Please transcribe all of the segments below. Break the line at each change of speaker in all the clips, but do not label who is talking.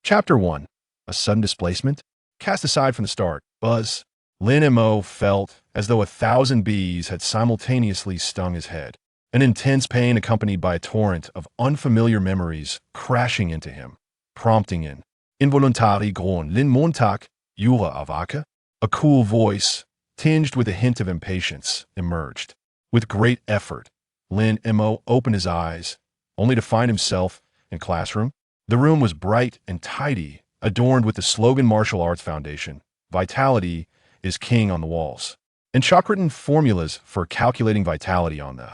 Chapter 1. A Sudden Displacement. Cast aside from the start, Buzz, Lin Mo felt as though 1,000 bees had simultaneously stung his head. An intense pain accompanied by a torrent of unfamiliar memories crashing into him, prompting an involuntary groan. Lin Montag, Jura Avake? A cool voice, tinged with a hint of impatience, emerged. With great effort, Lin Mo opened his eyes, only to find himself in classroom. The room was bright and tidy, adorned with the slogan Martial Arts Foundation, Vitality is King on the walls, and chalk-written formulas for calculating vitality on the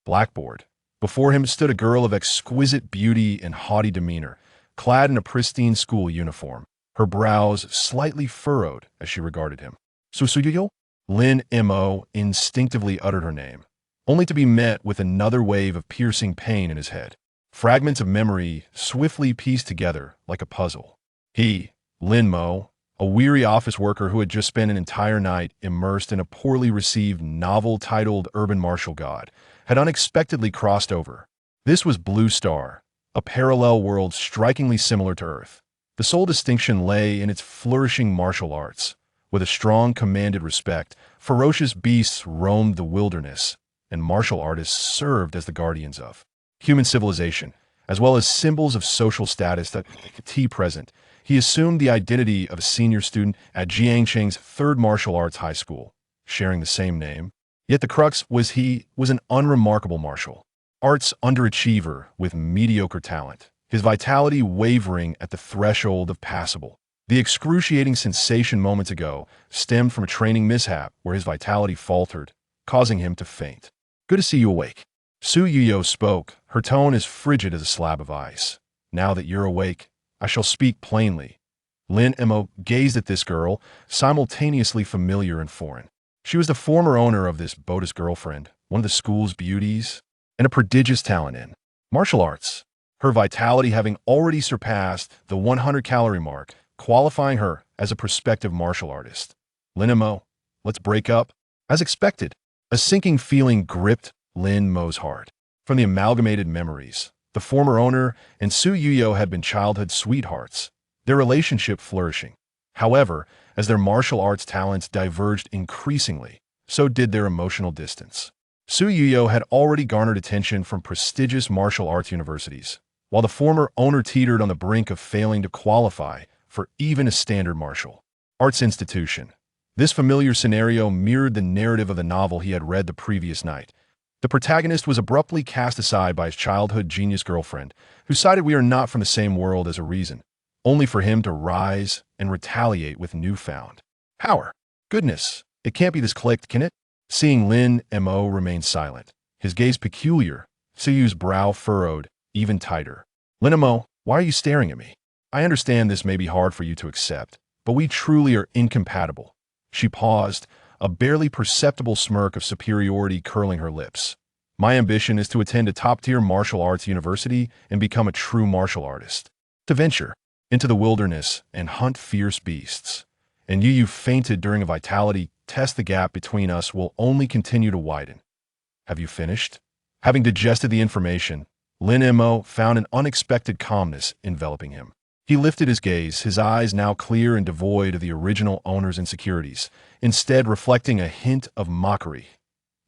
blackboard. Before him stood a girl of exquisite beauty and haughty demeanor, clad in a pristine school uniform, her brows slightly furrowed as she regarded him. Su Yuyao? Lin Mo instinctively uttered her name, only to be met with another wave of piercing pain in his head. Fragments of memory swiftly pieced together like a puzzle. He, Lin Mo, a weary office worker who had just spent an entire night immersed in a poorly received novel titled Urban Martial God, had unexpectedly crossed over. This was Blue Star, a parallel world strikingly similar to Earth. The sole distinction lay in its flourishing martial arts. With a strong commanded respect, ferocious beasts roamed the wilderness, and martial artists served as the guardians of human civilization, as well as symbols of social status that present. He assumed the identity of a senior student at Jiangcheng's third martial arts high school, sharing the same name. Yet the crux was he was an unremarkable martial arts underachiever with mediocre talent, his vitality wavering at the threshold of passable. The excruciating sensation moments ago stemmed from a training mishap where his vitality faltered, causing him to faint. Good to see you awake. Su Yuyao spoke, her tone as frigid as a slab of ice. Now that you're awake, I shall speak plainly. Lin Mo gazed at this girl, simultaneously familiar and foreign. She was the former owner of this bogus girlfriend, one of the school's beauties, and a prodigious talent in martial arts. Her vitality having already surpassed the 100-calorie mark, qualifying her as a prospective martial artist. Lin Mo, let's break up. As expected, a sinking feeling gripped Lin Mo's heart. From the amalgamated memories, the former owner and Su Yuyao had been childhood sweethearts, their relationship flourishing. However, as their martial arts talents diverged increasingly, so did their emotional distance. Su Yuyao had already garnered attention from prestigious martial arts universities, while the former owner teetered on the brink of failing to qualify for even a standard martial arts institution. This familiar scenario mirrored the narrative of the novel he had read the previous night. The protagonist was abruptly cast aside by his childhood genius girlfriend, who cited we are not from the same world as a reason, only for him to rise and retaliate with newfound power. Goodness, it can't be this clicked, can it? Seeing Lin Mo remain silent, his gaze peculiar, Suyu's brow furrowed even tighter. Lin Mo, why are you staring at me? I understand this may be hard for you to accept, but we truly are incompatible. She paused, a barely perceptible smirk of superiority curling her lips. My ambition is to attend a top-tier martial arts university and become a true martial artist. To venture into the wilderness and hunt fierce beasts. And you fainted during a vitality test. The gap between us will only continue to widen. Have you finished? Having digested the information, Lin Mo found an unexpected calmness enveloping him. He lifted his gaze, his eyes now clear and devoid of the original owner's insecurities, instead reflecting a hint of mockery.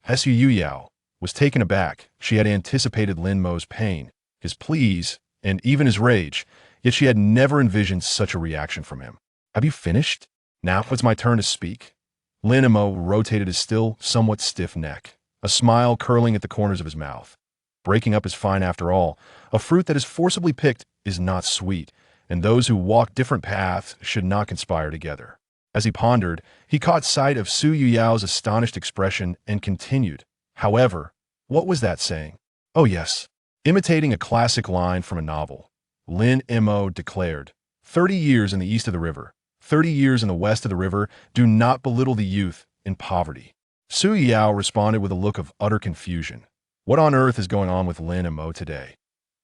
Su Yuyao was taken aback. She had anticipated Lin Mo's pain, his pleas, and even his rage, yet she had never envisioned such a reaction from him. Have you finished? Now it's my turn to speak. Lin Mo rotated his still somewhat stiff neck, a smile curling at the corners of his mouth. Breaking up is fine after all. A fruit that is forcibly picked is not sweet, and those who walk different paths should not conspire together. As he pondered, he caught sight of Su Yuyao's astonished expression and continued. However, what was that saying? Oh yes. Imitating a classic line from a novel, Lin Mo declared, 30 years in the east of the river, 30 years in the west of the river, do not belittle the youth in poverty. Su Yuyao responded with a look of utter confusion. What on earth is going on with Lin Mo today?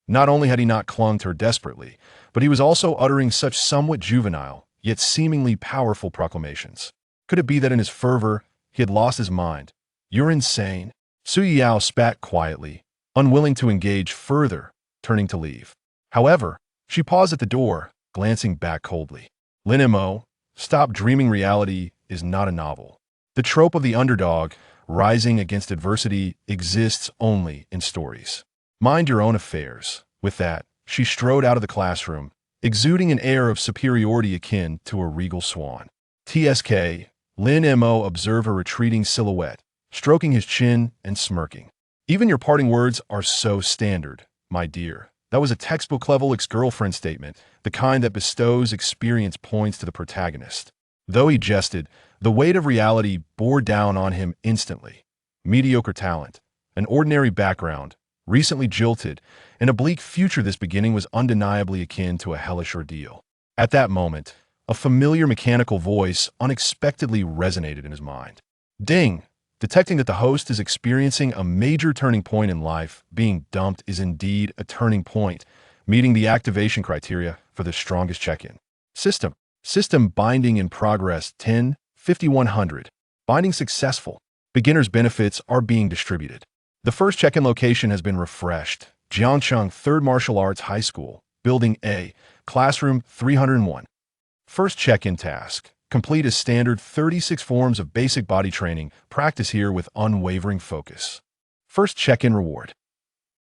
Not only had he not clung to her desperately, but he was also uttering such somewhat juvenile, yet seemingly powerful proclamations. Could it be that in his fervor, he had lost his mind? You're insane. Su Yuyao spat quietly, unwilling to engage further, turning to leave. However, she paused at the door, glancing back coldly. Lin Mo, stop dreaming. Reality is not a novel. The trope of the underdog rising against adversity exists only in stories. Mind your own affairs. With that, she strode out of the classroom, exuding an air of superiority akin to a regal swan. TSK, Lin Mo observed her retreating silhouette, stroking his chin and smirking. Even your parting words are so standard, my dear. That was a textbook-level ex-girlfriend statement, the kind that bestows experience points to the protagonist. Though he jested, the weight of reality bore down on him instantly. Mediocre talent, an ordinary background, recently jilted, and a bleak future. This beginning was undeniably akin to a hellish ordeal. At that moment, a familiar mechanical voice unexpectedly resonated in his mind. Ding! Detecting that the host is experiencing a major turning point in life, being dumped is indeed a turning point, meeting the activation criteria for the strongest check-in. System binding in progress 10-5100. Binding successful. Beginner's benefits are being distributed. The first check-in location has been refreshed. Jiangcheng 3rd Martial Arts High School, Building A, Classroom 301. First check-in task. Complete as standard 36 forms of basic body training. Practice here with unwavering focus. First check-in reward.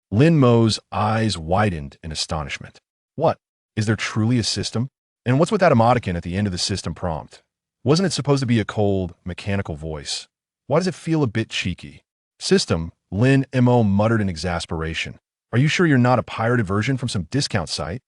Lin Mo's eyes widened in astonishment. What? Is there truly a system? And what's with that emoticon at the end of the system prompt? Wasn't it supposed to be a cold, mechanical voice? Why does it feel a bit cheeky? System, Lin Mo muttered in exasperation. Are you sure you're not a pirated version from some discount site?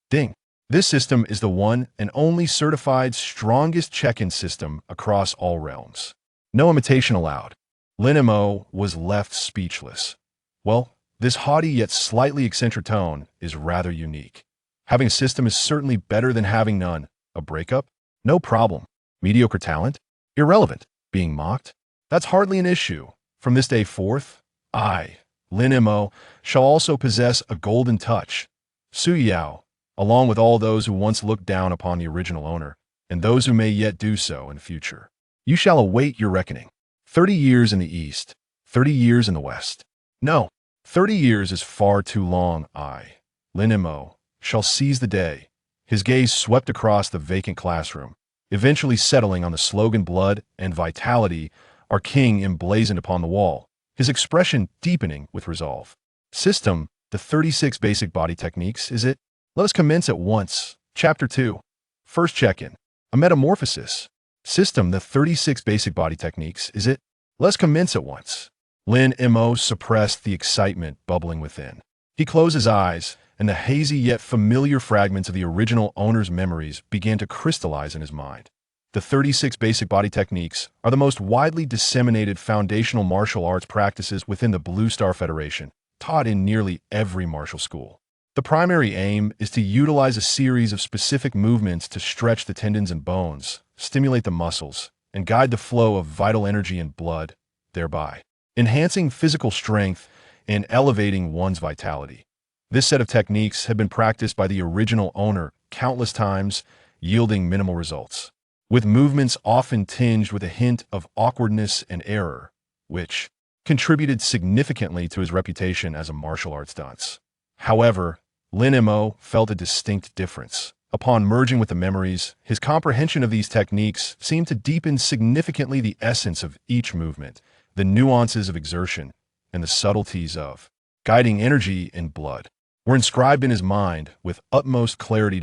Ding. This system is the one and only certified strongest check-in system across all realms. No imitation allowed. Lin Mo was left speechless. Well, this haughty yet slightly eccentric tone is rather unique. Having a system is certainly better than having none. A breakup? No problem. Mediocre talent? Irrelevant. Being mocked? That's hardly an issue. From this day forth, I, Lin Mo, shall also possess a golden touch. Su Yuyao, along with all those who once looked down upon the original owner, and those who may yet do so in the future. You shall await your reckoning. 30 years in the East, 30 years in the West. No, 30 years is far too long. I, Lin Mo, shall seize the day. His gaze swept across the vacant classroom, eventually settling on the slogan "Blood and Vitality, our king" emblazoned upon the wall, his expression deepening with resolve. System, the 36 basic body techniques, is it? Let us commence at once. Chapter 2. First check-in. A metamorphosis. System, the 36 basic body techniques, is it? Let us commence at once. Lin Mo suppressed the excitement bubbling within. He closed his eyes, and the hazy yet familiar fragments of the original owner's memories began to crystallize in his mind. The 36 basic body techniques are the most widely disseminated foundational martial arts practices within the Blue Star Federation, taught in nearly every martial school. The primary aim is to utilize a series of specific movements to stretch the tendons and bones, stimulate the muscles, and guide the flow of vital energy and blood, thereby enhancing physical strength and elevating one's vitality. This set of techniques had been practiced by the original owner countless times, yielding minimal results, with movements often tinged with a hint of awkwardness and error, which contributed significantly to his reputation as a martial arts dunce. However, Lin Mo felt a distinct difference. Upon merging with the memories, his comprehension of these techniques seemed to deepen significantly the essence of each movement, the nuances of exertion, and the subtleties of guiding energy and blood were inscribed in his mind with utmost clarity.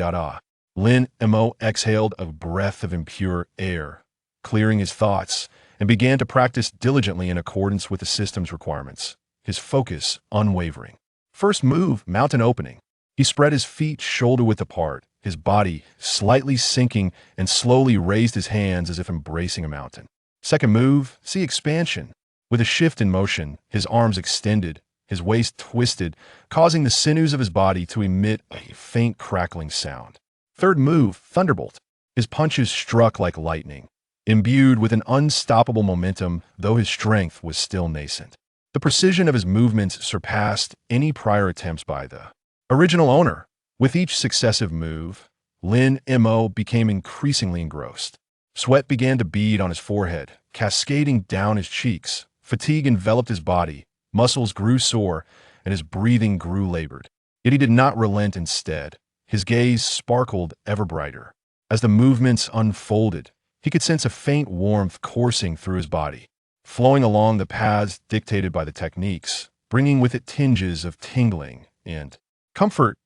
Lin Mo exhaled a breath of impure air, clearing his thoughts, and began to practice diligently in accordance with the system's requirements, his focus unwavering. First move, mountain opening. He spread his feet shoulder-width apart, his body slightly sinking, and slowly raised his hands as if embracing a mountain. Second move, sea expansion. With a shift in motion, his arms extended, his waist twisted, causing the sinews of his body to emit a faint crackling sound. Third move, thunderbolt. His punches struck like lightning, imbued with an unstoppable momentum, though his strength was still nascent. The precision of his movements surpassed any prior attempts by the original owner. With each successive move, Lin Mo became increasingly engrossed. Sweat began to bead on his forehead, cascading down his cheeks. Fatigue enveloped his body, muscles grew sore, and his breathing grew labored. Yet he did not relent. Instead, His gaze sparkled ever brighter. As the movements unfolded, he could sense a faint warmth coursing through his body, flowing along the paths dictated by the techniques, bringing with it tinges of tingling and comfort.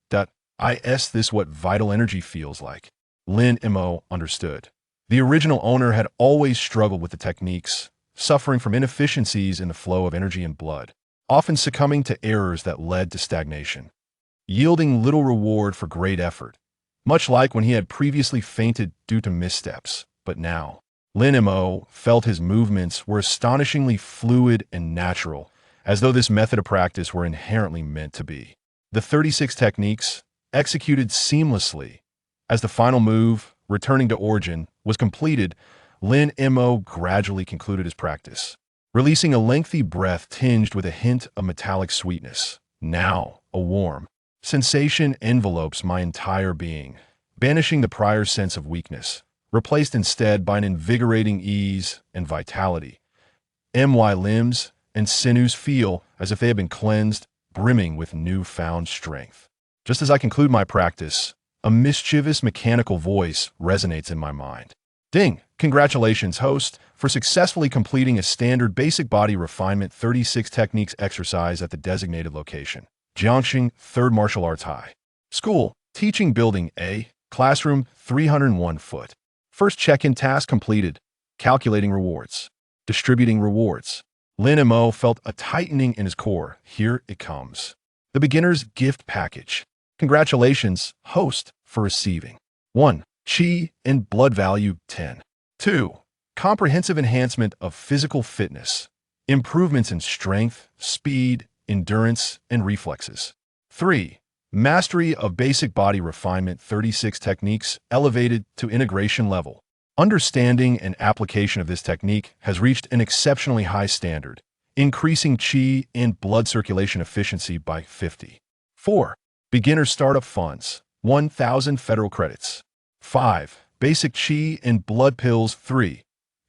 This what vital energy feels like. Lin Mo understood. The original owner had always struggled with the techniques, suffering from inefficiencies in the flow of energy and blood, often succumbing to errors that led to stagnation, yielding little reward for great effort, much like when he had previously fainted due to missteps. But now, Lin Mo felt his movements were astonishingly fluid and natural, as though this method of practice were inherently meant to be. The 36 techniques, executed seamlessly. As the final move, returning to origin, was completed, Lin Mo gradually concluded his practice, releasing a lengthy breath tinged with a hint of metallic sweetness. Now, a warm sensation envelopes my entire being, banishing the prior sense of weakness, replaced instead by an invigorating ease and vitality. My limbs and sinews feel as if they have been cleansed, brimming with newfound strength. Just as I conclude my practice, a mischievous mechanical voice resonates in my mind. Ding! Congratulations, host, for successfully completing a standard basic body refinement 36 techniques exercise at the designated location. Jiangxing 3rd Martial Arts High School, Teaching Building A, Classroom 301 foot. First check-in task completed. Calculating rewards. Distributing rewards. Lin Mo felt a tightening in his core. Here it comes. The beginner's gift package. Congratulations, host, for receiving 1. Qi and blood value 10. 2. Comprehensive enhancement of physical fitness. Improvements in strength, speed, endurance, and reflexes. 3. Mastery of basic body refinement 36 techniques elevated to integration level. Understanding and application of this technique has reached an exceptionally high standard, increasing qi and blood circulation efficiency by 50. 4. Beginner startup funds, 1,000 federal credits. 5. Basic qi and blood pills 3.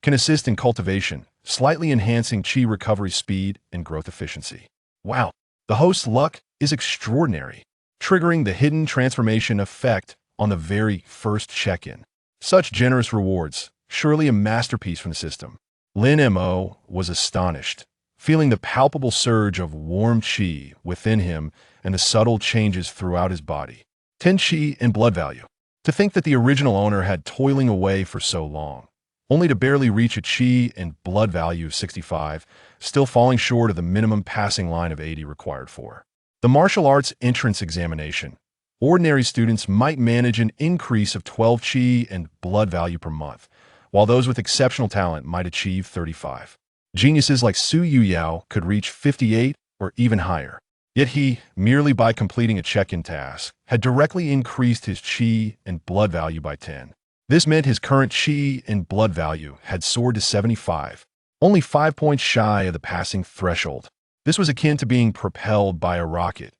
Can assist in cultivation, slightly enhancing qi recovery speed and growth efficiency. Wow, the host's luck is extraordinary, triggering the hidden transformation effect on the very first check-in. Such generous rewards, surely a masterpiece from the system. Lin Mo was astonished, feeling the palpable surge of warm qi within him and the subtle changes throughout his body. 10 qi and blood value. To think that the original owner had toiling away for so long, only to barely reach a qi and blood value of 65, still falling short of the minimum passing line of 80 required for the martial arts entrance examination. Ordinary students might manage an increase of 12 qi and blood value per month, while those with exceptional talent might achieve 35. Geniuses like Su Yuyao could reach 58 or even higher. Yet he, merely by completing a check-in task, had directly increased his qi and blood value by 10. This meant his current qi and blood value had soared to 75, only 5 points shy of the passing threshold. This was akin to being propelled by a rocket,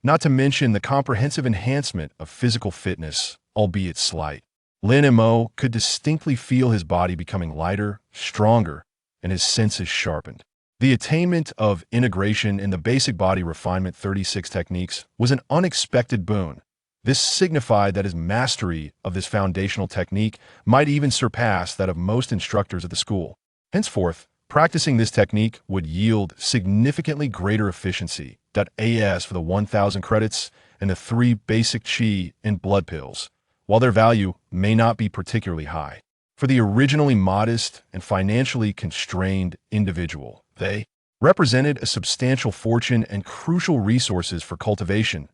not to mention the comprehensive enhancement of physical fitness, albeit slight. Lin Mo could distinctly feel his body becoming lighter, stronger, and his senses sharpened. The attainment of integration in the basic body refinement 36 techniques was an unexpected boon. This signified that his mastery of this foundational technique might even surpass that of most instructors at the school. Henceforth, practicing this technique would yield significantly greater efficiency. As for the 1,000 credits and the 3 basic qi and blood pills, while their value may not be particularly high. For the originally modest and financially constrained individual, they represented a substantial fortune and crucial resources for cultivation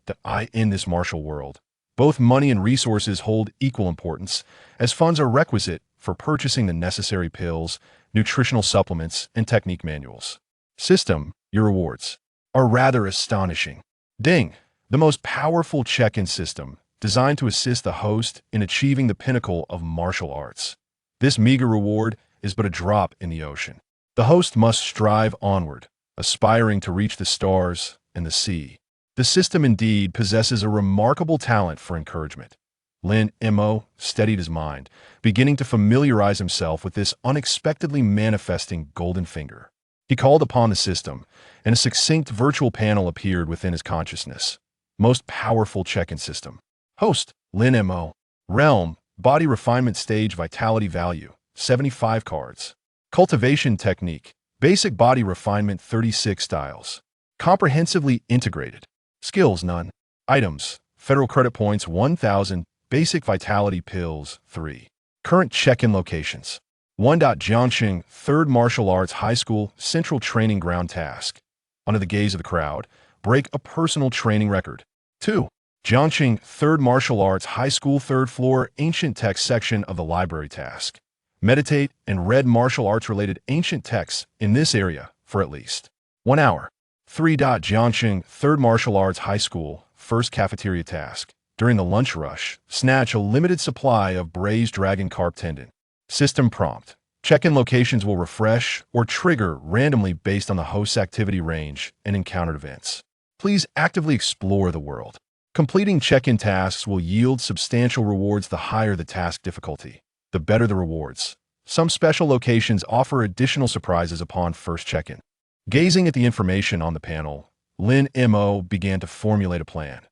in this martial world. Both money and resources hold equal importance, as funds are requisite for purchasing the necessary pills, nutritional supplements, and technique manuals. System, your rewards are rather astonishing. Ding, the most powerful check-in system designed to assist the host in achieving the pinnacle of martial arts. This meager reward is but a drop in the ocean. The host must strive onward, aspiring to reach the stars and the sea. The system indeed possesses a remarkable talent for encouragement. Lin Mo steadied his mind, beginning to familiarize himself with this unexpectedly manifesting golden finger. He called upon the system, and a succinct virtual panel appeared within his consciousness. Most powerful check-in system. Host, Lin Mo. Realm, body refinement stage vitality value, 75 cards. Cultivation technique, basic body refinement 36 styles. Comprehensively integrated. Skills none. Items, federal credit points 1,000, basic vitality pills 3. Current check-in locations. 1. Jiangxing, 3rd Martial Arts High School, Central Training Ground task. Under the gaze of the crowd, break a personal training record. 2. Jiangxing, 3rd Martial Arts High School, 3rd floor, Ancient Text section of the library task. Meditate and read martial arts-related ancient texts in this area for at least 1 hour. 3. Jiangxing, 3rd Martial Arts High School, 1st cafeteria task. During the lunch rush, snatch a limited supply of braised dragon carp tendon. System prompt. Check-in locations will refresh or trigger randomly based on the host's activity range and encountered events. Please actively explore the world. Completing check-in tasks will yield substantial rewards. The higher the task difficulty, the better the rewards. Some special locations offer additional surprises upon first check-in. Gazing at the information on the panel, Lin Mo began to formulate a plan.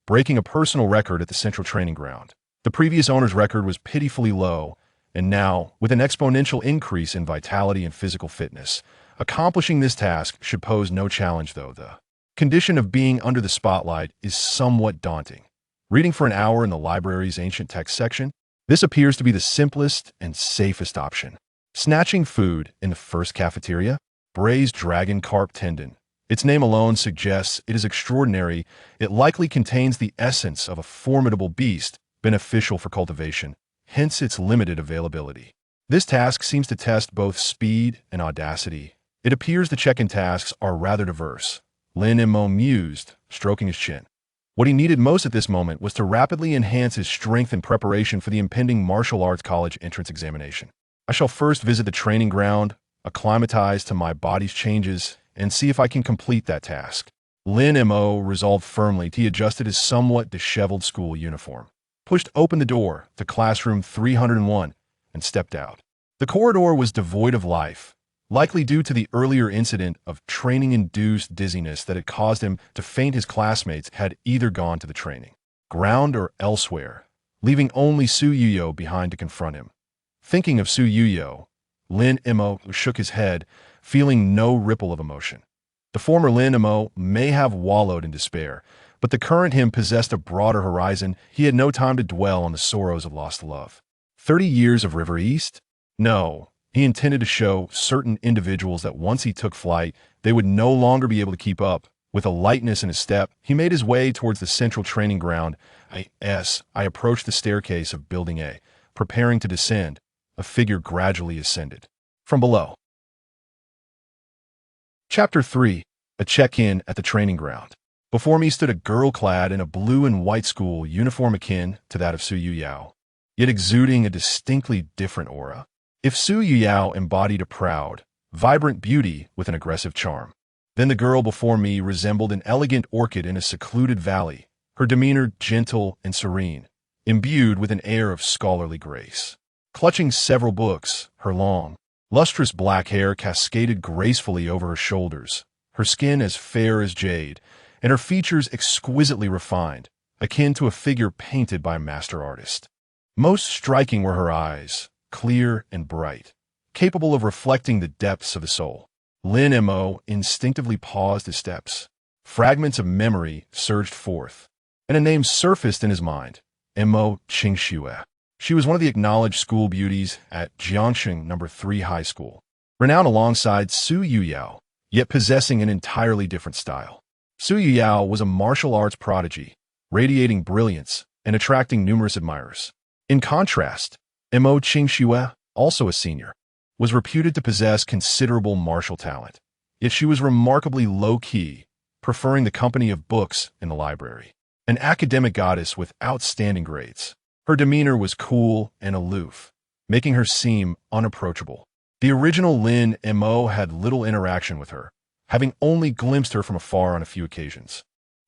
Breaking a personal record at the Central Training Ground. The previous owner's record was pitifully low, and now, with an exponential increase in vitality and physical fitness, accomplishing this task should pose no challenge, though the condition of being under the spotlight is somewhat daunting. Reading for an hour in the library's ancient text section, this appears to be the simplest and safest option. Snatching food in the first cafeteria, braised dragon carp tendon. Its name alone suggests it is extraordinary. It likely contains the essence of a formidable beast, beneficial for cultivation, hence its limited availability. This task seems to test both speed and audacity. It appears the check-in tasks are rather diverse. Lin Mo mused, stroking his chin. What he needed most at this moment was to rapidly enhance his strength in preparation for the impending martial arts college entrance examination. I shall first visit the training ground, acclimatize to my body's changes, and see if I can complete that task. Lin Mo resolved firmly. He adjusted his somewhat disheveled school uniform, pushed open the door to classroom 301, and stepped out. The corridor was devoid of life, likely due to the earlier incident of training-induced dizziness that had caused him to faint. His classmates had either gone to the training ground or elsewhere, leaving only Su Yuyao behind to confront him. Thinking of Su Yuyao, Lin Mo shook his head, feeling no ripple of emotion. The former Lin Mo may have wallowed in despair, but the current him possessed a broader horizon. He had no time to dwell on the sorrows of lost love. 30 years of River East? No. He intended to show certain individuals that once he took flight, they would no longer be able to keep up. With a lightness in his step, he made his way towards the central training ground. I approached the staircase of Building A, preparing to descend. A figure gradually ascended from below. Chapter 3. A check-in at the training ground. Before me stood a girl clad in a blue and white school uniform akin to that of Su Yuyao, yet exuding a distinctly different aura. If Su Yuyao embodied a proud, vibrant beauty with an aggressive charm, then the girl before me resembled an elegant orchid in a secluded valley, her demeanor gentle and serene, imbued with an air of scholarly grace. Clutching several books, her long, lustrous black hair cascaded gracefully over her shoulders, her skin as fair as jade, and her features exquisitely refined, akin to a figure painted by a master artist. Most striking were her eyes, clear and bright, capable of reflecting the depths of the soul. Lin Mo instinctively paused his steps. Fragments of memory surged forth, and a name surfaced in his mind, Mo Qingxue. She was one of the acknowledged school beauties at Jiangxing No. 3 High School, renowned alongside Su Yuyao, yet possessing an entirely different style. Su Yuyao was a martial arts prodigy, radiating brilliance and attracting numerous admirers. In contrast, Mo Qingxue, also a senior, was reputed to possess considerable martial talent, yet she was remarkably low-key, preferring the company of books in the library. An academic goddess with outstanding grades, her demeanor was cool and aloof, making her seem unapproachable. The original Lin Mo had little interaction with her, having only glimpsed her from afar on a few occasions.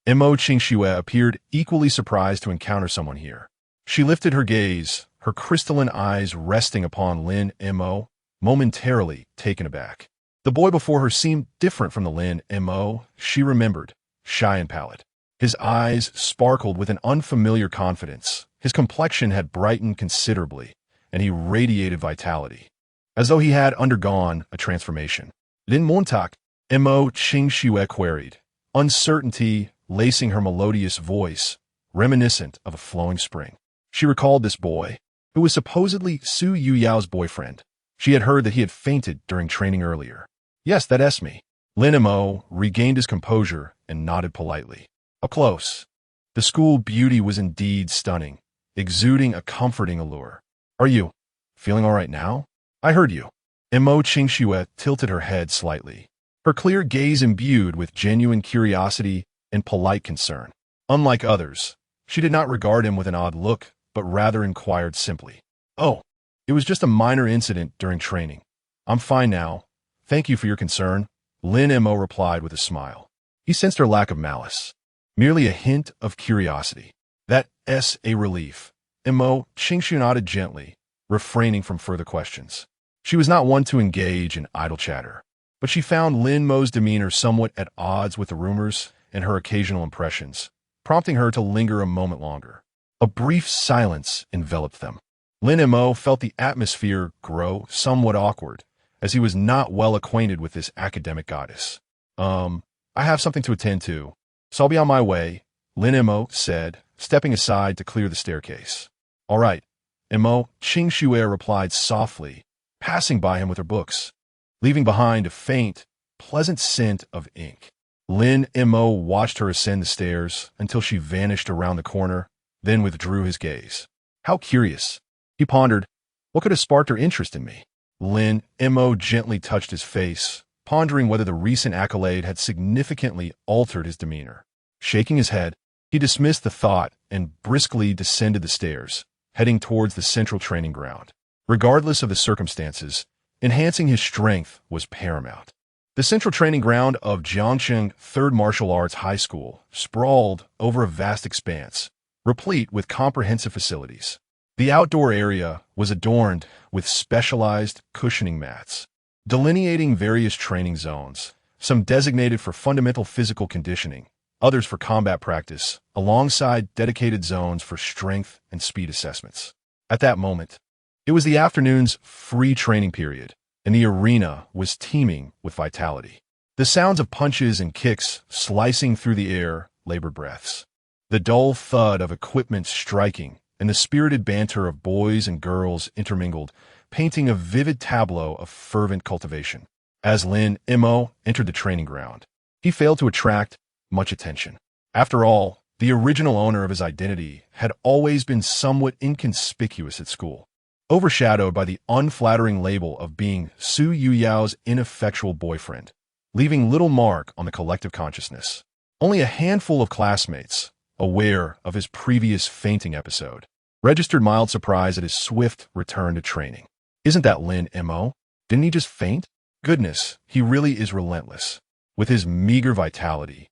Mo Qingxue appeared equally surprised to encounter someone here. She lifted her gaze, her crystalline eyes resting upon Lin Mo, momentarily taken aback. The boy before her seemed different from the Lin Mo she remembered, shy and pallid. His eyes sparkled with an unfamiliar confidence. His complexion had brightened considerably, and he radiated vitality, as though he had undergone a transformation. Lin Mo, Qing Xue queried, uncertainty lacing her melodious voice, reminiscent of a flowing spring. She recalled this boy, who was supposedly Su Yuyao's boyfriend. She had heard that he had fainted during training earlier. Yes, that's me. Lin Mo regained his composure and nodded politely. Up close, the school beauty was indeed stunning, exuding a comforting allure. Are you feeling all right now? I heard you. Mo Qingxue tilted her head slightly, her clear gaze imbued with genuine curiosity and polite concern. Unlike others, she did not regard him with an odd look, but rather inquired simply. Oh, it was just a minor incident during training. I'm fine now. Thank you for your concern, Lin Mo replied with a smile. He sensed her lack of malice, merely a hint of curiosity. That's a relief. Mo Qingxue nodded gently, refraining from further questions. She was not one to engage in idle chatter, but she found Lin Mo's demeanor somewhat at odds with the rumors and her occasional impressions, prompting her to linger a moment longer. A brief silence enveloped them. Lin Mo felt the atmosphere grow somewhat awkward, as he was not well acquainted with this academic goddess. I have something to attend to, so I'll be on my way, Lin Mo said, stepping aside to clear the staircase. All right, Mo Qingxue replied softly, passing by him with her books, leaving behind a faint, pleasant scent of ink. Lin Mo watched her ascend the stairs until she vanished around the corner, then withdrew his gaze. How curious. He pondered, what could have sparked her interest in me? Lin Mo gently touched his face, pondering whether the recent accolade had significantly altered his demeanor. Shaking his head, he dismissed the thought and briskly descended the stairs, heading towards the central training ground. Regardless of the circumstances, enhancing his strength was paramount. The central training ground of Jiangcheng Third Martial Arts High School sprawled over a vast expanse, replete with comprehensive facilities. The outdoor area was adorned with specialized cushioning mats, delineating various training zones, some designated for fundamental physical conditioning, others for combat practice, alongside dedicated zones for strength and speed assessments. At that moment, it was the afternoon's free training period, and the arena was teeming with vitality. The sounds of punches and kicks slicing through the air labored breaths. The dull thud of equipment striking and the spirited banter of boys and girls intermingled, painting a vivid tableau of fervent cultivation. As Lin Mo entered the training ground, he failed to attract much attention. After all, the original owner of his identity had always been somewhat inconspicuous at school, overshadowed by the unflattering label of being Su Yuyao's ineffectual boyfriend, leaving little mark on the collective consciousness. Only a handful of classmates, aware of his previous fainting episode, registered mild surprise at his swift return to training. Isn't that Lin Mo? Didn't he just faint? Goodness, he really is relentless. With his meager vitality,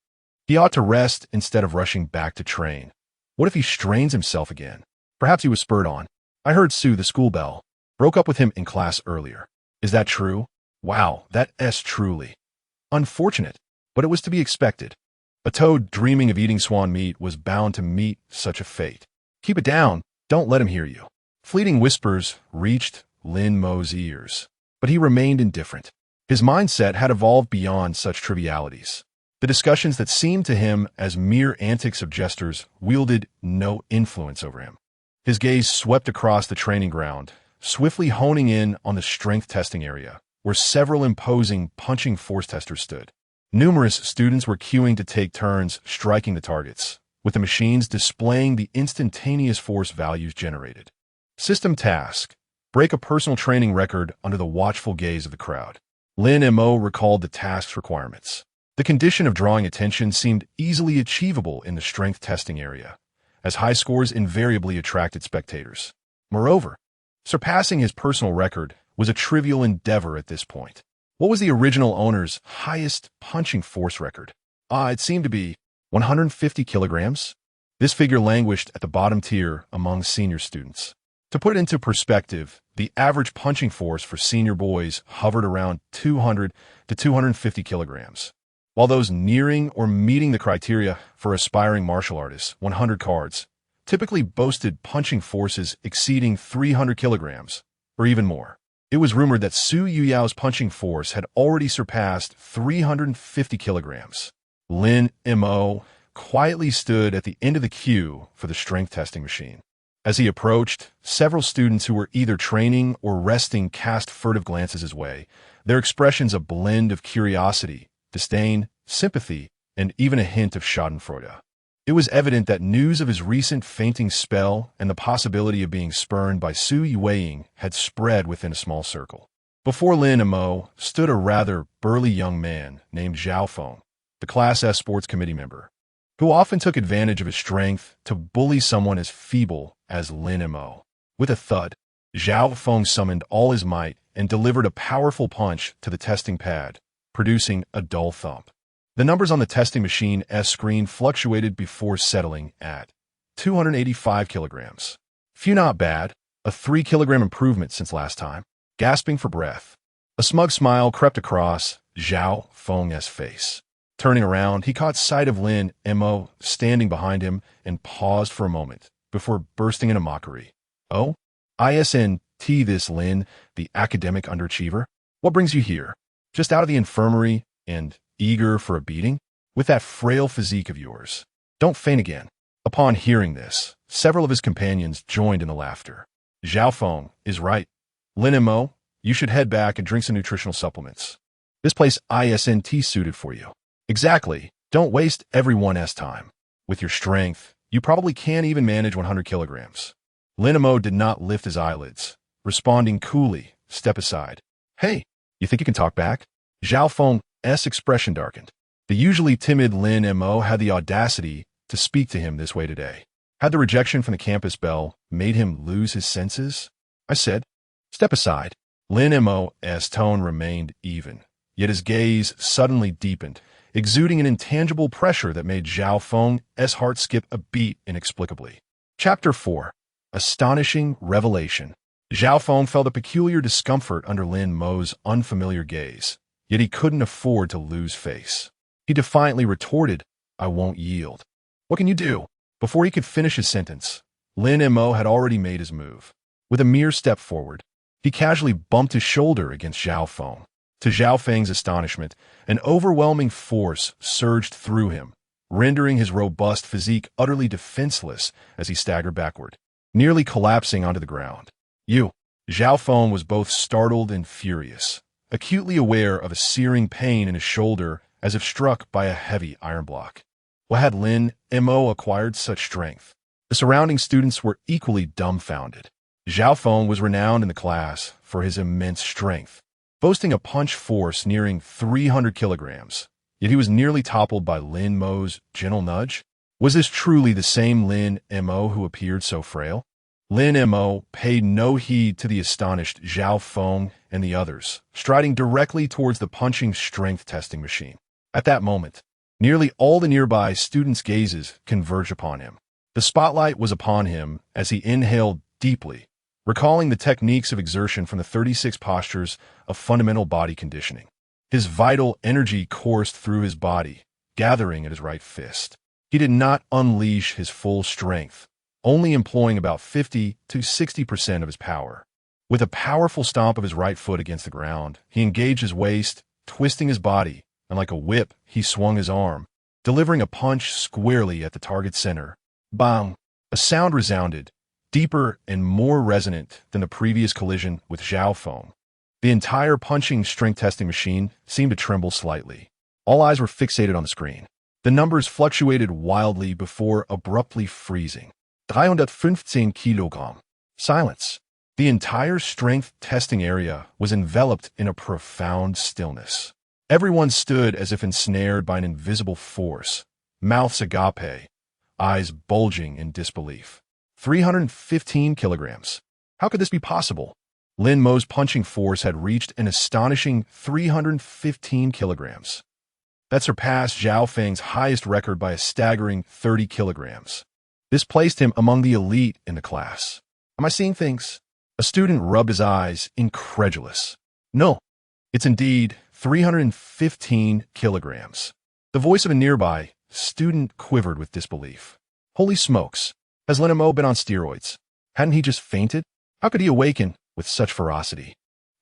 he ought to rest instead of rushing back to train. What if he strains himself again? Perhaps he was spurred on. I heard Su, the school belle, broke up with him in class earlier. Is that true? Wow, that's truly unfortunate, but it was to be expected. A toad dreaming of eating swan meat was bound to meet such a fate. Keep it down. Don't let him hear you. Fleeting whispers reached Lin Mo's ears, but he remained indifferent. His mindset had evolved beyond such trivialities. The discussions that seemed to him as mere antics of jesters wielded no influence over him. His gaze swept across the training ground, swiftly honing in on the strength testing area, where several imposing punching force testers stood. Numerous students were queuing to take turns striking the targets, with the machines displaying the instantaneous force values generated. System task: break a personal training record under the watchful gaze of the crowd. Lin Mo recalled the task's requirements. The condition of drawing attention seemed easily achievable in the strength testing area, as high scores invariably attracted spectators. Moreover, surpassing his personal record was a trivial endeavor at this point. What was the original owner's highest punching force record? It seemed to be 150 kilograms. This figure languished at the bottom tier among senior students. To put it into perspective, the average punching force for senior boys hovered around 200 to 250 kilograms. while those nearing or meeting the criteria for aspiring martial artists, 100 cards, typically boasted punching forces exceeding 300 kilograms, or even more. It was rumored that Su Yuyao's punching force had already surpassed 350 kilograms. Lin Mo quietly stood at the end of the queue for the strength testing machine. As he approached, several students who were either training or resting cast furtive glances his way, their expressions a blend of curiosity, disdain, sympathy, and even a hint of schadenfreude. It was evident that news of his recent fainting spell and the possibility of being spurned by Su Yuyao had spread within a small circle. Before Lin Mo stood a rather burly young man named Zhao Feng, the Class S sports committee member, who often took advantage of his strength to bully someone as feeble as Lin Mo. With a thud, Zhao Feng summoned all his might and delivered a powerful punch to the testing pad, producing a dull thump. The numbers on the testing machine S screen fluctuated before settling at 285 kilograms. Phew, not bad. A 3-kilogram improvement since last time. Gasping for breath, a smug smile crept across Zhao Feng's face. Turning around, he caught sight of Lin Mo standing behind him and paused for a moment before bursting into mockery. Oh, ISNT this Lin, the academic underachiever? What brings you here? Just out of the infirmary and eager for a beating? With that frail physique of yours. Don't faint again. Upon hearing this, several of his companions joined in the laughter. Zhao Feng is right. Lin Mo, you should head back and drink some nutritional supplements. This place ISNT suited for you. Exactly. Don't waste everyone's time. With your strength, you probably can't even manage 100 kilograms. Lin Mo did not lift his eyelids, responding coolly, step aside. Hey, you think you can talk back? Zhao Feng's expression darkened. The usually timid Lin Mo had the audacity to speak to him this way today. Had the rejection from the campus bell made him lose his senses? I said, step aside. Lin Mo's tone remained even, yet his gaze suddenly deepened, exuding an intangible pressure that made Zhao Feng's heart skip a beat inexplicably. Chapter 4. Astonishing Revelation. Zhao Feng felt a peculiar discomfort under Lin Mo's unfamiliar gaze, yet he couldn't afford to lose face. He defiantly retorted, I won't yield. What can you do? Before he could finish his sentence, Lin Mo had already made his move. With a mere step forward, he casually bumped his shoulder against Zhao Feng. To Zhao Feng's astonishment, an overwhelming force surged through him, rendering his robust physique utterly defenseless as he staggered backward, nearly collapsing onto the ground. Zhao Feng was both startled and furious, acutely aware of a searing pain in his shoulder as if struck by a heavy iron block. Why had Lin Mo acquired such strength? The surrounding students were equally dumbfounded. Zhao Feng was renowned in the class for his immense strength, boasting a punch force nearing 300 kilograms, yet he was nearly toppled by Lin Mo's gentle nudge. Was this truly the same Lin Mo who appeared so frail? Lin Mo paid no heed to the astonished Zhao Feng and the others, striding directly towards the punching strength testing machine. At that moment, nearly all the nearby students' gazes converged upon him. The spotlight was upon him as he inhaled deeply, recalling the techniques of exertion from the 36 postures of fundamental body conditioning. His vital energy coursed through his body, gathering at his right fist. He did not unleash his full strength, only employing about 50 to 60% of his power. With a powerful stomp of his right foot against the ground, he engaged his waist, twisting his body, and like a whip, he swung his arm, delivering a punch squarely at the target center. Bang! A sound resounded, deeper and more resonant than the previous collision with Zhao Feng. The entire punching strength testing machine seemed to tremble slightly. All eyes were fixated on the screen. The numbers fluctuated wildly before abruptly freezing. 315 kilogram. Silence. The entire strength testing area was enveloped in a profound stillness. Everyone stood as if ensnared by an invisible force, mouths agape, eyes bulging in disbelief. 315 kilograms. How could this be possible? Lin Mo's punching force had reached an astonishing 315 kilograms. That surpassed Zhao Feng's highest record by a staggering 30 kilograms. This placed him among the elite in the class. Am I seeing things? A student rubbed his eyes, incredulous. No, it's indeed 315 kilograms. The voice of a nearby student quivered with disbelief. Holy smokes! Has Lin Mo been on steroids? Hadn't he just fainted? How could he awaken with such ferocity?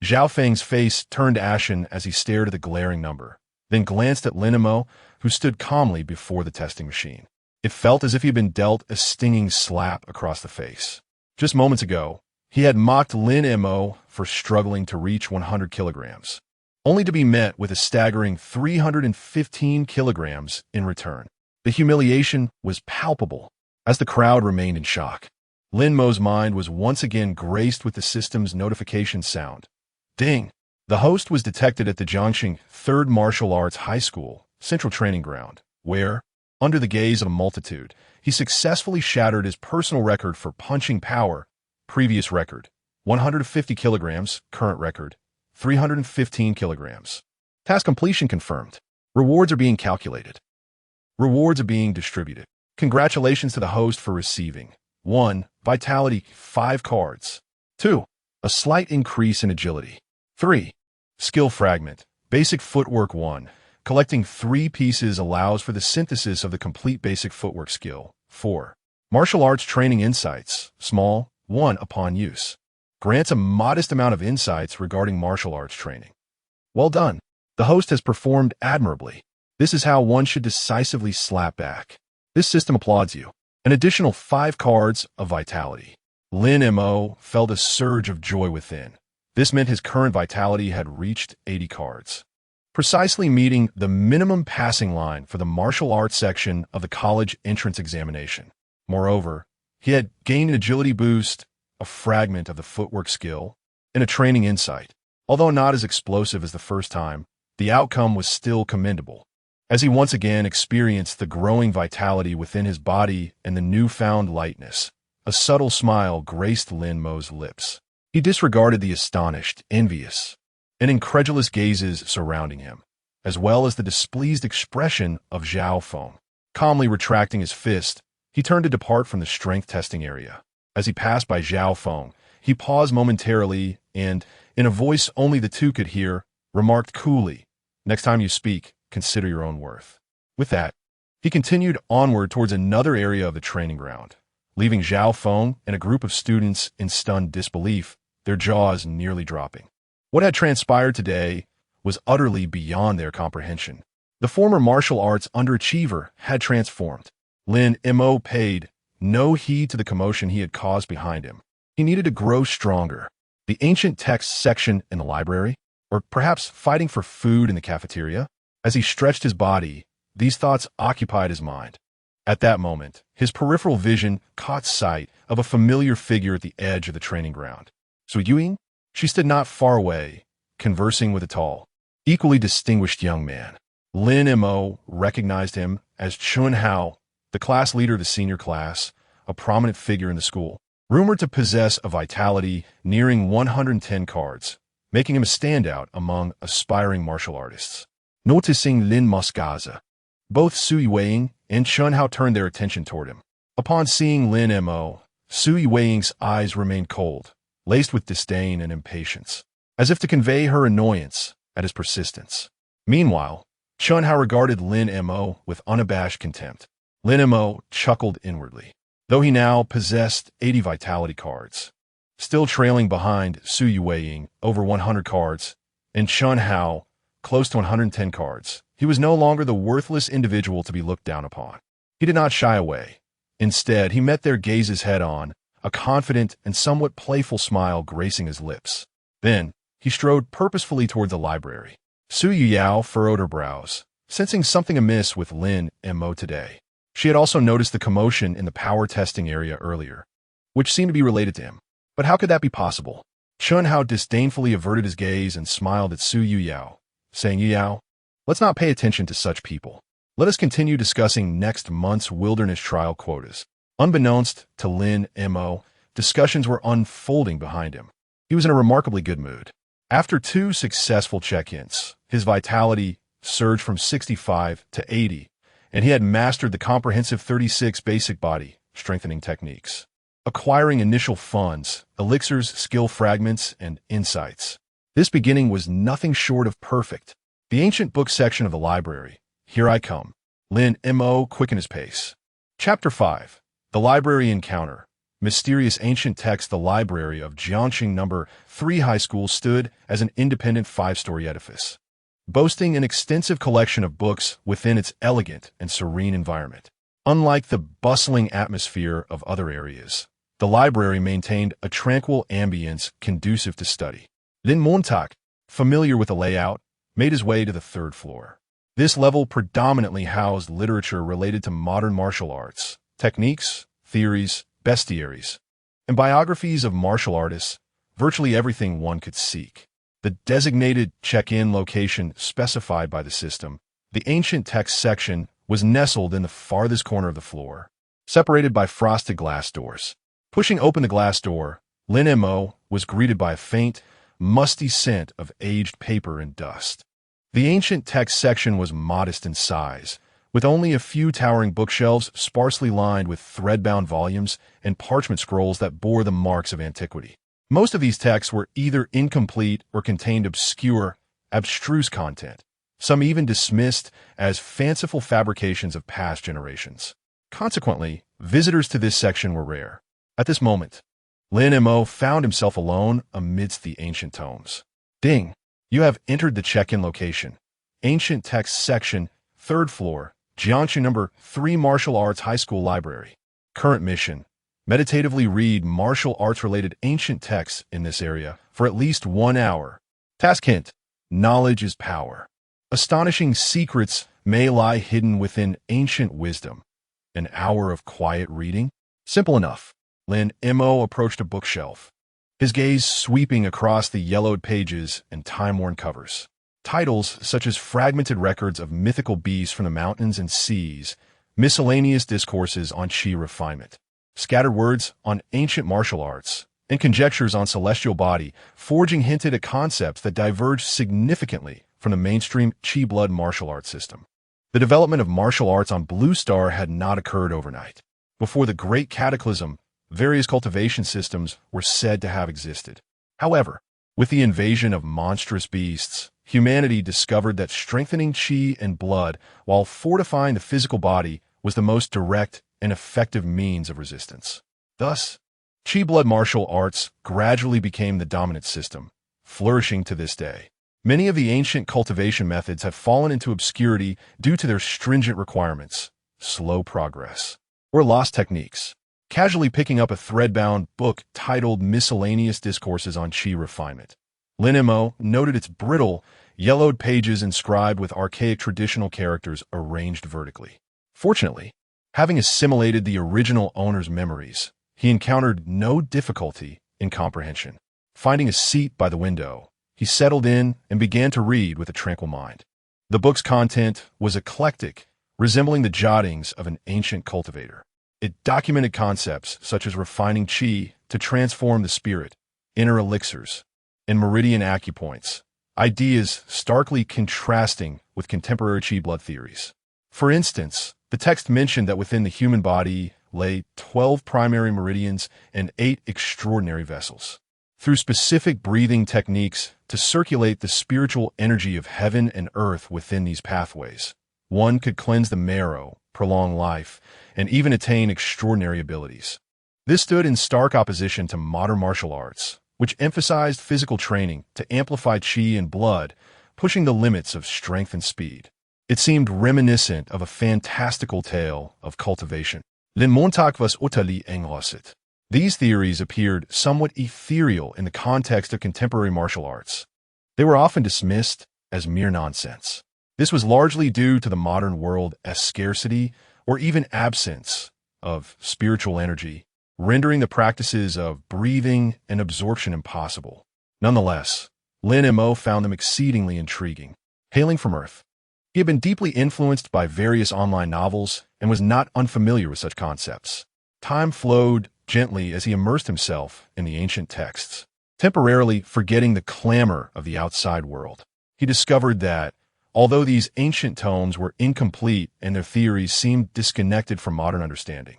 Zhao Feng's face turned ashen as he stared at the glaring number, then glanced at Lin Mo, who stood calmly before the testing machine. It felt as if he had been dealt a stinging slap across the face. Just moments ago, he had mocked Lin Mo for struggling to reach 100 kilograms, only to be met with a staggering 315 kilograms in return. The humiliation was palpable as the crowd remained in shock. Lin Mo's mind was once again graced with the system's notification sound. Ding! The host was detected at the Jiangxing 3rd Martial Arts High School, Central Training Ground, where, under the gaze of a multitude, he successfully shattered his personal record for punching power. Previous record, 150 kilograms, current record, 315 kilograms. Task completion confirmed. Rewards are being calculated. Rewards are being distributed. Congratulations to the host for receiving 1. Vitality, 5 cards. 2. A slight increase in agility. 3. Skill fragment, basic footwork 1. Collecting 3 pieces allows for the synthesis of the complete basic footwork skill. 4. Martial arts training insights, small, 1 upon use. Grants a modest amount of insights regarding martial arts training. Well done. The host has performed admirably. This is how one should decisively slap back. This system applauds you. An additional 5 cards of vitality. Lin Mo felt a surge of joy within. This meant his current vitality had reached 80 cards, precisely meeting the minimum passing line for the martial arts section of the college entrance examination. Moreover, he had gained an agility boost, a fragment of the footwork skill, and a training insight. Although not as explosive as the first time, the outcome was still commendable. As he once again experienced the growing vitality within his body and the newfound lightness, a subtle smile graced Lin Mo's lips. He disregarded the astonished, envious, and incredulous gazes surrounding him, as well as the displeased expression of Zhao Feng. Calmly retracting his fist, he turned to depart from the strength testing area. As he passed by Zhao Feng, he paused momentarily and, in a voice only the two could hear, remarked coolly, "Next time you speak, consider your own worth." With that, he continued onward towards another area of the training ground, leaving Zhao Feng and a group of students in stunned disbelief, their jaws nearly dropping. What had transpired today was utterly beyond their comprehension. The former martial arts underachiever had transformed. Lin Mo paid no heed to the commotion he had caused behind him. He needed to grow stronger. The ancient text section in the library, or perhaps fighting for food in the cafeteria? As he stretched his body, these thoughts occupied his mind. At that moment, his peripheral vision caught sight of a familiar figure at the edge of the training ground. Su Yuyao? She stood not far away, conversing with a tall, equally distinguished young man. Lin Mo recognized him as Chun Hao, the class leader of the senior class, a prominent figure in the school, rumored to possess a vitality nearing 110 cards, making him a standout among aspiring martial artists. Noticing Lin Mo's gaze, both Su Yuyao and Chun Hao turned their attention toward him. Upon seeing Lin Mo, Su Yuyao's eyes remained cold, laced with disdain and impatience, as if to convey her annoyance at his persistence. Meanwhile, Chun Hao regarded Lin Mo with unabashed contempt. Lin Mo chuckled inwardly, though he now possessed 80 vitality cards, still trailing behind Su Yuyao over 100 cards, and Chun Hao close to 110 cards. He was no longer the worthless individual to be looked down upon. He did not shy away. Instead, he met their gazes head-on, a confident and somewhat playful smile gracing his lips. Then, he strode purposefully toward the library. Su Yuyao furrowed her brows, sensing something amiss with Lin Mo today. She had also noticed the commotion in the power testing area earlier, which seemed to be related to him. But how could that be possible? Chun Hao disdainfully averted his gaze and smiled at Su Yuyao, saying, "Yuyao, let's not pay attention to such people. Let us continue discussing next month's wilderness trial quotas." Unbeknownst to Lin Mo, discussions were unfolding behind him. He was in a remarkably good mood. After 2 successful check-ins, his vitality surged from 65 to 80, and he had mastered the comprehensive 36 basic body strengthening techniques, acquiring initial funds, elixirs, skill fragments, and insights. This beginning was nothing short of perfect. The ancient book section of the library, Here I come. Lin Mo quickened his pace. Chapter 5. The Library Encounter. Mysterious ancient text. The library of Jiangxing No. 3 High School stood as an independent 5-story edifice, boasting an extensive collection of books within its elegant and serene environment. Unlike the bustling atmosphere of other areas, the library maintained a tranquil ambience conducive to study. Lin Mo, familiar with the layout, made his way to the 3rd floor. This level predominantly housed literature related to modern martial arts, techniques, theories, bestiaries, and biographies of martial artists, virtually everything one could seek. The designated check-in location specified by the system, the ancient text section, was nestled in the farthest corner of the floor, separated by frosted glass doors. Pushing open the glass door, Lin Mo was greeted by a faint, musty scent of aged paper and dust. The ancient text section was modest in size, with only a few towering bookshelves sparsely lined with thread-bound volumes and parchment scrolls that bore the marks of antiquity. Most of these texts were either incomplete or contained obscure, abstruse content, some even dismissed as fanciful fabrications of past generations. Consequently, visitors to this section were rare. At this moment, Lin Mo found himself alone amidst the ancient tomes. Ding! You have entered the check-in location. Ancient text section, 3rd floor, Jiangxing No. 3 Martial Arts High School Library. Current mission: meditatively read martial arts-related ancient texts in this area for at least 1 hour. Task hint: knowledge is power. Astonishing secrets may lie hidden within ancient wisdom. An hour of quiet reading? Simple enough. Lin Mo approached a bookshelf, his gaze sweeping across the yellowed pages and time-worn covers. Titles such as fragmented records of mythical beasts from the mountains and seas, miscellaneous discourses on chi refinement, scattered words on ancient martial arts, and conjectures on celestial body forging hinted at concepts that diverged significantly from the mainstream chi blood martial arts system. The development of martial arts on Blue Star had not occurred overnight. Before the Great Cataclysm, various cultivation systems were said to have existed. However, with the invasion of monstrous beasts, humanity discovered that strengthening chi and blood while fortifying the physical body was the most direct and effective means of resistance. Thus, chi blood martial arts gradually became the dominant system, flourishing to this day. Many of the ancient cultivation methods have fallen into obscurity due to their stringent requirements, slow progress, or lost techniques. Casually picking up a thread-bound book titled Miscellaneous Discourses on Chi Refinement, Lin Mo noted its brittle, yellowed pages inscribed with archaic traditional characters arranged vertically. Fortunately, having assimilated the original owner's memories, he encountered no difficulty in comprehension. Finding a seat by the window, he settled in and began to read with a tranquil mind. The book's content was eclectic, resembling the jottings of an ancient cultivator. It documented concepts such as refining chi to transform the spirit, inner elixirs, and meridian acupoints, ideas starkly contrasting with contemporary chi blood theories. For instance, the text mentioned that within the human body lay 12 primary meridians and 8 extraordinary vessels. Through specific breathing techniques to circulate the spiritual energy of heaven and earth within these pathways, one could cleanse the marrow, prolong life, and even attain extraordinary abilities. This stood in stark opposition to modern martial arts, which emphasized physical training to amplify chi and blood, pushing the limits of strength and speed. It seemed reminiscent of a fantastical tale of cultivation. Lin Montag was utterly engrossed. These theories appeared somewhat ethereal in the context of contemporary martial arts. They were often dismissed as mere nonsense. This was largely due to the modern world's scarcity or even absence of spiritual energy, rendering the practices of breathing and absorption impossible. Nonetheless, Lin Mo found them exceedingly intriguing. Hailing from Earth, he had been deeply influenced by various online novels and was not unfamiliar with such concepts. Time flowed gently as he immersed himself in the ancient texts, temporarily forgetting the clamor of the outside world. He discovered that, although these ancient tomes were incomplete and their theories seemed disconnected from modern understanding,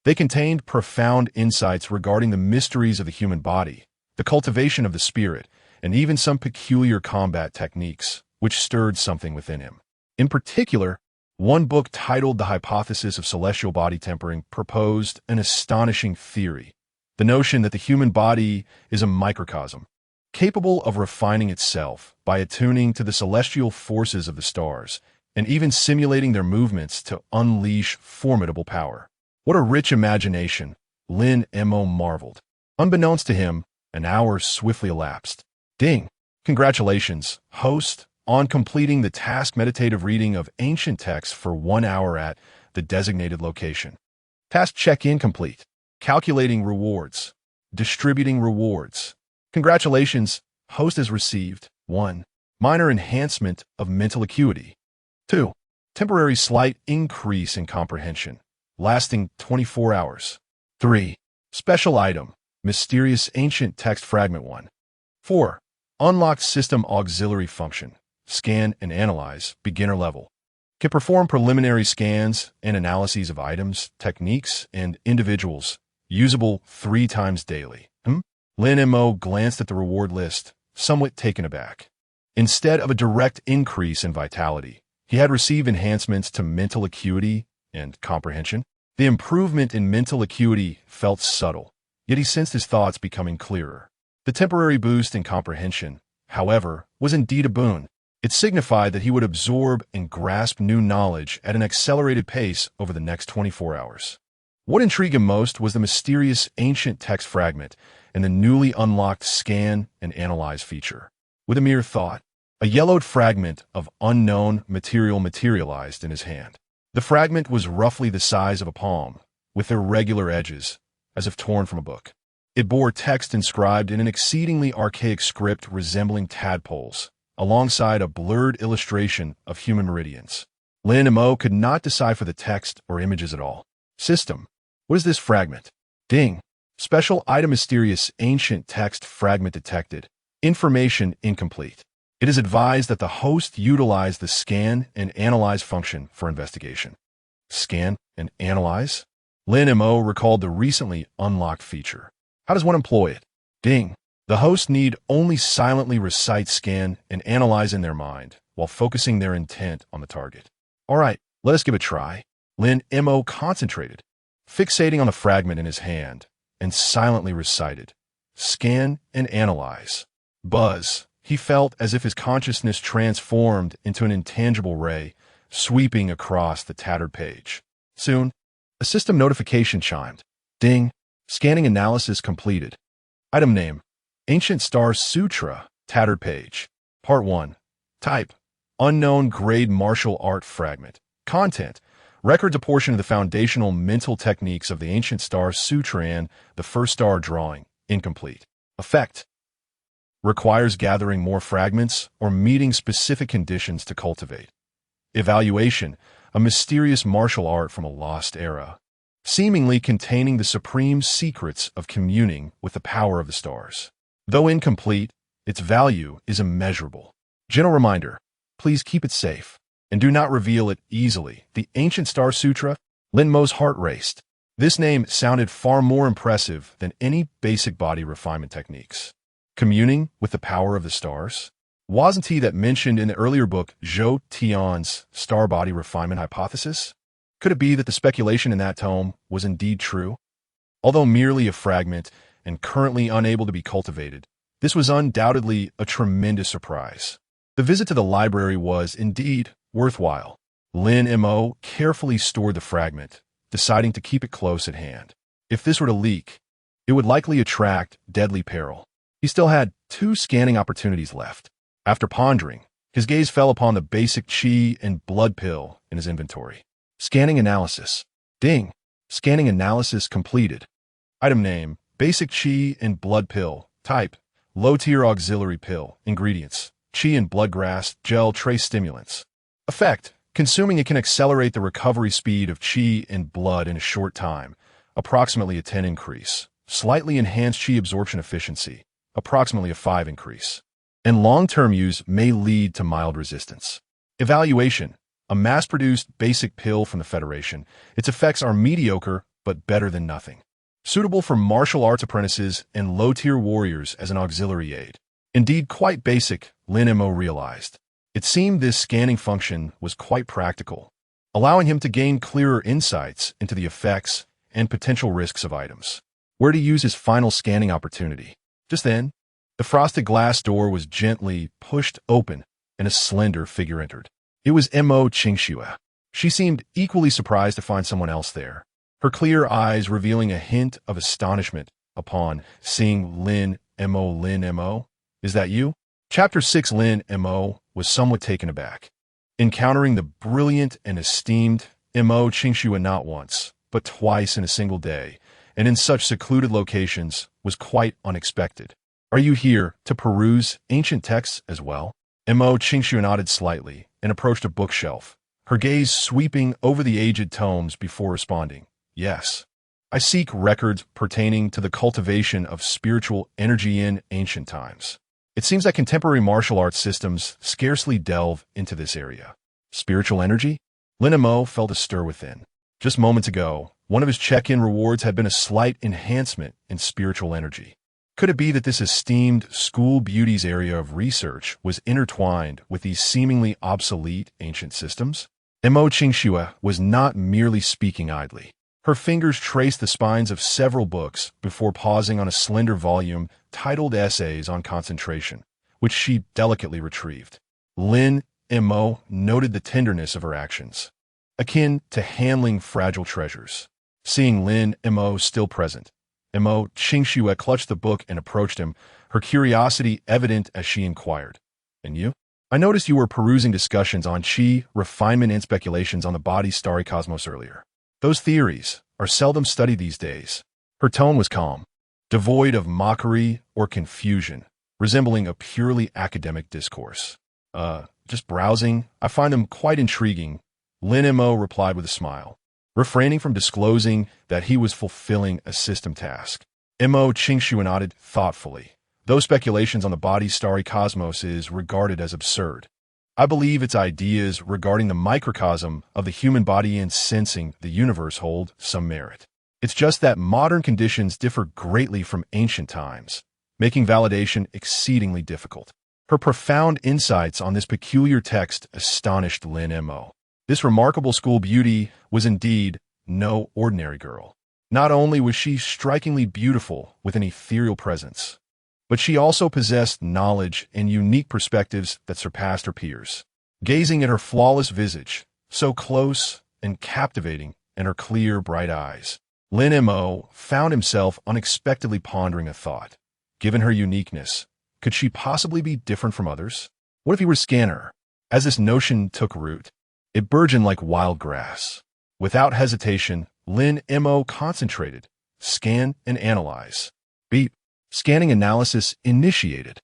they contained profound insights regarding the mysteries of the human body, the cultivation of the spirit, and even some peculiar combat techniques, which stirred something within him. In particular, One book titled The Hypothesis of Celestial Body Tempering proposed an astonishing theory: the notion that the human body is a microcosm, capable of refining itself by attuning to the celestial forces of the stars and even simulating their movements to unleash formidable power. What a rich imagination, Lin Mo marveled. Unbeknownst to him, an hour swiftly elapsed. Ding! Congratulations, host, on completing the task meditative reading of ancient texts for 1 hour at the designated location. Task check-in complete. Calculating rewards. Distributing rewards. Congratulations, host has received 1. Minor enhancement of mental acuity. 2. Temporary slight increase in comprehension, lasting 24 hours. 3. Special item, mysterious ancient text fragment 1. 4. Unlocked system auxiliary function, scan and analyze, beginner level. Can perform preliminary scans and analyses of items, techniques, and individuals, usable 3 times daily. Lin Mo glanced at the reward list, somewhat taken aback. Instead of a direct increase in vitality, he had received enhancements to mental acuity and comprehension. The improvement in mental acuity felt subtle, yet he sensed his thoughts becoming clearer. The temporary boost in comprehension, however, was indeed a boon. It signified that he would absorb and grasp new knowledge at an accelerated pace over the next 24 hours. What intrigued him most was the mysterious ancient text fragment and the newly unlocked scan and analyze feature. With a mere thought, a yellowed fragment of unknown material materialized in his hand. The fragment was roughly the size of a palm, with irregular edges, as if torn from a book. It bore text inscribed in an exceedingly archaic script resembling tadpoles, alongside a blurred illustration of human meridians. Lin Mo could not decipher the text or images at all. System. What is this fragment? Ding. Special item mysterious ancient text fragment detected. Information incomplete. It is advised that the host utilize the scan and analyze function for investigation. Scan and analyze? Lin Mo recalled the recently unlocked feature. How does one employ it? Ding. The host need only silently recite scan and analyze in their mind while focusing their intent on the target. All right, let us give it a try. Lin Mo concentrated, fixating on the fragment in his hand, and silently recited, scan and analyze. Buzz. He felt as if his consciousness transformed into an intangible ray, sweeping across the tattered page. Soon, a system notification chimed. Ding. Scanning analysis completed. Item name: Ancient Star Sutra, tattered page. Part 1. Type: unknown grade martial art fragment. Content: records a portion of the foundational mental techniques of the Ancient Star Sutra and the first star drawing. Incomplete. Effect: requires gathering more fragments or meeting specific conditions to cultivate. Evaluation: a mysterious martial art from a lost era, seemingly containing the supreme secrets of communing with the power of the stars. Though incomplete, its value is immeasurable. Gentle reminder: please keep it safe and do not reveal it easily. The Ancient Star Sutra. Lin Mo's heart raced. This name sounded far more impressive than any basic body refinement techniques. Communing with the power of the stars? Wasn't he that mentioned in the earlier book Zhou Tian's star body refinement hypothesis? Could it be that the speculation in that tome was indeed true? Although merely a fragment and currently unable to be cultivated, this was undoubtedly a tremendous surprise. The visit to the library was indeed worthwhile. Lin Mo carefully stored the fragment, deciding to keep it close at hand. If this were to leak, it would likely attract deadly peril. He still had 2 scanning opportunities left. After pondering, his gaze fell upon the basic qi and blood pill in his inventory. Scanning analysis. Ding. Scanning analysis completed. Item name: basic qi and blood pill. Type: low-tier auxiliary pill. Ingredients: qi and bloodgrass gel trace stimulants. Effect: consuming it can accelerate the recovery speed of qi and blood in a short time, approximately a 10 increase. Slightly enhanced qi absorption efficiency, approximately a 5 increase. And long-term use may lead to mild resistance. Evaluation: a mass-produced basic pill from the Federation. Its effects are mediocre, but better than nothing. Suitable for martial arts apprentices and low-tier warriors as an auxiliary aid. Indeed quite basic, Lin Mo realized. It seemed this scanning function was quite practical. allowing him to gain clearer insights into the effects and potential risks of items. Where to use his final scanning opportunity. Just then, the frosted glass door was gently pushed open and a slender figure entered. It was Mo Qingxue. She seemed equally surprised to find someone else there, her clear eyes revealing a hint of astonishment upon seeing Lin Mo. Lin Mo, is that you? Chapter 6. Lin Mo was somewhat taken aback. Encountering the brilliant and esteemed Mo Qingxue not once, but twice in a single day, and in such secluded locations, was quite unexpected. Are you here to peruse ancient texts as well? Mo Qingxue nodded slightly and approached a bookshelf, her gaze sweeping over the aged tomes before responding. Yes. I seek records pertaining to the cultivation of spiritual energy in ancient times. It seems that contemporary martial arts systems scarcely delve into this area. Spiritual energy? Lin Mo felt a stir within. Just moments ago, one of his check-in rewards had been a slight enhancement in spiritual energy. Could it be that this esteemed school beauty's area of research was intertwined with these seemingly obsolete ancient systems? Mo Qingxue was not merely speaking idly. Her fingers traced the spines of several books before pausing on a slender volume titled Essays on Concentration, which she delicately retrieved. Lin Mo noted the tenderness of her actions, akin to handling fragile treasures. Seeing Lin Mo still present, Mo Qingxue clutched the book and approached him, her curiosity evident as she inquired. And you? I noticed you were perusing discussions on qi, refinement, and speculations on the body's starry cosmos earlier. Those theories are seldom studied these days. Her tone was calm, devoid of mockery or confusion, resembling a purely academic discourse. Just browsing. I find them quite intriguing, Lin Mo replied with a smile, refraining from disclosing that he was fulfilling a system task. Mo Qingxue nodded thoughtfully. Those speculations on the body's starry cosmos is regarded as absurd. I believe its ideas regarding the microcosm of the human body and sensing the universe hold some merit. It's just that modern conditions differ greatly from ancient times, making validation exceedingly difficult. Her profound insights on this peculiar text astonished Lin Mo. This remarkable school beauty was indeed no ordinary girl. Not only was she strikingly beautiful with an ethereal presence, but she also possessed knowledge and unique perspectives that surpassed her peers. Gazing at her flawless visage, so close and captivating in her clear, bright eyes, Lin Mo found himself unexpectedly pondering a thought. Given her uniqueness, could she possibly be different from others? What if he were to scan her? As this notion took root, it burgeoned like wild grass. Without hesitation, Lin Mo concentrated, scan, and analyze. Beep. Scanning analysis initiated.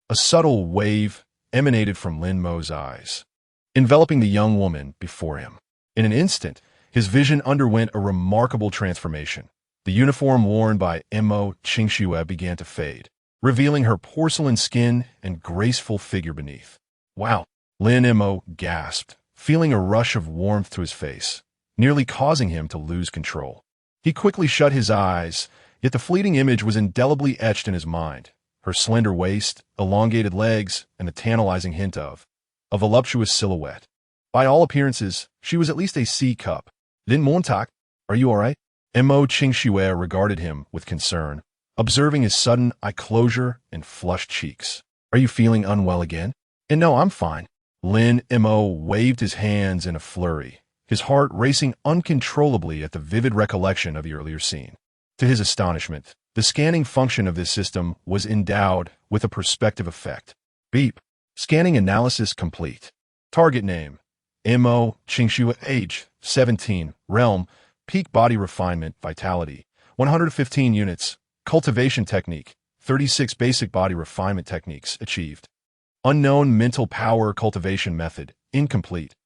A subtle wave emanated from Lin Mo's eyes, enveloping the young woman before him. In an instant, his vision underwent a remarkable transformation. The uniform worn by Mo Qingxue began to fade, revealing her porcelain skin and graceful figure beneath. Wow! Lin Mo gasped, feeling a rush of warmth to his face, nearly causing him to lose control. He quickly shut his eyes, yet the fleeting image was indelibly etched in his mind. Her slender waist, elongated legs, and a tantalizing hint of a voluptuous silhouette. By all appearances, she was at least a C cup. Lin Montauk, are you all right? Mo Qingxue regarded him with concern, observing his sudden eye closure and flushed cheeks. Are you feeling unwell again? And no, I'm fine. Lin Mo waved his hands in a flurry, his heart racing uncontrollably at the vivid recollection of the earlier scene. To his astonishment, the scanning function of this system was endowed with a perspective effect. Beep. Scanning analysis complete. Target name: Mo Qingxue. Age: 17. Realm: peak body refinement, vitality: 115 units. Cultivation technique: 36 basic body refinement techniques achieved. Unknown mental power cultivation method: incomplete.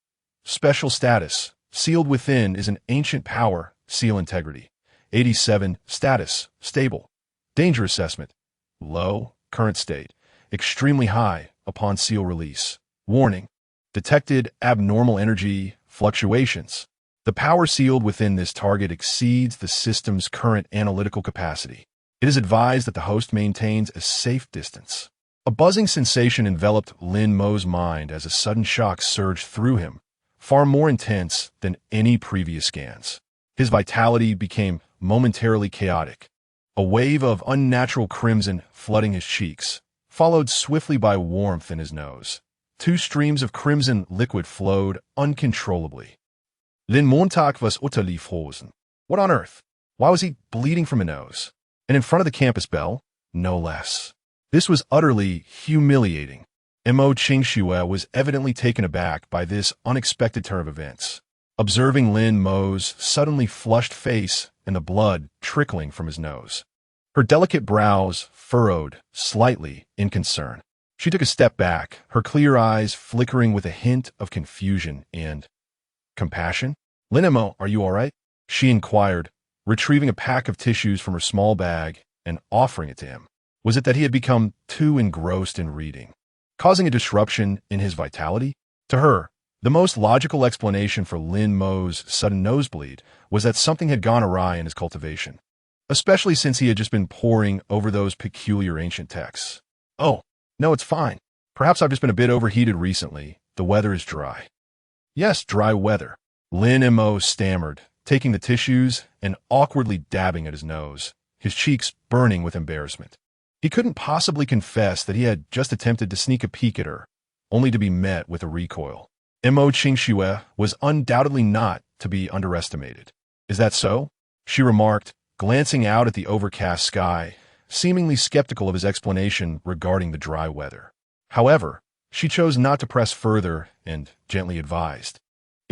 Special status: sealed within is an ancient power, seal integrity. 87. Status: stable. Danger assessment: low. Current state: extremely high upon seal release. Warning: detected abnormal energy fluctuations. The power sealed within this target exceeds the system's current analytical capacity. It is advised that the host maintains a safe distance. A buzzing sensation enveloped Lin Mo's mind as a sudden shock surged through him, far more intense than any previous scans. His vitality became momentarily chaotic. A wave of unnatural crimson flooding his cheeks, followed swiftly by warmth in his nose. Two streams of crimson liquid flowed uncontrollably. Lin Montag was utterly frozen. What on earth? Why was he bleeding from a nose? And in front of the campus bell? No less. This was utterly humiliating. Mo Qingxue was evidently taken aback by this unexpected turn of events. Observing Lin Mo's suddenly flushed face and the blood trickling from his nose. Her delicate brows furrowed slightly in concern. She took a step back, her clear eyes flickering with a hint of confusion and compassion. Lin Mo, are you all right? She inquired, retrieving a pack of tissues from her small bag and offering it to him. Was it that he had become too engrossed in reading, causing a disruption in his vitality? To her, the most logical explanation for Lin Mo's sudden nosebleed was that something had gone awry in his cultivation, especially since he had just been poring over those peculiar ancient texts. Oh, no, it's fine. Perhaps I've just been a bit overheated recently. The weather is dry. Yes, dry weather. Lin Mo stammered, taking the tissues and awkwardly dabbing at his nose, his cheeks burning with embarrassment. He couldn't possibly confess that he had just attempted to sneak a peek at her, only to be met with a recoil. Mo Qingxue was undoubtedly not to be underestimated. Is that so? She remarked, glancing out at the overcast sky, seemingly skeptical of his explanation regarding the dry weather. However, she chose not to press further and gently advised,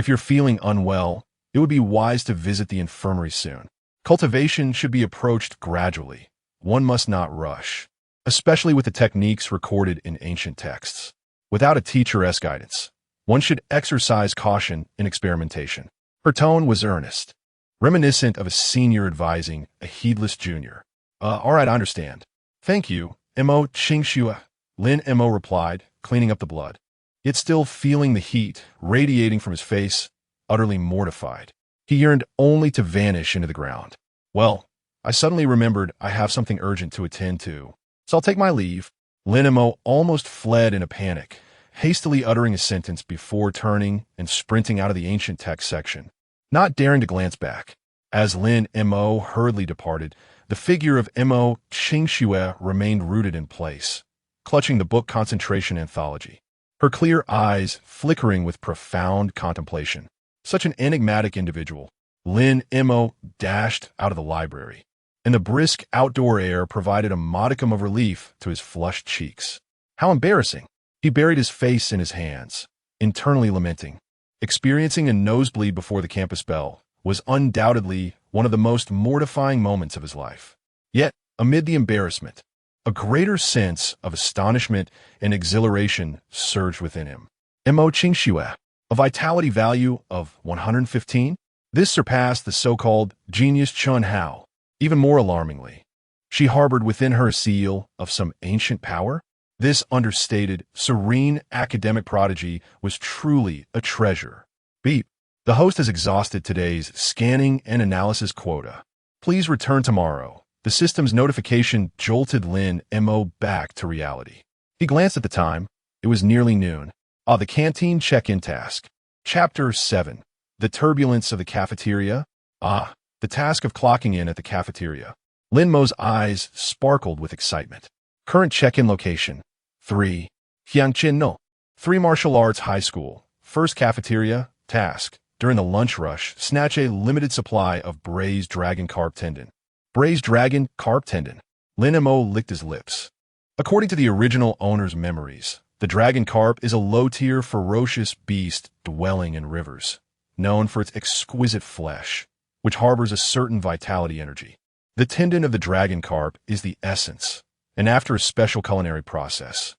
if you're feeling unwell, it would be wise to visit the infirmary soon. Cultivation should be approached gradually. One must not rush, especially with the techniques recorded in ancient texts. Without a teacher's guidance, one should exercise caution in experimentation. Her tone was earnest, reminiscent of a senior advising a heedless junior. All right, I understand. Thank you, Mo Qingxue. Lin Mo replied, cleaning up the blood, yet still feeling the heat radiating from his face, utterly mortified. He yearned only to vanish into the ground. Well, I suddenly remembered I have something urgent to attend to, so I'll take my leave. Lin Mo almost fled in a panic, hastily uttering a sentence before turning and sprinting out of the ancient text section, not daring to glance back. As Lin Mo hurriedly departed, the figure of Mo Qingxue remained rooted in place, clutching the book Concentration Anthology, her clear eyes flickering with profound contemplation. Such an enigmatic individual. Lin Mo dashed out of the library, and the brisk outdoor air provided a modicum of relief to his flushed cheeks. How embarrassing! He buried his face in his hands, internally lamenting. Experiencing a nosebleed before the campus bell was undoubtedly one of the most mortifying moments of his life. Yet, amid the embarrassment, a greater sense of astonishment and exhilaration surged within him. Mo Qingxue, a vitality value of 115? This surpassed the so-called genius Chun Hao. Even more alarmingly, she harbored within her a seal of some ancient power. This understated, serene academic prodigy was truly a treasure. Beep. The host has exhausted today's scanning and analysis quota. Please return tomorrow. The system's notification jolted Lin Mo back to reality. He glanced at the time. It was nearly noon. The canteen check-in task. Chapter 7. The turbulence of the cafeteria. The task of clocking in at the cafeteria. Lin Mo's eyes sparkled with excitement. Current check-in location. 3. Hyangqin No. 3 Martial Arts High School. First cafeteria. Task. During the lunch rush, snatch a limited supply of braised dragon carp tendon. Braised dragon carp tendon. Lin Mo licked his lips. According to the original owner's memories, the dragon carp is a low-tier, ferocious beast dwelling in rivers, known for its exquisite flesh, which harbors a certain vitality energy. The tendon of the dragon carp is the essence, and after a special culinary process,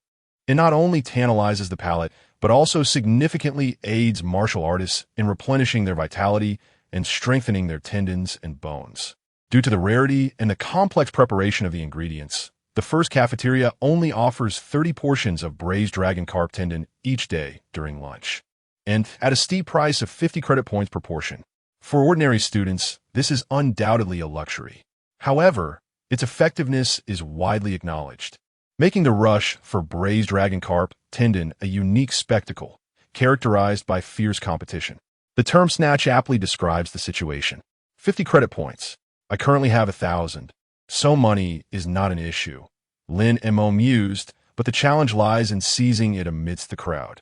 it not only tantalizes the palate, but also significantly aids martial artists in replenishing their vitality and strengthening their tendons and bones. Due to the rarity and the complex preparation of the ingredients, the first cafeteria only offers 30 portions of braised dragon carp tendon each day during lunch, and at a steep price of 50 credit points per portion. For ordinary students, this is undoubtedly a luxury. However, its effectiveness is widely acknowledged, making the rush for braised dragon carp tendon a unique spectacle, characterized by fierce competition. The term snatch aptly describes the situation. 50 credit points. I currently have 1,000. So money is not an issue. Lin Mo mused, but the challenge lies in seizing it amidst the crowd.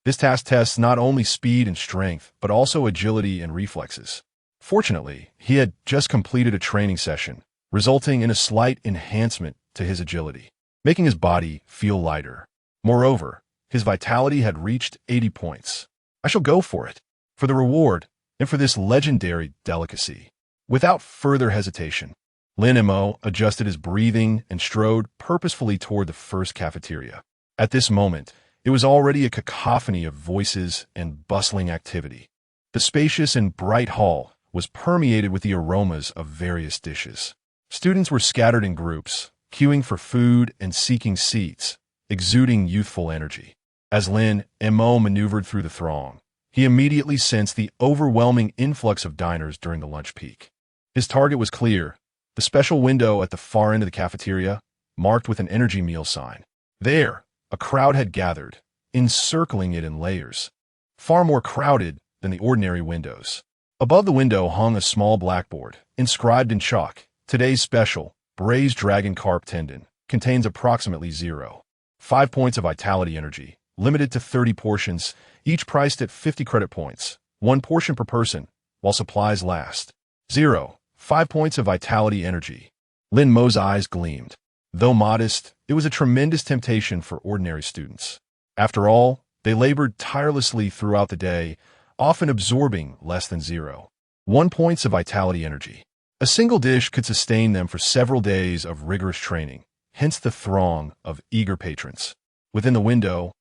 This task tests not only speed and strength, but also agility and reflexes. Fortunately, he had just completed a training session, resulting in a slight enhancement to his agility, making his body feel lighter. Moreover, his vitality had reached 80 points. I shall go for it, for the reward, and for this legendary delicacy. Without further hesitation, Lin Mo adjusted his breathing and strode purposefully toward the first cafeteria. At this moment, it was already a cacophony of voices and bustling activity. The spacious and bright hall was permeated with the aromas of various dishes. Students were scattered in groups, queuing for food and seeking seats, exuding youthful energy. As Lin Mo maneuvered through the throng, he immediately sensed the overwhelming influx of diners during the lunch peak. His target was clear, the special window at the far end of the cafeteria, marked with an energy meal sign. There, a crowd had gathered, encircling it in layers, far more crowded than the ordinary windows. Above the window hung a small blackboard, inscribed in chalk. Today's special, braised dragon carp tendon, contains approximately 0.5 points of vitality energy, limited to 30 portions, each priced at 50 credit points, 1 portion per person, while supplies last. 0.5 points of vitality energy. Lin Mo's eyes gleamed. Though modest, it was a tremendous temptation for ordinary students. After all, they labored tirelessly throughout the day, often absorbing less than 0.1 points of vitality energy. A single dish could sustain them for several days of rigorous training, hence the throng of eager patrons. Within the window,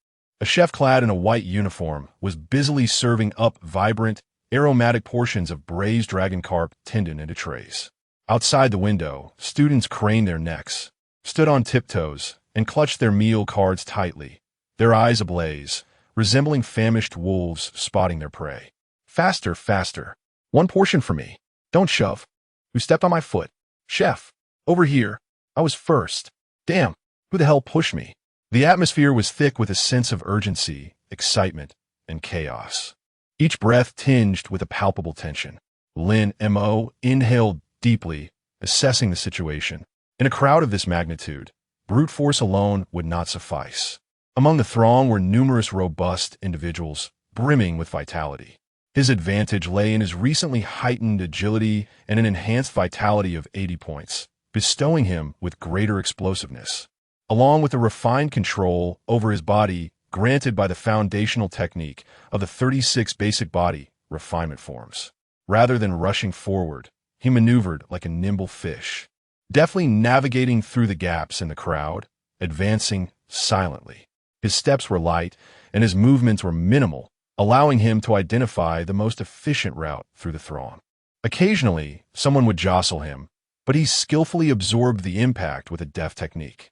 a chef clad in a white uniform was busily serving up vibrant, aromatic portions of braised dragon carp tendon into trays. Outside the window, students craned their necks, stood on tiptoes, and clutched their meal cards tightly, their eyes ablaze, resembling famished wolves spotting their prey. Faster, faster. 1 portion for me. Don't shove. Who stepped on my foot? Chef. Over here. I was first. Damn. Who the hell pushed me? The atmosphere was thick with a sense of urgency, excitement, and chaos. Each breath tinged with a palpable tension. Lin Mo inhaled deeply, assessing the situation. In a crowd of this magnitude, brute force alone would not suffice. Among the throng were numerous robust individuals, brimming with vitality. His advantage lay in his recently heightened agility and an enhanced vitality of 80 points, bestowing him with greater explosiveness, along with a refined control over his body granted by the foundational technique of the 36 basic body refinement forms. Rather than rushing forward, he maneuvered like a nimble fish, deftly navigating through the gaps in the crowd, advancing silently. His steps were light, and his movements were minimal, allowing him to identify the most efficient route through the throng. Occasionally, someone would jostle him, but he skillfully absorbed the impact with a deft technique.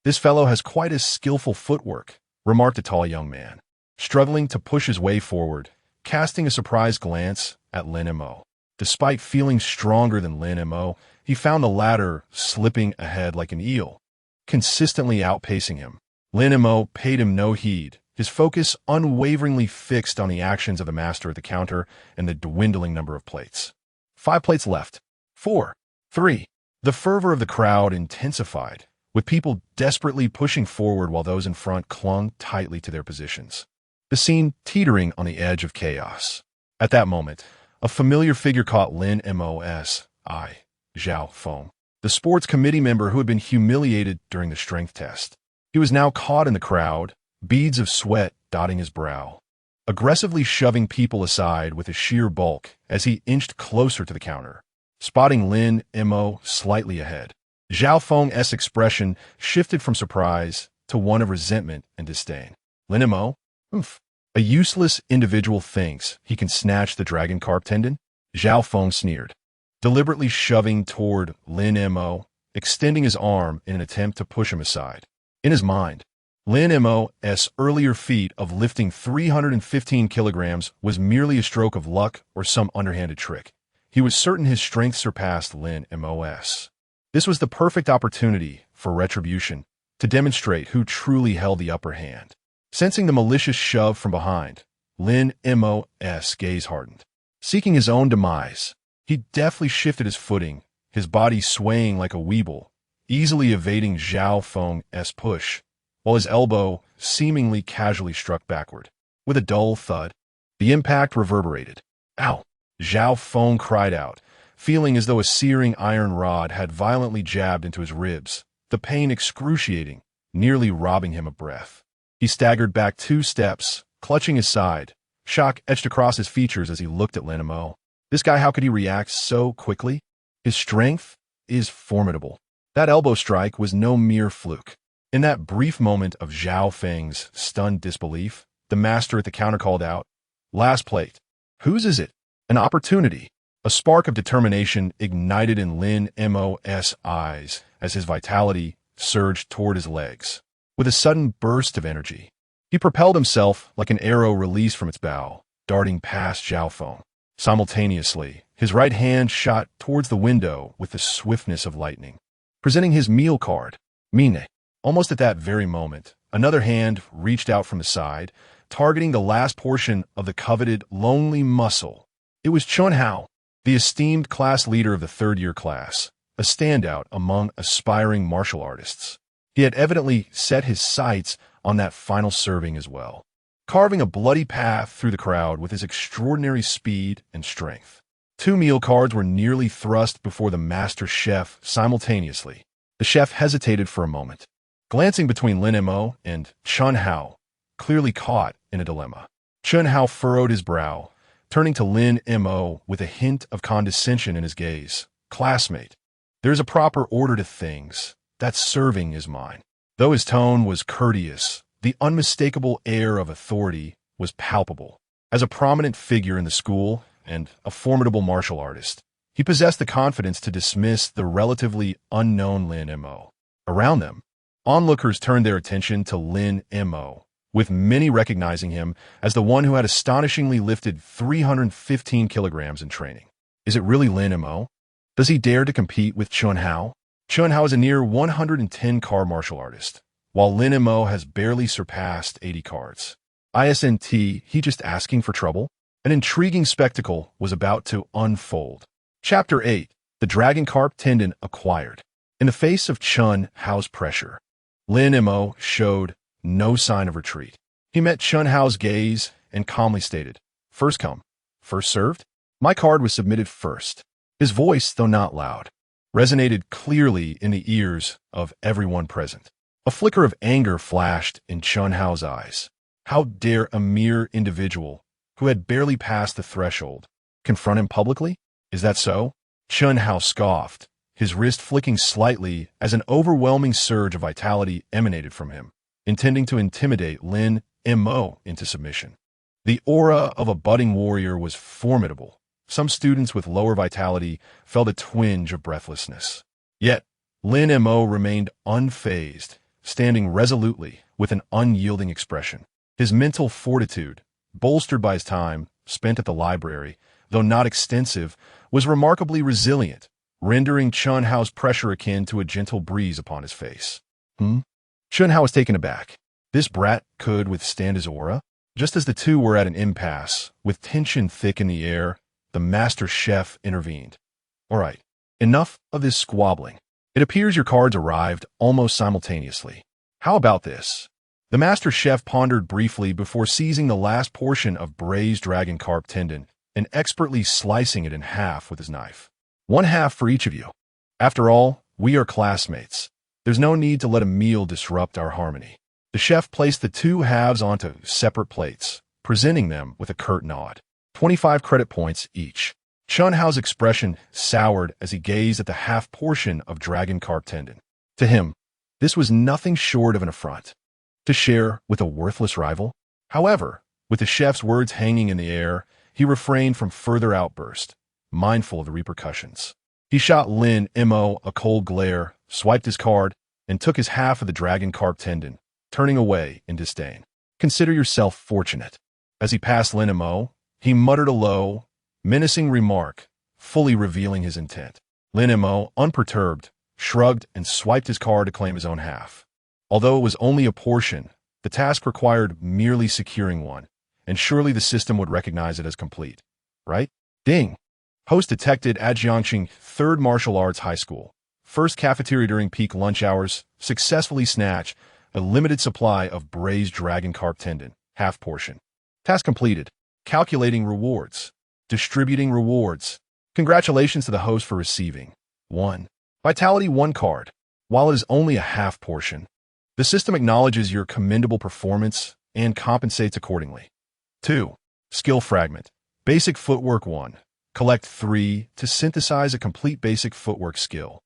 This fellow has quite a skillful footwork, remarked a tall young man, struggling to push his way forward, casting a surprised glance at Lin Mo. Despite feeling stronger than Lin Mo, he found the latter slipping ahead like an eel, consistently outpacing him. Lin Mo paid him no heed, his focus unwaveringly fixed on the actions of the master at the counter and the dwindling number of plates. 5 plates left. 4. 3. The fervor of the crowd intensified, with people desperately pushing forward while those in front clung tightly to their positions. The scene teetering on the edge of chaos. At that moment, a familiar figure caught Lin Mo's eye, Zhao Feng, the sports committee member who had been humiliated during the strength test. He was now caught in the crowd, beads of sweat dotting his brow, aggressively shoving people aside with his sheer bulk as he inched closer to the counter. Spotting Lin Mo slightly ahead, Zhao Feng's expression shifted from surprise to one of resentment and disdain. Lin Mo? Oof. A useless individual thinks he can snatch the dragon carp tendon? Zhao Feng sneered, deliberately shoving toward Lin Mo, extending his arm in an attempt to push him aside. In his mind, Lin Mo's earlier feat of lifting 315 kilograms was merely a stroke of luck or some underhanded trick. He was certain his strength surpassed Lin Mo's. This was the perfect opportunity for retribution, to demonstrate who truly held the upper hand. Sensing the malicious shove from behind, Lin Mo's gaze hardened. Seeking his own demise, he deftly shifted his footing, his body swaying like a weeble, easily evading Zhao Feng's push, while his elbow seemingly casually struck backward. With a dull thud, the impact reverberated. Ow! Zhao Feng cried out, feeling as though a searing iron rod had violently jabbed into his ribs, the pain excruciating, nearly robbing him of breath. He staggered back 2 steps, clutching his side. Shock etched across his features as he looked at Lin Mo. This guy, how could he react so quickly? His strength is formidable. That elbow strike was no mere fluke. In that brief moment of Zhao Feng's stunned disbelief, the master at the counter called out, "Last plate." Whose is it? An opportunity. A spark of determination ignited in Lin Mo's eyes as his vitality surged toward his legs. With a sudden burst of energy, he propelled himself like an arrow released from its bow, darting past Zhao Feng. Simultaneously, his right hand shot towards the window with the swiftness of lightning, presenting his meal card, Mine. Almost at that very moment, another hand reached out from the side, targeting the last portion of the coveted lonely muscle. It was Chun Hao, the esteemed class leader of the third-year class, a standout among aspiring martial artists. He had evidently set his sights on that final serving as well, carving a bloody path through the crowd with his extraordinary speed and strength. 2 meal cards were nearly thrust before the master chef simultaneously. The chef hesitated for a moment, glancing between Lin Mo and Chun Hao, clearly caught in a dilemma. Chun Hao furrowed his brow, turning to Lin Mo with a hint of condescension in his gaze. "Classmate, there's a proper order to things. That serving is mine." Though his tone was courteous, the unmistakable air of authority was palpable. As a prominent figure in the school and a formidable martial artist, he possessed the confidence to dismiss the relatively unknown Lin Mo. Around them, onlookers turned their attention to Lin Mo, with many recognizing him as the one who had astonishingly lifted 315 kilograms in training. Is it really Lin Mo? Does he dare to compete with Chun Hao? Chun Hao is a near 110-card martial artist, while Lin Mo has barely surpassed 80 cards. Isn't he just asking for trouble? An intriguing spectacle was about to unfold. Chapter 8. The Dragon Carp Tendon Acquired. In the face of Chun Hao's pressure, Lin Mo showed no sign of retreat. He met Chun Hao's gaze and calmly stated, "First come, first served? My card was submitted first." His voice, though not loud, resonated clearly in the ears of everyone present. A flicker of anger flashed in Chun Hao's eyes. How dare a mere individual who had barely passed the threshold confront him publicly? Is that so? Chun Hao scoffed, his wrist flicking slightly as an overwhelming surge of vitality emanated from him, intending to intimidate Lin Mo into submission. The aura of a budding warrior was formidable. Some students with lower vitality felt a twinge of breathlessness. Yet, Lin Mo remained unfazed, standing resolutely with an unyielding expression. His mental fortitude, bolstered by his time spent at the library, though not extensive, was remarkably resilient, rendering Chun Hao's pressure akin to a gentle breeze upon his face. Chun Hao was taken aback. This brat could withstand his aura? Just as the two were at an impasse, with tension thick in the air, the master chef intervened. "All right, enough of this squabbling. It appears your cards arrived almost simultaneously. How about this?" The master chef pondered briefly before seizing the last portion of braised dragon carp tendon and expertly slicing it in half with his knife. "1 half for each of you. After all, we are classmates. There's no need to let a meal disrupt our harmony." The chef placed the 2 halves onto separate plates, presenting them with a curt nod. 25 credit points each. Chun Hao's expression soured as he gazed at the half portion of dragon carp tendon. To him, this was nothing short of an affront. To share with a worthless rival? However, with the chef's words hanging in the air, he refrained from further outburst, mindful of the repercussions. He shot Lin Mo a cold glare, swiped his card, and took his half of the dragon carp tendon, turning away in disdain. "Consider yourself fortunate." As he passed Lin Mo, he muttered a low, menacing remark, fully revealing his intent. Lin Mo, unperturbed, shrugged and swiped his card to claim his own half. Although it was only a portion, The task required merely securing one, and surely the system would recognize it as complete, right? Ding! Host detected at Jiangxing 3rd Martial Arts High School. First cafeteria during peak lunch hours, successfully snatch a limited supply of braised dragon carp tendon, half portion. Task completed. Calculating rewards. Distributing rewards. Congratulations to the host for receiving 1. Vitality 1 card. While it is only a half portion, the system acknowledges your commendable performance and compensates accordingly. 2. Skill fragment. Basic footwork 1. Collect 3 to synthesize a complete basic footwork skill.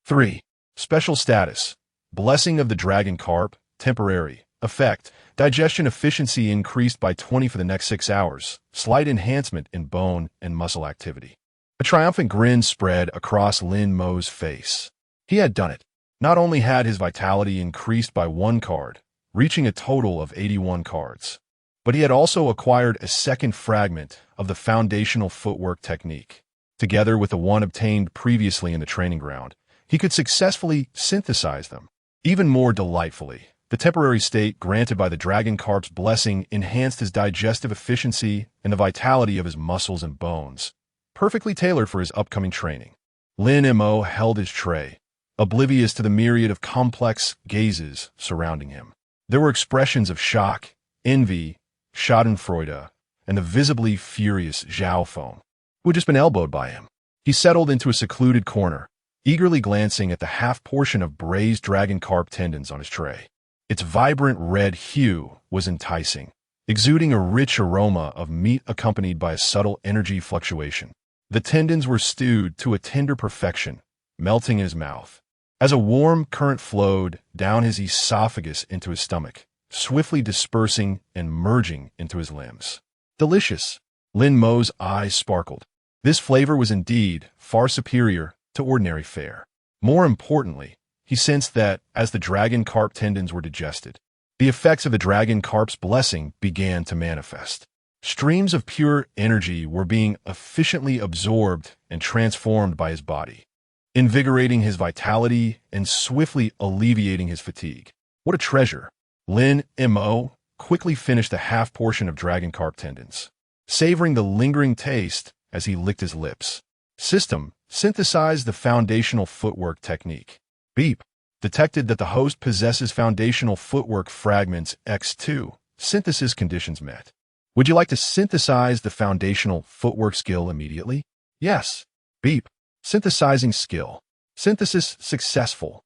3. Special status. Blessing of the Dragon Carp, temporary. Effect. Digestion efficiency increased by 20 for the next 6 hours. Slight enhancement in bone and muscle activity. A triumphant grin spread across Lin Mo's face. He had done it. Not only had his vitality increased by 1 card, reaching a total of 81 cards, but he had also acquired a second fragment of the foundational footwork technique. Together with the one obtained previously in the training ground, he could successfully synthesize them. Even more delightfully, the temporary state granted by the Dragon Carp's blessing enhanced his digestive efficiency and the vitality of his muscles and bones, perfectly tailored for his upcoming training. Lin Mo held his tray, oblivious to the myriad of complex gazes surrounding him. There were expressions of shock, envy, schadenfreude, and the visibly furious Zhao Feng, who had just been elbowed by him. He settled into a secluded corner, eagerly glancing at the half portion of braised dragon carp tendons on his tray. Its vibrant red hue was enticing, exuding a rich aroma of meat accompanied by a subtle energy fluctuation. The tendons were stewed to a tender perfection, melting in his mouth. As a warm current flowed down his esophagus into his stomach, swiftly dispersing and merging into his limbs. Delicious! Lin Mo's eyes sparkled. This flavor was indeed far superior to ordinary fare. More importantly, he sensed that, as the dragon carp tendons were digested, the effects of the dragon carp's blessing began to manifest. Streams of pure energy were being efficiently absorbed and transformed by his body, invigorating his vitality and swiftly alleviating his fatigue. What a treasure! Lin Mo quickly finished the half portion of dragon carp tendons, savoring the lingering taste as he licked his lips. System synthesized the foundational footwork technique. Beep. Detected that the host possesses foundational footwork fragments X2. Synthesis conditions met. Would you like to synthesize the foundational footwork skill immediately? Yes. Beep. Synthesizing skill. Synthesis successful.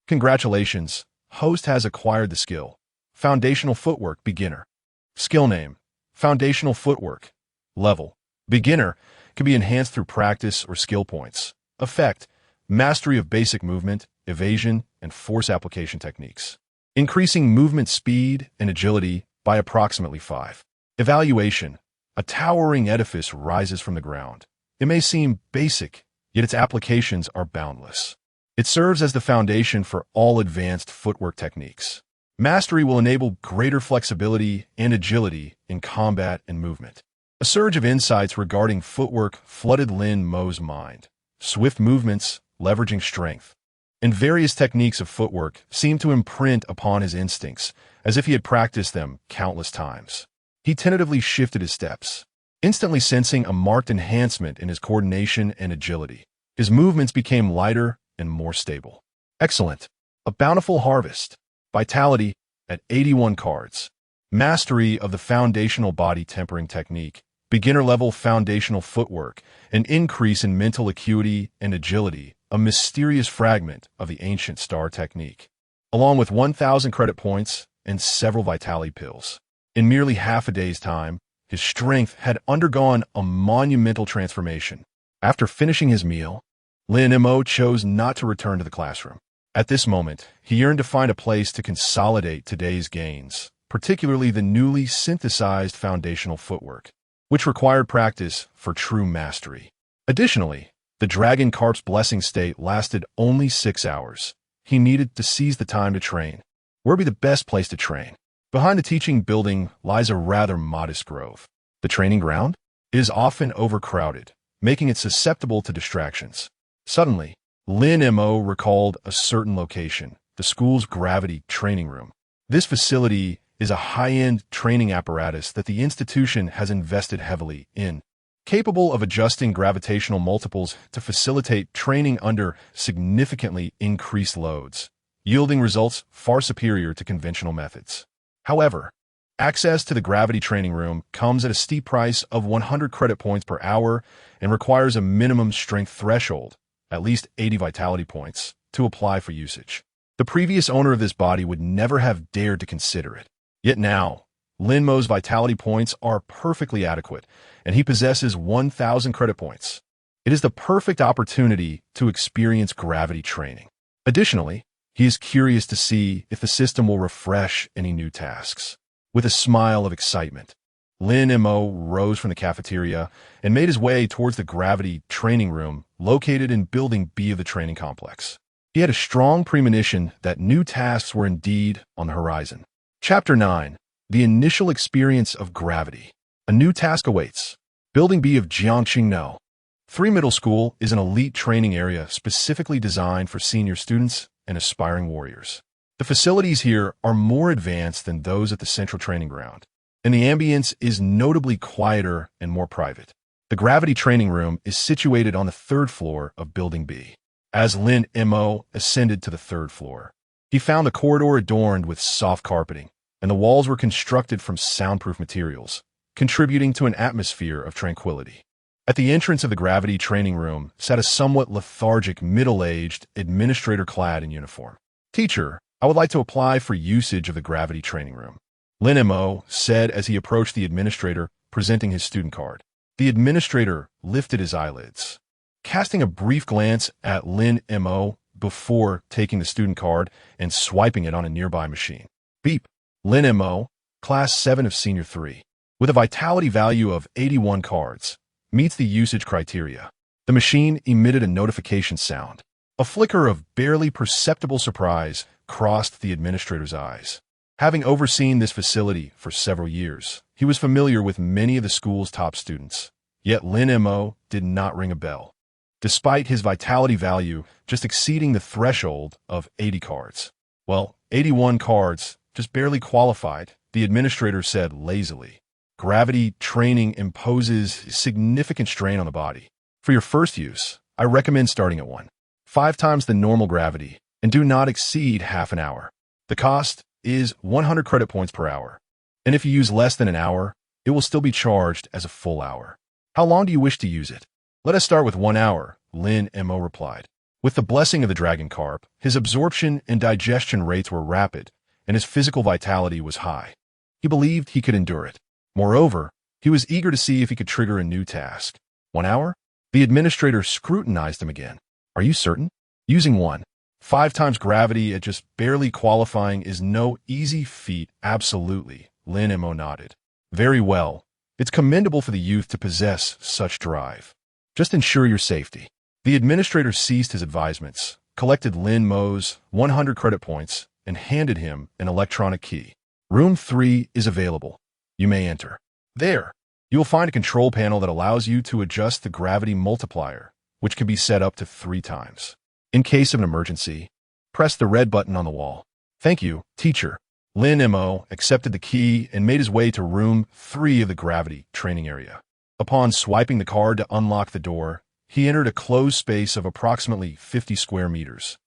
Congratulations. Host has acquired the skill. Foundational footwork beginner. Skill name. Foundational footwork. Level. Beginner can be enhanced through practice or skill points. Effect. Mastery of basic movement, evasion, and force application techniques. Increasing movement speed and agility by approximately 5. Evaluation. A towering edifice rises from the ground. It may seem basic, yet its applications are boundless. It serves as the foundation for all advanced footwork techniques. Mastery will enable greater flexibility and agility in combat and movement. A surge of insights regarding footwork flooded Lin Mo's mind. Swift movements, leveraging strength, and various techniques of footwork seemed to imprint upon his instincts, as if he had practiced them countless times. He tentatively shifted his steps, instantly sensing a marked enhancement in his coordination and agility. His movements became lighter and more stable. Excellent. A bountiful harvest. Vitality at 81 cards. Mastery of the foundational body tempering technique. Beginner-level foundational footwork. An increase in mental acuity and agility. A mysterious fragment of the ancient star technique. Along with 1,000 credit points and several vitality pills. In merely half a day's time, his strength had undergone a monumental transformation. After finishing his meal, Lin Mo chose not to return to the classroom. At this moment, he yearned to find a place to consolidate today's gains, particularly the newly synthesized foundational footwork, which required practice for true mastery. Additionally, the Dragon Carp's blessing state lasted only 6 hours. He needed to seize the time to train. Where would be the best place to train? Behind the teaching building lies a rather modest grove. The training ground is often overcrowded, making it susceptible to distractions. Suddenly, Lin Mo recalled a certain location, the school's gravity training room. This facility is a high-end training apparatus that the institution has invested heavily in, capable of adjusting gravitational multiples to facilitate training under significantly increased loads, yielding results far superior to conventional methods. However, access to the gravity training room comes at a steep price of 100 credit points per hour and requires a minimum strength threshold, at least 80 vitality points, to apply for usage. The previous owner of this body would never have dared to consider it. Yet now, Lin Mo's vitality points are perfectly adequate, and he possesses 1,000 credit points. It is the perfect opportunity to experience gravity training. Additionally, he is curious to see if the system will refresh any new tasks. With a smile of excitement, Lin Mo rose from the cafeteria and made his way towards the gravity training room located in Building B of the training complex. He had a strong premonition that new tasks were indeed on the horizon. Chapter 9. The Initial Experience of Gravity. A new task awaits. Building B of Jiangqingno. 3 Middle School is an elite training area specifically designed for senior students and aspiring warriors. The facilities here are more advanced than those at the central training ground, and the ambience is notably quieter and more private. The gravity training room is situated on the 3rd floor of Building B. As Lin Mo ascended to the 3rd floor, he found the corridor adorned with soft carpeting, and the walls were constructed from soundproof materials, contributing to an atmosphere of tranquility. At the entrance of the gravity training room sat a somewhat lethargic, middle-aged administrator clad in uniform. "Teacher, I would like to apply for usage of the gravity training room," Lin Mo said as he approached the administrator, presenting his student card. The administrator lifted his eyelids, casting a brief glance at Lin Mo before taking the student card and swiping it on a nearby machine. Beep. Lin Mo, Class 7 of Senior 3, with a vitality value of 81 cards, meets the usage criteria. The machine emitted a notification sound. A flicker of barely perceptible surprise crossed the administrator's eyes. Having overseen this facility for several years, he was familiar with many of the school's top students. Yet Lin Mo did not ring a bell, despite his vitality value just exceeding the threshold of 80 cards. Well, 81 cards just barely qualified, the administrator said lazily. Gravity training imposes significant strain on the body. For your first use, I recommend starting at 5 times the normal gravity and do not exceed half an hour. The cost is 100 credit points per hour, and if you use less than an hour, it will still be charged as a full hour. How long do you wish to use it? Let us start with 1 hour, Lin Mo replied. With the blessing of the dragon carp, his absorption and digestion rates were rapid, and his physical vitality was high. He believed he could endure it. Moreover, he was eager to see if he could trigger a new task. 1 hour? The administrator scrutinized him again. Are you certain? Using 5 times gravity at just barely qualifying is no easy feat. Absolutely, Lin Mo nodded. Very well. It's commendable for the youth to possess such drive. Just ensure your safety. The administrator ceased his advisements, collected Lin Mo's 100 credit points, and handed him an electronic key. Room 3 is available. You may enter. There, you will find a control panel that allows you to adjust the gravity multiplier, which can be set up to 3 times. In case of an emergency, press the red button on the wall. Thank you, teacher. Lin Mo accepted the key and made his way to room 3 of the gravity training area. Upon swiping the card to unlock the door, he entered a closed space of approximately 50 square meters,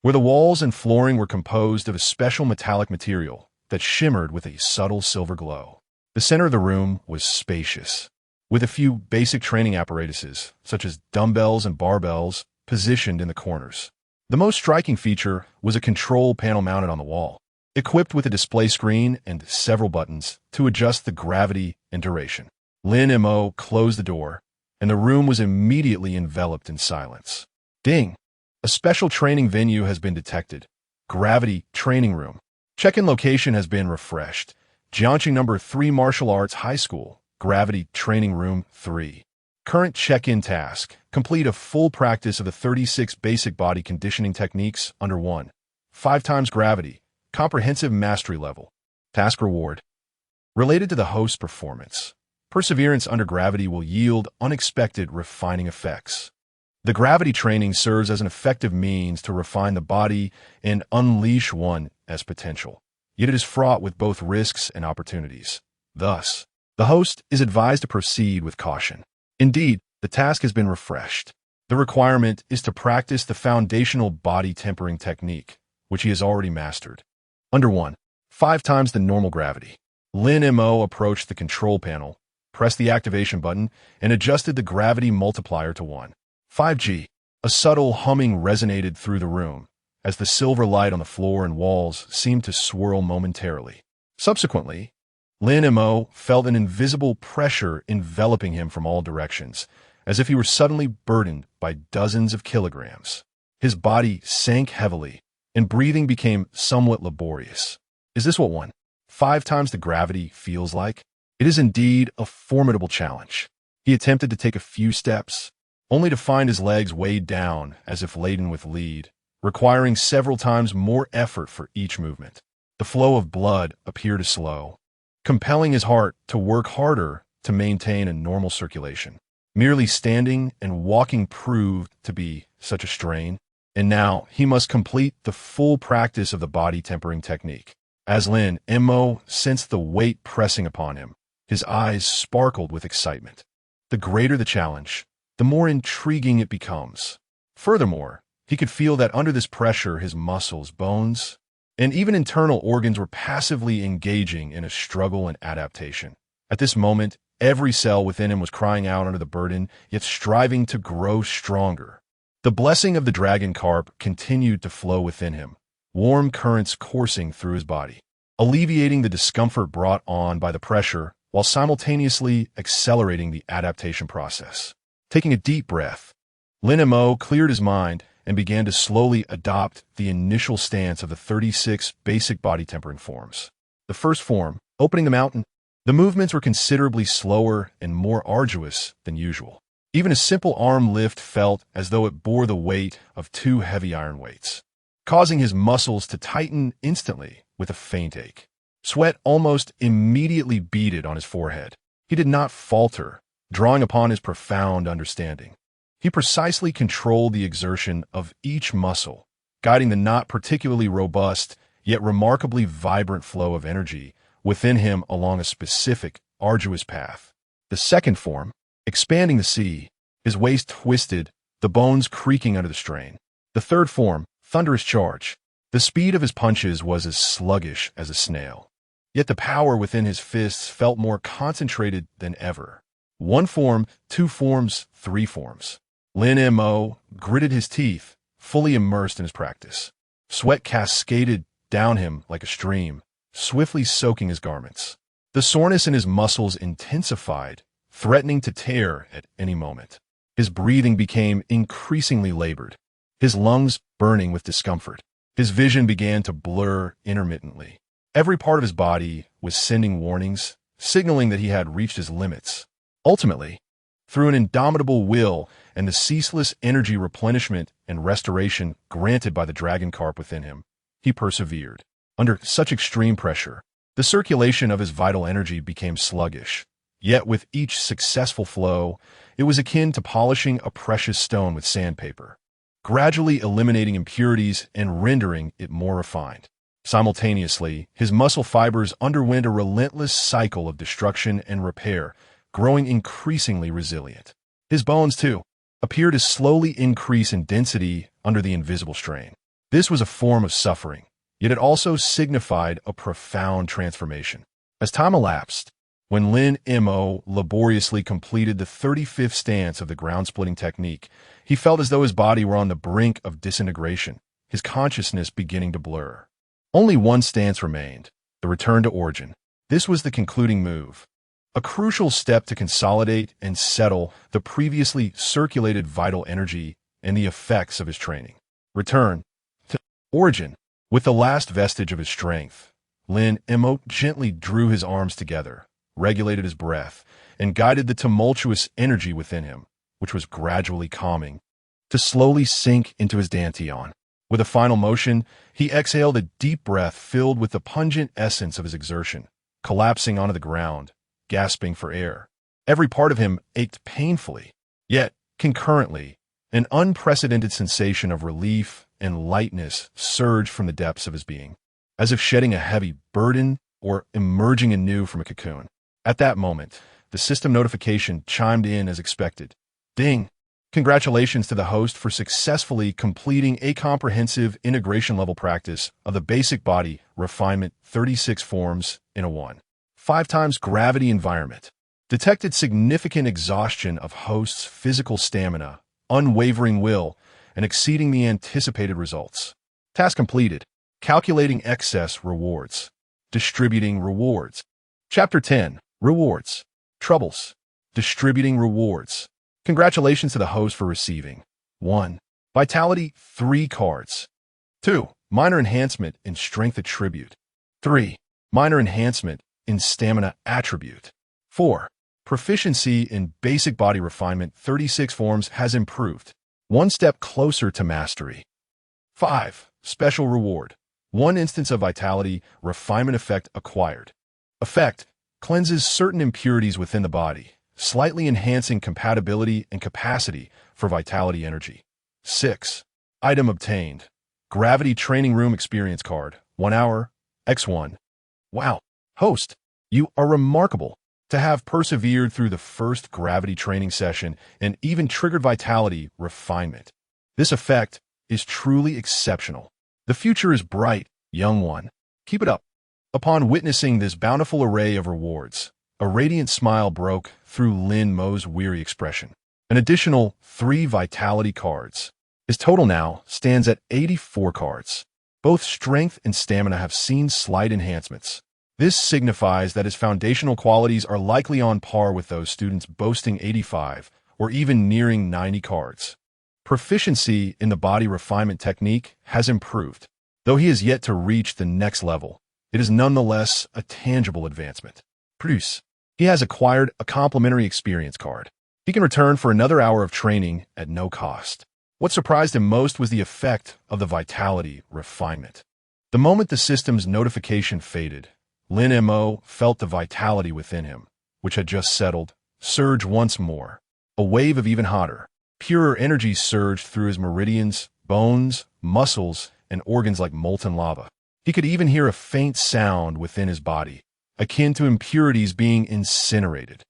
where the walls and flooring were composed of a special metallic material that shimmered with a subtle silver glow. The center of the room was spacious, with a few basic training apparatuses, such as dumbbells and barbells, positioned in the corners. The most striking feature was a control panel mounted on the wall, equipped with a display screen and several buttons to adjust the gravity and duration. Lin Mo closed the door, and the room was immediately enveloped in silence. Ding! A special training venue has been detected. Gravity Training Room. Check-in location has been refreshed. Jiangqing No. 3 Martial Arts High School, Gravity Training Room 3. Current check-in task. Complete a full practice of the 36 basic body conditioning techniques under 5 times gravity. Comprehensive mastery level. Task reward. Related to the host's performance. Perseverance under gravity will yield unexpected refining effects. The gravity training serves as an effective means to refine the body and unleash one's potential. yet it is fraught with both risks and opportunities. Thus, the host is advised to proceed with caution. Indeed, the task has been refreshed. The requirement is to practice the foundational body tempering technique, which he has already mastered. Under 1. 5 times the normal gravity. Lin Mo approached the control panel, pressed the activation button, and adjusted the gravity multiplier to 1. 5G. A subtle humming resonated through the room, as the silver light on the floor and walls seemed to swirl momentarily. Subsequently, Lin Mo felt an invisible pressure enveloping him from all directions, as if he were suddenly burdened by dozens of kilograms. His body sank heavily, and breathing became somewhat laborious. Is this what 5 times the gravity feels like? It is indeed a formidable challenge. He attempted to take a few steps, only to find his legs weighed down as if laden with lead, requiring several times more effort for each movement. The flow of blood appeared to slow, compelling his heart to work harder to maintain a normal circulation. Merely standing and walking proved to be such a strain, and now he must complete the full practice of the body tempering technique. As Lin Mo sensed the weight pressing upon him, his eyes sparkled with excitement. The greater the challenge, the more intriguing it becomes. Furthermore, he could feel that under this pressure his muscles, bones, and even internal organs were passively engaging in a struggle and adaptation. At this moment, every cell within him was crying out under the burden, yet striving to grow stronger. The blessing of the dragon carp continued to flow within him, warm currents coursing through his body, alleviating the discomfort brought on by the pressure while simultaneously accelerating the adaptation process. Taking a deep breath, Lin Mo cleared his mind and began to slowly adopt the initial stance of the 36 basic body tempering forms. The first form, opening the mountain, the movements were considerably slower and more arduous than usual. Even a simple arm lift felt as though it bore the weight of 2 heavy iron weights, causing his muscles to tighten instantly with a faint ache. Sweat almost immediately beaded on his forehead. He did not falter, drawing upon his profound understanding. He precisely controlled the exertion of each muscle, guiding the not particularly robust, yet remarkably vibrant flow of energy within him along a specific, arduous path. The second form, expanding the sea, his waist twisted, the bones creaking under the strain. The third form, thunderous charge. The speed of his punches was as sluggish as a snail, yet the power within his fists felt more concentrated than ever. 1 form, 2 forms, 3 forms. Lin Mo gritted his teeth, fully immersed in his practice. Sweat cascaded down him like a stream, swiftly soaking his garments. The soreness in his muscles intensified, threatening to tear at any moment. His breathing became increasingly labored, his lungs burning with discomfort. His vision began to blur intermittently. Every part of his body was sending warnings, signaling that he had reached his limits. Ultimately, through an indomitable will and the ceaseless energy replenishment and restoration granted by the dragon carp within him, he persevered. Under such extreme pressure, the circulation of his vital energy became sluggish. Yet with each successful flow, it was akin to polishing a precious stone with sandpaper, gradually eliminating impurities and rendering it more refined. Simultaneously, his muscle fibers underwent a relentless cycle of destruction and repair, growing increasingly resilient. His bones, too, appeared to slowly increase in density under the invisible strain. This was a form of suffering, yet it also signified a profound transformation. As time elapsed, when Lin Mo laboriously completed the 35th stance of the ground-splitting technique, he felt as though his body were on the brink of disintegration, his consciousness beginning to blur. Only one stance remained, the return to origin. This was the concluding move, a crucial step to consolidate and settle the previously circulated vital energy and the effects of his training. Return to origin. With the last vestige of his strength, Lin Mo gently drew his arms together, regulated his breath, and guided the tumultuous energy within him, which was gradually calming, to slowly sink into his dantian. With a final motion, he exhaled a deep breath filled with the pungent essence of his exertion, collapsing onto the ground, gasping for air. Every part of him ached painfully, yet, concurrently, an unprecedented sensation of relief and lightness surged from the depths of his being. as if shedding a heavy burden or emerging anew from a cocoon. At that moment, the system notification chimed in as expected. Ding! Congratulations to the host for successfully completing a comprehensive integration-level practice of the basic body refinement 36 forms in a 1.5 times gravity environment. Detected significant exhaustion of host's physical stamina, unwavering will, and exceeding the anticipated results. Task completed. Calculating excess rewards. Distributing rewards. Chapter 10. Rewards. Troubles. Distributing rewards. Congratulations to the host for receiving 1. Vitality 3 cards. 2. Minor enhancement in strength attribute. 3. Minor enhancement in stamina attribute. 4. Proficiency in basic body refinement 36 forms has improved. 1 step closer to mastery. 5. Special reward. 1 instance of vitality refinement effect acquired. Effect cleanses certain impurities within the body, slightly enhancing compatibility and capacity for vitality energy. 6. Item obtained. Gravity Training Room Experience Card. 1 hour. X1. Wow. Host, you are remarkable. To have persevered through the first gravity training session and even triggered vitality refinement. This effect is truly exceptional. The future is bright, young one. Keep it up. Upon witnessing this bountiful array of rewards, a radiant smile broke through Lin Mo's weary expression. An additional 3 vitality cards. His total now stands at 84 cards. Both strength and stamina have seen slight enhancements. This signifies that his foundational qualities are likely on par with those students boasting 85 or even nearing 90 cards. Proficiency in the body refinement technique has improved. Though he is yet to reach the next level, it is nonetheless a tangible advancement. Plus, he has acquired a complimentary experience card. He can return for another hour of training at no cost. What surprised him most was the effect of the vitality refinement. The moment the system's notification faded, Lin Mo felt the vitality within him, which had just settled, surge once more. A wave of even hotter, purer energy surged through his meridians, bones, muscles, and organs like molten lava. He could even hear a faint sound within his body, akin to impurities being incinerated.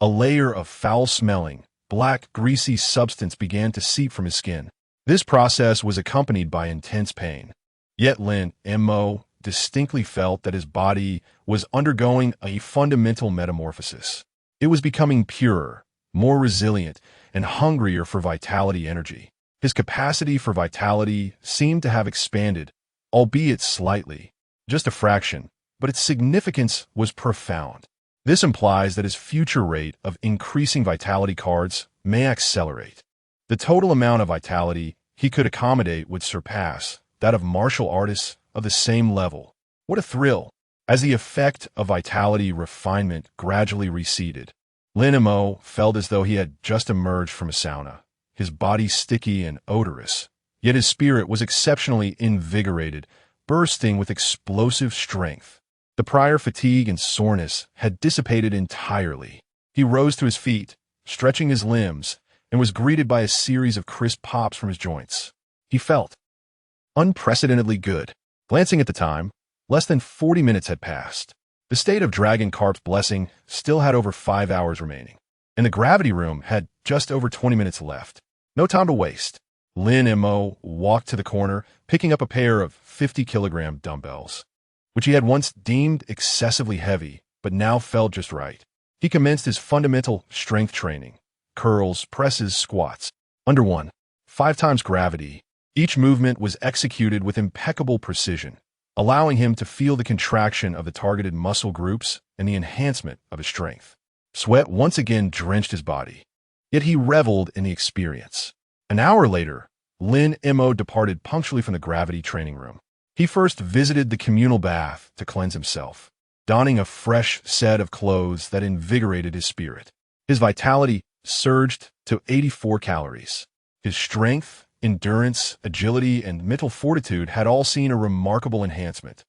A layer of foul-smelling, black, greasy substance began to seep from his skin. This process was accompanied by intense pain. Yet Lin Mo distinctly felt that his body was undergoing a fundamental metamorphosis. It was becoming purer, more resilient, and hungrier for vitality energy. His capacity for vitality seemed to have expanded, albeit slightly, just a fraction, but its significance was profound. This implies that his future rate of increasing vitality cards may accelerate. The total amount of vitality he could accommodate would surpass that of martial artists of the same level. What a thrill! As the effect of vitality refinement gradually receded, Lin Mo felt as though he had just emerged from a sauna, his body sticky and odorous, yet his spirit was exceptionally invigorated, bursting with explosive strength. The prior fatigue and soreness had dissipated entirely. He rose to his feet, stretching his limbs, and was greeted by a series of crisp pops from his joints. He felt unprecedentedly good. Glancing at the time, less than 40 minutes had passed. The state of Dragon Carp's blessing still had over 5 hours remaining, and the gravity room had just over 20 minutes left. No time to waste. Lin Mo walked to the corner, picking up a pair of 50-kilogram dumbbells, which he had once deemed excessively heavy, but now felt just right. He commenced his fundamental strength training: curls, presses, squats. Under 1.5 times gravity, each movement was executed with impeccable precision, allowing him to feel the contraction of the targeted muscle groups and the enhancement of his strength. Sweat once again drenched his body, yet he reveled in the experience. An hour later, Lin Mo departed punctually from the gravity training room. He first visited the communal bath to cleanse himself, donning a fresh set of clothes that invigorated his spirit. His vitality surged to 84 calories. His strength, endurance, agility, and mental fortitude had all seen a remarkable enhancement.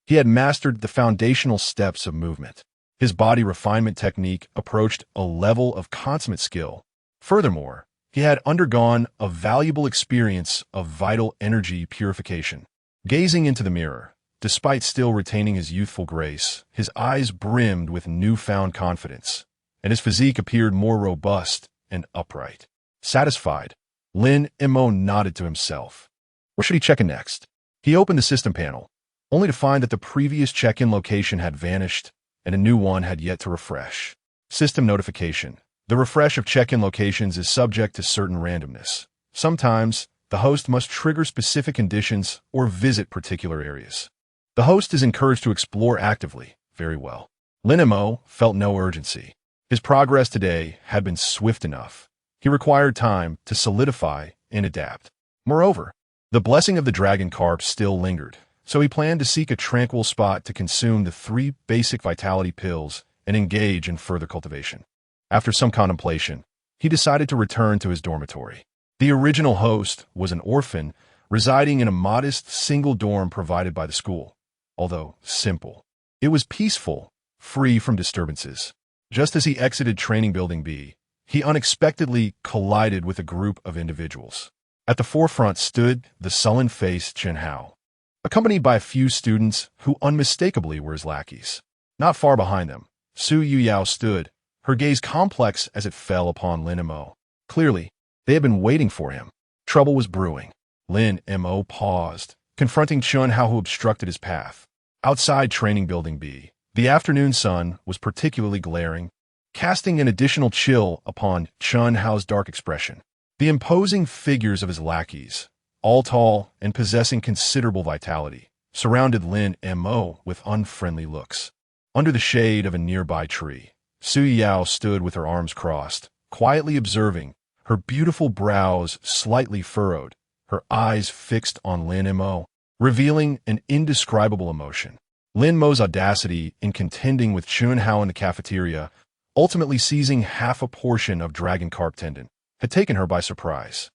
He had mastered the foundational steps of movement. His body refinement technique approached a level of consummate skill. Furthermore, he had undergone a valuable experience of vital energy purification. Gazing into the mirror, despite still retaining his youthful grace, his eyes brimmed with newfound confidence, and his physique appeared more robust and upright. Satisfied, Lin Mo nodded to himself. Where should he check in next? He opened the system panel, only to find that the previous check-in location had vanished and a new one had yet to refresh. System notification. The refresh of check-in locations is subject to certain randomness. Sometimes, the host must trigger specific conditions or visit particular areas. The host is encouraged to explore actively. Very well. Lin Mo felt no urgency. His progress today had been swift enough. He required time to solidify and adapt. Moreover, the blessing of the dragon carp still lingered, so he planned to seek a tranquil spot to consume the 3 basic vitality pills and engage in further cultivation. After some contemplation, he decided to return to his dormitory. The original host was an orphan residing in a modest single dorm provided by the school. Although simple, it was peaceful, free from disturbances. Just as he exited Training Building B, he unexpectedly collided with a group of individuals. At the forefront stood the sullen-faced Chen Hao, accompanied by a few students who unmistakably were his lackeys. Not far behind them, Su Yuyao stood, her gaze complex as it fell upon Lin Mo. Clearly, they had been waiting for him. Trouble was brewing. Lin Mo paused, confronting Chen Hao who obstructed his path. Outside Training Building B, the afternoon sun was particularly glaring, casting an additional chill upon Chen Hao's dark expression. The imposing figures of his lackeys, all tall and possessing considerable vitality, surrounded Lin Mo with unfriendly looks. Under the shade of a nearby tree, Su Yuyao stood with her arms crossed, quietly observing, her beautiful brows slightly furrowed, her eyes fixed on Lin Mo, revealing an indescribable emotion. Lin Mo's audacity in contending with Chen Hao in the cafeteria, ultimately seizing half a portion of dragon carp tendon, had taken her by surprise.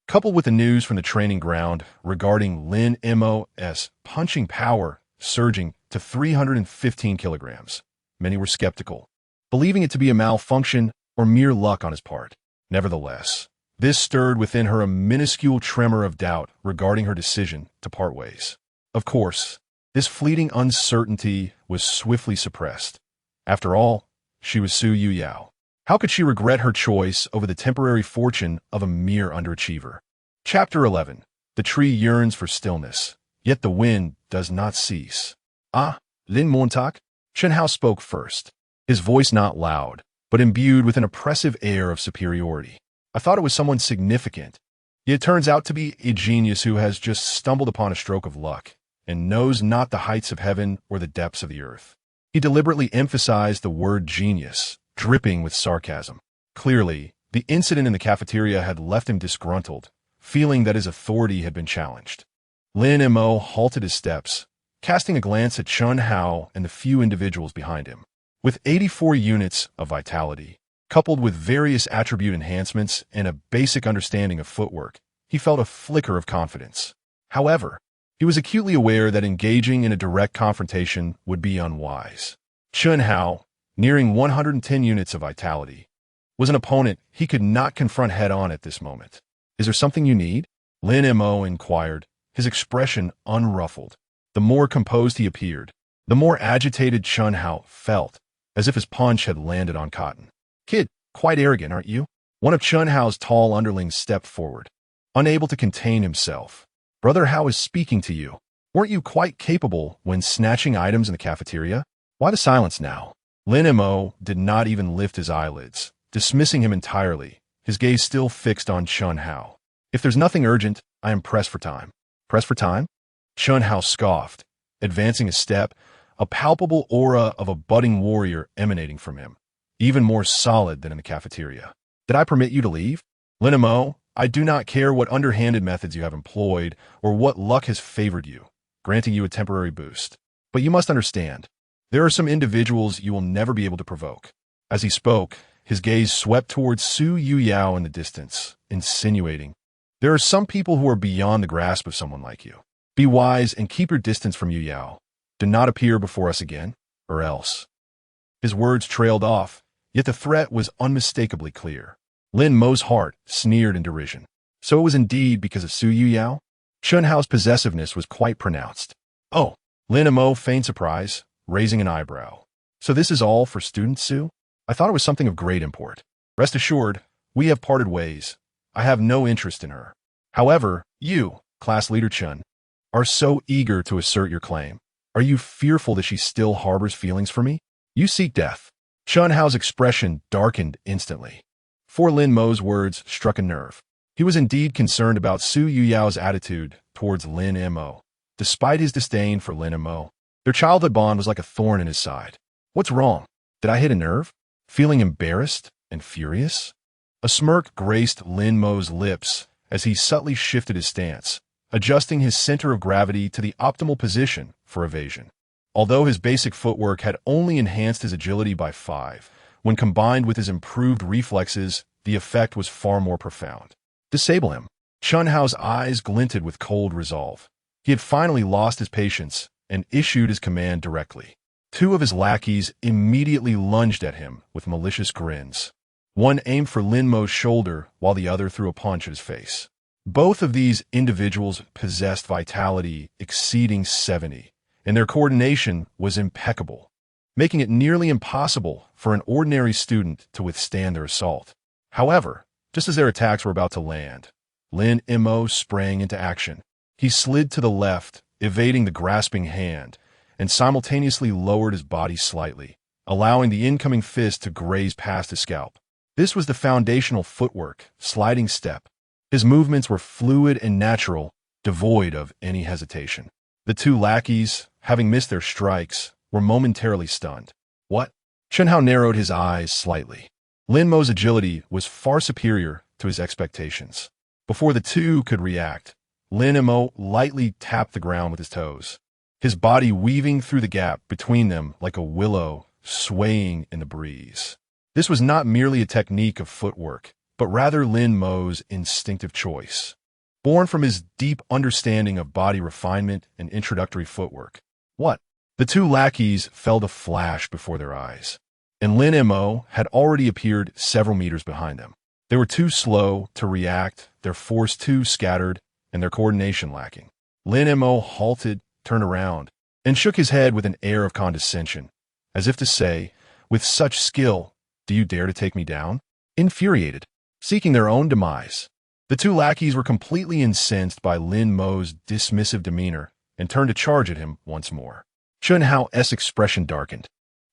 Coupled with the news from the training ground regarding Lin Mo's punching power surging to 315 kilograms, many were skeptical, believing it to be a malfunction or mere luck on his part. Nevertheless, this stirred within her a minuscule tremor of doubt regarding her decision to part ways. Of course, this fleeting uncertainty was swiftly suppressed. After all, she was Su Yuyao. How could she regret her choice over the temporary fortune of a mere underachiever? Chapter 11. The tree yearns for stillness, yet the wind does not cease. Ah, Lin Montauk? Chen Hao spoke first, his voice not loud, but imbued with an oppressive air of superiority. I thought it was someone significant, yet it turns out to be a genius who has just stumbled upon a stroke of luck and knows not the heights of heaven or the depths of the earth. He deliberately emphasized the word genius, dripping with sarcasm. Clearly, the incident in the cafeteria had left him disgruntled, feeling that his authority had been challenged. Lin Mo halted his steps, casting a glance at Chen Hao and the few individuals behind him. With 84 units of vitality, coupled with various attribute enhancements and a basic understanding of footwork, he felt a flicker of confidence. However, he was acutely aware that engaging in a direct confrontation would be unwise. Chen Hao, nearing 110 units of vitality, was an opponent he could not confront head-on at this moment. Is there something you need? Lin Mo inquired, his expression unruffled. The more composed he appeared, the more agitated Chen Hao felt, as if his punch had landed on cotton. Kid, quite arrogant, aren't you? One of Chen Hao's tall underlings stepped forward, unable to contain himself. Brother Hao is speaking to you. Weren't you quite capable when snatching items in the cafeteria? Why the silence now? Lin Mo did not even lift his eyelids, dismissing him entirely, his gaze still fixed on Chen Hao. If there's nothing urgent, I am pressed for time. Pressed for time? Chen Hao scoffed, advancing a step, a palpable aura of a budding warrior emanating from him, even more solid than in the cafeteria. Did I permit you to leave? Lin Mo, I do not care what underhanded methods you have employed or what luck has favored you, granting you a temporary boost. But you must understand, there are some individuals you will never be able to provoke. As he spoke, his gaze swept towards Su Yuyao in the distance, insinuating, there are some people who are beyond the grasp of someone like you. Be wise and keep your distance from Yuyao. Do not appear before us again, or else. His words trailed off, yet the threat was unmistakably clear. Lin Mo's heart sneered in derision. So it was indeed because of Su Yuyao? Chen Hao's possessiveness was quite pronounced. Oh, Lin Mo feigned surprise, raising an eyebrow. So this is all for student Su? I thought it was something of great import. Rest assured, we have parted ways. I have no interest in her. However, you, class leader Chun, are so eager to assert your claim. Are you fearful that she still harbors feelings for me? You seek death. Chun Hao's expression darkened instantly. For Lin Mo's words struck a nerve. He was indeed concerned about Su Yuyao's attitude towards Lin Mo. Despite his disdain for Lin Mo, their childhood bond was like a thorn in his side. What's wrong? Did I hit a nerve? Feeling embarrassed and furious? A smirk graced Lin Mo's lips as he subtly shifted his stance, adjusting his center of gravity to the optimal position for evasion. Although his basic footwork had only enhanced his agility by 5, when combined with his improved reflexes, the effect was far more profound. Disable him. Chun Hao's eyes glinted with cold resolve. He had finally lost his patience and issued his command directly. 2 of his lackeys immediately lunged at him with malicious grins. One aimed for Lin Mo's shoulder while the other threw a punch at his face. Both of these individuals possessed vitality exceeding 70, and their coordination was impeccable, making it nearly impossible for an ordinary student to withstand their assault. However, just as their attacks were about to land, Lin Mo sprang into action. He slid to the left, evading the grasping hand, and simultaneously lowered his body slightly, allowing the incoming fist to graze past his scalp. This was the foundational footwork, sliding step. His movements were fluid and natural, devoid of any hesitation. The 2 lackeys, having missed their strikes, were momentarily stunned. What? Chun Hao narrowed his eyes slightly. Lin Mo's agility was far superior to his expectations. Before the 2 could react, Lin Mo lightly tapped the ground with his toes, his body weaving through the gap between them like a willow swaying in the breeze. This was not merely a technique of footwork, but rather Lin Mo's instinctive choice, born from his deep understanding of body refinement and introductory footwork. What? The 2 lackeys fell to flash before their eyes, and Lin Mo had already appeared several meters behind them. They were too slow to react, their force too scattered, and their coordination lacking. Lin Mo halted, turned around, and shook his head with an air of condescension, as if to say, with such skill, do you dare to take me down? Infuriated, seeking their own demise, the 2 lackeys were completely incensed by Lin Mo's dismissive demeanor and turned to charge at him once more. Chun Hao's expression darkened.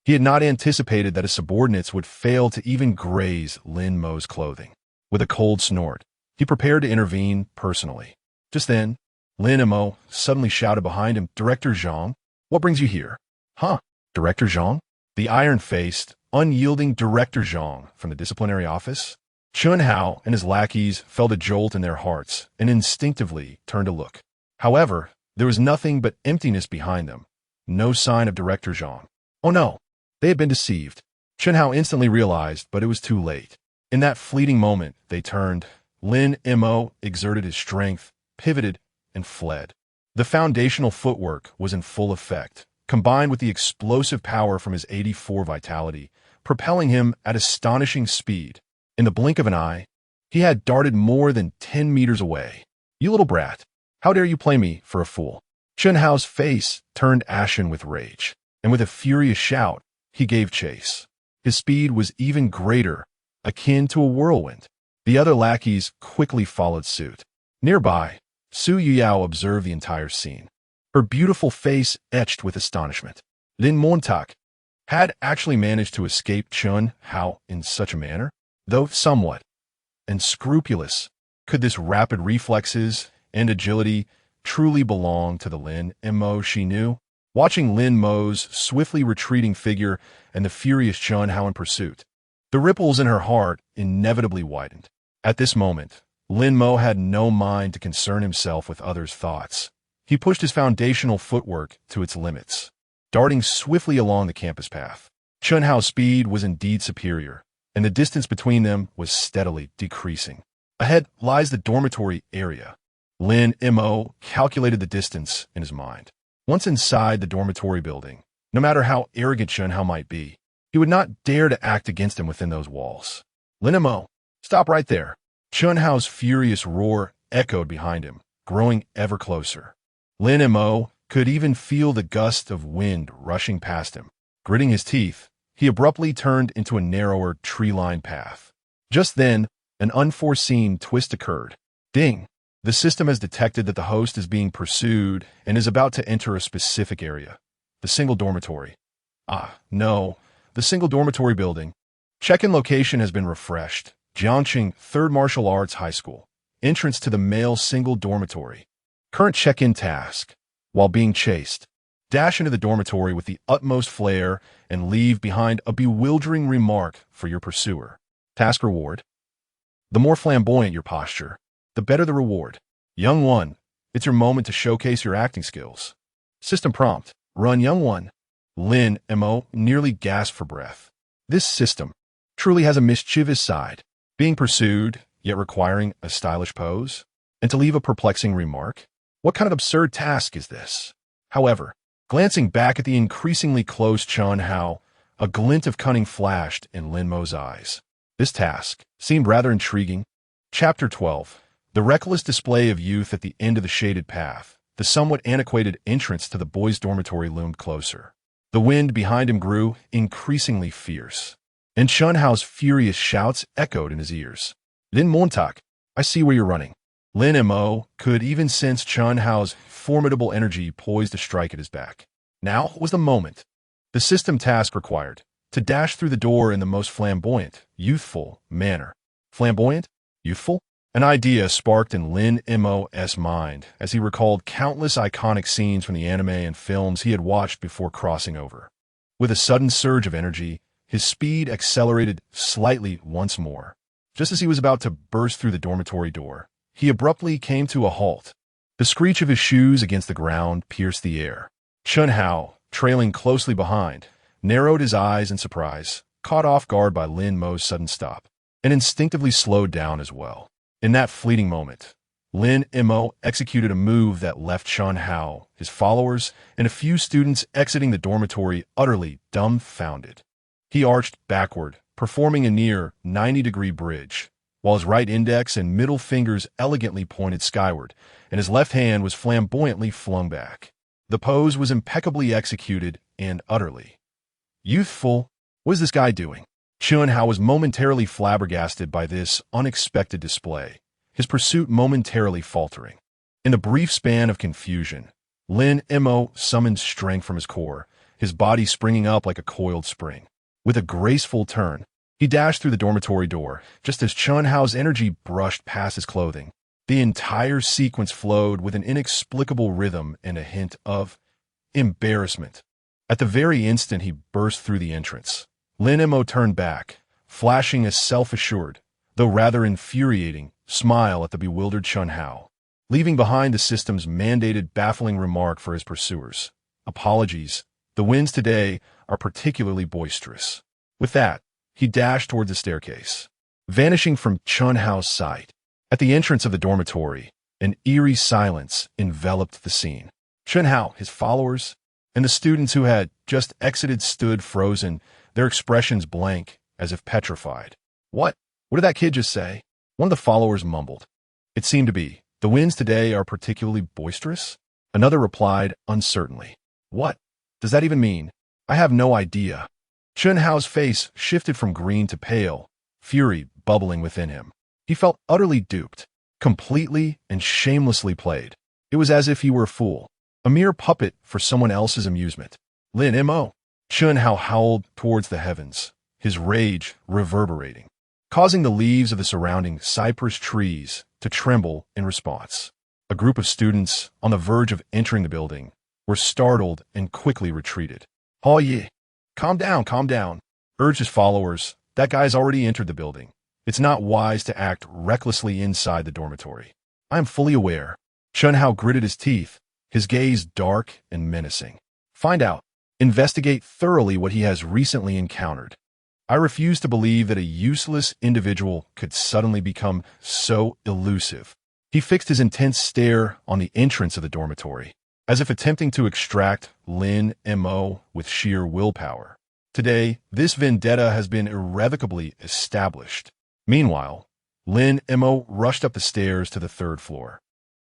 He had not anticipated that his subordinates would fail to even graze Lin Mo's clothing. With a cold snort, he prepared to intervene personally. Just then, Lin Mo suddenly shouted behind him, Director Zhang, what brings you here? Huh, Director Zhang? The iron-faced, unyielding Director Zhang from the disciplinary office? Chun Hao and his lackeys felt a jolt in their hearts and instinctively turned to look. However, there was nothing but emptiness behind them. No sign of Director Zhang. Oh no, they had been deceived. Chun Hao instantly realized, but it was too late. In that fleeting moment, they turned. Lin Mo exerted his strength, pivoted, and fled. The foundational footwork was in full effect, combined with the explosive power from his 84 vitality, propelling him at astonishing speed. In the blink of an eye, he had darted more than 10 meters away. You little brat, how dare you play me for a fool? Chun Hao's face turned ashen with rage, and with a furious shout, he gave chase. His speed was even greater, akin to a whirlwind. The other lackeys quickly followed suit. Nearby, Su Yuyao observed the entire scene, her beautiful face etched with astonishment. Lin Montauk had actually managed to escape Chun Hao in such a manner, though somewhat unscrupulous. Could this rapid reflexes and agility truly belong to the Lin Mo she knew? Watching Lin Mo's swiftly retreating figure and the furious Chun Hao in pursuit, the ripples in her heart inevitably widened. At this moment, Lin Mo had no mind to concern himself with others' thoughts. He pushed his foundational footwork to its limits, darting swiftly along the campus path. Chun Hao's speed was indeed superior, and the distance between them was steadily decreasing. Ahead lies the dormitory area. Lin Mo calculated the distance in his mind. Once inside the dormitory building, no matter how arrogant Chun Hao might be, he would not dare to act against him within those walls. Lin Mo, stop right there. Chun Hao's furious roar echoed behind him, growing ever closer. Lin Mo could even feel the gust of wind rushing past him. Gritting his teeth, he abruptly turned into a narrower, tree-lined path. Just then, an unforeseen twist occurred. Ding! The system has detected that the host is being pursued and is about to enter a specific area. The single dormitory. Ah, no. The single dormitory building. Check-in location has been refreshed. Jiangqing 3rd Martial Arts High School. Entrance to the male single dormitory. Current check-in task. While being chased, dash into the dormitory with the utmost flair and leave behind a bewildering remark for your pursuer. Task reward. The more flamboyant your posture, the better the reward. Young one, it's your moment to showcase your acting skills. System prompt. Run, young one. Lin Mo nearly gasped for breath. This system truly has a mischievous side. Being pursued, yet requiring a stylish pose, and to leave a perplexing remark? What kind of absurd task is this? However, glancing back at the increasingly close Chun Hao, a glint of cunning flashed in Lin Mo's eyes. This task seemed rather intriguing. Chapter 12. The reckless display of youth at the end of the shaded path. The somewhat antiquated entrance to the boys' dormitory loomed closer. The wind behind him grew increasingly fierce, and Chun Hao's furious shouts echoed in his ears. Lin Montak, I see where you're running. Lin Mo could even sense Chun Hao's formidable energy poised to strike at his back. Now was the moment. The system task required to dash through the door in the most flamboyant, youthful manner. Flamboyant? Youthful? An idea sparked in Lin Mo's mind as he recalled countless iconic scenes from the anime and films he had watched before crossing over. With a sudden surge of energy, his speed accelerated slightly once more. Just as he was about to burst through the dormitory door, he abruptly came to a halt. The screech of his shoes against the ground pierced the air. Chun Hao, trailing closely behind, narrowed his eyes in surprise, caught off guard by Lin Mo's sudden stop, and instinctively slowed down as well. In that fleeting moment, Lin Mo executed a move that left Chun Hao, his followers, and a few students exiting the dormitory utterly dumbfounded. He arched backward, performing a near 90-degree bridge, while his right index and middle fingers elegantly pointed skyward, and his left hand was flamboyantly flung back. The pose was impeccably executed and utterly youthful. What is this guy doing? Chun Hao was momentarily flabbergasted by this unexpected display, his pursuit momentarily faltering. In a brief span of confusion, Lin Mo summoned strength from his core, his body springing up like a coiled spring. With a graceful turn, he dashed through the dormitory door, just as Chun Hao's energy brushed past his clothing. The entire sequence flowed with an inexplicable rhythm and a hint of embarrassment. At the very instant he burst through the entrance, Lin Mo turned back, flashing a self-assured, though rather infuriating, smile at the bewildered Chun Hao, leaving behind the system's mandated baffling remark for his pursuers. Apologies, the winds today are particularly boisterous. With that, he dashed toward the staircase, vanishing from Chun Hao's sight. At the entrance of the dormitory, an eerie silence enveloped the scene. Chun Hao, his followers, and the students who had just exited stood frozen, their expressions blank, as if petrified. What? What did that kid just say? One of the followers mumbled. It seemed to be, the winds today are particularly boisterous? Another replied uncertainly. What does that even mean? I have no idea. Chun Hao's face shifted from green to pale, fury bubbling within him. He felt utterly duped, completely and shamelessly played. It was as if he were a fool, a mere puppet for someone else's amusement. Lin Mo. Chun Hao howled towards the heavens, his rage reverberating, causing the leaves of the surrounding cypress trees to tremble in response. A group of students, on the verge of entering the building, were startled and quickly retreated. Oh yeah, calm down, urged his followers. That guy's already entered the building. It's not wise to act recklessly inside the dormitory. I am fully aware. Chun Hao gritted his teeth, his gaze dark and menacing. Find out. Investigate thoroughly what he has recently encountered. I refuse to believe that a useless individual could suddenly become so elusive. He fixed his intense stare on the entrance of the dormitory, as if attempting to extract Lin Mo with sheer willpower. Today, this vendetta has been irrevocably established. Meanwhile, Lin Mo rushed up the stairs to the 3rd floor.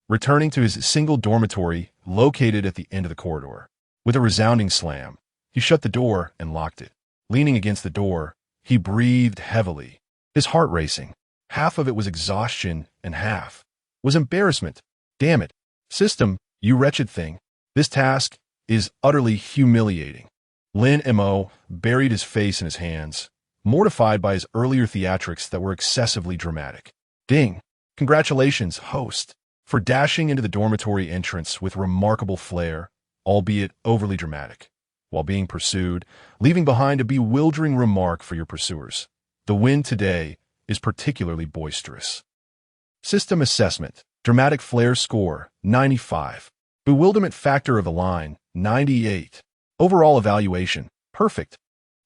Returning to his single dormitory located at the end of the corridor. With a resounding slam, he shut the door and locked it. Leaning against the door, he breathed heavily, his heart racing. Half of it was exhaustion and half was embarrassment. Damn it. System, you wretched thing. This task is utterly humiliating. Lin Mo buried his face in his hands, mortified by his earlier theatrics that were excessively dramatic. Ding! Congratulations, host, for dashing into the dormitory entrance with remarkable flair, albeit overly dramatic, while being pursued, leaving behind a bewildering remark for your pursuers. The win today is particularly boisterous. System assessment. Dramatic flair score, 95. Bewilderment factor of the line, 98. Overall evaluation, perfect.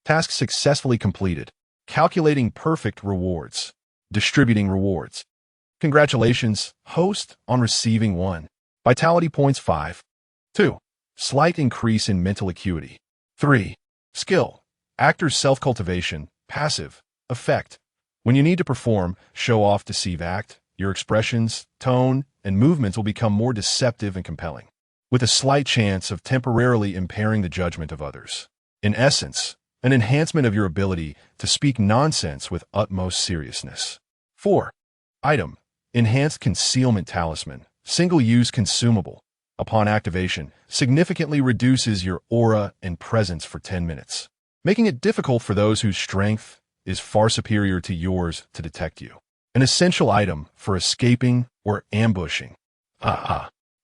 Task successfully completed. Calculating perfect rewards. Distributing rewards. Congratulations, host, on receiving 1. Vitality points 5. 2. Slight increase in mental acuity. 3. Skill. Actor's self-cultivation, passive, effect. When you need to perform, show off, deceive, act, your expressions, tone, and movements will become more deceptive and compelling, with a slight chance of temporarily impairing the judgment of others. In essence, an enhancement of your ability to speak nonsense with utmost seriousness. 4. Item. Enhanced Concealment Talisman. Single-use consumable. Upon activation, significantly reduces your aura and presence for 10 minutes, making it difficult for those whose strength is far superior to yours to detect you. An essential item for escaping or ambushing.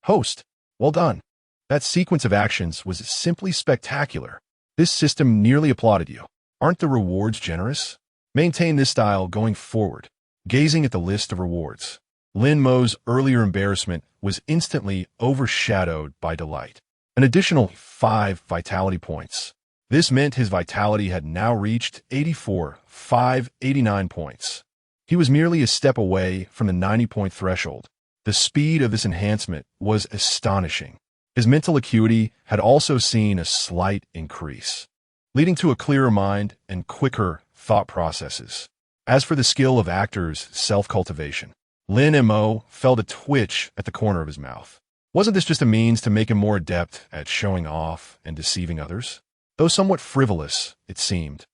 Host, well done. That sequence of actions was simply spectacular. This system nearly applauded you. Aren't the rewards generous? Maintain this style going forward. Gazing at the list of rewards, Lin Mo's earlier embarrassment was instantly overshadowed by delight. An additional 5 vitality points. This meant his vitality had now reached 84,589 points. He was merely a step away from the 90-point threshold. The speed of this enhancement was astonishing. His mental acuity had also seen a slight increase, leading to a clearer mind and quicker thought processes. As for the skill of actors' self-cultivation, Lin Mo felt a twitch at the corner of his mouth. Wasn't this just a means to make him more adept at showing off and deceiving others? Though somewhat frivolous, it seemed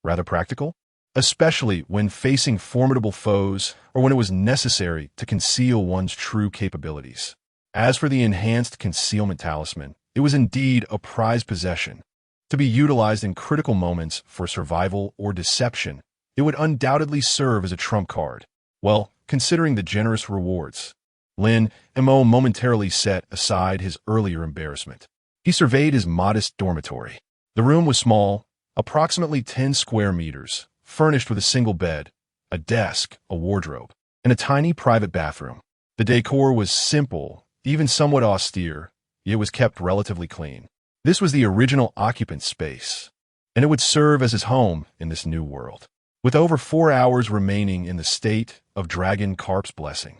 rather practical, especially when facing formidable foes or when it was necessary to conceal one's true capabilities. As for the enhanced concealment talisman, it was indeed a prized possession. To be utilized in critical moments for survival or deception, it would undoubtedly serve as a trump card. Well, considering the generous rewards, Lin Mo momentarily set aside his earlier embarrassment. He surveyed his modest dormitory. The room was small, approximately 10 square meters, furnished with a single bed, a desk, a wardrobe, and a tiny private bathroom. The decor was simple, even somewhat austere, yet was kept relatively clean. This was the original occupant's space, and it would serve as his home in this new world. With over 4 hours remaining in the state of Dragon Carp's blessing,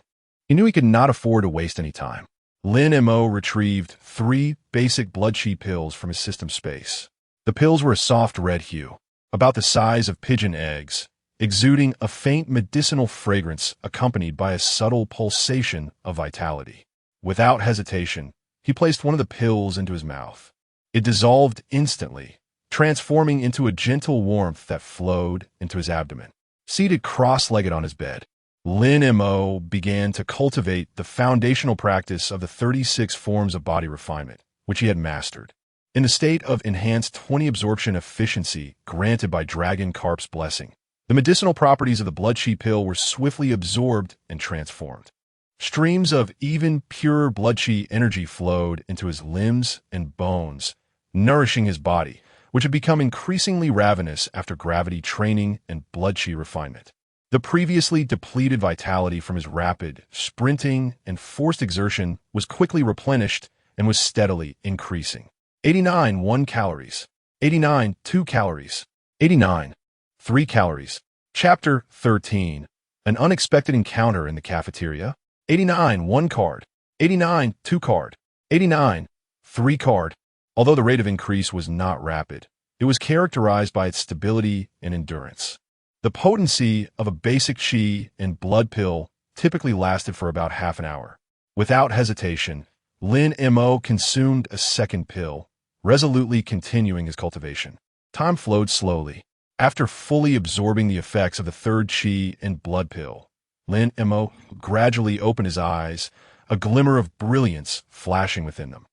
he knew he could not afford to waste any time. Lin Mo retrieved 3 basic blood chi pills from his system space. The pills were a soft red hue, about the size of pigeon eggs, exuding a faint medicinal fragrance accompanied by a subtle pulsation of vitality. Without hesitation, he placed one of the pills into his mouth. It dissolved instantly, transforming into a gentle warmth that flowed into his abdomen. Seated cross-legged on his bed, Lin Mo began to cultivate the foundational practice of the 36 forms of body refinement, which he had mastered. In the state of enhanced 20 absorption efficiency granted by Dragon Carp's blessing, the medicinal properties of the blood chi pill were swiftly absorbed and transformed. Streams of even purer blood chi energy flowed into his limbs and bones, nourishing his body, which had become increasingly ravenous after gravity training and blood chi refinement. The previously depleted vitality from his rapid, sprinting, and forced exertion was quickly replenished and was steadily increasing. 89 1 calories, 89 2 calories, 89 3 calories. Chapter 13. An unexpected encounter in the cafeteria. 89 1 card, 89 2 card, 89 3 card. Although the rate of increase was not rapid, it was characterized by its stability and endurance. The potency of a basic chi and blood pill typically lasted for about half an hour. Without hesitation, Lin Mo consumed a second pill, resolutely continuing his cultivation. Time flowed slowly. After fully absorbing the effects of the third qi and blood pill, Lin Mo gradually opened his eyes, a glimmer of brilliance flashing within them.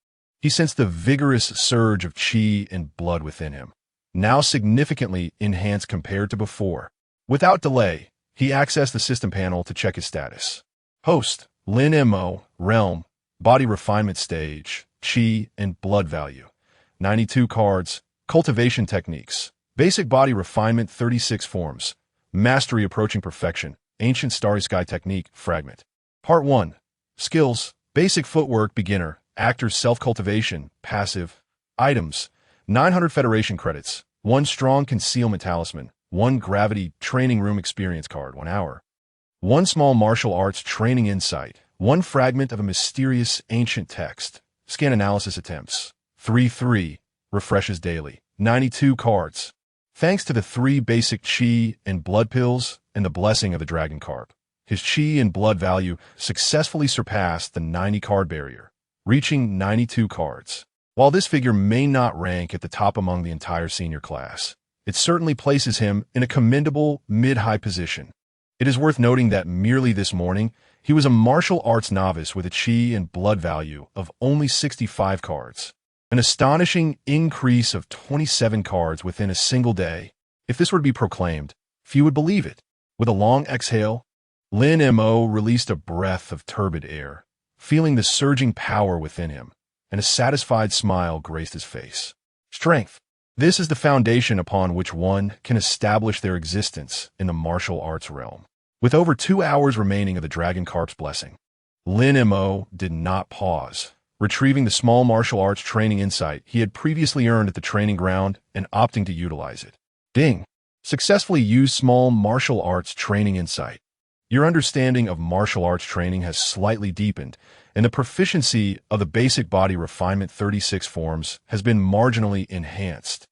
He sensed the vigorous surge of qi and blood within him, now significantly enhanced compared to before. Without delay, he accessed the system panel to check his status. Host, Lin Mo, Realm, Body Refinement Stage, Qi and Blood Value. 92 cards, Cultivation Techniques, Basic Body Refinement 36 Forms, Mastery Approaching Perfection, Ancient Starry Sky Technique, Fragment. Part 1. Skills, Basic Footwork Beginner, Actor's Self-Cultivation, Passive. Items, 900 Federation Credits, 1 Strong Concealment Talisman, 1 Gravity Training Room Experience Card, 1 hour. 1 Small Martial Arts Training Insight, 1 Fragment of a Mysterious Ancient Text, Scan Analysis Attempts. 3 Refreshes daily. 92 cards. Thanks to the 3 basic Qi and blood pills and the blessing of the Dragon Carp, his Qi and blood value successfully surpassed the 90 card barrier, reaching 92 cards. While this figure may not rank at the top among the entire senior class, it certainly places him in a commendable mid-high position. It is worth noting that merely this morning, he was a martial arts novice with a Qi and blood value of only 65 cards. An astonishing increase of 27 cards within a single day. If this were to be proclaimed, few would believe it. With a long exhale, Lin Mo released a breath of turbid air, feeling the surging power within him, and a satisfied smile graced his face. Strength. This is the foundation upon which one can establish their existence in the martial arts realm. With over 2 hours remaining of the Dragon Carp's blessing, Lin Mo did not pause, retrieving the small martial arts training insight he had previously earned at the training ground and opting to utilize it. Ding! Successfully used small martial arts training insight. Your understanding of martial arts training has slightly deepened, and the proficiency of the basic body refinement 36 forms has been marginally enhanced.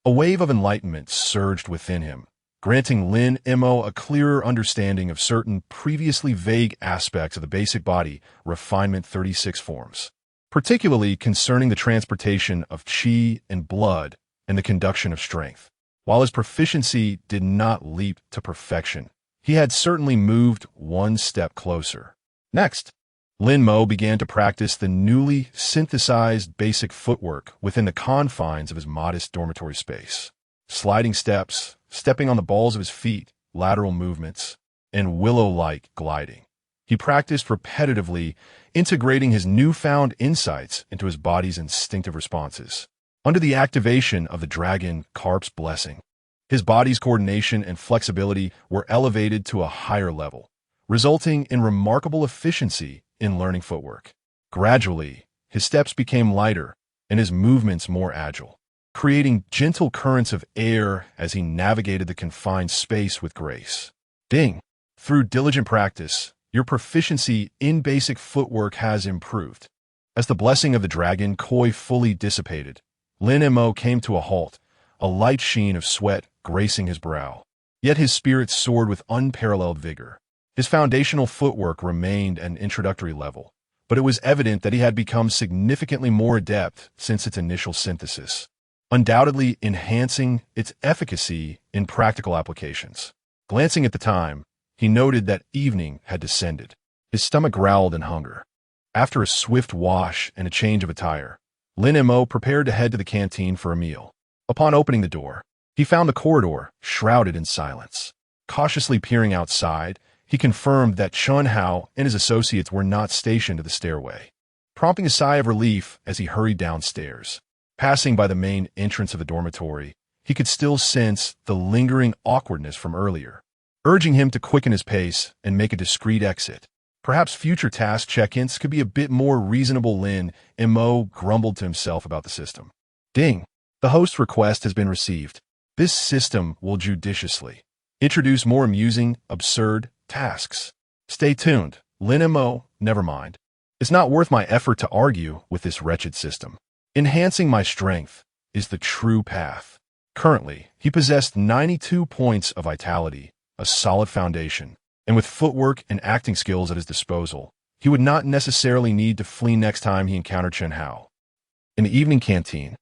A wave of enlightenment surged within him, granting Lin Mo a clearer understanding of certain previously vague aspects of the basic body refinement 36 forms, particularly concerning the transportation of qi and blood and the conduction of strength. While his proficiency did not leap to perfection, he had certainly moved one step closer. Next, Lin Mo began to practice the newly synthesized basic footwork within the confines of his modest dormitory space. Sliding steps, stepping on the balls of his feet, lateral movements, and willow-like gliding. He practiced repetitively, integrating his newfound insights into his body's instinctive responses. Under the activation of the Dragon Carp's blessing, his body's coordination and flexibility were elevated to a higher level, resulting in remarkable efficiency in learning footwork. Gradually, his steps became lighter and his movements more agile, creating gentle currents of air as he navigated the confined space with grace. Ding! Through diligent practice, your proficiency in basic footwork has improved. As the blessing of the Dragon Koi fully dissipated, Lin Mo came to a halt, a light sheen of sweat gracing his brow. Yet his spirit soared with unparalleled vigor. His foundational footwork remained at an introductory level, but it was evident that he had become significantly more adept since its initial synthesis, undoubtedly enhancing its efficacy in practical applications. Glancing at the time, he noted that evening had descended. His stomach growled in hunger. After a swift wash and a change of attire, Lin Mo prepared to head to the canteen for a meal. Upon opening the door, he found the corridor shrouded in silence. Cautiously peering outside, he confirmed that Chun Hao and his associates were not stationed at the stairway, prompting a sigh of relief as he hurried downstairs. Passing by the main entrance of the dormitory, he could still sense the lingering awkwardness from earlier, urging him to quicken his pace and make a discreet exit. Perhaps future task check-ins could be a bit more reasonable. Lin Mo grumbled to himself about the system. Ding! The host's request has been received. This system will judiciously introduce more amusing, absurd tasks. Stay tuned. Lin Mo, never mind. It's not worth my effort to argue with this wretched system. Enhancing my strength is the true path. Currently, he possessed 92 points of vitality, a solid foundation, and with footwork and acting skills at his disposal, he would not necessarily need to flee next time he encountered Chen Hao. In the evening canteen,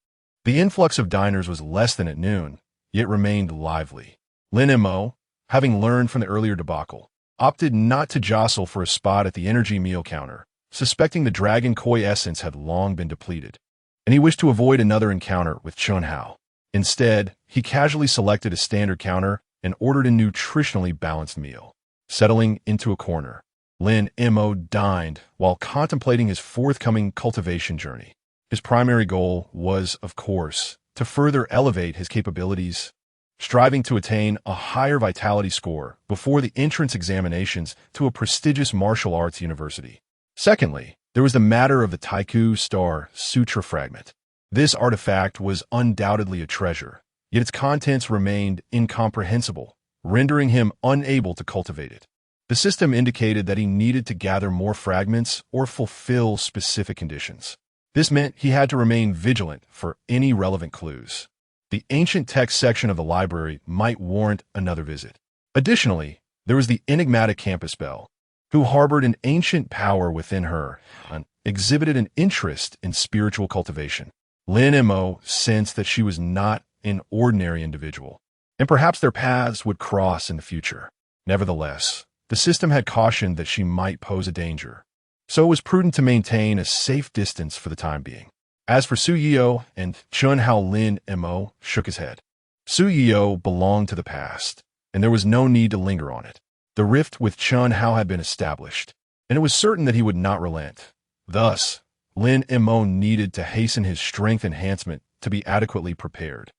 the influx of diners was less than at noon, yet remained lively. Lin Mo, having learned from the earlier debacle, opted not to jostle for a spot at the energy meal counter, suspecting the dragon koi essence had long been depleted, and he wished to avoid another encounter with Chen Hao. Instead, he casually selected a standard counter and ordered a nutritionally balanced meal. Settling into a corner, Lin Mo dined while contemplating his forthcoming cultivation journey. His primary goal was, of course, to further elevate his capabilities, striving to attain a higher vitality score before the entrance examinations to a prestigious martial arts university. Secondly, there was the matter of the Taiku Star Sutra fragment. This artifact was undoubtedly a treasure, yet its contents remained incomprehensible, rendering him unable to cultivate it. The system indicated that he needed to gather more fragments or fulfill specific conditions. This meant he had to remain vigilant for any relevant clues. The ancient text section of the library might warrant another visit. Additionally, there was the enigmatic campus belle, who harbored an ancient power within her and exhibited an interest in spiritual cultivation. Lin Mo sensed that she was not an ordinary individual, and perhaps their paths would cross in the future. Nevertheless, the system had cautioned that she might pose a danger, so it was prudent to maintain a safe distance for the time being. As for Su Yuyao and Chen Hao, Lin Mo shook his head. Su Yuyao belonged to the past, and there was no need to linger on it. The rift with Chen Hao had been established, and it was certain that he would not relent. Thus, Lin Mo needed to hasten his strength enhancement to be adequately prepared.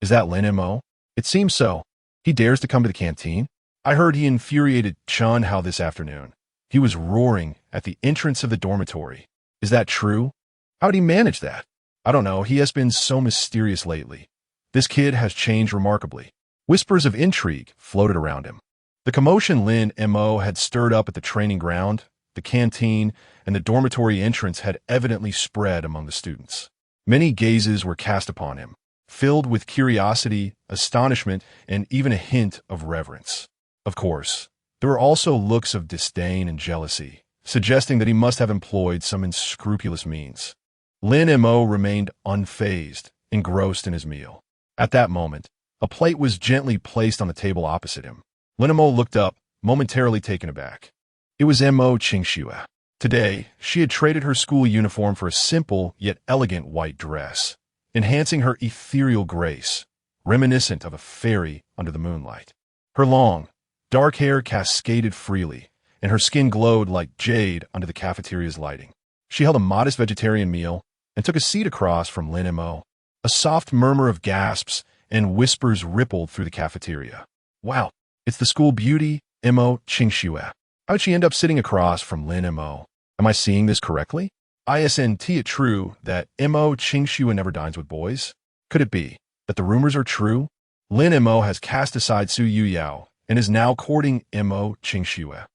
Is that Lin Mo? It seems so. He dares to come to the canteen? I heard he infuriated Chen Hao this afternoon. He was roaring at the entrance of the dormitory. Is that true? How did he manage that? I don't know. He has been so mysterious lately. This kid has changed remarkably. Whispers of intrigue floated around him. The commotion Lin Mo had stirred up at the training ground, the canteen, and the dormitory entrance had evidently spread among the students. Many gazes were cast upon him, filled with curiosity, astonishment, and even a hint of reverence. Of course, there were also looks of disdain and jealousy, suggesting that he must have employed some unscrupulous means. Lin Mo remained unfazed, engrossed in his meal. At that moment, a plate was gently placed on the table opposite him. Lin Mo looked up, momentarily taken aback. It was Mo Qingxue. Today, she had traded her school uniform for a simple yet elegant white dress, enhancing her ethereal grace, reminiscent of a fairy under the moonlight. Her long, dark hair cascaded freely, and her skin glowed like jade under the cafeteria's lighting. She held a modest vegetarian meal and took a seat across from Lin Mo. A soft murmur of gasps and whispers rippled through the cafeteria. Wow, it's the school beauty, Mo Qingxue. How'd she end up sitting across from Lin Mo? Am I seeing this correctly? Isn't it true that Mo Qingxue never dines with boys? Could it be that the rumors are true? Lin Mo has cast aside Su Yuyao and is now courting Mo Qingxue.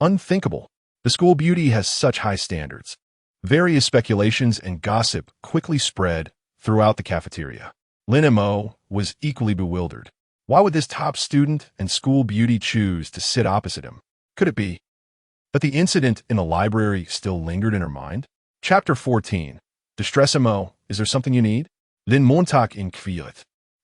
Unthinkable. The school beauty has such high standards. Various speculations and gossip quickly spread throughout the cafeteria. Lin Mo was equally bewildered. Why would this top student and school beauty choose to sit opposite him? Could it be that the incident in the library still lingered in her mind? Chapter 14. Distress Mo, is there something you need? Lin Montauk inquired,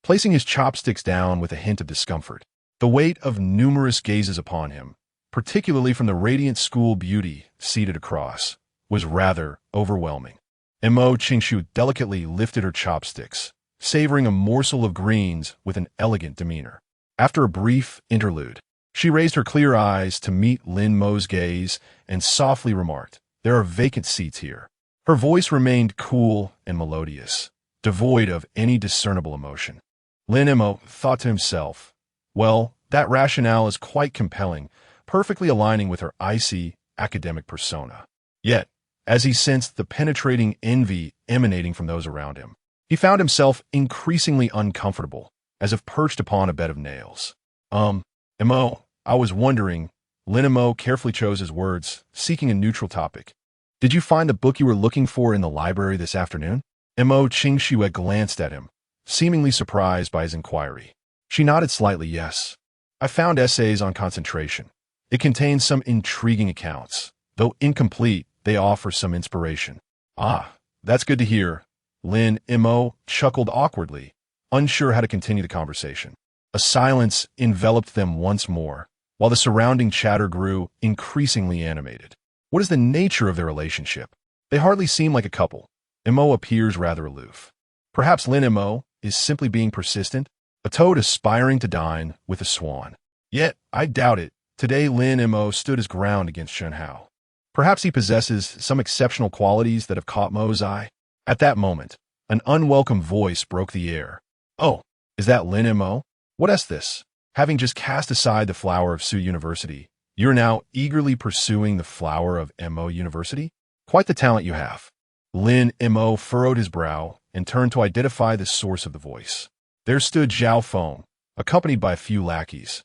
placing his chopsticks down with a hint of discomfort. The weight of numerous gazes upon him, particularly from the radiant school beauty seated across, was rather overwhelming. Mo Qingxue delicately lifted her chopsticks, savoring a morsel of greens with an elegant demeanor. After a brief interlude, she raised her clear eyes to meet Lin Mo's gaze and softly remarked, "There are vacant seats here." Her voice remained cool and melodious, devoid of any discernible emotion. Lin Mo thought to himself, well, that rationale is quite compelling, perfectly aligning with her icy, academic persona. Yet, as he sensed the penetrating envy emanating from those around him, he found himself increasingly uncomfortable, as if perched upon a bed of nails. Mo, I was wondering, Lin Mo carefully chose his words, seeking a neutral topic. Did you find the book you were looking for in the library this afternoon? Mo Qingxue glanced at him, seemingly surprised by his inquiry. She nodded slightly, yes. I found essays on concentration. It contains some intriguing accounts, Though incomplete, they offer some inspiration. Ah, that's good to hear. Lin Mo chuckled awkwardly, unsure how to continue the conversation. A silence enveloped them once more, while the surrounding chatter grew increasingly animated. What is the nature of their relationship? They hardly seem like a couple. Mo appears rather aloof. Perhaps Lin Mo is simply being persistent, a toad aspiring to dine with a swan. Yet, I doubt it. Today Lin Mo stood his ground against Chen Hao. Perhaps he possesses some exceptional qualities that have caught Mo's eye. At that moment, an unwelcome voice broke the air. Oh, is that Lin Mo? What is this? Having just cast aside the flower of Su University, you're now eagerly pursuing the flower of Mo University? Quite the talent you have. Lin Mo furrowed his brow and turned to identify the source of the voice. There stood Zhao Feng, accompanied by a few lackeys.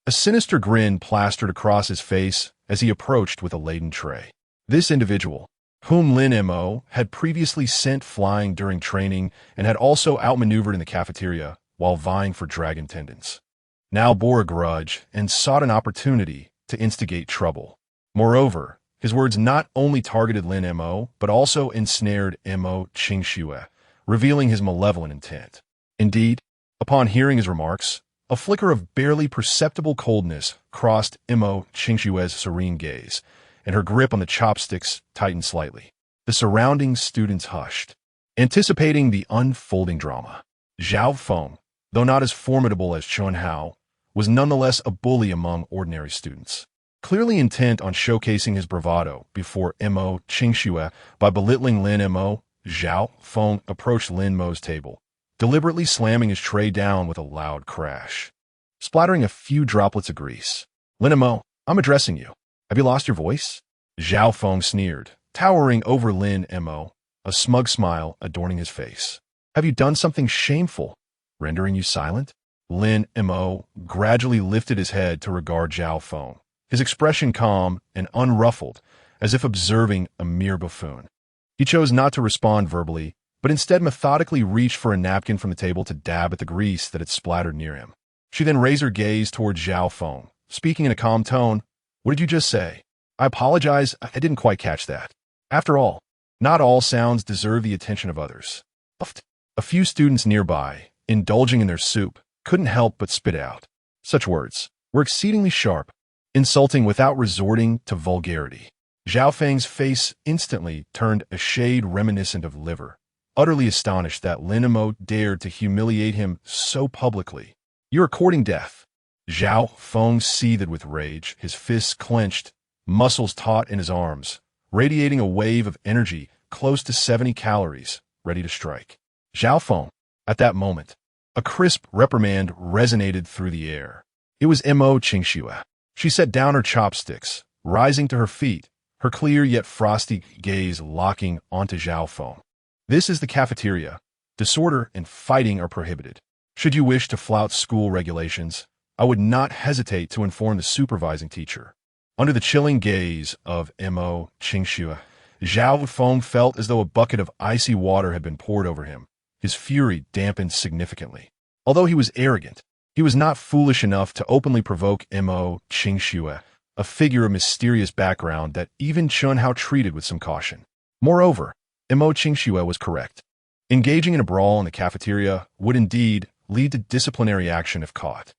A sinister grin plastered across his face as he approached with a laden tray. This individual, whom Lin Mo had previously sent flying during training and had also outmaneuvered in the cafeteria while vying for dragon tendons, now bore a grudge and sought an opportunity to instigate trouble. Moreover, his words not only targeted Lin Mo, but also ensnared Mo Qingxue, revealing his malevolent intent. Indeed, upon hearing his remarks, a flicker of barely perceptible coldness crossed Mo Qingxue's serene gaze, and her grip on the chopsticks tightened slightly. The surrounding students hushed, anticipating the unfolding drama. Zhao Feng, though not as formidable as Chen Hao, was nonetheless a bully among ordinary students. Clearly intent on showcasing his bravado before Mo Qingxue by belittling Lin Mo, Zhao Feng approached Lin Mo's table, deliberately slamming his tray down with a loud crash, splattering a few droplets of grease. Lin Mo, I'm addressing you. Have you lost your voice? Zhao Feng sneered, towering over Lin Mo, a smug smile adorning his face. Have you done something shameful, rendering you silent? Lin Mo gradually lifted his head to regard Zhao Feng, his expression calm and unruffled, as if observing a mere buffoon. He chose not to respond verbally, but instead methodically reached for a napkin from the table to dab at the grease that had splattered near him. She then raised her gaze toward Zhao Feng, speaking in a calm tone. What did you just say? I apologize, I didn't quite catch that. After all, not all sounds deserve the attention of others. A few students nearby, indulging in their soup, couldn't help but spit out. Such words were exceedingly sharp, insulting without resorting to vulgarity. Zhao Feng's face instantly turned a shade reminiscent of liver, utterly astonished that Lin Mo dared to humiliate him so publicly. You're courting death. Zhao Feng seethed with rage, his fists clenched, muscles taut in his arms, radiating a wave of energy close to 70 calories, ready to strike. Zhao Feng, at that moment, a crisp reprimand resonated through the air. It was Mo Qingxue. She set down her chopsticks, rising to her feet, her clear yet frosty gaze locking onto Zhao Feng. This is the cafeteria. Disorder and fighting are prohibited. Should you wish to flout school regulations, I would not hesitate to inform the supervising teacher. Under the chilling gaze of Mo Qingxue, Zhao Feng felt as though a bucket of icy water had been poured over him. His fury dampened significantly. Although he was arrogant, he was not foolish enough to openly provoke Mo Qingxue, a figure of mysterious background that even Chen Hao treated with some caution. Moreover, Mo Qingxue was correct. Engaging in a brawl in the cafeteria would indeed lead to disciplinary action if caught.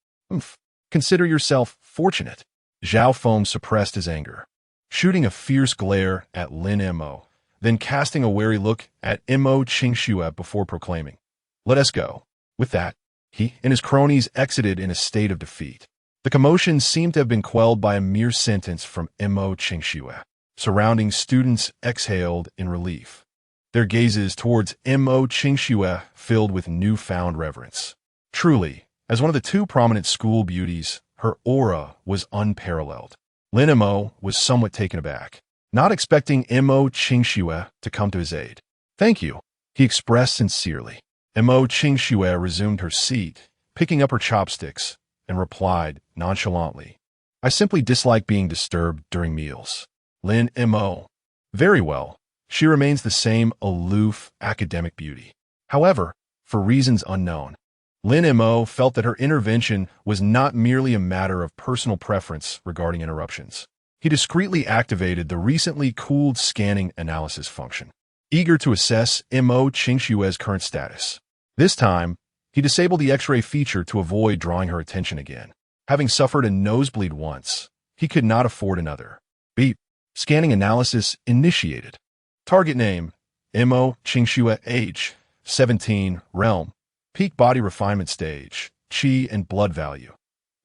Consider yourself fortunate. Zhao Feng suppressed his anger, shooting a fierce glare at Lin Mo, then casting a wary look at Mo Qingxue before proclaiming, "Let us go." With that, he and his cronies exited in a state of defeat. The commotion seemed to have been quelled by a mere sentence from Mo Qingxue. Surrounding students exhaled in relief, their gazes towards Mo Qingxue filled with newfound reverence. Truly, as one of the two prominent school beauties, her aura was unparalleled. Lin Mo was somewhat taken aback, not expecting Mo Qingxue to come to his aid. "Thank you," he expressed sincerely. Mo Qingxue resumed her seat, picking up her chopsticks, and replied nonchalantly, "I simply dislike being disturbed during meals." Lin Mo. Very well. She remains the same aloof academic beauty. However, for reasons unknown, Lin Mo felt that her intervention was not merely a matter of personal preference regarding interruptions. he discreetly activated the recently cooled scanning analysis function, eager to assess Mo Qingshue's current status. This time, he disabled the X-ray feature to avoid drawing her attention again. Having suffered a nosebleed once, he could not afford another. Beep. Scanning analysis initiated. Target name, Mo Qingxue. Age, 17. Realm, peak body refinement stage. Qi and blood value,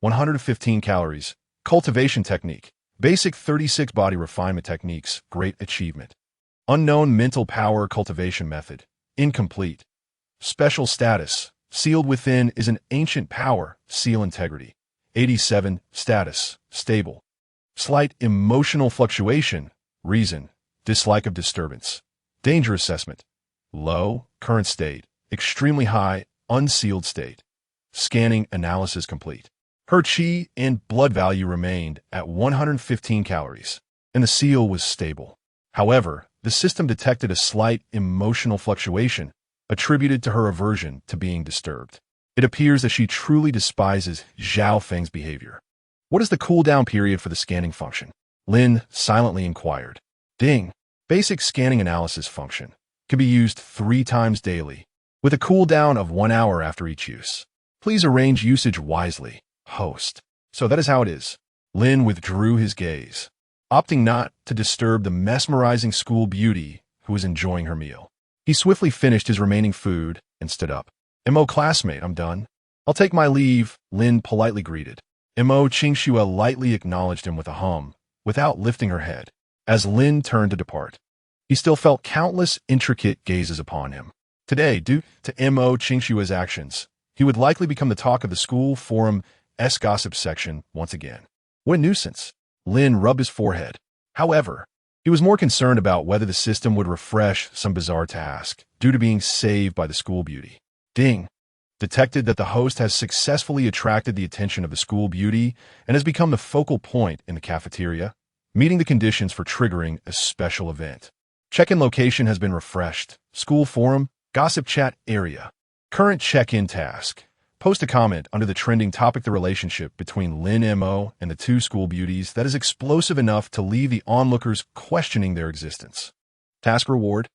115 calories. Cultivation technique, basic 36 body refinement techniques. Great achievement. Unknown mental power cultivation method, incomplete. Special status, sealed within is an ancient power. Seal integrity, 87. Status, stable. Slight emotional fluctuation. Reason, dislike of disturbance. Danger assessment, low. Current state, extremely high. Unsealed state. Scanning analysis complete. Her qi and blood value remained at 115 calories, and the seal was stable. However, the system detected a slight emotional fluctuation attributed to her aversion to being disturbed. It appears that she truly despises Zhao Feng's behavior. What is the cooldown period for the scanning function? Lin silently inquired. Ding. Basic scanning analysis function can be used 3 times daily, with a cooldown of 1 hour after each use. Please arrange usage wisely, host. So that is how it is. Lin withdrew his gaze, opting not to disturb the mesmerizing school beauty who was enjoying her meal. He swiftly finished his remaining food and stood up. Mo classmate, I'm done. I'll take my leave, Lin politely greeted. Mo Qingxue lightly acknowledged him with a hum, without lifting her head. As Lin turned to depart, he still felt countless intricate gazes upon him. Today, due to Mo Qingxue's actions, he would likely become the talk of the school forum's gossip section once again. What a nuisance. Lin rubbed his forehead. However, he was more concerned about whether the system would refresh some bizarre task due to being saved by the school beauty. Ding. Detected that the host has successfully attracted the attention of the school beauty and has become the focal point in the cafeteria, meeting the conditions for triggering a special event. Check-in location has been refreshed. School forum, gossip chat area. Current check-in task. Post a comment under the trending topic: the relationship between Lin Mo and the 2 school beauties that is explosive enough to leave the onlookers questioning their existence. Task reward.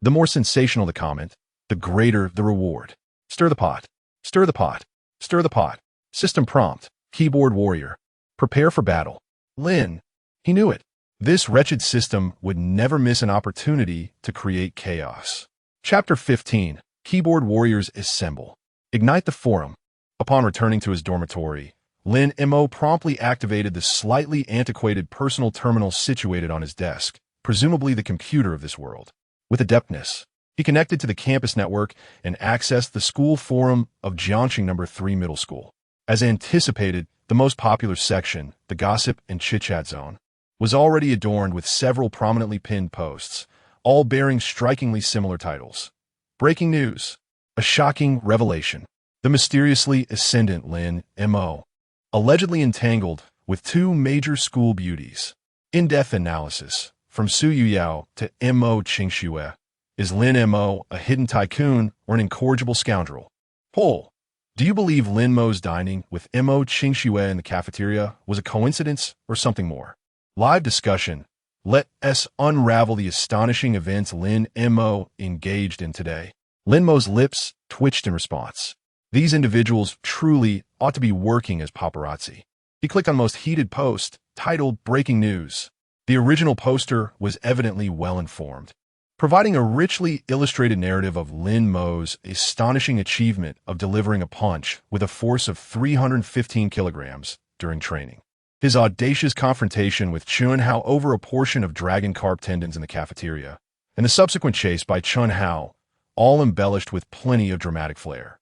The more sensational the comment, the greater the reward. Stir the pot. Stir the pot. Stir the pot. System prompt. Keyboard warrior. Prepare for battle. Lin. He knew it. This wretched system would never miss an opportunity to create chaos. Chapter 15. Keyboard warriors assemble. Ignite the forum. Upon returning to his dormitory, Lin Mo promptly activated the slightly antiquated personal terminal situated on his desk, presumably the computer of this world. With adeptness, he connected to the campus network and accessed the school forum of Jiangxing No. 3 Middle School. As anticipated, the most popular section, the gossip and chit-chat zone, was already adorned with several prominently pinned posts, all bearing strikingly similar titles. Breaking news. A shocking revelation. The mysteriously ascendant Lin Mo, allegedly entangled with 2 major school beauties. In-depth analysis. From Su Yuyao to Mo Qingxue. Is Lin Mo a hidden tycoon or an incorrigible scoundrel? Poll. Do you believe Lin Mo's dining with Mo Qingxue in the cafeteria was a coincidence or something more? Live discussion. Let us unravel the astonishing events Lin Mo engaged in today. Lin Mo's lips twitched in response. These individuals truly ought to be working as paparazzi. He clicked on most heated post, titled Breaking News. The original poster was evidently well-informed, providing a richly illustrated narrative of Lin Mo's astonishing achievement of delivering a punch with a force of 315 kilograms during training. His audacious confrontation with Chun Hao over a portion of dragon carp tendons in the cafeteria, and the subsequent chase by Chun Hao, all embellished with plenty of dramatic flair.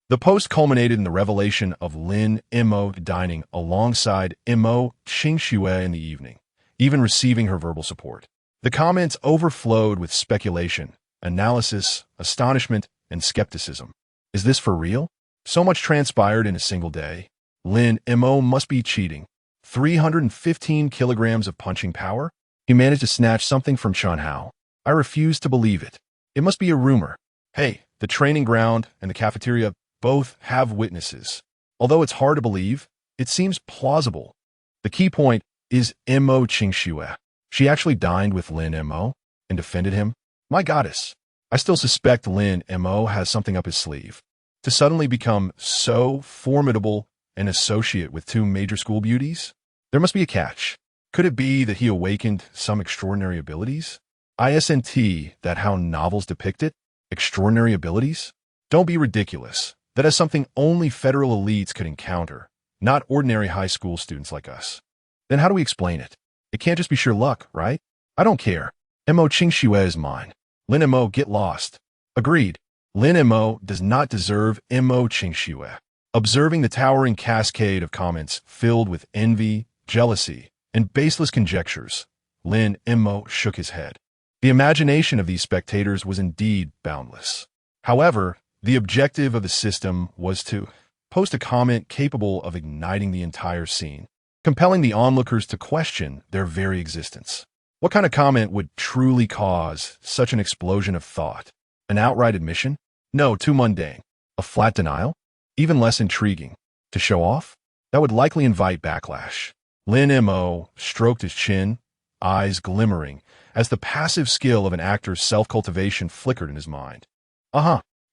The post culminated in the revelation of Lin Mo dining alongside Mo Qingxue in the evening, even receiving her verbal support. The comments overflowed with speculation, analysis, astonishment, and skepticism. Is this for real? So much transpired in a single day. Lin Mo must be cheating. 315 kilograms of punching power? He managed to snatch something from Chun Hao. I refuse to believe it. It must be a rumor. Hey, the training ground and the cafeteria both have witnesses. Although it's hard to believe, it seems plausible. The key point, is Mo Qingxue. She actually dined with Lin Mo and defended him. My goddess, I still suspect Lin Mo has something up his sleeve. To suddenly become so formidable an associate with two major school beauties? There must be a catch. Could it be that he awakened some extraordinary abilities? Isn't that how novels depict it? Extraordinary abilities? Don't be ridiculous. That is something only federal elites could encounter, not ordinary high school students like us. Then how do we explain it? It can't just be sheer luck, right? I don't care. Mo Qingxue is mine. Lin Mo, get lost. Agreed. Lin Mo does not deserve Mo Qingxue. Observing the towering cascade of comments filled with envy, jealousy, and baseless conjectures, Lin Mo shook his head. The imagination of these spectators was indeed boundless. However, the objective of the system was to post a comment capable of igniting the entire scene, compelling the onlookers to question their very existence. What kind of comment would truly cause such an explosion of thought? An outright admission? No, too mundane. A flat denial? Even less intriguing. To show off? That would likely invite backlash. Lin Mo stroked his chin, eyes glimmering, as the passive skill of an actor's self-cultivation flickered in his mind.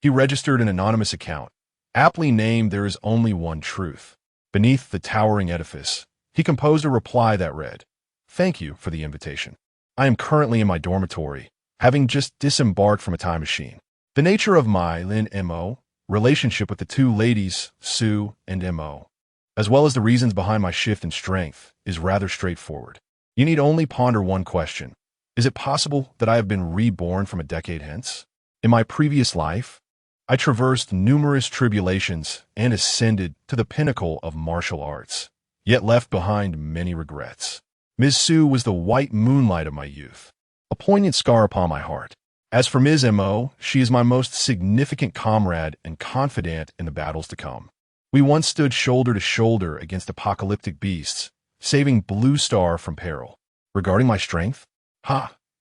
He registered an anonymous account, aptly named There Is Only One Truth. Beneath the towering edifice, he composed a reply that read, "Thank you for the invitation. I am currently in my dormitory, having just disembarked from a time machine. The nature of my Lin Mo relationship with the two ladies, Su and Mo, as well as the reasons behind my shift in strength, is rather straightforward. You need only ponder one question. Is it possible that I have been reborn from a decade hence? In my previous life, I traversed numerous tribulations and ascended to the pinnacle of martial arts, yet left behind many regrets. Ms. Su was the white moonlight of my youth, a poignant scar upon my heart. As for Ms. Mo, she is my most significant comrade and confidant in the battles to come. We once stood shoulder to shoulder against apocalyptic beasts, saving Blue Star from peril. Regarding my strength?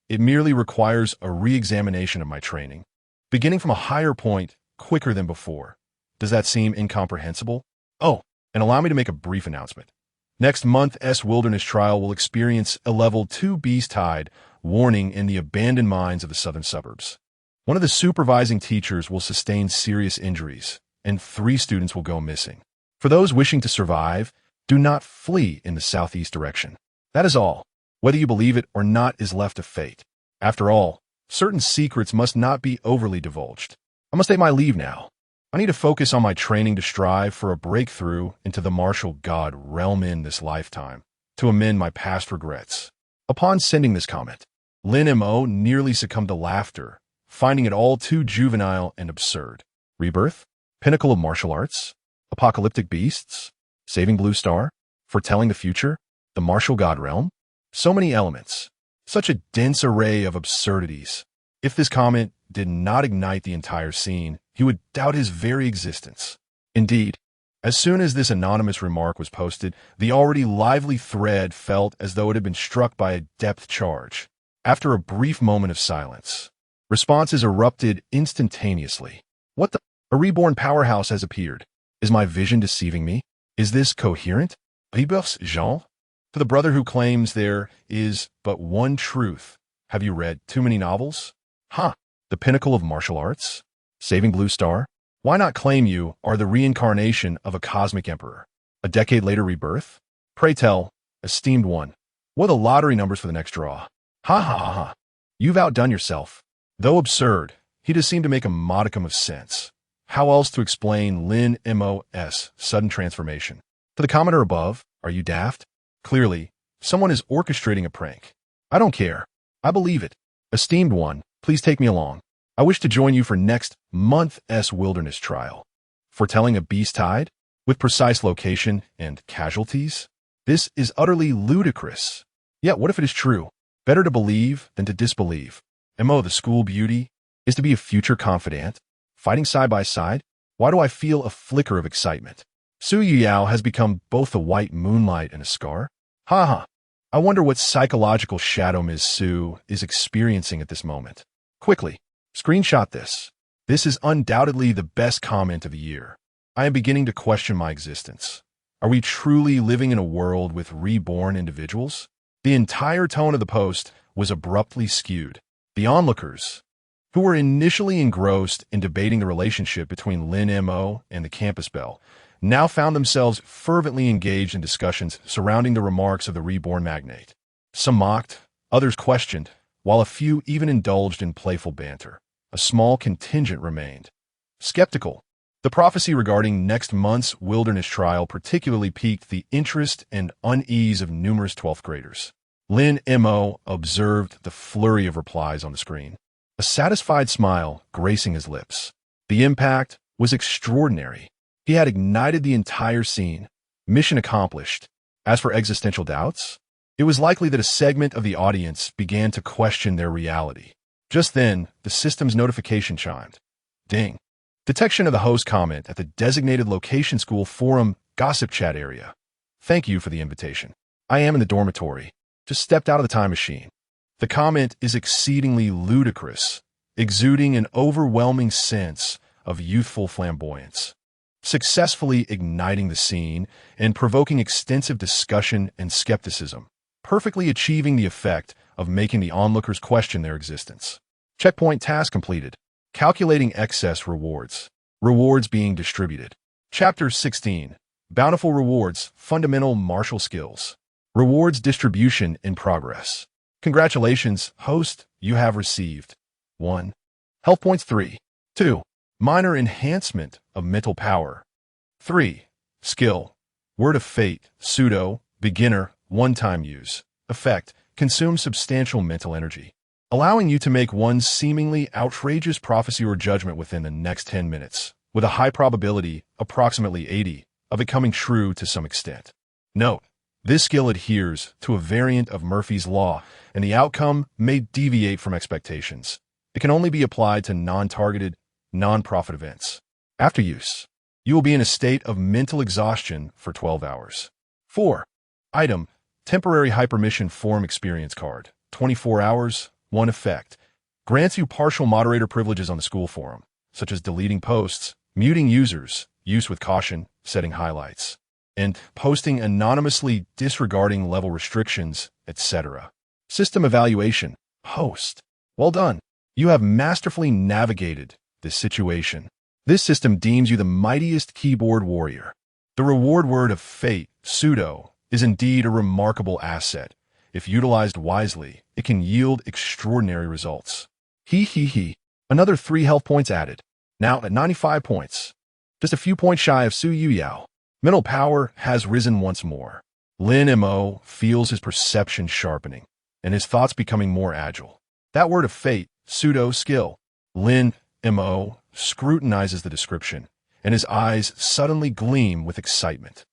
It merely requires a re-examination of my training, beginning from a higher point quicker than before. Does that seem incomprehensible? Oh, and allow me to make a brief announcement. Next month's wilderness trial will experience a level 2 beast tide warning in the abandoned mines of the southern suburbs. One of the supervising teachers will sustain serious injuries, and 3 students will go missing. For those wishing to survive, do not flee in the southeast direction. That is all. Whether you believe it or not is left to fate. After all, certain secrets must not be overly divulged. I must take my leave now. I need to focus on my training to strive for a breakthrough into the martial god realm in this lifetime, to amend my past regrets. Upon sending this comment, Lin Mo nearly succumbed to laughter, finding it all too juvenile and absurd. Rebirth? Pinnacle of martial arts? Apocalyptic beasts? Saving Blue Star? Foretelling the future? The martial god realm? So many elements. Such a dense array of absurdities. If this comment did not ignite the entire scene, he would doubt his very existence. Indeed, as soon as this anonymous remark was posted, the already lively thread felt as though it had been struck by a depth charge. After a brief moment of silence, responses erupted instantaneously. What the? A reborn powerhouse has appeared. Is my vision deceiving me? Is this coherent? Rebuffs Jean? To the brother who claims there is but one truth, have you read too many novels? The pinnacle of martial arts? Saving Blue Star? Why not claim you are the reincarnation of a cosmic emperor? A decade later rebirth? Pray tell, esteemed one, what are the lottery numbers for the next draw? You've outdone yourself. Though absurd, he does seem to make a modicum of sense. How else to explain Lin Mo's sudden transformation? To the commenter above, are you daft? Clearly, someone is orchestrating a prank. I don't care. I believe it. Esteemed one, please take me along. I wish to join you for next month's wilderness trial. Foretelling a beast tide? With precise location and casualties? This is utterly ludicrous. Yet what if it is true? Better to believe than to disbelieve. Mo, the school beauty, is to be a future confidant. Fighting side by side? Why do I feel a flicker of excitement? Su Yuyao has become both a white moonlight and a scar? I wonder what psychological shadow Ms. Su is experiencing at this moment. Quickly, screenshot this. This is undoubtedly the best comment of the year. I am beginning to question my existence. Are we truly living in a world with reborn individuals? The entire tone of the post was abruptly skewed. The onlookers, who were initially engrossed in debating the relationship between Lin Mo and the campus belle, now found themselves fervently engaged in discussions surrounding the remarks of the reborn magnate. Some mocked, others questioned, while a few even indulged in playful banter. A small contingent remained skeptical. The prophecy regarding next month's wilderness trial particularly piqued the interest and unease of numerous 12th graders. Lin Mo observed the flurry of replies on the screen, a satisfied smile gracing his lips. The impact was extraordinary. He had ignited the entire scene. Mission accomplished. As for existential doubts, it was likely that a segment of the audience began to question their reality. Just then, the system's notification chimed. Ding. Detection of the host comment at the designated location school forum gossip chat area. Thank you for the invitation. I am in the dormitory. Just stepped out of the time machine. The comment is exceedingly ludicrous, exuding an overwhelming sense of youthful flamboyance, successfully igniting the scene and provoking extensive discussion and skepticism, perfectly achieving the effect of making the onlookers question their existence. Checkpoint task completed. Calculating excess rewards. Rewards being distributed. Chapter 16. Bountiful rewards, fundamental martial skills. Rewards distribution in progress. Congratulations, host, you have received 1. Health points 3. 2. Minor enhancement of mental power. 3. Skill. Word of fate, pseudo, beginner, one-time use. Effect, consume substantial mental energy, allowing you to make one seemingly outrageous prophecy or judgment within the next 10 minutes, with a high probability, approximately 80, of it coming true to some extent. Note, this skill adheres to a variant of Murphy's Law, and the outcome may deviate from expectations. It can only be applied to non-targeted, non-profit events. After use, you will be in a state of mental exhaustion for 12 hours. 4. Item, temporary hypermission form experience card, 24 hours, 1 effect. Grants you partial moderator privileges on the school forum, such as deleting posts, muting users, use with caution, setting highlights, and posting anonymously disregarding level restrictions, etc. System evaluation. Host. Well done. You have masterfully navigated this situation. This system deems you the mightiest keyboard warrior. The reward word of fate, pseudo, is indeed a remarkable asset. If utilized wisely, it can yield extraordinary results. Another 3 health points added. Now at 95 points. Just a few points shy of Su Yuyao. Mental power has risen once more. Lin Mo feels his perception sharpening, and his thoughts becoming more agile. That word of fate, pseudo skill. Lin Mo scrutinizes the description, and his eyes suddenly gleam with excitement.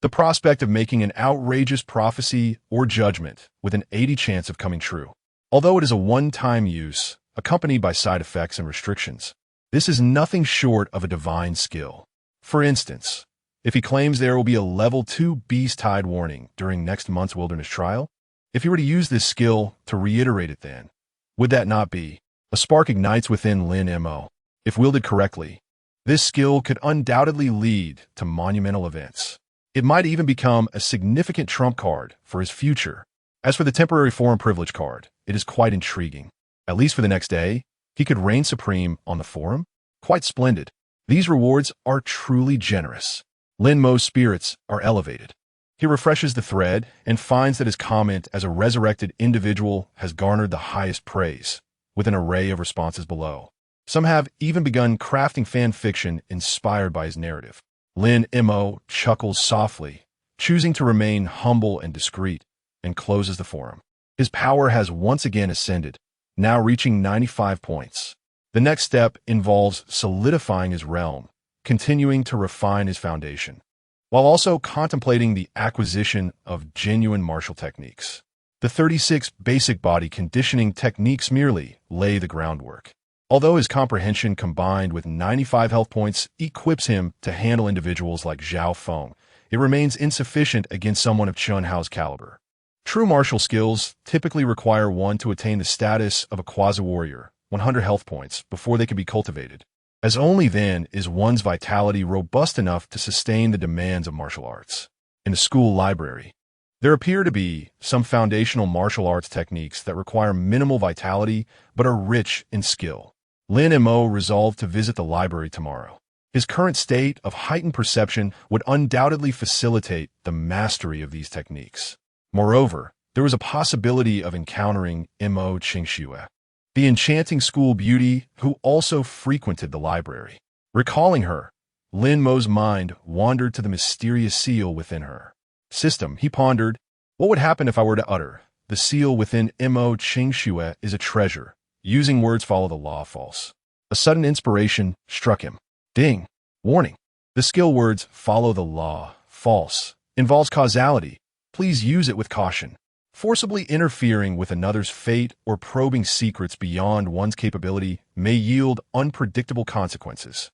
The prospect of making an outrageous prophecy or judgment with an 80 chance of coming true. Although it is a one-time use, accompanied by side effects and restrictions, this is nothing short of a divine skill. For instance, if he claims there will be a level 2 beast-tide warning during next month's wilderness trial, if he were to use this skill to reiterate it then, would that not be? A spark ignites within Lin Mo. If wielded correctly, this skill could undoubtedly lead to monumental events. It might even become a significant trump card for his future. As for the temporary forum privilege card, it is quite intriguing. At least for the next day, he could reign supreme on the forum. Quite splendid. These rewards are truly generous. Lin Mo's spirits are elevated. He refreshes the thread and finds that his comment as a resurrected individual has garnered the highest praise, with an array of responses below. Some have even begun crafting fan fiction inspired by his narrative. Lin Mo chuckles softly, choosing to remain humble and discreet, and closes the forum. His power has once again ascended, now reaching 95 points. The next step involves solidifying his realm, continuing to refine his foundation, while also contemplating the acquisition of genuine martial techniques. The 36 basic body conditioning techniques merely lay the groundwork. Although his comprehension combined with 95 health points equips him to handle individuals like Zhao Feng, it remains insufficient against someone of Chun Hao's caliber. True martial skills typically require one to attain the status of a quasi-warrior, 100 health points, before they can be cultivated, as only then is one's vitality robust enough to sustain the demands of martial arts. In the school library, there appear to be some foundational martial arts techniques that require minimal vitality but are rich in skill. Lin Mo resolved to visit the library tomorrow. His current state of heightened perception would undoubtedly facilitate the mastery of these techniques. Moreover, there was a possibility of encountering Mo Qingxue, the enchanting school beauty who also frequented the library. Recalling her, Lin Mo's mind wandered to the mysterious seal within her system. He pondered, what would happen if I were to utter, the seal within Mo Qingxue is a treasure? Using words follow the law false. A sudden inspiration struck him. Ding! Warning. The skill words follow the law false involves causality. Please use it with caution. Forcibly interfering with another's fate or probing secrets beyond one's capability may yield unpredictable consequences.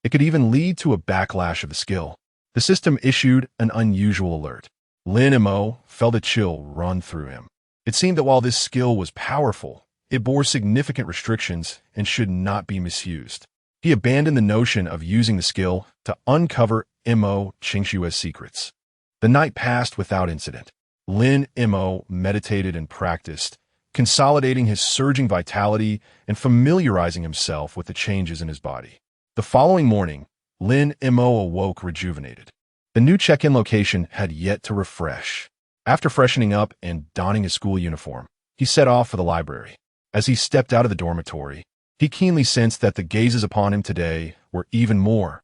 It could even lead to a backlash of the skill. The system issued an unusual alert. Lin Mo felt a chill run through him. It seemed that while this skill was powerful, it bore significant restrictions and should not be misused. He abandoned the notion of using the skill to uncover Mo Qingxue's secrets. The night passed without incident. Lin Mo meditated and practiced, consolidating his surging vitality and familiarizing himself with the changes in his body. The following morning, Lin Mo awoke rejuvenated. The new check-in location had yet to refresh. After freshening up and donning his school uniform, he set off for the library. As he stepped out of the dormitory, he keenly sensed that the gazes upon him today were even more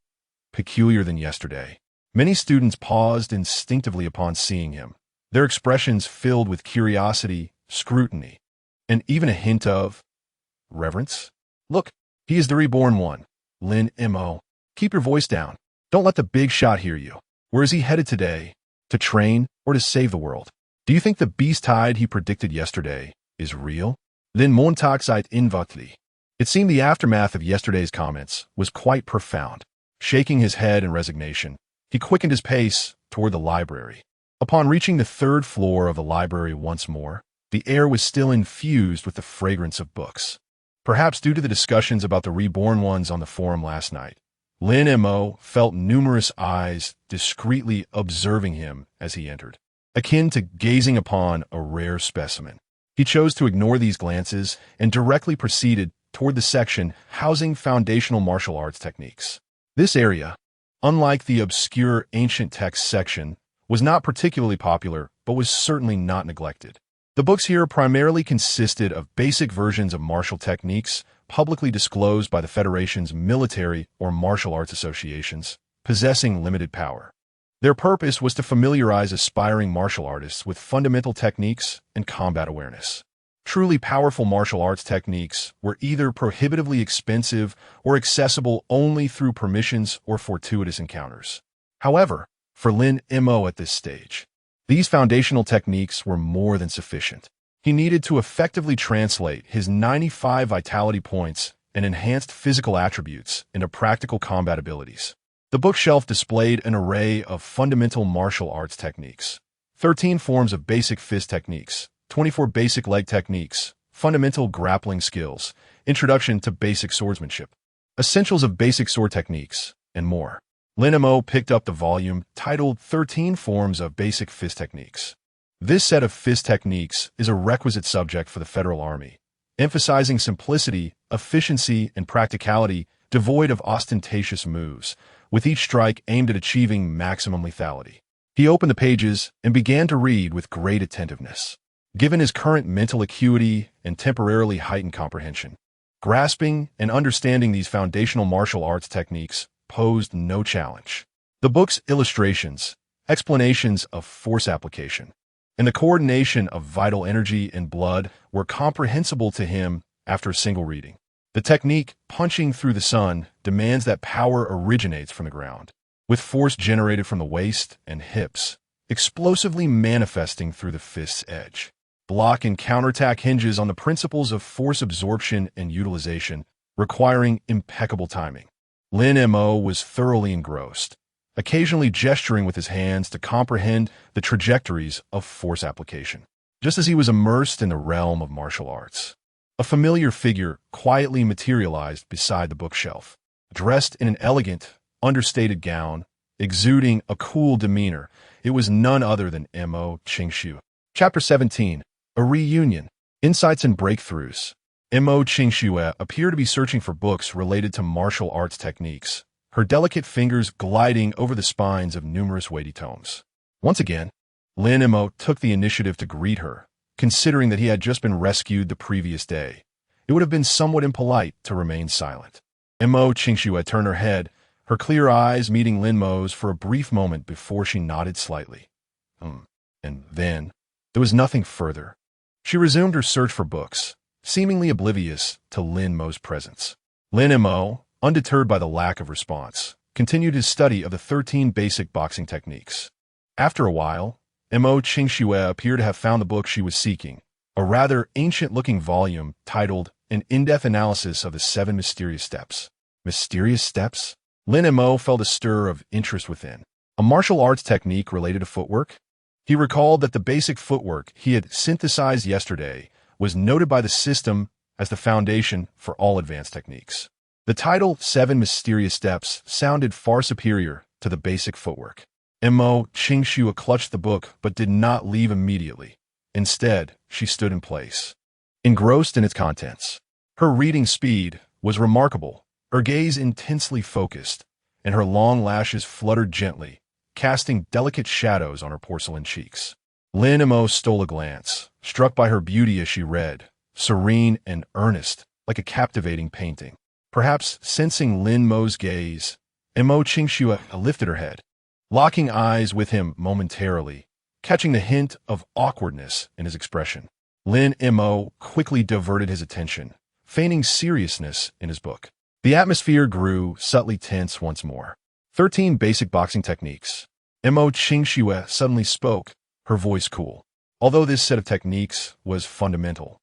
peculiar than yesterday. Many students paused instinctively upon seeing him, their expressions filled with curiosity, scrutiny, and even a hint of reverence. Look, he is the reborn one. Lin Mo, keep your voice down. Don't let the big shot hear you. Where is he headed today? To train or to save the world? Do you think the beast tide he predicted yesterday is real? Lin Montag seit invotli. It seemed the aftermath of yesterday's comments was quite profound. Shaking his head in resignation, he quickened his pace toward the library. Upon reaching the third floor of the library once more, the air was still infused with the fragrance of books. Perhaps due to the discussions about the reborn ones on the forum last night, Lin Mo felt numerous eyes discreetly observing him as he entered, akin to gazing upon a rare specimen. He chose to ignore these glances and directly proceeded toward the section housing foundational martial arts techniques. This area, unlike the obscure ancient text section, was not particularly popular, but was certainly not neglected. The books here primarily consisted of basic versions of martial techniques publicly disclosed by the Federation's military or martial arts associations, possessing limited power. Their purpose was to familiarize aspiring martial artists with fundamental techniques and combat awareness. Truly powerful martial arts techniques were either prohibitively expensive or accessible only through permissions or fortuitous encounters. However, for Lin Mo at this stage, these foundational techniques were more than sufficient. He needed to effectively translate his 95 vitality points and enhanced physical attributes into practical combat abilities. The bookshelf displayed an array of fundamental martial arts techniques, 13 forms of basic fist techniques, 24 basic leg techniques, fundamental grappling skills, introduction to basic swordsmanship, essentials of basic sword techniques, and more. Lin Mo picked up the volume titled 13 Forms of Basic Fist Techniques. This set of fist techniques is a requisite subject for the Federal Army, emphasizing simplicity, efficiency, and practicality devoid of ostentatious moves, with each strike aimed at achieving maximum lethality. He opened the pages and began to read with great attentiveness. Given his current mental acuity and temporarily heightened comprehension, grasping and understanding these foundational martial arts techniques posed no challenge. The book's illustrations, explanations of force application, and the coordination of vital energy and blood were comprehensible to him after a single reading. The technique, punching through the sun, demands that power originates from the ground, with force generated from the waist and hips, explosively manifesting through the fist's edge. Block and counterattack hinges on the principles of force absorption and utilization, requiring impeccable timing. Lin Mo was thoroughly engrossed, occasionally gesturing with his hands to comprehend the trajectories of force application. Just as he was immersed in the realm of martial arts, a familiar figure quietly materialized beside the bookshelf. Dressed in an elegant, understated gown, exuding a cool demeanor. It was none other than Mo Qingshu. Chapter 17. A Reunion. Insights and Breakthroughs. Mo Qingshu appeared to be searching for books related to martial arts techniques, her delicate fingers gliding over the spines of numerous weighty tomes. Once again, Lin Mo took the initiative to greet her, considering that he had just been rescued the previous day. It would have been somewhat impolite to remain silent. Mo Qingshu turned her head, her clear eyes meeting Lin Mo's for a brief moment before she nodded slightly. And then, there was nothing further. She resumed her search for books, seemingly oblivious to Lin Mo's presence. Lin Mo, undeterred by the lack of response, continued his study of the 13 basic boxing techniques. After a while, Mo Qingshu appeared to have found the book she was seeking, a rather ancient-looking volume titled An In-Depth Analysis of the 7 Mysterious Steps. Mysterious steps? Lin Mo felt a stir of interest within. A martial arts technique related to footwork? He recalled that the basic footwork he had synthesized yesterday was noted by the system as the foundation for all advanced techniques. The title 7 Mysterious Steps sounded far superior to the basic footwork. Mo Qingshu clutched the book but did not leave immediately. Instead, she stood in place, engrossed in its contents. Her reading speed was remarkable, her gaze intensely focused, and her long lashes fluttered gently, casting delicate shadows on her porcelain cheeks. Lin Mo stole a glance, struck by her beauty as she read, serene and earnest, like a captivating painting. Perhaps sensing Lin Mo's gaze, Mo Qingshu lifted her head, locking eyes with him momentarily, catching the hint of awkwardness in his expression. Lin Mo quickly diverted his attention, feigning seriousness in his book. The atmosphere grew subtly tense once more. 13 basic boxing techniques. Mo Qingshu suddenly spoke, her voice cool. Although this set of techniques was fundamental,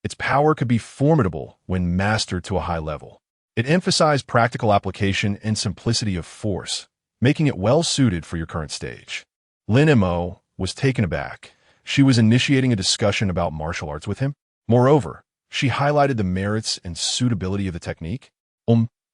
its power could be formidable when mastered to a high level. It emphasized practical application and simplicity of force, making it well-suited for your current stage. Lin Mo was taken aback. She was initiating a discussion about martial arts with him. Moreover, she highlighted the merits and suitability of the technique.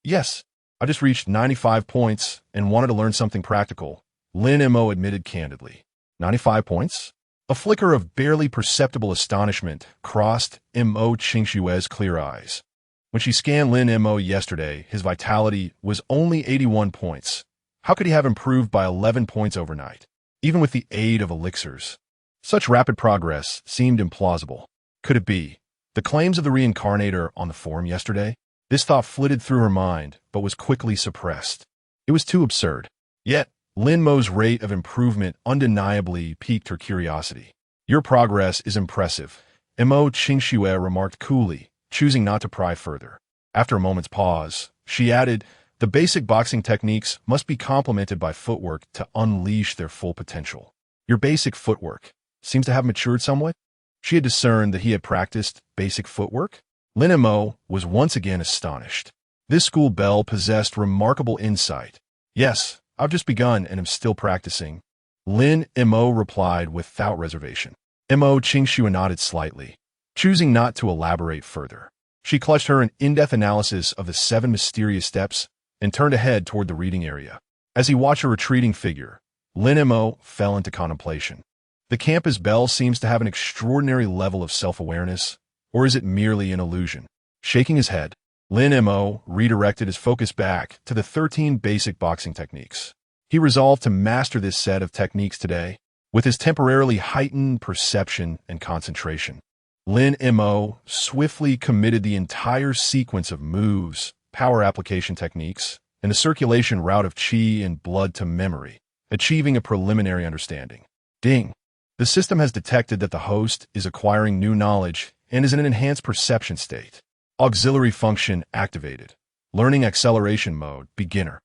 Yes, I just reached 95 points and wanted to learn something practical, Lin Mo admitted candidly. 95 points? A flicker of barely perceptible astonishment crossed Mo Qingshu's clear eyes. When she scanned Lin Mo yesterday, his vitality was only 81 points. How could he have improved by 11 points overnight, even with the aid of elixirs? Such rapid progress seemed implausible. Could it be the claims of the reincarnator on the forum yesterday? This thought flitted through her mind, but was quickly suppressed. It was too absurd. Yet, Lin Mo's rate of improvement undeniably piqued her curiosity. Your progress is impressive, Mo Qingshu remarked coolly, choosing not to pry further. After a moment's pause, she added, the basic boxing techniques must be complemented by footwork to unleash their full potential. Your basic footwork seems to have matured somewhat? She had discerned that he had practiced basic footwork? Lin Mo was once again astonished. This school belle possessed remarkable insight. Yes, I've just begun and am still practicing. Lin Mo replied without reservation. Mo Qingshu nodded slightly, choosing not to elaborate further. She clutched her an in-depth analysis of the 7 mysterious steps and turned ahead toward the reading area. As he watched her retreating figure, Lin Mo fell into contemplation. The campus belle seems to have an extraordinary level of self-awareness, or is it merely an illusion? Shaking his head, Lin Mo redirected his focus back to the 13 basic boxing techniques. He resolved to master this set of techniques today, with his temporarily heightened perception and concentration. Lin Mo swiftly committed the entire sequence of moves, power application techniques, and the circulation route of qi and blood to memory, achieving a preliminary understanding. Ding! The system has detected that the host is acquiring new knowledge and is in an enhanced perception state. Auxiliary function activated. Learning acceleration mode, beginner.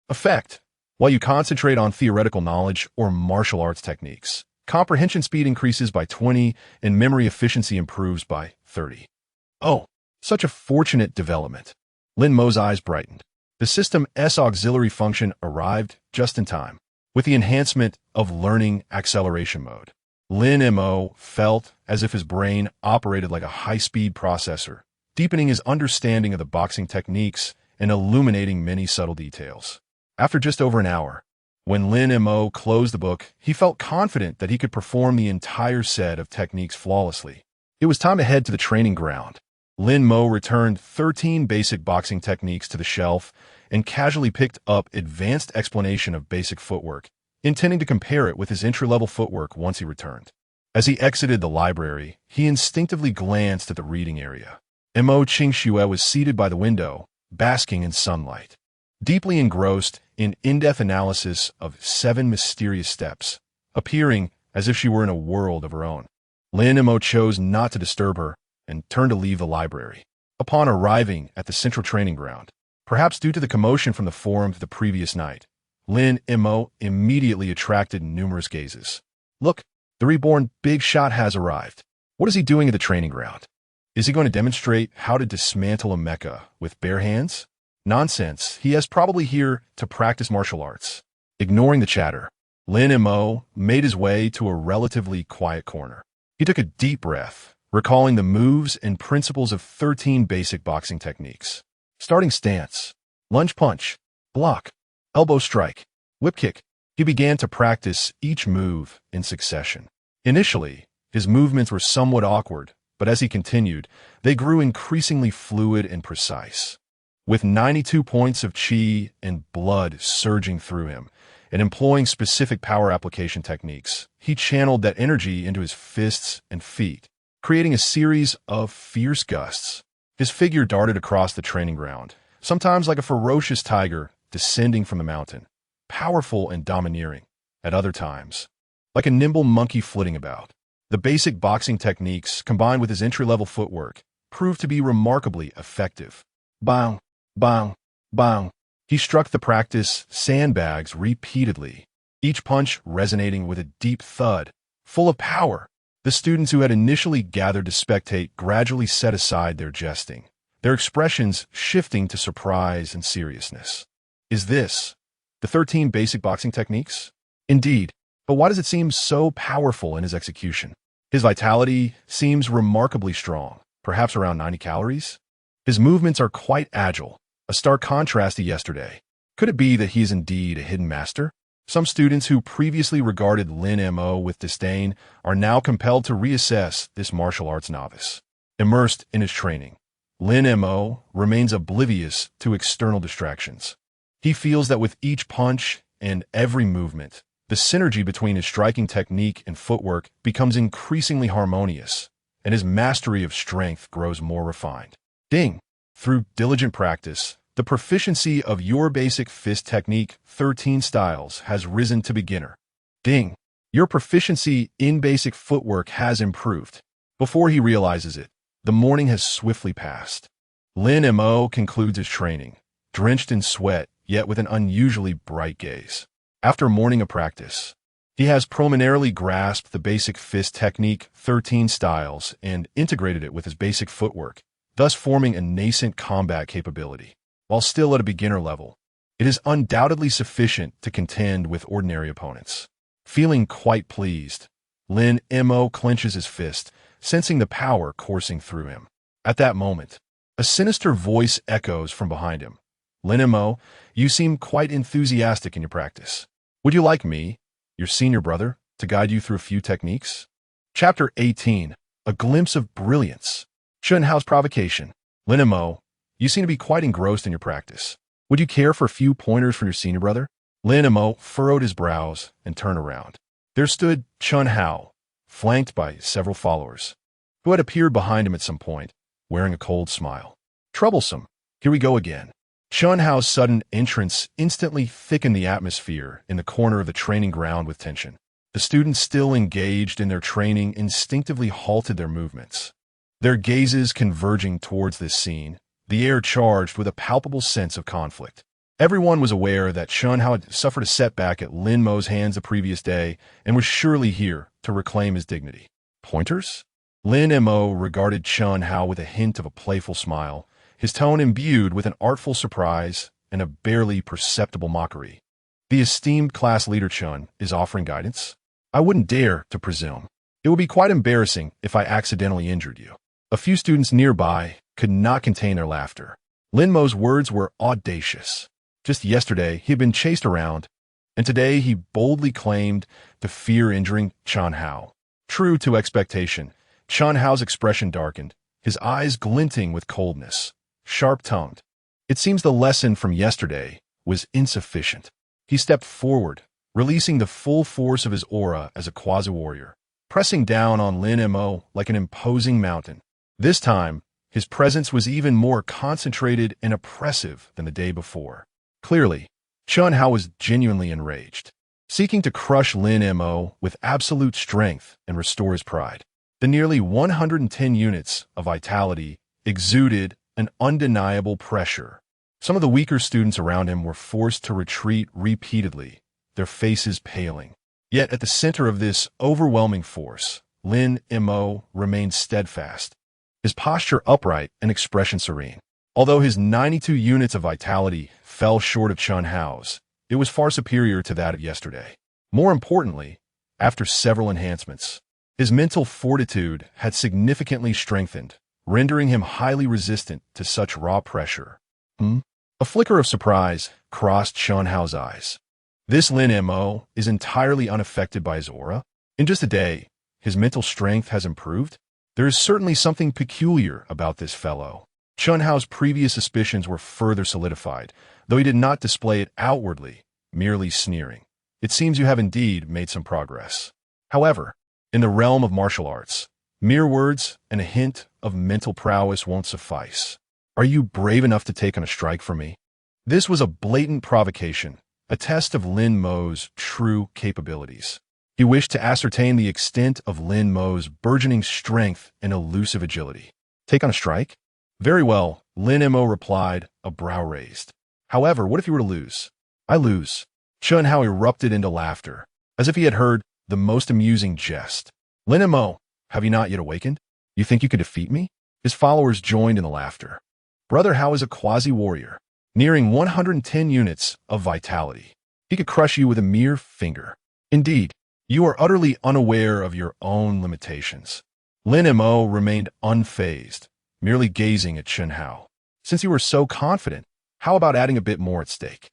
Effect. While you concentrate on theoretical knowledge or martial arts techniques, comprehension speed increases by 20 and memory efficiency improves by 30. Oh, such a fortunate development. Lin Mo's eyes brightened. The system's auxiliary function arrived just in time. With the enhancement of learning acceleration mode, Lin Mo felt as if his brain operated like a high-speed processor, deepening his understanding of the boxing techniques and illuminating many subtle details. After just over an hour, When Lin Mo closed the book, he felt confident that he could perform the entire set of techniques flawlessly. It was time to head to the training ground. Lin Mo returned 13 basic boxing techniques to the shelf and casually picked up Advanced Explanation of Basic Footwork, intending to compare it with his entry-level footwork once he returned. As he exited the library, he instinctively glanced at the reading area. Mo Qingxue was seated by the window, basking in sunlight. Deeply engrossed in in-depth analysis of 7 mysterious steps, appearing as if she were in a world of her own. Lin Mo chose not to disturb her and turned to leave the library. Upon arriving at the central training ground, perhaps due to the commotion from the forum the previous night, Lin Mo immediately attracted numerous gazes. Look, the reborn big shot has arrived. What is he doing at the training ground? Is he going to demonstrate how to dismantle a mecha with bare hands? Nonsense, he is probably here to practice martial arts. Ignoring the chatter, Lin Mo made his way to a relatively quiet corner. He took a deep breath, recalling the moves and principles of 13 basic boxing techniques. Starting stance, lunge punch, block, elbow strike, whip kick. He began to practice each move in succession. Initially, his movements were somewhat awkward, but as he continued, they grew increasingly fluid and precise. With 92 points of chi and blood surging through him, and employing specific power application techniques, he channeled that energy into his fists and feet, creating a series of fierce gusts. His figure darted across the training ground, sometimes like a ferocious tiger descending from the mountain, powerful and domineering, at other times, like a nimble monkey flitting about. The basic boxing techniques, combined with his entry-level footwork, proved to be remarkably effective. Bang, bang, bang. He struck the practice sandbags repeatedly, each punch resonating with a deep thud, full of power. The students who had initially gathered to spectate gradually set aside their jesting, their expressions shifting to surprise and seriousness. Is this the 13 basic boxing techniques? Indeed, but why does it seem so powerful in his execution? His vitality seems remarkably strong, perhaps around 90 calories. His movements are quite agile, a stark contrast to yesterday. Could it be that he is indeed a hidden master? Some students who previously regarded Lin Mo with disdain are now compelled to reassess this martial arts novice. Immersed in his training, Lin Mo remains oblivious to external distractions. He feels that with each punch and every movement, the synergy between his striking technique and footwork becomes increasingly harmonious, and his mastery of strength grows more refined. Ding! Through diligent practice, the proficiency of your basic fist technique 13 styles has risen to beginner. Ding! Your proficiency in basic footwork has improved. Before he realizes it, the morning has swiftly passed. Lin Mo concludes his training, drenched in sweat, yet with an unusually bright gaze. After morning of practice, he has preliminarily grasped the basic fist technique 13 styles and integrated it with his basic footwork, thus forming a nascent combat capability. While still at a beginner level, it is undoubtedly sufficient to contend with ordinary opponents. Feeling quite pleased, Lin Mo clenches his fist, sensing the power coursing through him. At that moment, a sinister voice echoes from behind him. Lin Mo, you seem quite enthusiastic in your practice. Would you like me, your senior brother, to guide you through a few techniques? Chapter 18, A Glimpse of Brilliance. Chunhao's provocation. Lin Mo, you seem to be quite engrossed in your practice. Would you care for a few pointers from your senior brother? Lin Mo furrowed his brows and turned around. There stood Chunhao, flanked by several followers, who had appeared behind him at some point, wearing a cold smile. Troublesome. Here we go again. Chunhao's sudden entrance instantly thickened the atmosphere in the corner of the training ground with tension. The students still engaged in their training instinctively halted their movements. Their gazes converging towards this scene, the air charged with a palpable sense of conflict. Everyone was aware that Chunhao had suffered a setback at Lin Mo's hands the previous day and was surely here to reclaim his dignity. Pointers? Lin Mo regarded Chunhao with a hint of a playful smile, his tone imbued with an artful surprise and a barely perceptible mockery. The esteemed class leader Chun is offering guidance? I wouldn't dare to presume. It would be quite embarrassing if I accidentally injured you. A few students nearby could not contain their laughter. Lin Mo's words were audacious. Just yesterday, he had been chased around, and today he boldly claimed to fear injuring Chen Hao. True to expectation, Chen Hao's expression darkened, his eyes glinting with coldness, sharp-tongued. It seems the lesson from yesterday was insufficient. He stepped forward, releasing the full force of his aura as a quasi-warrior, pressing down on Lin Mo like an imposing mountain. This time, his presence was even more concentrated and oppressive than the day before. Clearly, Chen Hao was genuinely enraged, seeking to crush Lin Mo with absolute strength and restore his pride. The nearly 110 units of vitality exuded an undeniable pressure. Some of the weaker students around him were forced to retreat repeatedly, their faces paling. Yet at the center of this overwhelming force, Lin Mo remained steadfast, his posture upright and expression serene. Although his 92 units of vitality fell short of Chen Hao's, it was far superior to that of yesterday. More importantly, after several enhancements, his mental fortitude had significantly strengthened, rendering him highly resistant to such raw pressure. A flicker of surprise crossed Chen Hao's eyes. This Lin Mo is entirely unaffected by his aura. In just a day, his mental strength has improved. There is certainly something peculiar about this fellow. Chen Hao's previous suspicions were further solidified, though he did not display it outwardly, merely sneering. It seems you have indeed made some progress. However, in the realm of martial arts, mere words and a hint of mental prowess won't suffice. Are you brave enough to take on a strike for me? This was a blatant provocation, a test of Lin Mo's true capabilities. He wished to ascertain the extent of Lin Mo's burgeoning strength and elusive agility. Take on a strike? Very well, Lin Mo replied, a brow raised. However, what if you were to lose? I lose. Chen Hao erupted into laughter, as if he had heard the most amusing jest. Lin Mo, have you not yet awakened? You think you could defeat me? His followers joined in the laughter. Brother Hao is a quasi-warrior, nearing 110 units of vitality. He could crush you with a mere finger. Indeed, you are utterly unaware of your own limitations. Lin Mo remained unfazed, merely gazing at Chen Hao. Since you are so confident, how about adding a bit more at stake?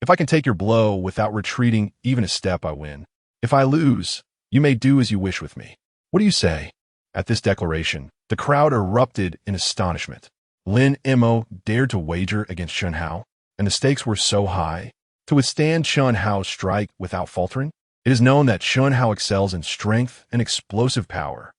If I can take your blow without retreating even a step, I win. If I lose, you may do as you wish with me. What do you say? At this declaration, the crowd erupted in astonishment. Lin Mo dared to wager against Chen Hao, and the stakes were so high. To withstand Chen Hao's strike without faltering, it is known that Chen Hao excels in strength and explosive power.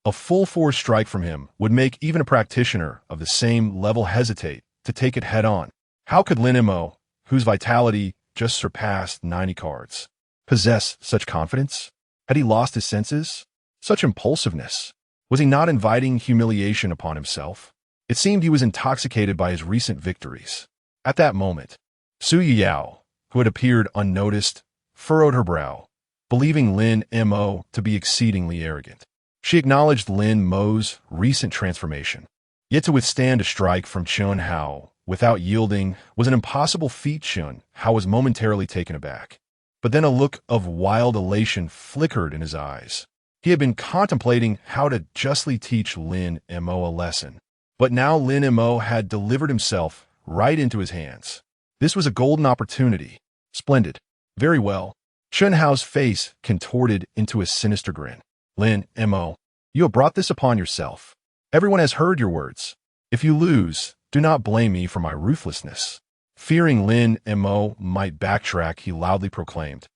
A full-force strike from him would make even a practitioner of the same level hesitate to take it head-on. How could Lin Mo, whose vitality just surpassed 90 cards, possess such confidence? Had he lost his senses? Such impulsiveness? Was he not inviting humiliation upon himself? It seemed he was intoxicated by his recent victories. At that moment, Su Yuyao, who had appeared unnoticed, furrowed her brow, believing Lin Mo to be exceedingly arrogant. She acknowledged Lin Mo's recent transformation. Yet to withstand a strike from Chen Hao without yielding was an impossible feat. Chen Hao was momentarily taken aback. But then a look of wild elation flickered in his eyes. He had been contemplating how to justly teach Lin Mo a lesson. But now Lin Mo had delivered himself right into his hands. This was a golden opportunity. Splendid. Very well. Chen Hao's face contorted into a sinister grin. Lin Mo, you have brought this upon yourself. Everyone has heard your words. If you lose, do not blame me for my ruthlessness. Fearing Lin Mo might backtrack, he loudly proclaimed,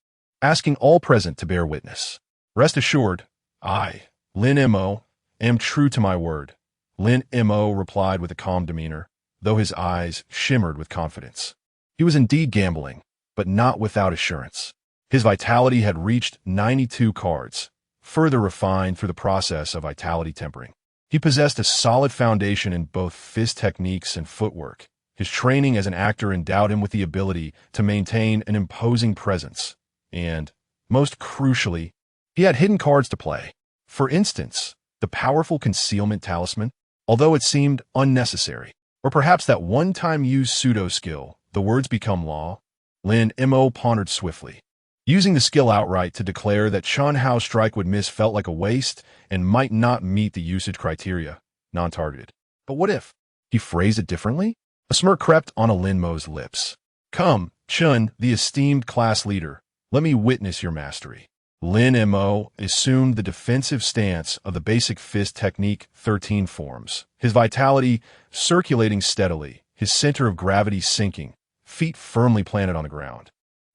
asking all present to bear witness. Rest assured, I, Lin Mo, am true to my word. Lin Mo replied with a calm demeanor, though his eyes shimmered with confidence. He was indeed gambling, but not without assurance. His vitality had reached 92 cards, further refined through the process of vitality tempering. He possessed a solid foundation in both fist techniques and footwork. His training as an actor endowed him with the ability to maintain an imposing presence. And, most crucially, he had hidden cards to play. For instance, the powerful concealment talisman, although it seemed unnecessary. Or perhaps that one-time used pseudo-skill, the words become law. Lin Mo pondered swiftly. Using the skill outright to declare that Chen Hao's strike would miss felt like a waste and might not meet the usage criteria, non-targeted. But what if? He phrased it differently? A smirk crept on Lin Mo's lips. Come, Chen, the esteemed class leader, Let me witness your mastery. Lin Mo assumed the defensive stance of the basic fist technique 13 forms, his vitality circulating steadily, his center of gravity sinking, feet firmly planted on the ground,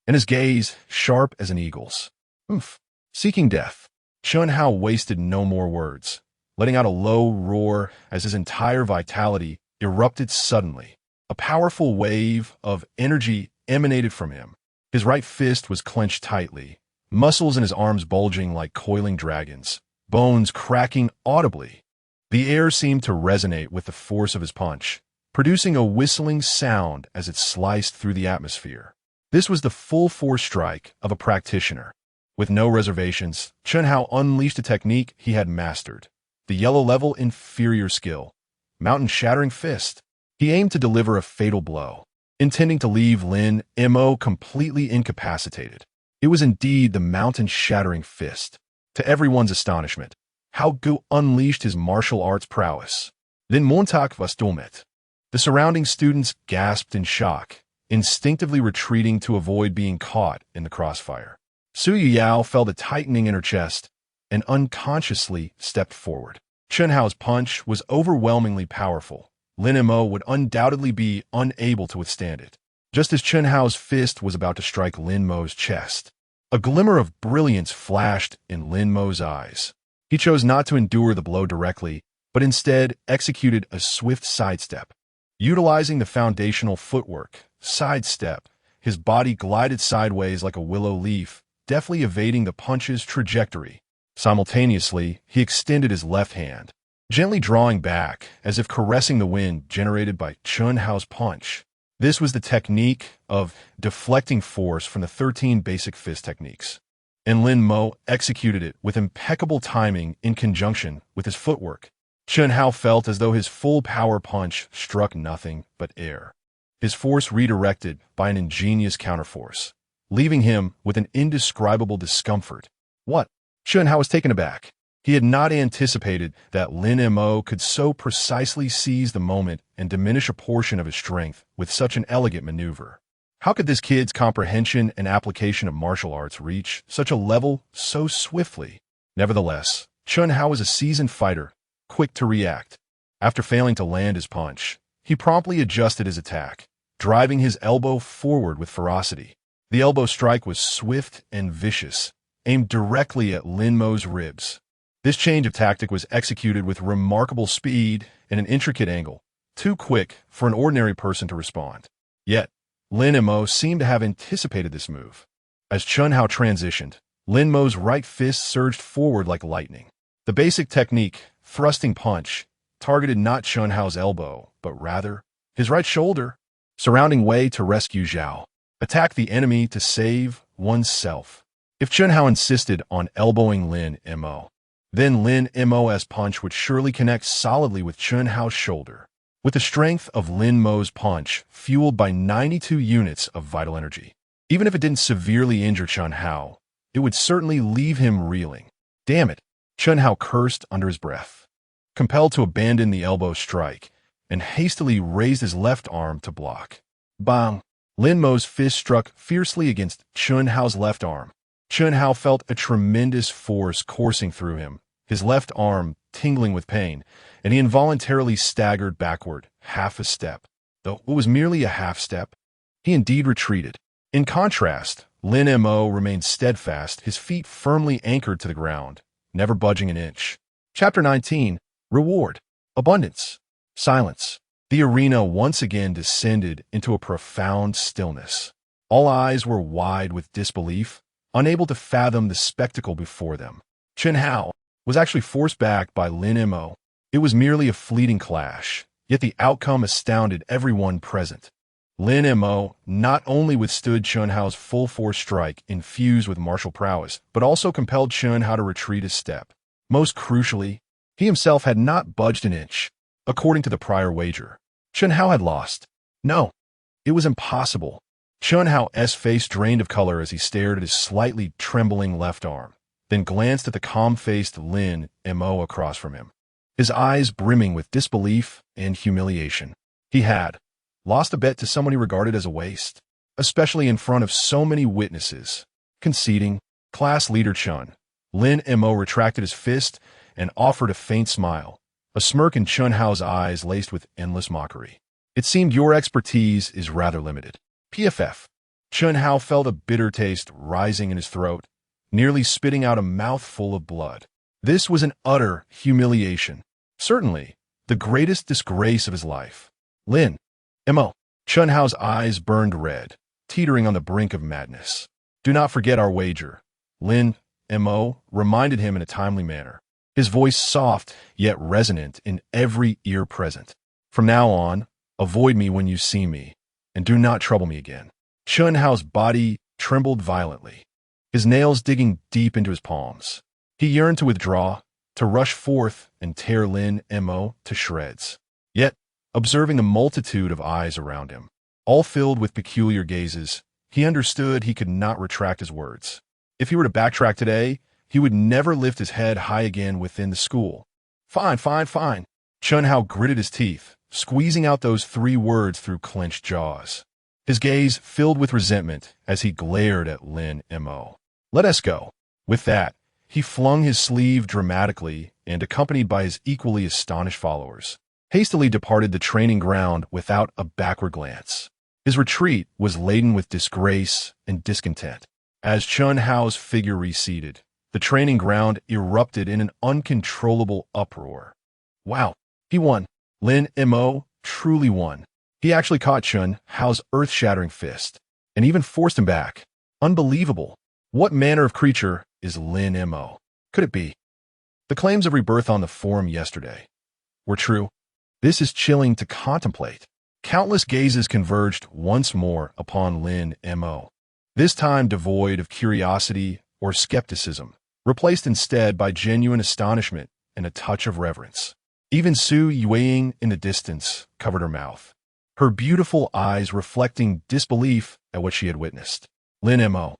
and his gaze sharp as an eagle's. Oof. Seeking death. Chun Hao wasted no more words, letting out a low roar as his entire vitality erupted suddenly. A powerful wave of energy emanated from him. His right fist was clenched tightly, muscles in his arms bulging like coiling dragons, bones cracking audibly. The air seemed to resonate with the force of his punch, producing a whistling sound as it sliced through the atmosphere. This was the full-force strike of a practitioner. With no reservations, Chun Hao unleashed a technique he had mastered, the yellow-level inferior skill, mountain-shattering fist. He aimed to deliver a fatal blow, intending to leave Lin Mo completely incapacitated. It was indeed the mountain-shattering fist. To everyone's astonishment, Hao Gu unleashed his martial arts prowess. Then Montak Vastomet. The surrounding students gasped in shock, instinctively retreating to avoid being caught in the crossfire. Su Yuyao felt a tightening in her chest and unconsciously stepped forward. Chun Hao's punch was overwhelmingly powerful. Lin Mo would undoubtedly be unable to withstand it. Just as Chun Hao's fist was about to strike Lin Mo's chest, a glimmer of brilliance flashed in Lin Mo's eyes. He chose not to endure the blow directly, but instead executed a swift sidestep. Utilizing the foundational footwork, sidestep, his body glided sideways like a willow leaf, deftly evading the punch's trajectory. Simultaneously, he extended his left hand, gently drawing back as if caressing the wind generated by Chun Hao's punch. This was the technique of deflecting force from the 13 basic fist techniques, and Lin Mo executed it with impeccable timing in conjunction with his footwork. Chun Hao felt as though his full power punch struck nothing but air, his force redirected by an ingenious counterforce, leaving him with an indescribable discomfort. What? Chun Hao was taken aback. He had not anticipated that Lin Mo could so precisely seize the moment and diminish a portion of his strength with such an elegant maneuver. How could this kid's comprehension and application of martial arts reach such a level so swiftly? Nevertheless, Chun Hao was a seasoned fighter, quick to react. After failing to land his punch, he promptly adjusted his attack, driving his elbow forward with ferocity. The elbow strike was swift and vicious, aimed directly at Lin Mo's ribs. This change of tactic was executed with remarkable speed and an intricate angle, too quick for an ordinary person to respond. Yet, Lin Mo seemed to have anticipated this move. As Chun Hao transitioned, Lin Mo's right fist surged forward like lightning. The basic technique, thrusting punch, targeted not Chun Hao's elbow, but rather his right shoulder. Surrounding way to rescue Zhao. Attack the enemy to save oneself. If Chun Hao insisted on elbowing Lin Mo, then Lin Mo's punch would surely connect solidly with Chun Hao's shoulder. With the strength of Lin Mo's punch fueled by 92 units of vital energy, even if it didn't severely injure Chun Hao, it would certainly leave him reeling. Damn it, Chun Hao cursed under his breath, compelled to abandon the elbow strike, and hastily raised his left arm to block. Bang! Lin Mo's fist struck fiercely against Chun Hao's left arm. Chun Hao felt a tremendous force coursing through him, his left arm tingling with pain, and he involuntarily staggered backward, half a step. Though it was merely a half step, he indeed retreated. In contrast, Lin Mo remained steadfast, his feet firmly anchored to the ground, never budging an inch. Chapter 19. Reward. Abundance. Silence. The arena once again descended into a profound stillness. All eyes were wide with disbelief, unable to fathom the spectacle before them. Chun Hao was actually forced back by Lin Mo. It was merely a fleeting clash, yet the outcome astounded everyone present. Lin Mo not only withstood Chun Hao's full-force strike infused with martial prowess, but also compelled Chun Hao to retreat a step. Most crucially, he himself had not budged an inch. According to the prior wager, Chun Hao had lost. No, it was impossible. Chun Hao's face drained of color as he stared at his slightly trembling left arm, then glanced at the calm-faced Lin Mo across from him, his eyes brimming with disbelief and humiliation. He had lost a bet to someone he regarded as a waste, especially in front of so many witnesses. Conceding, class leader Chun. Lin Mo retracted his fist and offered a faint smile, a smirk in Chun Hao's eyes laced with endless mockery. It seemed your expertise is rather limited. PFF. Chun Hao felt a bitter taste rising in his throat, nearly spitting out a mouthful of blood. This was an utter humiliation. Certainly, the greatest disgrace of his life. Lin Mo. Chun Hao's eyes burned red, teetering on the brink of madness. Do not forget our wager. Lin Mo reminded him in a timely manner, his voice soft yet resonant in every ear present. From now on, avoid me when you see me, and do not trouble me again. Chun Hao's body trembled violently, his nails digging deep into his palms. He yearned to withdraw, to rush forth and tear Lin Mo to shreds. Yet, observing the multitude of eyes around him, all filled with peculiar gazes, he understood he could not retract his words. If he were to backtrack today, he would never lift his head high again within the school. Fine, fine, fine. Chun Hao gritted his teeth, squeezing out those 3 words through clenched jaws. His gaze filled with resentment as he glared at Lin Mo. Let us go. With that, he flung his sleeve dramatically and, accompanied by his equally astonished followers, hastily departed the training ground without a backward glance. His retreat was laden with disgrace and discontent. As Chun Hao's figure receded, the training ground erupted in an uncontrollable uproar. Wow, he won. Lin Mo truly won. He actually caught Chun Hao's earth-shattering fist, and even forced him back. Unbelievable. What manner of creature is Lin Mo? Could it be? The claims of rebirth on the forum yesterday were true. This is chilling to contemplate. Countless gazes converged once more upon Lin Mo, this time devoid of curiosity or skepticism, replaced instead by genuine astonishment and a touch of reverence. Even Su Yuyao in the distance covered her mouth, her beautiful eyes reflecting disbelief at what she had witnessed. Lin Mo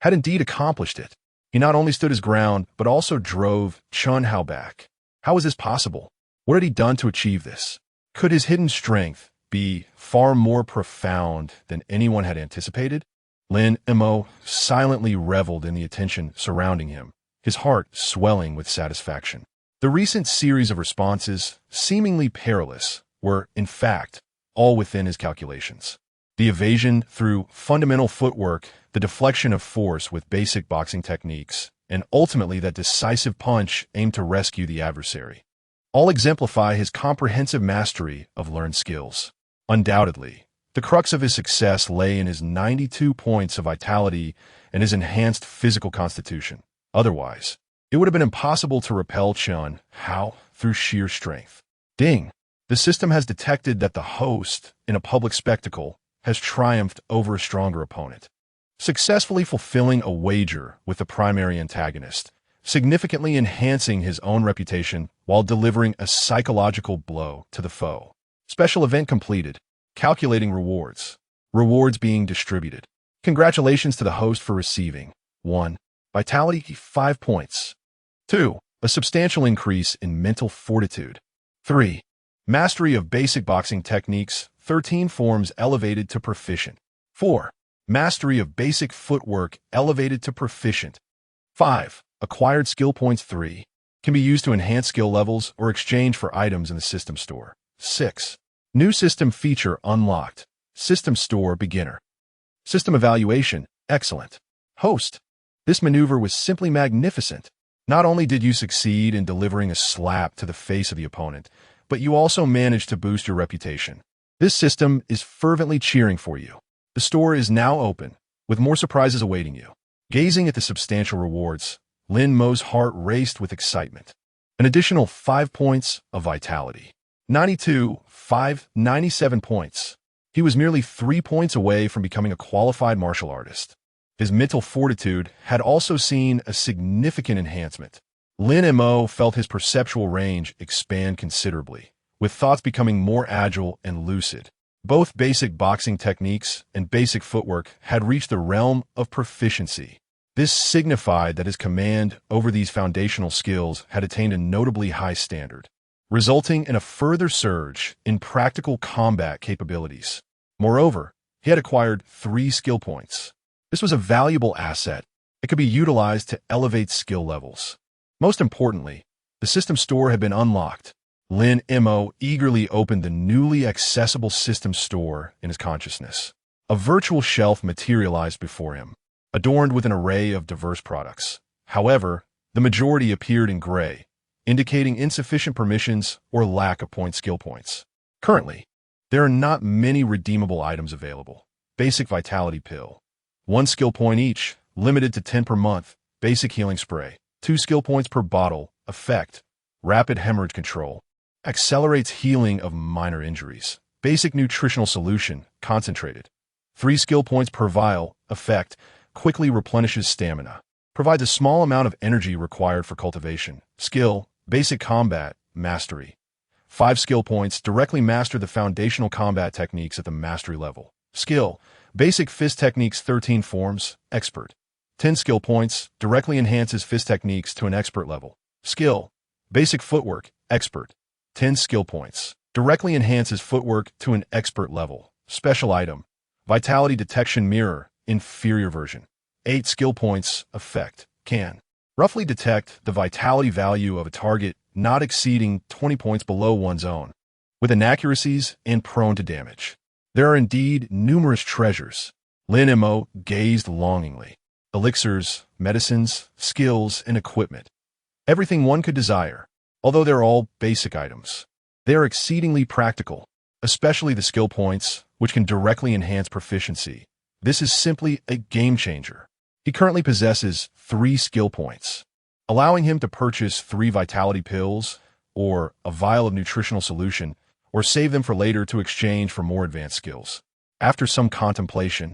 had indeed accomplished it. He not only stood his ground, but also drove Chun Hao back. How was this possible? What had he done to achieve this? Could his hidden strength be far more profound than anyone had anticipated? Lin Mo silently reveled in the attention surrounding him, his heart swelling with satisfaction. The recent series of responses, seemingly perilous, were, in fact, all within his calculations. The evasion through fundamental footwork, the deflection of force with basic boxing techniques, and ultimately that decisive punch aimed to rescue the adversary, all exemplify his comprehensive mastery of learned skills. Undoubtedly, the crux of his success lay in his 92 points of vitality and his enhanced physical constitution. Otherwise, it would have been impossible to repel Chun Hao through sheer strength. Ding! The system has detected that the host, in a public spectacle, has triumphed over a stronger opponent, successfully fulfilling a wager with the primary antagonist, significantly enhancing his own reputation while delivering a psychological blow to the foe. Special event completed. Calculating rewards. Rewards being distributed. Congratulations to the host for receiving 1. Vitality 5 points. 2. A substantial increase in mental fortitude. 3. Mastery of basic boxing techniques, 13 forms elevated to proficient. 4. Mastery of basic footwork elevated to proficient. 5. Acquired skill points 3. Can be used to enhance skill levels or exchange for items in the system store. 6. New system feature unlocked. System store beginner. System evaluation, excellent. Host. This maneuver was simply magnificent. Not only did you succeed in delivering a slap to the face of the opponent, but you also managed to boost your reputation. This system is fervently cheering for you. The store is now open, with more surprises awaiting you. Gazing at the substantial rewards, Lin Mo's heart raced with excitement. An additional 5 points of vitality. 92, 5, 97 points. He was merely 3 points away from becoming a qualified martial artist. His mental fortitude had also seen a significant enhancement. Lin Mo felt his perceptual range expand considerably, with thoughts becoming more agile and lucid. Both basic boxing techniques and basic footwork had reached the realm of proficiency. This signified that his command over these foundational skills had attained a notably high standard, resulting in a further surge in practical combat capabilities. Moreover, he had acquired 3 skill points. This was a valuable asset It could be utilized to elevate skill levels. Most importantly, the system store had been unlocked. Lin Mo eagerly opened the newly accessible system store in his consciousness. A virtual shelf materialized before him, adorned with an array of diverse products. However, the majority appeared in gray, indicating insufficient permissions or lack of skill points. Currently, there are not many redeemable items available. Basic vitality pill. 1 skill point each, limited to 10 per month. Basic healing spray. 2 skill points per bottle. Effect. Rapid hemorrhage control. Accelerates healing of minor injuries. Basic nutritional solution. Concentrated. 3 skill points per vial. Effect. Quickly replenishes stamina. Provides a small amount of energy required for cultivation. Skill. Basic combat. Mastery. 5 skill points. Directly master the foundational combat techniques at the mastery level. Skill. Basic fist techniques 13 forms. Expert. 10 skill points. Directly enhances fist techniques to an expert level. Skill. Basic footwork. Expert. 10 skill points. Directly enhances footwork to an expert level. Special item. Vitality detection mirror. Inferior version. 8 skill points. Effect. Can roughly detect the vitality value of a target not exceeding 20 points below one's own, with inaccuracies and prone to damage. There are indeed numerous treasures. Lin Mo gazed longingly. Elixirs, medicines, skills, and equipment. Everything one could desire, although they're all basic items. They are exceedingly practical, especially the skill points, which can directly enhance proficiency. This is simply a game changer. He currently possesses 3 skill points, allowing him to purchase 3 vitality pills or a vial of nutritional solution, or save them for later to exchange for more advanced skills. After some contemplation,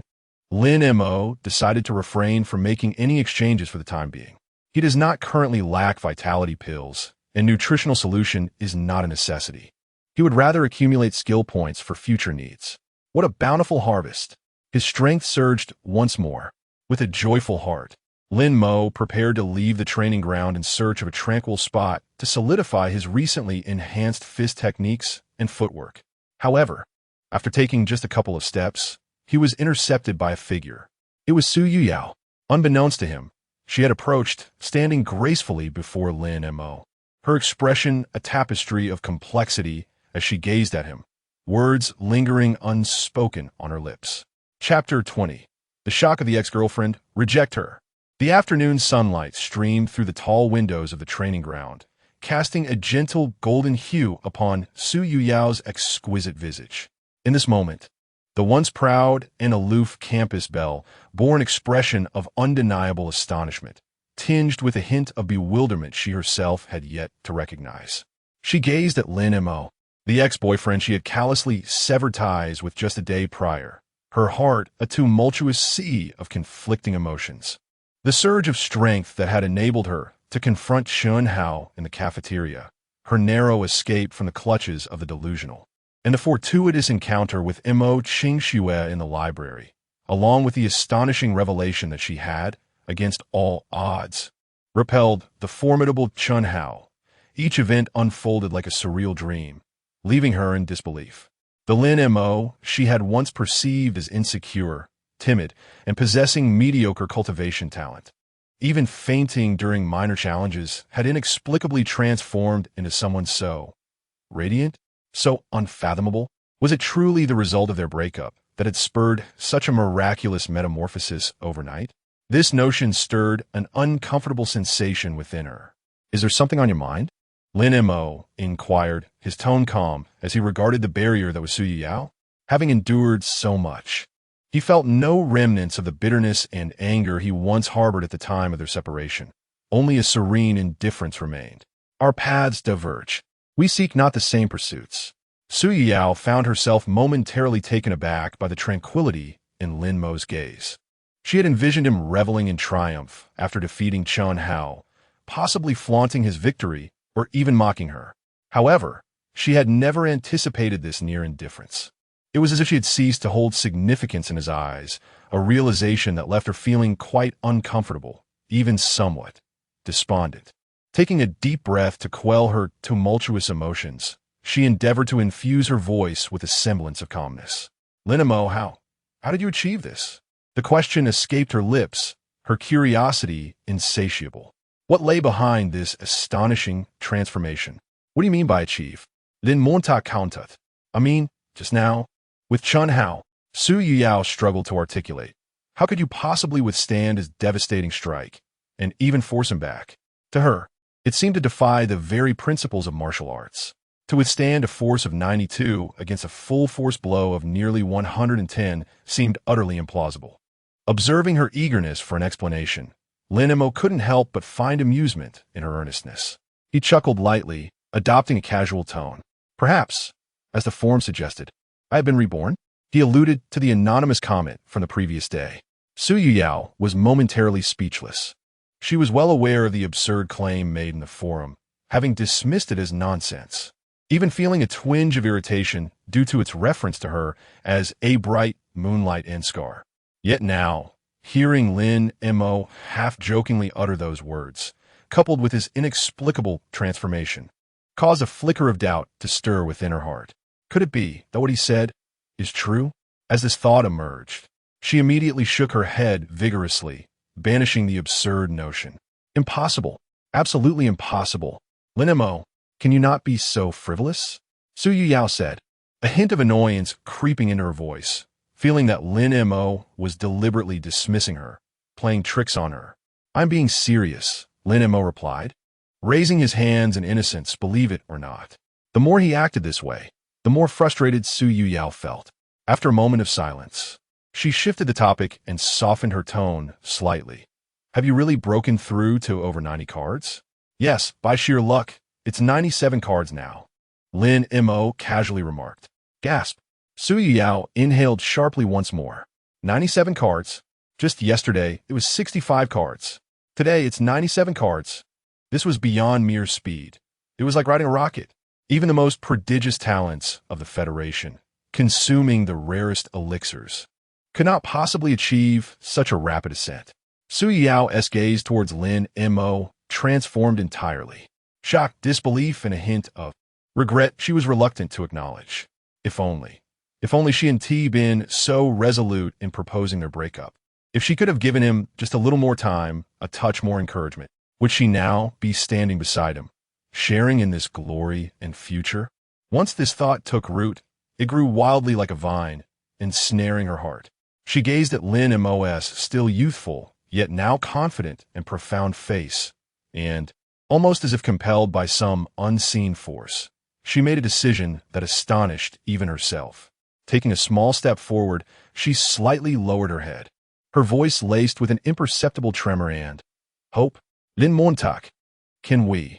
Lin Mo decided to refrain from making any exchanges for the time being. He does not currently lack vitality pills, and nutritional solution is not a necessity. He would rather accumulate skill points for future needs. What a bountiful harvest! His strength surged once more. With a joyful heart, Lin Mo prepared to leave the training ground in search of a tranquil spot to solidify his recently enhanced fist techniques and footwork. However, after taking just a couple of steps, he was intercepted by a figure. It was Su Yuyao. Unbeknownst to him, she had approached, standing gracefully before Lin Mo. Her expression a tapestry of complexity as she gazed at him, words lingering unspoken on her lips. Chapter 20. The shock of the ex-girlfriend. Reject her. The afternoon sunlight streamed through the tall windows of the training ground, casting a gentle golden hue upon Su Yuyao's exquisite visage. In this moment, the once proud and aloof campus belle bore an expression of undeniable astonishment, tinged with a hint of bewilderment she herself had yet to recognize. She gazed at Lin Mo, the ex-boyfriend she had callously severed ties with just a day prior, her heart a tumultuous sea of conflicting emotions. The surge of strength that had enabled her to confront Chun Hao in the cafeteria, her narrow escape from the clutches of the delusional, and the fortuitous encounter with Mo Qingxue in the library, along with the astonishing revelation that she had, against all odds, repelled the formidable Chun Hao. Each event unfolded like a surreal dream, leaving her in disbelief. The Lin Mo she had once perceived as insecure, timid, and possessing mediocre cultivation talent, even fainting during minor challenges, had inexplicably transformed into someone so radiant, so unfathomable. Was it truly the result of their breakup that had spurred such a miraculous metamorphosis overnight? This notion stirred an uncomfortable sensation within her. Is there something on your mind? Lin Mo inquired, his tone calm as he regarded the barrier that was Su Yuyao. Having endured so much, he felt no remnants of the bitterness and anger he once harbored at the time of their separation. Only a serene indifference remained. Our paths diverge. We seek not the same pursuits. Su Yuyao found herself momentarily taken aback by the tranquility in Lin Mo's gaze. She had envisioned him reveling in triumph after defeating Chun Hao, possibly flaunting his victory or even mocking her. However, she had never anticipated this near indifference. It was as if she had ceased to hold significance in his eyes, a realization that left her feeling quite uncomfortable, even somewhat despondent. Taking a deep breath to quell her tumultuous emotions, she endeavored to infuse her voice with a semblance of calmness. Lin Mo, how did you achieve this? The question escaped her lips, her curiosity insatiable. What lay behind this astonishing transformation? What do you mean by achieve? Lin Mo counted. I mean, just now, with Chun Hao, Su Yuyao struggled to articulate. How could you possibly withstand his devastating strike, and even force him back? To her, it seemed to defy the very principles of martial arts. To withstand a force of 92 against a full-force blow of nearly 110 seemed utterly implausible. Observing her eagerness for an explanation, Lin Mo couldn't help but find amusement in her earnestness. He chuckled lightly, adopting a casual tone. Perhaps, as the form suggested, I have been reborn? He alluded to the anonymous comment from the previous day. Su Yuyao was momentarily speechless. She was well aware of the absurd claim made in the forum, having dismissed it as nonsense, even feeling a twinge of irritation due to its reference to her as a bright moonlight N-scar. Yet now, hearing Lin Mo half-jokingly utter those words, coupled with his inexplicable transformation, caused a flicker of doubt to stir within her heart. Could it be that what he said is true? As this thought emerged, she immediately shook her head vigorously, banishing the absurd notion. Impossible. Absolutely impossible. Lin Mo, can you not be so frivolous? Su Yuyao said, a hint of annoyance creeping into her voice, feeling that Lin Mo was deliberately dismissing her, playing tricks on her. I'm being serious, Lin Mo replied, raising his hands in innocence, believe it or not. The more he acted this way, the more frustrated Su Yuyao felt. After a moment of silence, she shifted the topic and softened her tone slightly. Have you really broken through to over 90 cards? Yes, by sheer luck, it's 97 cards now, Lin Mo casually remarked. Gasp. Su Yuyao inhaled sharply once more. 97 cards. Just yesterday, it was 65 cards. Today, it's 97 cards. This was beyond mere speed. It was like riding a rocket. Even the most prodigious talents of the Federation, consuming the rarest elixirs, could not possibly achieve such a rapid ascent. Su Yuyao's gaze towards Lin Mo transformed entirely. Shock, disbelief, and a hint of regret she was reluctant to acknowledge. If only she and T been so resolute in proposing their breakup. If she could have given him just a little more time, a touch more encouragement, would she now be standing beside him, sharing in this glory and future? Once this thought took root, it grew wildly like a vine, ensnaring her heart. She gazed at Lin Mo's still youthful, yet now confident and profound face, and, almost as if compelled by some unseen force, she made a decision that astonished even herself. Taking a small step forward, she slightly lowered her head, her voice laced with an imperceptible tremor and hope. Lin Mo, can we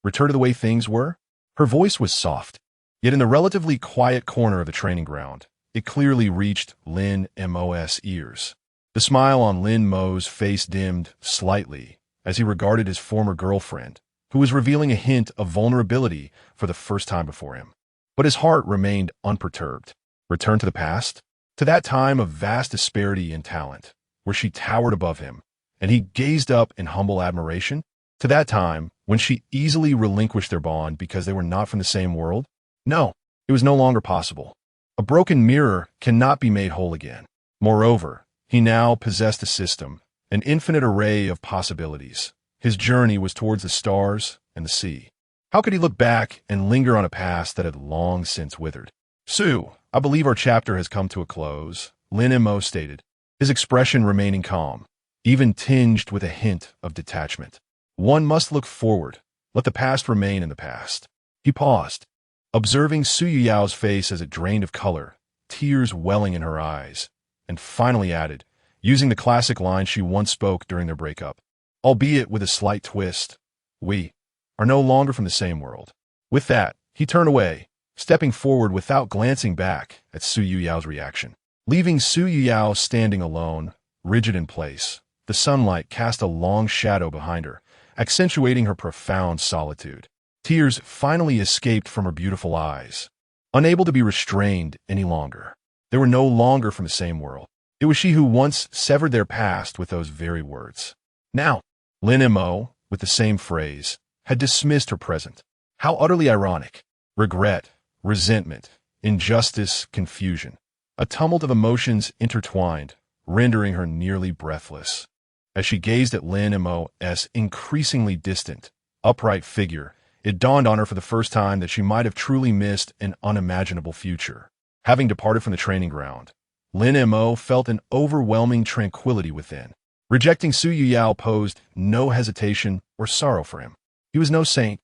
return to the way things were? Her voice was soft, yet in the relatively quiet corner of the training ground, it clearly reached Lin Mo's ears. The smile on Lin Mo's face dimmed slightly as he regarded his former girlfriend, who was revealing a hint of vulnerability for the first time before him. But his heart remained unperturbed. Return to the past? To that time of vast disparity in talent, where she towered above him, and he gazed up in humble admiration? To that time when she easily relinquished their bond because they were not from the same world? No, it was no longer possible. A broken mirror cannot be made whole again. Moreover, he now possessed a system, an infinite array of possibilities. His journey was towards the stars and the sea. How could he look back and linger on a past that had long since withered? Su, I believe our chapter has come to a close, Lin Mo stated, his expression remaining calm, even tinged with a hint of detachment. One must look forward. Let the past remain in the past. He paused, observing Su Yuyao's face as it drained of color, tears welling in her eyes, and finally added, using the classic line she once spoke during their breakup, albeit with a slight twist, we are no longer from the same world. With that, he turned away, stepping forward without glancing back at Su Yuyao's reaction. Leaving Su Yuyao standing alone, rigid in place, the sunlight cast a long shadow behind her, accentuating her profound solitude. Tears finally escaped from her beautiful eyes, unable to be restrained any longer. They were no longer from the same world. It was she who once severed their past with those very words. Now, Lin Mo, with the same phrase, had dismissed her present. How utterly ironic. Regret, resentment, injustice, confusion. A tumult of emotions intertwined, rendering her nearly breathless. As she gazed at Lin Mo's increasingly distant, upright figure, it dawned on her for the first time that she might have truly missed an unimaginable future. Having departed from the training ground, Lin Mo felt an overwhelming tranquility within. Rejecting Su Yuyao posed no hesitation or sorrow for him. He was no saint,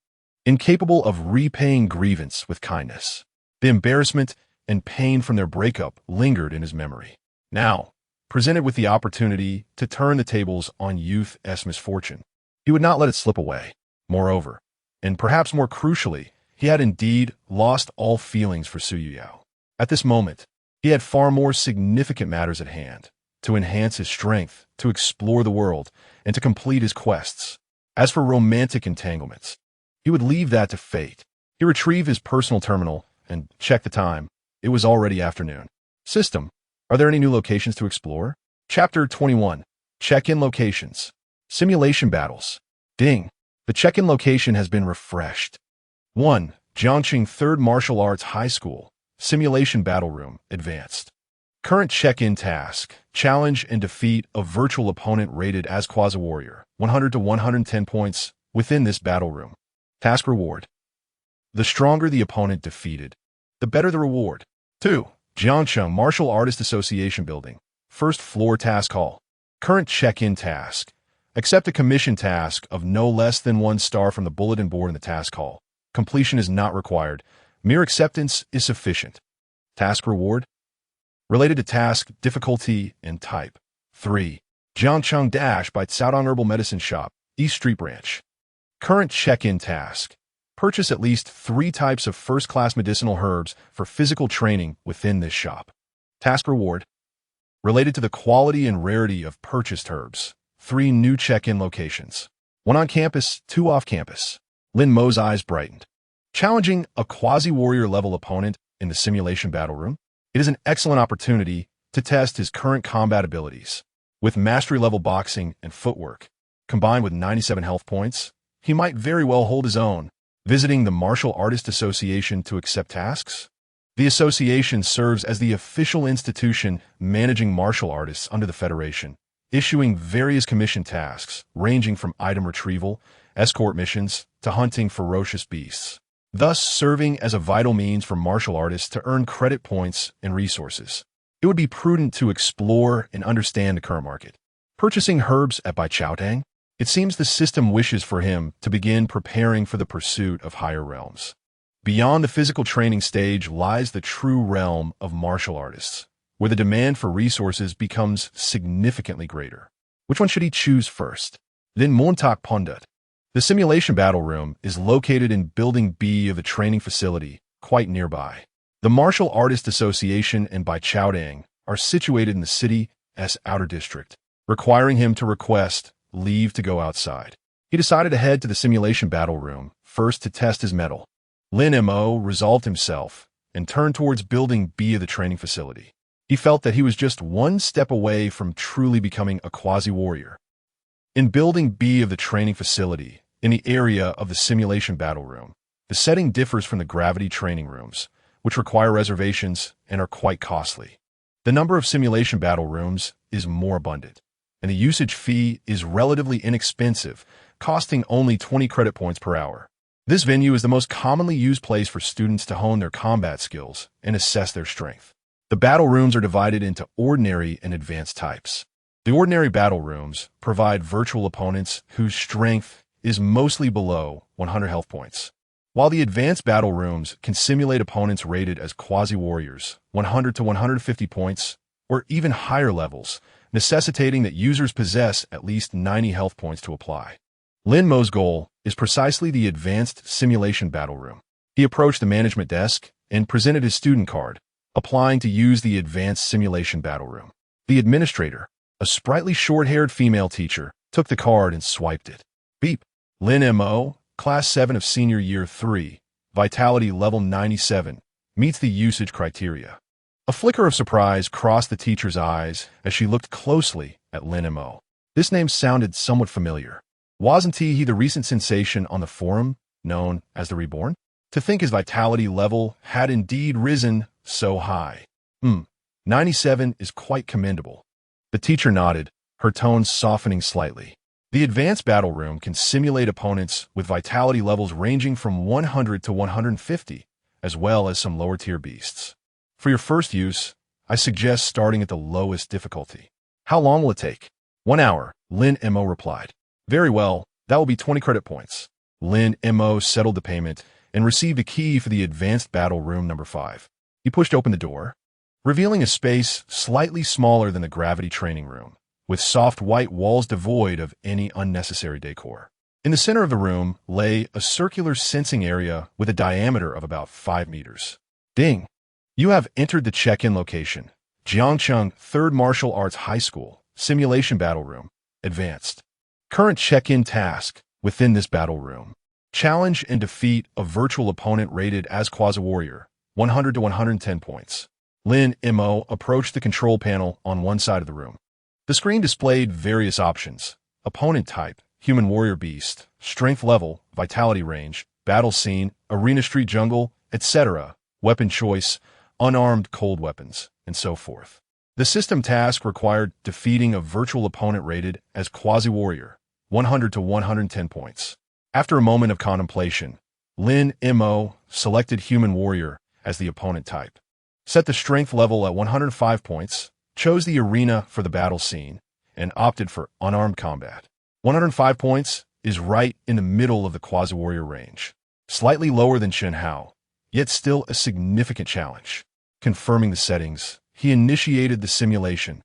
incapable of repaying grievance with kindness. The embarrassment and pain from their breakup lingered in his memory. Now, presented with the opportunity to turn the tables on youth's misfortune, he would not let it slip away. Moreover, and perhaps more crucially, he had indeed lost all feelings for Su Yuyao. At this moment, he had far more significant matters at hand: to enhance his strength, to explore the world, and to complete his quests. As for romantic entanglements, he would leave that to fate. He retrieved his personal terminal and checked the time. It was already afternoon. System: are there any new locations to explore? Chapter 21. Check-in locations. Simulation battles. Ding. The check-in location has been refreshed. 1. Jiangqing 3rd Martial Arts High School. Simulation Battle Room. Advanced. Current check-in task: challenge and defeat a virtual opponent rated as quasi-warrior, 100 to 110 points, within this battle room. Task reward: the stronger the opponent defeated, the better the reward. 2. Jiangcheng Martial Artist Association Building. 1st floor task hall. Current check-in task: accept a commission task of no less than 1 star from the bulletin board in the task hall. Completion is not required. Mere acceptance is sufficient. Task reward: related to task, difficulty, and type. 3. Jiangcheng Dash by Caodong Herbal Medicine Shop, East Street Branch. Current check-in task: purchase at least 3 types of first-class medicinal herbs for physical training within this shop. Task reward: related to the quality and rarity of purchased herbs. 3 new check-in locations. 1 on campus, 2 off campus. Lin Mo's eyes brightened. Challenging a quasi-warrior level opponent in the simulation battle room, it is an excellent opportunity to test his current combat abilities. With mastery-level boxing and footwork, combined with 97 health points, he might very well hold his own. Visiting the Martial Artist Association to accept tasks? The association serves as the official institution managing martial artists under the Federation, issuing various commission tasks ranging from item retrieval, escort missions, to hunting ferocious beasts, thus serving as a vital means for martial artists to earn credit points and resources. It would be prudent to explore and understand the current market. Purchasing herbs at Bai Chaotang? It seems the system wishes for him to begin preparing for the pursuit of higher realms. Beyond the physical training stage lies the true realm of martial artists, where the demand for resources becomes significantly greater. Which one should he choose first? Lin Montak Pondut. The simulation battle room is located in Building B of the training facility, quite nearby. The Martial Artist Association and Bai Chaodang are situated in the city's outer district, requiring him to request leave to go outside. He decided to head to the simulation battle room first to test his mettle. Lin Mo resolved himself and turned towards Building B of the training facility. He felt that he was just 1 step away from truly becoming a quasi-warrior. In Building B of the training facility, in the area of the simulation battle room, the setting differs from the gravity training rooms, which require reservations and are quite costly. The number of simulation battle rooms is more abundant, and the usage fee is relatively inexpensive, costing only 20 credit points per hour. This venue is the most commonly used place for students to hone their combat skills and assess their strength. The battle rooms are divided into ordinary and advanced types. The ordinary battle rooms provide virtual opponents whose strength is mostly below 100 health points, while the advanced battle rooms can simulate opponents rated as quasi-warriors, 100 to 150 points, or even higher levels, necessitating that users possess at least 90 health points to apply. Lin Mo's goal is precisely the advanced simulation battle room. He approached the management desk and presented his student card, applying to use the advanced simulation battle room. The administrator, a sprightly short-haired female teacher, took the card and swiped it. Beep. Lin Mo, Class 7 of Senior Year 3, Vitality Level 97, meets the usage criteria. A flicker of surprise crossed the teacher's eyes as she looked closely at Lin Mo. This name sounded somewhat familiar. Wasn't he the recent sensation on the forum, known as the Reborn? To think his vitality level had indeed risen so high. 97 is quite commendable. The teacher nodded, her tone softening slightly. The advanced battle room can simulate opponents with vitality levels ranging from 100 to 150, as well as some lower-tier beasts. For your first use, I suggest starting at the lowest difficulty. How long will it take? 1 hour, Lin Mo replied. Very well, that will be 20 credit points. Lin Mo settled the payment and received a key for the advanced battle room number 5. He pushed open the door, revealing a space slightly smaller than the gravity training room, with soft white walls devoid of any unnecessary decor. In the center of the room lay a circular sensing area with a diameter of about 5 meters. Ding! You have entered the check-in location, Jiangcheng 3rd Martial Arts High School, Simulation Battle Room, Advanced. Current check-in task within this battle room. Challenge and defeat a virtual opponent rated as quasi-warrior, 100 to 110 points. Lin Mo approached the control panel on one side of the room. The screen displayed various options: opponent type, human warrior beast, strength level, vitality range, battle scene, arena street jungle, etc., weapon choice, unarmed cold weapons, and so forth. The system task required defeating a virtual opponent rated as quasi-warrior, 100 to 110 points. After a moment of contemplation, Lin Mo selected human warrior as the opponent type, set the strength level at 105 points, chose the arena for the battle scene, and opted for unarmed combat. 105 points is right in the middle of the quasi-warrior range, slightly lower than Chen Hao, yet still a significant challenge. Confirming the settings, he initiated the simulation.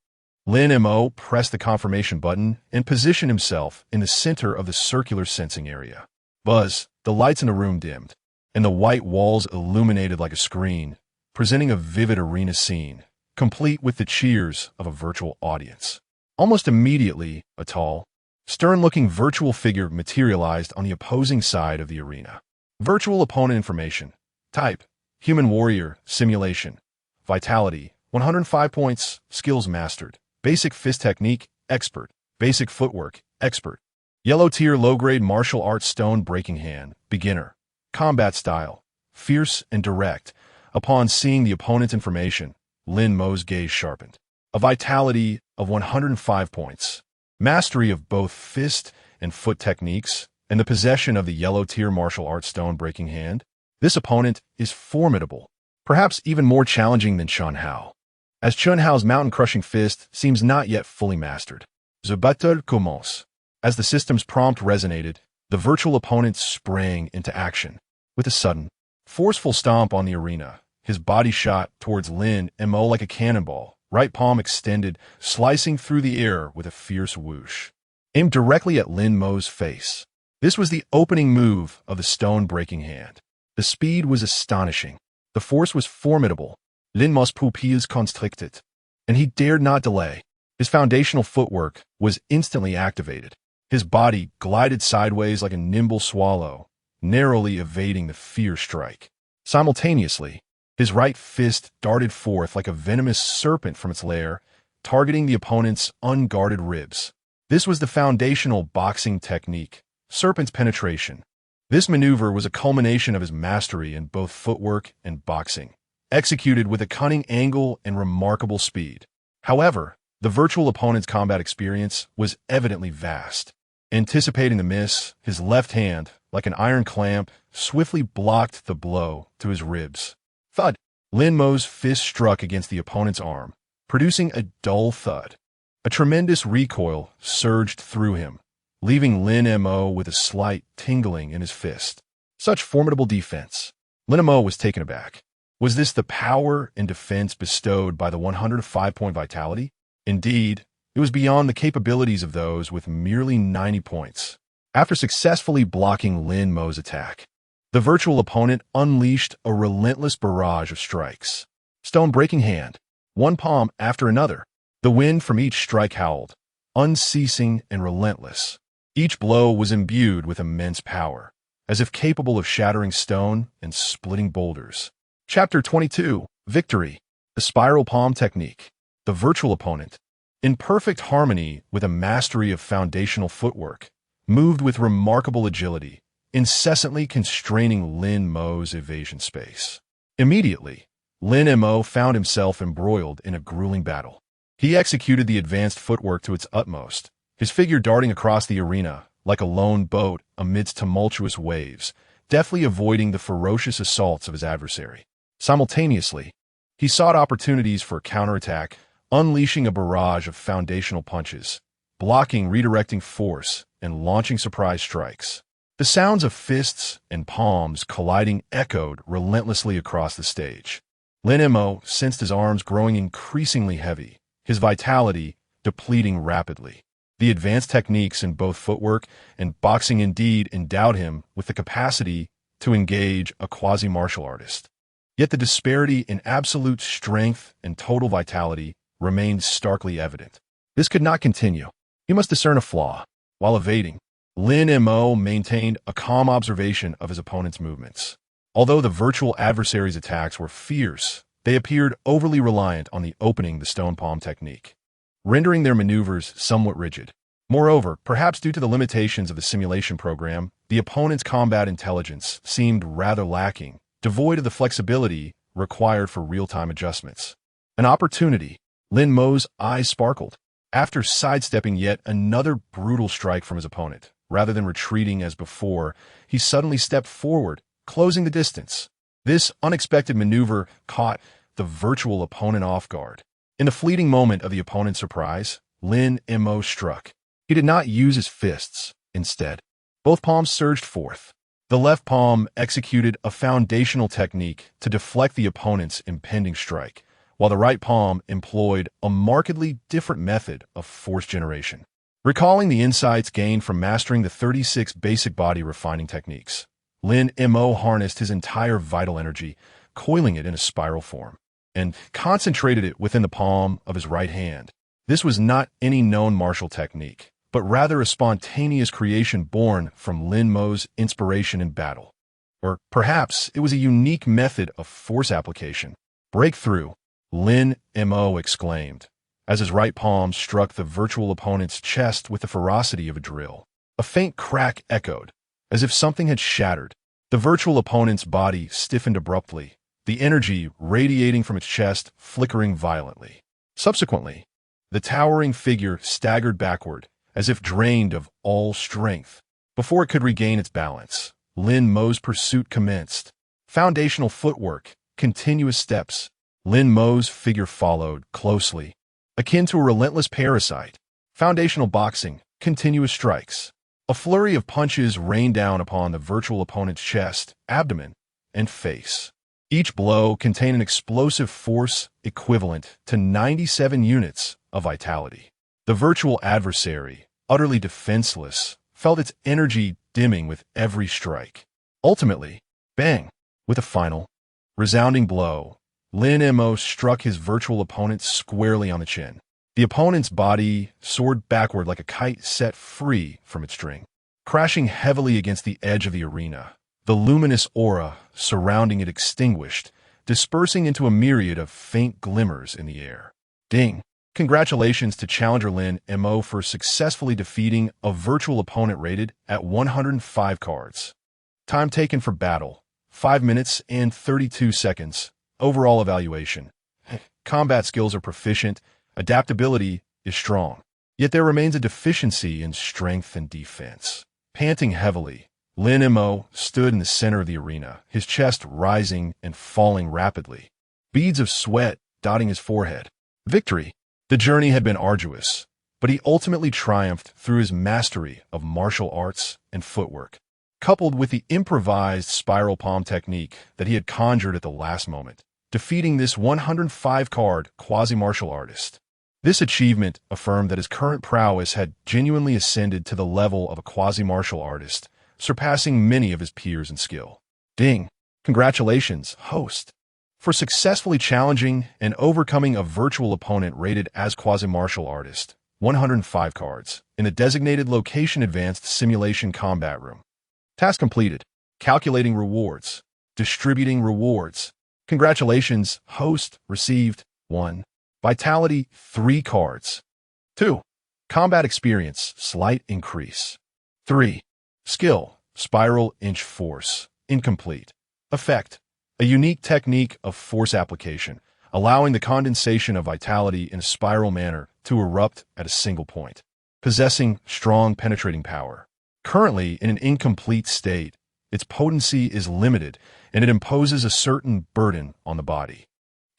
Lin Mo pressed the confirmation button and positioned himself in the center of the circular sensing area. Buzz, the lights in the room dimmed, and the white walls illuminated like a screen, presenting a vivid arena scene, complete with the cheers of a virtual audience. Almost immediately, a tall, stern-looking virtual figure materialized on the opposing side of the arena. Virtual opponent information. Type: human warrior, simulation. Vitality: 105 points, skills mastered. Basic fist technique, expert. Basic footwork, expert. Yellow tier low-grade martial arts stone breaking hand, beginner. Combat style: fierce and direct. Upon seeing the opponent's information, Lin Mo's gaze sharpened. A vitality of 105 points. Mastery of both fist and foot techniques, and the possession of the yellow tier martial arts stone breaking hand. This opponent is formidable, perhaps even more challenging than Chen Hao, as Chen Hao's mountain-crushing fist seems not yet fully mastered. The battle commence. As the system's prompt resonated, the virtual opponent sprang into action. With a sudden, forceful stomp on the arena, his body shot towards Lin Mo like a cannonball, right palm extended, slicing through the air with a fierce whoosh, aimed directly at Lin Mo's face. This was the opening move of the stone-breaking hand. The speed was astonishing. The force was formidable. Lin Mo's pupilles constricted, and he dared not delay. His foundational footwork was instantly activated. His body glided sideways like a nimble swallow, narrowly evading the fierce strike. Simultaneously, his right fist darted forth like a venomous serpent from its lair, targeting the opponent's unguarded ribs. This was the foundational boxing technique, serpent's penetration. This maneuver was a culmination of his mastery in both footwork and boxing, executed with a cunning angle and remarkable speed. However, the virtual opponent's combat experience was evidently vast. Anticipating the miss, his left hand, like an iron clamp, swiftly blocked the blow to his ribs. Thud! Lin Mo's fist struck against the opponent's arm, producing a dull thud. A tremendous recoil surged through him, leaving Lin Mo with a slight tingling in his fist. Such formidable defense. Lin Mo was taken aback. Was this the power and defense bestowed by the 105-point vitality? Indeed, it was beyond the capabilities of those with merely 90 points. After successfully blocking Lin Mo's attack, the virtual opponent unleashed a relentless barrage of strikes. Stone-breaking hand, one palm after another. The wind from each strike howled, unceasing and relentless. Each blow was imbued with immense power, as if capable of shattering stone and splitting boulders. Chapter 22, Victory, the Spiral Palm Technique. The virtual opponent, in perfect harmony with a mastery of foundational footwork, moved with remarkable agility, incessantly constraining Lin Mo's evasion space. Immediately, Lin Mo found himself embroiled in a grueling battle. He executed the advanced footwork to its utmost, his figure darting across the arena like a lone boat amidst tumultuous waves, deftly avoiding the ferocious assaults of his adversary. Simultaneously, he sought opportunities for counterattack, unleashing a barrage of foundational punches, blocking redirecting force, and launching surprise strikes. The sounds of fists and palms colliding echoed relentlessly across the stage. Lin Mo sensed his arms growing increasingly heavy, his vitality depleting rapidly. The advanced techniques in both footwork and boxing indeed endowed him with the capacity to engage a quasi-martial artist. Yet the disparity in absolute strength and total vitality remained starkly evident. This could not continue. He must discern a flaw. While evading, Lin Mo maintained a calm observation of his opponent's movements. Although the virtual adversary's attacks were fierce, they appeared overly reliant on the opening the stone palm technique, rendering their maneuvers somewhat rigid. Moreover, perhaps due to the limitations of the simulation program, the opponent's combat intelligence seemed rather lacking, devoid of the flexibility required for real-time adjustments. An opportunity. Lin Mo's eyes sparkled. After sidestepping yet another brutal strike from his opponent, rather than retreating as before, he suddenly stepped forward, closing the distance. This unexpected maneuver caught the virtual opponent off guard. In the fleeting moment of the opponent's surprise, Lin Mo struck. He did not use his fists. Instead, both palms surged forth. The left palm executed a foundational technique to deflect the opponent's impending strike, while the right palm employed a markedly different method of force generation. Recalling the insights gained from mastering the 36 basic body refining techniques, Lin Mo harnessed his entire vital energy, coiling it in a spiral form, and concentrated it within the palm of his right hand. This was not any known martial technique, but rather a spontaneous creation born from Lin Mo's inspiration in battle. Or perhaps it was a unique method of force application. Breakthrough, Lin Mo exclaimed, as his right palm struck the virtual opponent's chest with the ferocity of a drill. A faint crack echoed, as if something had shattered. The virtual opponent's body stiffened abruptly, the energy radiating from its chest flickering violently. Subsequently, the towering figure staggered backward, as if drained of all strength. Before it could regain its balance, Lin Mo's pursuit commenced. Foundational footwork, continuous steps. Lin Mo's figure followed closely, akin to a relentless parasite. Foundational boxing, continuous strikes. A flurry of punches rained down upon the virtual opponent's chest, abdomen, and face. Each blow contained an explosive force equivalent to 97 units of vitality. The virtual adversary, utterly defenseless, felt its energy dimming with every strike. Ultimately, bang, with a final, resounding blow, Lin Mo struck his virtual opponent squarely on the chin. The opponent's body soared backward like a kite set free from its string, crashing heavily against the edge of the arena. The luminous aura surrounding it extinguished, dispersing into a myriad of faint glimmers in the air. Ding! Congratulations to challenger Lin Mo for successfully defeating a virtual opponent rated at 105 cards. Time taken for battle, 5 minutes and 32 seconds. Overall evaluation. Combat skills are proficient, adaptability is strong. Yet there remains a deficiency in strength and defense. Panting heavily, Lin Mo stood in the center of the arena, his chest rising and falling rapidly, beads of sweat dotting his forehead. Victory! The journey had been arduous, but he ultimately triumphed through his mastery of martial arts and footwork, coupled with the improvised spiral palm technique that he had conjured at the last moment, defeating this 105-card quasi-martial artist. This achievement affirmed that his current prowess had genuinely ascended to the level of a quasi-martial artist, surpassing many of his peers in skill. Ding! Congratulations, host, for successfully challenging and overcoming a virtual opponent rated as quasi-martial artist, 105 cards, in the designated location advanced simulation combat room. Task completed. Calculating rewards. Distributing rewards. Congratulations, host received 1. Vitality, 3 cards. 2. Combat experience, slight increase. 3. Skill, spiral inch force, incomplete. Effect, a unique technique of force application, allowing the condensation of vitality in a spiral manner to erupt at a single point, possessing strong penetrating power. Currently, in an incomplete state, its potency is limited and it imposes a certain burden on the body.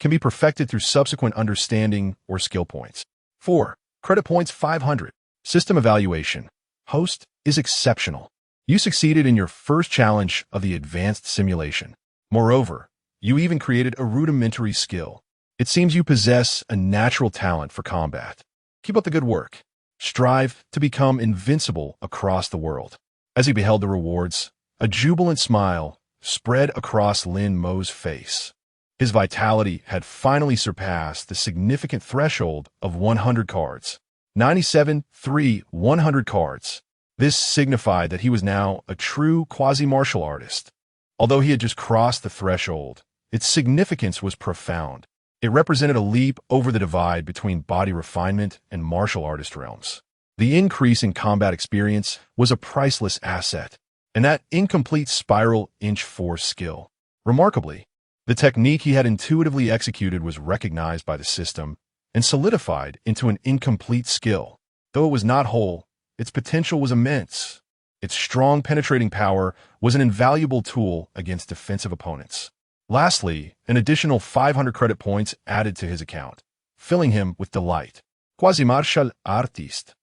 Can be perfected through subsequent understanding or skill points. 4. Credit points 500. System evaluation. Host is exceptional. You succeeded in your first challenge of the advanced simulation. Moreover, you even created a rudimentary skill. It seems you possess a natural talent for combat. Keep up the good work. Strive to become invincible across the world. As he beheld the rewards, a jubilant smile spread across Lin Mo's face. His vitality had finally surpassed the significant threshold of 100 cards. 100 cards. This signified that he was now a true quasi-martial artist. Although he had just crossed the threshold, its significance was profound. It represented a leap over the divide between body refinement and martial artist realms. The increase in combat experience was a priceless asset, and that incomplete spiral inch force skill. Remarkably, the technique he had intuitively executed was recognized by the system and solidified into an incomplete skill. Though it was not whole, its potential was immense. Its strong penetrating power was an invaluable tool against defensive opponents. Lastly, an additional 500 credit points added to his account, filling him with delight. Quasi-martial artiste.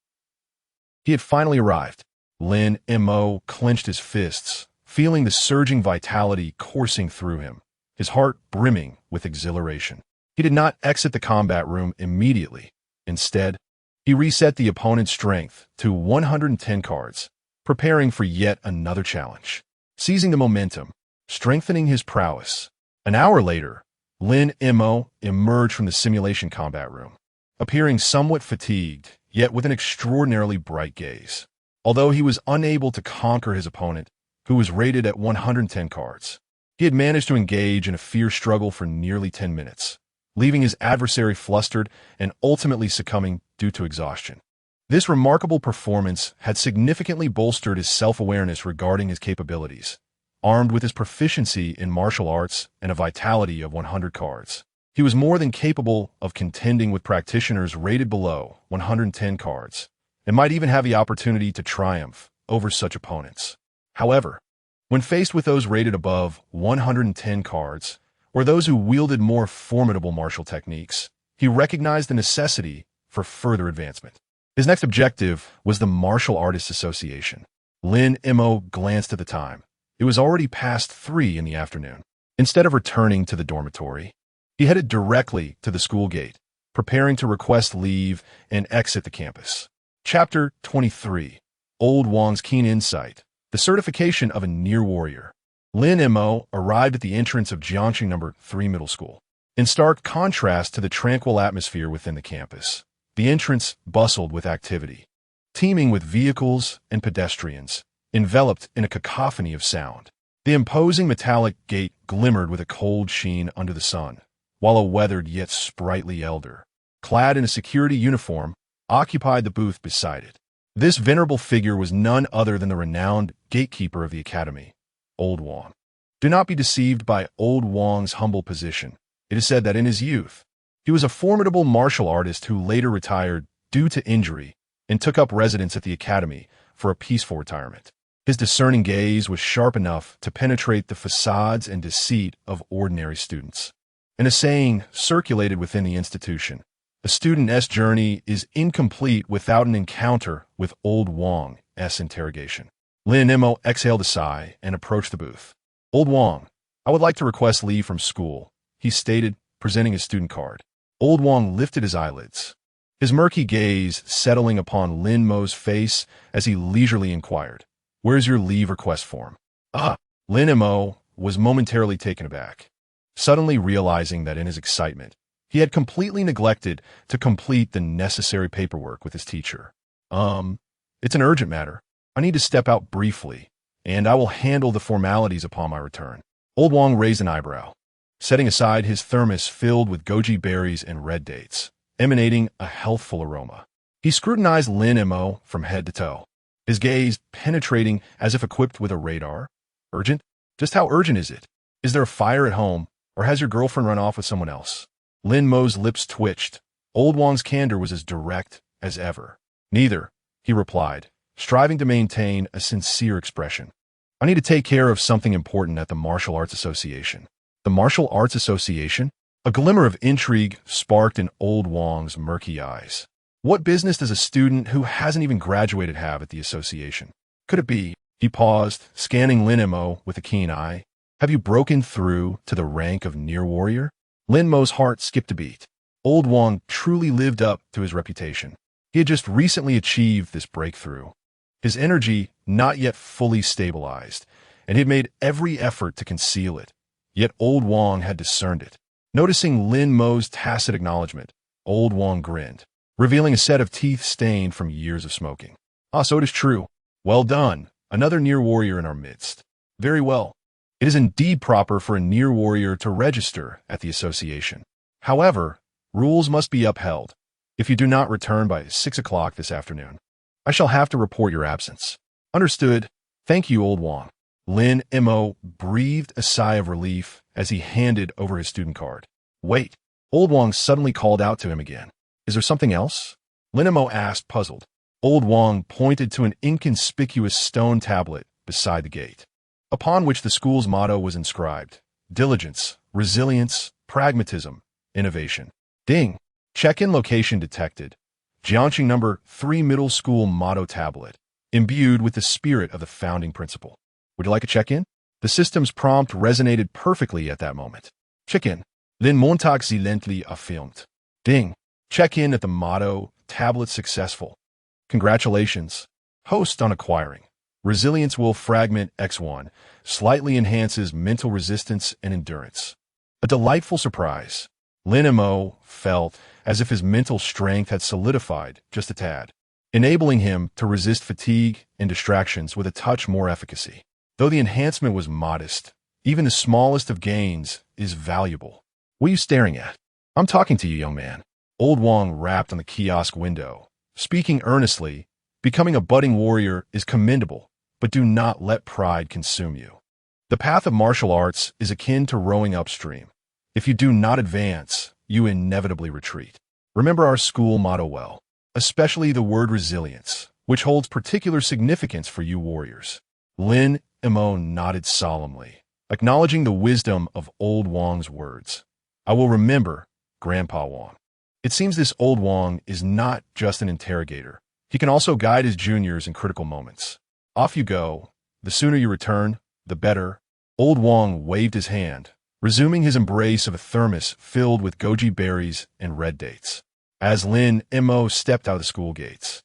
He had finally arrived. Lin Mo clenched his fists, feeling the surging vitality coursing through him, his heart brimming with exhilaration. He did not exit the combat room immediately. Instead, he reset the opponent's strength to 110 cards, preparing for yet another challenge. Seizing the momentum, strengthening his prowess. An hour later, Lin Mo emerged from the simulation combat room, appearing somewhat fatigued, yet with an extraordinarily bright gaze. Although he was unable to conquer his opponent, who was rated at 110 cards, he had managed to engage in a fierce struggle for nearly 10 minutes, leaving his adversary flustered and ultimately succumbing due to exhaustion. This remarkable performance had significantly bolstered his self-awareness regarding his capabilities. Armed with his proficiency in martial arts and a vitality of 100 cards, he was more than capable of contending with practitioners rated below 110 cards, and might even have the opportunity to triumph over such opponents. However, when faced with those rated above 110 cards, or those who wielded more formidable martial techniques, he recognized the necessity for further advancement. His next objective was the Martial Artists Association. Lin Mo glanced at the time. It was already past 3 in the afternoon. Instead of returning to the dormitory, he headed directly to the school gate, preparing to request leave and exit the campus. Chapter 23. Old Wang's Keen Insight. The Certification of a Near Warrior. Lin Mo arrived at the entrance of Jiangxing No. 3 Middle School. In stark contrast to the tranquil atmosphere within the campus, the entrance bustled with activity, teeming with vehicles and pedestrians, enveloped in a cacophony of sound. The imposing metallic gate glimmered with a cold sheen under the sun, while a weathered yet sprightly elder, clad in a security uniform, occupied the booth beside it. This venerable figure was none other than the renowned gatekeeper of the academy, Old Wang. Do not be deceived by Old Wang's humble position. It is said that in his youth, he was a formidable martial artist who later retired due to injury and took up residence at the academy for a peaceful retirement. His discerning gaze was sharp enough to penetrate the facades and deceit of ordinary students. And a saying circulated within the institution: a student's journey is incomplete without an encounter with Old Wang's interrogation. Lin Mo exhaled a sigh and approached the booth. Old Wang, I would like to request leave from school, he stated, presenting his student card. Old Wang lifted his eyelids, his murky gaze settling upon Lin Mo's face as he leisurely inquired, "Where's your leave request form?" Lin Mo was momentarily taken aback, suddenly realizing that in his excitement, he had completely neglected to complete the necessary paperwork with his teacher. It's an urgent matter. I need to step out briefly, and I will handle the formalities upon my return. Old Wang raised an eyebrow, setting aside his thermos filled with goji berries and red dates, emanating a healthful aroma. He scrutinized Lin Mo from head to toe, his gaze penetrating as if equipped with a radar. Urgent? Just how urgent is it? Is there a fire at home, or has your girlfriend run off with someone else? Lin Mo's lips twitched. Old Wang's candor was as direct as ever. Neither, he replied, striving to maintain a sincere expression. I need to take care of something important at the Martial Arts Association. The Martial Arts Association? A glimmer of intrigue sparked in Old Wang's murky eyes. What business does a student who hasn't even graduated have at the association? Could it be? He paused, scanning Lin Mo with a keen eye. Have you broken through to the rank of near warrior? Lin Mo's heart skipped a beat. Old Wang truly lived up to his reputation. He had just recently achieved this breakthrough. His energy not yet fully stabilized, and he had made every effort to conceal it. Yet Old Wang had discerned it. Noticing Lin Mo's tacit acknowledgement, Old Wang grinned, revealing a set of teeth stained from years of smoking. Ah, so it is true. Well done. Another near warrior in our midst. Very well. It is indeed proper for a near warrior to register at the association. However, rules must be upheld. If you do not return by 6 o'clock this afternoon, I shall have to report your absence. Understood. Thank you, Old Wang. Lin Mo breathed a sigh of relief as he handed over his student card. Wait. Old Wang suddenly called out to him again. Is there something else? Lin Mo asked, puzzled. Old Wang pointed to an inconspicuous stone tablet beside the gate, upon which the school's motto was inscribed: diligence, resilience, pragmatism, innovation. Ding! Check-in location detected. Jiangxing number 3 middle school motto tablet, imbued with the spirit of the founding principle. Would you like a check-in? The system's prompt resonated perfectly at that moment. Check-in. Lin Montag silently affirmed. Ding! Check-in at the motto tablet successful. Congratulations. Host on acquiring. Resilience will fragment X1, slightly enhances mental resistance and endurance. A delightful surprise. Lin Mo felt as if his mental strength had solidified just a tad, enabling him to resist fatigue and distractions with a touch more efficacy. Though the enhancement was modest, even the smallest of gains is valuable. What are you staring at? I'm talking to you, young man. Old Wang rapped on the kiosk window, speaking earnestly. Becoming a budding warrior is commendable, but do not let pride consume you. The path of martial arts is akin to rowing upstream. If you do not advance, you inevitably retreat. Remember our school motto well, especially the word resilience, which holds particular significance for you warriors. Lin Mo nodded solemnly, acknowledging the wisdom of Old Wang's words. I will remember, Grandpa Wang. It seems this Old Wang is not just an interrogator. He can also guide his juniors in critical moments. Off you go. The sooner you return, the better. Old Wang waved his hand, resuming his embrace of a thermos filled with goji berries and red dates. As Lin Mo stepped out of the school gates,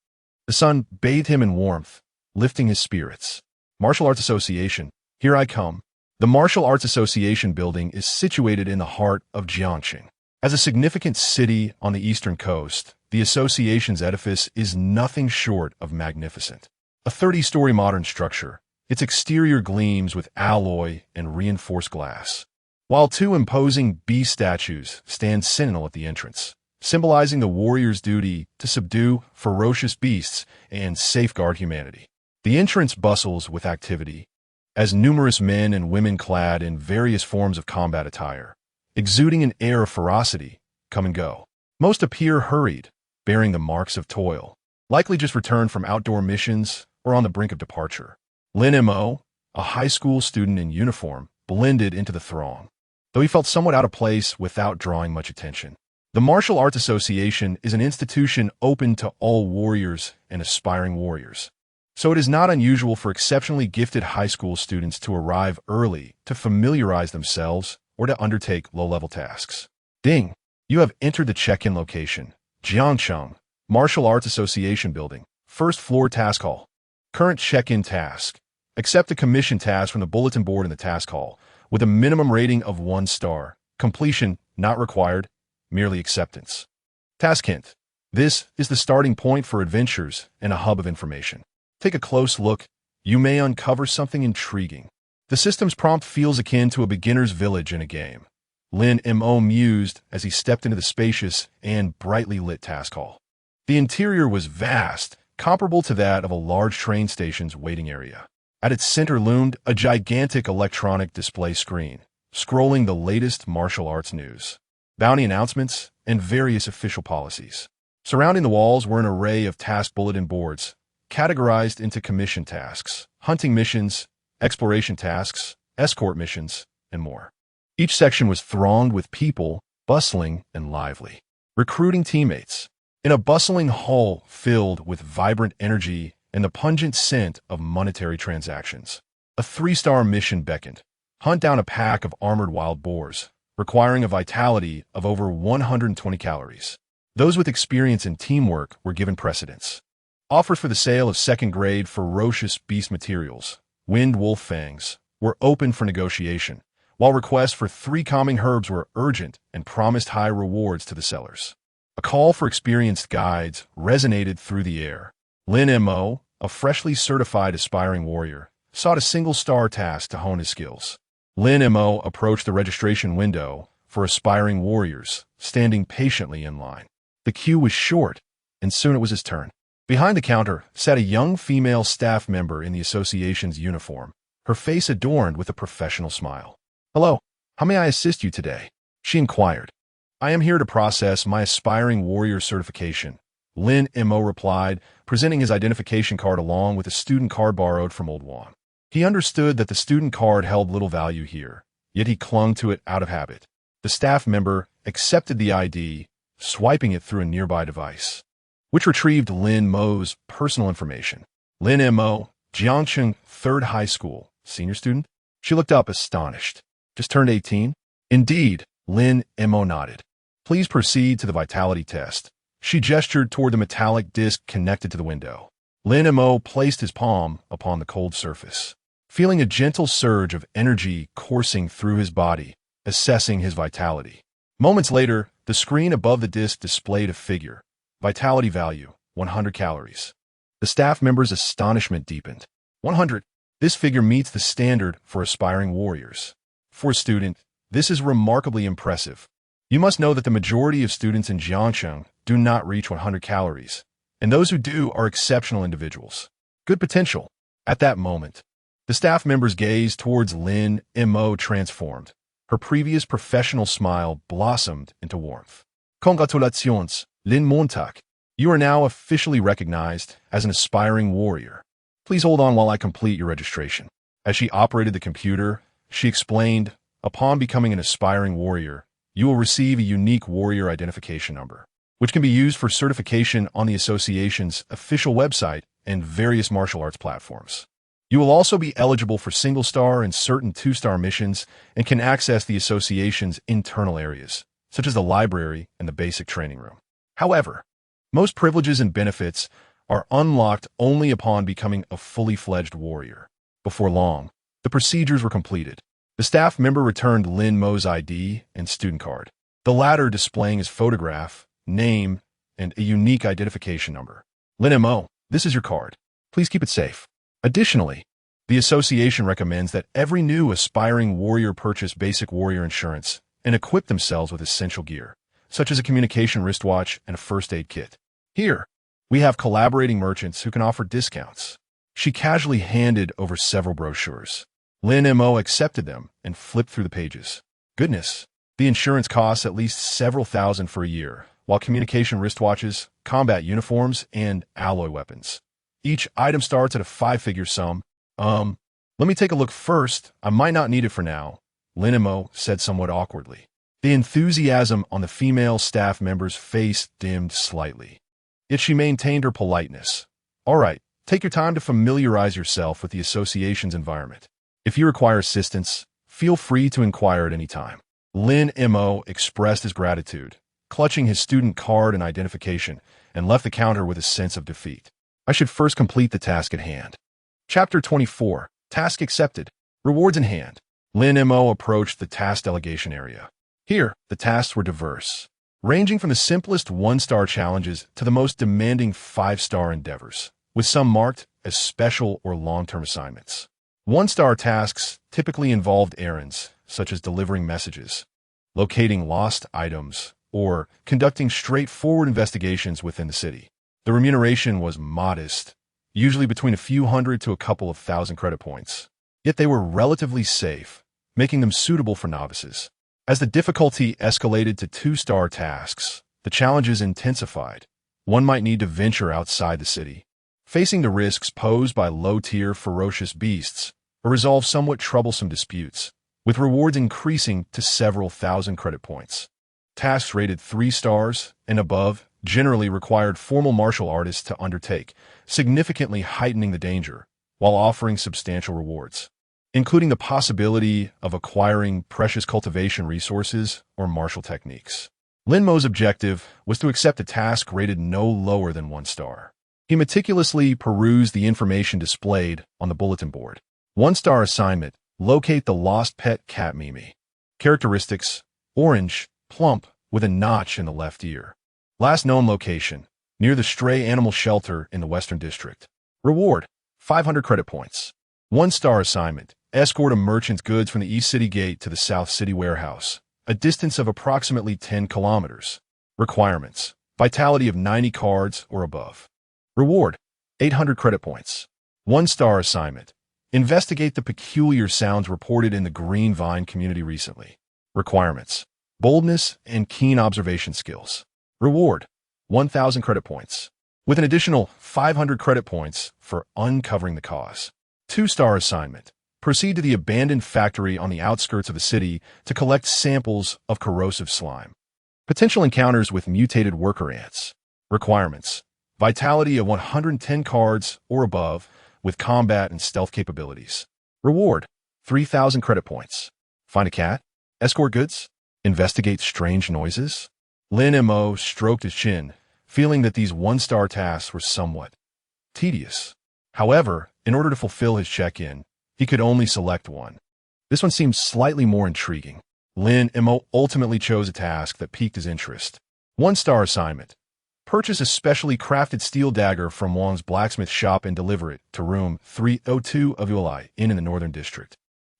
the sun bathed him in warmth, lifting his spirits. Martial Arts Association, here I come. The Martial Arts Association building is situated in the heart of Jiangxing. As a significant city on the eastern coast, the association's edifice is nothing short of magnificent. A 30-story modern structure, its exterior gleams with alloy and reinforced glass, while 2 imposing beast statues stand sentinel at the entrance, symbolizing the warrior's duty to subdue ferocious beasts and safeguard humanity. The entrance bustles with activity, as numerous men and women clad in various forms of combat attire, exuding an air of ferocity, come and go. Most appear hurried, bearing the marks of toil, likely just returned from outdoor missions or on the brink of departure. Lin Mo, a high school student in uniform, blended into the throng, though he felt somewhat out of place without drawing much attention. The Martial Arts Association is an institution open to all warriors and aspiring warriors, so it is not unusual for exceptionally gifted high school students to arrive early to familiarize themselves or to undertake low-level tasks. Ding! You have entered the check-in location. Jiangcheng, Martial Arts Association Building, first floor task hall. Current check-in task. Accept a commission task from the bulletin board in the task hall, with a minimum rating of 1 star. Completion not required, merely acceptance. Task hint. This is the starting point for adventures and a hub of information. Take a close look. You may uncover something intriguing. The system's prompt feels akin to a beginner's village in a game. Lin Mo mused as he stepped into the spacious and brightly lit task hall. The interior was vast, comparable to that of a large train station's waiting area. At its center loomed a gigantic electronic display screen, scrolling the latest martial arts news. bounty announcements, and various official policies. Surrounding the walls were an array of task bulletin boards, categorized into commission tasks, hunting missions, exploration tasks, escort missions, and more. Each section was thronged with people, bustling and lively, recruiting teammates. In a bustling hall filled with vibrant energy and the pungent scent of monetary transactions, a 3-star mission beckoned. Hunt down a pack of armored wild boars, requiring a vitality of over 120 calories. Those with experience in teamwork were given precedence. Offers for the sale of second-grade ferocious beast materials, wind wolf fangs, were open for negotiation, while requests for 3 calming herbs were urgent and promised high rewards to the sellers. A call for experienced guides resonated through the air. Lin Mo, a freshly certified aspiring warrior, sought a single-star task to hone his skills. Lin Mo approached the registration window for aspiring warriors, standing patiently in line. The queue was short, and soon it was his turn. Behind the counter sat a young female staff member in the association's uniform, her face adorned with a professional smile. "Hello, how may I assist you today?" she inquired. "I am here to process my aspiring warrior certification," Lin Mo replied, presenting his identification card along with a student card borrowed from Old Juan. He understood that the student card held little value here, yet he clung to it out of habit. The staff member accepted the ID, swiping it through a nearby device, which retrieved Lin Mo's personal information. Lin Mo, Jiangcheng 3rd High School, senior student? She looked up astonished. Just turned 18? Indeed, Lin Mo nodded. Please proceed to the vitality test. She gestured toward the metallic disc connected to the window. Lin Mo placed his palm upon the cold surface, feeling a gentle surge of energy coursing through his body, assessing his vitality. Moments later, the screen above the disc displayed a figure. Vitality value, 100 calories. The staff member's astonishment deepened. 100. This figure meets the standard for aspiring warriors. For a student, this is remarkably impressive. You must know that the majority of students in Jiangcheng do not reach 100 calories, and those who do are exceptional individuals. Good potential. At that moment, the staff member's gaze towards Lin Mo transformed. Her previous professional smile blossomed into warmth. Congratulations, Lin Montauk. You are now officially recognized as an aspiring warrior. Please hold on while I complete your registration. As she operated the computer, she explained, upon becoming an aspiring warrior, you will receive a unique warrior identification number, which can be used for certification on the association's official website and various martial arts platforms. You will also be eligible for single-star and certain 2-star missions and can access the association's internal areas, such as the library and the basic training room. However, most privileges and benefits are unlocked only upon becoming a fully fledged warrior. Before long, the procedures were completed. The staff member returned Lin Mo's ID and student card, the latter displaying his photograph, name, and a unique identification number. Lin Mo, this is your card. Please keep it safe. Additionally, the association recommends that every new aspiring warrior purchase basic warrior insurance and equip themselves with essential gear, such as a communication wristwatch and a first aid kit. Here, we have collaborating merchants who can offer discounts. She casually handed over several brochures. Lin Mo accepted them and flipped through the pages. Goodness, the insurance costs at least several thousand for a year, while communication wristwatches, combat uniforms, and alloy weapons. Each item starts at a 5-figure sum. Let me take a look first. I might not need it for now, Lin Mo said somewhat awkwardly. The enthusiasm on the female staff member's face dimmed slightly. Yet she maintained her politeness. All right, take your time to familiarize yourself with the association's environment. If you require assistance, feel free to inquire at any time. Lin Mo expressed his gratitude, clutching his student card and identification, and left the counter with a sense of defeat. I should first complete the task at hand. Chapter 24. Task accepted. Rewards in hand. Lin Mo approached the task delegation area. Here, the tasks were diverse, ranging from the simplest 1-star challenges to the most demanding 5-star endeavors, with some marked as special or long-term assignments. 1-star tasks typically involved errands, such as delivering messages, locating lost items, or conducting straightforward investigations within the city. The remuneration was modest, usually between a few hundred to a couple of thousand credit points. Yet they were relatively safe, making them suitable for novices. As the difficulty escalated to 2-star tasks, the challenges intensified. One might need to venture outside the city, facing the risks posed by low-tier ferocious beasts, or resolve somewhat troublesome disputes, with rewards increasing to several thousand credit points. Tasks rated 3 stars and above generally required formal martial artists to undertake, significantly heightening the danger, while offering substantial rewards, including the possibility of acquiring precious cultivation resources or martial techniques. Lin Mo's objective was to accept a task rated no lower than 1 star. He meticulously perused the information displayed on the bulletin board. 1-star assignment: locate the lost pet cat Mimi. Characteristics: orange, plump, with a notch in the left ear. Last known location: near the stray animal shelter in the Western District. Reward: 500 credit points. 1-star assignment: escort a merchant's goods from the East City Gate to the South City Warehouse, a distance of approximately 10 kilometers. Requirements: vitality of 90 cards or above. Reward: 800 credit points. 1-star assignment: investigate the peculiar sounds reported in the Green Vine community recently. Requirements: boldness and keen observation skills. Reward: 1,000 credit points, with an additional 500 credit points for uncovering the cause. 2-star assignment: proceed to the abandoned factory on the outskirts of the city to collect samples of corrosive slime. Potential encounters with mutated worker ants. Requirements: vitality of 110 cards or above, with combat and stealth capabilities. Reward: 3,000 credit points. Find a cat, escort goods, investigate strange noises. Lin Mo stroked his chin, feeling that these 1-star tasks were somewhat tedious. However, in order to fulfill his check-in, he could only select one. This one seemed slightly more intriguing. Lin Mo ultimately chose a task that piqued his interest. 1-star assignment: purchase a specially crafted steel dagger from Wang's blacksmith shop and deliver it to room 302 of Yulai Inn in the Northern District,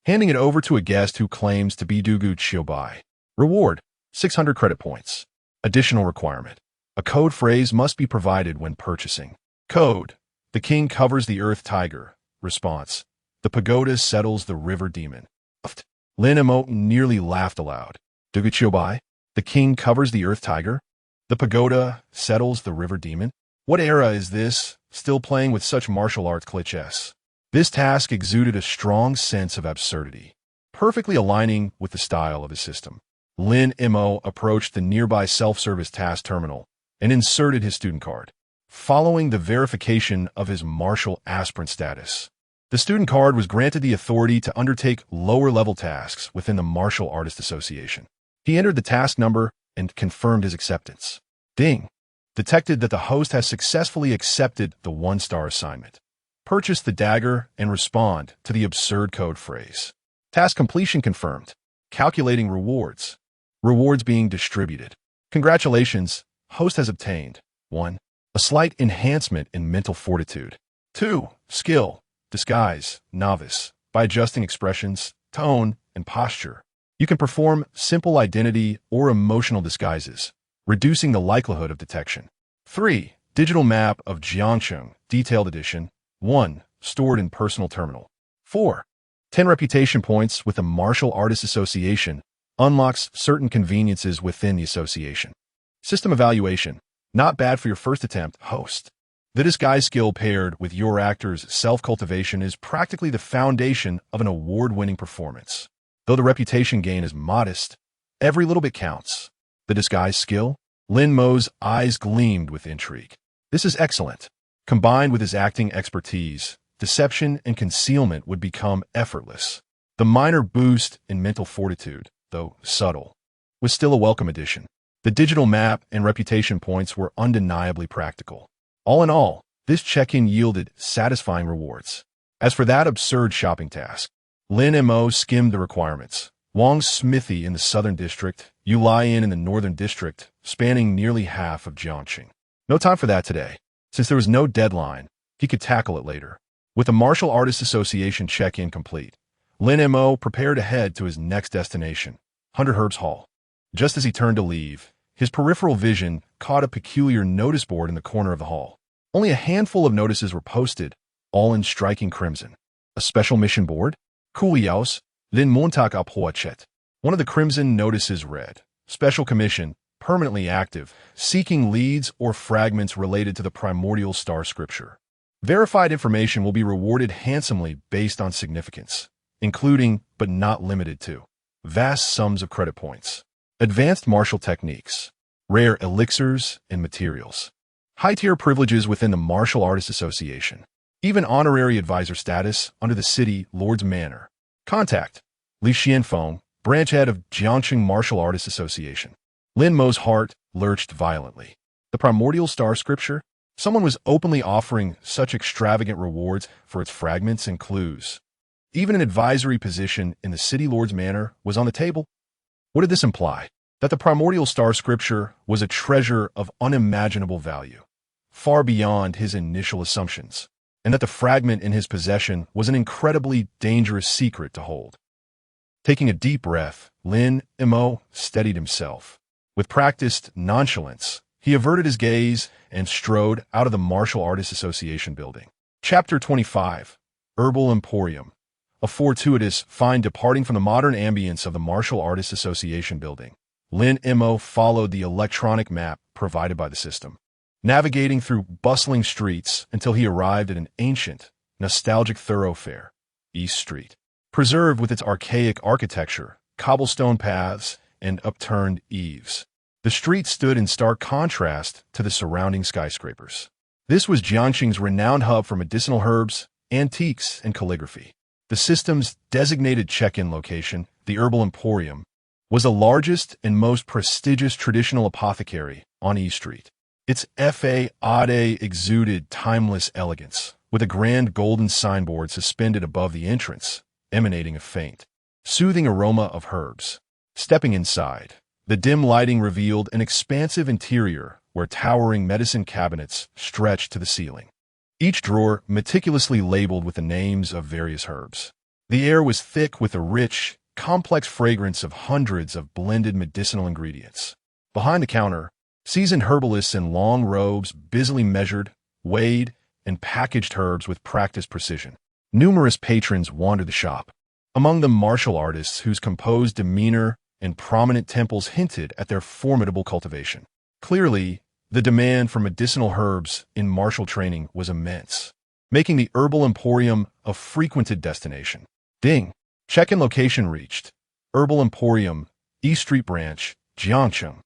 handing it over to a guest who claims to be Dugu Chiobai. Reward: 600 credit points. Additional requirement: a code phrase must be provided when purchasing. Code: the king covers the earth tiger. Response: the pagoda settles the river demon. Lin Mo nearly laughed aloud. Dugu Chiobai? The king covers the earth tiger? The pagoda settles the river demon? What era is this, still playing with such martial arts clichés? This task exuded a strong sense of absurdity, perfectly aligning with the style of his system. Lin Mo approached the nearby self-service task terminal and inserted his student card, following the verification of his martial aspirant status. The student card was granted the authority to undertake lower-level tasks within the Martial Artist Association. He entered the task number and confirmed his acceptance. Ding! Detected that the host has successfully accepted the 1-star assignment. Purchase the dagger and respond to the absurd code phrase. Task completion confirmed. Calculating rewards. Rewards being distributed. Congratulations, host has obtained 1. A slight enhancement in mental fortitude. 2. Skill, disguise, novice. By adjusting expressions, tone, and posture, you can perform simple identity or emotional disguises, reducing the likelihood of detection. 3. Digital map of Jiangcheng, detailed edition. 1. Stored in personal terminal. 4. 10 reputation points with the Martial Artists Association. Unlocks certain conveniences within the association. System evaluation. Not bad for your first attempt, host. The disguise skill paired with your actor's self-cultivation is practically the foundation of an award-winning performance. Though the reputation gain is modest, every little bit counts. The disguise skill? Lin Mo's eyes gleamed with intrigue. This is excellent. Combined with his acting expertise, deception and concealment would become effortless. The minor boost in mental fortitude, though subtle, was still a welcome addition. The digital map and reputation points were undeniably practical. All in all, this check-in yielded satisfying rewards. As for that absurd shopping task, Lin Mo skimmed the requirements. Wang's smithy in the Southern District, Yulai Inn in the Northern District, spanning nearly half of Jiangxing. No time for that today. Since there was no deadline, he could tackle it later. With the Martial Artists Association check-in complete, Lin Mo prepared to head to his next destination, Hunter Herb's Hall. Just as he turned to leave, his peripheral vision caught a peculiar notice board in the corner of the hall. Only a handful of notices were posted, all in striking crimson. A special mission board? Kuliaos, Lin Montag Aphoachet. One of the crimson notices read, Special Commission, permanently active, seeking leads or fragments related to the primordial star scripture. Verified information will be rewarded handsomely based on significance, including, but not limited to, vast sums of credit points, advanced martial techniques, rare elixirs and materials, high-tier privileges within the Martial Artists Association, even honorary advisor status under the city Lord's Manor. Contact Li Xianfeng, branch head of Jiangxing Martial Artists Association. Lin Mo's heart lurched violently. The primordial star scripture? Someone was openly offering such extravagant rewards for its fragments and clues. Even an advisory position in the city Lord's Manor was on the table. What did this imply? That the primordial star scripture was a treasure of unimaginable value, far beyond his initial assumptions, and that the fragment in his possession was an incredibly dangerous secret to hold. Taking a deep breath, Lin Mo steadied himself. With practiced nonchalance, he averted his gaze and strode out of the Martial Artists Association building. Chapter 25, Herbal Emporium. A fortuitous find departing from the modern ambience of the Martial Artists Association building. Lin Mo followed the electronic map provided by the system, navigating through bustling streets until he arrived at an ancient, nostalgic thoroughfare, East Street. Preserved with its archaic architecture, cobblestone paths, and upturned eaves, the street stood in stark contrast to the surrounding skyscrapers. This was Jiangxing's renowned hub for medicinal herbs, antiques, and calligraphy. The system's designated check-in location, the Herbal Emporium, was the largest and most prestigious traditional apothecary on E Street. Its facade exuded timeless elegance, with a grand golden signboard suspended above the entrance, emanating a faint, soothing aroma of herbs. Stepping inside, the dim lighting revealed an expansive interior where towering medicine cabinets stretched to the ceiling, each drawer meticulously labeled with the names of various herbs. The air was thick with a rich, complex fragrance of hundreds of blended medicinal ingredients. Behind the counter, seasoned herbalists in long robes busily measured, weighed, and packaged herbs with practiced precision. Numerous patrons wandered the shop, among them martial artists whose composed demeanor and prominent temples hinted at their formidable cultivation. Clearly, the demand for medicinal herbs in martial training was immense, making the Herbal Emporium a frequented destination. Ding! Check-in location reached. Herbal Emporium, East Street Branch, Jiangxing.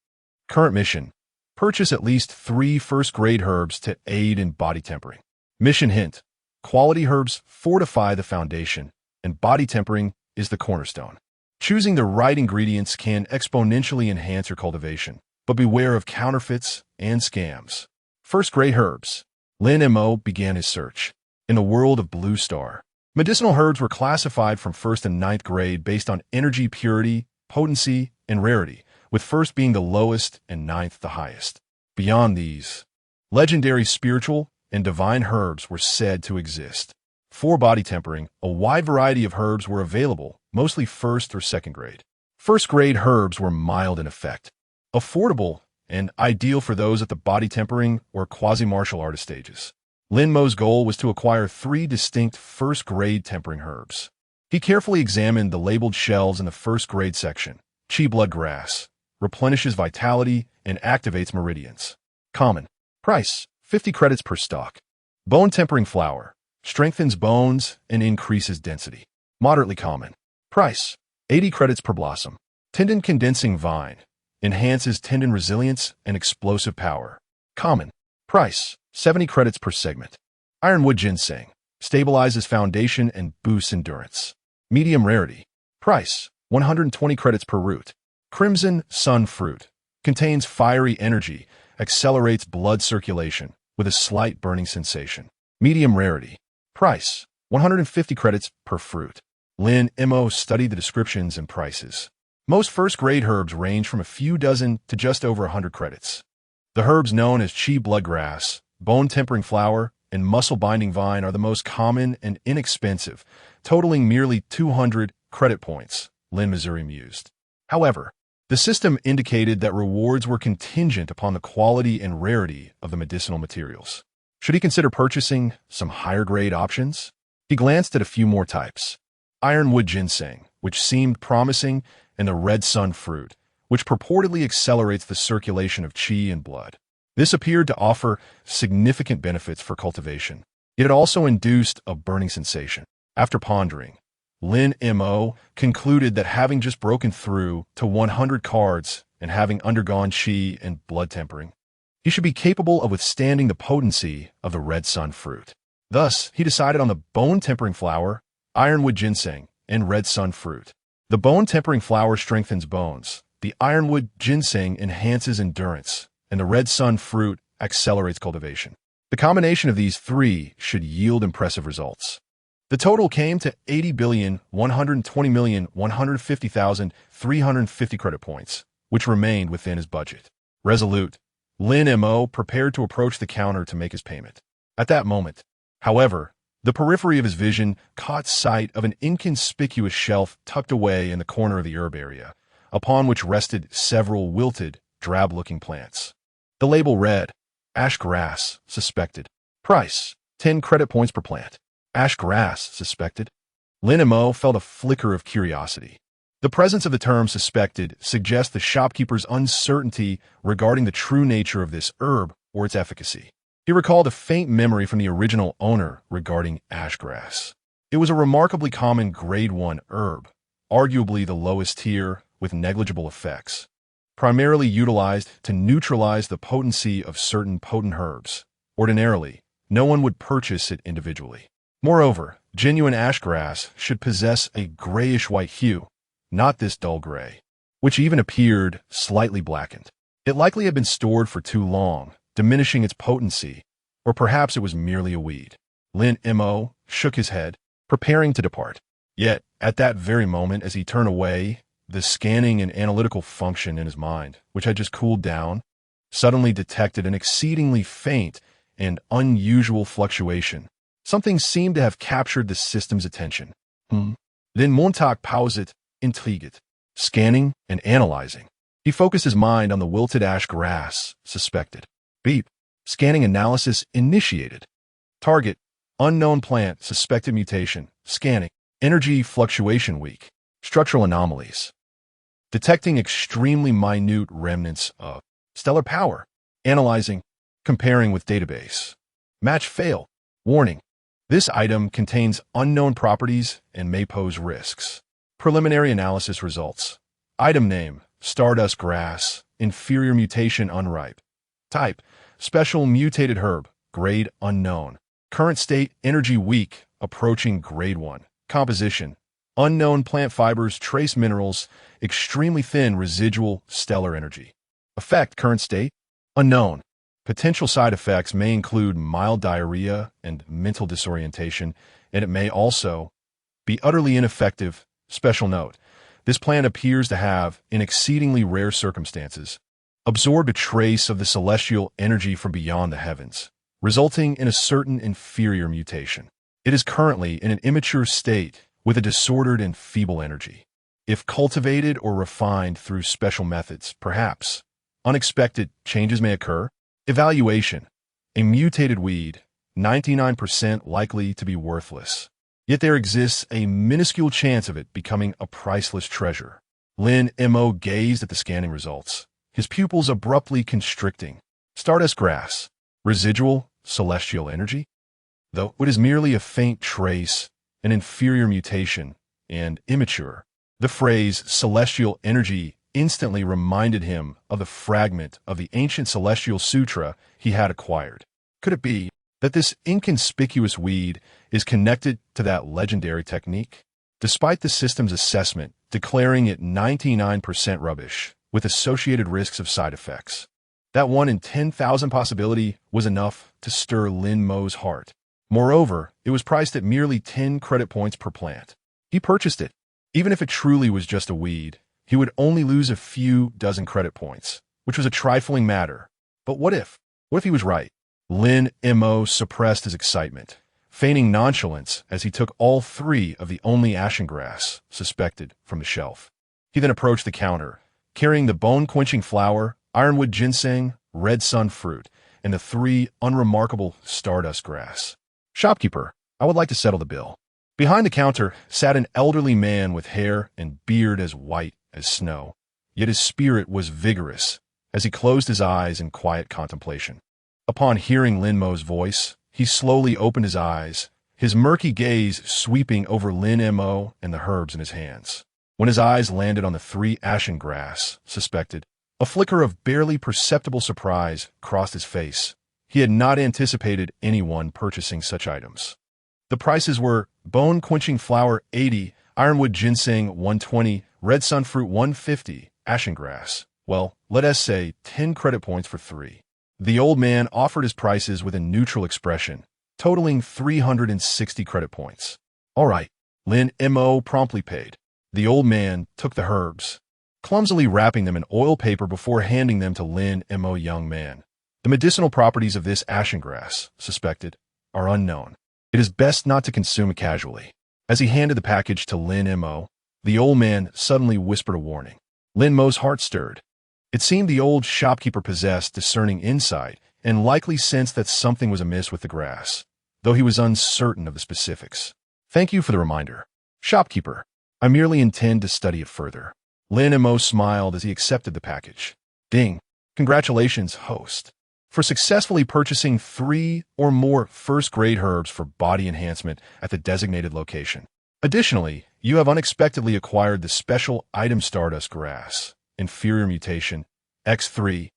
Current mission: purchase at least 3 first-grade herbs to aid in body tempering. Mission hint: quality herbs fortify the foundation, and body tempering is the cornerstone. Choosing the right ingredients can exponentially enhance your cultivation, but beware of counterfeits and scams. First-grade herbs. Lin Mo began his search. In the world of Blue Star, medicinal herbs were classified from 1st and 9th grade based on energy purity, potency, and rarity, with 1st being the lowest and 9th the highest. Beyond these, legendary spiritual and divine herbs were said to exist. For body tempering, a wide variety of herbs were available, mostly 1st or 2nd grade. First-grade herbs were mild in effect, affordable, and ideal for those at the body tempering or quasi-martial artist stages. Lin Mo's goal was to acquire 3 distinct first-grade tempering herbs. He carefully examined the labeled shelves in the first-grade section. Qi blood grass replenishes vitality and activates meridians. Common. Price: 50 credits per stalk. Bone tempering flower strengthens bones and increases density. Moderately common. Price: 80 credits per blossom. Tendon condensing vine enhances tendon resilience and explosive power. Common. Price: 70 credits per segment. Ironwood ginseng stabilizes foundation and boosts endurance. Medium rarity. Price: 120 credits per root. Crimson sun fruit contains fiery energy, accelerates blood circulation with a slight burning sensation. Medium rarity. Price: 150 credits per fruit. Lin Mo studied the descriptions and prices. Most first-grade herbs range from a few dozen to just over 100 credits. The herbs known as Qi bloodgrass, bone-tempering flower, and muscle-binding vine are the most common and inexpensive, totaling merely 200 credit points, Lin Missouri mused. However, the system indicated that rewards were contingent upon the quality and rarity of the medicinal materials. Should he consider purchasing some higher-grade options? He glanced at a few more types. Ironwood ginseng, which seemed promising and the red sun fruit, which purportedly accelerates the circulation of qi and blood. This appeared to offer significant benefits for cultivation. Yet it also induced a burning sensation. After pondering, Lin Mo concluded that having just broken through to 100 cards and having undergone qi and blood tempering, he should be capable of withstanding the potency of the red sun fruit. Thus, he decided on the bone-tempering flower, ironwood ginseng, and red sun fruit. The bone-tempering flower strengthens bones, the ironwood ginseng enhances endurance, and the red sun fruit accelerates cultivation. The combination of these three should yield impressive results. The total came to 80,120,150,350 credit points, which remained within his budget. Resolute, Lin Mo prepared to approach the counter to make his payment. At that moment, however, the periphery of his vision caught sight of an inconspicuous shelf tucked away in the corner of the herb area, upon which rested several wilted, drab-looking plants. The label read, Ash grass, suspected. Price, 10 credit points per plant. Ash grass, suspected. Lin Mo felt a flicker of curiosity. The presence of the term suspected suggests the shopkeeper's uncertainty regarding the true nature of this herb or its efficacy. He recalled a faint memory from the original owner regarding ash grass. It was a remarkably common grade 1 herb, arguably the lowest tier with negligible effects, primarily utilized to neutralize the potency of certain potent herbs. Ordinarily, no one would purchase it individually. Moreover, genuine ash grass should possess a grayish-white hue, not this dull gray, which even appeared slightly blackened. It likely had been stored for too long, diminishing its potency, or perhaps it was merely a weed. Lin Mo shook his head, preparing to depart. Yet, at that very moment as he turned away, the scanning and analytical function in his mind, which had just cooled down, suddenly detected an exceedingly faint and unusual fluctuation. Something seemed to have captured the system's attention. Then Montag paused, intrigued, scanning and analyzing. He focused his mind on the wilted ash grass, suspected. Beep. Scanning analysis initiated. Target, unknown plant, suspected mutation. Scanning. Energy fluctuation weak. Structural anomalies. Detecting extremely minute remnants of stellar power. Analyzing. Comparing with database. Match fail. Warning. This item contains unknown properties and may pose risks. Preliminary analysis results. Item name, Stardust Grass, inferior mutation unripe. Type, special mutated herb, grade unknown. Current state, energy weak, approaching grade 1. Composition, unknown plant fibers, trace minerals, extremely thin residual stellar energy. Effect, current state, unknown. Potential side effects may include mild diarrhea and mental disorientation, and it may also be utterly ineffective. Special note, this plant appears to have, in exceedingly rare circumstances, absorbed a trace of the celestial energy from beyond the heavens, resulting in a certain inferior mutation. It is currently in an immature state with a disordered and feeble energy. If cultivated or refined through special methods, perhaps unexpected changes may occur. Evaluation. A mutated weed, 99% likely to be worthless. Yet there exists a minuscule chance of it becoming a priceless treasure. Lin Mo gazed at the scanning results, his pupils abruptly constricting. Stardust grass. Residual, celestial energy? Though it is merely a faint trace, an inferior mutation, and immature, the phrase celestial energy instantly reminded him of the fragment of the ancient celestial sutra he had acquired. Could it be that this inconspicuous weed is connected to that legendary technique? Despite the system's assessment declaring it 99% rubbish, with associated risks of side effects, that 1 in 10,000 possibility was enough to stir Lin Mo's heart. Moreover, it was priced at merely 10 credit points per plant. He purchased it. Even if it truly was just a weed, he would only lose a few dozen credit points, which was a trifling matter. But what if? What if he was right? Lin Mo suppressed his excitement, feigning nonchalance as he took all 3 of the only ashen grass suspected from the shelf. He then approached the counter, carrying the bone-quenching flower, ironwood ginseng, red sun fruit, and the 3 unremarkable stardust grass. Shopkeeper, I would like to settle the bill. Behind the counter sat an elderly man with hair and beard as white as snow, yet his spirit was vigorous as he closed his eyes in quiet contemplation. Upon hearing Lin Mo's voice, he slowly opened his eyes, his murky gaze sweeping over Lin Mo and the herbs in his hands. When his eyes landed on the 3 ashen grass, suspected, a flicker of barely perceptible surprise crossed his face. He had not anticipated anyone purchasing such items. The prices were bone-quenching flower 80, ironwood ginseng 120, red sunfruit 150, ashen grass. Well, let us say 10 credit points for 3. The old man offered his prices with a neutral expression, totaling 360 credit points. All right, Lin Mo promptly paid. The old man took the herbs, clumsily wrapping them in oil paper before handing them to Lin Mo. Young man, the medicinal properties of this ashen grass, suspected, are unknown. It is best not to consume it casually. As he handed the package to Lin Mo, the old man suddenly whispered a warning. Lin Mo's heart stirred. It seemed the old shopkeeper possessed discerning insight and likely sensed that something was amiss with the grass, though he was uncertain of the specifics. Thank you for the reminder, shopkeeper. I merely intend to study it further. Lin Mo smiled as he accepted the package. Ding. Congratulations, host, for successfully purchasing 3 or more first-grade herbs for body enhancement at the designated location. Additionally, you have unexpectedly acquired the special item Stardust Grass, inferior mutation, X3.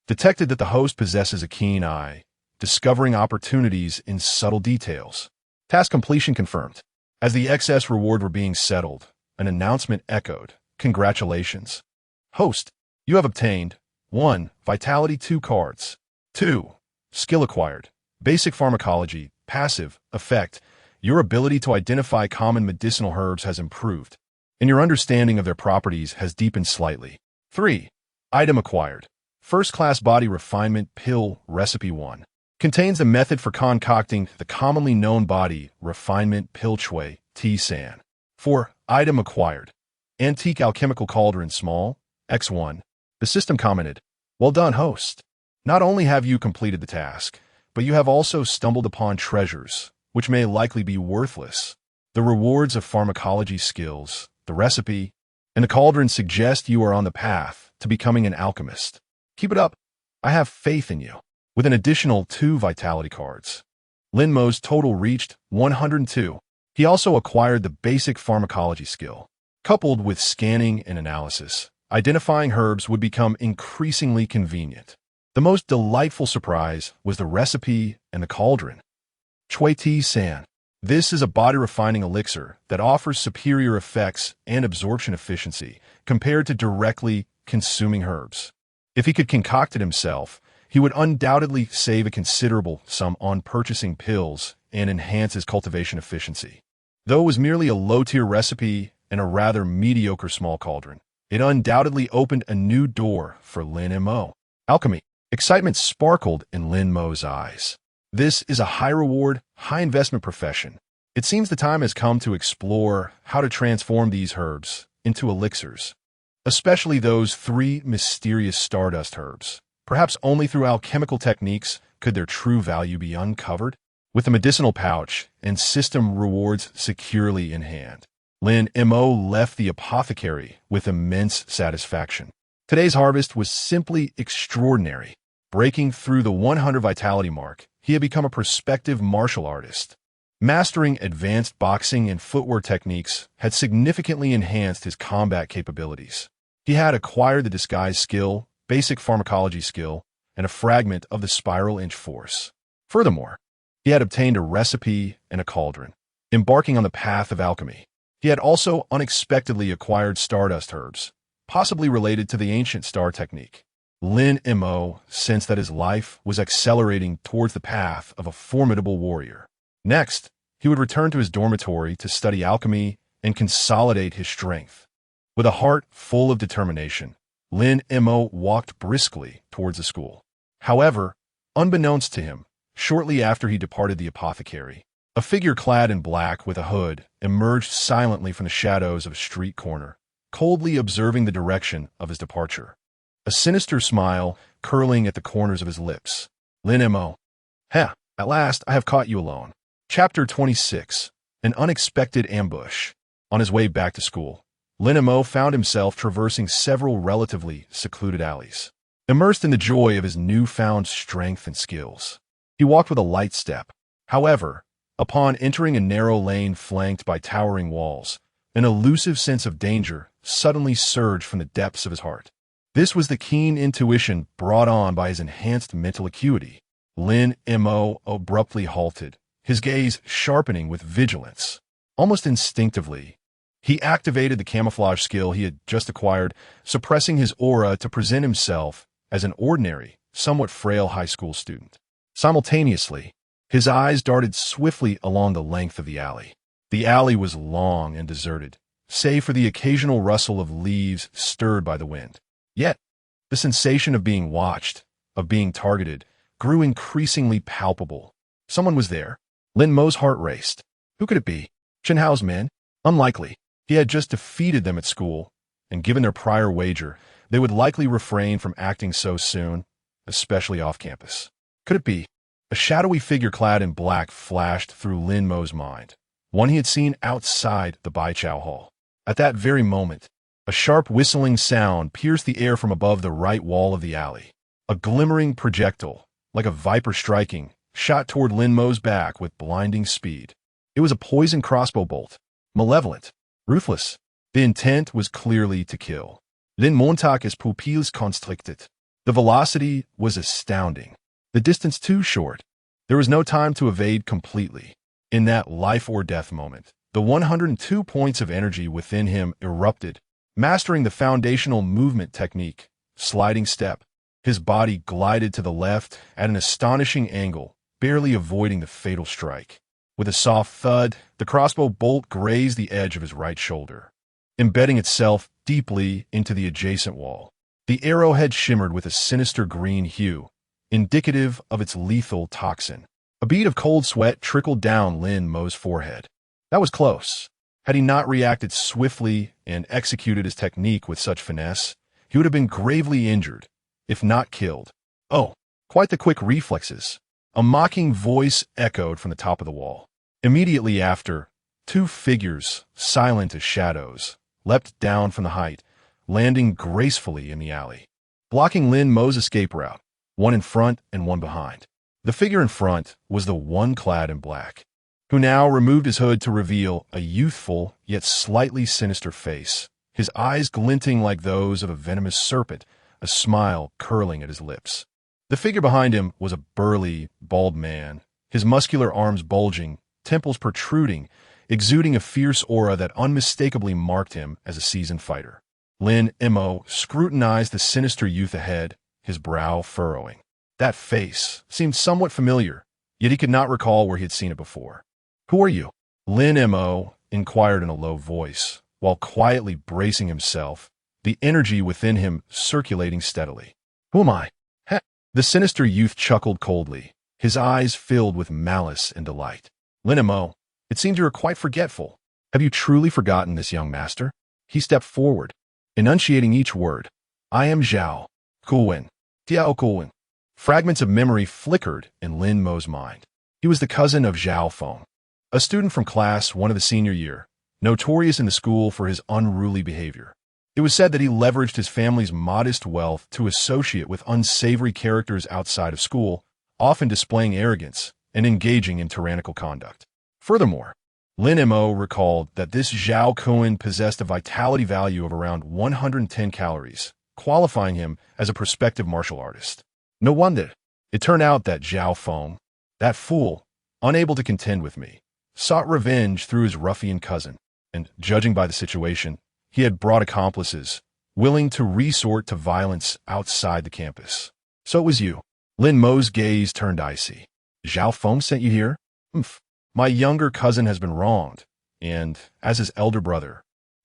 Detected that the host possesses a keen eye, discovering opportunities in subtle details. Task completion confirmed. As the excess reward were being settled, an announcement echoed. Congratulations. Host, you have obtained 1. Vitality 2 cards. 2. Skill acquired. Basic pharmacology, passive, effect. Your ability to identify common medicinal herbs has improved, and your understanding of their properties has deepened slightly. 3. Item acquired. First-class body refinement pill recipe 1. Contains the method for concocting the commonly known body refinement pill chui T-san. 4. Item acquired. Antique alchemical cauldron small, X1. The system commented, well done, host. Not only have you completed the task, but you have also stumbled upon treasures, which may likely be worthless. The rewards of pharmacology skills, the recipe, and the cauldron suggest you are on the path to becoming an alchemist. Keep it up. I have faith in you. With an additional 2 vitality cards, Lin Mo's total reached 102. He also acquired the basic pharmacology skill. Coupled with scanning and analysis, identifying herbs would become increasingly convenient. The most delightful surprise was the recipe and the cauldron. Chui T-san. This is a body-refining elixir that offers superior effects and absorption efficiency compared to directly consuming herbs. If he could concoct it himself, he would undoubtedly save a considerable sum on purchasing pills and enhance his cultivation efficiency. Though it was merely a low-tier recipe and a rather mediocre small cauldron, it undoubtedly opened a new door for Lin Mo. Alchemy. Excitement sparkled in Lin Mo's eyes. This is a high-reward, high-investment profession. It seems the time has come to explore how to transform these herbs into elixirs, especially those 3 mysterious stardust herbs. Perhaps only through alchemical techniques could their true value be uncovered. With the medicinal pouch and system rewards securely in hand, Lin Mo left the apothecary with immense satisfaction. Today's harvest was simply extraordinary. Breaking through the 100 vitality mark, he had become a prospective martial artist. Mastering advanced boxing and footwork techniques had significantly enhanced his combat capabilities. He had acquired the disguise skill, basic pharmacology skill, and a fragment of the spiral inch force. Furthermore, he had obtained a recipe and a cauldron. Embarking on the path of alchemy, he had also unexpectedly acquired stardust herbs, possibly related to the ancient star technique. Lin Mo sensed that his life was accelerating towards the path of a formidable warrior. Next, he would return to his dormitory to study alchemy and consolidate his strength. With a heart full of determination, Lin Mo walked briskly towards the school. However, unbeknownst to him, shortly after he departed the apothecary, a figure clad in black with a hood emerged silently from the shadows of a street corner, coldly observing the direction of his departure. A sinister smile curling at the corners of his lips. Lin Mo. Heh, at last I have caught you alone. Chapter 26. An Unexpected Ambush. On his way back to school, Lin Mo found himself traversing several relatively secluded alleys, immersed in the joy of his newfound strength and skills. He walked with a light step. However, upon entering a narrow lane flanked by towering walls, an elusive sense of danger suddenly surged from the depths of his heart. This was the keen intuition brought on by his enhanced mental acuity. Lin Mo abruptly halted, his gaze sharpening with vigilance. Almost instinctively, he activated the camouflage skill he had just acquired, suppressing his aura to present himself as an ordinary, somewhat frail high school student. Simultaneously, his eyes darted swiftly along the length of the alley. The alley was long and deserted, save for the occasional rustle of leaves stirred by the wind. Yet, the sensation of being watched, of being targeted, grew increasingly palpable. Someone was there. Lin Mo's heart raced. Who could it be? Chen Hao's men? Unlikely. He had just defeated them at school, and given their prior wager, they would likely refrain from acting so soon, especially off campus. Could it be? A shadowy figure clad in black flashed through Lin Mo's mind, one he had seen outside the Baichao Hall. At that very moment, a sharp whistling sound pierced the air from above the right wall of the alley. A glimmering projectile, like a viper striking, shot toward Lin Mo's back with blinding speed. It was a poisoned crossbow bolt, malevolent, ruthless. The intent was clearly to kill. Lin Montaque's pupilles constricted. The velocity was astounding. The distance too short. There was no time to evade completely. In that life-or-death moment, the 102 points of energy within him erupted, mastering the foundational movement technique, sliding step. His body glided to the left at an astonishing angle, barely avoiding the fatal strike. With a soft thud, the crossbow bolt grazed the edge of his right shoulder, embedding itself deeply into the adjacent wall. The arrowhead shimmered with a sinister green hue, indicative of its lethal toxin. A bead of cold sweat trickled down Lin Mo's forehead. That was close. Had he not reacted swiftly and executed his technique with such finesse, he would have been gravely injured, if not killed. Oh, quite the quick reflexes. A mocking voice echoed from the top of the wall. Immediately after, two figures, silent as shadows, leapt down from the height, landing gracefully in the alley, blocking Lin Mo's escape route, one in front and one behind. The figure in front was the one clad in black, who now removed his hood to reveal a youthful yet slightly sinister face, his eyes glinting like those of a venomous serpent, a smile curling at his lips. The figure behind him was a burly, bald man, his muscular arms bulging, temples protruding, exuding a fierce aura that unmistakably marked him as a seasoned fighter. Lin Mo scrutinized the sinister youth ahead, his brow furrowing. That face seemed somewhat familiar, yet he could not recall where he had seen it before. "Who are you?" Lin Mo inquired in a low voice, while quietly bracing himself, the energy within him circulating steadily. "Who am I?" The sinister youth chuckled coldly, his eyes filled with malice and delight. "Lin Mo, it seems you are quite forgetful. Have you truly forgotten this young master?" He stepped forward, enunciating each word. "I am Zhao Kuwen, Tiao Kuwen." Fragments of memory flickered in Lin Mo's mind. He was the cousin of Zhao Feng, a student from class 1 of the senior year, notorious in the school for his unruly behavior. It was said that he leveraged his family's modest wealth to associate with unsavory characters outside of school, often displaying arrogance and engaging in tyrannical conduct. Furthermore, Lin Mo recalled that this Zhao Kuan possessed a vitality value of around 110 calories, qualifying him as a prospective martial artist. No wonder. It turned out that Zhao Feng, that fool, unable to contend with me, sought revenge through his ruffian cousin, and, judging by the situation, he had brought accomplices, willing to resort to violence outside the campus. "So it was you." Lin Mo's gaze turned icy. "Zhao Feng sent you here?" "Humph. My younger cousin has been wronged, and, as his elder brother,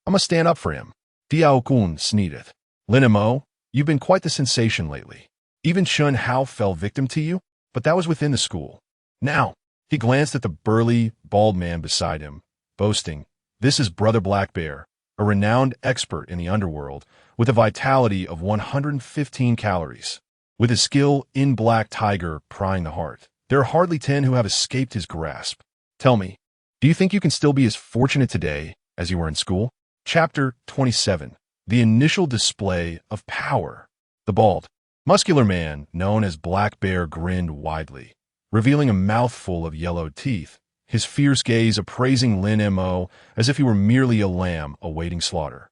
I must stand up for him." Diao Kun sneered. "Lin Mo, you've been quite the sensation lately. Even Chen Hao fell victim to you, but that was within the school. Now," he glanced at the burly, bald man beside him, boasting, "this is Brother Black Bear, a renowned expert in the underworld, with a vitality of 115 calories. With his skill in Black Tiger prying the heart, there are hardly 10 who have escaped his grasp. Tell me, do you think you can still be as fortunate today as you were in school?" Chapter 27. The Initial Display of Power. The bald, muscular man, known as Black Bear, grinned widely, revealing a mouthful of yellowed teeth, his fierce gaze appraising Lin Mo as if he were merely a lamb awaiting slaughter.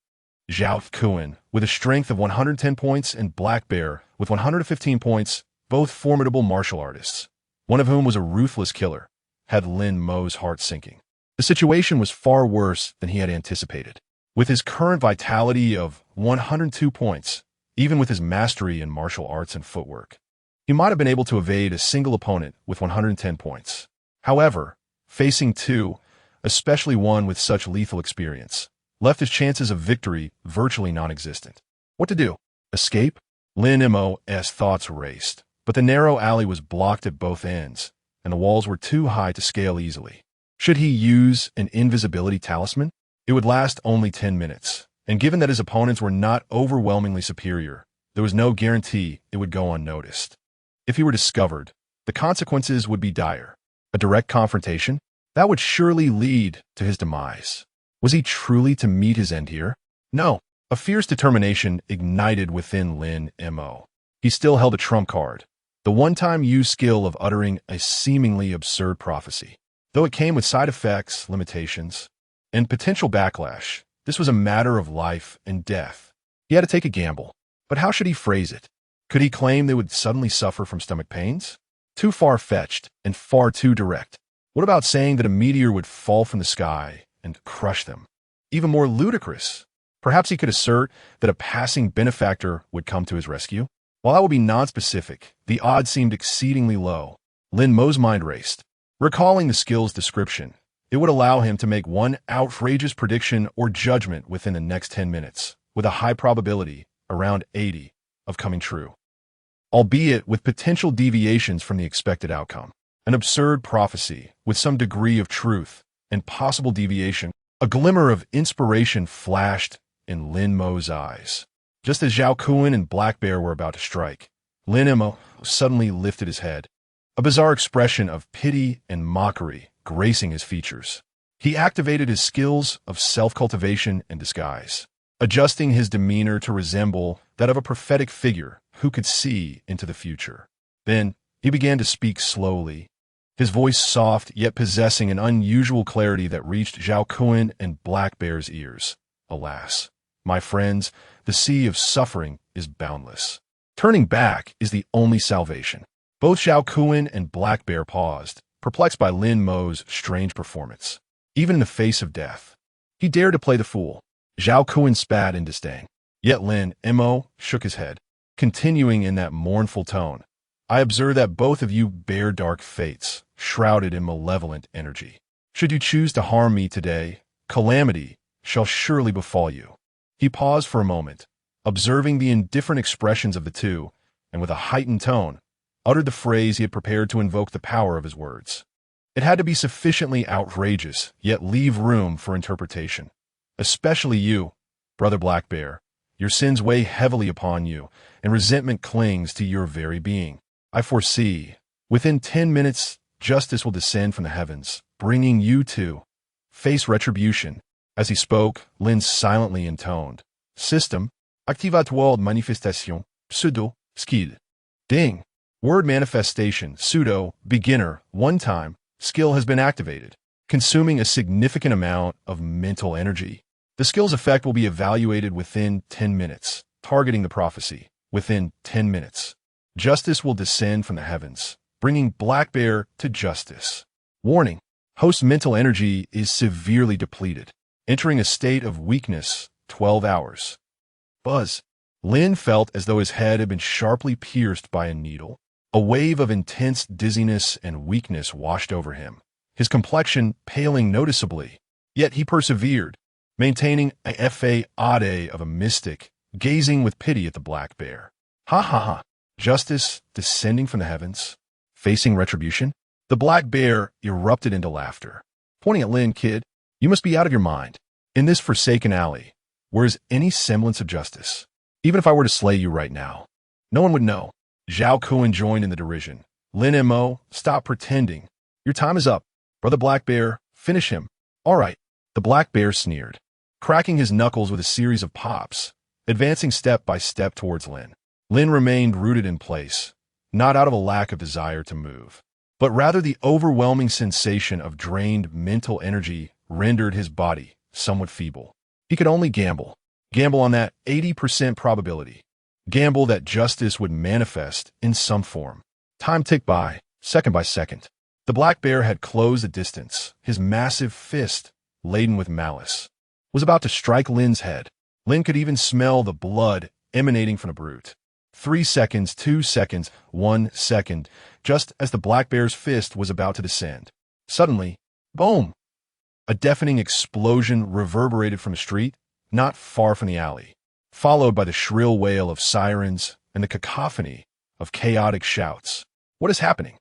Zhao Kuan, with a strength of 110 points, and Black Bear, with 115 points, both formidable martial artists, one of whom was a ruthless killer, had Lin Mo's heart sinking. The situation was far worse than he had anticipated. With his current vitality of 102 points, even with his mastery in martial arts and footwork, he might have been able to evade a single opponent with 110 points. However, facing two, especially one with such lethal experience, left his chances of victory virtually non-existent. What to do? Escape? Lin Mo's thoughts raced, but the narrow alley was blocked at both ends, and the walls were too high to scale easily. Should he use an invisibility talisman? It would last only 10 minutes, and given that his opponents were not overwhelmingly superior, there was no guarantee it would go unnoticed. If he were discovered, the consequences would be dire. A direct confrontation? That would surely lead to his demise. Was he truly to meet his end here? No. A fierce determination ignited within Lin Mo. He still held a trump card, the one-time use skill of uttering a seemingly absurd prophecy. Though it came with side effects, limitations, and potential backlash, this was a matter of life and death. He had to take a gamble. But how should he phrase it? Could he claim they would suddenly suffer from stomach pains? Too far-fetched and far too direct. What about saying that a meteor would fall from the sky and crush them? Even more ludicrous. Perhaps he could assert that a passing benefactor would come to his rescue? While that would be non-specific, the odds seemed exceedingly low. Lin Mo's mind raced. Recalling the skill's description, it would allow him to make one outrageous prediction or judgment within the next 10 minutes, with a high probability, around 80, of coming true. Albeit with potential deviations from the expected outcome. An absurd prophecy, with some degree of truth, and possible deviation. A glimmer of inspiration flashed in Lin Mo's eyes. Just as Zhao Kuan and Black Bear were about to strike, Lin Mo suddenly lifted his head, a bizarre expression of pity and mockery gracing his features. He activated his skills of self-cultivation and disguise, adjusting his demeanor to resemble that of a prophetic figure who could see into the future. Then he began to speak slowly, his voice soft yet possessing an unusual clarity that reached Zhao Kuan and Black Bear's ears. Alas, my friends, the sea of suffering is boundless. Turning back is the only salvation. Both Zhao Kuan and Black Bear paused, perplexed by Lin Mo's strange performance. Even in the face of death, he dared to play the fool. Zhao Kuan spat in disdain. Yet Lin Mo shook his head, continuing in that mournful tone. I observe that both of you bear dark fates, shrouded in malevolent energy. Should you choose to harm me today, calamity shall surely befall you. He paused for a moment, observing the indifferent expressions of the two, and with a heightened tone, uttered the phrase he had prepared to invoke the power of his words. It had to be sufficiently outrageous, yet leave room for interpretation. Especially you, Brother Black Bear. Your sins weigh heavily upon you, and resentment clings to your very being. I foresee, within 10 minutes, justice will descend from the heavens, bringing you to face retribution. As he spoke, Lin silently intoned, System, activatoire de manifestation, pseudo, skill. Ding. Word manifestation, pseudo, beginner, one time, skill has been activated, consuming a significant amount of mental energy. The skill's effect will be evaluated within 10 minutes, targeting the prophecy, within 10 minutes. Justice will descend from the heavens, bringing Black Bear to justice. Warning, host's mental energy is severely depleted, entering a state of weakness, 12 hours. Buzz. Lin felt as though his head had been sharply pierced by a needle. A wave of intense dizziness and weakness washed over him, his complexion paling noticeably. Yet he persevered, maintaining a facade of a mystic, gazing with pity at the Black Bear. Ha ha ha. Justice descending from the heavens, facing retribution? The Black Bear erupted into laughter. Pointing at Lin, kid, you must be out of your mind. In this forsaken alley, where is any semblance of justice? Even if I were to slay you right now, no one would know. Zhao Kuan joined in the derision. Lin Mo, stop pretending. Your time is up. Brother Black Bear, finish him. All right. The Black Bear sneered. cracking his knuckles with a series of pops, advancing step by step towards Lin. Lin remained rooted in place, not out of a lack of desire to move, but rather the overwhelming sensation of drained mental energy rendered his body somewhat feeble. He could only gamble on that 80% probability, gamble that justice would manifest in some form. Time ticked by, second by second. The black bear had closed the distance, his massive fist, laden with malice, was about to strike Lin's head. Lin could even smell the blood emanating from the brute. 3 seconds, 2 seconds, 1 second, just as the black bear's fist was about to descend. Suddenly, boom! A deafening explosion reverberated from the street, not far from the alley, followed by the shrill wail of sirens and the cacophony of chaotic shouts. What is happening?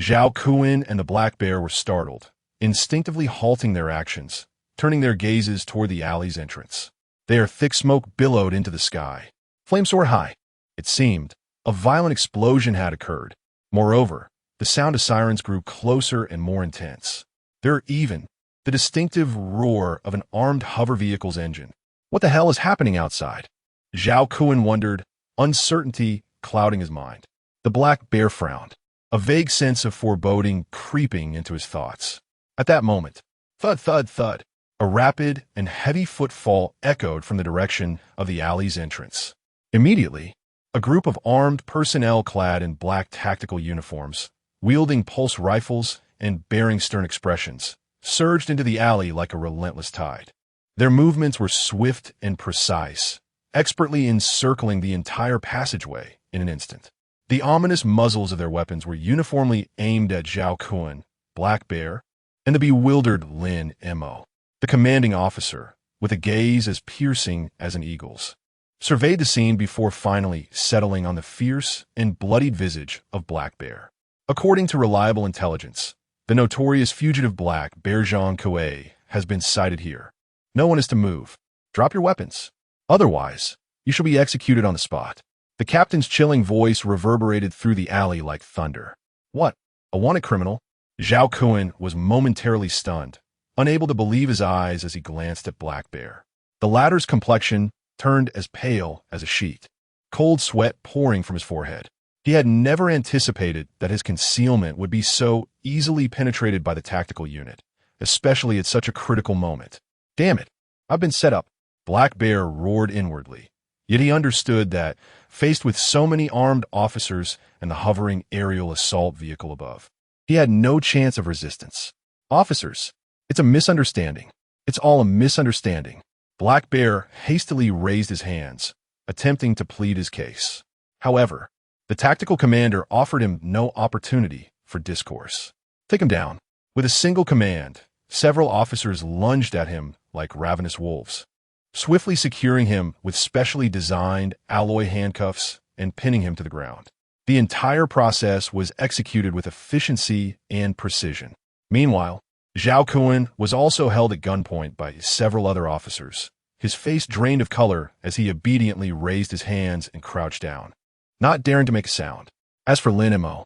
Zhao Kuan and the black bear were startled, instinctively halting their actions, turning their gazes toward the alley's entrance. There, thick smoke billowed into the sky. Flames soared high. It seemed a violent explosion had occurred. Moreover, the sound of sirens grew closer and more intense. There even the distinctive roar of an armed hover vehicle's engine. What the hell is happening outside? Zhao Kuan wondered, uncertainty clouding his mind. The black bear frowned, a vague sense of foreboding creeping into his thoughts. At that moment, thud, thud, thud, a rapid and heavy footfall echoed from the direction of the alley's entrance. Immediately, a group of armed personnel clad in black tactical uniforms, wielding pulse rifles and bearing stern expressions, surged into the alley like a relentless tide. Their movements were swift and precise, expertly encircling the entire passageway in an instant. The ominous muzzles of their weapons were uniformly aimed at Zhao Kuan, Black Bear, and the bewildered Lin Mo. The commanding officer, with a gaze as piercing as an eagle's, surveyed the scene before finally settling on the fierce and bloodied visage of Black Bear. According to reliable intelligence, the notorious fugitive Black Bear Zhang Kuei has been sighted here. No one is to move. Drop your weapons. Otherwise, you shall be executed on the spot. The captain's chilling voice reverberated through the alley like thunder. What? A wanted criminal? Zhao Kuan was momentarily stunned, unable to believe his eyes as he glanced at Black Bear. The latter's complexion turned as pale as a sheet, cold sweat pouring from his forehead. He had never anticipated that his concealment would be so easily penetrated by the tactical unit, especially at such a critical moment. Damn it, I've been set up. Black Bear roared inwardly. Yet he understood that, faced with so many armed officers and the hovering aerial assault vehicle above, he had no chance of resistance. Officers, it's a misunderstanding. It's all a misunderstanding. Black Bear hastily raised his hands, attempting to plead his case. However, the tactical commander offered him no opportunity for discourse. Take him down. With a single command, several officers lunged at him like ravenous wolves, swiftly securing him with specially designed alloy handcuffs and pinning him to the ground. The entire process was executed with efficiency and precision. Meanwhile, Zhao Kuan was also held at gunpoint by several other officers, his face drained of color as he obediently raised his hands and crouched down, not daring to make a sound. As for Lin Mo,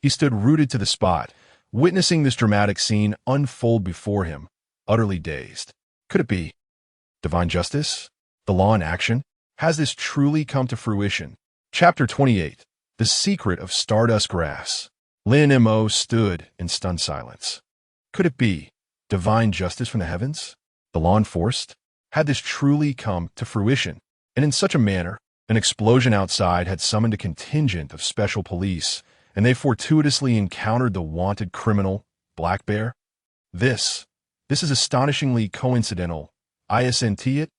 he stood rooted to the spot, witnessing this dramatic scene unfold before him, utterly dazed. Could it be divine justice? The law in action? Has this truly come to fruition? Chapter 28. The Secret of Stardust Grass. Lin Mo stood in stunned silence. Could it be divine justice from the heavens? The law enforced? Had this truly come to fruition? And in such a manner, an explosion outside had summoned a contingent of special police, and they fortuitously encountered the wanted criminal, Black Bear? This is astonishingly coincidental. Isn't it?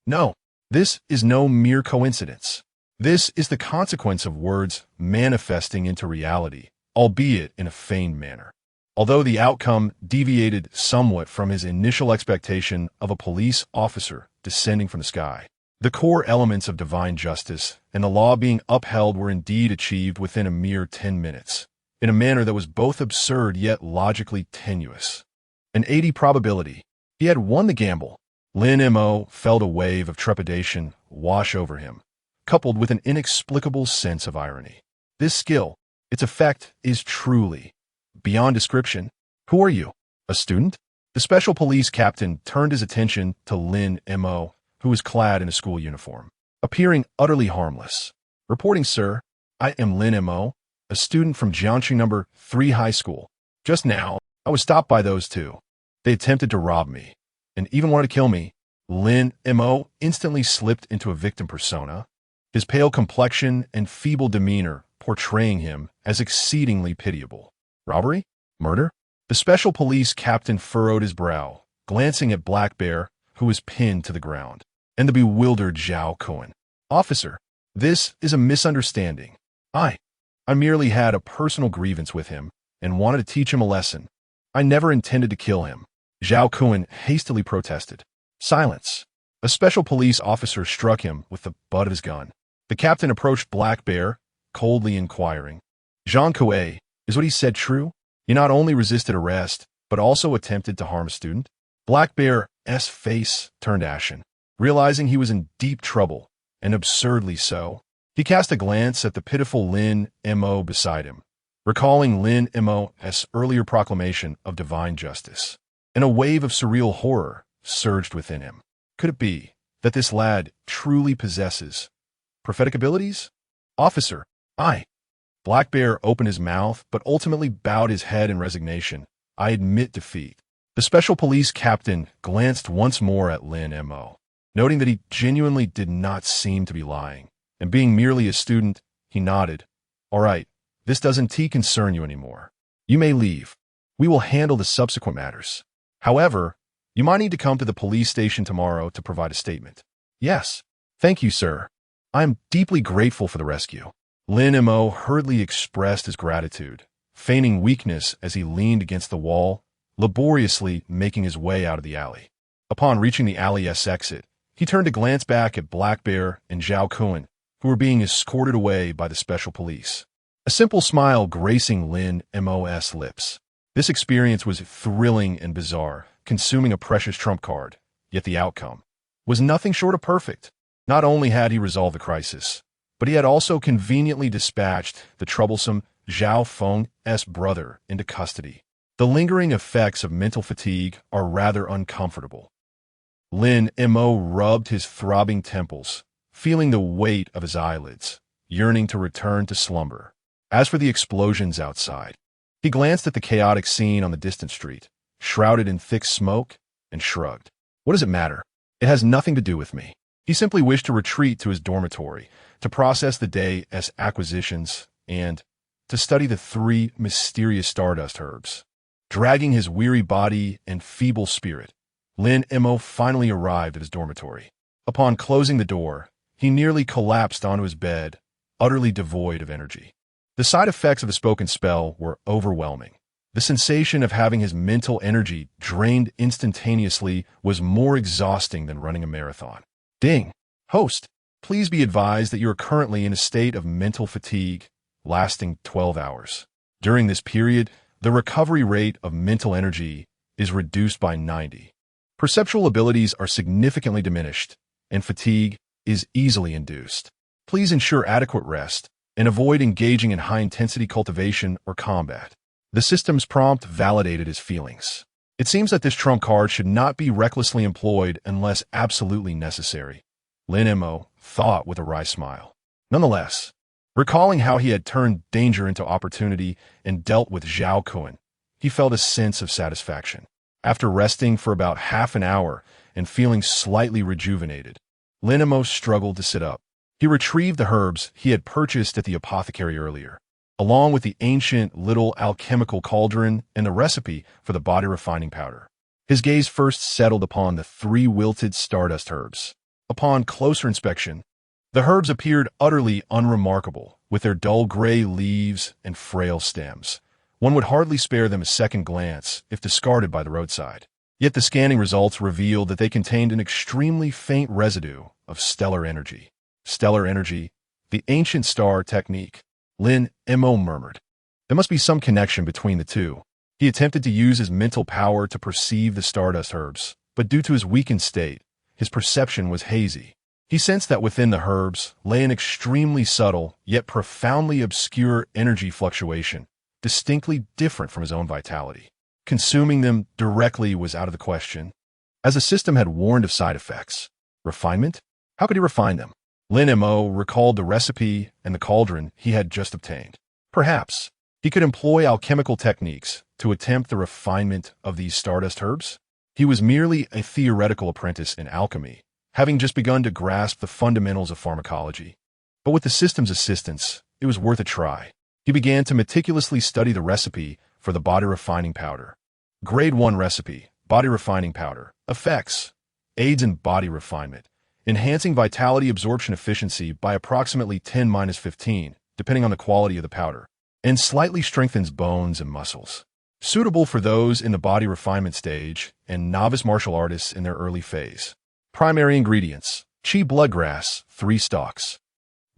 No, this is no mere coincidence. This is the consequence of words manifesting into reality, albeit in a feigned manner. Although the outcome deviated somewhat from his initial expectation of a police officer descending from the sky, the core elements of divine justice and the law being upheld were indeed achieved within a mere 10 minutes, in a manner that was both absurd yet logically tenuous. An 80 probability. He had won the gamble. Lin Mo felt a wave of trepidation wash over him, coupled with an inexplicable sense of irony. This skill, its effect, is truly beyond description. Who are you? A student? The special police captain turned his attention to Lin Mo, who was clad in a school uniform, appearing utterly harmless. Reporting, sir, I am Lin Mo, a student from Jiangxi number 3 high school. Just now, I was stopped by those two. They attempted to rob me, and even wanted to kill me. Lin Mo instantly slipped into a victim persona, his pale complexion and feeble demeanor portraying him as exceedingly pitiable. Robbery? Murder? The special police captain furrowed his brow, glancing at Black Bear, who was pinned to the ground, and the bewildered Zhao Kun. Officer, this is a misunderstanding. I merely had a personal grievance with him and wanted to teach him a lesson. I never intended to kill him. Zhao Kun hastily protested. Silence. A special police officer struck him with the butt of his gun. The captain approached Black Bear, coldly inquiring. Zhang Kuei, is what he said true? He not only resisted arrest, but also attempted to harm a student? Black Bear's face turned ashen, realizing he was in deep trouble, and absurdly so. He cast a glance at the pitiful Lin Mo beside him, recalling Lin Mo's earlier proclamation of divine justice, and a wave of surreal horror surged within him. Could it be that this lad truly possesses prophetic abilities? Officer, I. Black Bear opened his mouth, but ultimately bowed his head in resignation. I admit defeat. The special police captain glanced once more at Lin Mo, noting that he genuinely did not seem to be lying, and being merely a student, he nodded. All right, this doesn't concern you anymore. You may leave. We will handle the subsequent matters. However, you might need to come to the police station tomorrow to provide a statement. Yes. Thank you, sir. I am deeply grateful for the rescue. Lin Mo hurriedly expressed his gratitude, feigning weakness as he leaned against the wall, laboriously making his way out of the alley. Upon reaching the alley's exit, he turned to glance back at Black Bear and Zhao Kun, who were being escorted away by the special police. A simple smile gracing Lin Mo's lips. This experience was thrilling and bizarre, consuming a precious trump card, yet the outcome was nothing short of perfect. Not only had he resolved the crisis, but he had also conveniently dispatched the troublesome Zhao Feng's brother into custody. The lingering effects of mental fatigue are rather uncomfortable. Lin Mo rubbed his throbbing temples, feeling the weight of his eyelids, yearning to return to slumber. As for the explosions outside, he glanced at the chaotic scene on the distant street, shrouded in thick smoke, and shrugged. What does it matter? It has nothing to do with me. He simply wished to retreat to his dormitory, to process the day's acquisitions, and to study the 3 mysterious stardust herbs. Dragging his weary body and feeble spirit, Lin Mo finally arrived at his dormitory. Upon closing the door, he nearly collapsed onto his bed, utterly devoid of energy. The side effects of the spoken spell were overwhelming. The sensation of having his mental energy drained instantaneously was more exhausting than running a marathon. Ding! Host, please be advised that you are currently in a state of mental fatigue lasting 12 hours. During this period, the recovery rate of mental energy is reduced by 90. Perceptual abilities are significantly diminished, and fatigue is easily induced. Please ensure adequate rest and avoid engaging in high-intensity cultivation or combat. The system's prompt validated his feelings. It seems that this trump card should not be recklessly employed unless absolutely necessary. Lin Mo thought with a wry smile. Nonetheless, recalling how he had turned danger into opportunity and dealt with Zhao Kun, he felt a sense of satisfaction. After resting for about half an hour and feeling slightly rejuvenated, Lin Mo struggled to sit up. He retrieved the herbs he had purchased at the apothecary earlier, along with the ancient little alchemical cauldron and the recipe for the body refining powder. His gaze first settled upon the 3 wilted stardust herbs. Upon closer inspection, the herbs appeared utterly unremarkable, with their dull gray leaves and frail stems. One would hardly spare them a second glance if discarded by the roadside. Yet the scanning results revealed that they contained an extremely faint residue of stellar energy. Stellar energy, the ancient star technique. Lin Mo murmured. There must be some connection between the two. He attempted to use his mental power to perceive the stardust herbs, but due to his weakened state, his perception was hazy. He sensed that within the herbs lay an extremely subtle, yet profoundly obscure energy fluctuation, distinctly different from his own vitality. Consuming them directly was out of the question, as the system had warned of side effects. Refinement? How could he refine them? Lin Mo recalled the recipe and the cauldron he had just obtained. Perhaps he could employ alchemical techniques to attempt the refinement of these stardust herbs? He was merely a theoretical apprentice in alchemy, having just begun to grasp the fundamentals of pharmacology. But with the system's assistance, it was worth a try. He began to meticulously study the recipe for the body refining powder. Grade 1 recipe, body refining powder. Effects: aids in body refinement, enhancing vitality absorption efficiency by approximately 10-15, depending on the quality of the powder, and slightly strengthens bones and muscles. Suitable for those in the body refinement stage and novice martial artists in their early phase. Primary ingredients: qi bloodgrass, 3 stalks.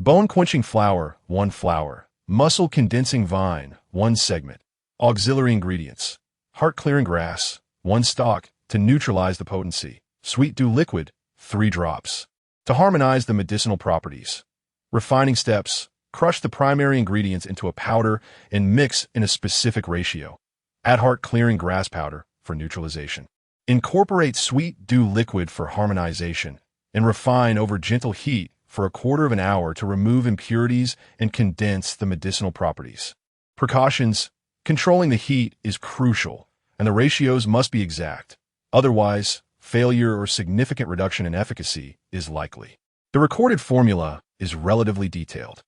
Bone quenching flower, 1 flower. Muscle condensing vine, 1 segment. Auxiliary ingredients: heart clearing grass, 1 stalk to neutralize the potency. Sweet dew liquid, 3 drops. To harmonize the medicinal properties. Refining steps: crush the primary ingredients into a powder and mix in a specific ratio. Add heart clearing grass powder for neutralization. Incorporate sweet dew liquid for harmonization and refine over gentle heat for a quarter of an hour to remove impurities and condense the medicinal properties. Precautions: controlling the heat is crucial, and the ratios must be exact. Otherwise, failure or significant reduction in efficacy is likely. The recorded formula is relatively detailed.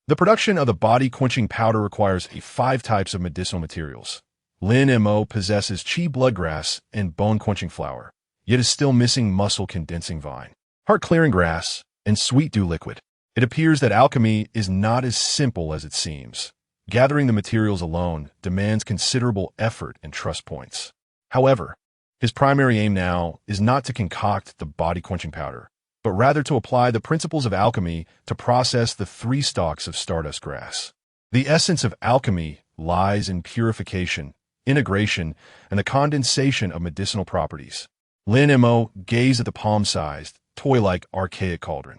The production of the body-quenching powder requires 5 types of medicinal materials. Lin Mo possesses qi bloodgrass and bone-quenching flower, yet is still missing muscle-condensing vine, heart-clearing grass, and sweet dew liquid. It appears that alchemy is not as simple as it seems. Gathering the materials alone demands considerable effort and trust points. However, his primary aim now is not to concoct the body-quenching powder, but rather to apply the principles of alchemy to process the 3 stalks of stardust grass. The essence of alchemy lies in purification, integration, and the condensation of medicinal properties. Lin Mo gazed at the palm-sized, toy-like archaic cauldron.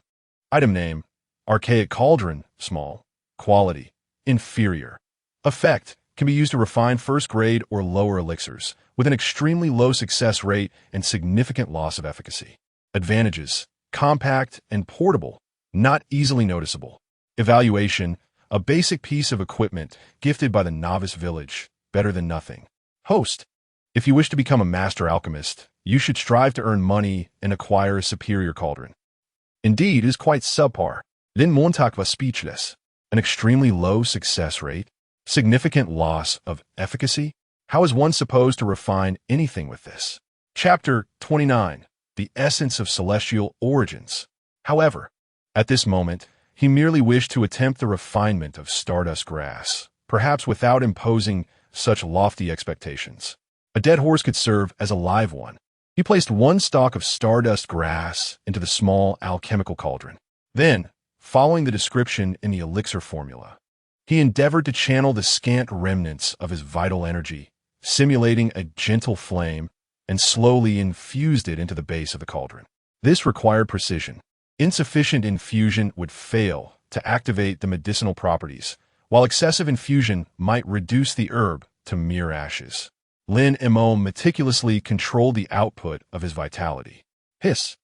Item name: archaic cauldron, small. Quality: inferior. Effect: can be used to refine first-grade or lower elixirs, with an extremely low success rate and significant loss of efficacy. Advantages: compact and portable, not easily noticeable. Evaluation: a basic piece of equipment gifted by the novice village, better than nothing. Host: if you wish to become a master alchemist, you should strive to earn money and acquire a superior cauldron. Indeed, it is quite subpar. Lin Montauk was speechless. An extremely low success rate? Significant loss of efficacy? How is one supposed to refine anything with this? Chapter 29. The Essence of Celestial Origins. However, at this moment, he merely wished to attempt the refinement of stardust grass, perhaps without imposing such lofty expectations. A dead horse could serve as a live one. He placed 1 stalk of stardust grass into the small alchemical cauldron. Then, following the description in the elixir formula, he endeavored to channel the scant remnants of his vital energy, simulating a gentle flame, and slowly infused it into the base of the cauldron. This required precision. Insufficient infusion would fail to activate the medicinal properties, while excessive infusion might reduce the herb to mere ashes. Lin Mo meticulously controlled the output of his vitality. Hiss!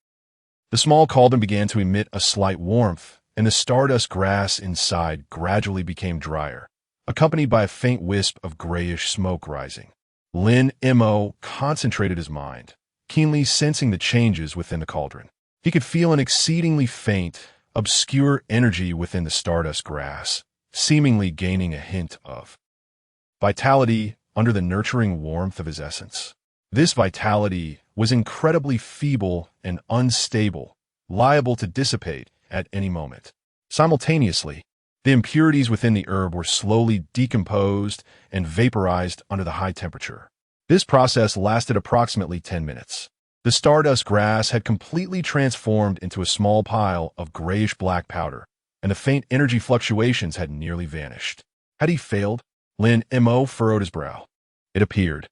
The small cauldron began to emit a slight warmth, and the stardust grass inside gradually became drier, accompanied by a faint wisp of grayish smoke rising. Lin Mo concentrated his mind, keenly sensing the changes within the cauldron. He could feel an exceedingly faint, obscure energy within the stardust grass, seemingly gaining a hint of vitality under the nurturing warmth of his essence. This vitality was incredibly feeble and unstable, liable to dissipate at any moment. Simultaneously, the impurities within the herb were slowly decomposed and vaporized under the high temperature. This process lasted approximately 10 minutes. The stardust grass had completely transformed into a small pile of grayish-black powder, and the faint energy fluctuations had nearly vanished. Had he failed? Lin Mo furrowed his brow. It appeared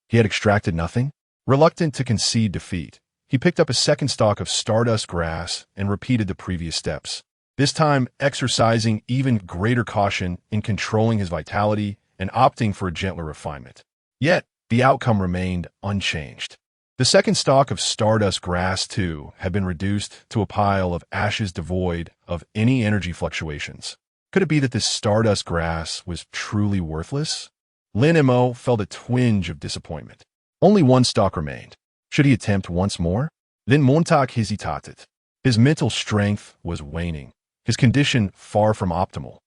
he had extracted nothing. Reluctant to concede defeat, he picked up a second stalk of stardust grass and repeated the previous steps, this time exercising even greater caution in controlling his vitality and opting for a gentler refinement. Yet, the outcome remained unchanged. The second stalk of stardust grass, too, had been reduced to a pile of ashes devoid of any energy fluctuations. Could it be that this stardust grass was truly worthless? Lin Mo felt a twinge of disappointment. Only one stalk remained. Should he attempt once more? Lin Montag hesitated. His mental strength was waning, his condition far from optimal,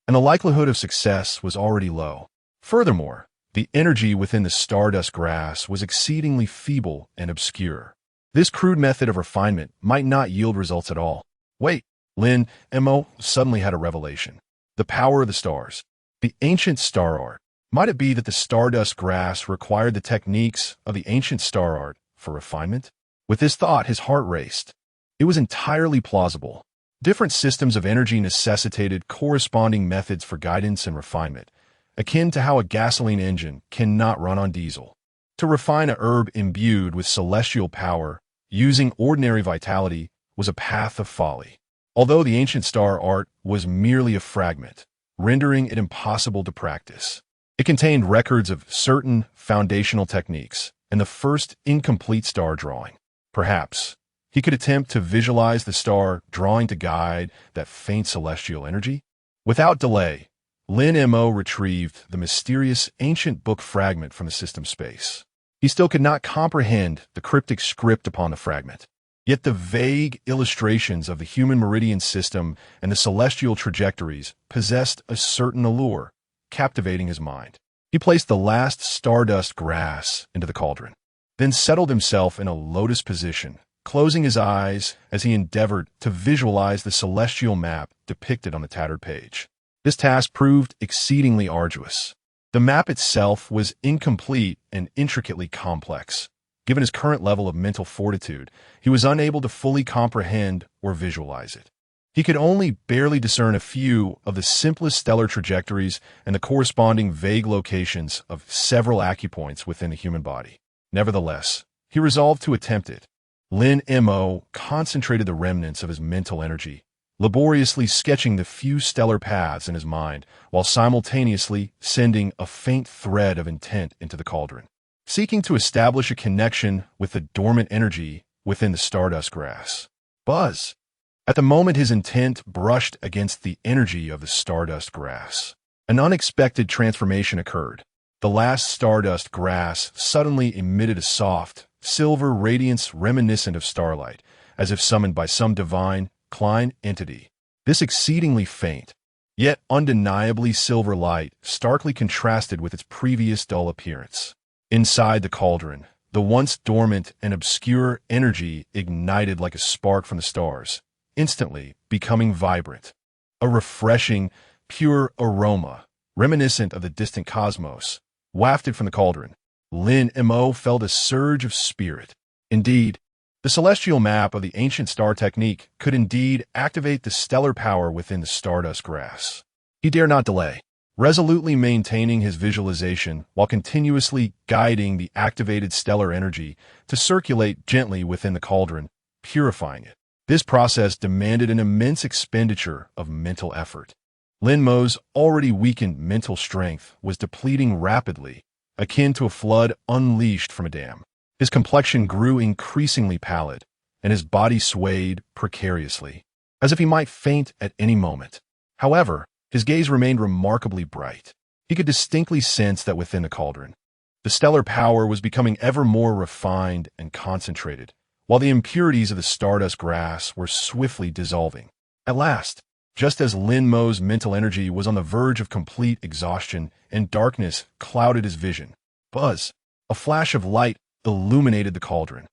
and the likelihood of success was already low. Furthermore, the energy within the stardust grass was exceedingly feeble and obscure. This crude method of refinement might not yield results at all. Wait, Lin Mo suddenly had a revelation. The power of the stars. The ancient star art. Might it be that the stardust grass required the techniques of the ancient star art for refinement? With this thought, his heart raced. It was entirely plausible. Different systems of energy necessitated corresponding methods for guidance and refinement, akin to how a gasoline engine cannot run on diesel. To refine a herb imbued with celestial power, using ordinary vitality, was a path of folly. Although the ancient star art was merely a fragment, rendering it impossible to practice. It contained records of certain foundational techniques and the first incomplete star drawing. Perhaps he could attempt to visualize the star drawing to guide that faint celestial energy. Without delay, Lin Mo retrieved the mysterious ancient book fragment from the system space. He still could not comprehend the cryptic script upon the fragment. Yet the vague illustrations of the human meridian system and the celestial trajectories possessed a certain allure, captivating his mind. He placed the last stardust grass into the cauldron, then settled himself in a lotus position, closing his eyes as he endeavored to visualize the celestial map depicted on the tattered page. This task proved exceedingly arduous. The map itself was incomplete and intricately complex. Given his current level of mental fortitude, he was unable to fully comprehend or visualize it. He could only barely discern a few of the simplest stellar trajectories and the corresponding vague locations of several acupoints within the human body. Nevertheless, he resolved to attempt it. Lin Mo concentrated the remnants of his mental energy, laboriously sketching the few stellar paths in his mind, while simultaneously sending a faint thread of intent into the cauldron, seeking to establish a connection with the dormant energy within the stardust grass. Buzz! At the moment his intent brushed against the energy of the stardust grass, an unexpected transformation occurred. The last stardust grass suddenly emitted a soft, silver radiance reminiscent of starlight, as if summoned by some divine, Klein entity. This exceedingly faint, yet undeniably silver light starkly contrasted with its previous dull appearance. Inside the cauldron, the once dormant and obscure energy ignited like a spark from the stars, instantly becoming vibrant. A refreshing, pure aroma, reminiscent of the distant cosmos, wafted from the cauldron. Lin Mo felt a surge of spirit. Indeed, the celestial map of the ancient star technique could indeed activate the stellar power within the stardust grass. He dare not delay, resolutely maintaining his visualization while continuously guiding the activated stellar energy to circulate gently within the cauldron, purifying it. This process demanded an immense expenditure of mental effort. Lin Mo's already weakened mental strength was depleting rapidly, akin to a flood unleashed from a dam. His complexion grew increasingly pallid, and his body swayed precariously, as if he might faint at any moment. However, his gaze remained remarkably bright. He could distinctly sense that within the cauldron, the stellar power was becoming ever more refined and concentrated, while the impurities of the stardust grass were swiftly dissolving. At last, just as Lin Mo's mental energy was on the verge of complete exhaustion and darkness clouded his vision, buzz! A flash of light illuminated the cauldron.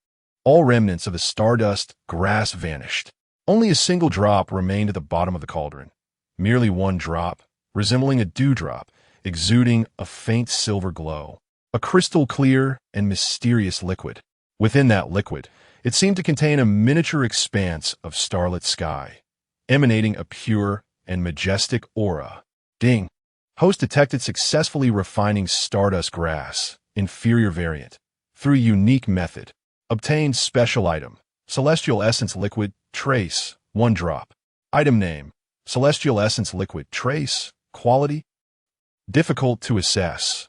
All remnants of the stardust grass vanished. Only a single drop remained at the bottom of the cauldron. Merely one drop, resembling a dewdrop, exuding a faint silver glow. A crystal clear and mysterious liquid. Within that liquid, it seemed to contain a miniature expanse of starlit sky, emanating a pure and majestic aura. Ding! Host detected successfully refining stardust grass, inferior variant, through unique method. Obtained special item, celestial essence liquid, trace, 1 drop. Item name, celestial essence liquid, trace, quality, difficult to assess.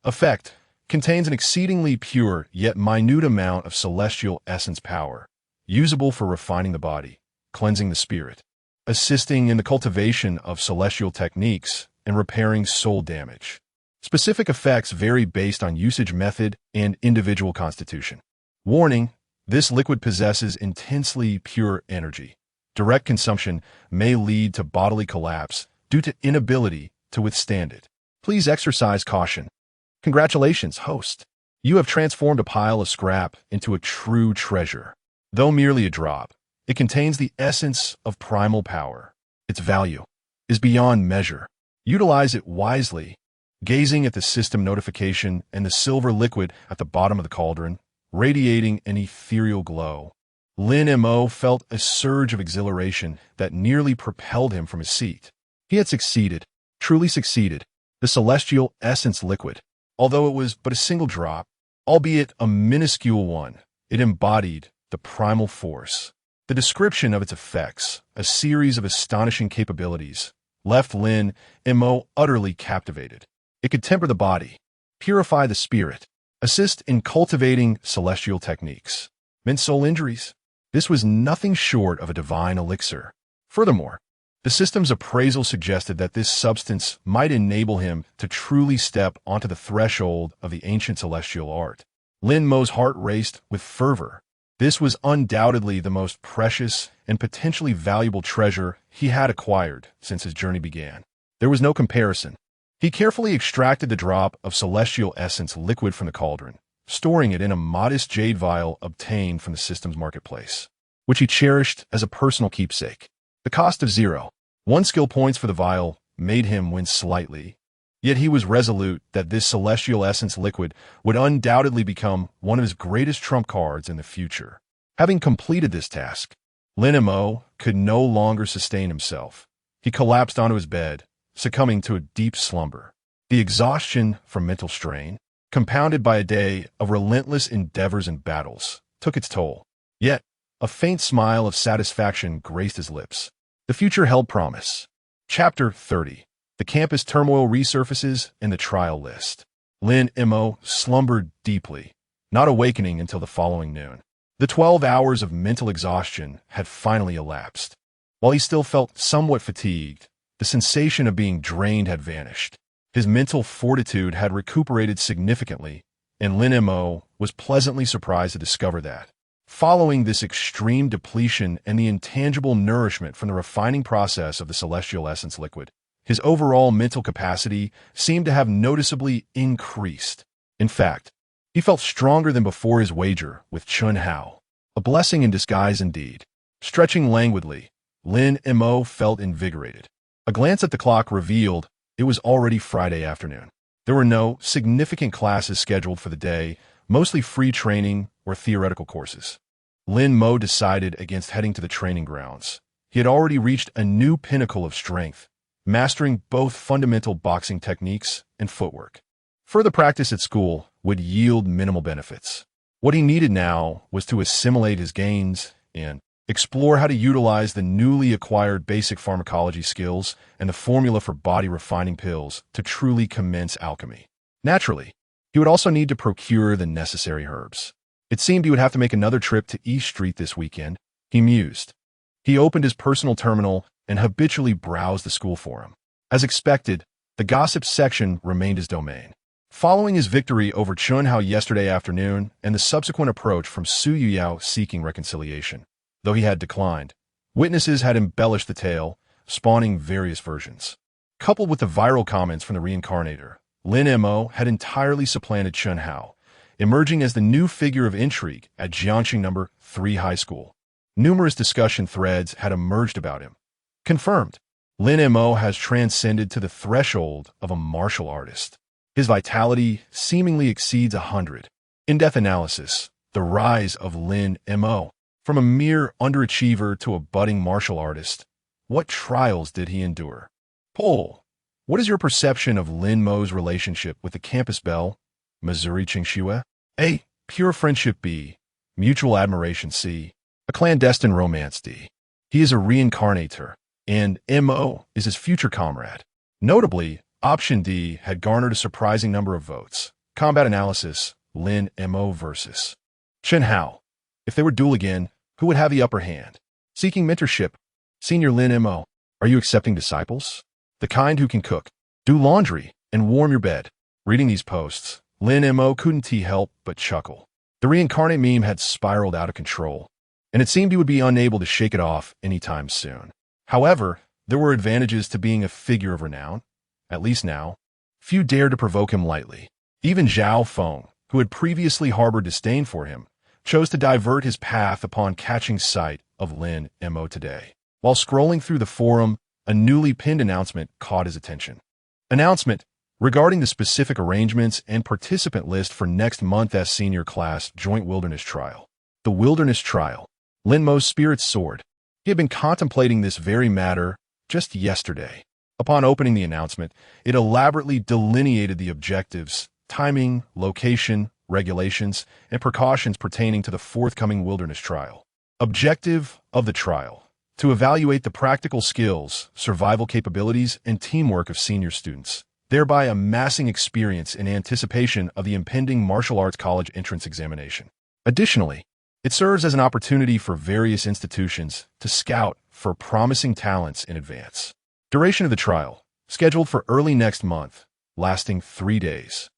Effect, contains an exceedingly pure yet minute amount of celestial essence power, usable for refining the body, cleansing the spirit, assisting in the cultivation of celestial techniques, and repairing soul damage. Specific effects vary based on usage method and individual constitution. Warning: this liquid possesses intensely pure energy. Direct consumption may lead to bodily collapse due to inability to withstand it. Please exercise caution. Congratulations, host. You have transformed a pile of scrap into a true treasure. Though merely a drop, it contains the essence of primal power. Its value is beyond measure. Utilize it wisely. Gazing at the system notification and the silver liquid at the bottom of the cauldron, radiating an ethereal glow, Lin Mo felt a surge of exhilaration that nearly propelled him from his seat. He had succeeded, truly succeeded. The celestial essence liquid, although it was but a single drop, albeit a minuscule one, it embodied the primal force. The description of its effects, a series of astonishing capabilities, left Lin Mo utterly captivated. It could temper the body, purify the spirit, assist in cultivating celestial techniques, mend soul injuries. This was nothing short of a divine elixir. Furthermore, the system's appraisal suggested that this substance might enable him to truly step onto the threshold of the ancient celestial art. Lin Mo's heart raced with fervor. This was undoubtedly the most precious and potentially valuable treasure he had acquired since his journey began. There was no comparison. He carefully extracted the drop of celestial essence liquid from the cauldron, storing it in a modest jade vial obtained from the system's marketplace, which he cherished as a personal keepsake. The cost of 0. 1 skill points for the vial made him wince slightly, yet he was resolute that this celestial essence liquid would undoubtedly become one of his greatest trump cards in the future. Having completed this task, Lin Mo could no longer sustain himself. He collapsed onto his bed, succumbing to a deep slumber. The exhaustion from mental strain, compounded by a day of relentless endeavors and battles, took its toll. Yet, a faint smile of satisfaction graced his lips. The future held promise. Chapter 30. The campus turmoil resurfaces in the trial list. Lin Mo slumbered deeply, not awakening until the following noon. The 12 hours of mental exhaustion had finally elapsed. While he still felt somewhat fatigued, the sensation of being drained had vanished. His mental fortitude had recuperated significantly, and Lin Mo was pleasantly surprised to discover that, following this extreme depletion and the intangible nourishment from the refining process of the celestial essence liquid, his overall mental capacity seemed to have noticeably increased. In fact, he felt stronger than before his wager with Chun Hao, a blessing in disguise indeed. Stretching languidly, Lin Mo felt invigorated. A glance at the clock revealed it was already Friday afternoon. There were no significant classes scheduled for the day, mostly free training or theoretical courses. Lin Mo decided against heading to the training grounds. He had already reached a new pinnacle of strength, mastering both fundamental boxing techniques and footwork. Further practice at school would yield minimal benefits. What he needed now was to assimilate his gains and explore how to utilize the newly acquired basic pharmacology skills and the formula for body refining pills to truly commence alchemy. Naturally, he would also need to procure the necessary herbs. It seemed he would have to make another trip to East Street this weekend, he mused. He opened his personal terminal and habitually browsed the school forum. As expected, the gossip section remained his domain. Following his victory over Chun Hao yesterday afternoon and the subsequent approach from Su Yuyao seeking reconciliation, though he had declined, witnesses had embellished the tale, spawning various versions. Coupled with the viral comments from the reincarnator, Lin Mo had entirely supplanted Chun Hao, emerging as the new figure of intrigue at Jiangxing No. 3 High School. Numerous discussion threads had emerged about him. Confirmed, Lin Mo has transcended to the threshold of a martial artist. His vitality seemingly exceeds 100. In-depth analysis, the rise of Lin Mo. From a mere underachiever to a budding martial artist, what trials did he endure? Poll: what is your perception of Lin Mo's relationship with the campus belle, Missouri Qingxue? A. Pure friendship. B. Mutual admiration. C. A clandestine romance. D. He is a reincarnator, and Mo is his future comrade. Notably, option D had garnered a surprising number of votes, Combat analysis, Lin Mo versus Chen Hao. If they were duel again, who would have the upper hand? Seeking mentorship, Senior Lin Mo. Are you accepting disciples? The kind who can cook, do laundry, and warm your bed. Reading these posts, Lin Mo couldn't help but chuckle. The reincarnate meme had spiraled out of control, and it seemed he would be unable to shake it off anytime soon. However, there were advantages to being a figure of renown. At least now, few dared to provoke him lightly. Even Zhao Feng, who had previously harbored disdain for him, chose to divert his path upon catching sight of Lin Mo today. While scrolling through the forum, a newly pinned announcement caught his attention. Announcement regarding the specific arrangements and participant list for next month's senior class joint wilderness trial. The wilderness trial. Lin Mo's spirit soared. He had been contemplating this very matter just yesterday. Upon opening the announcement, it elaborately delineated the objectives, timing, location, regulations, and precautions pertaining to the forthcoming wilderness trial. Objective of the trial: to evaluate the practical skills, survival capabilities, and teamwork of senior students, thereby amassing experience in anticipation of the impending martial arts college entrance examination. Additionally, it serves as an opportunity for various institutions to scout for promising talents in advance. Duration of the trial: scheduled for early next month, lasting 3 days.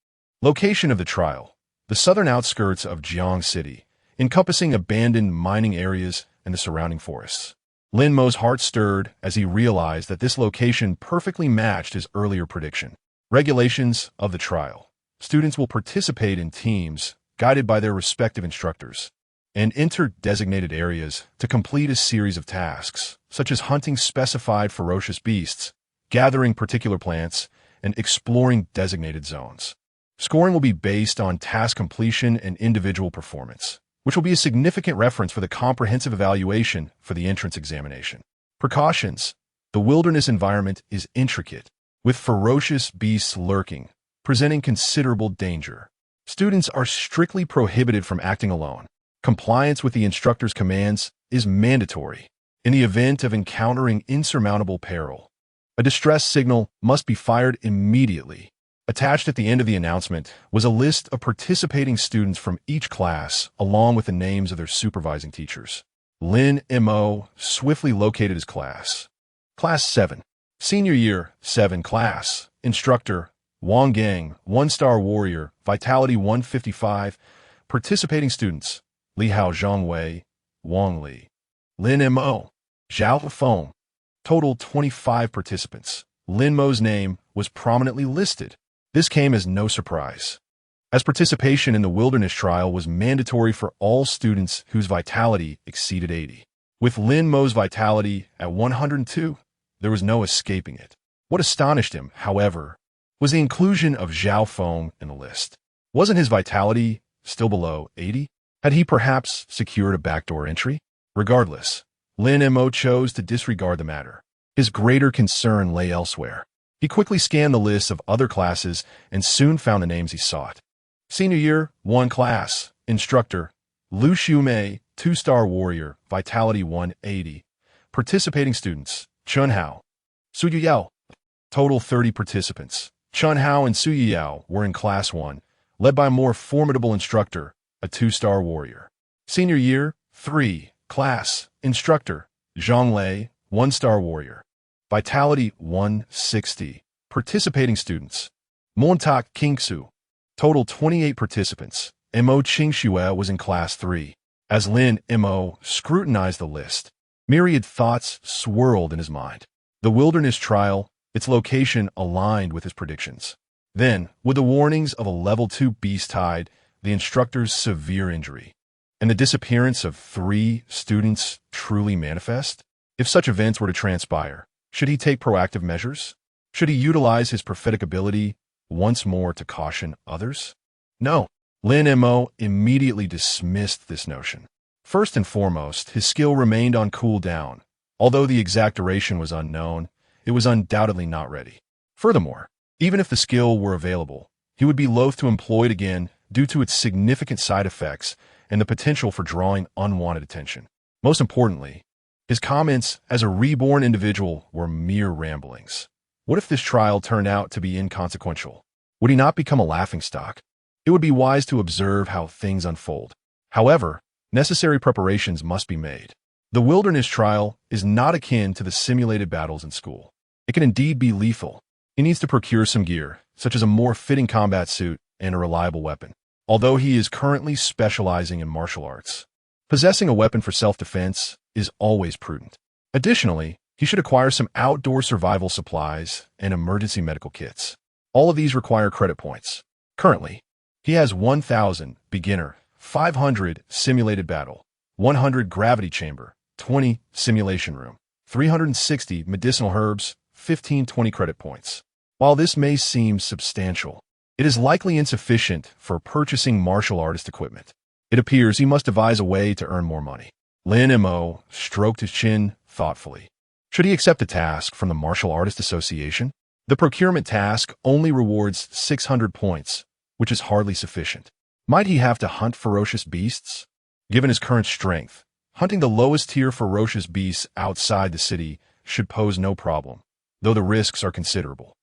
Location of the trial: the southern outskirts of Jiang City, encompassing abandoned mining areas and the surrounding forests. Lin Mo's heart stirred as he realized that this location perfectly matched his earlier prediction. Regulations of the trial: students will participate in teams guided by their respective instructors and enter designated areas to complete a series of tasks, such as hunting specified ferocious beasts, gathering particular plants, and exploring designated zones. Scoring will be based on task completion and individual performance, which will be a significant reference for the comprehensive evaluation for the entrance examination. Precautions: the wilderness environment is intricate, with ferocious beasts lurking, presenting considerable danger. Students are strictly prohibited from acting alone. Compliance with the instructor's commands is mandatory. In the event of encountering insurmountable peril, a distress signal must be fired immediately. Attached at the end of the announcement was a list of participating students from each class, along with the names of their supervising teachers. Lin Mo swiftly located his class. Class 7. Senior Year 7 Class. Instructor: Wang Gang, 1-star warrior, Vitality 155. Participating students: Li Hao Zhongwei, Wang Li. Lin Mo, Zhao Feng. Total 25 participants. Lin Mo's name was prominently listed. This came as no surprise, as participation in the wilderness trial was mandatory for all students whose vitality exceeded 80. With Lin Mo's vitality at 102, there was no escaping it. What astonished him, however, was the inclusion of Zhao Feng in the list. Wasn't his vitality still below 80? Had he perhaps secured a backdoor entry? Regardless, Lin Mo chose to disregard the matter. His greater concern lay elsewhere. He quickly scanned the list of other classes and soon found the names he sought. Senior Year 1 Class. Instructor: Lu Xiumei, 2-star warrior, Vitality 180. Participating students: Chun Hao, Su Yuyao. Total 30 participants. Chun Hao and Su Yuyao were in Class 1, led by a more formidable instructor, a 2-star warrior. Senior Year 3 Class. Instructor: Zhang Lei, 1-star warrior, Vitality 160. Participating students: Montak Kingsu. Total 28 participants. Mo Qingxue was in Class 3. As Lin Mo scrutinized the list, myriad thoughts swirled in his mind. The wilderness trial, its location aligned with his predictions. Then, with the warnings of a level 2 beast tide, the instructor's severe injury, and the disappearance of 3 students truly manifest? If such events were to transpire, should he take proactive measures? Should he utilize his prophetic ability once more to caution others? No. Lin Mo immediately dismissed this notion. First and foremost, his skill remained on cooldown. Although the exact duration was unknown, it was undoubtedly not ready. Furthermore, even if the skill were available, he would be loath to employ it again due to its significant side effects and the potential for drawing unwanted attention. Most importantly, his comments as a reborn individual were mere ramblings. What if this trial turned out to be inconsequential? Would he not become a laughingstock? It would be wise to observe how things unfold. However, necessary preparations must be made. The wilderness trial is not akin to the simulated battles in school. It can indeed be lethal. He needs to procure some gear, such as a more fitting combat suit and a reliable weapon, although he is currently specializing in martial arts. Possessing a weapon for self-defense is always prudent. Additionally, he should acquire some outdoor survival supplies and emergency medical kits. All of these require credit points. Currently, he has 1,000 beginner, 500 simulated battle, 100 gravity chamber, 20 simulation room, 360 medicinal herbs, 15-20 credit points. While this may seem substantial, it is likely insufficient for purchasing martial artist equipment. It appears he must devise a way to earn more money. Lin Mo stroked his chin thoughtfully. Should he accept a task from the Martial Artist Association? The procurement task only rewards 600 points, which is hardly sufficient. Might he have to hunt ferocious beasts? Given his current strength, hunting the lowest tier ferocious beasts outside the city should pose no problem, though the risks are considerable.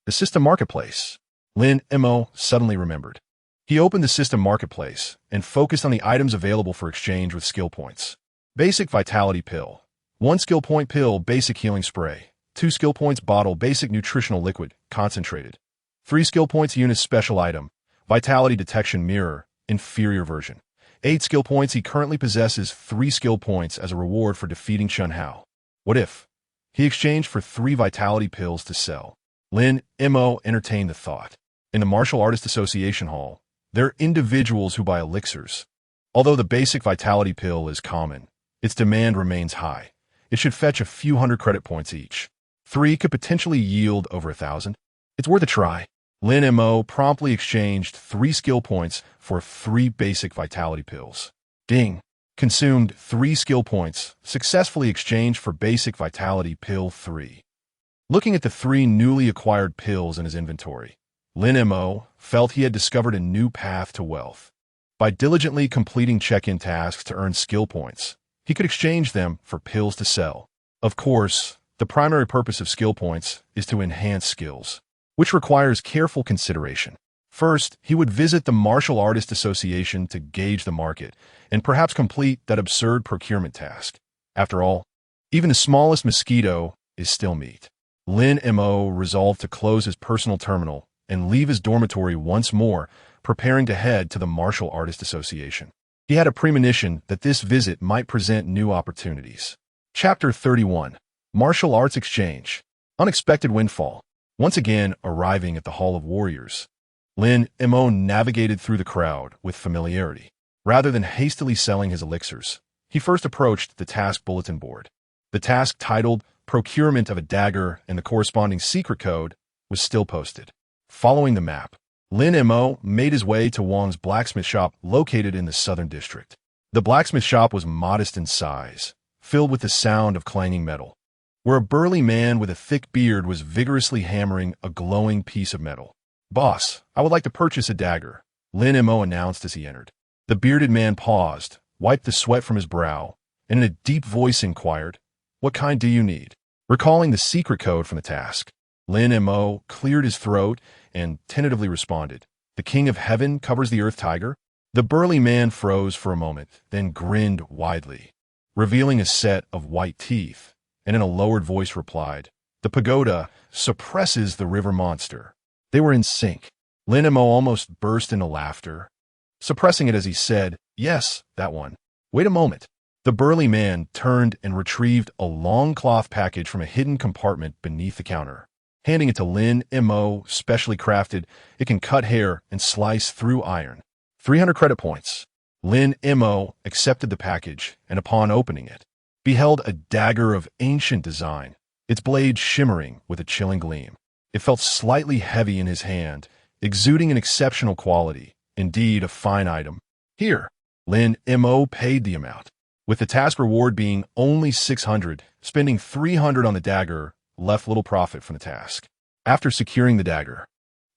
The system marketplace. Lin Mo suddenly remembered. He opened the system marketplace and focused on the items available for exchange with skill points. Basic Vitality Pill. 1 skill point pill, basic healing spray. 2 skill points bottle, basic nutritional liquid, concentrated. 3 skill points unit special item, Vitality Detection Mirror, inferior version. 8 skill points. He currently possesses 3 skill points as a reward for defeating Shun Hao. What if he exchanged for 3 vitality pills to sell? Lin Mo entertained the thought. In the Martial Artist Association Hall, there are individuals who buy elixirs. Although the basic vitality pill is common, its demand remains high. It should fetch a few hundred credit points each. 3 could potentially yield over 1,000. It's worth a try. Lin Mo promptly exchanged 3 skill points for 3 basic vitality pills. Ding! Consumed 3 skill points, successfully exchanged for basic vitality pill 3. Looking at the 3 newly acquired pills in his inventory, Lin Mo felt he had discovered a new path to wealth. By diligently completing check-in tasks to earn skill points, he could exchange them for pills to sell. Of course, the primary purpose of skill points is to enhance skills, which requires careful consideration. First, he would visit the Martial Artist Association to gauge the market and perhaps complete that absurd procurement task. After all, even the smallest mosquito is still meat. Lin Mo resolved to close his personal terminal and leave his dormitory once more, preparing to head to the Martial Artist Association. He had a premonition that this visit might present new opportunities. Chapter 31. Martial Arts Exchange. Unexpected Windfall. Once again arriving at the Hall of Warriors, Lin Mo navigated through the crowd with familiarity. Rather than hastily selling his elixirs, he first approached the task bulletin board. The task titled Procurement of a Dagger and the corresponding secret code was still posted. Following the map, Lin Mo made his way to Wang's blacksmith shop located in the southern district. The blacksmith shop was modest in size, filled with the sound of clanging metal, where a burly man with a thick beard was vigorously hammering a glowing piece of metal. "Boss, I would like to purchase a dagger," Lin Mo announced as he entered. The bearded man paused, wiped the sweat from his brow, and in a deep voice inquired, "What kind do you need?" Recalling the secret code from the task, Lin Mo cleared his throat and tentatively responded, "The King of Heaven covers the Earth Tiger?" The burly man froze for a moment, then grinned widely, revealing a set of white teeth, and in a lowered voice replied, "The pagoda suppresses the river monster." They were in sync. Lin Mo almost burst into laughter, suppressing it as he said, "Yes, that one." "Wait a moment." The burly man turned and retrieved a long cloth package from a hidden compartment beneath the counter. Handing it to Lin Mo, specially crafted, it can cut hair and slice through iron. 300 credit points. Lin Mo accepted the package and upon opening it, beheld a dagger of ancient design, its blade shimmering with a chilling gleam. It felt slightly heavy in his hand, exuding an exceptional quality, indeed a fine item. "Here." Lin Mo paid the amount, with the task reward being only 600, spending 300 on the dagger left little profit from the task. After securing the dagger,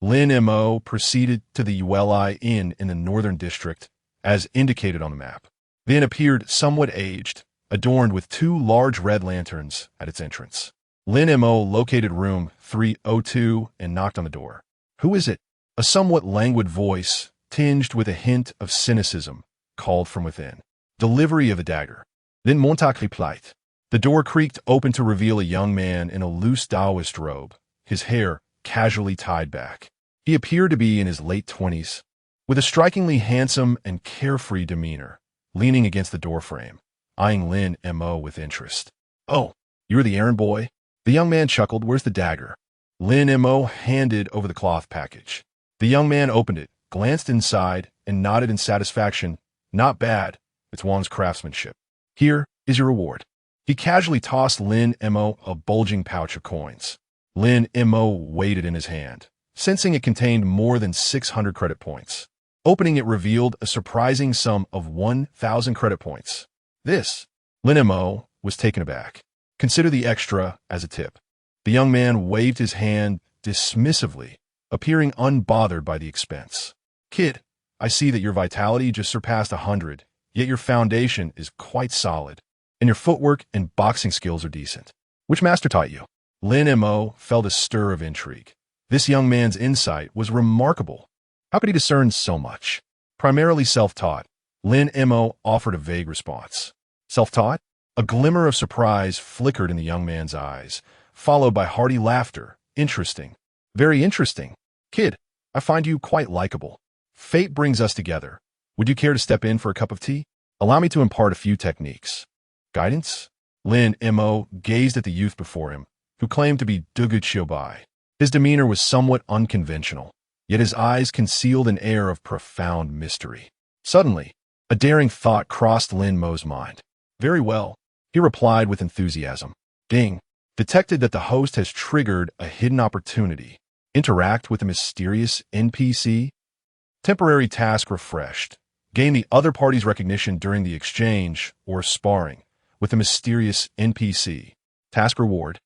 Lin Mo proceeded to the Yueli Inn in the northern district, as indicated on the map. The inn appeared somewhat aged, adorned with 2 large red lanterns at its entrance. Lin Mo located room 302 and knocked on the door. "Who is it?" A somewhat languid voice, tinged with a hint of cynicism, called from within. Delivery of a dagger. Then Montauk replied. The door creaked open to reveal a young man in a loose Taoist robe, his hair casually tied back. He appeared to be in his late 20s, with a strikingly handsome and carefree demeanor, leaning against the doorframe, eyeing Lin Mo with interest. Oh, you're the errand boy? The young man chuckled. Where's the dagger? Lin Mo handed over the cloth package. The young man opened it, glanced inside, and nodded in satisfaction. Not bad. It's Wang's craftsmanship. Here is your reward. He casually tossed Lin Mo a bulging pouch of coins. Lin Mo weighed it in his hand, sensing it contained more than 600 credit points. Opening it revealed a surprising sum of 1,000 credit points. This, Lin Mo was taken aback. Consider the extra as a tip. The young man waved his hand dismissively, appearing unbothered by the expense. Kid, I see that your vitality just surpassed 100, yet your foundation is quite solid, and your footwork and boxing skills are decent. Which master taught you? Lin Mo felt a stir of intrigue. This young man's insight was remarkable. How could he discern so much? Primarily self-taught, Lin Mo offered a vague response. Self-taught? A glimmer of surprise flickered in the young man's eyes, followed by hearty laughter. Interesting. Very interesting. Kid, I find you quite likable. Fate brings us together. Would you care to step in for a cup of tea? Allow me to impart a few techniques. Guidance? Lin Mo gazed at the youth before him, who claimed to be Dugu Bai. His demeanor was somewhat unconventional, yet his eyes concealed an air of profound mystery. Suddenly, a daring thought crossed Lin Mo's mind. Very well, he replied with enthusiasm. Ding. Detected that the host has triggered a hidden opportunity. Interact with a mysterious NPC. Temporary task refreshed. Gain the other party's recognition during the exchange or sparring with a mysterious NPC. Task reward.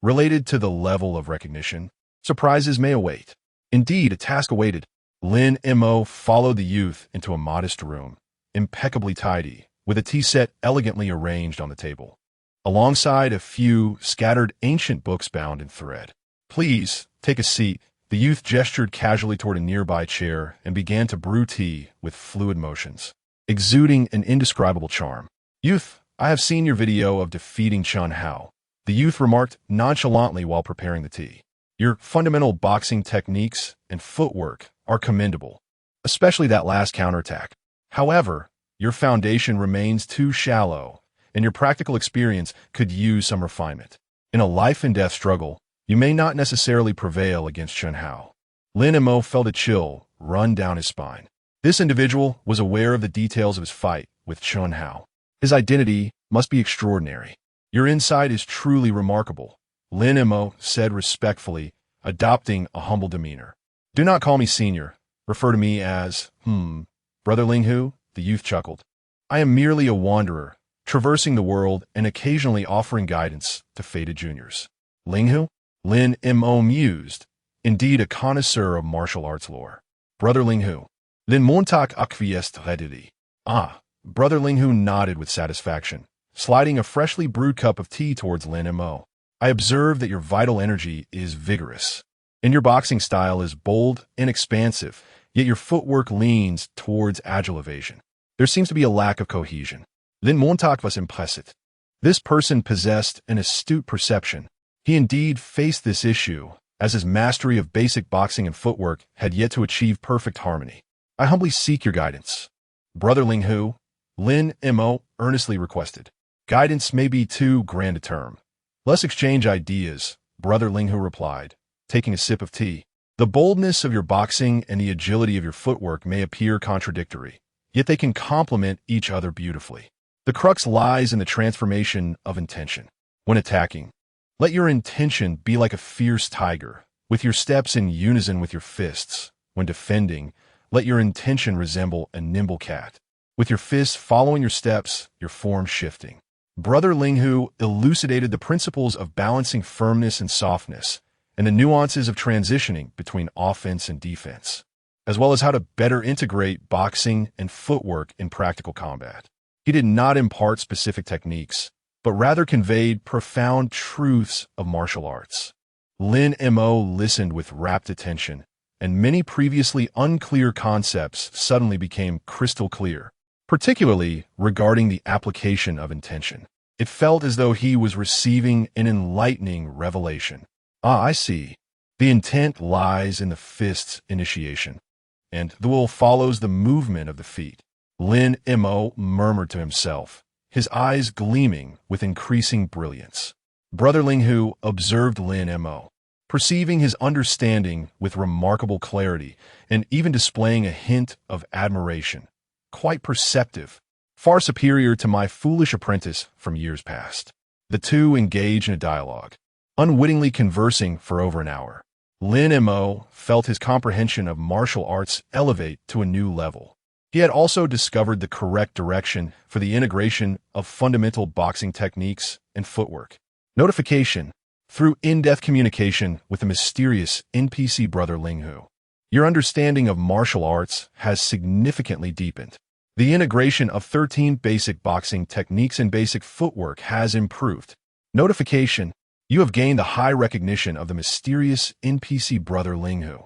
Related to the level of recognition, surprises may await. Indeed, a task awaited. Lin Mo followed the youth into a modest room, impeccably tidy, with a tea set elegantly arranged on the table, alongside a few scattered ancient books bound in thread. Please, take a seat. The youth gestured casually toward a nearby chair and began to brew tea with fluid motions, exuding an indescribable charm. Youth, I have seen your video of defeating Chun Hao, the youth remarked nonchalantly while preparing the tea. Your fundamental boxing techniques and footwork are commendable, especially that last counterattack. However, your foundation remains too shallow, and your practical experience could use some refinement. In a life-and-death struggle, you may not necessarily prevail against Chun Hao. Lin Mo felt a chill run down his spine. This individual was aware of the details of his fight with Chun Hao. His identity must be extraordinary. Your insight is truly remarkable, Lin Mo said respectfully, adopting a humble demeanor. Do not call me senior. Refer to me as, Brother Linghu, the youth chuckled. I am merely a wanderer, traversing the world and occasionally offering guidance to faded juniors. Linghu? Lin Mo mused, indeed a connoisseur of martial arts lore. Brother Linghu. Lin Montauk acquiesced readily. Ah, Brother Linghu nodded with satisfaction, sliding a freshly brewed cup of tea towards Lin Mo. I observe that your vital energy is vigorous, and your boxing style is bold and expansive, yet your footwork leans towards agile evasion. There seems to be a lack of cohesion. Lin Montauk was impressed. This person possessed an astute perception. He indeed faced this issue, as his mastery of basic boxing and footwork had yet to achieve perfect harmony. I humbly seek your guidance. Brother Linghu, Lin Mo earnestly requested. Guidance may be too grand a term. Let's exchange ideas, Brother Linghu replied, taking a sip of tea. The boldness of your boxing and the agility of your footwork may appear contradictory, yet they can complement each other beautifully. The crux lies in the transformation of intention. When attacking, let your intention be like a fierce tiger, with your steps in unison with your fists. When defending, let your intention resemble a nimble cat, with your fists following your steps, your form shifting. Brother Linghu elucidated the principles of balancing firmness and softness, and the nuances of transitioning between offense and defense, as well as how to better integrate boxing and footwork in practical combat. He did not impart specific techniques, but rather conveyed profound truths of martial arts. Lin Mo listened with rapt attention, and many previously unclear concepts suddenly became crystal clear, particularly regarding the application of intention. It felt as though he was receiving an enlightening revelation. Ah, I see. The intent lies in the fist's initiation, and the will follows the movement of the feet. Lin Mo murmured to himself, his eyes gleaming with increasing brilliance. Brother Ling Hu observed Lin Mo, perceiving his understanding with remarkable clarity and even displaying a hint of admiration, quite perceptive, far superior to my foolish apprentice from years past. The two engaged in a dialogue, unwittingly conversing for over an hour. Lin Mo felt his comprehension of martial arts elevate to a new level. He had also discovered the correct direction for the integration of fundamental boxing techniques and footwork. Notification: through in-depth communication with the mysterious NPC Brother Ling Hu, your understanding of martial arts has significantly deepened. The integration of 13 basic boxing techniques and basic footwork has improved. Notification: you have gained the high recognition of the mysterious NPC Brother Ling Hu.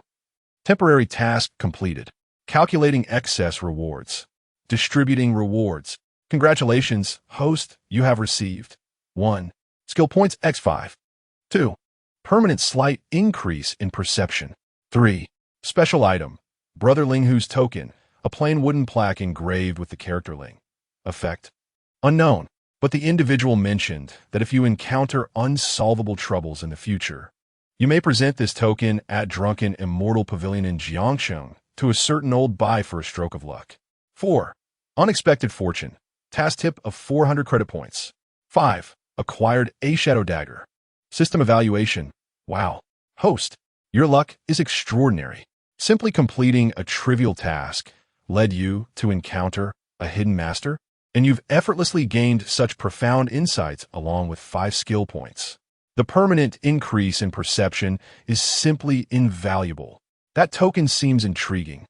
Temporary task completed. Calculating excess rewards. Distributing rewards. Congratulations, host, you have received 1. Skill points x5. 2. Permanent slight increase in perception. 3. Special item. Brother Ling Hu's token, a plain wooden plaque engraved with the character Ling. Effect: unknown, but the individual mentioned that if you encounter unsolvable troubles in the future, you may present this token at Drunken Immortal Pavilion in Jiangsheng to a certain old bai for a stroke of luck. 4. Unexpected fortune. Task tip of 400 credit points. 5. Acquired a shadow dagger. System evaluation. Wow. Host, your luck is extraordinary. Simply completing a trivial task led you to encounter a hidden master, and you've effortlessly gained such profound insights along with 5 skill points. The permanent increase in perception is simply invaluable. That token seems intriguing.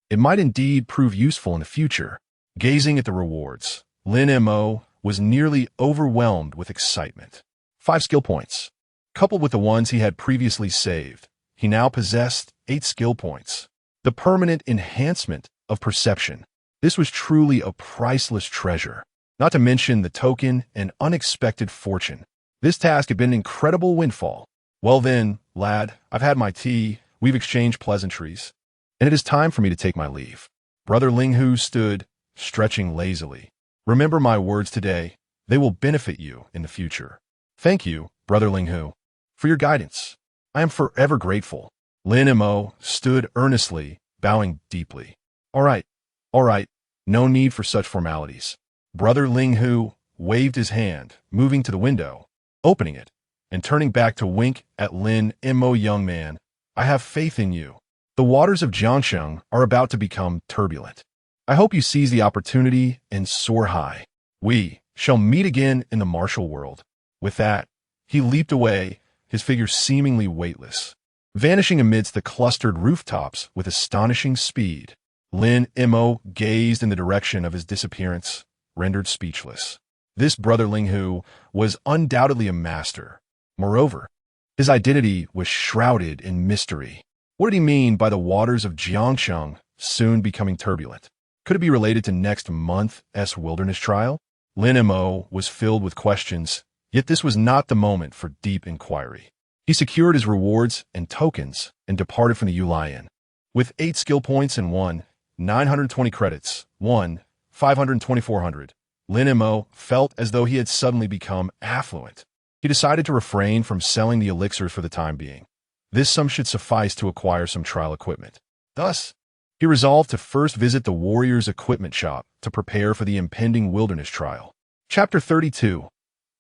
It might indeed prove useful in the future. Gazing at the rewards, Lin Mo was nearly overwhelmed with excitement. 5 skill points. Coupled with the ones he had previously saved, he now possessed 8 skill points. The permanent enhancement of perception. This was truly a priceless treasure. Not to mention the token and unexpected fortune. This task had been an incredible windfall. Well then, lad, I've had my tea, we've exchanged pleasantries, and it is time for me to take my leave. Brother Ling Hu stood, stretching lazily. Remember my words today. They will benefit you in the future. Thank you, Brother Ling Hu, for your guidance. I am forever grateful. Lin Mo stood earnestly, bowing deeply. All right, no need for such formalities. Brother Ling Hu waved his hand, moving to the window, opening it, and turning back to wink at Lin Mo. Young man, I have faith in you. The waters of Jiangsheng are about to become turbulent. I hope you seize the opportunity and soar high. We shall meet again in the martial world. With that, he leaped away, his figure seemingly weightless, vanishing amidst the clustered rooftops with astonishing speed. Lin Mo gazed in the direction of his disappearance, rendered speechless. This Brother Ling Hu was undoubtedly a master. Moreover, his identity was shrouded in mystery. What did he mean by the waters of Jiangsheng soon becoming turbulent? Could it be related to next month's wilderness trial? Lin Mo was filled with questions, yet this was not the moment for deep inquiry. He secured his rewards and tokens and departed from the Yulian. With 8 skill points and 920 credits, 52400, Lin Mo felt as though he had suddenly become affluent. He decided to refrain from selling the elixirs for the time being. This sum should suffice to acquire some trial equipment. Thus, he resolved to first visit the warrior's equipment shop to prepare for the impending wilderness trial. Chapter 32.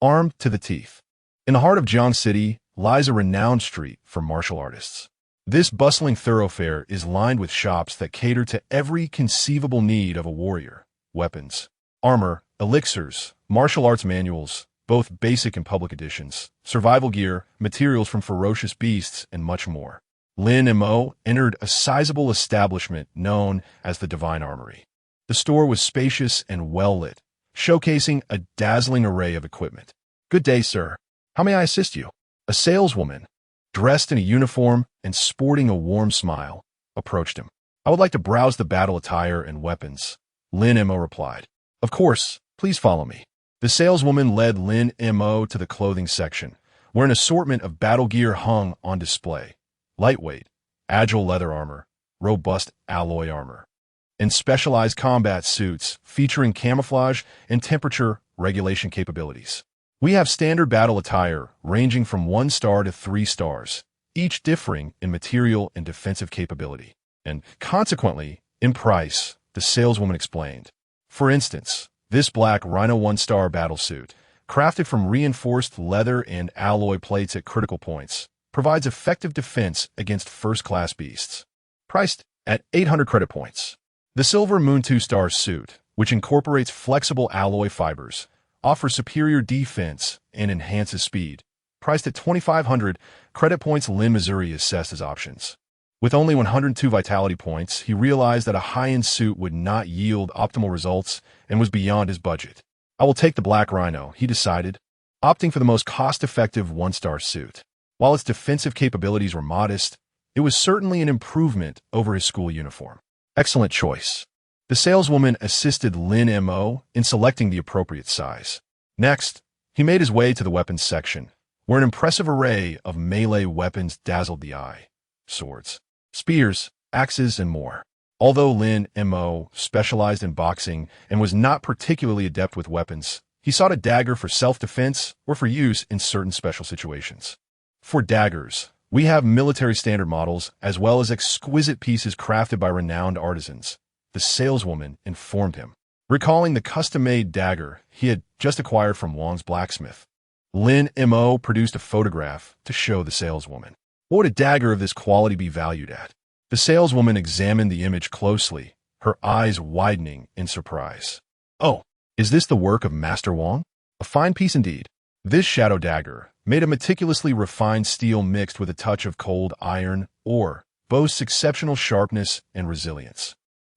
Armed to the teeth. In the heart of Jiang City lies a renowned street for martial artists. This bustling thoroughfare is lined with shops that cater to every conceivable need of a warrior: weapons, armor, elixirs, martial arts manuals, both basic and public editions, survival gear, materials from ferocious beasts, and much more. Lin Mo entered a sizable establishment known as the Divine Armory. The store was spacious and well-lit, showcasing a dazzling array of equipment. Good day, sir. How may I assist you? A saleswoman, dressed in a uniform and sporting a warm smile, approached him. "I would like to browse the battle attire and weapons," Lin Mo replied. "Of course, please follow me." The saleswoman led Lin Mo to the clothing section, where an assortment of battle gear hung on display. Lightweight, agile leather armor, robust alloy armor, and specialized combat suits featuring camouflage and temperature regulation capabilities. "We have standard battle attire ranging from 1 star to 3 stars, each differing in material and defensive capability, and consequently in price," the saleswoman explained. "For instance, this black Rhino 1-star battle suit, crafted from reinforced leather and alloy plates at critical points, provides effective defense against first-class beasts. Priced at 800 credit points. The Silver Moon 2-star suit, which incorporates flexible alloy fibers, offers superior defense and enhances speed. Priced at 2,500 credit points." Lin Missouri assessed his options. With only 102 vitality points, he realized that a high-end suit would not yield optimal results and was beyond his budget. "I will take the Black Rhino," he decided, opting for the most cost-effective 1-star suit. While its defensive capabilities were modest, it was certainly an improvement over his school uniform. "Excellent choice." The saleswoman assisted Lin Mo in selecting the appropriate size. Next, he made his way to the weapons section, where an impressive array of melee weapons dazzled the eye. Swords, spears, axes, and more. Although Lin Mo specialized in boxing and was not particularly adept with weapons, he sought a dagger for self-defense or for use in certain special situations. "For daggers, we have military standard models as well as exquisite pieces crafted by renowned artisans," the saleswoman informed him, recalling the custom-made dagger he had just acquired from Wang's blacksmith. Lin Mo produced a photograph to show the saleswoman. What would a dagger of this quality be valued at? The saleswoman examined the image closely, her eyes widening in surprise. "Oh, is this the work of Master Wang? A fine piece indeed." This shadow dagger, made of meticulously refined steel mixed with a touch of cold iron ore, boasts exceptional sharpness and resilience.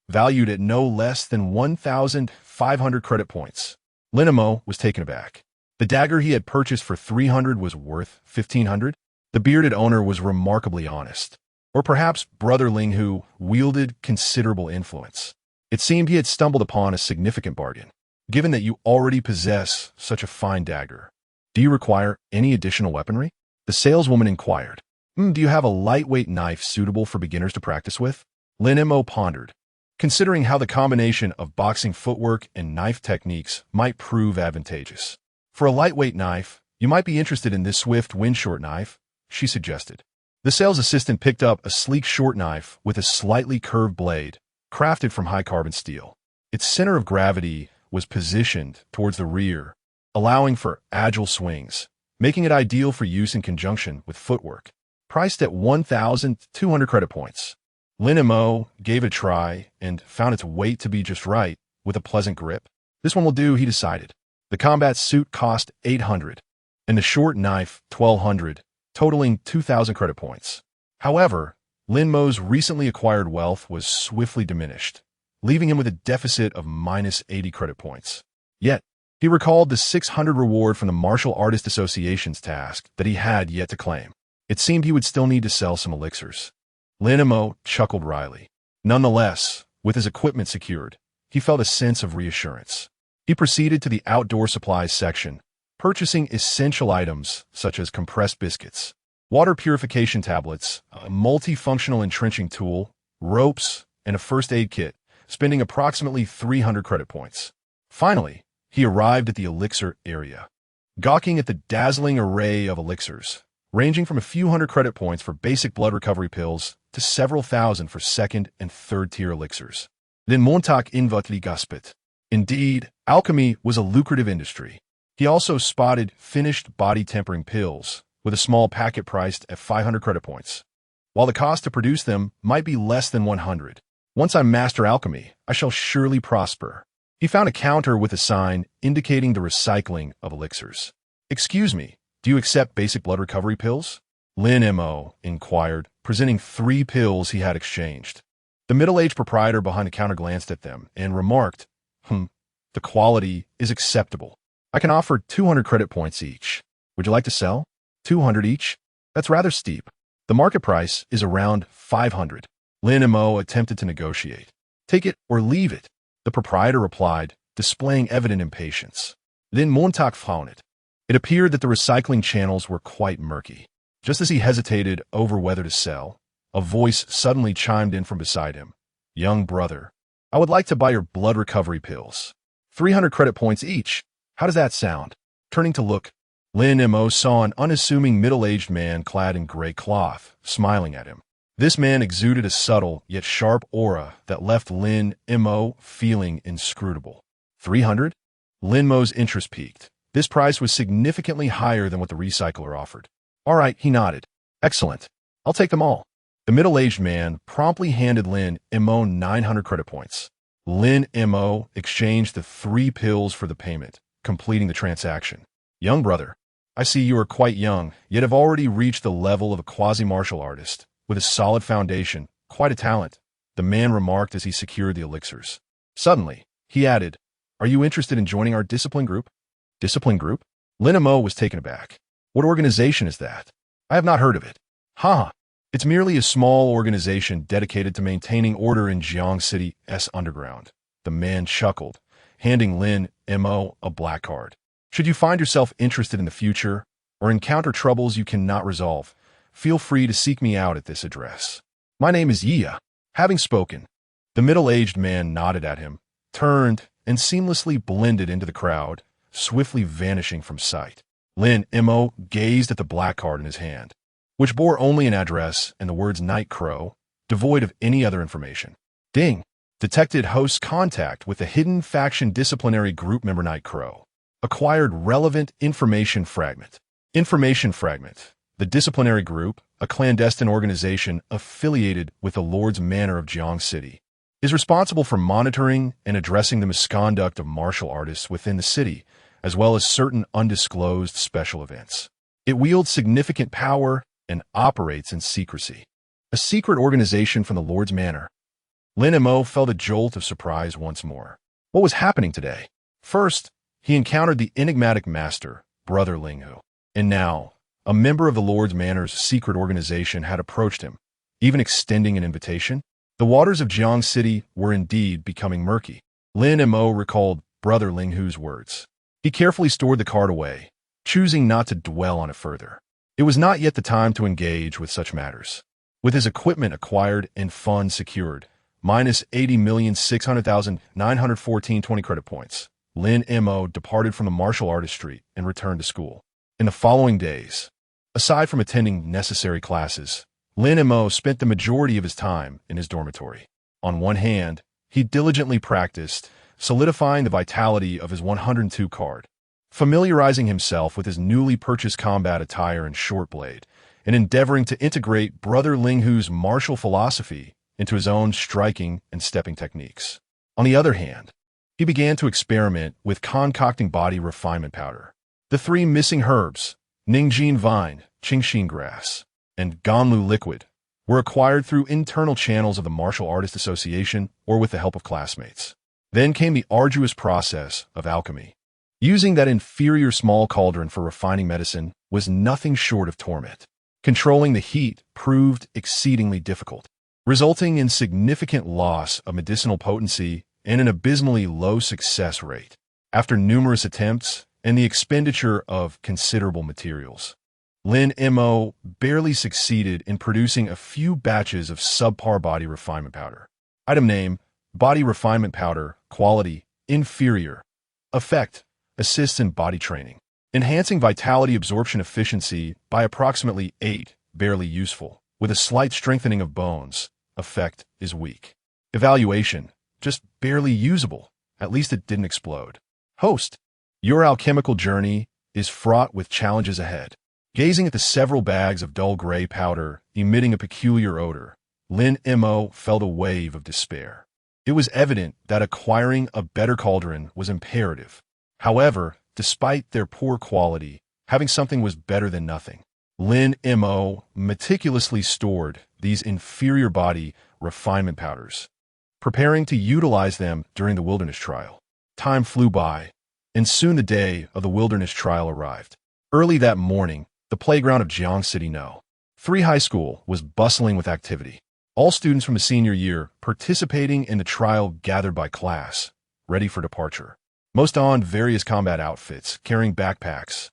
Valued at no less than 1,500 credit points. Lin Mo was taken aback. The dagger he had purchased for 300 was worth 1,500? The bearded owner was remarkably honest. Or perhaps Brother Ling, who wielded considerable influence. It seemed he had stumbled upon a significant bargain. "Given that you already possess such a fine dagger, do you require any additional weaponry?" the saleswoman inquired. Do you have a lightweight knife suitable for beginners to practice with?" Lin Mo pondered, considering how the combination of boxing footwork and knife techniques might prove advantageous. "For a lightweight knife, you might be interested in this swift wind-short knife," she suggested. The sales assistant picked up a sleek short knife with a slightly curved blade, crafted from high-carbon steel. Its center of gravity was positioned towards the rear, allowing for agile swings, making it ideal for use in conjunction with footwork. Priced at 1,200 credit points. Lin Mo gave it a try and found its weight to be just right, with a pleasant grip. "This one will do," he decided. The combat suit cost 800, and the short knife 1,200, totaling 2,000 credit points. However, Lin Mo's recently acquired wealth was swiftly diminished, leaving him with a deficit of minus 80 credit points. Yet, he recalled the 600 reward from the Martial Artist Association's task that he had yet to claim. It seemed he would still need to sell some elixirs. Lin Mo chuckled wryly. Nonetheless, with his equipment secured, he felt a sense of reassurance. He proceeded to the outdoor supplies section, purchasing essential items such as compressed biscuits, water purification tablets, a multifunctional entrenching tool, ropes, and a first aid kit, spending approximately 300 credit points. Finally, he arrived at the elixir area. Gawking at the dazzling array of elixirs, ranging from a few hundred credit points for basic blood recovery pills to several thousand for second and third-tier elixirs. Den Montag invutli gaspet. Indeed, alchemy was a lucrative industry. He also spotted finished body-tempering pills, with a small packet priced at 500 credit points. While the cost to produce them might be less than 100, once I master alchemy, I shall surely prosper. He found a counter with a sign indicating the recycling of elixirs. "Excuse me, do you accept basic blood recovery pills?" Lin Mo inquired, presenting 3 pills he had exchanged. The middle-aged proprietor behind the counter glanced at them and remarked, the quality is acceptable. I can offer 200 credit points each. Would you like to sell? 200 each? That's rather steep. The market price is around 500. Lin Mo attempted to negotiate. Take it or leave it, the proprietor replied, displaying evident impatience. Then Montauk found it. It appeared that the recycling channels were quite murky. Just as he hesitated over whether to sell, a voice suddenly chimed in from beside him. Young brother, I would like to buy your blood recovery pills. 300 credit points each. How does that sound? Turning to look, Lin Mo saw an unassuming middle-aged man clad in gray cloth, smiling at him. This man exuded a subtle yet sharp aura that left Lin Mo feeling inscrutable. 300? Lin Mo's interest peaked. This price was significantly higher than what the recycler offered. All right, he nodded. Excellent. I'll take them all. The middle-aged man promptly handed Lin Mo 900 credit points. Lin Mo exchanged the 3 pills for the payment, completing the transaction. Young brother, I see you are quite young, yet have already reached the level of a quasi-martial artist, with a solid foundation, quite a talent, the man remarked as he secured the elixirs. Suddenly, he added, Are you interested in joining our discipline group? Discipline group? Lin Mo was taken aback. What organization is that? I have not heard of it. It's merely a small organization dedicated to maintaining order in Jiang City's underground. The man chuckled, handing Lin Mo a black card. Should you find yourself interested in the future or encounter troubles you cannot resolve, feel free to seek me out at this address. My name is Yia. Having spoken, the middle-aged man nodded at him, turned, and seamlessly blended into the crowd, swiftly vanishing from sight. Lin Mo gazed at the black card in his hand, which bore only an address and the words Night Crow, devoid of any other information. Ding! Detected host's contact with the hidden faction disciplinary group member Night Crow. Acquired relevant information fragment. Information fragment. The disciplinary group, a clandestine organization affiliated with the Lord's Manor of Jiang City, is responsible for monitoring and addressing the misconduct of martial artists within the city, as well as certain undisclosed special events. It wields significant power and operates in secrecy. A secret organization from the Lord's Manor. Lin Mo felt a jolt of surprise once more. What was happening today? First, he encountered the enigmatic master, Brother Linghu. And now, a member of the Lord's Manor's secret organization had approached him, even extending an invitation. The waters of Jiang City were indeed becoming murky. Lin Mo recalled Brother Linghu's words. He carefully stored the card away, choosing not to dwell on it further. It was not yet the time to engage with such matters. With his equipment acquired and funds secured, minus 80,600,914 credit points, Lin Mo departed from the martial artist street and returned to school. In the following days, aside from attending necessary classes, Lin Mo spent the majority of his time in his dormitory. On one hand, he diligently practiced, solidifying the vitality of his 102 card, familiarizing himself with his newly purchased combat attire and short blade, and endeavoring to integrate Brother Linghu's martial philosophy into his own striking and stepping techniques. On the other hand, he began to experiment with concocting body refinement powder. The 3 missing herbs, Ningjin vine, Qingxin grass, and Ganlu liquid, were acquired through internal channels of the Martial Artist Association or with the help of classmates. Then came the arduous process of alchemy. Using that inferior small cauldron for refining medicine was nothing short of torment. Controlling the heat proved exceedingly difficult, resulting in significant loss of medicinal potency and an abysmally low success rate. After numerous attempts and the expenditure of considerable materials, Lin Mo barely succeeded in producing a few batches of subpar body refinement powder. Item name, body refinement powder, quality, inferior. Effect, assists in body training, enhancing vitality absorption efficiency by approximately 8, barely useful, with a slight strengthening of bones. Effect is weak. Evaluation, just barely usable, at least it didn't explode. Host, your alchemical journey is fraught with challenges ahead. Gazing at the several bags of dull gray powder emitting a peculiar odor, Lin Mo felt a wave of despair. It was evident that acquiring a better cauldron was imperative. However, despite their poor quality, having something was better than nothing. Lin Mo meticulously stored these inferior body refinement powders, preparing to utilize them during the wilderness trial. Time flew by, and soon the day of the wilderness trial arrived. Early that morning, the playground of Jiang City No. 3 High School was bustling with activity. All students from the senior year participating in the trial gathered by class, ready for departure. Most donned various combat outfits, carrying backpacks,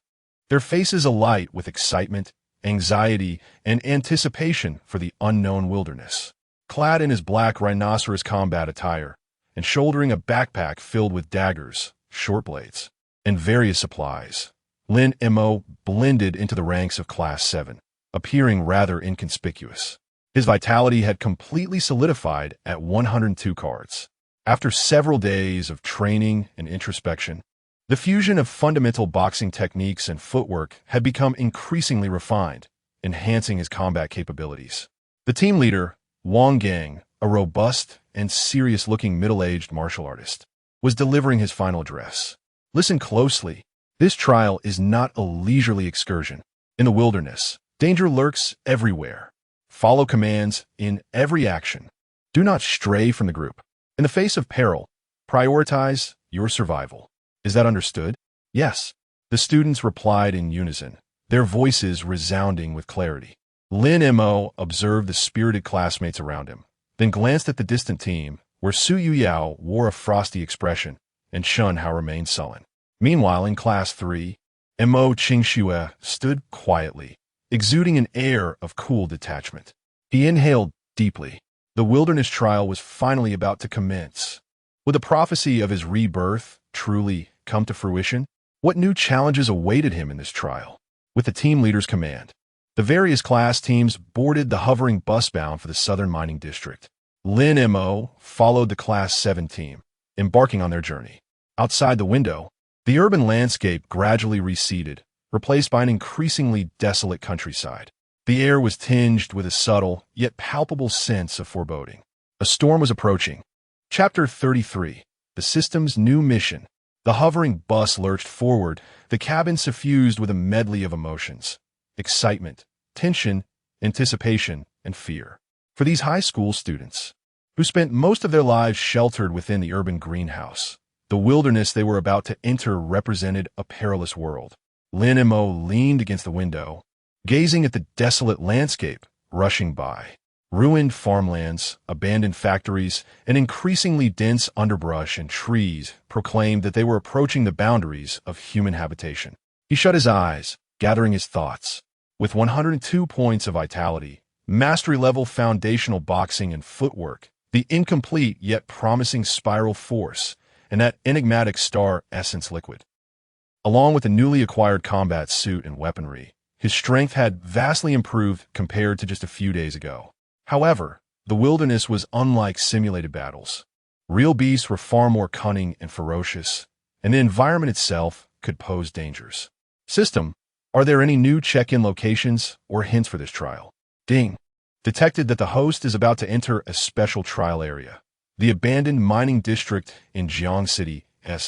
their faces alight with excitement, anxiety, and anticipation for the unknown wilderness. Clad in his black rhinoceros combat attire, and shouldering a backpack filled with daggers, short blades, and various supplies, Lin Mo blended into the ranks of Class 7, appearing rather inconspicuous. His vitality had completely solidified at 102 cards. After several days of training and introspection, the fusion of fundamental boxing techniques and footwork had become increasingly refined, enhancing his combat capabilities. The team leader, Wang Gang, a robust and serious-looking middle-aged martial artist, was delivering his final address. Listen closely. This trial is not a leisurely excursion. In the wilderness, danger lurks everywhere. Follow commands in every action. Do not stray from the group. In the face of peril, prioritize your survival. Is that understood? Yes. The students replied in unison, their voices resounding with clarity. Lin Mo observed the spirited classmates around him, then glanced at the distant team, where Su Yuyao wore a frosty expression and Shun Hao remained sullen. Meanwhile, in Class 3, Mo Qingxue stood quietly, exuding an air of cool detachment. He inhaled deeply. The wilderness trial was finally about to commence. Would the prophecy of his rebirth truly come to fruition? What new challenges awaited him in this trial? With the team leader's command, the various class teams boarded the hovering bus bound for the Southern Mining District. Lin Mo followed the Class 7 team, embarking on their journey. Outside the window, the urban landscape gradually receded, replaced by an increasingly desolate countryside. The air was tinged with a subtle, yet palpable sense of foreboding. A storm was approaching. Chapter 33. The System's New Mission. The hovering bus lurched forward, the cabin suffused with a medley of emotions: excitement, tension, anticipation, and fear. For these high school students, who spent most of their lives sheltered within the urban greenhouse, the wilderness they were about to enter represented a perilous world. Lin Mo leaned against the window, gazing at the desolate landscape rushing by. Ruined farmlands, abandoned factories, and increasingly dense underbrush and trees proclaimed that they were approaching the boundaries of human habitation. He shut his eyes, gathering his thoughts. With 102 points of vitality, mastery-level foundational boxing and footwork, the incomplete yet promising spiral force, and that enigmatic star essence liquid. Along with the newly acquired combat suit and weaponry, his strength had vastly improved compared to just a few days ago. However, the wilderness was unlike simulated battles. Real beasts were far more cunning and ferocious, and the environment itself could pose dangers. System, are there any new check-in locations or hints for this trial? Ding. Detected that the host is about to enter a special trial area, the abandoned mining district in Jiang City's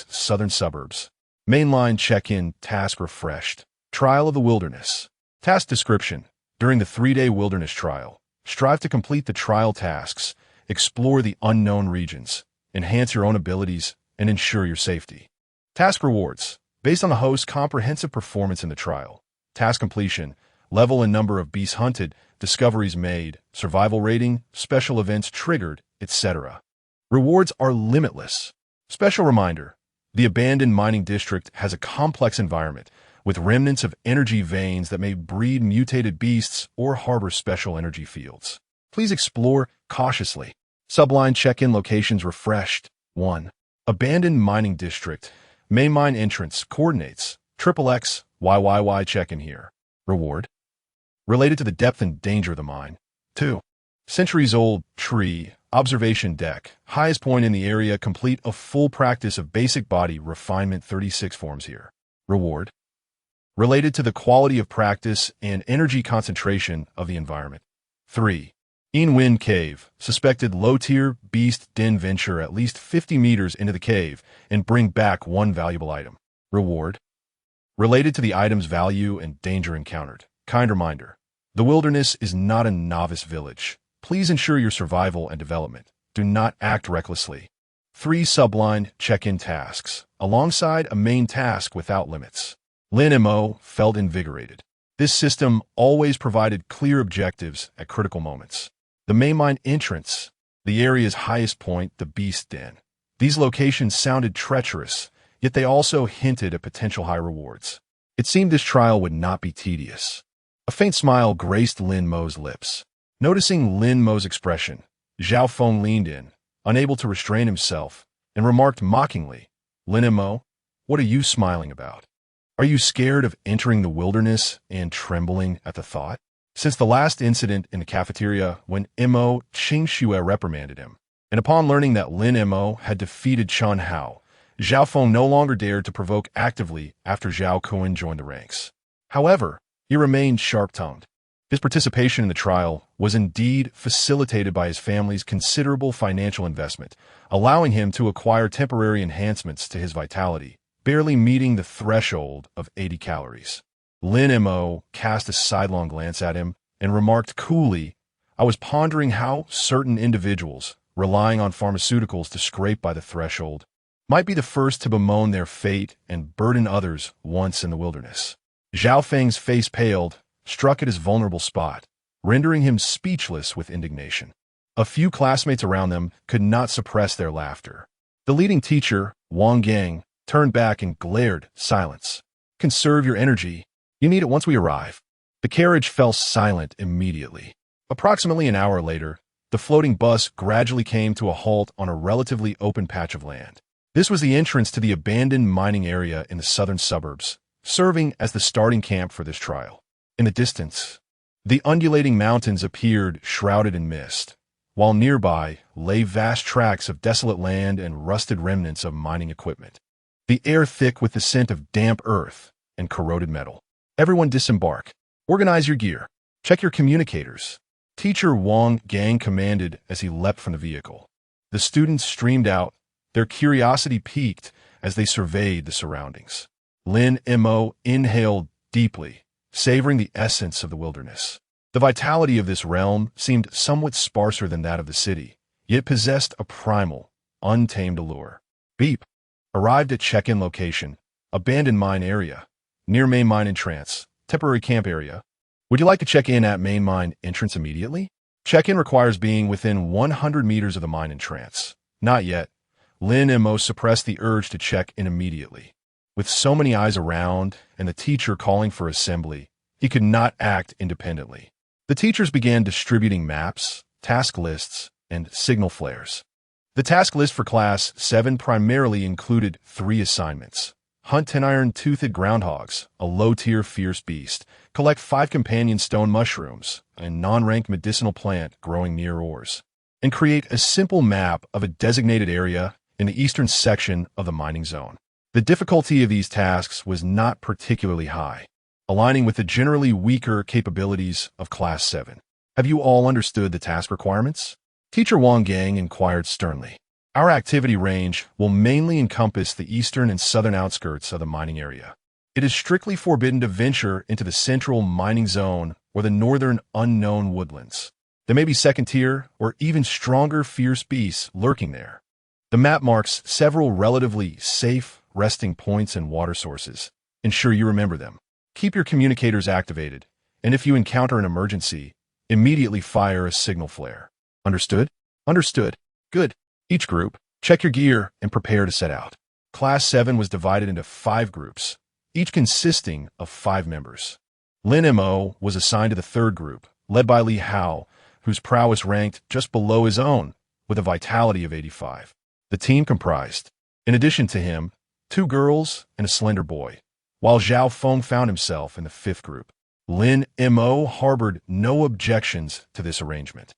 southern suburbs. Mainline check-in task refreshed. Trial of the Wilderness. Task description. During the 3-day wilderness trial, strive to complete the trial tasks, explore the unknown regions, enhance your own abilities, and ensure your safety. Task rewards. Based on the host's comprehensive performance in the trial, task completion, level and number of beasts hunted, discoveries made, survival rating, special events triggered, etc. Rewards are limitless. Special reminder, the abandoned mining district has a complex environment with remnants of energy veins that may breed mutated beasts or harbor special energy fields. Please explore cautiously. Subline check-in locations refreshed. 1. Abandoned mining district. Main mine entrance. Coordinates. XXX YYY check-in here. Reward. Related to the depth and danger of the mine. 2. Centuries-old tree. Observation deck. Highest point in the area. Complete a full practice of basic body refinement 36 forms here. Reward. Related to the quality of practice and energy concentration of the environment. 3. In-Wind Cave. Suspected low-tier beast den venture at least 50 meters into the cave and bring back 1 valuable item. Reward. Related to the item's value and danger encountered. Kind reminder. The wilderness is not a novice village. Please ensure your survival and development. Do not act recklessly. 3 subline check-in tasks, alongside a main task without limits. Lin Mo felt invigorated. This system always provided clear objectives at critical moments. the main mine entrance, the area's highest point, the Beast Den. These locations sounded treacherous, yet they also hinted at potential high rewards. It seemed this trial would not be tedious. A faint smile graced Lin Mo's lips. Noticing Lin Mo's expression, Zhao Feng leaned in, unable to restrain himself, and remarked mockingly, "Lin Mo, what are you smiling about? Are you scared of entering the wilderness and trembling at the thought?" Since the last incident in the cafeteria when Mo Qingxue reprimanded him, and upon learning that Lin Mo had defeated Chen Hao, Zhao Feng no longer dared to provoke actively after Zhao Kun joined the ranks. However, he remained sharp-tongued. His participation in the trial was indeed facilitated by his family's considerable financial investment, allowing him to acquire temporary enhancements to his vitality, barely meeting the threshold of 80 calories. Lin Mo cast a sidelong glance at him and remarked coolly, "I was pondering how certain individuals, relying on pharmaceuticals to scrape by the threshold, might be the first to bemoan their fate and burden others once in the wilderness." Zhao Feng's face paled, struck at his vulnerable spot, rendering him speechless with indignation. A few classmates around them could not suppress their laughter. The leading teacher, Wang Gang, turned back and glared, "Silence. Conserve your energy. You need it once we arrive." The carriage fell silent immediately. Approximately an hour later, the floating bus gradually came to a halt on a relatively open patch of land. This was the entrance to the abandoned mining area in the southern suburbs, serving as the starting camp for this trial. In the distance, the undulating mountains appeared shrouded in mist, while nearby lay vast tracts of desolate land and rusted remnants of mining equipment. The air thick with the scent of damp earth and corroded metal. "Everyone disembark. Organize your gear. Check your communicators," Teacher Wang Gang commanded as he leapt from the vehicle. The students streamed out, their curiosity piqued as they surveyed the surroundings. Lin Mo inhaled deeply, savoring the essence of the wilderness. The vitality of this realm seemed somewhat sparser than that of the city, yet possessed a primal, untamed allure. Beep. Arrived at check-in location, abandoned mine area, near main mine entrance, temporary camp area. Would you like to check in at main mine entrance immediately? Check-in requires being within 100 meters of the mine entrance. Not yet. Lin Mo suppressed the urge to check in immediately. With so many eyes around and the teacher calling for assembly, he could not act independently. The teachers began distributing maps, task lists, and signal flares. The task list for Class 7 primarily included 3 assignments. Hunt 10 iron-toothed groundhogs, a low-tier fierce beast. Collect 5 companion stone mushrooms, a non-ranked medicinal plant growing near ores. And create a simple map of a designated area in the eastern section of the mining zone. The difficulty of these tasks was not particularly high, aligning with the generally weaker capabilities of Class 7. "Have you all understood the task requirements?" Teacher Wang Gang inquired sternly. "Our activity range will mainly encompass the eastern and southern outskirts of the mining area. It is strictly forbidden to venture into the central mining zone or the northern unknown woodlands. There may be second-tier or even stronger fierce beasts lurking there." The map marks several relatively safe resting points and water sources. Ensure you remember them. Keep your communicators activated, and if you encounter an emergency, immediately fire a signal flare. Understood? Understood. Good. Each group, check your gear and prepare to set out. Class 7 was divided into 5 groups, each consisting of 5 members. Lin Mo was assigned to the 3rd group, led by Li Hao, whose prowess ranked just below his own, with a vitality of 85. The team comprised, in addition to him, 2 girls and a slender boy, while Zhao Feng found himself in the 5th group. Lin Mo harbored no objections to this arrangement,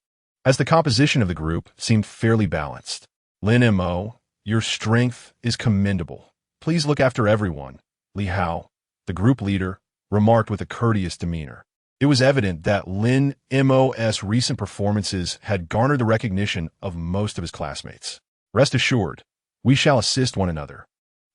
as the composition of the group seemed fairly balanced. "Lin Mo, your strength is commendable. Please look after everyone," Li Hao, the group leader, remarked with a courteous demeanor. It was evident that Lin Mo's recent performances had garnered the recognition of most of his classmates. "Rest assured, we shall assist one another,"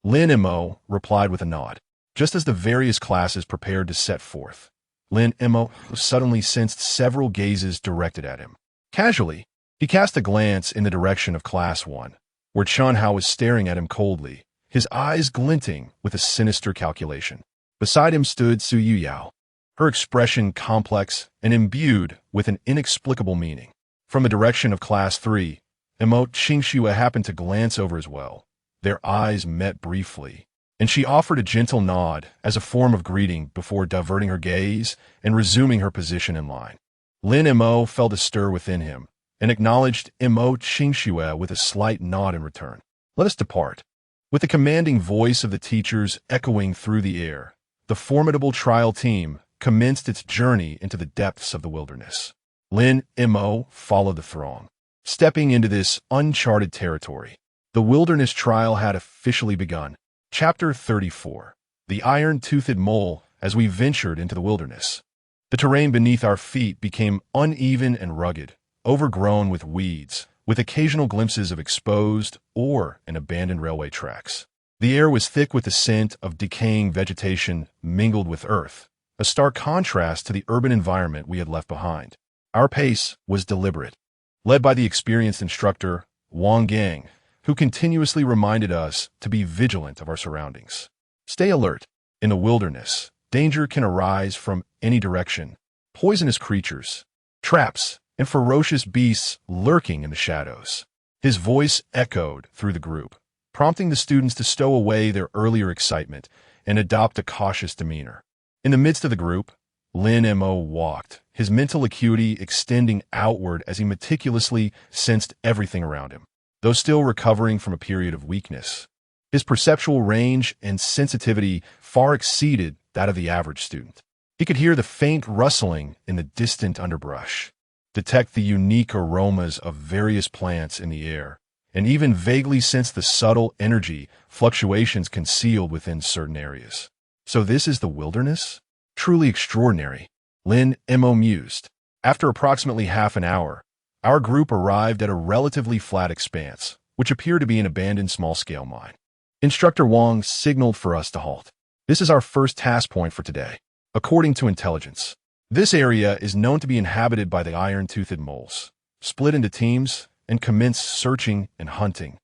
Lin Mo replied with a nod. Just as the various classes prepared to set forth, Lin Mo suddenly sensed several gazes directed at him. Casually, he cast a glance in the direction of Class 1, where Chen Hao was staring at him coldly, his eyes glinting with a sinister calculation. Beside him stood Su Yuyao, her expression complex and imbued with an inexplicable meaning. From the direction of Class 3, Imo Qingxue happened to glance over as well. Their eyes met briefly, and she offered a gentle nod as a form of greeting before diverting her gaze and resuming her position in line. Lin Mo felt a stir within him and acknowledged Imo Qingxue with a slight nod in return. Let us depart. With the commanding voice of the teachers echoing through the air, the formidable trial team commenced its journey into the depths of the wilderness. Lin Mo followed the throng, stepping into this uncharted territory. The wilderness trial had officially begun. Chapter 34. The Iron-Toothed Mole as we ventured into the wilderness. The terrain beneath our feet became uneven and rugged, overgrown with weeds, with occasional glimpses of exposed or abandoned railway tracks. The air was thick with the scent of decaying vegetation mingled with earth, a stark contrast to the urban environment we had left behind. Our pace was deliberate, led by the experienced instructor, Wang Gang, who continuously reminded us to be vigilant of our surroundings. Stay alert. In the wilderness, danger can arise from any direction. Poisonous creatures, traps, and ferocious beasts lurking in the shadows. His voice echoed through the group, prompting the students to stow away their earlier excitement and adopt a cautious demeanor. In the midst of the group, Lin Mo walked, his mental acuity extending outward as he meticulously sensed everything around him. Though still recovering from a period of weakness, his perceptual range and sensitivity far exceeded that of the average student. He could hear the faint rustling in the distant underbrush, detect the unique aromas of various plants in the air, and even vaguely sense the subtle energy fluctuations concealed within certain areas. So this is the wilderness? Truly extraordinary, Lin Mo mused. After approximately half an hour, our group arrived at a relatively flat expanse, which appeared to be an abandoned small-scale mine. Instructor Wang signaled for us to halt. This is our first task point for today. According to intelligence, this area is known to be inhabited by the iron-toothed moles. Split into teams and commence searching and hunting,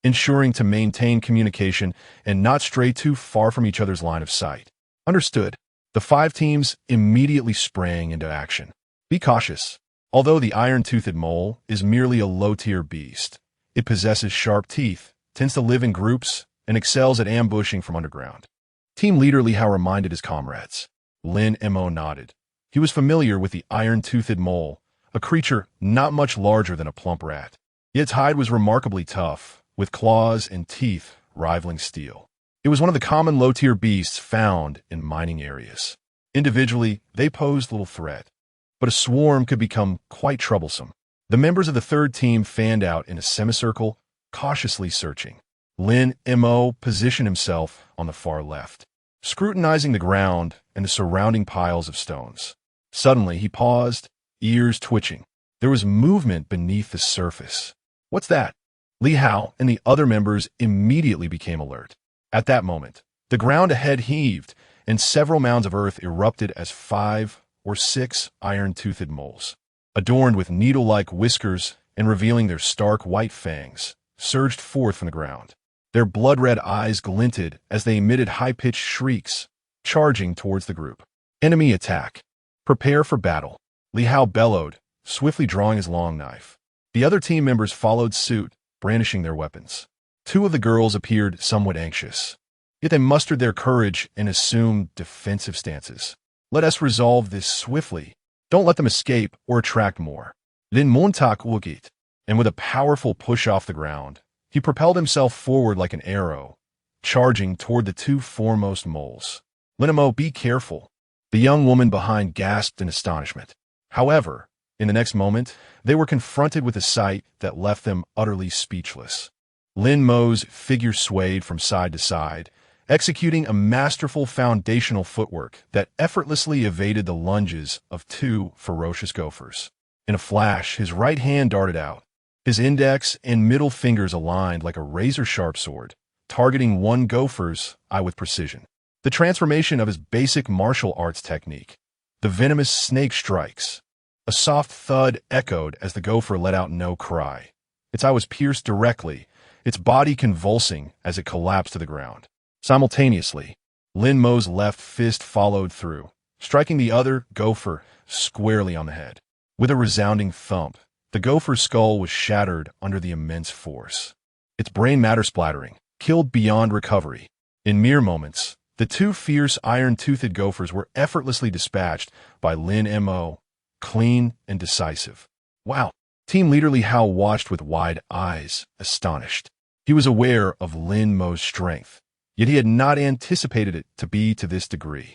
ensuring to maintain communication and not stray too far from each other's line of sight. Understood. The 5 teams immediately sprang into action. Be cautious. Although the iron-toothed mole is merely a low-tier beast, it possesses sharp teeth, tends to live in groups, and excels at ambushing from underground. Team leader Li Hao reminded his comrades. Lin Mo nodded. He was familiar with the iron-toothed mole, a creature not much larger than a plump rat. Yet its hide was remarkably tough, with claws and teeth rivaling steel. It was one of the common low-tier beasts found in mining areas. Individually, they posed little threat, but a swarm could become quite troublesome. The members of the 3rd team fanned out in a semicircle, cautiously searching. Lin Mo positioned himself on the far left, scrutinizing the ground and the surrounding piles of stones. Suddenly, he paused, ears twitching. There was movement beneath the surface. What's that? Li Hao and the other members immediately became alert. At that moment, the ground ahead heaved, and several mounds of earth erupted as 5 or 6 iron-toothed moles, adorned with needle-like whiskers and revealing their stark white fangs, surged forth from the ground. Their blood-red eyes glinted as they emitted high-pitched shrieks, charging towards the group. Enemy attack. Prepare for battle. Li Hao bellowed, swiftly drawing his long knife. The other team members followed suit, brandishing their weapons. 2 of the girls appeared somewhat anxious, yet they mustered their courage and assumed defensive stances. Let us resolve this swiftly. Don't let them escape or attract more. Lin Montak Wugit, and with a powerful push off the ground, he propelled himself forward like an arrow, charging toward the 2 foremost moles. Lin Mo, be careful. The young woman behind gasped in astonishment. However, in the next moment, they were confronted with a sight that left them utterly speechless. Lin Mo's figure swayed from side to side, executing a masterful foundational footwork that effortlessly evaded the lunges of 2 ferocious gophers. In a flash, his right hand darted out, his index and middle fingers aligned like a razor-sharp sword, targeting one gopher's eye with precision. The transformation of his basic martial arts technique, the venomous snake strikes. A soft thud echoed as the gopher let out no cry. Its eye was pierced directly, its body convulsing as it collapsed to the ground. Simultaneously, Lin Mo's left fist followed through, striking the other gopher squarely on the head. With a resounding thump, The gopher's skull was shattered under the immense force. Its brain matter splattering, killed beyond recovery. In mere moments, the two fierce iron-toothed gophers were effortlessly dispatched by Lin Mo, clean and decisive. Wow! Team leader Li Hao watched with wide eyes, astonished. He was aware of Lin Mo's strength, yet he had not anticipated it to be to this degree.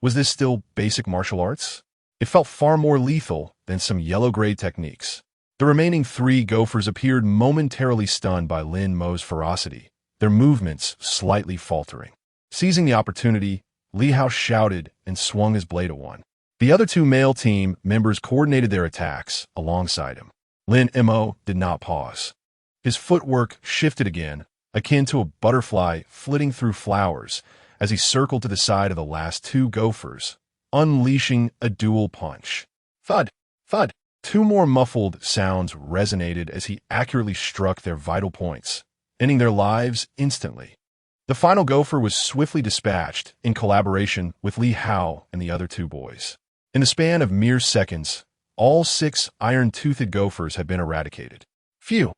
Was this still basic martial arts? It felt far more lethal than some yellow-grade techniques. The remaining three gophers appeared momentarily stunned by Lin Mo's ferocity, their movements slightly faltering. Seizing the opportunity, Li Hao shouted and swung his blade at one. The other two male team members coordinated their attacks alongside him. Lin Mo did not pause. His footwork shifted again, akin to a butterfly flitting through flowers, as he circled to the side of the last two gophers, unleashing a dual punch. Thud! Thud! Two more muffled sounds resonated as he accurately struck their vital points, ending their lives instantly. The final gopher was swiftly dispatched in collaboration with Li Hao and the other two boys. In the span of mere seconds, all 6 iron-toothed gophers had been eradicated. Phew!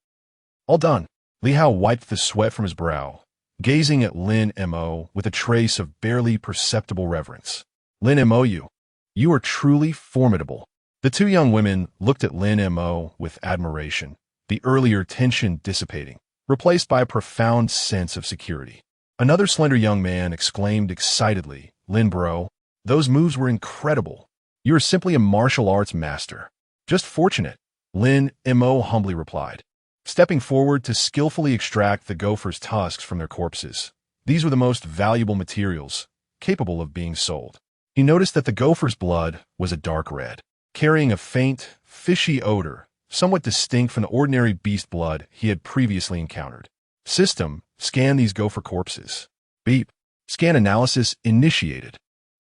All done. Li Hao wiped the sweat from his brow, gazing at Lin Mo with a trace of barely perceptible reverence. Lin Mo, you are truly formidable. The two young women looked at Lin Mo with admiration, the earlier tension dissipating, replaced by a profound sense of security. Another slender young man exclaimed excitedly, Lin bro, those moves were incredible. You are simply a martial arts master. Just fortunate, Lin Mo humbly replied, stepping forward to skillfully extract the gophers' tusks from their corpses. These were the most valuable materials, capable of being sold. He noticed that the gopher's blood was a dark red, carrying a faint, fishy odor, somewhat distinct from the ordinary beast blood he had previously encountered. System, scan these gopher corpses. Beep. Scan analysis initiated.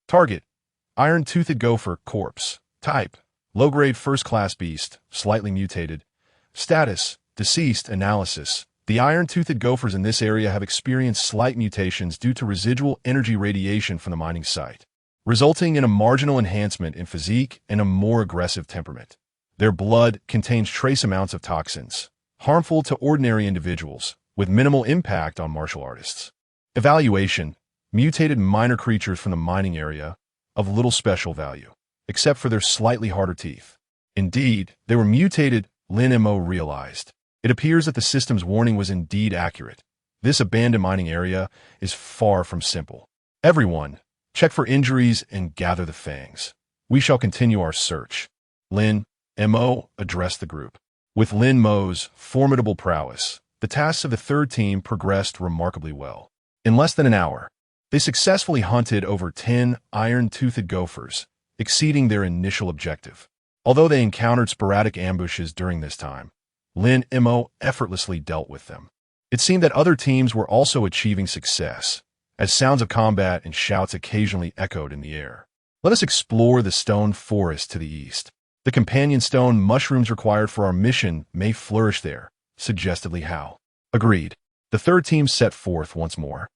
Target, iron-toothed gopher corpse. Type, low-grade first-class beast, slightly mutated. Status, deceased. Analysis. The iron-toothed gophers in this area have experienced slight mutations due to residual energy radiation from the mining site, resulting in a marginal enhancement in physique and a more aggressive temperament. Their blood contains trace amounts of toxins, harmful to ordinary individuals, with minimal impact on martial artists. Evaluation, mutated minor creatures from the mining area, of little special value, except for their slightly harder teeth. Indeed, they were mutated, Lin Mo realized. It appears that the system's warning was indeed accurate. This abandoned mining area is far from simple. Everyone, check for injuries and gather the fangs. We shall continue our search. Lin Mo addressed the group. With Lin Mo's formidable prowess, the tasks of the third team progressed remarkably well. In less than an hour, they successfully hunted over 10 iron-toothed gophers, exceeding their initial objective. Although they encountered sporadic ambushes during this time, Lin Mo effortlessly dealt with them. It seemed that other teams were also achieving success, as sounds of combat and shouts occasionally echoed in the air. Let us explore the stone forest to the east. The companion stone mushrooms required for our mission may flourish there, suggested Li Hao. Agreed. The third team set forth once more,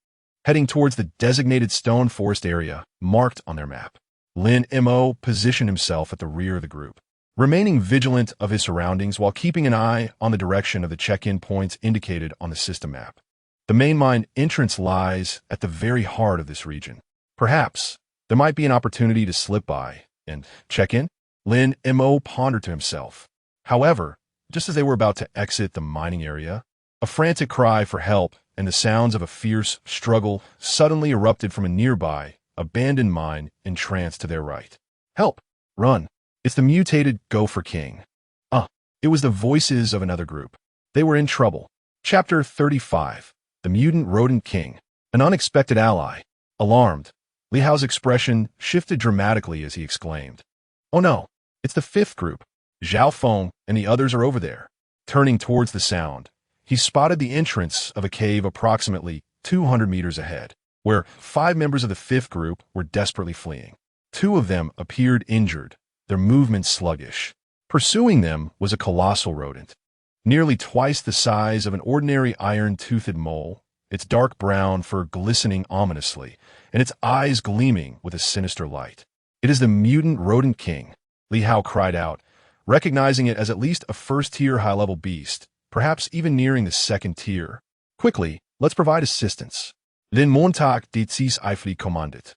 heading towards the designated stone forest area marked on their map. Lin Mo positioned himself at the rear of the group, remaining vigilant of his surroundings while keeping an eye on the direction of the check-in points indicated on the system map. The main mine entrance lies at the very heart of this region. Perhaps there might be an opportunity to slip by and check in. Lin Mo pondered to himself. However, just as they were about to exit the mining area, a frantic cry for help and the sounds of a fierce struggle suddenly erupted from a nearby, abandoned mine entranced to their right. Help! Run! It's the mutated Gopher King. It was the voices of another group. They were in trouble. Chapter 35. The Mutant Rodent King. An unexpected ally. Alarmed, Li Hao's expression shifted dramatically as he exclaimed, "Oh no, it's the fifth group. Zhao Feng and the others are over there." Turning towards the sound, he spotted the entrance of a cave approximately 200 meters ahead, where 5 members of the fifth group were desperately fleeing. 2 of them appeared injured, their movements sluggish. Pursuing them was a colossal rodent, nearly twice the size of an ordinary iron-toothed mole, its dark brown fur glistening ominously, and its eyes gleaming with a sinister light. "It is the mutant rodent king," Li Hao cried out, recognizing it as at least a first-tier high-level beast, perhaps even nearing the second tier. Quickly, let's provide assistance. Lin Montag dies eifrig commandit.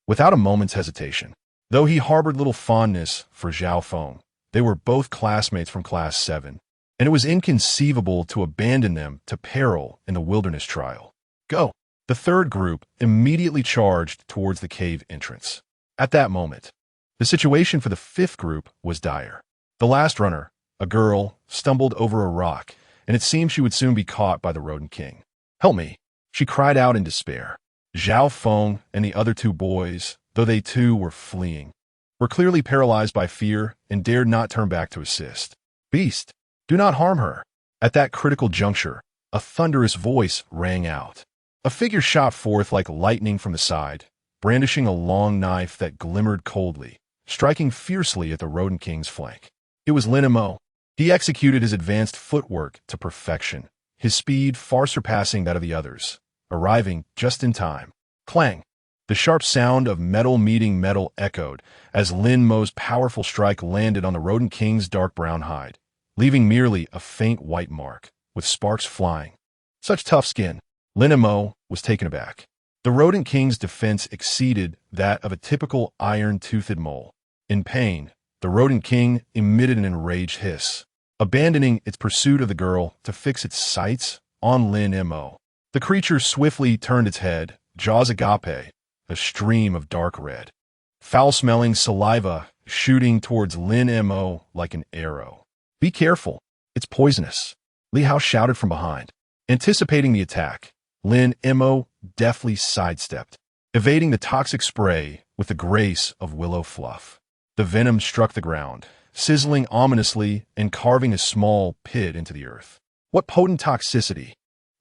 Without a moment's hesitation. Though he harbored little fondness for Zhao Feng, they were both classmates from Class 7, and it was inconceivable to abandon them to peril in the wilderness trial. Go! The third group immediately charged towards the cave entrance. At that moment, the situation for the fifth group was dire. The last runner, a girl, stumbled over a rock, and it seemed she would soon be caught by the rodent king. "Help me!" she cried out in despair. Zhao Feng and the other two boys, though they too were fleeing, were clearly paralyzed by fear and dared not turn back to assist. "Beast, do not harm her." At that critical juncture, a thunderous voice rang out. A figure shot forth like lightning from the side, brandishing a long knife that glimmered coldly, striking fiercely at the rodent king's flank. It was Lin Mo. He executed his advanced footwork to perfection, his speed far surpassing that of the others, arriving just in time. Clang! The sharp sound of metal meeting metal echoed as Lin Mo's powerful strike landed on the rodent king's dark brown hide, leaving merely a faint white mark, with sparks flying. Such tough skin. Lin Mo was taken aback. The rodent king's defense exceeded that of a typical iron-toothed mole. In pain, the rodent king emitted an enraged hiss, abandoning its pursuit of the girl to fix its sights on Lin Mo. The creature swiftly turned its head, jaws agape, a stream of dark red, foul-smelling saliva shooting towards Lin Mo like an arrow. "Be careful, it's poisonous," Li Hao shouted from behind. Anticipating the attack, Lin Mo deftly sidestepped, evading the toxic spray with the grace of willow fluff. The venom struck the ground, sizzling ominously and carving a small pit into the earth. What potent toxicity!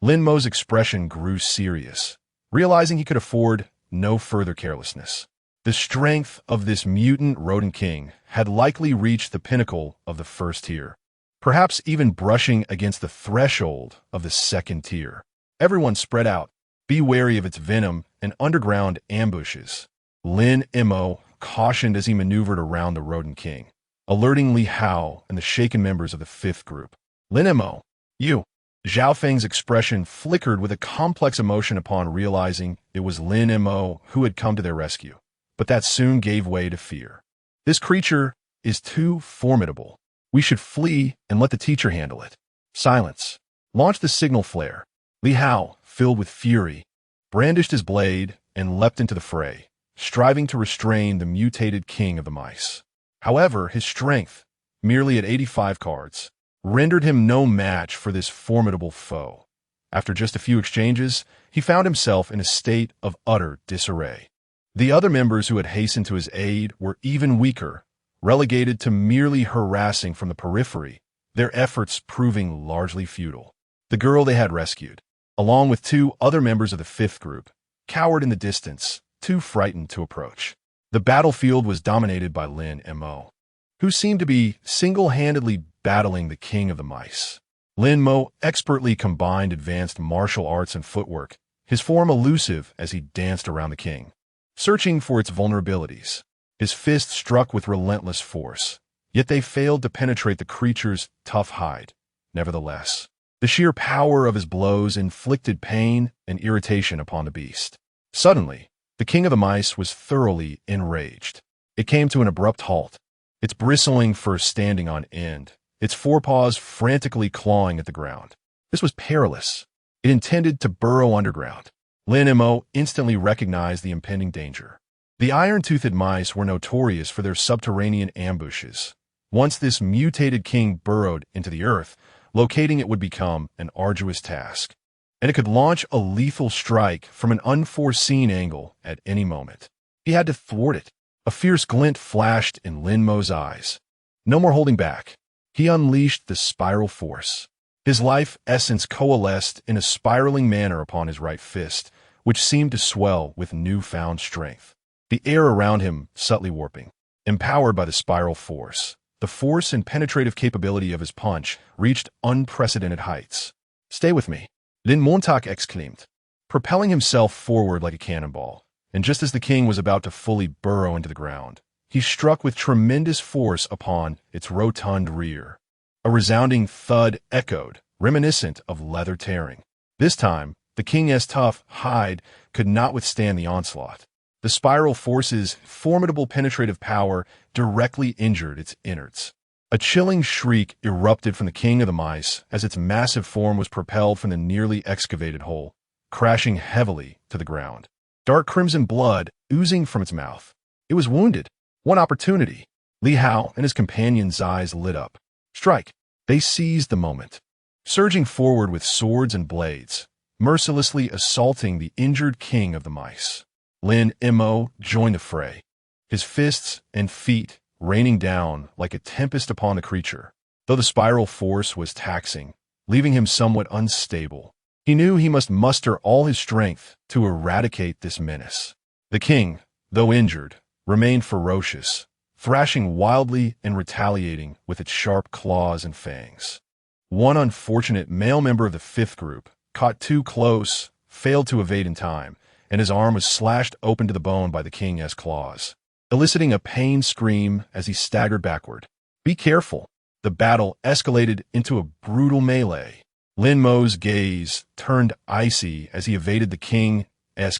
Lin Mo's expression grew serious, realizing he could afford no further carelessness. The strength of this mutant rodent king had likely reached the pinnacle of the first tier, perhaps even brushing against the threshold of the second tier. Everyone spread out. Be wary of its venom and underground ambushes. Lin Mo cautioned as he maneuvered around the rodent king, alerting Li Hao and the shaken members of the fifth group. "Lin Mo, you!" Zhao Feng's expression flickered with a complex emotion upon realizing it was Lin Mo who had come to their rescue, but that soon gave way to fear. "This creature is too formidable. We should flee and let the teacher handle it." "Silence. Launch the signal flare." Li Hao, filled with fury, brandished his blade and leapt into the fray, striving to restrain the mutated king of the mice. However, his strength, merely at 85 cards, rendered him no match for this formidable foe. After just a few exchanges, he found himself in a state of utter disarray. The other members who had hastened to his aid were even weaker, relegated to merely harassing from the periphery, their efforts proving largely futile. The girl they had rescued, along with two other members of the fifth group, cowered in the distance, too frightened to approach. The battlefield was dominated by Lin Mo, who seemed to be single-handedly battling the king of the mice. Lin Mo expertly combined advanced martial arts and footwork, his form elusive as he danced around the king, searching for its vulnerabilities. His fists struck with relentless force, yet they failed to penetrate the creature's tough hide. Nevertheless, the sheer power of his blows inflicted pain and irritation upon the beast. Suddenly, the king of the mice was thoroughly enraged. It came to an abrupt halt, its bristling fur standing on end, its forepaws frantically clawing at the ground. This was perilous. It intended to burrow underground. Lin Mo instantly recognized the impending danger. The iron-toothed mice were notorious for their subterranean ambushes. Once this mutated king burrowed into the earth, locating it would become an arduous task, and it could launch a lethal strike from an unforeseen angle at any moment. He had to thwart it. A fierce glint flashed in Lin Mo's eyes. No more holding back. He unleashed the spiral force. His life essence coalesced in a spiraling manner upon his right fist, which seemed to swell with newfound strength. The air around him subtly warping. Empowered by the spiral force, the force and penetrative capability of his punch reached unprecedented heights. "Stay with me," Lin Montag exclaimed, propelling himself forward like a cannonball. And just as the king was about to fully burrow into the ground, he struck with tremendous force upon its rotund rear. A resounding thud echoed, reminiscent of leather tearing. This time, the king's tough hide could not withstand the onslaught. The spiral force's formidable penetrative power directly injured its innards. A chilling shriek erupted from the king of the mice as its massive form was propelled from the nearly excavated hole, crashing heavily to the ground. Dark crimson blood oozing from its mouth. It was wounded. One opportunity. Li Hao and his companion's eyes lit up. Strike. They seized the moment, surging forward with swords and blades, mercilessly assaulting the injured king of the mice. Lin Mo joined the fray, his fists and feet raining down like a tempest upon the creature. Though the spiral force was taxing, leaving him somewhat unstable, he knew he must muster all his strength to eradicate this menace. The king, though injured, remained ferocious, thrashing wildly and retaliating with its sharp claws and fangs. One unfortunate male member of the fifth group, caught too close, failed to evade in time, and his arm was slashed open to the bone by the king's claws, eliciting a pained scream as he staggered backward. Be careful. The battle escalated into a brutal melee. Lin Mo's gaze turned icy as he evaded the king's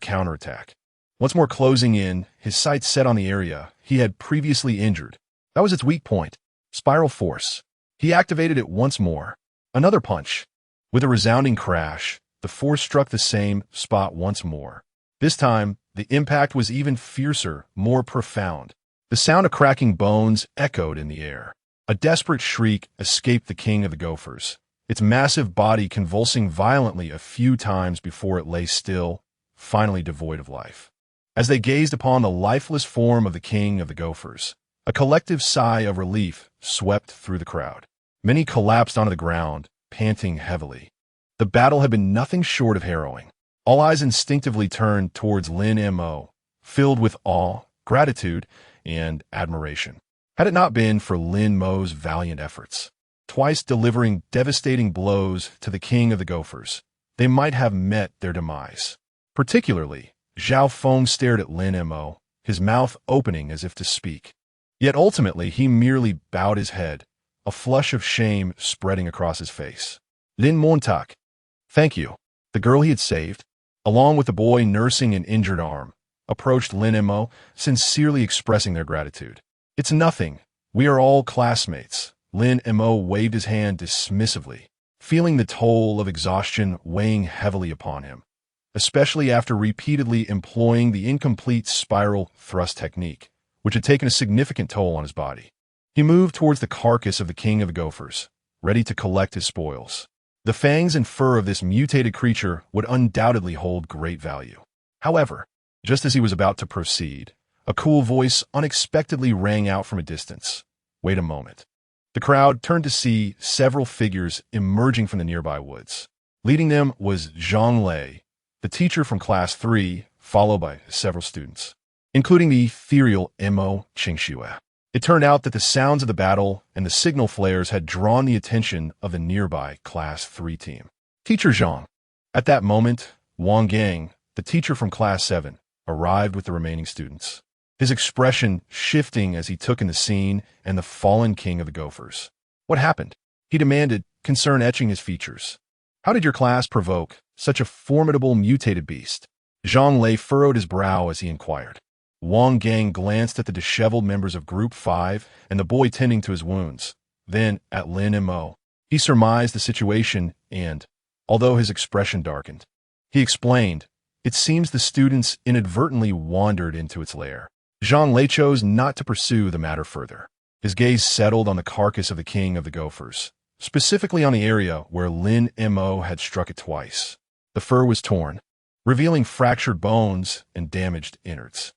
counterattack. Once more closing in, his sights set on the area he had previously injured. That was its weak point. Spiral force. He activated it once more. Another punch. With a resounding crash, the force struck the same spot once more. This time, the impact was even fiercer, more profound. The sound of cracking bones echoed in the air. A desperate shriek escaped the king of the gophers, its massive body convulsing violently a few times before it lay still, finally devoid of life. As they gazed upon the lifeless form of the king of the gophers, a collective sigh of relief swept through the crowd. Many collapsed onto the ground, panting heavily. The battle had been nothing short of harrowing. All eyes instinctively turned towards Lin Mo, filled with awe, gratitude, and admiration. Had it not been for Lin Mo's valiant efforts, twice delivering devastating blows to the king of the gophers, they might have met their demise. Particularly, Zhao Feng stared at Lin Mo, his mouth opening as if to speak. Yet ultimately he merely bowed his head, a flush of shame spreading across his face. Lin Montauk. Thank you. The girl he had saved, along with the boy nursing an injured arm, approached Lin Mo, sincerely expressing their gratitude. It's nothing. We are all classmates. Lin Mo waved his hand dismissively, feeling the toll of exhaustion weighing heavily upon him, especially after repeatedly employing the incomplete spiral thrust technique, which had taken a significant toll on his body. He moved towards the carcass of the king of the gophers, ready to collect his spoils. The fangs and fur of this mutated creature would undoubtedly hold great value. However, just as he was about to proceed, a cool voice unexpectedly rang out from a distance. Wait a moment. The crowd turned to see several figures emerging from the nearby woods. Leading them was Zhang Lei, the teacher from Class 3, followed by several students, including the ethereal Mo Qingxue. It turned out that the sounds of the battle and the signal flares had drawn the attention of the nearby Class 3 team. Teacher Zhang. At that moment, Wang Gang, the teacher from Class 7, arrived with the remaining students, his expression shifting as he took in the scene and the fallen king of the gophers. What happened? He demanded, concern etching his features. How did your class provoke such a formidable mutated beast? Zhang Lei furrowed his brow as he inquired. Wang Gang glanced at the disheveled members of Group 5 and the boy tending to his wounds, then at Lin Mo. He surmised the situation and, although his expression darkened, he explained, it seems the students inadvertently wandered into its lair. Zhang Lei chose not to pursue the matter further. His gaze settled on the carcass of the king of the gophers, specifically on the area where Lin Mo had struck it twice. The fur was torn, revealing fractured bones and damaged innards.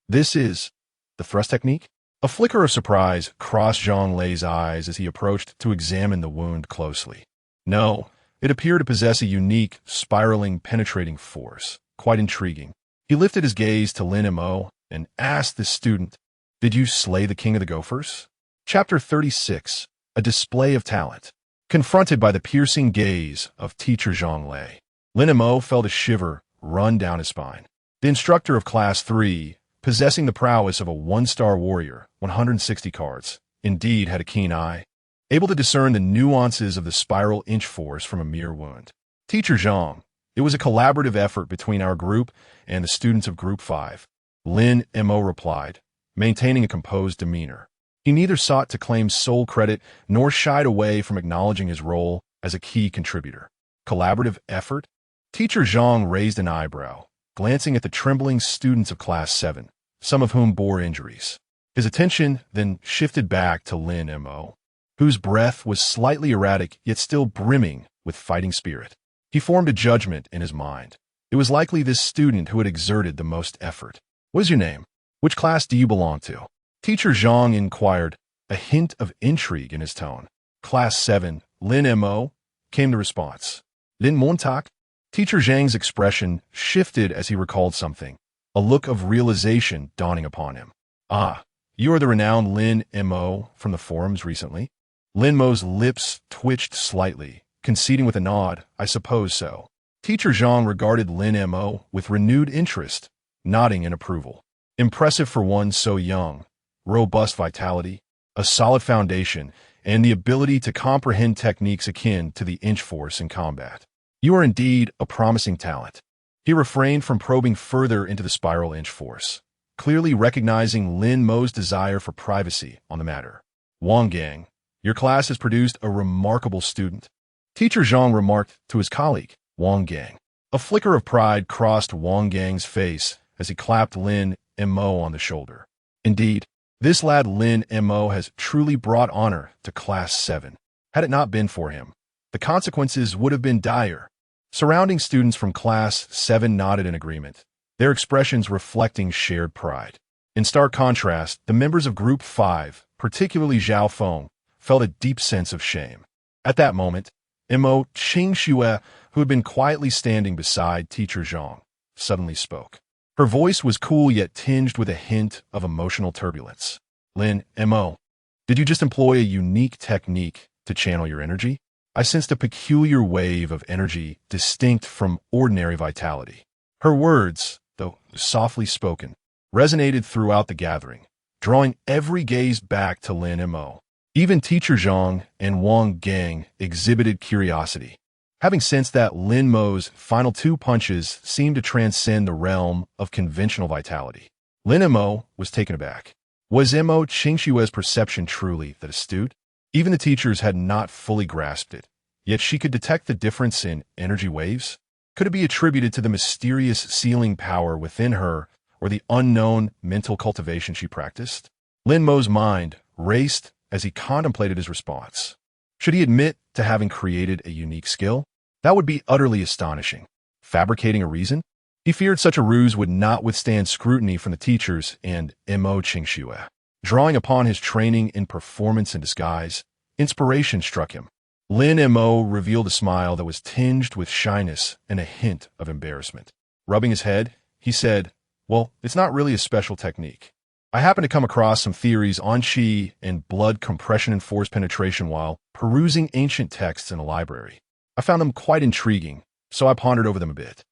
This is the thrust technique? A flicker of surprise crossed Zhang Lei's eyes as he approached to examine the wound closely. No, it appeared to possess a unique, spiraling, penetrating force. Quite intriguing. He lifted his gaze to Lin Mo and asked the student, Did you slay the king of the gophers? Chapter 36, A Display of Talent. Confronted by the piercing gaze of teacher Zhang Lei, Lin Mo felt a shiver run down his spine. The instructor of Class 3, possessing the prowess of a one-star warrior, 160 cards, indeed had a keen eye, able to discern the nuances of the spiral inch force from a mere wound. Teacher Zhang, it was a collaborative effort between our group and the students of Group 5. Lin Mo replied, maintaining a composed demeanor. He neither sought to claim sole credit nor shied away from acknowledging his role as a key contributor. Collaborative effort? Teacher Zhang raised an eyebrow, glancing at the trembling students of Class 7, some of whom bore injuries. His attention then shifted back to Lin Mo, whose breath was slightly erratic yet still brimming with fighting spirit. He formed a judgment in his mind. It was likely this student who had exerted the most effort. "What is your name? Which class do you belong to?" Teacher Zhang inquired, a hint of intrigue in his tone. "Class 7, Lin Mo," came the response. "Lin Montak?" Teacher Zhang's expression shifted as he recalled something, a look of realization dawning upon him. "Ah, you are the renowned Lin Mo from the forums recently?" Lin Mo's lips twitched slightly, conceding with a nod, "I suppose so." Teacher Zhang regarded Lin Mo with renewed interest, nodding in approval. Impressive for one so young, robust vitality, a solid foundation, and the ability to comprehend techniques akin to the inch force in combat. "You are indeed a promising talent." He refrained from probing further into the spiral inch force, clearly recognizing Lin Mo's desire for privacy on the matter. "Wang Gang, your class has produced a remarkable student," Teacher Zhang remarked to his colleague, Wang Gang. A flicker of pride crossed Wang Gang's face as he clapped Lin Mo on the shoulder. "Indeed, this lad Lin Mo has truly brought honor to Class 7. Had it not been for him, the consequences would have been dire." Surrounding students from Class 7 nodded in agreement, their expressions reflecting shared pride. In stark contrast, the members of Group 5, particularly Zhao Feng, felt a deep sense of shame. At that moment, Mo Qingxue, who had been quietly standing beside Teacher Zhang, suddenly spoke. Her voice was cool yet tinged with a hint of emotional turbulence. "Lin Mo, did you just employ a unique technique to channel your energy?" I sensed a peculiar wave of energy distinct from ordinary vitality. Her words, though softly spoken, resonated throughout the gathering, drawing every gaze back to Lin Mo. Even Teacher Zhang and Wang Gang exhibited curiosity, having sensed that Lin Mo's final two punches seemed to transcend the realm of conventional vitality. Lin Mo was taken aback. Was Mo Qingxue's perception truly that astute? Even the teachers had not fully grasped it, yet she could detect the difference in energy waves. Could it be attributed to the mysterious sealing power within her or the unknown mental cultivation she practiced? Lin Mo's mind raced as he contemplated his response. Should he admit to having created a unique skill? That would be utterly astonishing. Fabricating a reason? He feared such a ruse would not withstand scrutiny from the teachers and Mo Qingxue. Drawing upon his training in performance and disguise, inspiration struck him. Lin Mo revealed a smile that was tinged with shyness and a hint of embarrassment. Rubbing his head, he said, "Well, it's not really a special technique. I happened to come across some theories on qi and blood compression and force penetration while perusing ancient texts in a library. I found them quite intriguing, so I pondered over them a bit.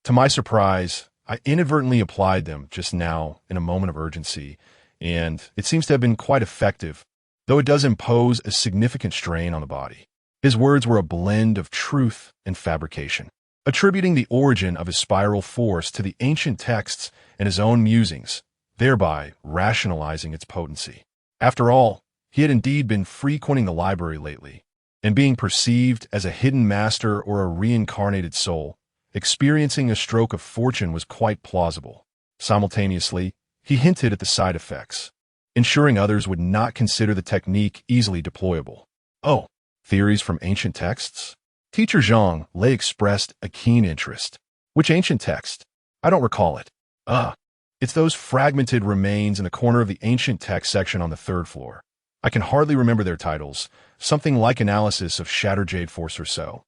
To my surprise, I inadvertently applied them just now in a moment of urgency, and it seems to have been quite effective, though it does impose a significant strain on the body." His words were a blend of truth and fabrication, attributing the origin of his spiral force to the ancient texts and his own musings, thereby rationalizing its potency. After all, he had indeed been frequenting the library lately, and being perceived as a hidden master or a reincarnated soul, experiencing a stroke of fortune was quite plausible. Simultaneously, he hinted at the side effects, ensuring others would not consider the technique easily deployable. "Oh, theories from ancient texts?" Teacher Zhang Lei expressed a keen interest. "Which ancient text? I don't recall it." It's those fragmented remains in the corner of the ancient text section on the 3rd floor. I can hardly remember their titles, something like Analysis of Shattered Jade Force or so."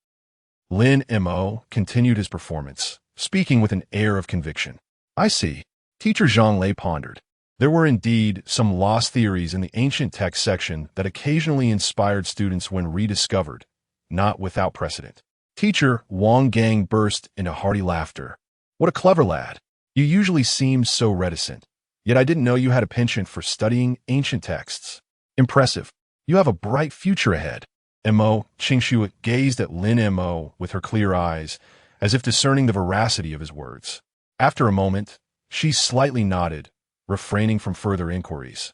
Lin Mo continued his performance, speaking with an air of conviction. "I see." Teacher Zhang Lei pondered. There were indeed some lost theories in the ancient text section that occasionally inspired students when rediscovered, not without precedent. Teacher Wang Gang burst into hearty laughter. "What a clever lad. You usually seem so reticent. Yet I didn't know you had a penchant for studying ancient texts. Impressive. You have a bright future ahead. Mo Qingshu gazed at Lin Mo with her clear eyes, as if discerning the veracity of his words. After a moment, she slightly nodded, refraining from further inquiries,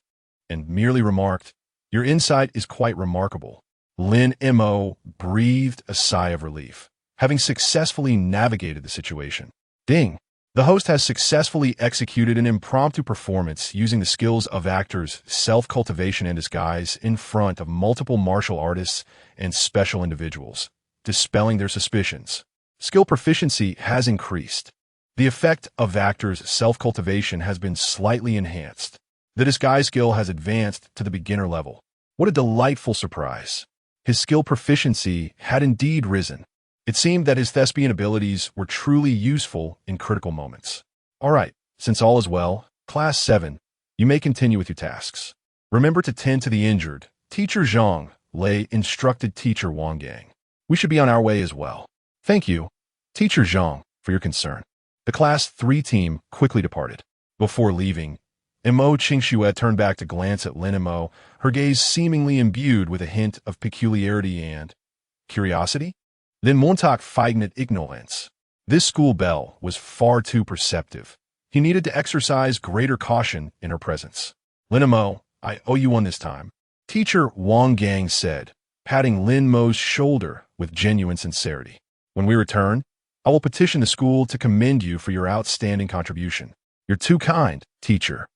and merely remarked, "Your insight is quite remarkable." Lin Mo breathed a sigh of relief, having successfully navigated the situation. Ding! The host has successfully executed an impromptu performance using the skills of actors, self-cultivation and disguise in front of multiple martial artists and special individuals, dispelling their suspicions. Skill proficiency has increased. The effect of actors' self-cultivation has been slightly enhanced. The disguise skill has advanced to the beginner level. What a delightful surprise. His skill proficiency had indeed risen. It seemed that his thespian abilities were truly useful in critical moments. All right, since all is well, Class 7, you may continue with your tasks. Remember to tend to the injured. Teacher Zhang Lei instructed Teacher Wang Gang. We should be on our way as well. Thank you, Teacher Zhang, for your concern. The Class 3 team quickly departed. Before leaving, Mo Qingshu turned back to glance at Lin Mo, her gaze seemingly imbued with a hint of peculiarity and curiosity. Then Montauk feigned ignorance. This school belle was far too perceptive. He needed to exercise greater caution in her presence. Lin Mo, I owe you one this time, Teacher Wang Gang said, patting Lin Mo's shoulder with genuine sincerity. When we return, I will petition the school to commend you for your outstanding contribution. You're too kind, teacher.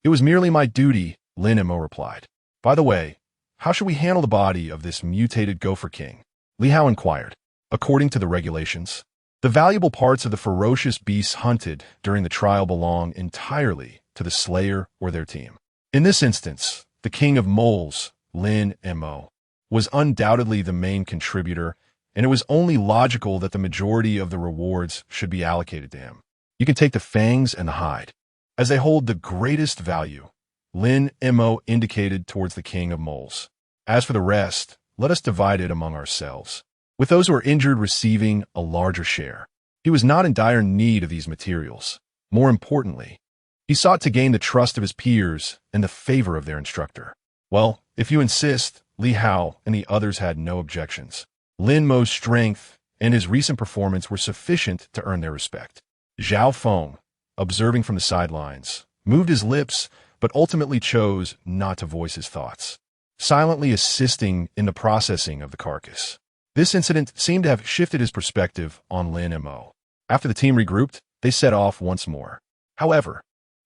It was merely my duty, Lin Mo replied. By the way, how should we handle the body of this mutated gopher king? Li Hao inquired. According to the regulations, the valuable parts of the ferocious beasts hunted during the trial belong entirely to the slayer or their team. In this instance, the king of moles, Lin Mo, was undoubtedly the main contributor, and it was only logical that the majority of the rewards should be allocated to him. You can take the fangs and the hide, as they hold the greatest value, Lin Mo indicated towards the king of moles. As for the rest, let us divide it among ourselves, with those who are injured receiving a larger share. He was not in dire need of these materials. More importantly, he sought to gain the trust of his peers and the favor of their instructor. Well, if you insist, Li Hao and the others had no objections. Lin Mo's strength and his recent performance were sufficient to earn their respect. Zhao Feng, observing from the sidelines, moved his lips but ultimately chose not to voice his thoughts, silently assisting in the processing of the carcass. This incident seemed to have shifted his perspective on Lin Mo. After the team regrouped, they set off once more. However,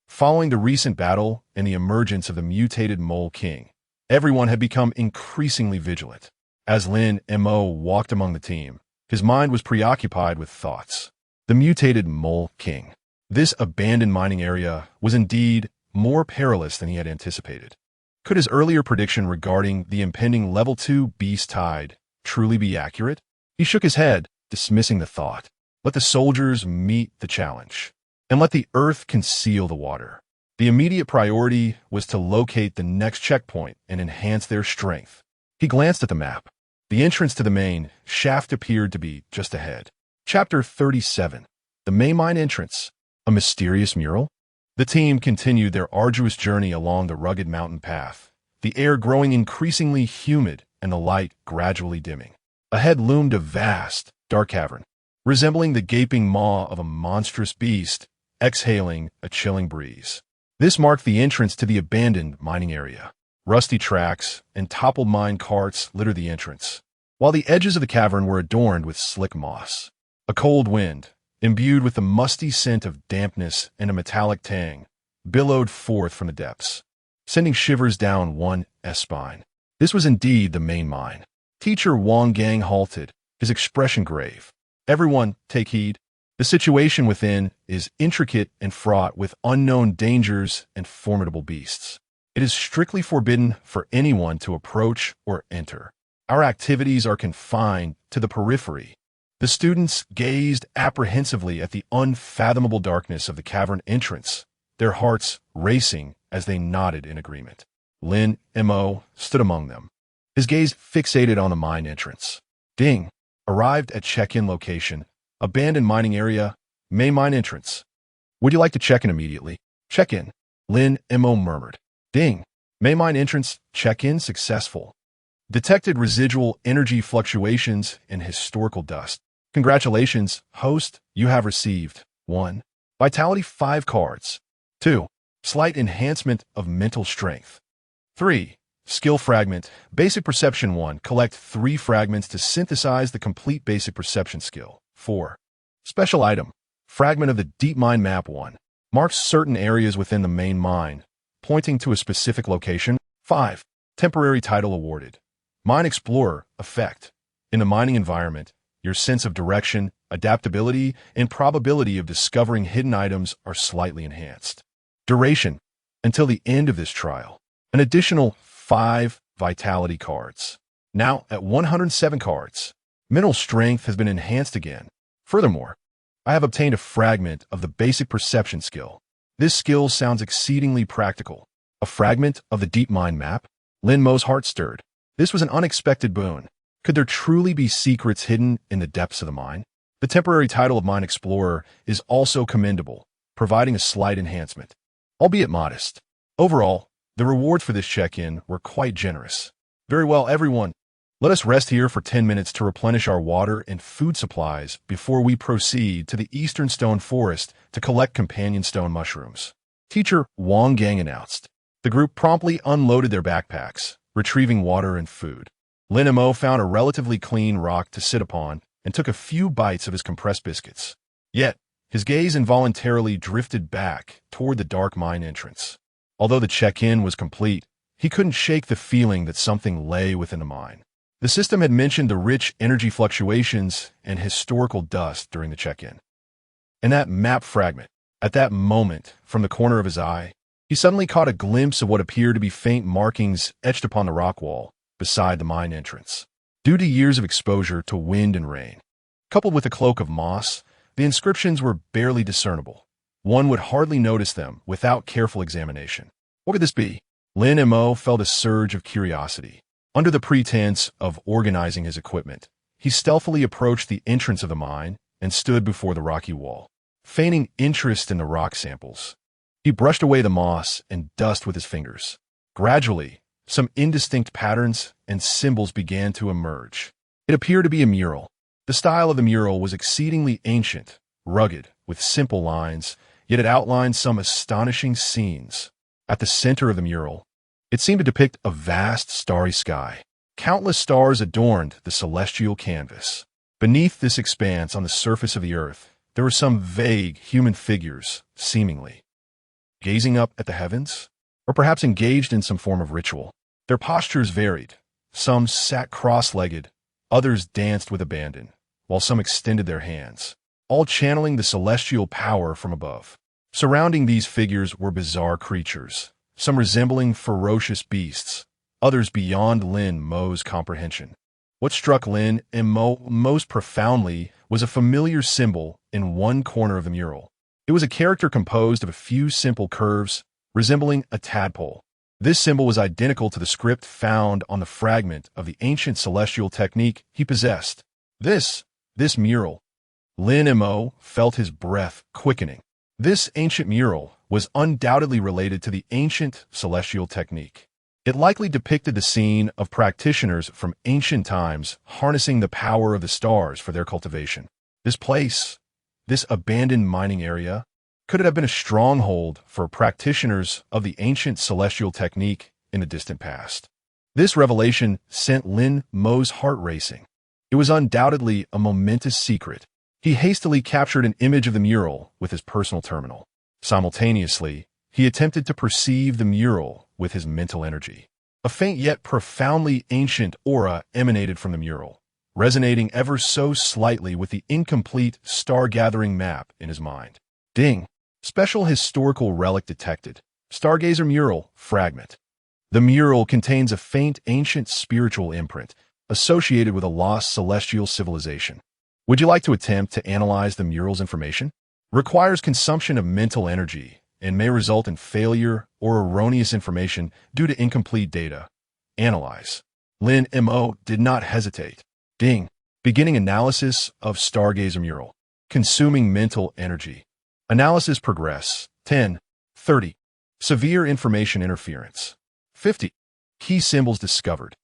following the recent battle and the emergence of the mutated Mole King, everyone had become increasingly vigilant. As Lin Mo walked among the team, his mind was preoccupied with thoughts. The mutated Mole King. This abandoned mining area was indeed more perilous than he had anticipated. Could his earlier prediction regarding the impending Level 2 beast tide truly be accurate? He shook his head, dismissing the thought. Let the soldiers meet the challenge, and let the earth conceal the water. The immediate priority was to locate the next checkpoint and enhance their strength. He glanced at the map. The entrance to the main shaft appeared to be just ahead. Chapter 37. The main mine entrance. A mysterious mural? The team continued their arduous journey along the rugged mountain path, the air growing increasingly humid and the light gradually dimming. Ahead loomed a vast, dark cavern, resembling the gaping maw of a monstrous beast, exhaling a chilling breeze. This marked the entrance to the abandoned mining area. Rusty tracks and toppled mine carts littered the entrance, while the edges of the cavern were adorned with slick moss. A cold wind, imbued with the musty scent of dampness and a metallic tang, billowed forth from the depths, sending shivers down one's spine. This was indeed the main mine. Teacher Wang Gang halted, his expression grave. Everyone, take heed. The situation within is intricate and fraught with unknown dangers and formidable beasts. It is strictly forbidden for anyone to approach or enter. Our activities are confined to the periphery. The students gazed apprehensively at the unfathomable darkness of the cavern entrance, their hearts racing as they nodded in agreement. Lin Mo stood among them, his gaze fixated on the mine entrance. Ding! Arrived at check-in location. Abandoned mining area. Main mine entrance. Would you like to check in immediately? Check in. Lin Mo murmured. Ding. May mine entrance check-in successful. Detected residual energy fluctuations in historical dust. Congratulations, host, you have received 1. Vitality 5 cards. 2. Slight enhancement of mental strength. 3. Skill fragment. Basic perception 1. Collect 3 fragments to synthesize the complete basic perception skill. 4. Special item. Fragment of the deep mind map 1. Marks certain areas within the main mine, pointing to a specific location. 5. Temporary title awarded. Mine Explorer effect. In the mining environment, your sense of direction, adaptability, and probability of discovering hidden items are slightly enhanced. Duration. Until the end of this trial. An additional 5 vitality cards. Now at 107 cards. Mental strength has been enhanced again. Furthermore, I have obtained a fragment of the basic perception skill. This skill sounds exceedingly practical. A fragment of the deep mind map? Lin Mo's heart stirred. This was an unexpected boon. Could there truly be secrets hidden in the depths of the mine? The temporary title of Mine Explorer is also commendable, providing a slight enhancement, albeit modest. Overall, the rewards for this check-in were quite generous. Very well, everyone. Let us rest here for 10 minutes to replenish our water and food supplies before we proceed to the Eastern Stone Forest to collect companion stone mushrooms. Teacher Wang Gang announced. The group promptly unloaded their backpacks, retrieving water and food. Lin Mo found a relatively clean rock to sit upon and took a few bites of his compressed biscuits. Yet, his gaze involuntarily drifted back toward the dark mine entrance. Although the check-in was complete, he couldn't shake the feeling that something lay within the mine. The system had mentioned the rich energy fluctuations and historical dust during the check-in. And that map fragment, at that moment, from the corner of his eye, he suddenly caught a glimpse of what appeared to be faint markings etched upon the rock wall beside the mine entrance. Due to years of exposure to wind and rain, coupled with a cloak of moss, the inscriptions were barely discernible. One would hardly notice them without careful examination. What could this be? Lin Mo felt a surge of curiosity. Under the pretense of organizing his equipment, he stealthily approached the entrance of the mine and stood before the rocky wall, feigning interest in the rock samples. He brushed away the moss and dust with his fingers. Gradually, some indistinct patterns and symbols began to emerge. It appeared to be a mural. The style of the mural was exceedingly ancient, rugged, with simple lines, yet it outlined some astonishing scenes. At the center of the mural, it seemed to depict a vast starry sky. Countless stars adorned the celestial canvas. Beneath this expanse on the surface of the earth, there were some vague human figures, seemingly gazing up at the heavens, or perhaps engaged in some form of ritual. Their postures varied. Some sat cross-legged, others danced with abandon, while some extended their hands, all channeling the celestial power from above. Surrounding these figures were bizarre creatures, some resembling ferocious beasts, others beyond Lin Mo's comprehension. What struck Lin Mo most profoundly was a familiar symbol in one corner of the mural. It was a character composed of a few simple curves, resembling a tadpole. This symbol was identical to the script found on the fragment of the ancient celestial technique he possessed. This mural. Lin Mo felt his breath quickening. This ancient mural was undoubtedly related to the ancient celestial technique. It likely depicted the scene of practitioners from ancient times harnessing the power of the stars for their cultivation. This place, this abandoned mining area, could it have been a stronghold for practitioners of the ancient celestial technique in the distant past? This revelation sent Lin Mo's heart racing. It was undoubtedly a momentous secret. He hastily captured an image of the mural with his personal terminal. Simultaneously, he attempted to perceive the mural with his mental energy. A faint yet profoundly ancient aura emanated from the mural, resonating ever so slightly with the incomplete star-gathering map in his mind. Ding! Special historical relic detected. Stargazer mural fragment. The mural contains a faint ancient spiritual imprint associated with a lost celestial civilization. Would you like to attempt to analyze the mural's information? Requires consumption of mental energy and may result in failure or erroneous information due to incomplete data. Analyze. Lin Mo did not hesitate. Ding. Beginning analysis of Stargazer mural. Consuming mental energy. Analysis progress. 10. 30. Severe information interference. 50. Key symbols discovered.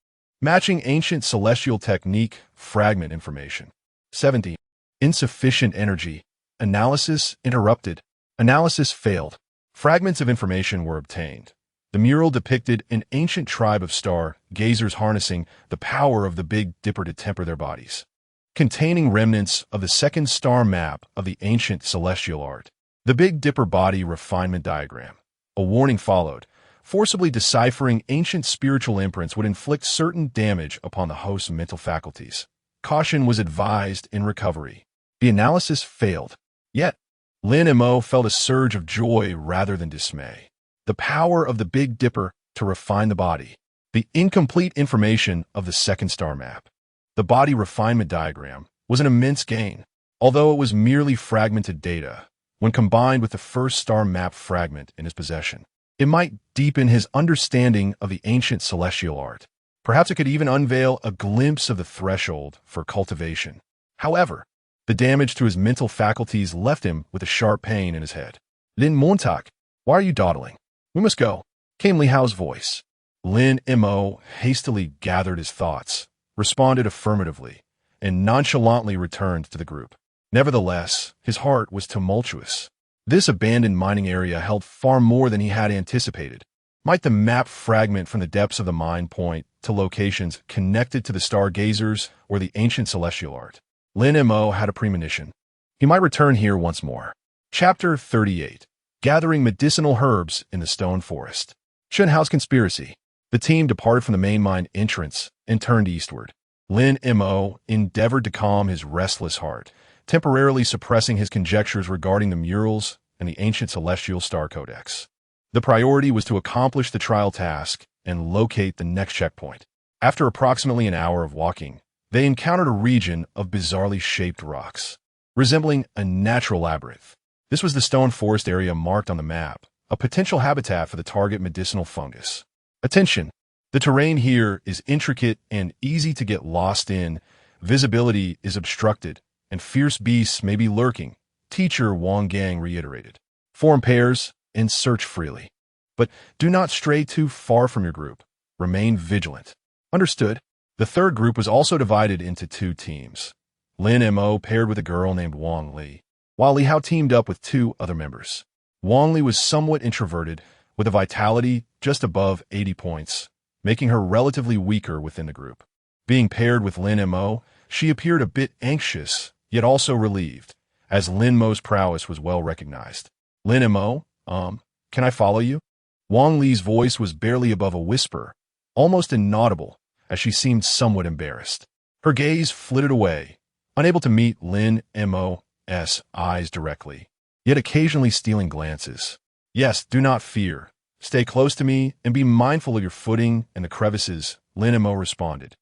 Matching ancient celestial technique, fragment information. 70. Insufficient energy. Analysis interrupted. Analysis failed. Fragments of information were obtained. The mural depicted an ancient tribe of star gazers harnessing the power of the Big Dipper to temper their bodies, containing remnants of the second star map of the ancient celestial art. The Big Dipper body refinement diagram. A warning followed. Forcibly deciphering ancient spiritual imprints would inflict certain damage upon the host's mental faculties. Caution was advised in recovery. The analysis failed. Yet, Lin Mo felt a surge of joy rather than dismay. The power of the Big Dipper to refine the body. The incomplete information of the second star map. The body refinement diagram was an immense gain, although it was merely fragmented data. When combined with the first star map fragment in his possession, it might deepen his understanding of the ancient celestial art. Perhaps it could even unveil a glimpse of the threshold for cultivation. However, the damage to his mental faculties left him with a sharp pain in his head. Lin Montauk, why are you dawdling? We must go, came Li Hao's voice. Lin Mo hastily gathered his thoughts, responded affirmatively, and nonchalantly returned to the group. Nevertheless, his heart was tumultuous. This abandoned mining area held far more than he had anticipated. Might the map fragment from the depths of the mine point to locations connected to the stargazers or the ancient celestial art? Lin Mo had a premonition. He might return here once more. Chapter 38. Gathering medicinal herbs in the stone forest. Chun Hao's conspiracy. The team departed from the main mine entrance and turned eastward. Lin Mo endeavored to calm his restless heart, temporarily suppressing his conjectures regarding the murals and the ancient celestial star codex. The priority was to accomplish the trial task and locate the next checkpoint. After approximately an hour of walking, they encountered a region of bizarrely shaped rocks, resembling a natural labyrinth. This was the stone forest area marked on the map, a potential habitat for the target medicinal fungus. Attention! The terrain here is intricate and easy to get lost in. Visibility is obstructed, and fierce beasts may be lurking, Teacher Wang Gang reiterated. Form pairs and search freely. But do not stray too far from your group. Remain vigilant. Understood. The third group was also divided into two teams. Lin Mo paired with a girl named Wang Li, while Li Hao teamed up with two other members. Wang Li was somewhat introverted, with a vitality just above 80 points, making her relatively weaker within the group. Being paired with Lin Mo, she appeared a bit anxious, yet also relieved, as Lin Mo's prowess was well recognized. Lin Mo, can I follow you? Wang Li's voice was barely above a whisper, almost inaudible, as she seemed somewhat embarrassed. Her gaze flitted away, unable to meet Lin Mo's eyes directly, yet occasionally stealing glances. Yes, do not fear. Stay close to me and be mindful of your footing and the crevices, Lin Mo responded,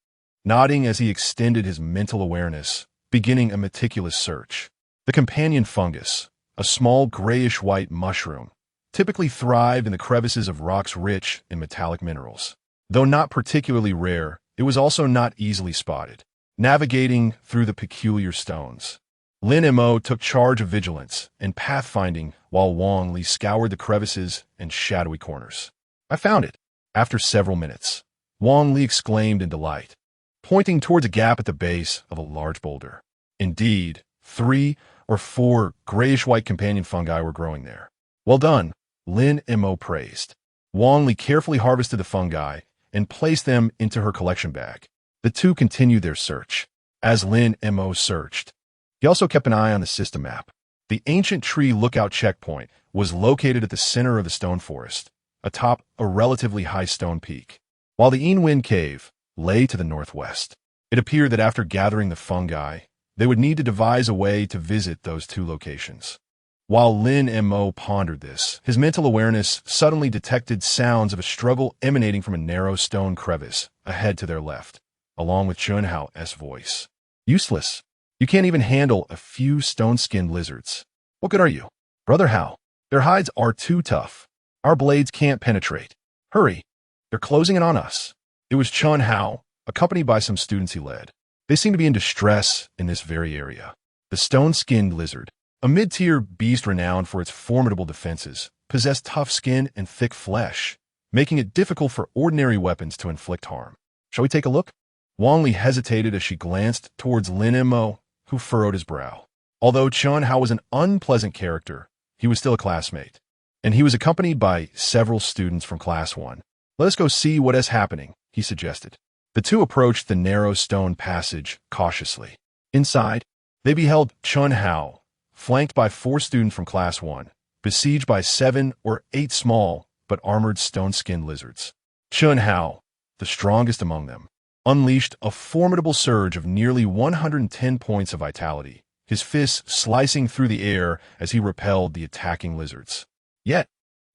nodding as he extended his mental awareness, beginning a meticulous search. The companion fungus, a small grayish-white mushroom, typically thrived in the crevices of rocks rich in metallic minerals. Though not particularly rare, it was also not easily spotted. Navigating through the peculiar stones, Lin Mo took charge of vigilance and pathfinding while Wang Li scoured the crevices and shadowy corners. I found it. After several minutes, Wang Li exclaimed in delight, pointing towards a gap at the base of a large boulder. Indeed, 3 or 4 grayish-white companion fungi were growing there. Well done, Lin Mo praised. Wang Li carefully harvested the fungi and placed them into her collection bag. The two continued their search. As Lin Mo searched, he also kept an eye on the system map. The ancient tree lookout checkpoint was located at the center of the stone forest, atop a relatively high stone peak, while the Inwind Cave lay to the northwest. It appeared that after gathering the fungi, they would need to devise a way to visit those two locations. While Lin Mo pondered this, his mental awareness suddenly detected sounds of a struggle emanating from a narrow stone crevice ahead to their left, along with Chun Hao's voice. Useless. You can't even handle a few stone-skinned lizards. What good are you? Brother Hao, their hides are too tough. Our blades can't penetrate. Hurry. They're closing in on us. It was Chun Hao, accompanied by some students he led. They seemed to be in distress in this very area. The stone-skinned lizard, a mid-tier beast renowned for its formidable defenses, possessed tough skin and thick flesh, making it difficult for ordinary weapons to inflict harm. Shall we take a look? Wang Li hesitated as she glanced towards Lin Mo, who furrowed his brow. Although Chen Hao was an unpleasant character, he was still a classmate, and he was accompanied by several students from Class 1. Let us go see what is happening, he suggested. The two approached the narrow stone passage cautiously. Inside, they beheld Chen Hao, flanked by 4 students from Class 1, besieged by 7 or 8 small but armored stone-skinned lizards. Chen Hao, the strongest among them, unleashed a formidable surge of nearly 110 points of vitality, his fists slicing through the air as he repelled the attacking lizards. Yet,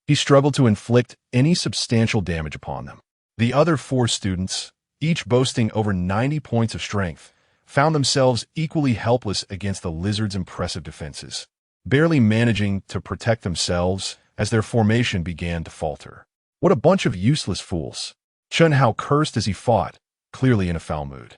he struggled to inflict any substantial damage upon them. The other 4 students, each boasting over 90 points of strength, found themselves equally helpless against the lizard's impressive defenses, barely managing to protect themselves as their formation began to falter. What a bunch of useless fools! Chen Hao cursed as he fought, clearly in a foul mood.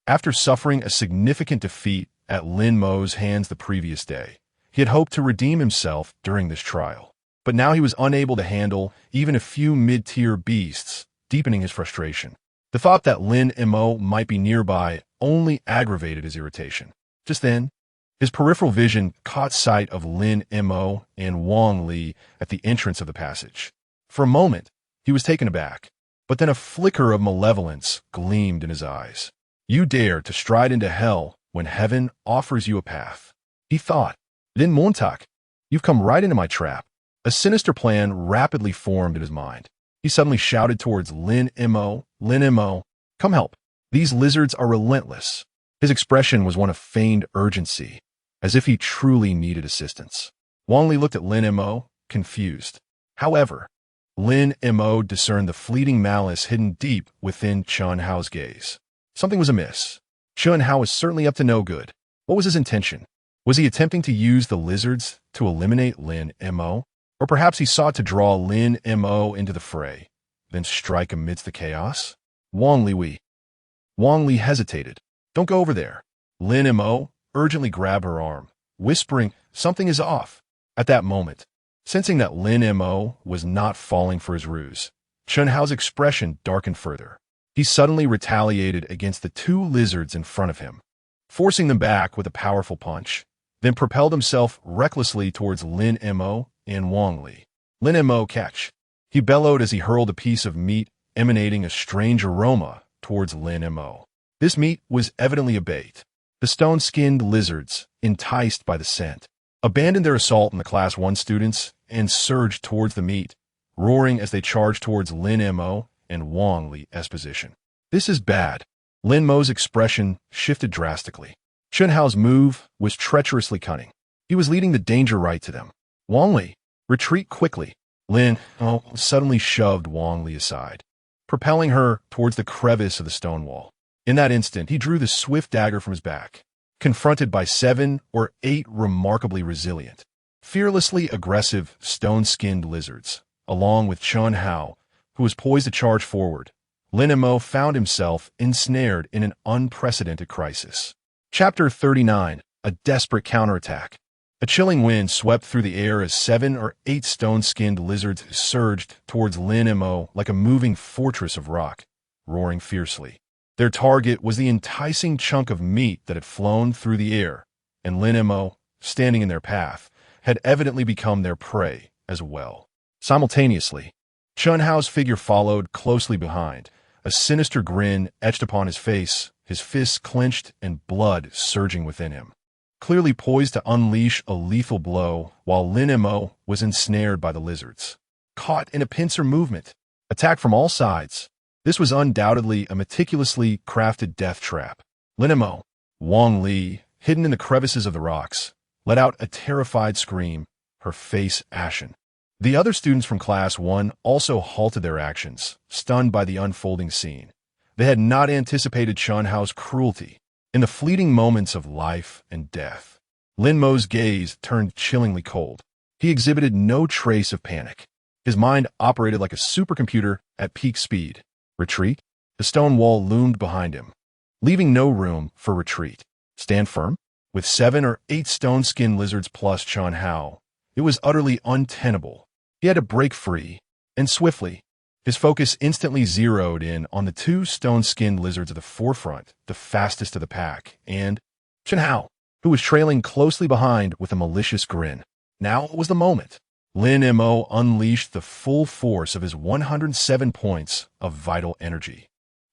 After suffering a significant defeat at Lin Mo's hands the previous day, he had hoped to redeem himself during this trial. But now he was unable to handle even a few mid-tier beasts, deepening his frustration. The thought that Lin Mo might be nearby only aggravated his irritation. Just then, his peripheral vision caught sight of Lin Mo and Wang Li at the entrance of the passage. For a moment, he was taken aback, but then a flicker of malevolence gleamed in his eyes. You dare to stride into hell when heaven offers you a path, he thought. Lin Montauk, you've come right into my trap. A sinister plan rapidly formed in his mind. He suddenly shouted towards Lin Mo, come help. These lizards are relentless. His expression was one of feigned urgency, as if he truly needed assistance. Wang Li looked at Lin Mo, confused. However, Lin Mo discerned the fleeting malice hidden deep within Chen Hao's gaze. Something was amiss. Chen Hao was certainly up to no good. What was his intention? Was he attempting to use the lizards to eliminate Lin Mo? Or perhaps he sought to draw Lin Mo into the fray, then strike amidst the chaos? Wang Li hesitated. Don't go over there. Lin Mo urgently grabbed her arm, whispering, something is off. At that moment, sensing that Lin Mo was not falling for his ruse, Chen Hao's expression darkened further. He suddenly retaliated against the 2 lizards in front of him, forcing them back with a powerful punch, then propelled himself recklessly towards Lin Mo and Wang Li. Lin Mo, catch! He bellowed as he hurled a piece of meat emanating a strange aroma towards Lin Mo. This meat was evidently a bait. The stone-skinned lizards, enticed by the scent, abandoned their assault on the Class 1 students and surged towards the meat, roaring as they charged towards Lin Mo and Wang Li's position. This is bad. Lin Mo's expression shifted drastically. Chen Hao's move was treacherously cunning. He was leading the danger right to them. Wang Li, retreat quickly. Lin Mo suddenly shoved Wang Li aside, propelling her towards the crevice of the stone wall. In that instant, he drew the swift dagger from his back, confronted by 7 or 8 remarkably resilient, fearlessly aggressive stone-skinned lizards, along with Chen Hao, who was poised to charge forward. Lin Mo found himself ensnared in an unprecedented crisis. Chapter 39, A Desperate Counterattack. A chilling wind swept through the air as 7 or 8 stone-skinned lizards surged towards Lin Mo like a moving fortress of rock, roaring fiercely. Their target was the enticing chunk of meat that had flown through the air, and Lin Mo, standing in their path, had evidently become their prey as well. Simultaneously, Chen Hao's figure followed closely behind, a sinister grin etched upon his face, his fists clenched and blood surging within him. Clearly poised to unleash a lethal blow while Lin Mo was ensnared by the lizards. Caught in a pincer movement, attacked from all sides. This was undoubtedly a meticulously crafted death trap. Lin Mo, Wang Li, hidden in the crevices of the rocks, let out a terrified scream, her face ashen. The other students from Class 1 also halted their actions, stunned by the unfolding scene. They had not anticipated Chen Hao's cruelty. In the fleeting moments of life and death, Lin Mo's gaze turned chillingly cold. He exhibited no trace of panic. His mind operated like a supercomputer at peak speed. Retreat? The stone wall loomed behind him, leaving no room for retreat. Stand firm? With 7 or 8 stone-skinned lizards plus Chen Hao, it was utterly untenable. He had to break free, and swiftly. His focus instantly zeroed in on the two stone-skinned lizards at the forefront, the fastest of the pack, and Chen Hao, who was trailing closely behind with a malicious grin. Now was the moment. Lin Mo unleashed the full force of his 107 points of vital energy.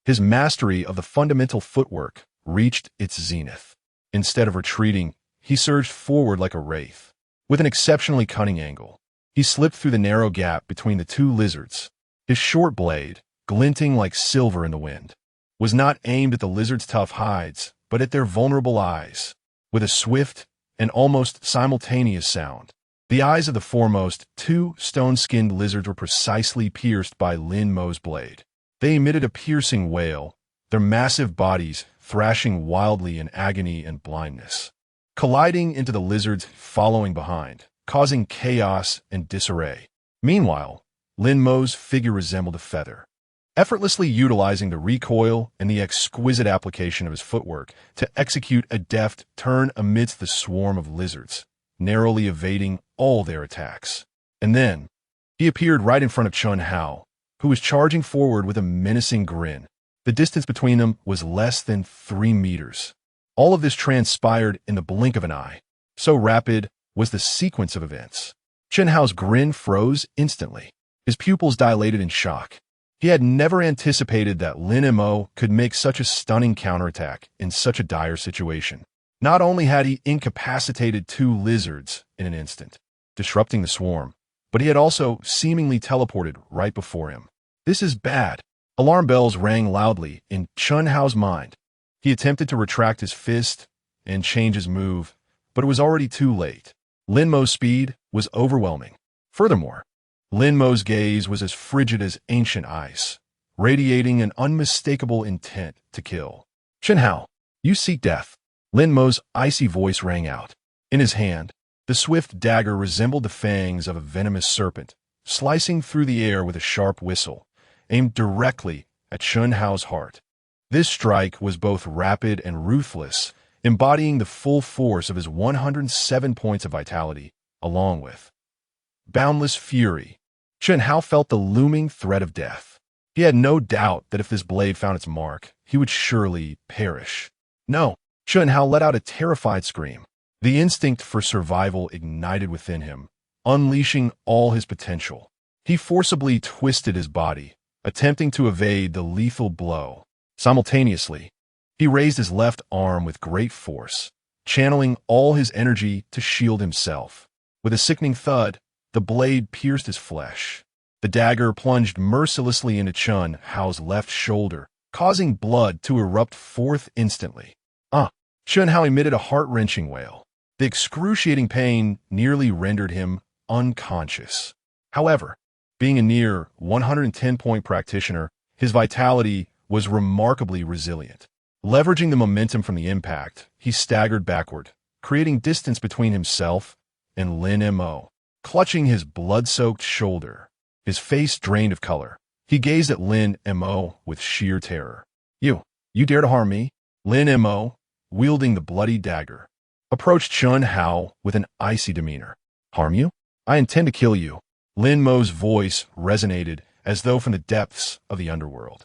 His mastery of the fundamental footwork reached its zenith. Instead of retreating, he surged forward like a wraith. With an exceptionally cunning angle, he slipped through the narrow gap between the two lizards. His short blade, glinting like silver in the wind, was not aimed at the lizards' tough hides, but at their vulnerable eyes. With a swift and almost simultaneous sound, the eyes of the foremost two stone-skinned lizards were precisely pierced by Lin Mo's blade. They emitted a piercing wail, their massive bodies thrashing wildly in agony and blindness, colliding into the lizards following behind, causing chaos and disarray. Meanwhile, Lin Mo's figure resembled a feather, effortlessly utilizing the recoil and the exquisite application of his footwork to execute a deft turn amidst the swarm of lizards, narrowly evading all their attacks. And then, he appeared right in front of Chen Hao, who was charging forward with a menacing grin. The distance between them was less than 3 meters. All of this transpired in the blink of an eye. So rapid was the sequence of events. Chen Hao's grin froze instantly. His pupils dilated in shock. He had never anticipated that Lin Mo could make such a stunning counterattack in such a dire situation. Not only had he incapacitated 2 lizards in an instant, disrupting the swarm, but he had also seemingly teleported right before him. This is bad. Alarm bells rang loudly in Chen Hao's mind. He attempted to retract his fist and change his move, but it was already too late. Lin Mo's speed was overwhelming. Furthermore, Lin Mo's gaze was as frigid as ancient ice, radiating an unmistakable intent to kill. Chen Hao, you seek death. Lin Mo's icy voice rang out. In his hand, the swift dagger resembled the fangs of a venomous serpent, slicing through the air with a sharp whistle, aimed directly at Chen Hao's heart. This strike was both rapid and ruthless, embodying the full force of his 107 points of vitality, along with boundless fury. Chen Hao felt the looming threat of death. He had no doubt that if this blade found its mark, he would surely perish. No, Chen Hao let out a terrified scream. The instinct for survival ignited within him, unleashing all his potential. He forcibly twisted his body, attempting to evade the lethal blow. Simultaneously, he raised his left arm with great force, channeling all his energy to shield himself. With a sickening thud, the blade pierced his flesh. The dagger plunged mercilessly into Chen Hao's left shoulder, causing blood to erupt forth instantly. Chen Hao emitted a heart-wrenching wail. The excruciating pain nearly rendered him unconscious. However, being a near 110-point practitioner, his vitality was remarkably resilient. Leveraging the momentum from the impact, he staggered backward, creating distance between himself and Lin Mo. Clutching his blood-soaked shoulder, his face drained of color, he gazed at Lin Mo with sheer terror. You dare to harm me? Lin Mo, wielding the bloody dagger, approached Chen Hao with an icy demeanor. Harm you? I intend to kill you. Lin Mo's voice resonated as though from the depths of the underworld.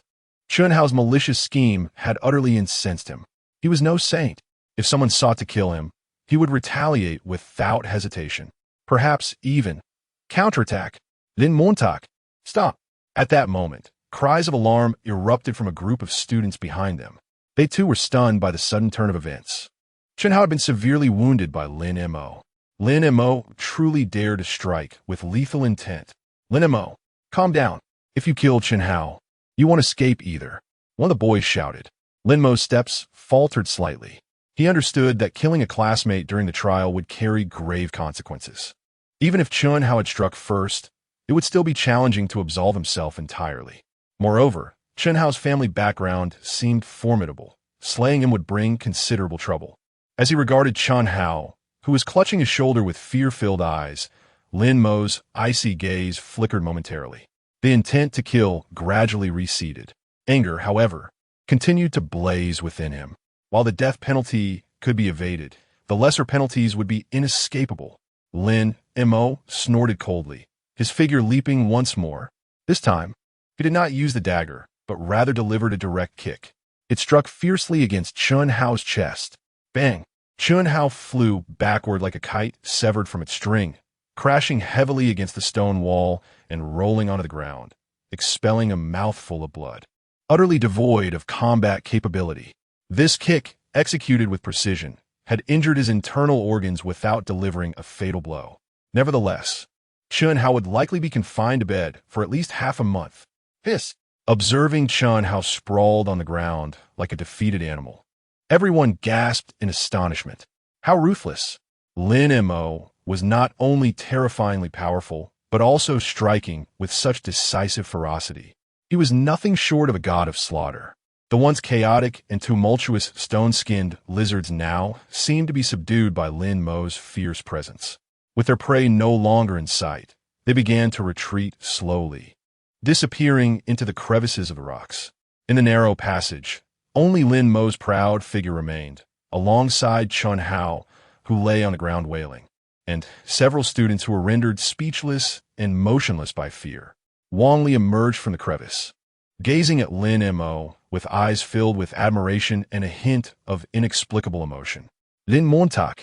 Chen Hao's malicious scheme had utterly incensed him. He was no saint. If someone sought to kill him, he would retaliate without hesitation. Perhaps even counterattack. Lin Montauk, stop. At that moment, cries of alarm erupted from a group of students behind them. They too were stunned by the sudden turn of events. Chen Hao had been severely wounded by Lin Mo. Lin Mo truly dared to strike with lethal intent. Lin Mo, calm down. If you kill Chen Hao, you won't escape either. One of the boys shouted. Lin Mo's steps faltered slightly. He understood that killing a classmate during the trial would carry grave consequences. Even if Chen Hao had struck first, it would still be challenging to absolve himself entirely. Moreover, Chen Hao's family background seemed formidable. Slaying him would bring considerable trouble. As he regarded Chen Hao, who was clutching his shoulder with fear-filled eyes, Lin Mo's icy gaze flickered momentarily. The intent to kill gradually receded. Anger, however, continued to blaze within him. While the death penalty could be evaded, the lesser penalties would be inescapable. Lin Mo snorted coldly, his figure leaping once more. This time, he did not use the dagger, but rather delivered a direct kick. It struck fiercely against Chun Hao's chest. Bang! Chun Hao flew backward like a kite severed from its string, crashing heavily against the stone wall and rolling onto the ground, expelling a mouthful of blood. Utterly devoid of combat capability, this kick, executed with precision, had injured his internal organs without delivering a fatal blow. Nevertheless, Chun Hao would likely be confined to bed for at least half a month. Hiss! Observing Chun Hao sprawled on the ground like a defeated animal, everyone gasped in astonishment. How ruthless! Lin Mo was not only terrifyingly powerful, but also striking with such decisive ferocity. He was nothing short of a god of slaughter. The once chaotic and tumultuous stone-skinned lizards now seemed to be subdued by Lin Mo's fierce presence. With their prey no longer in sight, they began to retreat slowly, disappearing into the crevices of the rocks. In the narrow passage, only Lin Mo's proud figure remained, alongside Chun Hao, who lay on the ground wailing, and several students who were rendered speechless and motionless by fear. Wang Li emerged from the crevice, gazing at Lin Mo with eyes filled with admiration and a hint of inexplicable emotion. Lin Montauk,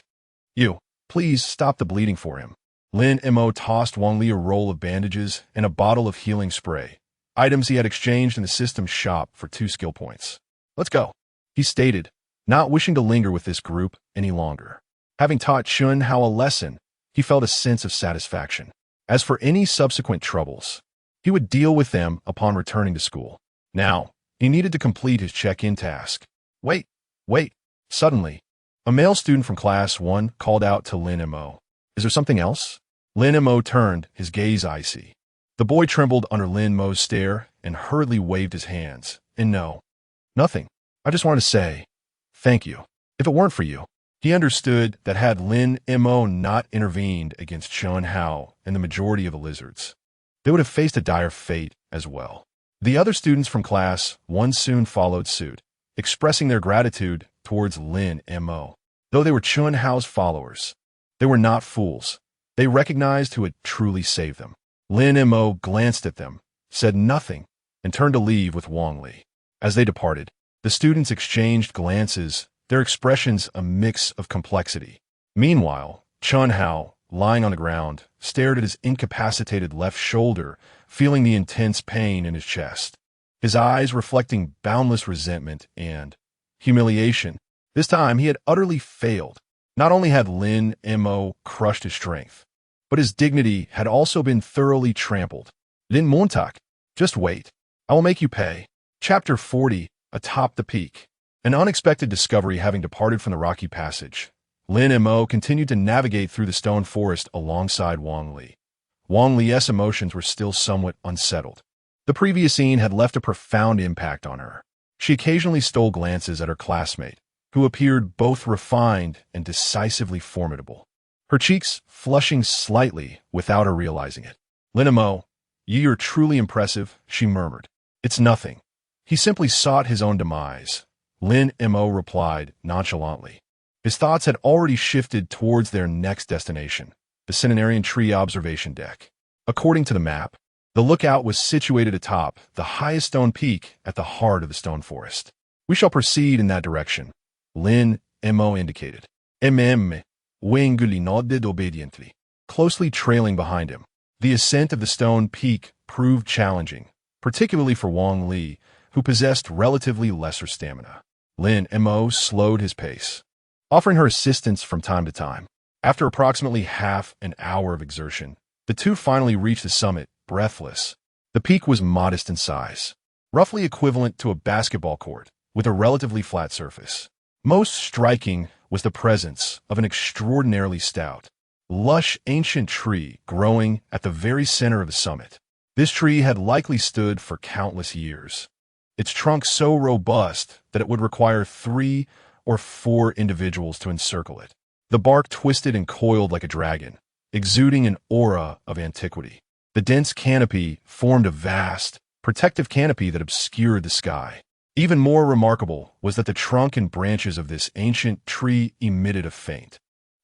you, please stop the bleeding for him. Lin Mo tossed Wang Li a roll of bandages and a bottle of healing spray, items he had exchanged in the system's shop for 2 skill points. Let's go, he stated, not wishing to linger with this group any longer. Having taught Chun Hao a lesson, he felt a sense of satisfaction. As for any subsequent troubles, he would deal with them upon returning to school. Now, he needed to complete his check-in task. Wait. Suddenly, a male student from Class 1 called out to Lin Mo. Is there something else? Lin Mo turned, his gaze icy. The boy trembled under Lin Mo's stare and hurriedly waved his hands. And no, nothing. I just wanted to say, thank you. If it weren't for you. He understood that had Lin Mo not intervened against Chun Hao and the majority of the lizards, they would have faced a dire fate as well. The other students from Class 1 soon followed suit, expressing their gratitude towards Lin Mo. Though they were Chun Hao's followers, they were not fools. They recognized who had truly saved them. Lin Mo glanced at them, said nothing, and turned to leave with Wang Li. As they departed, the students exchanged glances, their expressions a mix of complexity. Meanwhile, Chun Hao, lying on the ground, stared at his incapacitated left shoulder, feeling the intense pain in his chest, his eyes reflecting boundless resentment and humiliation. This time he had utterly failed. Not only had Lin Mo crushed his strength, but his dignity had also been thoroughly trampled. Lin Montauk, just wait. I will make you pay. Chapter 40, Atop the Peak. An unexpected discovery having departed from the rocky passage, Lin Mo continued to navigate through the stone forest alongside Wang Li. Wang Li's emotions were still somewhat unsettled. The previous scene had left a profound impact on her. She occasionally stole glances at her classmate, who appeared both refined and decisively formidable, her cheeks flushing slightly without her realizing it. Lin Mo, you are truly impressive, she murmured. It's nothing. He simply sought his own demise, Lin Mo replied nonchalantly. His thoughts had already shifted towards their next destination, the centenarian tree observation deck. According to the map, the lookout was situated atop the highest stone peak at the heart of the stone forest. We shall proceed in that direction, Lin Mo indicated. Wang Li nodded obediently, closely trailing behind him. The ascent of the stone peak proved challenging, particularly for Wang Li, who possessed relatively lesser stamina. Lin Mo slowed his pace, offering her assistance from time to time. After approximately half an hour of exertion, the two finally reached the summit, breathless. The peak was modest in size, roughly equivalent to a basketball court, with a relatively flat surface. Most striking was the presence of an extraordinarily stout, lush ancient tree growing at the very center of the summit. This tree had likely stood for countless years, its trunk so robust that it would require 3 or 4 individuals to encircle it. The bark twisted and coiled like a dragon, exuding an aura of antiquity. The dense canopy formed a vast, protective canopy that obscured the sky. Even more remarkable was that the trunk and branches of this ancient tree emitted a faint,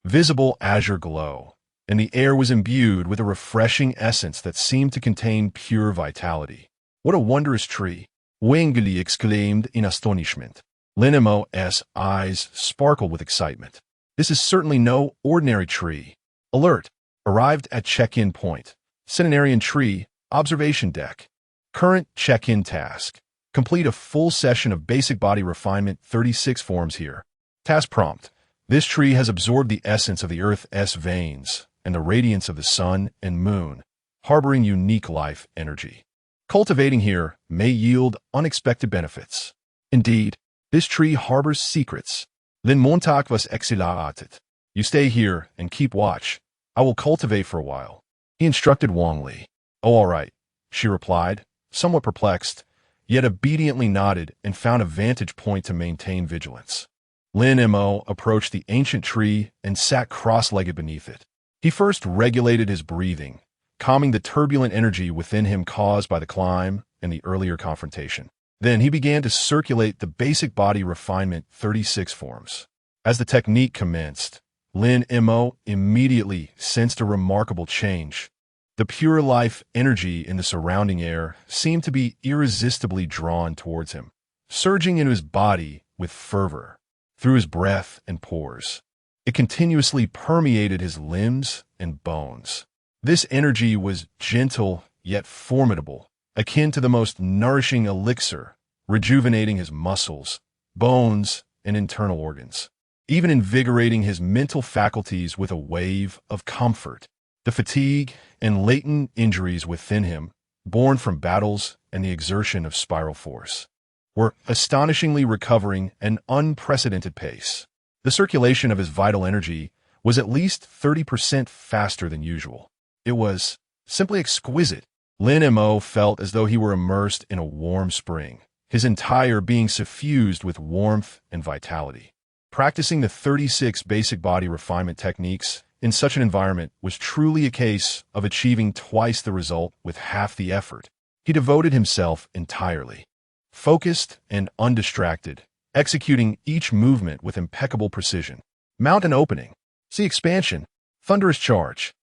visible azure glow, and the air was imbued with a refreshing essence that seemed to contain pure vitality. "What a wondrous tree!" Wang Li exclaimed in astonishment. Lin Mo's eyes sparkled with excitement. "This is certainly no ordinary tree." Alert! Arrived at check-in point. Centenarian tree, observation deck. Current check-in task. Complete a full session of basic body refinement 36 forms here. Task prompt. This tree has absorbed the essence of the Earth's veins and the radiance of the sun and moon, harboring unique life energy. Cultivating here may yield unexpected benefits. Indeed, this tree harbors secrets. Lin Montag was exilated. You stay here and keep watch. I will cultivate for a while. He instructed Wang Li. "Oh, all right," she replied, somewhat perplexed, yet obediently nodded and found a vantage point to maintain vigilance. Lin Mo approached the ancient tree and sat cross-legged beneath it. He first regulated his breathing, calming the turbulent energy within him caused by the climb and the earlier confrontation. Then he began to circulate the basic body refinement 36 forms. As the technique commenced, Lin Mo immediately sensed a remarkable change. The pure life energy in the surrounding air seemed to be irresistibly drawn towards him, surging into his body with fervor, through his breath and pores. It continuously permeated his limbs and bones. This energy was gentle yet formidable, akin to the most nourishing elixir, rejuvenating his muscles, bones, and internal organs, even invigorating his mental faculties with a wave of comfort. The fatigue and latent injuries within him, born from battles and the exertion of spiral force, were astonishingly recovering an unprecedented pace. The circulation of his vital energy was at least 30% faster than usual. It was simply exquisite. Lin Mo felt as though he were immersed in a warm spring, his entire being suffused with warmth and vitality. Practicing the 36 basic body refinement techniques in such an environment was truly a case of achieving twice the result with half the effort. He devoted himself entirely, focused and undistracted, executing each movement with impeccable precision. Mountain opening, sea expansion, thunderous charge.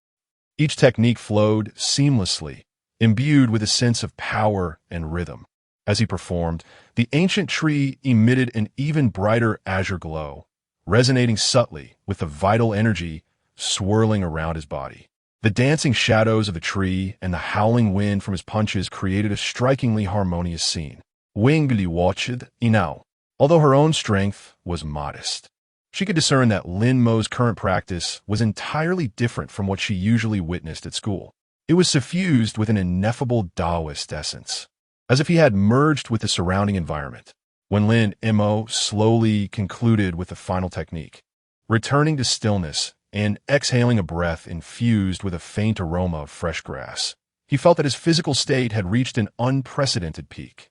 Each technique flowed seamlessly, imbued with a sense of power and rhythm. As he performed, the ancient tree emitted an even brighter azure glow, resonating subtly with the vital energy swirling around his body. The dancing shadows of the tree and the howling wind from his punches created a strikingly harmonious scene. Wang Li watched Inao. Although her own strength was modest, she could discern that Lin Mo's current practice was entirely different from what she usually witnessed at school. It was suffused with an ineffable Taoist essence, as if he had merged with the surrounding environment. When Lin Mo slowly concluded with the final technique, returning to stillness and exhaling a breath infused with a faint aroma of fresh grass, he felt that his physical state had reached an unprecedented peak.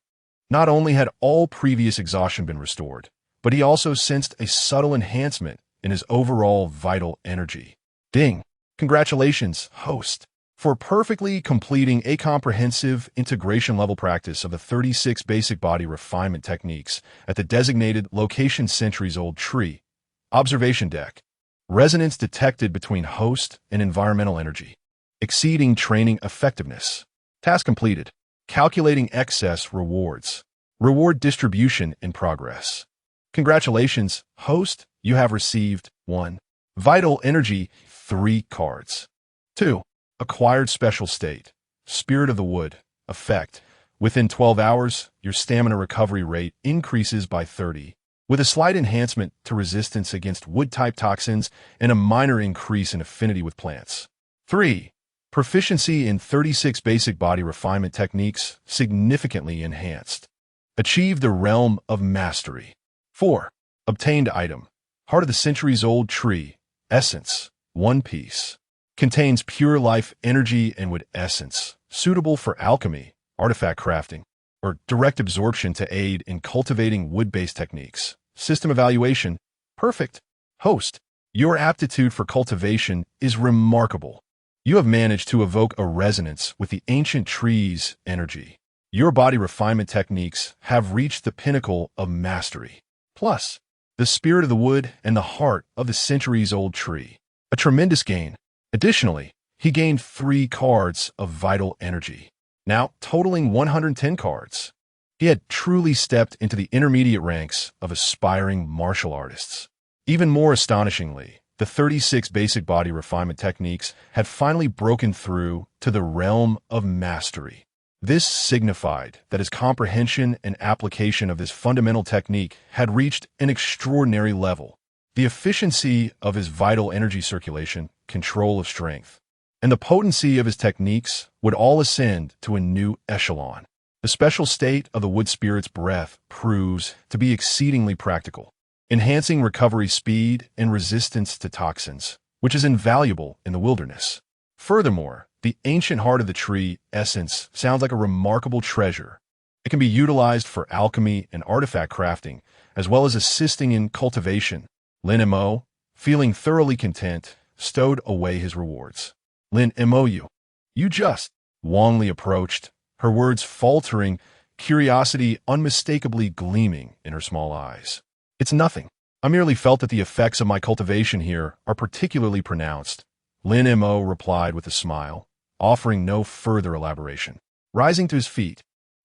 Not only had all previous exhaustion been restored, but he also sensed a subtle enhancement in his overall vital energy. Ding! Congratulations, host, for perfectly completing a comprehensive integration-level practice of the 36 basic body refinement techniques at the designated location centuries-old tree. Observation deck. Resonance detected between host and environmental energy, exceeding training effectiveness. Task completed. Calculating excess rewards. Reward distribution in progress. Congratulations, host, you have received 1. Vital energy, 3 cards. 2. Acquired special state. Spirit of the wood. Effect. Within 12 hours, your stamina recovery rate increases by 30, with a slight enhancement to resistance against wood-type toxins and a minor increase in affinity with plants. 3. Proficiency in 36 basic body refinement techniques significantly enhanced. Achieve the realm of mastery. 4. Obtained item. Heart of the centuries-old tree. Essence. 1 piece. Contains pure life energy and wood essence, suitable for alchemy, artifact crafting, or direct absorption to aid in cultivating wood-based techniques. System evaluation. Perfect. Host, your aptitude for cultivation is remarkable. You have managed to evoke a resonance with the ancient tree's energy. Your body refinement techniques have reached the pinnacle of mastery. Plus, the spirit of the wood and the heart of the centuries-old tree. A tremendous gain. Additionally, he gained 3 cards of vital energy, now totaling 110 cards. He had truly stepped into the intermediate ranks of aspiring martial artists. Even more astonishingly, the 36 basic body refinement techniques had finally broken through to the realm of mastery. This signified that his comprehension and application of this fundamental technique had reached an extraordinary level. The efficiency of his vital energy circulation, control of strength, and the potency of his techniques would all ascend to a new echelon. The special state of the wood spirit's breath proves to be exceedingly practical, enhancing recovery speed and resistance to toxins, which is invaluable in the wilderness. Furthermore, the ancient heart of the tree essence sounds like a remarkable treasure. It can be utilized for alchemy and artifact crafting, as well as assisting in cultivation. Lin Mo, feeling thoroughly content, stowed away his rewards. Lin Mo, you just, Wang Li approached, her words faltering, curiosity unmistakably gleaming in her small eyes. It's nothing. I merely felt that the effects of my cultivation here are particularly pronounced. Lin Mo replied with a smile, offering no further elaboration. Rising to his feet,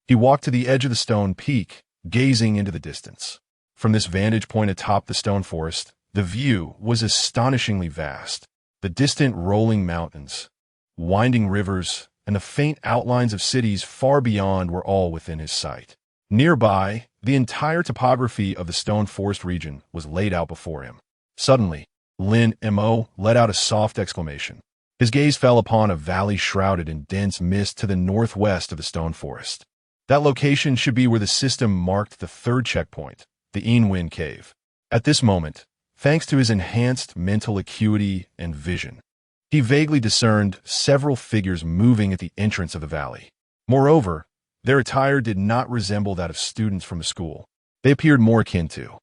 he walked to the edge of the stone peak, gazing into the distance. From this vantage point atop the stone forest, the view was astonishingly vast. The distant rolling mountains, winding rivers, and the faint outlines of cities far beyond were all within his sight. Nearby, the entire topography of the stone forest region was laid out before him. Suddenly, Lin Mo let out a soft exclamation. His gaze fell upon a valley shrouded in dense mist to the northwest of the stone forest. That location should be where the system marked the 3rd checkpoint, the Yin Cave. At this moment, thanks to his enhanced mental acuity and vision, he vaguely discerned several figures moving at the entrance of the valley. Moreover, their attire did not resemble that of students from the school. They appeared more akin to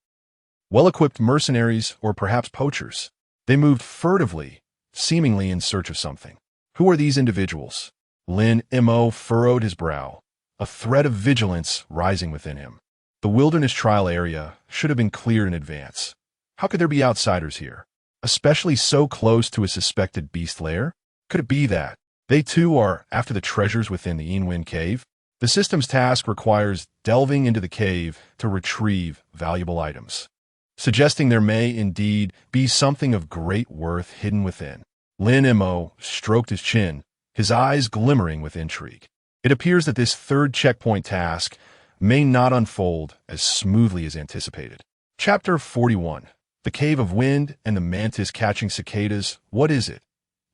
well-equipped mercenaries or perhaps poachers. They moved furtively, seemingly in search of something. Who are these individuals? Lin Mo furrowed his brow, a thread of vigilance rising within him. The wilderness trial area should have been cleared in advance. How could there be outsiders here, especially so close to a suspected beast lair? Could it be that they too are after the treasures within the Yin Cave? The system's task requires delving into the cave to retrieve valuable items, suggesting there may indeed be something of great worth hidden within. Lin Mo stroked his chin, his eyes glimmering with intrigue. It appears that this 3rd checkpoint task may not unfold as smoothly as anticipated. Chapter 41. The Cave of Wind and the Mantis Catching Cicadas. What is it?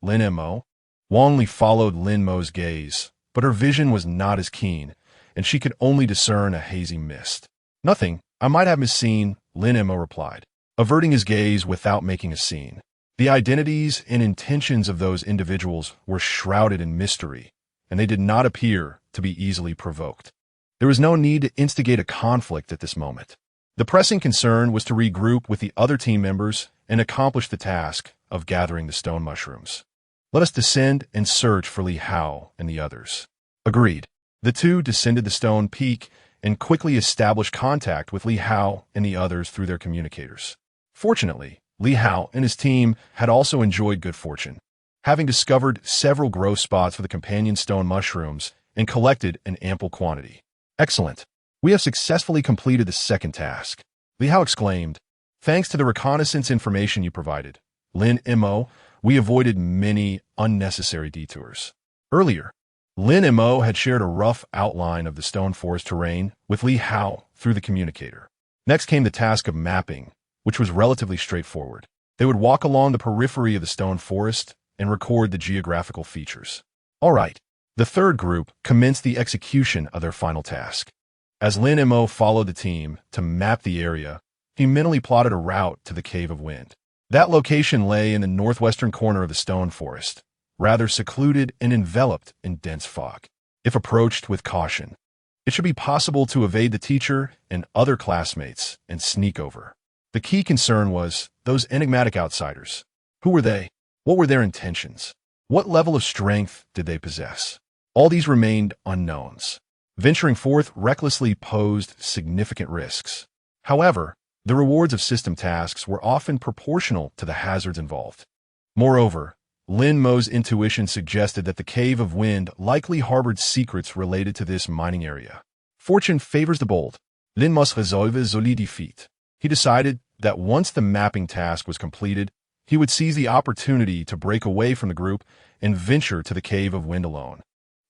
Lin Mo? Wang Li followed Lin Mo's gaze, but her vision was not as keen, and she could only discern a hazy mist. Nothing. I might have misseen, Lin Mo replied, averting his gaze without making a scene. The identities and intentions of those individuals were shrouded in mystery, and they did not appear to be easily provoked. There was no need to instigate a conflict at this moment. The pressing concern was to regroup with the other team members and accomplish the task of gathering the stone mushrooms. Let us descend and search for Li Hao and the others. Agreed. The two descended the stone peak and quickly established contact with Li Hao and the others through their communicators. Fortunately, Li Hao and his team had also enjoyed good fortune, having discovered several growth spots for the companion stone mushrooms and collected an ample quantity. Excellent. We have successfully completed the 2nd task. Li Hao exclaimed. Thanks to the reconnaissance information you provided, Lin Mo, we avoided many unnecessary detours. Earlier, Lin Mo had shared a rough outline of the stone forest terrain with Li Hao through the communicator. Next came the task of mapping, which was relatively straightforward. They would walk along the periphery of the stone forest and record the geographical features. All right. The 3rd group commenced the execution of their final task. As Lin Mo followed the team to map the area, he mentally plotted a route to the Cave of Wind. That location lay in the northwestern corner of the stone forest, rather secluded and enveloped in dense fog. If approached with caution, it should be possible to evade the teacher and other classmates and sneak over. The key concern was those enigmatic outsiders. Who were they? What were their intentions? What level of strength did they possess? All these remained unknowns. Venturing forth recklessly posed significant risks. However, the rewards of system tasks were often proportional to the hazards involved. Moreover, Lin Mo's intuition suggested that the Cave of Wind likely harbored secrets related to this mining area. Fortune favors the bold. Lin Mo's résolve solidifie. He decided that once the mapping task was completed, he would seize the opportunity to break away from the group and venture to the Cave of Wind alone.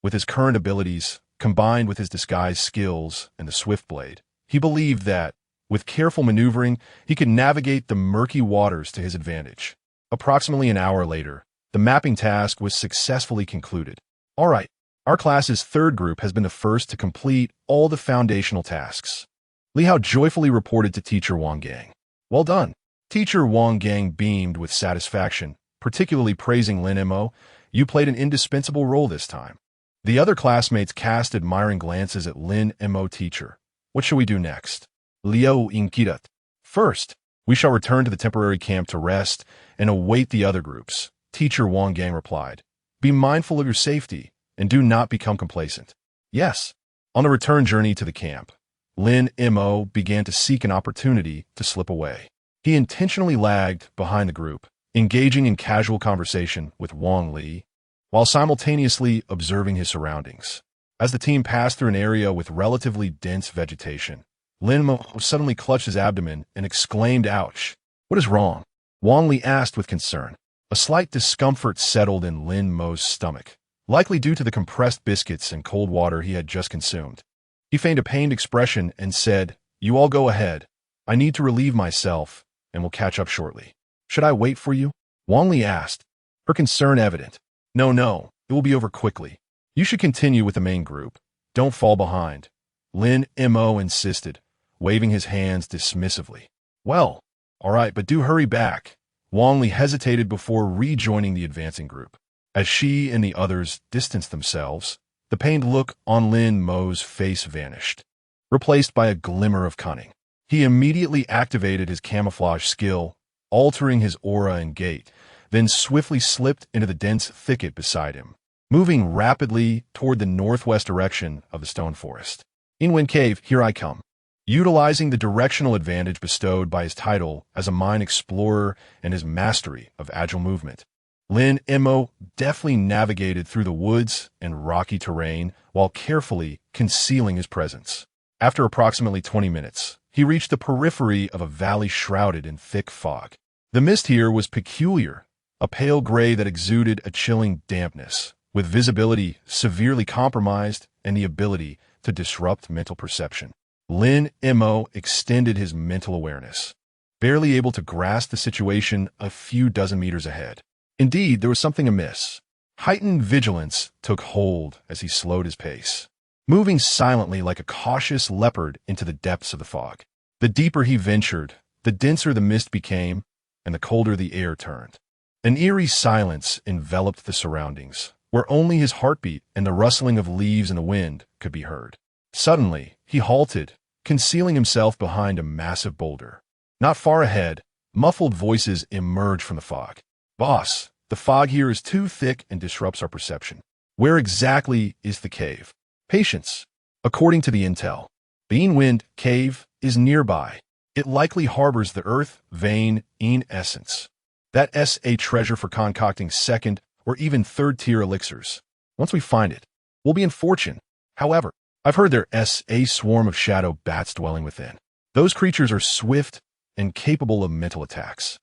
With his current abilities, combined with his disguise skills and the swift blade, he believed that, with careful maneuvering, he could navigate the murky waters to his advantage. Approximately an hour later, the mapping task was successfully concluded. All right, our class's third group has been the first to complete all the foundational tasks. Li Hao joyfully reported to Teacher Wang Gang. Well done. Teacher Wang Gang beamed with satisfaction, particularly praising Lin Mo. You played an indispensable role this time. The other classmates cast admiring glances at Lin Mo. Teacher, what shall we do next? Liao inquired. First, we shall return to the temporary camp to rest and await the other groups. Teacher Wang Gang replied. Be mindful of your safety and do not become complacent. Yes. On the return journey to the camp, Lin Mo began to seek an opportunity to slip away. He intentionally lagged behind the group, engaging in casual conversation with Wang Li, while simultaneously observing his surroundings. As the team passed through an area with relatively dense vegetation, Lin Mo suddenly clutched his abdomen and exclaimed, ouch. What is wrong? Wang Li asked with concern. A slight discomfort settled in Lin Mo's stomach, likely due to the compressed biscuits and cold water he had just consumed. He feigned a pained expression and said, You all go ahead. I need to relieve myself, and will catch up shortly. Should I wait for you? Wang Li asked, her concern evident. No, it will be over quickly. You should continue with the main group. Don't fall behind. Lin Mo insisted, waving his hands dismissively. Well, all right, but do hurry back. Wang Li hesitated before rejoining the advancing group. As she and the others distanced themselves, the pained look on Lin Mo's face vanished, replaced by a glimmer of cunning. He immediately activated his camouflage skill, altering his aura and gait, then swiftly slipped into the dense thicket beside him, moving rapidly toward the northwest direction of the stone forest. In Wind Cave, here I come. Utilizing the directional advantage bestowed by his title as a mine explorer and his mastery of agile movement, Lin Mo deftly navigated through the woods and rocky terrain while carefully concealing his presence. After approximately 20 minutes, he reached the periphery of a valley shrouded in thick fog. The mist here was peculiar, a pale gray that exuded a chilling dampness, with visibility severely compromised and the ability to disrupt mental perception. Lin Mo extended his mental awareness, barely able to grasp the situation a few dozen meters ahead. Indeed, there was something amiss. Heightened vigilance took hold as he slowed his pace, moving silently like a cautious leopard into the depths of the fog. The deeper he ventured, the denser the mist became, and the colder the air turned. An eerie silence enveloped the surroundings, where only his heartbeat and the rustling of leaves in the wind could be heard. Suddenly, he halted, concealing himself behind a massive boulder. Not far ahead, muffled voices emerged from the fog. Boss, the fog here is too thick and disrupts our perception. Where exactly is the cave? Patience. According to the intel, the Wind Cave is nearby. It likely harbors the earth vein in essence. That's a treasure for concocting second or even third-tier elixirs. Once we find it, we'll be in fortune. However, I've heard there's a swarm of shadow bats dwelling within. Those creatures are swift and capable of mental attacks.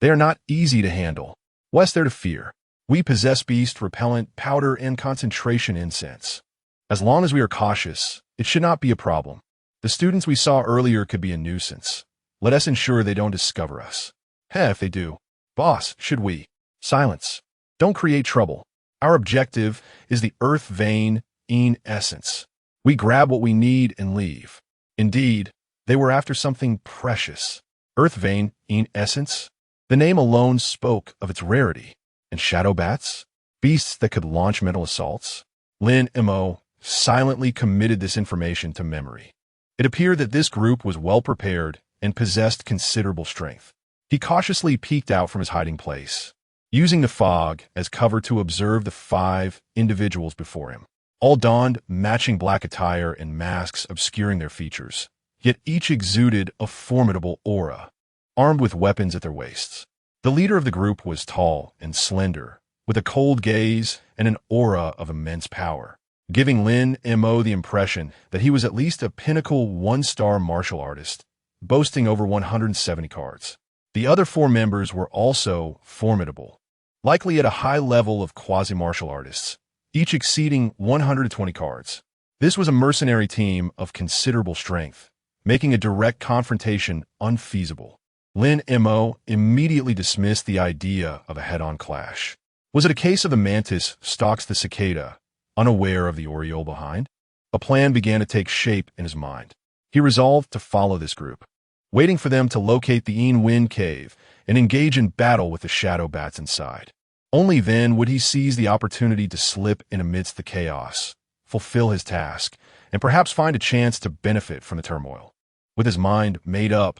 They are not easy to handle. What's there to fear? We possess beast repellent powder and concentration incense. As long as we are cautious, it should not be a problem. The students we saw earlier could be a nuisance. Let us ensure they don't discover us. If they do. Boss, should we? Silence. Don't create trouble. Our objective is the earth vein in essence. We grab what we need and leave. Indeed, they were after something precious. Earth vein in essence? The name alone spoke of its rarity. And shadow bats? Beasts that could launch mental assaults? Lin Mo silently committed this information to memory. It appeared that this group was well prepared and possessed considerable strength. He cautiously peeked out from his hiding place, using the fog as cover to observe the 5 individuals before him. All donned matching black attire and masks obscuring their features, yet each exuded a formidable aura, armed with weapons at their waists. The leader of the group was tall and slender, with a cold gaze and an aura of immense power, giving Lin Mo the impression that he was at least a pinnacle one-star martial artist, boasting over 170 cards. The other four members were also formidable, likely at a high level of quasi-martial artists, each exceeding 120 cards. This was a mercenary team of considerable strength, making a direct confrontation unfeasible. Lin Mo immediately dismissed the idea of a head-on clash. Was it a case of the mantis stalks the cicada, unaware of the oriole behind? A plan began to take shape in his mind. He resolved to follow this group, waiting for them to locate the Wind cave and engage in battle with the shadow bats inside. Only then would he seize the opportunity to slip in amidst the chaos, fulfill his task, and perhaps find a chance to benefit from the turmoil. With his mind made up,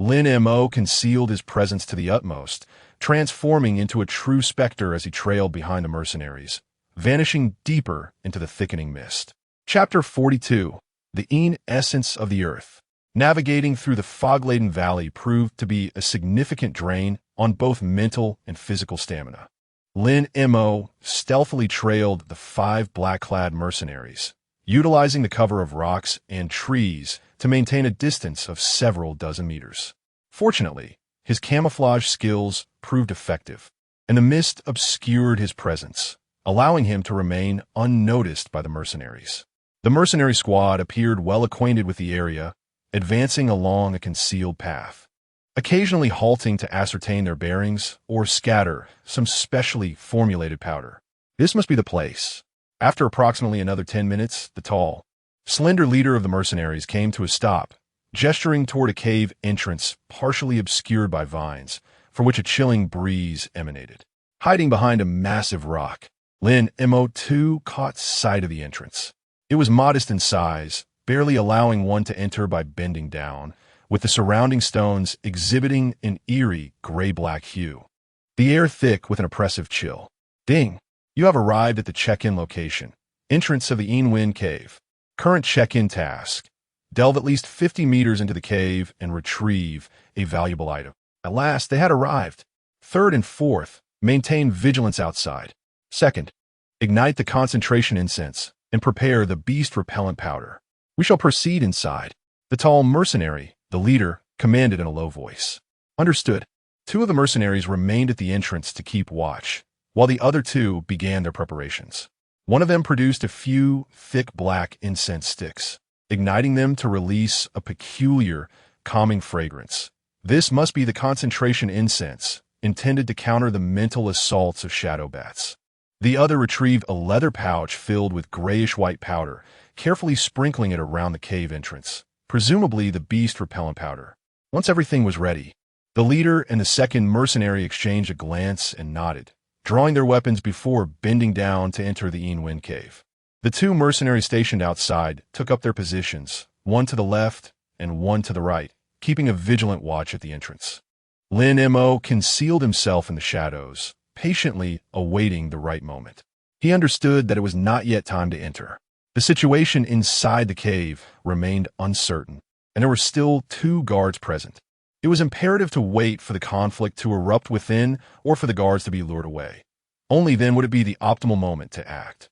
Lin Mo concealed his presence to the utmost, transforming into a true specter as he trailed behind the mercenaries, vanishing deeper into the thickening mist. Chapter 42. The Essence of the Earth. Navigating through the fog-laden valley proved to be a significant drain on both mental and physical stamina. Lin Mo stealthily trailed the 5 black-clad mercenaries, utilizing the cover of rocks and trees to maintain a distance of several dozen meters. Fortunately, his camouflage skills proved effective, and the mist obscured his presence, allowing him to remain unnoticed by the mercenaries. The mercenary squad appeared well acquainted with the area, advancing along a concealed path, occasionally halting to ascertain their bearings or scatter some specially formulated powder. This must be the place. After approximately another 10 minutes, the tall, slender leader of the mercenaries came to a stop, gesturing toward a cave entrance partially obscured by vines, from which a chilling breeze emanated. Hiding behind a massive rock, Lin Mo too caught sight of the entrance. It was modest in size, barely allowing one to enter by bending down, with the surrounding stones exhibiting an eerie gray-black hue. The air thick with an oppressive chill. Ding! You have arrived at the check-in location. Entrance of the Wind cave. Current check-in task. Delve at least 50 meters into the cave and retrieve a valuable item. At last, they had arrived. Third and fourth, maintain vigilance outside. Second, ignite the concentration incense and prepare the beast-repellent powder. We shall proceed inside. The tall mercenary, the leader, commanded in a low voice. Understood. 2 of the mercenaries remained at the entrance to keep watch, while the other 2 began their preparations. One of them produced a few thick black incense sticks, igniting them to release a peculiar, calming fragrance. This must be the concentration incense, intended to counter the mental assaults of shadow bats. The other retrieved a leather pouch filled with grayish-white powder, carefully sprinkling it around the cave entrance, presumably the beast-repellent powder. Once everything was ready, the leader and the second mercenary exchanged a glance and nodded, drawing their weapons before bending down to enter the Wind cave. The 2 mercenaries stationed outside took up their positions, one to the left and one to the right, keeping a vigilant watch at the entrance. Lin Mo concealed himself in the shadows, patiently awaiting the right moment. He understood that it was not yet time to enter. The situation inside the cave remained uncertain, and there were still 2 guards present. It was imperative to wait for the conflict to erupt within or for the guards to be lured away. Only then would it be the optimal moment to act.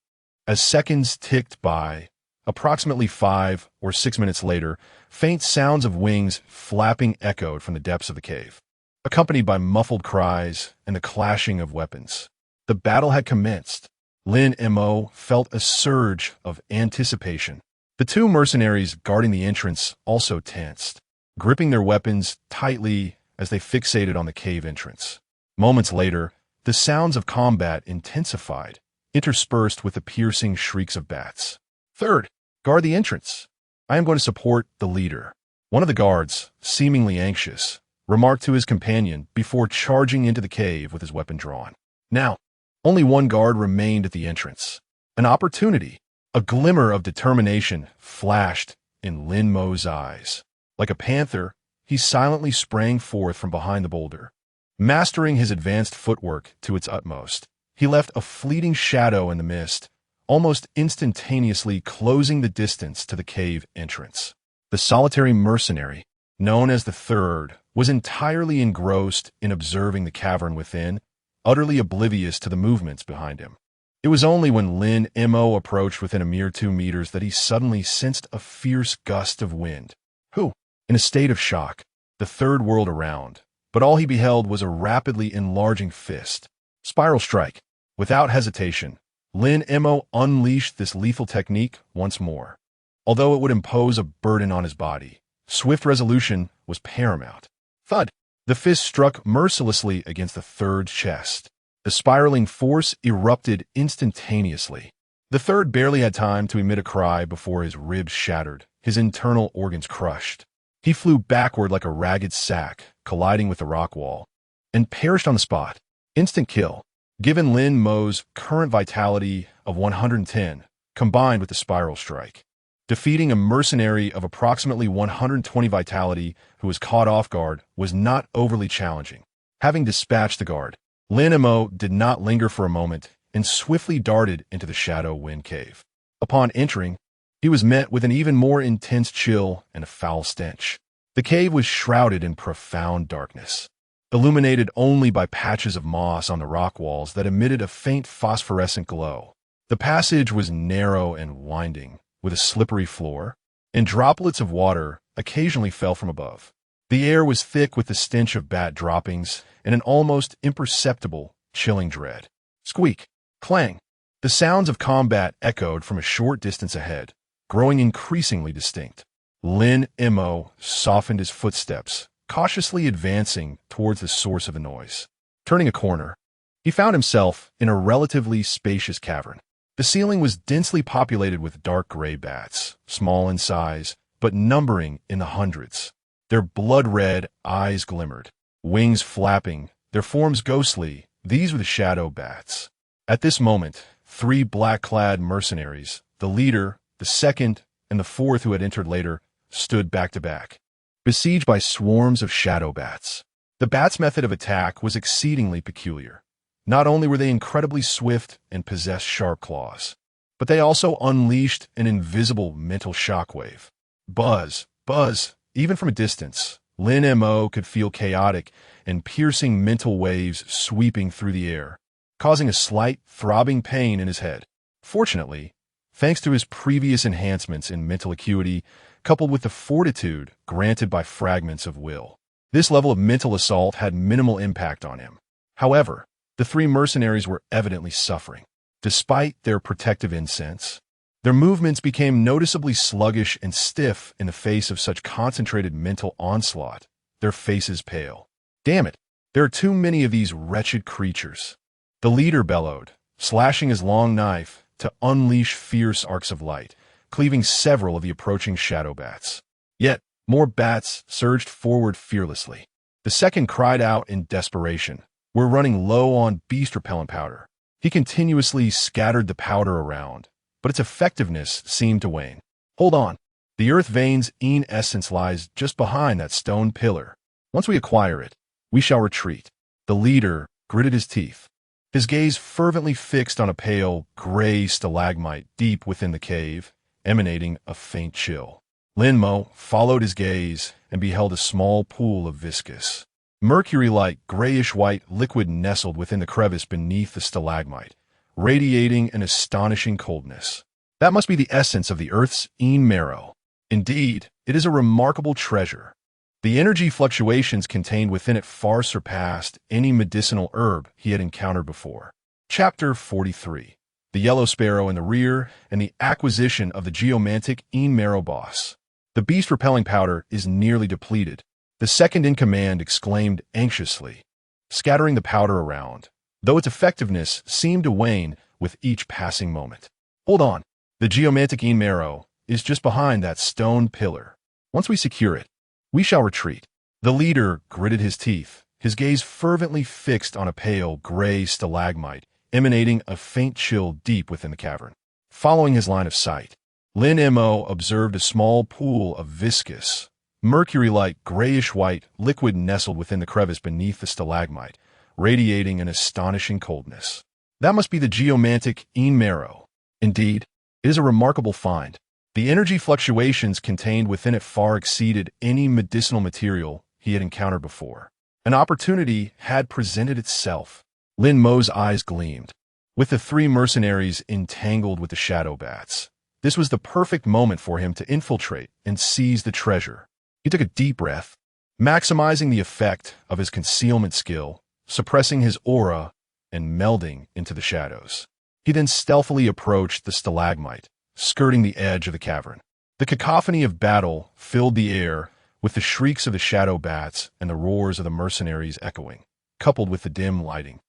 As seconds ticked by, approximately 5 or 6 minutes later, faint sounds of wings flapping echoed from the depths of the cave, accompanied by muffled cries and the clashing of weapons. The battle had commenced. Lin Mo felt a surge of anticipation. The 2 mercenaries guarding the entrance also tensed, gripping their weapons tightly as they fixated on the cave entrance. Moments later, the sounds of combat intensified, interspersed with the piercing shrieks of bats. Third, guard the entrance. I am going to support the leader. One of the guards, seemingly anxious, remarked to his companion before charging into the cave with his weapon drawn. Now, only 1 guard remained at the entrance. An opportunity, a glimmer of determination flashed in Lin Mo's eyes. Like a panther, he silently sprang forth from behind the boulder. Mastering his advanced footwork to its utmost, he left a fleeting shadow in the mist, almost instantaneously closing the distance to the cave entrance. The solitary mercenary, known as the Third, was entirely engrossed in observing the cavern within, utterly oblivious to the movements behind him. It was only when Lin Mo approached within a mere 2 meters that he suddenly sensed a fierce gust of wind. Who? In a state of shock, the third whirled around, but all he beheld was a rapidly enlarging fist. Spiral strike. Without hesitation, Lin Mo unleashed this lethal technique once more. Although it would impose a burden on his body, swift resolution was paramount. Thud! The fist struck mercilessly against the third's chest. The spiraling force erupted instantaneously. The third barely had time to emit a cry before his ribs shattered, his internal organs crushed. He flew backward like a ragged sack, colliding with the rock wall, and perished on the spot. Instant kill. Given Lin Mo's current vitality of 110, combined with the spiral strike, defeating a mercenary of approximately 120 vitality who was caught off guard was not overly challenging. Having dispatched the guard, Lin Mo did not linger for a moment and swiftly darted into the Shadow Wind Cave. Upon entering, he was met with an even more intense chill and a foul stench. The cave was shrouded in profound darkness, illuminated only by patches of moss on the rock walls that emitted a faint phosphorescent glow. The passage was narrow and winding, with a slippery floor, and droplets of water occasionally fell from above. The air was thick with the stench of bat droppings and an almost imperceptible, chilling dread. Squeak! Clang! The sounds of combat echoed from a short distance ahead, growing increasingly distinct. Lin Mo softened his footsteps, cautiously advancing towards the source of the noise. Turning a corner, he found himself in a relatively spacious cavern. The ceiling was densely populated with dark gray bats, small in size, but numbering in the hundreds. Their blood-red eyes glimmered, wings flapping, their forms ghostly. These were the shadow bats. At this moment, 3 black-clad mercenaries, the leader, the second, and the fourth who had entered later, stood back to back, besieged by swarms of shadow bats. The bats' method of attack was exceedingly peculiar. Not only were they incredibly swift and possessed sharp claws, but they also unleashed an invisible mental shockwave. Buzz, buzz, even from a distance, Lin Mo could feel chaotic and piercing mental waves sweeping through the air, causing a slight, throbbing pain in his head. Fortunately, thanks to his previous enhancements in mental acuity, coupled with the fortitude granted by fragments of will, this level of mental assault had minimal impact on him. However, the 3 mercenaries were evidently suffering. Despite their protective incense, their movements became noticeably sluggish and stiff in the face of such concentrated mental onslaught, their faces pale. Damn it, there are too many of these wretched creatures. The leader bellowed, slashing his long knife to unleash fierce arcs of light, cleaving several of the approaching shadow bats. Yet, more bats surged forward fearlessly. The second cried out in desperation. "We're running low on beast repellent powder." He continuously scattered the powder around, but its effectiveness seemed to wane. "Hold on. The earth vein's essence lies just behind that stone pillar. Once we acquire it, we shall retreat." The leader gritted his teeth, his gaze fervently fixed on a pale, gray stalagmite deep within the cave, emanating a faint chill. Lin Mo followed his gaze and beheld a small pool of viscous, mercury-like grayish-white liquid nestled within the crevice beneath the stalagmite, radiating an astonishing coldness. That must be the essence of the Earth's marrow. Indeed, it is a remarkable treasure. The energy fluctuations contained within it far surpassed any medicinal herb he had encountered before. Chapter 43. The Yellow Sparrow in the Rear and the Acquisition of the Geomantic marrow boss. The beast-repelling powder is nearly depleted. The second-in-command exclaimed anxiously, scattering the powder around, though its effectiveness seemed to wane with each passing moment. "Hold on. The geomantic marrow is just behind that stone pillar. Once we secure it, we shall retreat." The leader gritted his teeth, his gaze fervently fixed on a pale, gray stalagmite, emanating a faint chill deep within the cavern. Following his line of sight, Lin Mo observed a small pool of viscous, mercury-like grayish-white liquid nestled within the crevice beneath the stalagmite, radiating an astonishing coldness. That must be the geomantic marrow. Indeed, it is a remarkable find. The energy fluctuations contained within it far exceeded any medicinal material he had encountered before. An opportunity had presented itself. Lin Mo's eyes gleamed. With the three mercenaries entangled with the shadow bats, this was the perfect moment for him to infiltrate and seize the treasure. He took a deep breath, maximizing the effect of his concealment skill, suppressing his aura, and melding into the shadows. He then stealthily approached the stalagmite, skirting the edge of the cavern. The cacophony of battle filled the air, with the shrieks of the shadow bats and the roars of the mercenaries echoing, coupled with the dim lighting,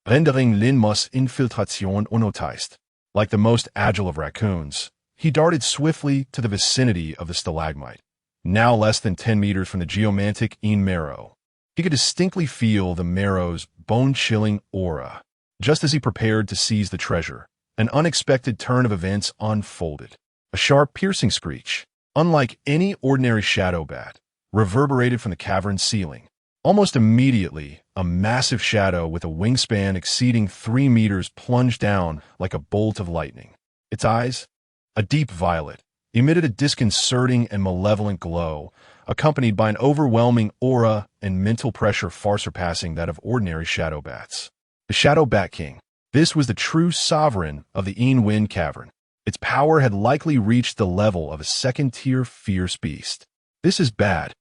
rendering Lin Mo's infiltration unnoticed. Like the most agile of raccoons, he darted swiftly to the vicinity of the stalagmite, now less than 10 meters from the geomantic marrow. He could distinctly feel the marrow's bone-chilling aura. Just as he prepared to seize the treasure, an unexpected turn of events unfolded. A sharp, piercing screech, unlike any ordinary shadow bat, reverberated from the cavern's ceiling. Almost immediately, a massive shadow with a wingspan exceeding 3 meters plunged down like a bolt of lightning. Its eyes, a deep violet, emitted a disconcerting and malevolent glow, accompanied by an overwhelming aura and mental pressure far surpassing that of ordinary shadow bats. The Shadow Bat King. This was the true sovereign of the Wind Cavern. Its power had likely reached the level of a second-tier fierce beast. This is bad.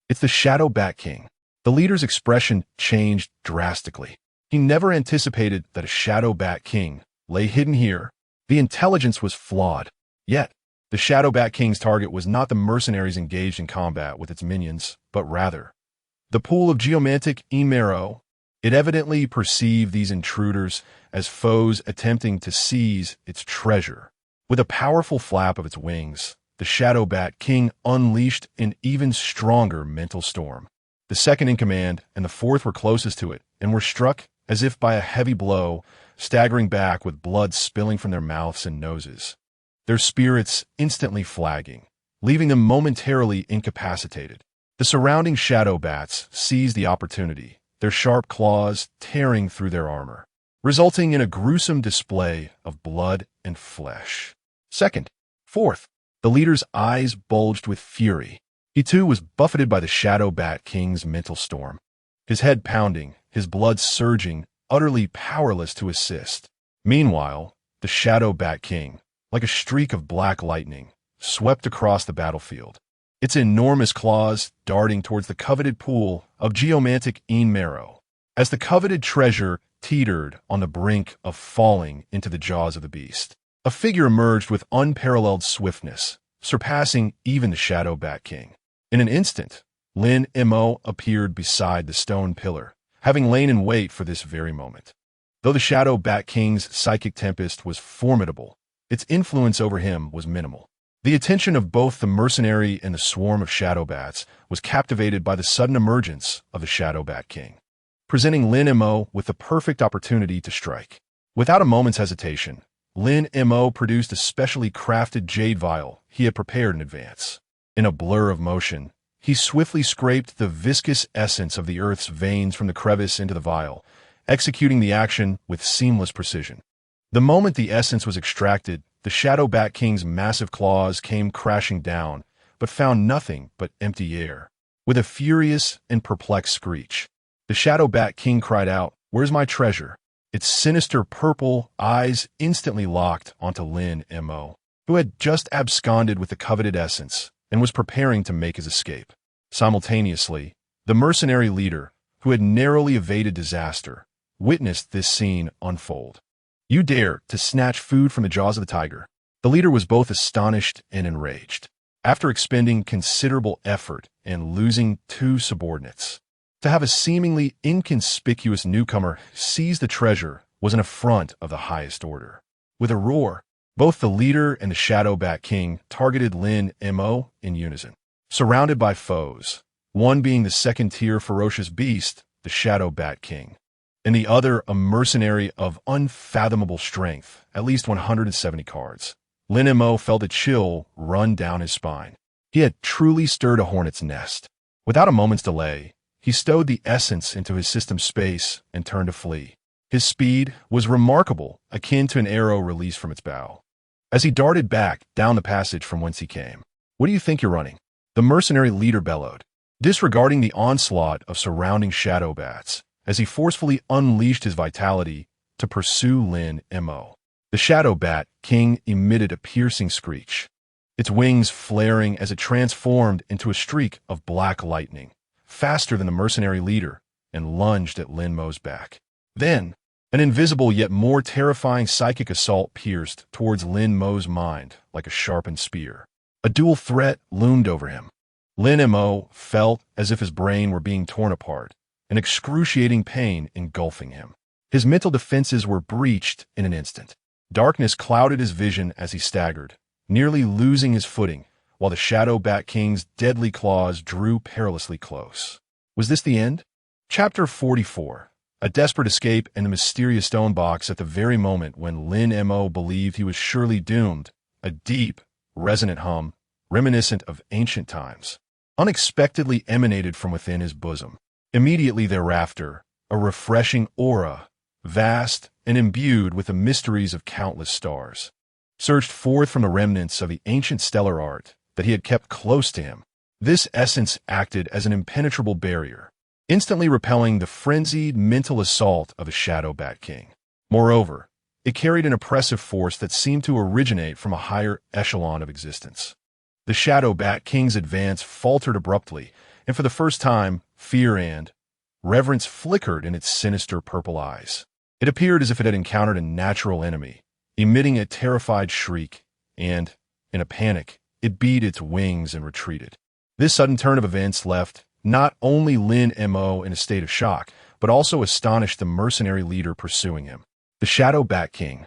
It's the Shadow Bat King. The leader's expression changed drastically. He never anticipated that a Shadow Bat King lay hidden here. The intelligence was flawed. Yet, the Shadow Bat King's target was not the mercenaries engaged in combat with its minions, but rather the pool of geomantic marrow. It evidently perceived these intruders as foes attempting to seize its treasure. With a powerful flap of its wings, the Shadow Bat King unleashed an even stronger mental storm. The second in command and the fourth were closest to it and were struck as if by a heavy blow, staggering back with blood spilling from their mouths and noses, their spirits instantly flagging, leaving them momentarily incapacitated. The surrounding shadow bats seized the opportunity, their sharp claws tearing through their armor, resulting in a gruesome display of blood and flesh. Second, fourth, the leader's eyes bulged with fury. He too was buffeted by the Shadow Bat King's mental storm, his head pounding, his blood surging, utterly powerless to assist. Meanwhile, the Shadow Bat King, like a streak of black lightning, swept across the battlefield, its enormous claws darting towards the coveted pool of geomantic marrow. As the coveted treasure teetered on the brink of falling into the jaws of the beast, a figure emerged with unparalleled swiftness, surpassing even the Shadow Bat King. In an instant, Lin Mo appeared beside the stone pillar, having lain in wait for this very moment. Though the Shadow Bat King's psychic tempest was formidable, its influence over him was minimal. The attention of both the mercenary and the swarm of shadow bats was captivated by the sudden emergence of the Shadow Bat King, presenting Lin Mo with the perfect opportunity to strike. Without a moment's hesitation, Lin Mo produced a specially crafted jade vial he had prepared in advance. In a blur of motion, he swiftly scraped the viscous essence of the earth's veins from the crevice into the vial, executing the action with seamless precision. The moment the essence was extracted, the Shadow Bat King's massive claws came crashing down, but found nothing but empty air. With a furious and perplexed screech, the Shadow Bat King cried out, "Where's my treasure?" Its sinister purple eyes instantly locked onto Lin Mo, who had just absconded with the coveted essence and was preparing to make his escape. Simultaneously, the mercenary leader, who had narrowly evaded disaster, witnessed this scene unfold. "You dare to snatch food from the jaws of the tiger?" The leader was both astonished and enraged. After expending considerable effort and losing 2 subordinates, to have a seemingly inconspicuous newcomer seize the treasure was an affront of the highest order. With a roar, both the leader and the Shadow Bat King targeted Lin Mo in unison. Surrounded by foes, one being the second-tier ferocious beast, the Shadow Bat King, and the other a mercenary of unfathomable strength, at least 170 cards. Lin Mo felt a chill run down his spine. He had truly stirred a hornet's nest. Without a moment's delay, he stowed the essence into his system's space and turned to flee. His speed was remarkable, akin to an arrow released from its bow. As he darted back down the passage from whence he came, "What do you think you're running?" the mercenary leader bellowed. Disregarding the onslaught of surrounding shadow bats, as he forcefully unleashed his vitality to pursue Lin Mo. The Shadow Bat King emitted a piercing screech, its wings flaring as it transformed into a streak of black lightning, faster than the mercenary leader, and lunged at Lin Mo's back. Then, an invisible yet more terrifying psychic assault pierced towards Lin Mo's mind like a sharpened spear. A dual threat loomed over him. Lin Mo felt as if his brain were being torn apart, an excruciating pain engulfing him. His mental defenses were breached in an instant. Darkness clouded his vision as he staggered, nearly losing his footing, while the Shadow Bat King's deadly claws drew perilously close. Was this the end? Chapter 44. A desperate escape in the mysterious stone box at the very moment when Lin Mo believed he was surely doomed. A deep, resonant hum, reminiscent of ancient times, unexpectedly emanated from within his bosom. Immediately thereafter, a refreshing aura, vast and imbued with the mysteries of countless stars, surged forth from the remnants of the ancient stellar art that he had kept close to him. This essence acted as an impenetrable barrier, instantly repelling the frenzied mental assault of a Shadow Bat King. Moreover, it carried an oppressive force that seemed to originate from a higher echelon of existence. The Shadow Bat King's advance faltered abruptly, and for the first time, fear and reverence flickered in its sinister purple eyes. It appeared as if it had encountered a natural enemy, emitting a terrified shriek, and, in a panic, it beat its wings and retreated. This sudden turn of events left not only Lin Mo in a state of shock, but also astonished the mercenary leader pursuing him. The Shadow Bat King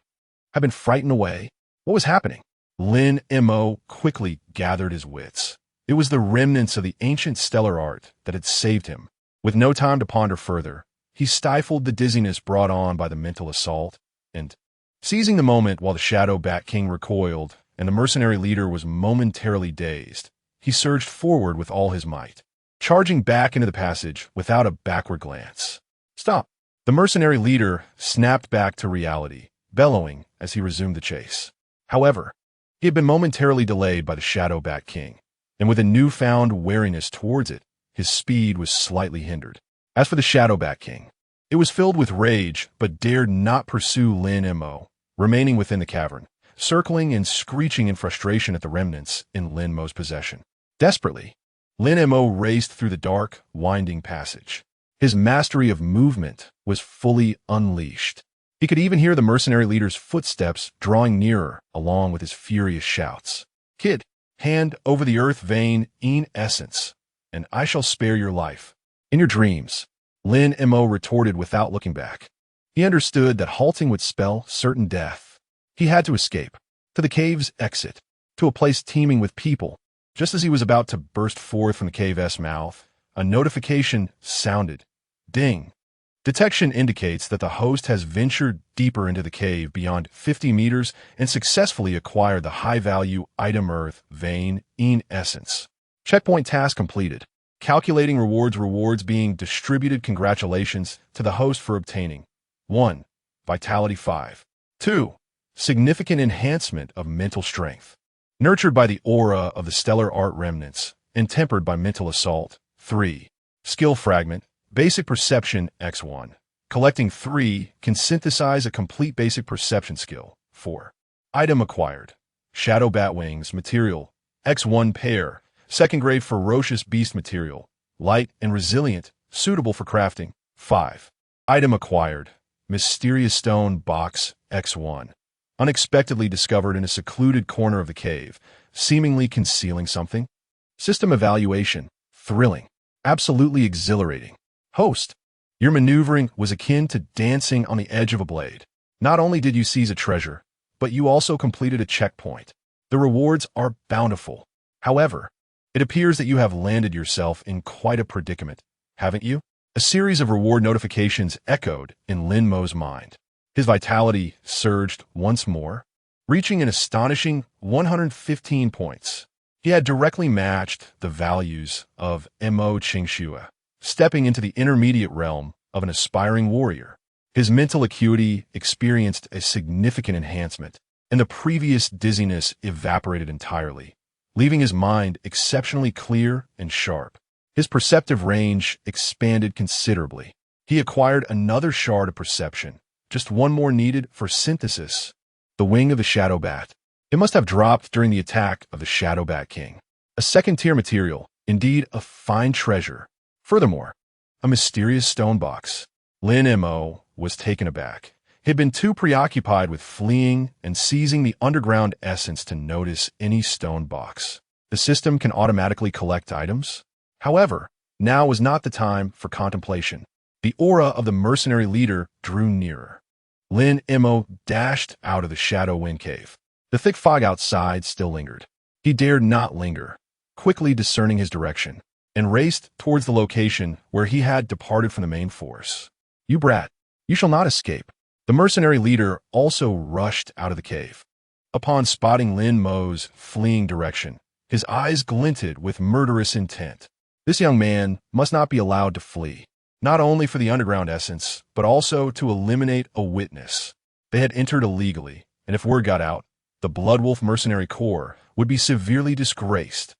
had been frightened away. What was happening? Lin Mo quickly gathered his wits. It was the remnants of the ancient stellar art that had saved him. With no time to ponder further, he stifled the dizziness brought on by the mental assault, and, seizing the moment while the Shadow Bat King recoiled and the mercenary leader was momentarily dazed, he surged forward with all his might, charging back into the passage without a backward glance. Stop! The mercenary leader snapped back to reality, bellowing as he resumed the chase. However, he had been momentarily delayed by the Shadow Bat King, and with a newfound wariness towards it, his speed was slightly hindered. As for the Shadow Bat King, it was filled with rage but dared not pursue Lin Mo, remaining within the cavern, circling and screeching in frustration at the remnants in Lin Mo's possession. Desperately, Lin Mo raced through the dark, winding passage. His mastery of movement was fully unleashed. He could even hear the mercenary leader's footsteps drawing nearer, along with his furious shouts. Kid, hand over the earth vein in essence, and I shall spare your life. In your dreams, Lin Mo retorted without looking back. He understood that halting would spell certain death. He had to escape, to the cave's exit, to a place teeming with people. Just as he was about to burst forth from the cave's mouth, a notification sounded. Ding. Detection indicates that the host has ventured deeper into the cave beyond 50 meters and successfully acquired the high-value item earth vein in essence. Checkpoint task completed. Calculating rewards being distributed. Congratulations to the host for obtaining 1. Vitality 5. 2. Significant enhancement of mental strength. Nurtured by the aura of the stellar art remnants and tempered by mental assault. 3. Skill fragment. Basic perception X1. Collecting 3 can synthesize a complete basic perception skill. 4. Item acquired. Shadow Bat Wings material. X1 pair. Second grade ferocious beast material. Light and resilient. Suitable for crafting. 5. Item acquired. Mysterious stone box X1. Unexpectedly discovered in a secluded corner of the cave, seemingly concealing something. System evaluation. Thrilling. Absolutely exhilarating. Host. Your maneuvering was akin to dancing on the edge of a blade. Not only did you seize a treasure, but you also completed a checkpoint. The rewards are bountiful. However, it appears that you have landed yourself in quite a predicament, haven't you? A series of reward notifications echoed in Lin Mo's mind. His vitality surged once more, reaching an astonishing 115 points. He had directly matched the values of Mo Qingxue, stepping into the intermediate realm of an aspiring warrior. His mental acuity experienced a significant enhancement, and the previous dizziness evaporated entirely, leaving his mind exceptionally clear and sharp. His perceptive range expanded considerably. He acquired another shard of perception, just one more needed for synthesis. The wing of the Shadow Bat. It must have dropped during the attack of the Shadow Bat King. A second-tier material, indeed a fine treasure. Furthermore, a mysterious stone box. Lin Mo was taken aback. He had been too preoccupied with fleeing and seizing the underground essence to notice any stone box. The system can automatically collect items. However, now was not the time for contemplation. The aura of the mercenary leader drew nearer. Lin Mo dashed out of the shadow wind cave. The thick fog outside still lingered. He dared not linger, quickly discerning his direction, and raced towards the location where he had departed from the main force. "You brat, you shall not escape." The mercenary leader also rushed out of the cave. Upon spotting Lin Mo's fleeing direction, his eyes glinted with murderous intent. This young man must not be allowed to flee, not only for the underground essence, but also to eliminate a witness. They had entered illegally, and if word got out, the Bloodwolf Mercenary Corps would be severely disgraced.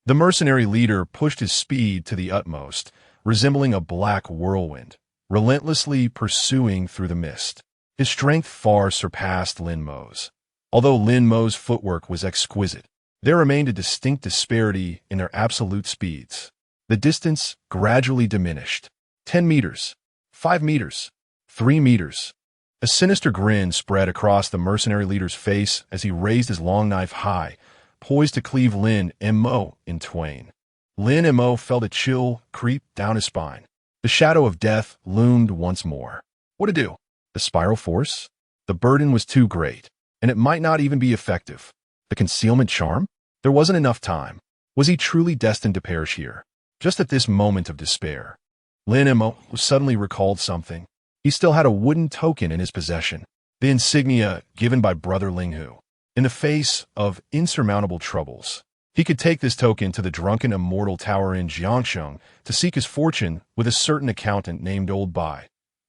The mercenary leader pushed his speed to the utmost, resembling a black whirlwind, relentlessly pursuing through the mist. His strength far surpassed Lin Mo's. Although Lin Mo's footwork was exquisite, there remained a distinct disparity in their absolute speeds. The distance gradually diminished. 10 meters, 5 meters, 3 meters. A sinister grin spread across the mercenary leader's face as he raised his long knife high, poised to cleave Lin Mo in twain. Lin Mo felt a chill creep down his spine. The shadow of death loomed once more. What to do? The spiral force? The burden was too great, and it might not even be effective. The concealment charm? There wasn't enough time. Was he truly destined to perish here? Just at this moment of despair, Lin Mo suddenly recalled something. He still had a wooden token in his possession, the insignia given by Brother Linghu. In the face of insurmountable troubles, he could take this token to the drunken immortal tower in Jiangsheng to seek his fortune with a certain accountant named Old Bai.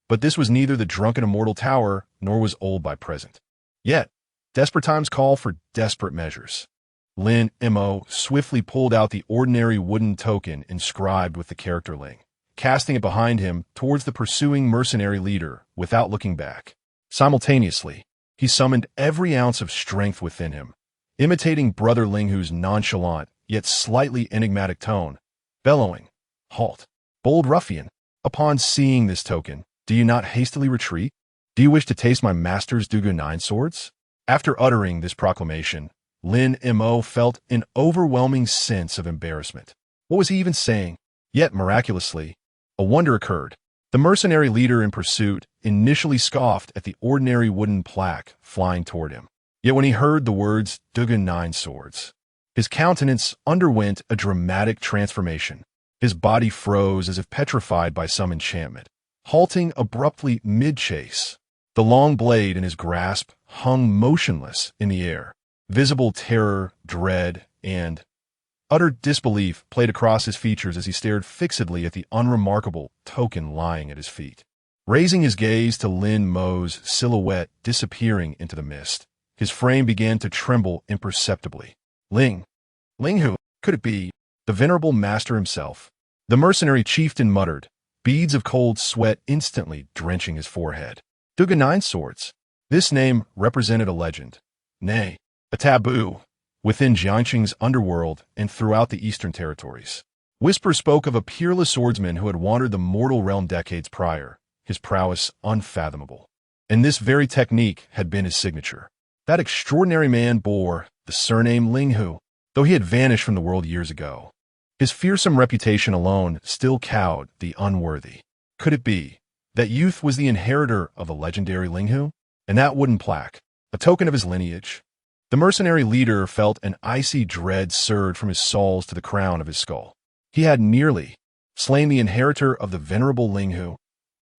But this was neither the drunken immortal tower nor was Old Bai present. Yet, desperate times call for desperate measures. Lin Mo swiftly pulled out the ordinary wooden token inscribed with the character Ling, casting it behind him towards the pursuing mercenary leader without looking back. Simultaneously, he summoned every ounce of strength within him, imitating Brother Linghu's nonchalant yet slightly enigmatic tone, bellowing, "Halt, bold ruffian! Upon seeing this token, do you not hastily retreat? Do you wish to taste my master's Dugu 9 swords?" After uttering this proclamation, Lin Mo felt an overwhelming sense of embarrassment. What was he even saying? Yet, miraculously, a wonder occurred. The mercenary leader in pursuit initially scoffed at the ordinary wooden plaque flying toward him. Yet when he heard the words Dugu 9 swords, his countenance underwent a dramatic transformation. His body froze as if petrified by some enchantment, halting abruptly mid-chase. The long blade in his grasp hung motionless in the air. Visible terror, dread, and utter disbelief played across his features as he stared fixedly at the unremarkable token lying at his feet. Raising his gaze to Lin Mo's silhouette disappearing into the mist, his frame began to tremble imperceptibly. Linghu, could it be? The venerable master himself. The mercenary chieftain muttered, beads of cold sweat instantly drenching his forehead. Dugu 9 swords. This name represented a legend. Nay, a taboo within Jiangxing's underworld and throughout the eastern territories. Whispers spoke of a peerless swordsman who had wandered the mortal realm decades prior, his prowess unfathomable. And this very technique had been his signature. That extraordinary man bore the surname Linghu, though he had vanished from the world years ago. His fearsome reputation alone still cowed the unworthy. Could it be that youth was the inheritor of the legendary Linghu? And that wooden plaque, a token of his lineage? The mercenary leader felt an icy dread surge from his soles to the crown of his skull. He had nearly slain the inheritor of the venerable Linghu.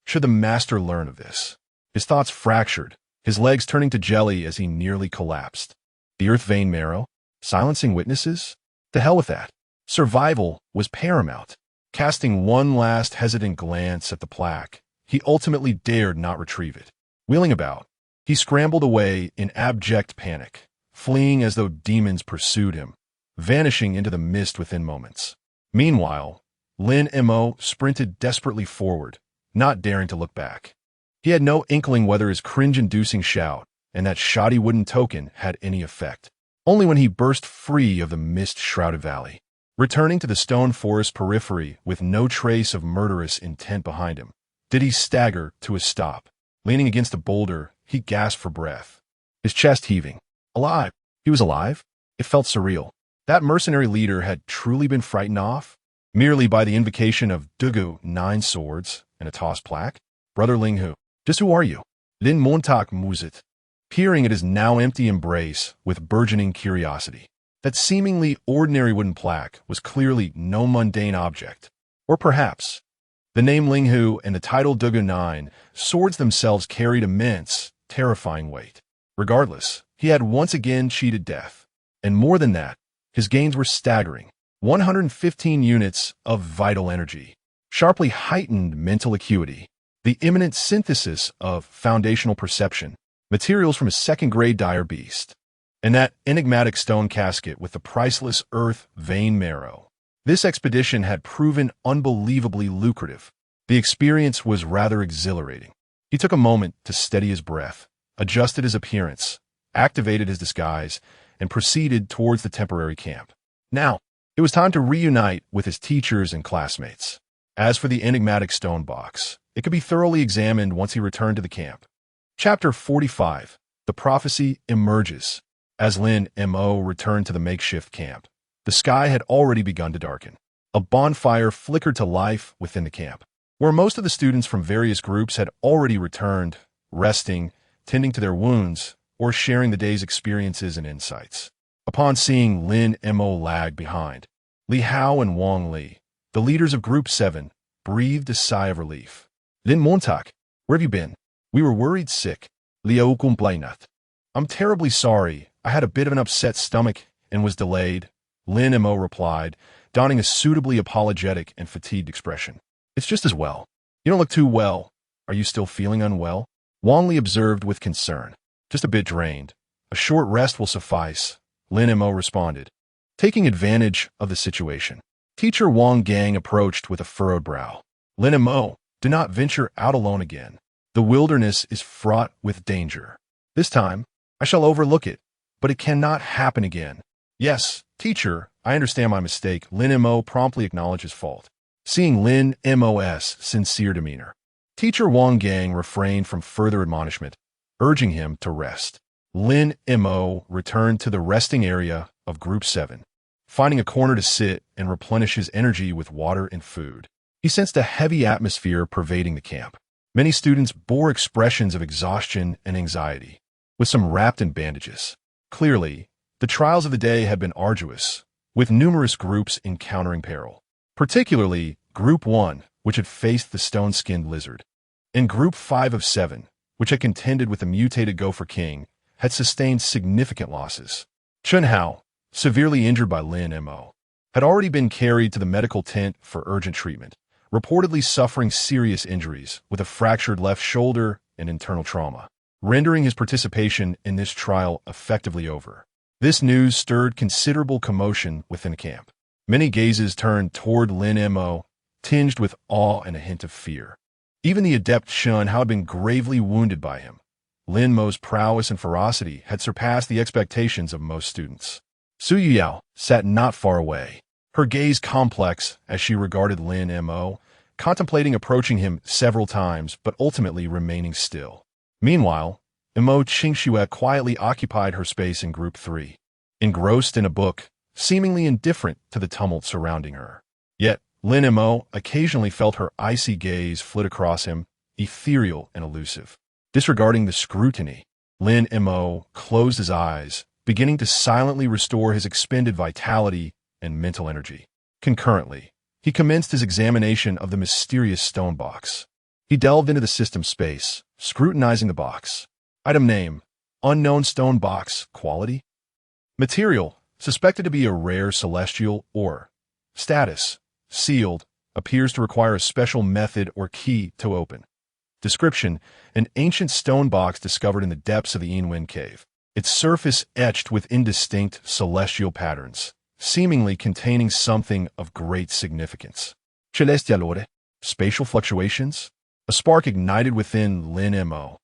Should the master learn of this? His thoughts fractured, his legs turning to jelly as he nearly collapsed. The earth vein marrow? Silencing witnesses? To hell with that. Survival was paramount. Casting one last hesitant glance at the plaque, he ultimately dared not retrieve it. Wheeling about, he scrambled away in abject panic, fleeing as though demons pursued him, vanishing into the mist within moments. Meanwhile, Lin Mo sprinted desperately forward, not daring to look back. He had no inkling whether his cringe-inducing shout and that shoddy wooden token had any effect. Only when he burst free of the mist-shrouded valley, returning to the stone forest periphery with no trace of murderous intent behind him, did he stagger to a stop. Leaning against a boulder, he gasped for breath, his chest heaving. Alive! He was alive? It felt surreal. That mercenary leader had truly been frightened off, merely by the invocation of Dugu, 9 swords, and a tossed plaque. Brother Ling Hu, just who are you? Lin Mo musit, peering at his now empty embrace with burgeoning curiosity. That seemingly ordinary wooden plaque was clearly no mundane object. Or perhaps, the name Ling Hu and the title Dugu 9 swords themselves carried immense, terrifying weight. Regardless, he had once again cheated death. And more than that, his gains were staggering. 115 units of vital energy, sharply heightened mental acuity, the imminent synthesis of foundational perception, materials from a second-grade dire beast, and that enigmatic stone casket with the priceless earth vein marrow. This expedition had proven unbelievably lucrative. The experience was rather exhilarating. He took a moment to steady his breath, adjusted his appearance, activated his disguise, and proceeded towards the temporary camp. Now, it was time to reunite with his teachers and classmates. As for the enigmatic stone box, it could be thoroughly examined once he returned to the camp. Chapter 45. The Prophecy Emerges. As Lin Mo returned to the makeshift camp, the sky had already begun to darken. A bonfire flickered to life within the camp, where most of the students from various groups had already returned, resting, tending to their wounds, or sharing the day's experiences and insights. Upon seeing Lin Mo lag behind, Li Hao and Wang Li, the leaders of Group 7, breathed a sigh of relief. Lin Montak, where have you been? We were worried sick. Liao complaineth. I'm terribly sorry. I had a bit of an upset stomach and was delayed, Lin Mo replied, donning a suitably apologetic and fatigued expression. It's just as well. You don't look too well. Are you still feeling unwell? Wang Li observed with concern. Just a bit drained. A short rest will suffice, Lin Mo responded, taking advantage of the situation. Teacher Wang Gang approached with a furrowed brow. Lin Mo, do not venture out alone again. The wilderness is fraught with danger. This time, I shall overlook it, but it cannot happen again. Yes, teacher, I understand my mistake. Lin Mo promptly acknowledged his fault, seeing Lin Mo's sincere demeanor. Teacher Wang Gang refrained from further admonishment, urging him to rest. Lin Mo returned to the resting area of Group 7, finding a corner to sit and replenish his energy with water and food. He sensed a heavy atmosphere pervading the camp. Many students bore expressions of exhaustion and anxiety, with some wrapped in bandages. Clearly, the trials of the day had been arduous, with numerous groups encountering peril, particularly Group 1, which had faced the stone-skinned lizard, and Group 5 of 7, which had contended with the mutated Gopher King, had sustained significant losses. Chun Hao, severely injured by Lin Mo, had already been carried to the medical tent for urgent treatment, reportedly suffering serious injuries with a fractured left shoulder and internal trauma, rendering his participation in this trial effectively over. This news stirred considerable commotion within the camp. Many gazes turned toward Lin Mo, tinged with awe and a hint of fear. Even the adept Shun Hao had been gravely wounded by him. Lin Mo's prowess and ferocity had surpassed the expectations of most students. Su Yuyao sat not far away, her gaze complex as she regarded Lin Mo, contemplating approaching him several times but ultimately remaining still. Meanwhile, Mo Qingxue quietly occupied her space in Group 3, engrossed in a book, seemingly indifferent to the tumult surrounding her. Yet, Lin Mo occasionally felt her icy gaze flit across him, ethereal and elusive. Disregarding the scrutiny, Lin Mo closed his eyes, beginning to silently restore his expended vitality and mental energy. Concurrently, he commenced his examination of the mysterious stone box. He delved into the system space, scrutinizing the box. Item name, unknown stone box, quality. Material, suspected to be a rare celestial ore. Status, sealed, appears to require a special method or key to open. Description, an ancient stone box discovered in the depths of the Yinwen cave. Its surface etched with indistinct celestial patterns, seemingly containing something of great significance. Celestialore, spatial fluctuations? A spark ignited within Lin Mo.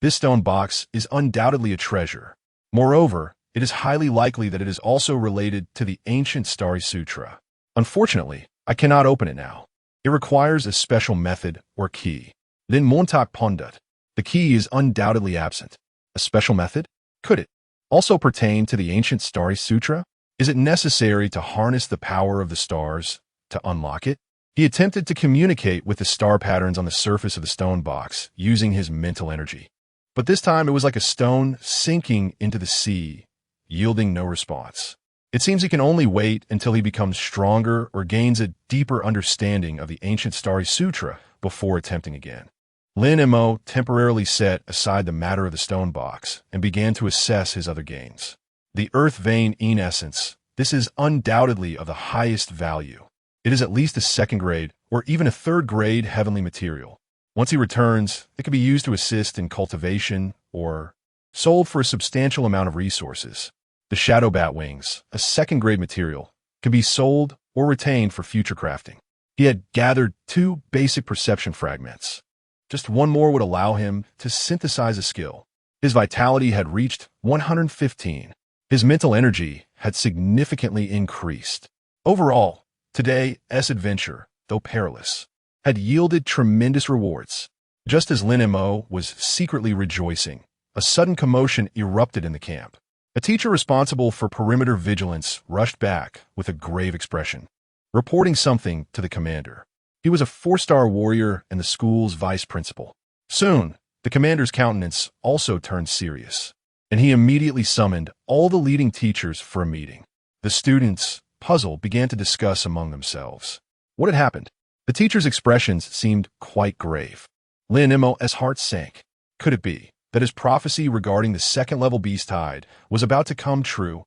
This stone box is undoubtedly a treasure. Moreover, it is highly likely that it is also related to the ancient Starry Sutra. Unfortunately, I cannot open it now. It requires a special method or key. Lin Montak Pundut. The key is undoubtedly absent. A special method? Could it also pertain to the ancient Starry Sutra? Is it necessary to harness the power of the stars to unlock it? He attempted to communicate with the star patterns on the surface of the stone box using his mental energy. But this time it was like a stone sinking into the sea, yielding no response. It seems he can only wait until he becomes stronger or gains a deeper understanding of the ancient Starry Sutra before attempting again. Lin Mo temporarily set aside the matter of the stone box and began to assess his other gains. The earth vein in essence, this is undoubtedly of the highest value. It is at least a second grade or even a third grade heavenly material. Once he returns, it can be used to assist in cultivation or sold for a substantial amount of resources. The shadow bat wings, a second grade material, can be sold or retained for future crafting. He had gathered 2 basic perception fragments. Just one more would allow him to synthesize a skill. His vitality had reached 115. His mental energy had significantly increased. Overall, today's adventure, though perilous, had yielded tremendous rewards. Just as Lin Mo was secretly rejoicing, a sudden commotion erupted in the camp. A teacher responsible for perimeter vigilance rushed back with a grave expression, reporting something to the commander. He was a 4-star warrior and the school's vice principal. Soon, the commander's countenance also turned serious, and he immediately summoned all the leading teachers for a meeting. The students, puzzled, began to discuss among themselves. What had happened? The teacher's expressions seemed quite grave. Lin Mo's heart sank. Could it be that his prophecy regarding the second-level beast tide was about to come true?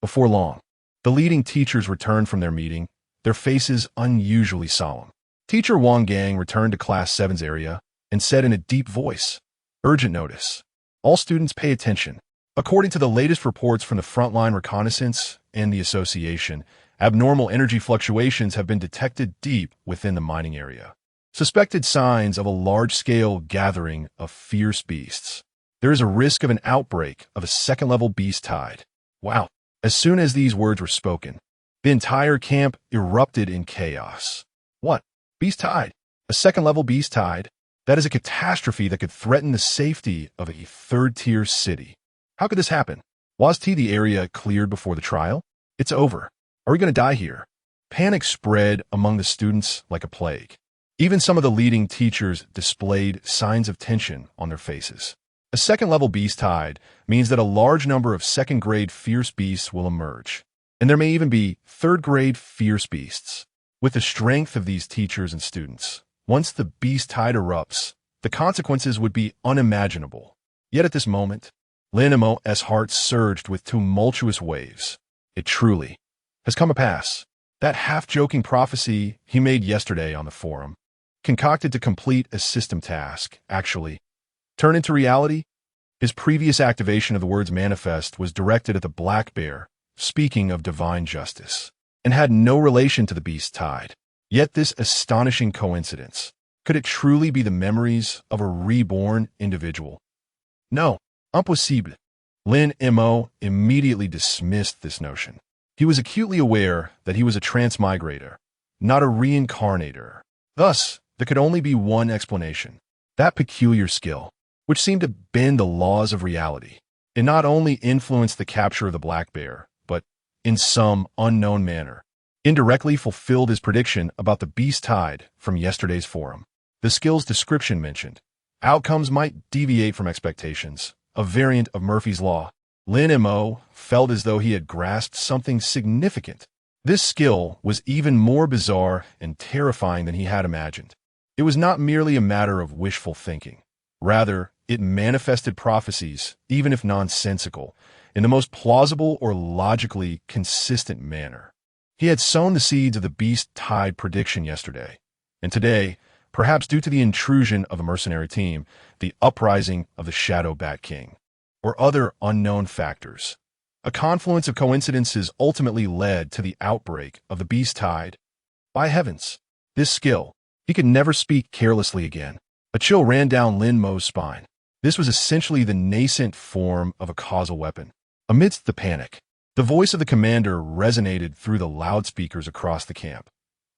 Before long, the leading teachers returned from their meeting, their faces unusually solemn. Teacher Wang Gang returned to Class 7's area and said in a deep voice, "Urgent notice. All students pay attention. According to the latest reports from the Frontline Reconnaissance and the Association, abnormal energy fluctuations have been detected deep within the mining area. Suspected signs of a large-scale gathering of fierce beasts. There is a risk of an outbreak of a second-level beast tide." Wow. As soon as these words were spoken, the entire camp erupted in chaos. What? Beast tide? A second-level beast tide? That is a catastrophe that could threaten the safety of a third-tier city. How could this happen? Was the area cleared before the trial? It's over. Are we going to die here? Panic spread among the students like a plague. Even some of the leading teachers displayed signs of tension on their faces. A second-level beast tide means that a large number of second-grade fierce beasts will emerge, and there may even be third-grade fierce beasts. With the strength of these teachers and students, once the beast tide erupts, the consequences would be unimaginable. Yet at this moment, Lin Mo's heart surged with tumultuous waves. It truly has come to pass. That half-joking prophecy he made yesterday on the forum, concocted to complete a system task, actually turned into reality. His previous activation of the words manifest was directed at the black bear, speaking of divine justice, and had no relation to the beast tide. Yet this astonishing coincidence, could it truly be the memories of a reborn individual? No, impossible. Lin Mo immediately dismissed this notion. He was acutely aware that he was a transmigrator, not a reincarnator. Thus, there could only be one explanation. That peculiar skill, which seemed to bend the laws of reality. It not only influenced the capture of the black bear, but, in some unknown manner, indirectly fulfilled his prediction about the beast tide from yesterday's forum. The skill's description mentioned outcomes might deviate from expectations, a variant of Murphy's Law. Lin Mo felt as though he had grasped something significant. This skill was even more bizarre and terrifying than he had imagined. It was not merely a matter of wishful thinking. Rather, it manifested prophecies, even if nonsensical, in the most plausible or logically consistent manner. He had sown the seeds of the beast tide prediction yesterday, and today, perhaps due to the intrusion of a mercenary team, the uprising of the Shadow Bat King, or other unknown factors, a confluence of coincidences ultimately led to the outbreak of the beast tide. By heavens, this skill, he could never speak carelessly again. A chill ran down Lin Mo's spine. This was essentially the nascent form of a causal weapon. Amidst the panic, the voice of the commander resonated through the loudspeakers across the camp.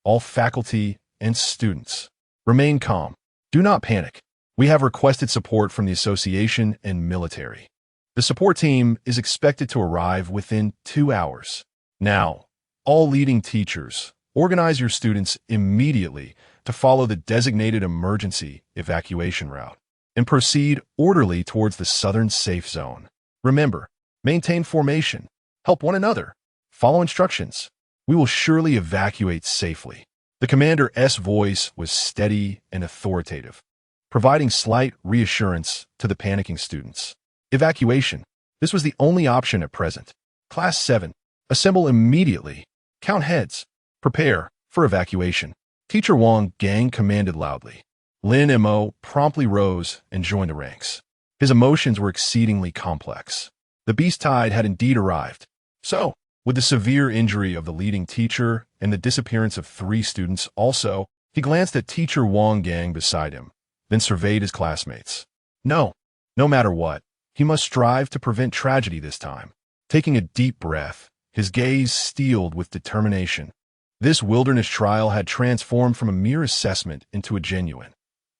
All faculty and students, remain calm. Do not panic. We have requested support from the association and military. The support team is expected to arrive within 2 hours. Now, all leading teachers, organize your students immediately to follow the designated emergency evacuation route and proceed orderly towards the southern safe zone. Remember, maintain formation, help one another, follow instructions. We will surely evacuate safely. The commander's voice was steady and authoritative, providing slight reassurance to the panicking students. Evacuation. This was the only option at present. Class 7. Assemble immediately. Count heads. Prepare for evacuation. Teacher Wang Gang commanded loudly. Lin Mo promptly rose and joined the ranks. His emotions were exceedingly complex. The beast tide had indeed arrived. So, with the severe injury of the leading teacher and the disappearance of 3 students also, he glanced at Teacher Wang Gang beside him, then surveyed his classmates. No matter what, he must strive to prevent tragedy this time. Taking a deep breath, his gaze steeled with determination. This wilderness trial had transformed from a mere assessment into a genuine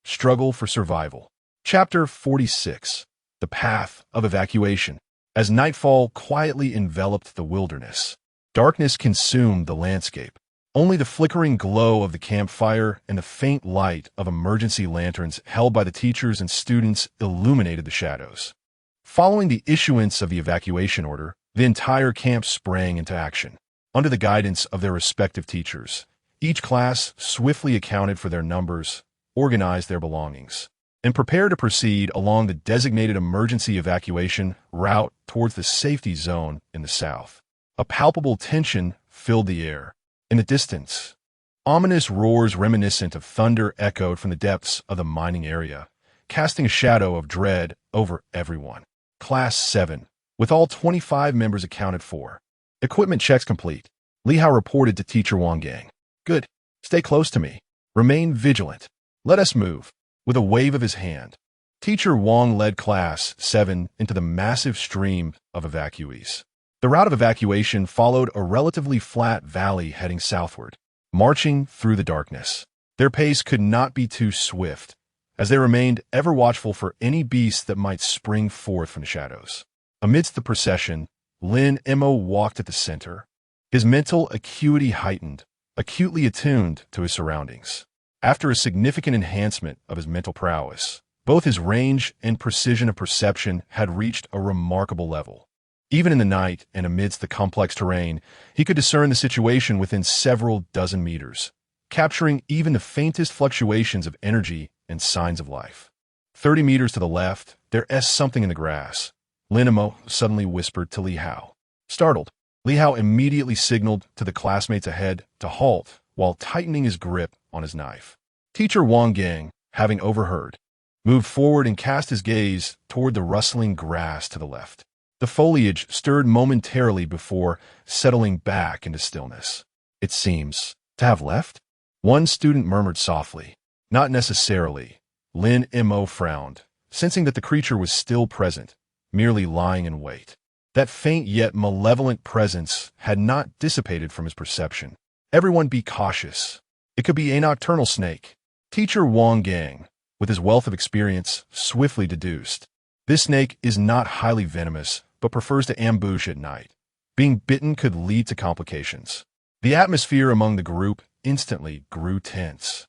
struggle for survival. Chapter 46. The Path of Evacuation. As nightfall quietly enveloped the wilderness, darkness consumed the landscape. Only the flickering glow of the campfire and the faint light of emergency lanterns held by the teachers and students illuminated the shadows. Following the issuance of the evacuation order, the entire camp sprang into action. Under the guidance of their respective teachers, each class swiftly accounted for their numbers, organized their belongings, and prepared to proceed along the designated emergency evacuation route towards the safety zone in the south. A palpable tension filled the air. In the distance, ominous roars reminiscent of thunder echoed from the depths of the mining area, casting a shadow of dread over everyone. Class 7, with all 25 members accounted for. Equipment checks complete. Li Hao reported to Teacher Wang Gang. Good. Stay close to me. Remain vigilant. Let us move. With a wave of his hand, Teacher Wang led Class 7 into the massive stream of evacuees. The route of evacuation followed a relatively flat valley heading southward, marching through the darkness. Their pace could not be too swift, as they remained ever watchful for any beast that might spring forth from the shadows. Amidst the procession, Lin Mo walked at the center, his mental acuity heightened, acutely attuned to his surroundings. After a significant enhancement of his mental prowess, both his range and precision of perception had reached a remarkable level. Even in the night and amidst the complex terrain, he could discern the situation within several dozen meters, capturing even the faintest fluctuations of energy and signs of life. 30 meters to the left, there's something in the grass. Lin Mo suddenly whispered to Li Hao. Startled, Li Hao immediately signaled to the classmates ahead to halt while tightening his grip on his knife. Teacher Wang Gang, having overheard, moved forward and cast his gaze toward the rustling grass to the left. The foliage stirred momentarily before settling back into stillness. It seems to have left? One student murmured softly. Not necessarily. Lin Mo frowned, sensing that the creature was still present, merely lying in wait. That faint yet malevolent presence had not dissipated from his perception. Everyone be cautious. It could be a nocturnal snake. Teacher Wang Gang, with his wealth of experience, swiftly deduced. This snake is not highly venomous, but prefers to ambush at night. Being bitten could lead to complications. The atmosphere among the group instantly grew tense,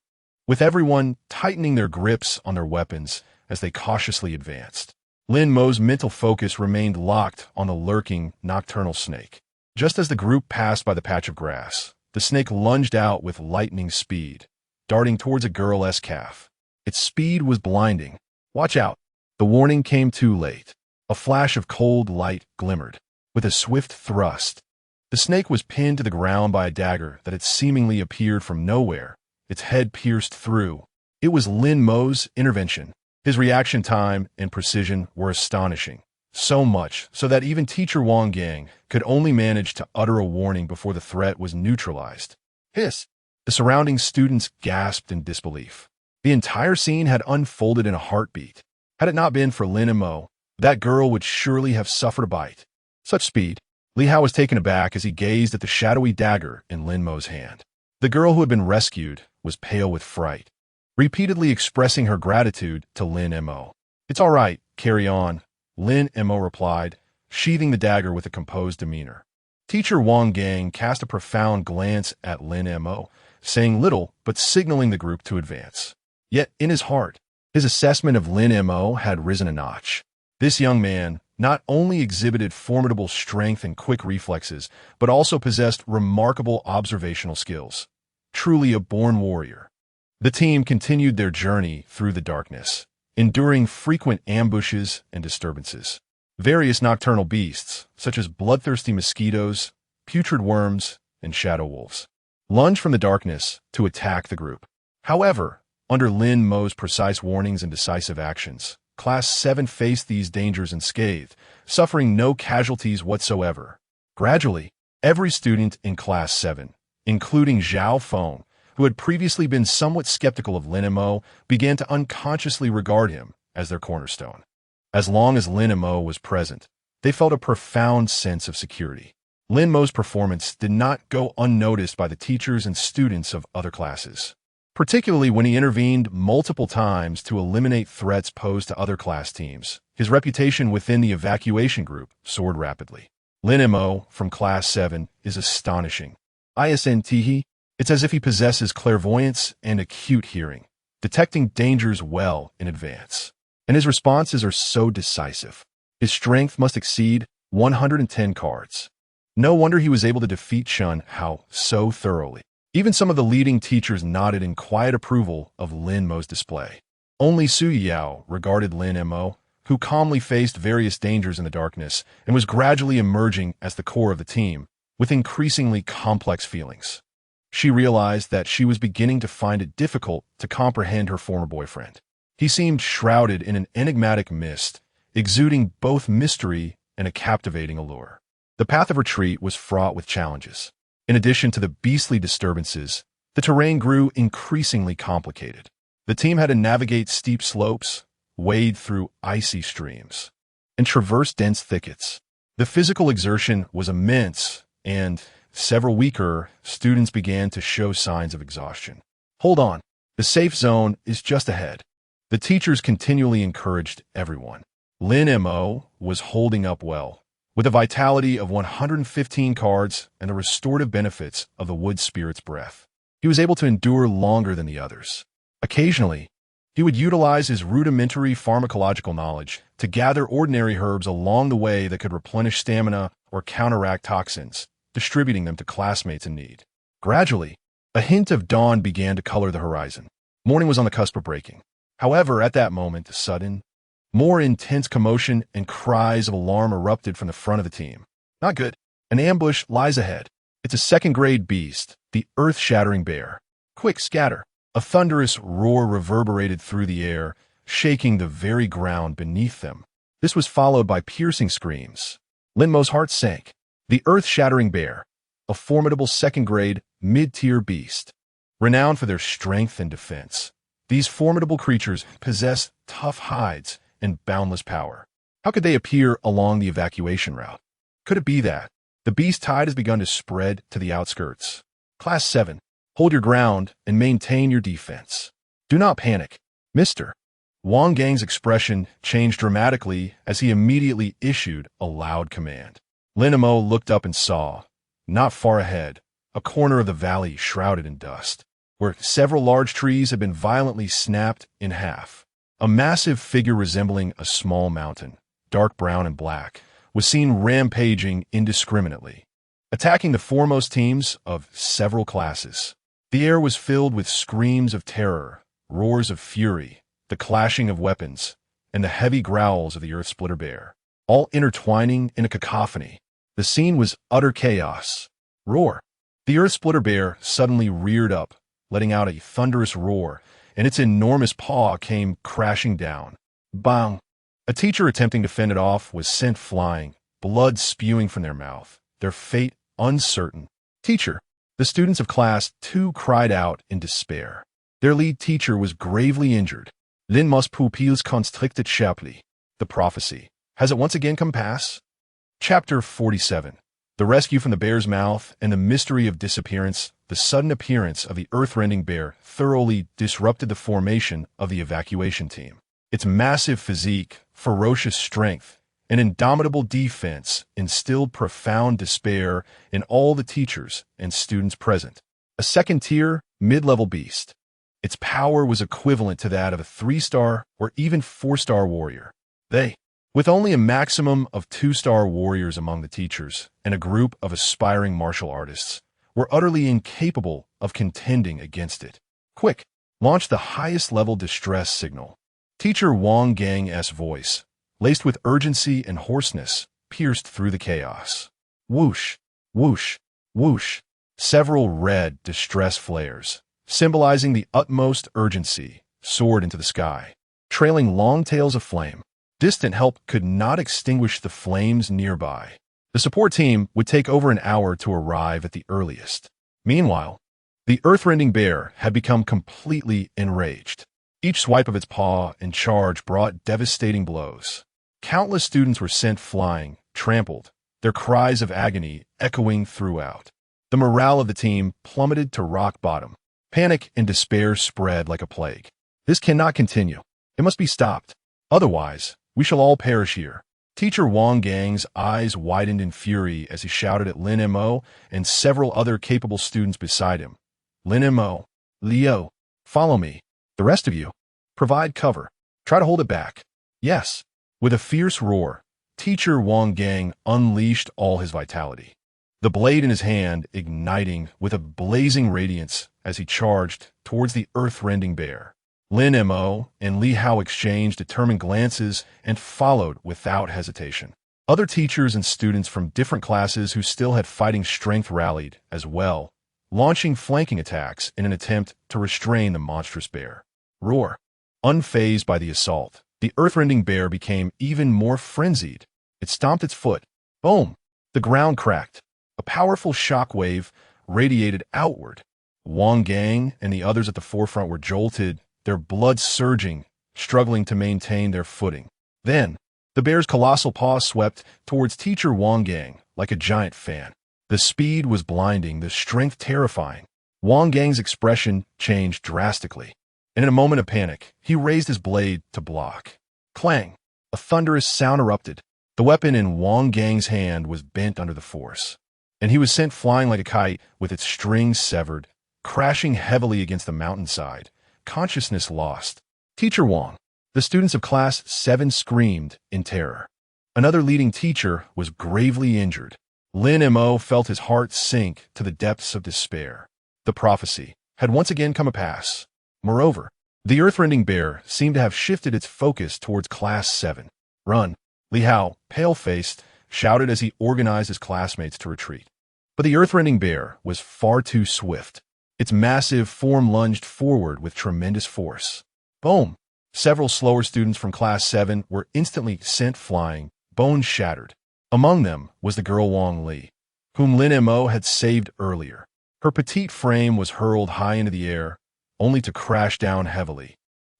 with everyone tightening their grips on their weapons as they cautiously advanced. Lin Mo's mental focus remained locked on the lurking nocturnal snake. Just as the group passed by the patch of grass, the snake lunged out with lightning speed, darting towards a girl's calf. Its speed was blinding. Watch out. The warning came too late. A flash of cold light glimmered. With a swift thrust, the snake was pinned to the ground by a dagger that had seemingly appeared from nowhere, its head pierced through. It was Lin Mo's intervention. His reaction time and precision were astonishing, so much so that even Teacher Wang Gang could only manage to utter a warning before the threat was neutralized. Hiss! The surrounding students gasped in disbelief. The entire scene had unfolded in a heartbeat. Had it not been for Lin Mo, that girl would surely have suffered a bite. Such speed. Li Hao was taken aback as he gazed at the shadowy dagger in Lin Mo's hand. The girl who had been rescued was pale with fright, repeatedly expressing her gratitude to Lin Mo. "It's all right, carry on," Lin Mo replied, sheathing the dagger with a composed demeanor. Teacher Wang Gang cast a profound glance at Lin Mo, saying little but signaling the group to advance. Yet in his heart, his assessment of Lin Mo had risen a notch. This young man not only exhibited formidable strength and quick reflexes, but also possessed remarkable observational skills. Truly a born warrior. The team continued their journey through the darkness, enduring frequent ambushes and disturbances. Various nocturnal beasts, such as bloodthirsty mosquitoes, putrid worms, and shadow wolves, lunged from the darkness to attack the group. However, under Lin Mo's precise warnings and decisive actions, Class 7 faced these dangers unscathed, suffering no casualties whatsoever. Gradually, every student in Class 7, including Zhao Feng, who had previously been somewhat skeptical of Lin Mo, began to unconsciously regard him as their cornerstone. As long as Lin Mo was present, they felt a profound sense of security. Lin Mo's performance did not go unnoticed by the teachers and students of other classes, particularly when he intervened multiple times to eliminate threats posed to other class teams. His reputation within the evacuation group soared rapidly. Lin Mo, from Class 7, is astonishing. Isn't it's as if he possesses clairvoyance and acute hearing, detecting dangers well in advance. And his responses are so decisive. His strength must exceed 110 cards. No wonder he was able to defeat Shun Hao so thoroughly. Even some of the leading teachers nodded in quiet approval of Lin Mo's display. Only Su Yuyao regarded Lin Mo, who calmly faced various dangers in the darkness and was gradually emerging as the core of the team, with increasingly complex feelings. She realized that she was beginning to find it difficult to comprehend her former boyfriend. He seemed shrouded in an enigmatic mist, exuding both mystery and a captivating allure. The path of retreat was fraught with challenges. In addition to the beastly disturbances, the terrain grew increasingly complicated. The team had to navigate steep slopes, wade through icy streams, and traverse dense thickets. The physical exertion was immense, and several weaker students began to show signs of exhaustion. "Hold on, the safe zone is just ahead." The teachers continually encouraged everyone. Lin Mo was holding up well, with a vitality of 115 cards and the restorative benefits of the wood spirit's breath. He was able to endure longer than the others. Occasionally, he would utilize his rudimentary pharmacological knowledge to gather ordinary herbs along the way that could replenish stamina or counteract toxins, distributing them to classmates in need. Gradually, a hint of dawn began to color the horizon. Morning was on the cusp of breaking. However, at that moment, a sudden, more intense commotion and cries of alarm erupted from the front of the team. Not good. An ambush lies ahead. It's a second-grade beast, the earth-shattering bear. Quick, scatter. A thunderous roar reverberated through the air, shaking the very ground beneath them. This was followed by piercing screams. Lin Mo's heart sank. The earth-shattering bear, a formidable second-grade, mid-tier beast. Renowned for their strength and defense, these formidable creatures possess tough hides and boundless power. How could they appear along the evacuation route? Could it be that the beast tide has begun to spread to the outskirts? Class 7, hold your ground and maintain your defense. Do not panic, Mr. Wang Gang's expression changed dramatically as he immediately issued a loud command. Lin Mo looked up and saw, not far ahead, a corner of the valley shrouded in dust, where several large trees had been violently snapped in half. A massive figure resembling a small mountain, dark brown and black, was seen rampaging indiscriminately, attacking the foremost teams of several classes. The air was filled with screams of terror, roars of fury, the clashing of weapons, and the heavy growls of the Earth Splitter Bear, all intertwining in a cacophony. The scene was utter chaos. Roar! The Earth Splitter Bear suddenly reared up, letting out a thunderous roar, and its enormous paw came crashing down. Bang! A teacher attempting to fend it off was sent flying, blood spewing from their mouth, their fate uncertain. "Teacher!" The students of Class 2 cried out in despair. Their lead teacher was gravely injured. Lin Mo's pupils constricted sharply. The prophecy. Has it once again come pass? Chapter 47. The rescue from the bear's mouth and the mystery of disappearance. The sudden appearance of the earth-rending bear thoroughly disrupted the formation of the evacuation team. Its massive physique, ferocious strength, and indomitable defense instilled profound despair in all the teachers and students present. A second-tier, mid-level beast. Its power was equivalent to that of a 3-star or even 4-star warrior. They, with only a maximum of 2-star warriors among the teachers and a group of aspiring martial artists, were utterly incapable of contending against it. Quick, launch the highest-level distress signal. Teacher Wang Gang's voice, laced with urgency and hoarseness, pierced through the chaos. Whoosh, whoosh, whoosh. Several red distress flares, symbolizing the utmost urgency, soared into the sky, trailing long tails of flame. Distant help could not extinguish the flames nearby. The support team would take over an hour to arrive at the earliest. Meanwhile, the earth-rending bear had become completely enraged. Each swipe of its paw and charge brought devastating blows. Countless students were sent flying, trampled, their cries of agony echoing throughout. The morale of the team plummeted to rock bottom. Panic and despair spread like a plague. This cannot continue. It must be stopped. Otherwise, we shall all perish here. Teacher Wang Gang's eyes widened in fury as he shouted at Lin Mo and several other capable students beside him. Lin Mo, Leo, follow me. The rest of you, provide cover. Try to hold it back. Yes. With a fierce roar, Teacher Wang Gang unleashed all his vitality. The blade in his hand igniting with a blazing radiance as he charged towards the earth-rending bear. Lin Mo and Li Hao exchanged determined glances and followed without hesitation. Other teachers and students from different classes who still had fighting strength rallied as well, launching flanking attacks in an attempt to restrain the monstrous bear. Roar. Unfazed by the assault, the earth-rending bear became even more frenzied. It stomped its foot. Boom! The ground cracked. A powerful shock wave radiated outward. Wang Gang and the others at the forefront were jolted, their blood surging, struggling to maintain their footing. Then, the bear's colossal paw swept towards Teacher Wang Gang like a giant fan. The speed was blinding, the strength terrifying. Wang Gang's expression changed drastically, and in a moment of panic, he raised his blade to block. Clang! A thunderous sound erupted. The weapon in Wang Gang's hand was bent under the force, and he was sent flying like a kite with its strings severed, crashing heavily against the mountainside. Consciousness lost. Teacher Wang. The students of Class 7 screamed in terror. Another leading teacher was gravely injured. Lin Mo felt his heart sink to the depths of despair. The prophecy had once again come to pass. Moreover, the earth-rending bear seemed to have shifted its focus towards Class 7. Run! Li Hao, pale-faced, shouted as he organized his classmates to retreat. But the earth-rending bear was far too swift. Its massive form lunged forward with tremendous force. Boom! Several slower students from Class 7 were instantly sent flying, bones shattered. Among them was the girl Wang Li, whom Lin Mo had saved earlier. Her petite frame was hurled high into the air, only to crash down heavily,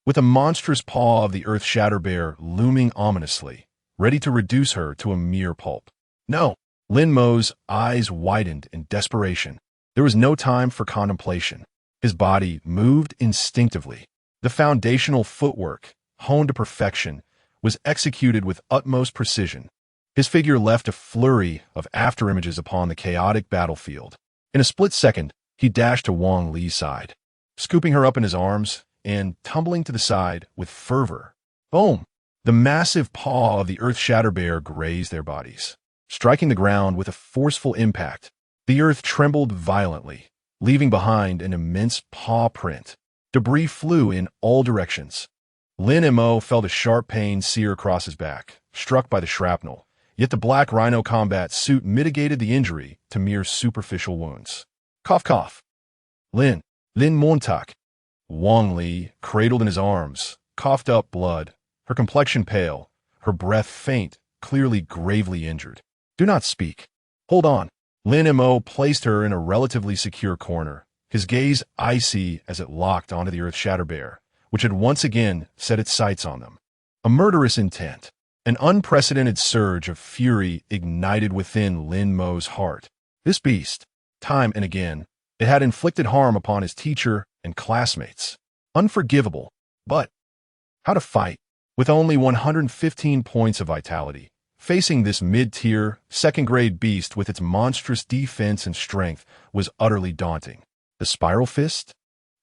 with a monstrous paw of the Earth Shatter Bear looming ominously, ready to reduce her to a mere pulp. No! Lin Mo's eyes widened in desperation. There was no time for contemplation. His body moved instinctively. The foundational footwork, honed to perfection, was executed with utmost precision. His figure left a flurry of afterimages upon the chaotic battlefield. In a split second, he dashed to Wang Li's side, scooping her up in his arms and tumbling to the side with fervor. Boom! The massive paw of the Earth Shatter Bear grazed their bodies, striking the ground with a forceful impact. The earth trembled violently, leaving behind an immense paw print. Debris flew in all directions. Lin Mo felt a sharp pain sear across his back, struck by the shrapnel, yet the black rhino combat suit mitigated the injury to mere superficial wounds. Cough, cough. Lin Montauk. Wang Li, cradled in his arms, coughed up blood, her complexion pale, her breath faint, clearly gravely injured. Do not speak. Hold on. Lin Mo placed her in a relatively secure corner, his gaze icy as it locked onto the Earth Shatter Bear, which had once again set its sights on them. A murderous intent. An unprecedented surge of fury ignited within Lin Mo's heart. This beast, time and again, it had inflicted harm upon his teacher and classmates. Unforgivable. But how to fight? With only 115 points of vitality, facing this mid-tier, second-grade beast with its monstrous defense and strength was utterly daunting. The Spiral Fist?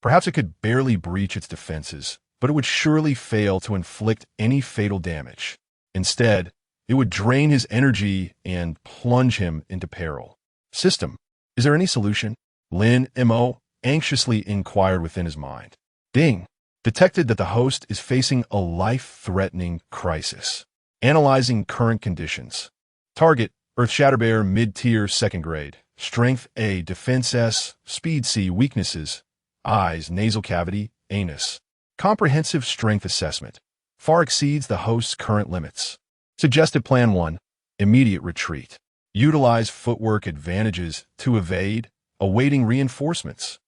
Perhaps it could barely breach its defenses, but it would surely fail to inflict any fatal damage. Instead, it would drain his energy and plunge him into peril. System, is there any solution? Lin Mo anxiously inquired within his mind. Ding! Detected that the host is facing a life-threatening crisis. Analyzing current conditions. Target, Earth Shatter Bear mid-tier second grade. Strength A, Defense S, Speed C, Weaknesses. Eyes, nasal cavity, anus. Comprehensive strength assessment. Far exceeds the host's current limits. Suggested Plan 1. Immediate retreat. Utilize footwork advantages to evade, awaiting reinforcements.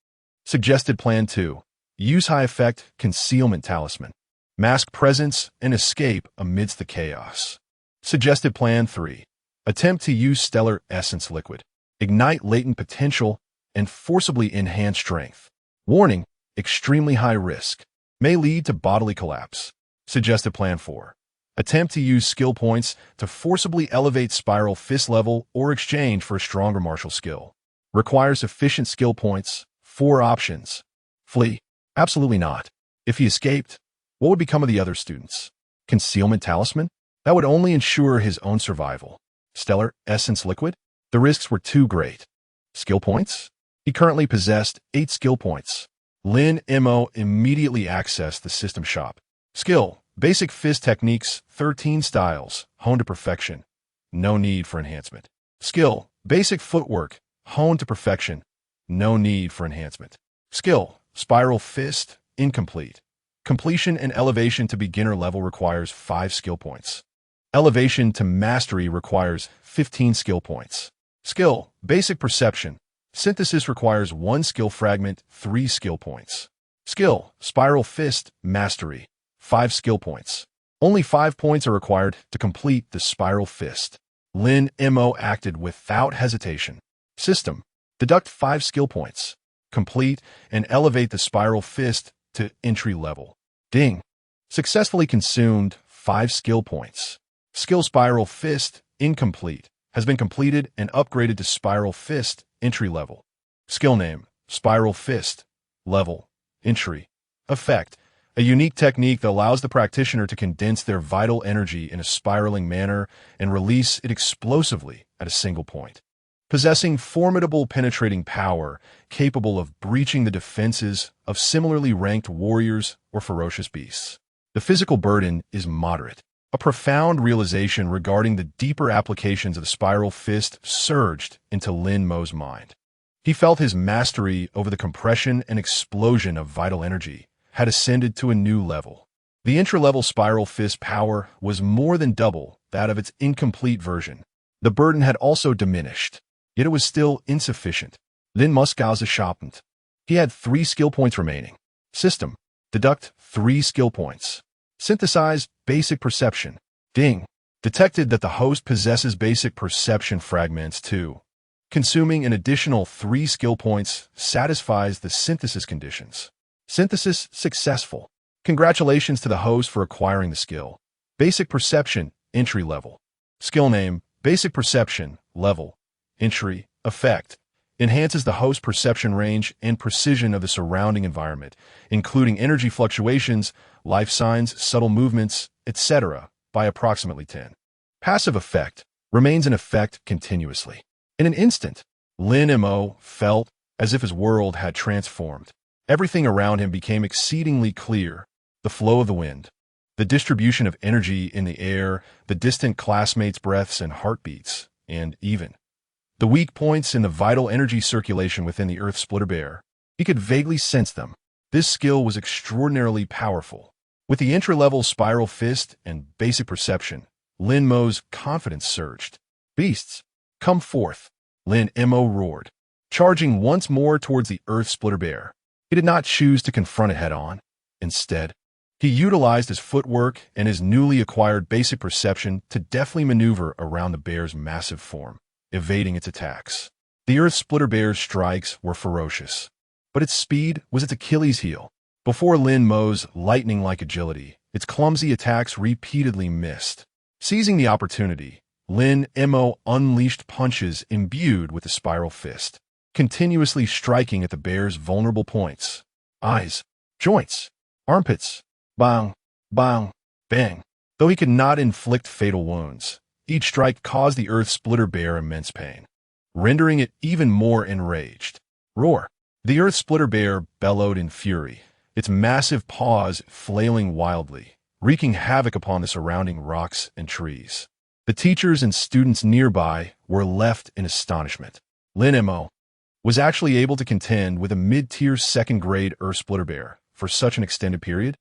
Suggested Plan 2. Use high-effect concealment talisman. Mask presence and escape amidst the chaos. Suggested Plan 3. Attempt to use stellar essence liquid. Ignite latent potential and forcibly enhance strength. Warning, extremely high risk. May lead to bodily collapse. Suggested Plan 4. Attempt to use skill points to forcibly elevate Spiral Fist level or exchange for a stronger martial skill. Requires sufficient skill points. 4 options. Flee. Absolutely not. If he escaped, what would become of the other students? Concealment talisman? That would only ensure his own survival. Stellar essence liquid? The risks were too great. Skill points? He currently possessed 8 skill points. Lin Mo immediately accessed the system shop. Skill, basic fist techniques, 13 styles, honed to perfection. No need for enhancement. Skill, basic footwork, honed to perfection. No need for enhancement. Skill, Spiral Fist, incomplete. Completion and elevation to beginner level requires 5 skill points. Elevation to mastery requires 15 skill points. Skill, basic perception. Synthesis requires 1 skill fragment, 3 skill points. Skill, Spiral Fist, mastery, 5 skill points. Only 5 points are required to complete the Spiral Fist. Lin Mo acted without hesitation. System, deduct 5 skill points. Complete and elevate the Spiral Fist to entry level. Ding! Successfully consumed 5 skill points. Skill Spiral Fist, incomplete, has been completed and upgraded to Spiral Fist, entry level. Skill name, Spiral Fist, level, entry. Effect, a unique technique that allows the practitioner to condense their vital energy in a spiraling manner and release it explosively at a single point. Possessing formidable penetrating power, capable of breaching the defenses of similarly ranked warriors or ferocious beasts. The physical burden is moderate. A profound realization regarding the deeper applications of the Spiral Fist surged into Lin Mo's mind. He felt his mastery over the compression and explosion of vital energy had ascended to a new level. The intra-level Spiral Fist power was more than double that of its incomplete version. The burden had also diminished. Yet it was still insufficient. Lin Mo's sharpened. He had 3 skill points remaining. System, deduct 3 skill points. Synthesize basic perception. Ding! Detected that the host possesses basic perception fragments too. Consuming an additional 3 skill points satisfies the synthesis conditions. Synthesis successful. Congratulations to the host for acquiring the skill. Basic perception, entry level. Skill name, basic perception, level. Entry, effect, enhances the host's perception range and precision of the surrounding environment, including energy fluctuations, life signs, subtle movements, etc., by approximately 10. Passive effect, remains in effect continuously. In an instant, Lin Mo felt as if his world had transformed. Everything around him became exceedingly clear. The flow of the wind, the distribution of energy in the air, the distant classmates' breaths and heartbeats, and even the weak points in the vital energy circulation within the Earth Splitter Bear. He could vaguely sense them. This skill was extraordinarily powerful. With the entry-level Spiral Fist and basic perception, Lin Mo's confidence surged. Beasts, come forth, Lin Mo roared. charging once more towards the Earth Splitter Bear. He did not choose to confront it head-on. Instead, he utilized his footwork and his newly acquired basic perception to deftly maneuver around the bear's massive form, evading its attacks. The Earth Splitter Bear's strikes were ferocious, but its speed was its Achilles heel. Before Lin Mo's lightning-like agility, its clumsy attacks repeatedly missed. Seizing the opportunity, Lin Mo unleashed punches imbued with the spiral fist, continuously striking at the bear's vulnerable points: eyes, joints, armpits. Bang, bang, bang. Though he could not inflict fatal wounds, each strike caused the Earth Splitter Bear immense pain, rendering it even more enraged. Roar! The Earth Splitter Bear bellowed in fury, its massive paws flailing wildly, wreaking havoc upon the surrounding rocks and trees. The teachers and students nearby were left in astonishment. Lin Mo was actually able to contend with a mid-tier second-grade Earth Splitter Bear for such an extended period,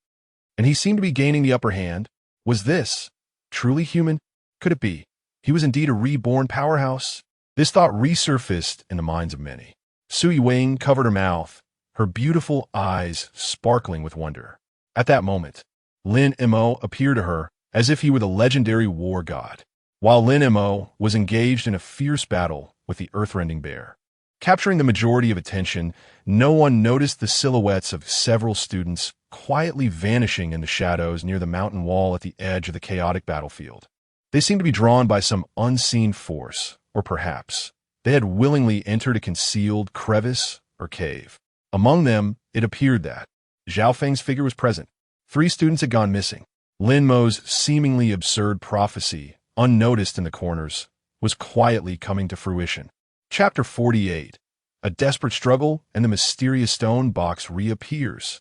and he seemed to be gaining the upper hand. Was this truly human? Could it be he was indeed a reborn powerhouse? This thought resurfaced in the minds of many. Su Yuyao covered her mouth, her beautiful eyes sparkling with wonder. At that moment, Lin Mo appeared to her as if he were the legendary war god, while Lin Mo was engaged in a fierce battle with the earth-rending bear. Capturing the majority of attention, no one noticed the silhouettes of several students quietly vanishing in the shadows near the mountain wall at the edge of the chaotic battlefield. They seemed to be drawn by some unseen force, or perhaps they had willingly entered a concealed crevice or cave. Among them, it appeared that Zhao Feng's figure was present. 3 students had gone missing. Lin Mo's seemingly absurd prophecy, unnoticed in the corners, was quietly coming to fruition. Chapter 48. A desperate struggle, and the mysterious stone box reappears.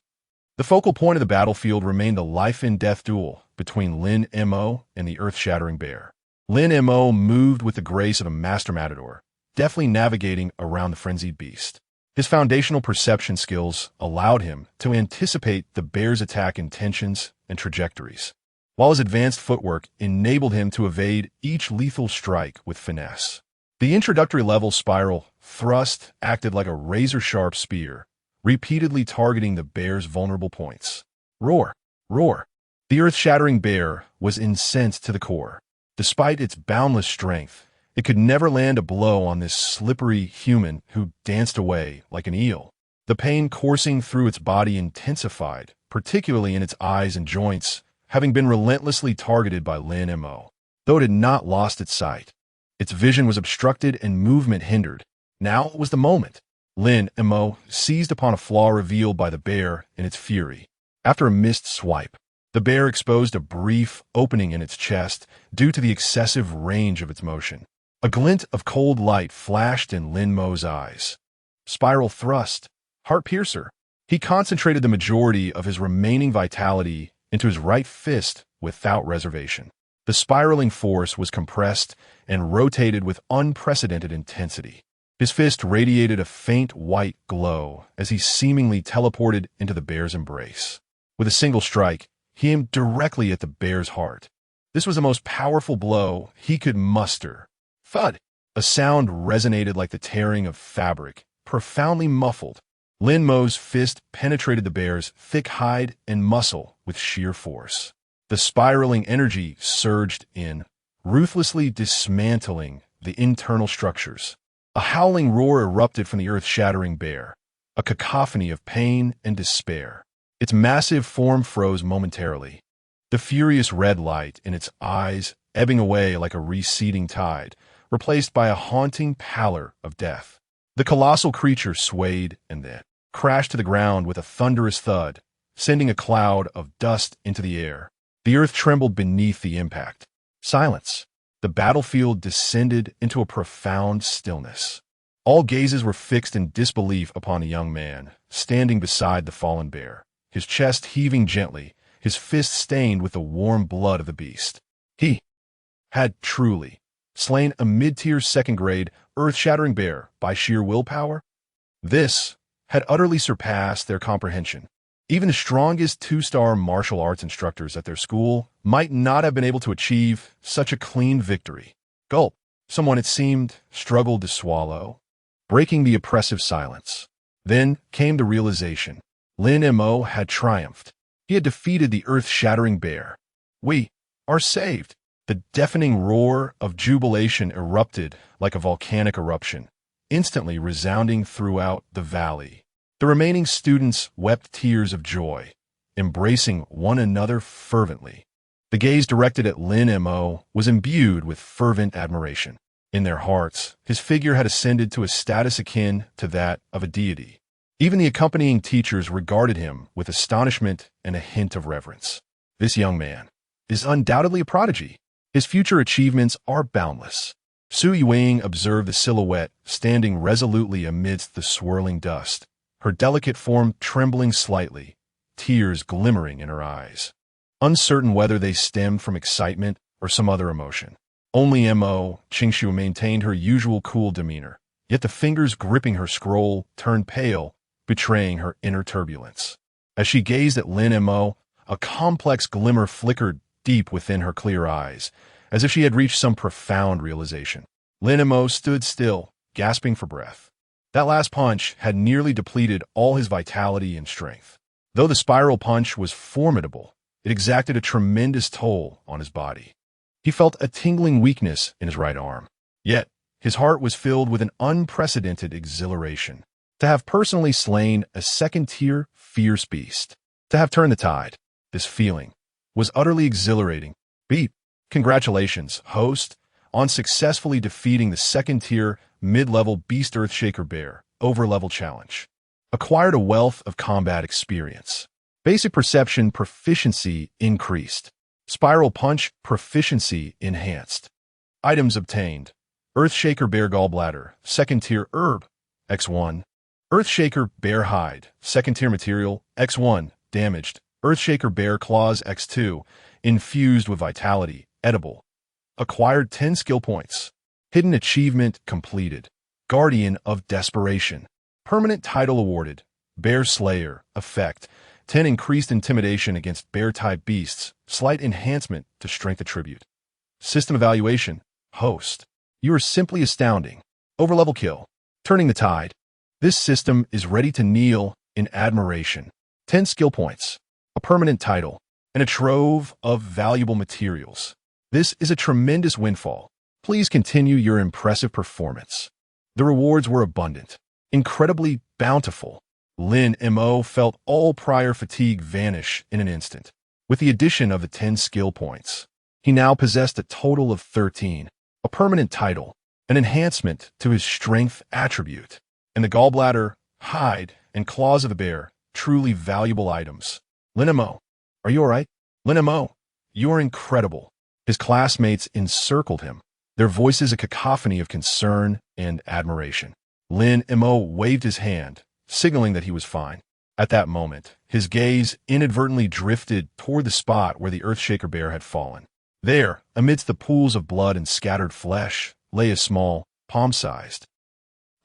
The focal point of the battlefield remained a life-and-death duel between Lin Mo and the earth-shattering bear. Lin Mo moved with the grace of a master matador, deftly navigating around the frenzied beast. His foundational perception skills allowed him to anticipate the bear's attack intentions and trajectories, while his advanced footwork enabled him to evade each lethal strike with finesse. The introductory level spiral thrust acted like a razor-sharp spear, repeatedly targeting the bear's vulnerable points. Roar! Roar! The earth-shattering bear was incensed to the core. Despite its boundless strength, it could never land a blow on this slippery human who danced away like an eel. The pain coursing through its body intensified, particularly in its eyes and joints, having been relentlessly targeted by Lin Mo. Though it had not lost its sight, its vision was obstructed and movement hindered. Now was the moment. Lin Mo seized upon a flaw revealed by the bear in its fury. After a missed swipe, the bear exposed a brief opening in its chest due to the excessive range of its motion. A glint of cold light flashed in Lin Mo's eyes. Spiral thrust. Heart piercer. He concentrated the majority of his remaining vitality into his right fist without reservation. The spiraling force was compressed and rotated with unprecedented intensity. His fist radiated a faint white glow as he seemingly teleported into the bear's embrace. With a single strike, he aimed directly at the bear's heart. This was the most powerful blow he could muster. Thud! A sound resonated like the tearing of fabric, profoundly muffled. Lin Mo's fist penetrated the bear's thick hide and muscle with sheer force. The spiraling energy surged in, ruthlessly dismantling the internal structures. A howling roar erupted from the earth-shattering bear, a cacophony of pain and despair. Its massive form froze momentarily, the furious red light in its eyes ebbing away like a receding tide, replaced by a haunting pallor of death. The colossal creature swayed and then crashed to the ground with a thunderous thud, sending a cloud of dust into the air. The earth trembled beneath the impact. Silence. The battlefield descended into a profound stillness. All gazes were fixed in disbelief upon the young man, standing beside the fallen bear, his chest heaving gently, his fist stained with the warm blood of the beast. He had truly slain a mid-tier second-grade, earth-shattering bear by sheer willpower? This had utterly surpassed their comprehension. Even the strongest 2-star martial arts instructors at their school might not have been able to achieve such a clean victory. Gulp. Someone, it seemed, struggled to swallow. breaking the oppressive silence. Then came the realization. Lin Mo had triumphed. He had defeated the earth-shattering bear. We are saved. The deafening roar of jubilation erupted like a volcanic eruption, instantly resounding throughout the valley. The remaining students wept tears of joy, embracing one another fervently. The gaze directed at Lin Mo was imbued with fervent admiration. In their hearts, his figure had ascended to a status akin to that of a deity. Even the accompanying teachers regarded him with astonishment and a hint of reverence. This young man is undoubtedly a prodigy. His future achievements are boundless. Su Yuyao observed the silhouette standing resolutely amidst the swirling dust, her delicate form trembling slightly, tears glimmering in her eyes, uncertain whether they stemmed from excitement or some other emotion. Only Mo Qingshu maintained her usual cool demeanor, yet the fingers gripping her scroll turned pale, betraying her inner turbulence. As she gazed at Lin Mo, a complex glimmer flickered deep within her clear eyes, as if she had reached some profound realization. Lin Mo stood still, gasping for breath. That last punch had nearly depleted all his vitality and strength. Though the spiral punch was formidable, it exacted a tremendous toll on his body. He felt a tingling weakness in his right arm. Yet, his heart was filled with an unprecedented exhilaration. To have personally slain a second-tier, fierce beast, to have turned the tide, this feeling was utterly exhilarating. Beat. Congratulations, host, on successfully defeating the second-tier, mid-level Beast Earthshaker Bear over-level challenge. Acquired a wealth of combat experience. Basic perception proficiency increased. Spiral punch proficiency enhanced. Items obtained. Earthshaker Bear Gallbladder, second-tier herb, X1. Earthshaker Bear Hide, second-tier material, X1, damaged. Earthshaker Bear Claws X2, infused with vitality, edible. Acquired 10 skill points. Hidden achievement completed. Guardian of Desperation. Permanent title awarded. Bear Slayer, effect. 10 increased intimidation against bear-type beasts, slight enhancement to strength attribute. System evaluation, host. You are simply astounding. Overlevel kill. Turning the tide. This system is ready to kneel in admiration. 10 skill points. A permanent title, and a trove of valuable materials. This is a tremendous windfall. Please continue your impressive performance. The rewards were abundant, incredibly bountiful. Lin Mo felt all prior fatigue vanish in an instant. With the addition of the 10 skill points, he now possessed a total of 13, a permanent title, an enhancement to his strength attribute, and the gallbladder, hide, and claws of the bear, truly valuable items. Lin Mo, are you all right? Lin Mo, you are incredible. His classmates encircled him, their voices a cacophony of concern and admiration. Lin Mo waved his hand, signaling that he was fine. At that moment, his gaze inadvertently drifted toward the spot where the Earthshaker Bear had fallen. There, amidst the pools of blood and scattered flesh, lay a small, palm-sized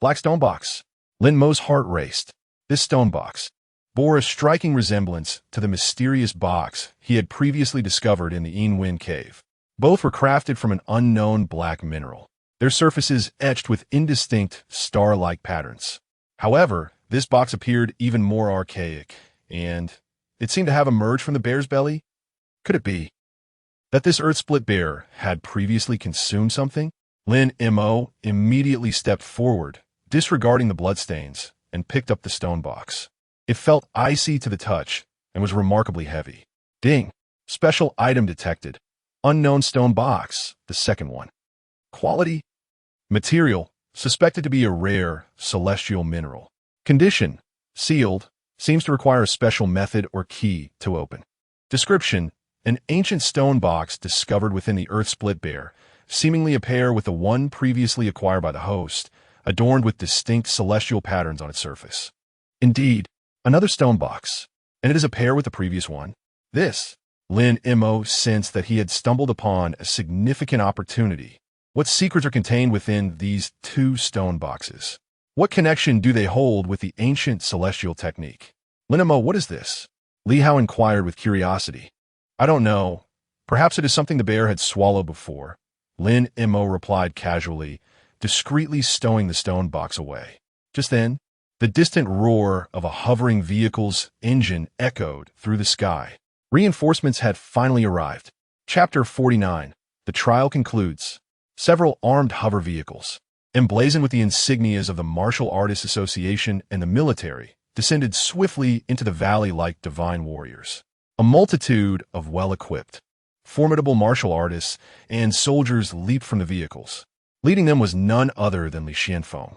black stone box. Lin Mo's heart raced. This stone box bore a striking resemblance to the mysterious box he had previously discovered in the Yin cave. Both were crafted from an unknown black mineral, their surfaces etched with indistinct, star-like patterns. However, this box appeared even more archaic, and it seemed to have emerged from the bear's belly. Could it be that this earth-split bear had previously consumed something? Lin Mo immediately stepped forward, disregarding the bloodstains, and picked up the stone box. It felt icy to the touch and was remarkably heavy. Ding! Special item detected. Unknown stone box, the second one. Quality? Material, suspected to be a rare, celestial mineral. Condition, sealed, seems to require a special method or key to open. Description, an ancient stone box discovered within the earth-split bear, seemingly a pair with the one previously acquired by the host, adorned with distinct celestial patterns on its surface. Indeed, another stone box, and it is a pair with the previous one. This, Lin Mo sensed that he had stumbled upon a significant opportunity. What secrets are contained within these two stone boxes? What connection do they hold with the ancient celestial technique? Lin Mo, what is this? Li Hao inquired with curiosity. I don't know. Perhaps it is something the bear had swallowed before. Lin Mo replied casually, discreetly stowing the stone box away. Just then, the distant roar of a hovering vehicle's engine echoed through the sky. Reinforcements had finally arrived. Chapter 49. The trial concludes. Several armed hover vehicles, emblazoned with the insignias of the Martial Artists Association and the military, descended swiftly into the valley like divine warriors. A multitude of well-equipped, formidable martial artists and soldiers leaped from the vehicles. Leading them was none other than Li Xianfeng,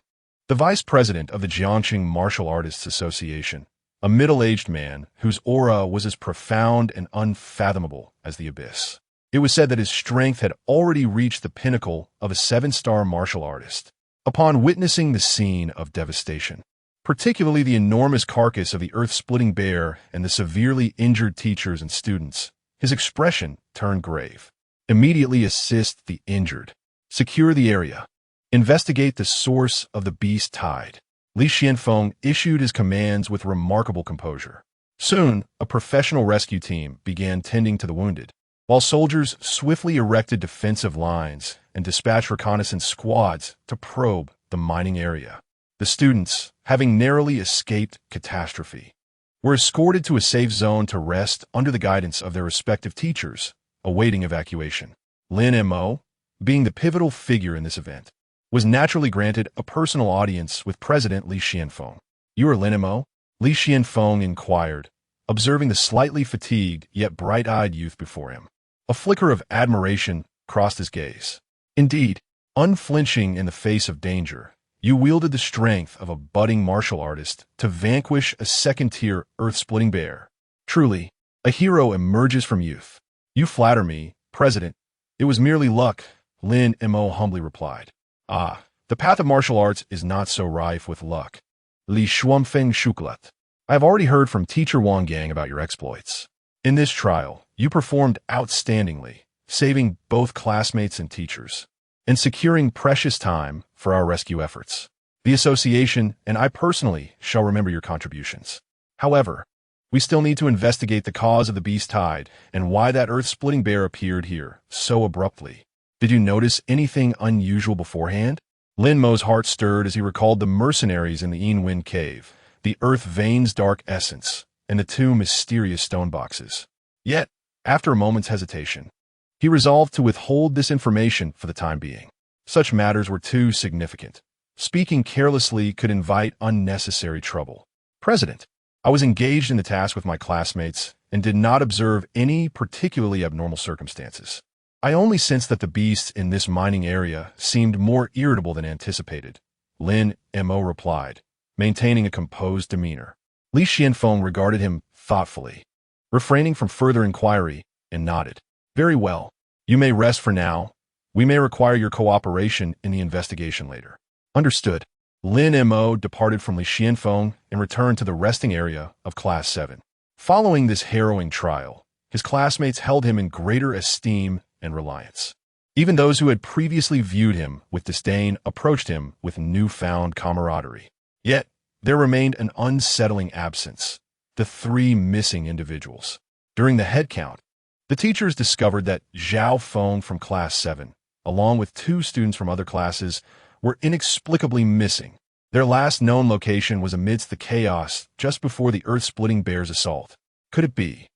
the vice president of the Jiangxing Martial Artists Association, a middle-aged man whose aura was as profound and unfathomable as the abyss. It was said that his strength had already reached the pinnacle of a 7-star martial artist. Upon witnessing the scene of devastation, particularly the enormous carcass of the earth-splitting bear and the severely injured teachers and students, his expression turned grave. Immediately assist the injured. Secure the area. Investigate the source of the beast tide. Li Xianfeng issued his commands with remarkable composure. Soon, a professional rescue team began tending to the wounded, while soldiers swiftly erected defensive lines and dispatched reconnaissance squads to probe the mining area. The students, having narrowly escaped catastrophe, were escorted to a safe zone to rest under the guidance of their respective teachers, awaiting evacuation. Lin Mo, being the pivotal figure in this event, was naturally granted a personal audience with President Li Xianfeng. "You are Lin Mo?" Li Xianfeng inquired, observing the slightly fatigued yet bright-eyed youth before him. A flicker of admiration crossed his gaze. Indeed, unflinching in the face of danger, you wielded the strength of a budding martial artist to vanquish a second-tier earth-splitting bear. Truly, a hero emerges from youth. "You flatter me, President. It was merely luck," Lin Mo humbly replied. "Ah, the path of martial arts is not so rife with luck. Li Shuanfeng Shuklat. I have already heard from Teacher Wang Gang about your exploits. In this trial, you performed outstandingly, saving both classmates and teachers, and securing precious time for our rescue efforts. The association and I personally shall remember your contributions. However, we still need to investigate the cause of the beast tide and why that earth-splitting bear appeared here so abruptly. Did you notice anything unusual beforehand?" Lin Mo's heart stirred as he recalled the mercenaries in the Yin cave, the earth vein's dark essence, and the 2 mysterious stone boxes. Yet, after a moment's hesitation, he resolved to withhold this information for the time being. Such matters were too significant. Speaking carelessly could invite unnecessary trouble. "President, I was engaged in the task with my classmates and did not observe any particularly abnormal circumstances. I only sensed that the beasts in this mining area seemed more irritable than anticipated," Lin Mo replied, maintaining a composed demeanor. Li Xianfeng regarded him thoughtfully, refraining from further inquiry, and nodded. "Very well. You may rest for now. We may require your cooperation in the investigation later." "Understood." Lin Mo departed from Li Xianfeng and returned to the resting area of Class 7. Following this harrowing trial, his classmates held him in greater esteem and reliance. Even those who had previously viewed him with disdain approached him with newfound camaraderie. Yet, there remained an unsettling absence: the 3 missing individuals. During the head count, the teachers discovered that Zhao Feng from Class 7, along with 2 students from other classes, were inexplicably missing. Their last known location was amidst the chaos just before the earth-splitting bear's assault. Could it be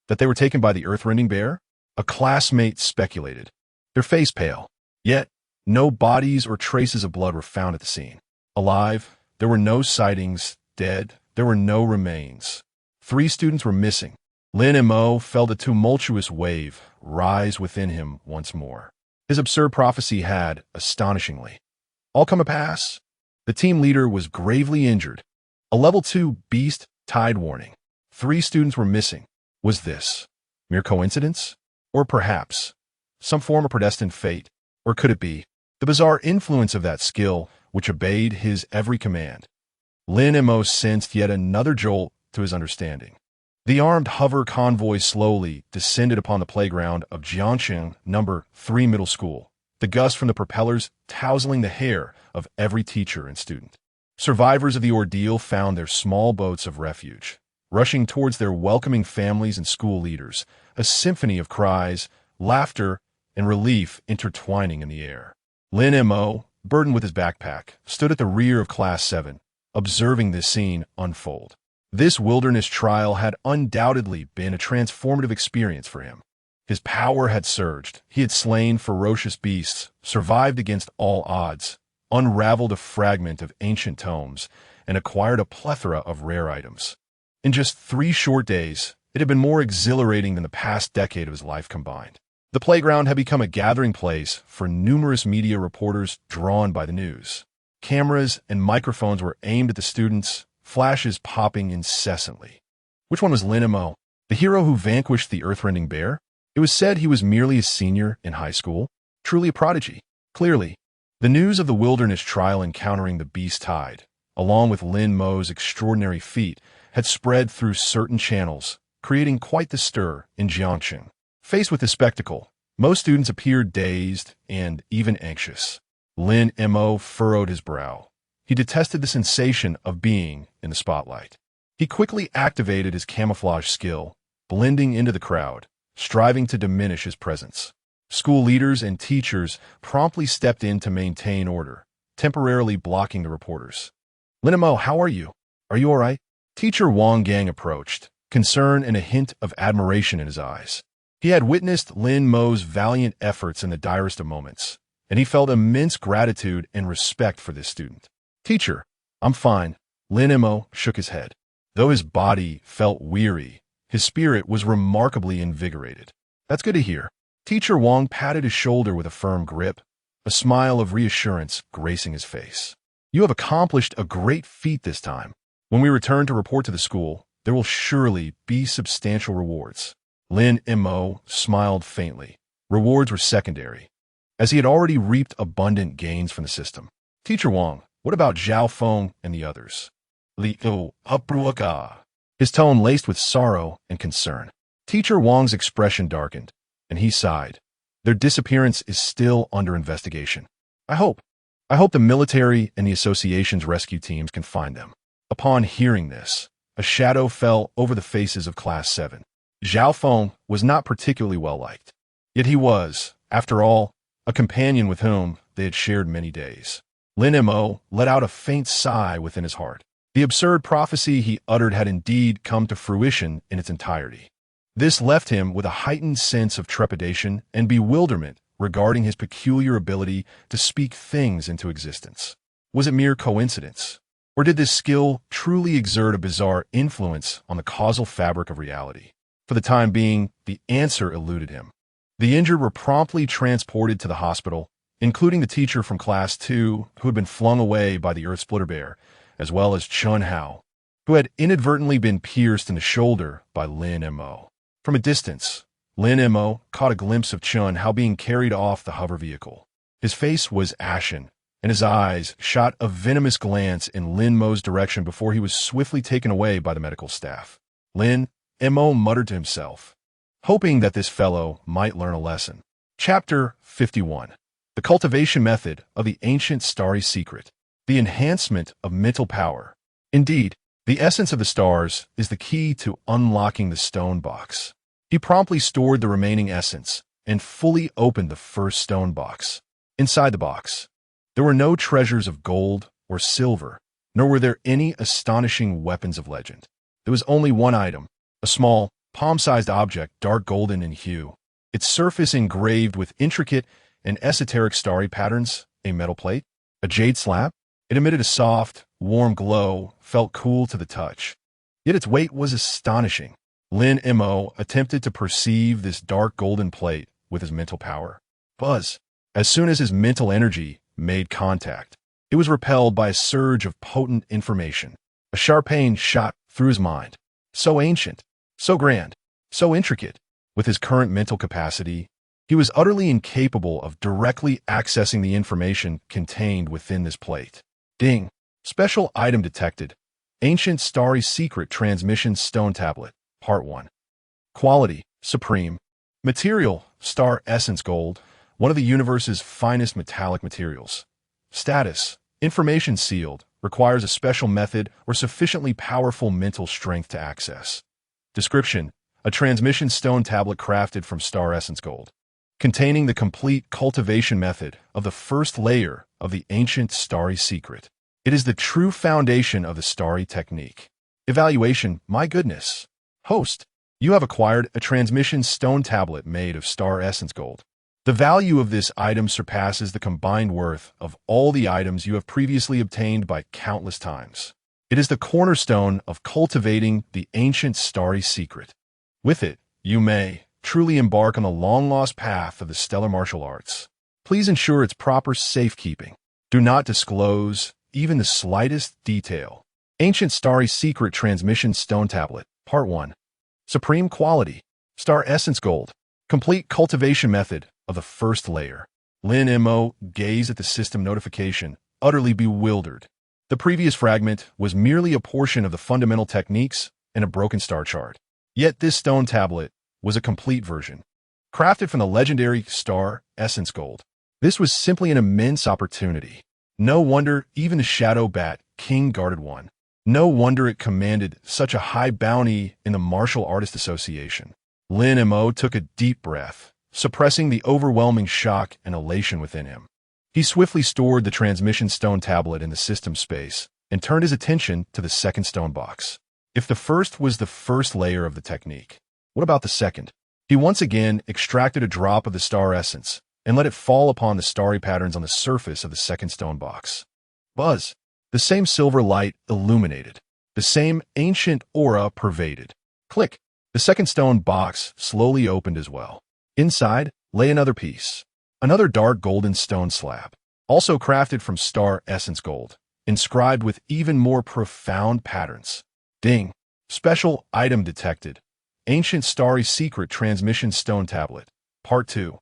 that they were taken by the earth-rending bear? A classmate speculated, their face pale. Yet, no bodies or traces of blood were found at the scene. Alive, there were no sightings. Dead, there were no remains. 3 students were missing. Lin Mo felt a tumultuous wave rise within him once more. His absurd prophecy had, astonishingly, all come to pass. The team leader was gravely injured. A level 2 beast tide warning. 3 students were missing. Was this mere coincidence? Or perhaps some form of predestined fate? Or could it be the bizarre influence of that skill which obeyed his every command? Lin Mo sensed yet another jolt to his understanding. The armed hover convoy slowly descended upon the playground of Jiangxing No. 3 Middle School, the gust from the propellers tousling the hair of every teacher and student. Survivors of the ordeal found their small boats of refuge, rushing towards their welcoming families and school leaders, a symphony of cries, laughter, and relief intertwining in the air. Lin Mo, burdened with his backpack, stood at the rear of Class 7, observing this scene unfold. This wilderness trial had undoubtedly been a transformative experience for him. His power had surged. He had slain ferocious beasts, survived against all odds, unraveled a fragment of ancient tomes, and acquired a plethora of rare items. In just 3 short days, it had been more exhilarating than the past decade of his life combined. The playground had become a gathering place for numerous media reporters drawn by the news. Cameras and microphones were aimed at the students, flashes popping incessantly. Which one was Lin Mo, the hero who vanquished the earth-rending bear? It was said he was merely a senior in high school, truly a prodigy. Clearly, the news of the wilderness trial encountering the beast tide, along with Lin Mo's extraordinary feat, had spread through certain channels, creating quite the stir in Jiangxing. Faced with the spectacle, most students appeared dazed and even anxious. Lin Mo furrowed his brow. He detested the sensation of being in the spotlight. He quickly activated his camouflage skill, blending into the crowd, striving to diminish his presence. School leaders and teachers promptly stepped in to maintain order, temporarily blocking the reporters. Lin Mo, how are you? Are you all right? Teacher Wang Gang approached, concern and a hint of admiration in his eyes. He had witnessed Lin Mo's valiant efforts in the direst of moments, and he felt immense gratitude and respect for this student. Teacher, I'm fine. Lin Mo shook his head. Though his body felt weary, his spirit was remarkably invigorated. That's good to hear. Teacher Wang patted his shoulder with a firm grip, a smile of reassurance gracing his face. You have accomplished a great feat this time. When we return to report to the school, there will surely be substantial rewards. Lin Mo smiled faintly. Rewards were secondary, as he had already reaped abundant gains from the system. Teacher Wang, what about Zhao Feng and the others? Li Upruaka. His tone laced with sorrow and concern. Teacher Wang's expression darkened, and he sighed. Their disappearance is still under investigation. I hope the military and the association's rescue teams can find them. Upon hearing this, a shadow fell over the faces of Class 7. Zhao Feng was not particularly well-liked. Yet he was, after all, a companion with whom they had shared many days. Lin Mo let out a faint sigh within his heart. The absurd prophecy he uttered had indeed come to fruition in its entirety. This left him with a heightened sense of trepidation and bewilderment regarding his peculiar ability to speak things into existence. Was it mere coincidence? Or did this skill truly exert a bizarre influence on the causal fabric of reality? For the time being, the answer eluded him. The injured were promptly transported to the hospital, including the teacher from Class 2 who had been flung away by the Earth Splitter Bear, as well as Chun Hao, who had inadvertently been pierced in the shoulder by Lin Mo. From a distance, Lin Mo caught a glimpse of Chun Hao being carried off the hover vehicle. His face was ashen, and his eyes shot a venomous glance in Lin Mo's direction before he was swiftly taken away by the medical staff. Lin Mo muttered to himself, hoping that this fellow might learn a lesson. Chapter 51. The Cultivation Method of the Ancient Starry Secret. The Enhancement of Mental Power. Indeed, the essence of the stars is the key to unlocking the stone box. He promptly stored the remaining essence and fully opened the first stone box. Inside the box, there were no treasures of gold or silver, nor were there any astonishing weapons of legend. There was only one item, a small, palm-sized object, dark golden in hue, its surface engraved with intricate and esoteric starry patterns, a metal plate, a jade slab. It emitted a soft, warm glow, felt cool to the touch. Yet its weight was astonishing. Lin Mo attempted to perceive this dark golden plate with his mental power. Buzz. As soon as his mental energy made contact, it was repelled by a surge of potent information. A sharp pain shot through his mind. So ancient, so grand, so intricate. With his current mental capacity, he was utterly incapable of directly accessing the information contained within this plate. Ding. Special item detected. Ancient Starry Secret Transmission Stone Tablet. Part 1. Quality. Supreme. Material. Star Essence Gold. One of the universe's finest metallic materials. Status. Information sealed. Requires a special method or sufficiently powerful mental strength to access. Description. A transmission stone tablet crafted from Star Essence Gold. containing the complete cultivation method of the first layer of the ancient starry secret. It is the true foundation of the starry technique. Evaluation, my goodness. Host, you have acquired a transmission stone tablet made of star essence gold. The value of this item surpasses the combined worth of all the items you have previously obtained by countless times. It is the cornerstone of cultivating the ancient starry secret. With it, you may truly embark on the long-lost path of the stellar martial arts. Please ensure its proper safekeeping. Do not disclose even the slightest detail. Ancient Starry Secret Transmission Stone Tablet, Part 1. Supreme Quality, Star Essence Gold, Complete Cultivation Method of the First Layer. Lin Mo gazed at the system notification, utterly bewildered. The previous fragment was merely a portion of the fundamental techniques in a broken star chart. Yet this stone tablet was a complete version, crafted from the legendary Star Essence Gold. This was simply an immense opportunity. No wonder even the Shadow Bat King guarded one. No wonder it commanded such a high bounty in the Martial Artist Association. Lin Mo took a deep breath, suppressing the overwhelming shock and elation within him. He swiftly stored the transmission stone tablet in the system space and turned his attention to the second stone box. If the first was the first layer of the technique, what about the second? He once again extracted a drop of the star essence and let it fall upon the starry patterns on the surface of the second stone box. Buzz! The same silver light illuminated. The same ancient aura pervaded. Click! The second stone box slowly opened as well. Inside lay another piece. Another dark golden stone slab, also crafted from star essence gold, inscribed with even more profound patterns. Ding! Special item detected. Ancient Starry Secret Transmission Stone Tablet, Part 2.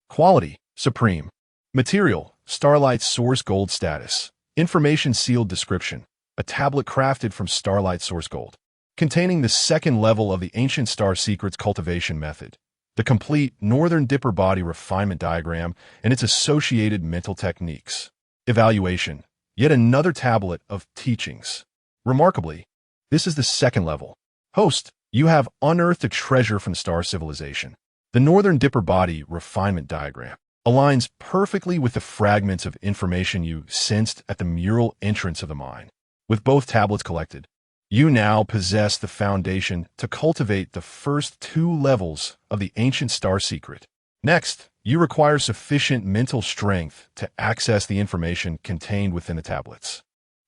Quality, Supreme. Material, Starlight Source Gold Status. Information sealed description. A tablet crafted from Starlight Source Gold, containing the second level of the Ancient Star Secrets cultivation method, the complete Northern Dipper body refinement diagram, and its associated mental techniques. Evaluation, yet another tablet of teachings. Remarkably, this is the second level. Host, you have unearthed a treasure from star civilization. The Northern Dipper body refinement diagram aligns perfectly with the fragments of information you sensed at the mural entrance of the mine. With both tablets collected, you now possess the foundation to cultivate the first two levels of the ancient star secret. Next, you require sufficient mental strength to access the information contained within the tablets.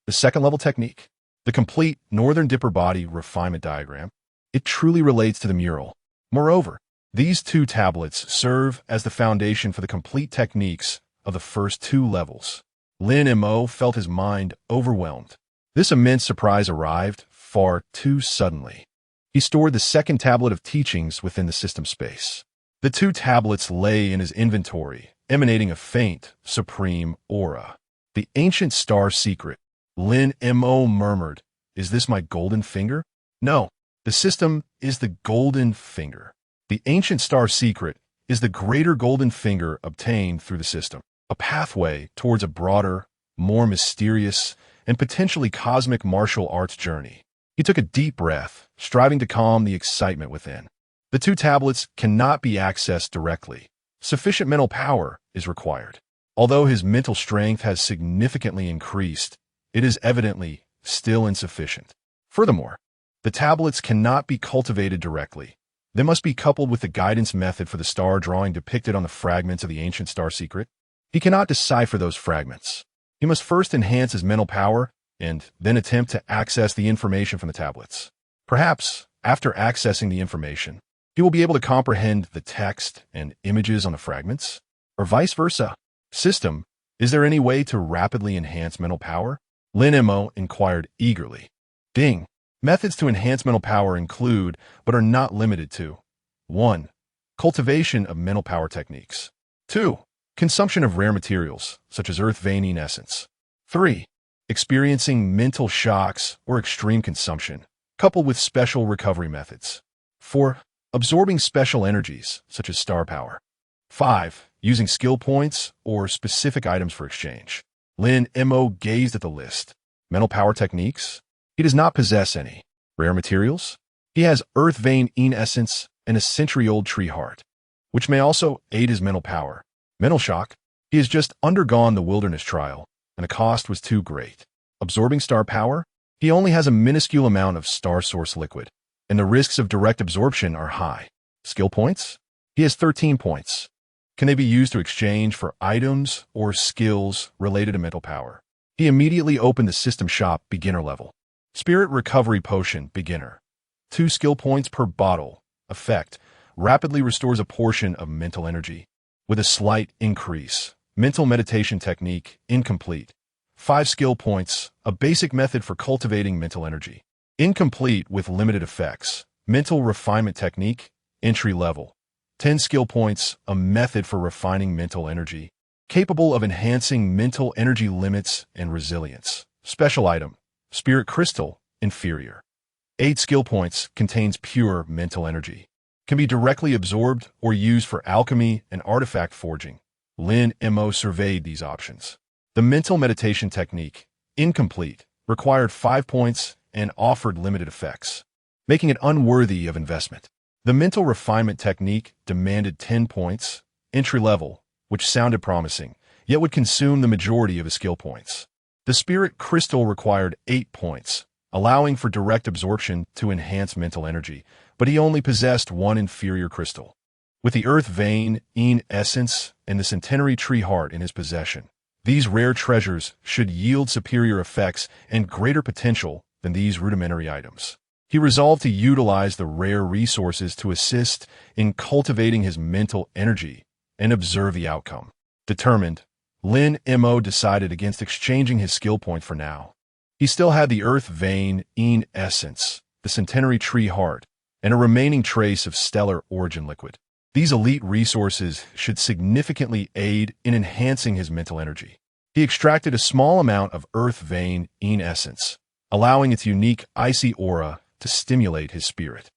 The second level technique, the complete Northern Dipper body refinement diagram, it truly relates to the mural. Moreover, these two tablets serve as the foundation for the complete techniques of the first two levels. Lin Mo felt his mind overwhelmed. This immense surprise arrived far too suddenly. He stored the second tablet of teachings within the system space. The two tablets lay in his inventory, emanating a faint, supreme aura. The ancient star secret. Lin Mo murmured, "Is this my golden finger?" No, the system is the golden finger. The ancient star secret is the greater golden finger obtained through the system, a pathway towards a broader, more mysterious, and potentially cosmic martial arts journey. He took a deep breath, striving to calm the excitement within. The two tablets cannot be accessed directly. Sufficient mental power is required. Although his mental strength has significantly increased, it is evidently still insufficient. Furthermore, the tablets cannot be cultivated directly. They must be coupled with the guidance method for the star drawing depicted on the fragments of the ancient star secret. He cannot decipher those fragments. He must first enhance his mental power and then attempt to access the information from the tablets. Perhaps, after accessing the information, he will be able to comprehend the text and images on the fragments, or vice versa. System, is there any way to rapidly enhance mental power? Lin Mo inquired eagerly. Ding. Methods to enhance mental power include, but are not limited to: 1. Cultivation of mental power techniques. 2. Consumption of rare materials, such as earth vein essence. 3. Experiencing mental shocks or extreme consumption, coupled with special recovery methods. 4. Absorbing special energies, such as star power. 5. Using skill points or specific items for exchange. Lin Mo gazed at the list. Mental power techniques? He does not possess any. Rare materials? He has earth vein essence and a century-old tree heart. which may also aid his mental power. Mental shock. He has just undergone the wilderness trial, and the cost was too great. Absorbing star power. He only has a minuscule amount of star source liquid, and the risks of direct absorption are high. Skill points. He has 13 points. Can they be used to exchange for items or skills related to mental power? He immediately opened the system shop beginner level. Spirit recovery potion beginner. 2 skill points per bottle. Effect. Rapidly restores a portion of mental energy with a slight increase. Mental meditation technique incomplete. 5 skill points. A basic method for cultivating mental energy. Incomplete with limited effects. Mental refinement technique entry level. 10 skill points. A method for refining mental energy, capable of enhancing mental energy limits and resilience. Special item. Spirit crystal inferior. 8 skill points. Contains pure mental energy. Can be directly absorbed or used for alchemy and artifact forging. Lin Mo surveyed these options. The mental meditation technique, incomplete, required 5 points and offered limited effects, making it unworthy of investment. The mental refinement technique demanded 10 points, entry level, which sounded promising, yet would consume the majority of his skill points. The spirit crystal required 8 points, allowing for direct absorption to enhance mental energy, but he only possessed 1 inferior crystal. With the earth vein, essence, and the centenary tree heart in his possession, these rare treasures should yield superior effects and greater potential than these rudimentary items. He resolved to utilize the rare resources to assist in cultivating his mental energy and observe the outcome. Determined, Lin Mo decided against exchanging his skill point for now. He still had the earth vein, essence, the centenary tree heart, and a remaining trace of stellar origin liquid. These elite resources should significantly aid in enhancing his mental energy. He extracted a small amount of earth vein, essence, allowing its unique icy aura to stimulate his spirit.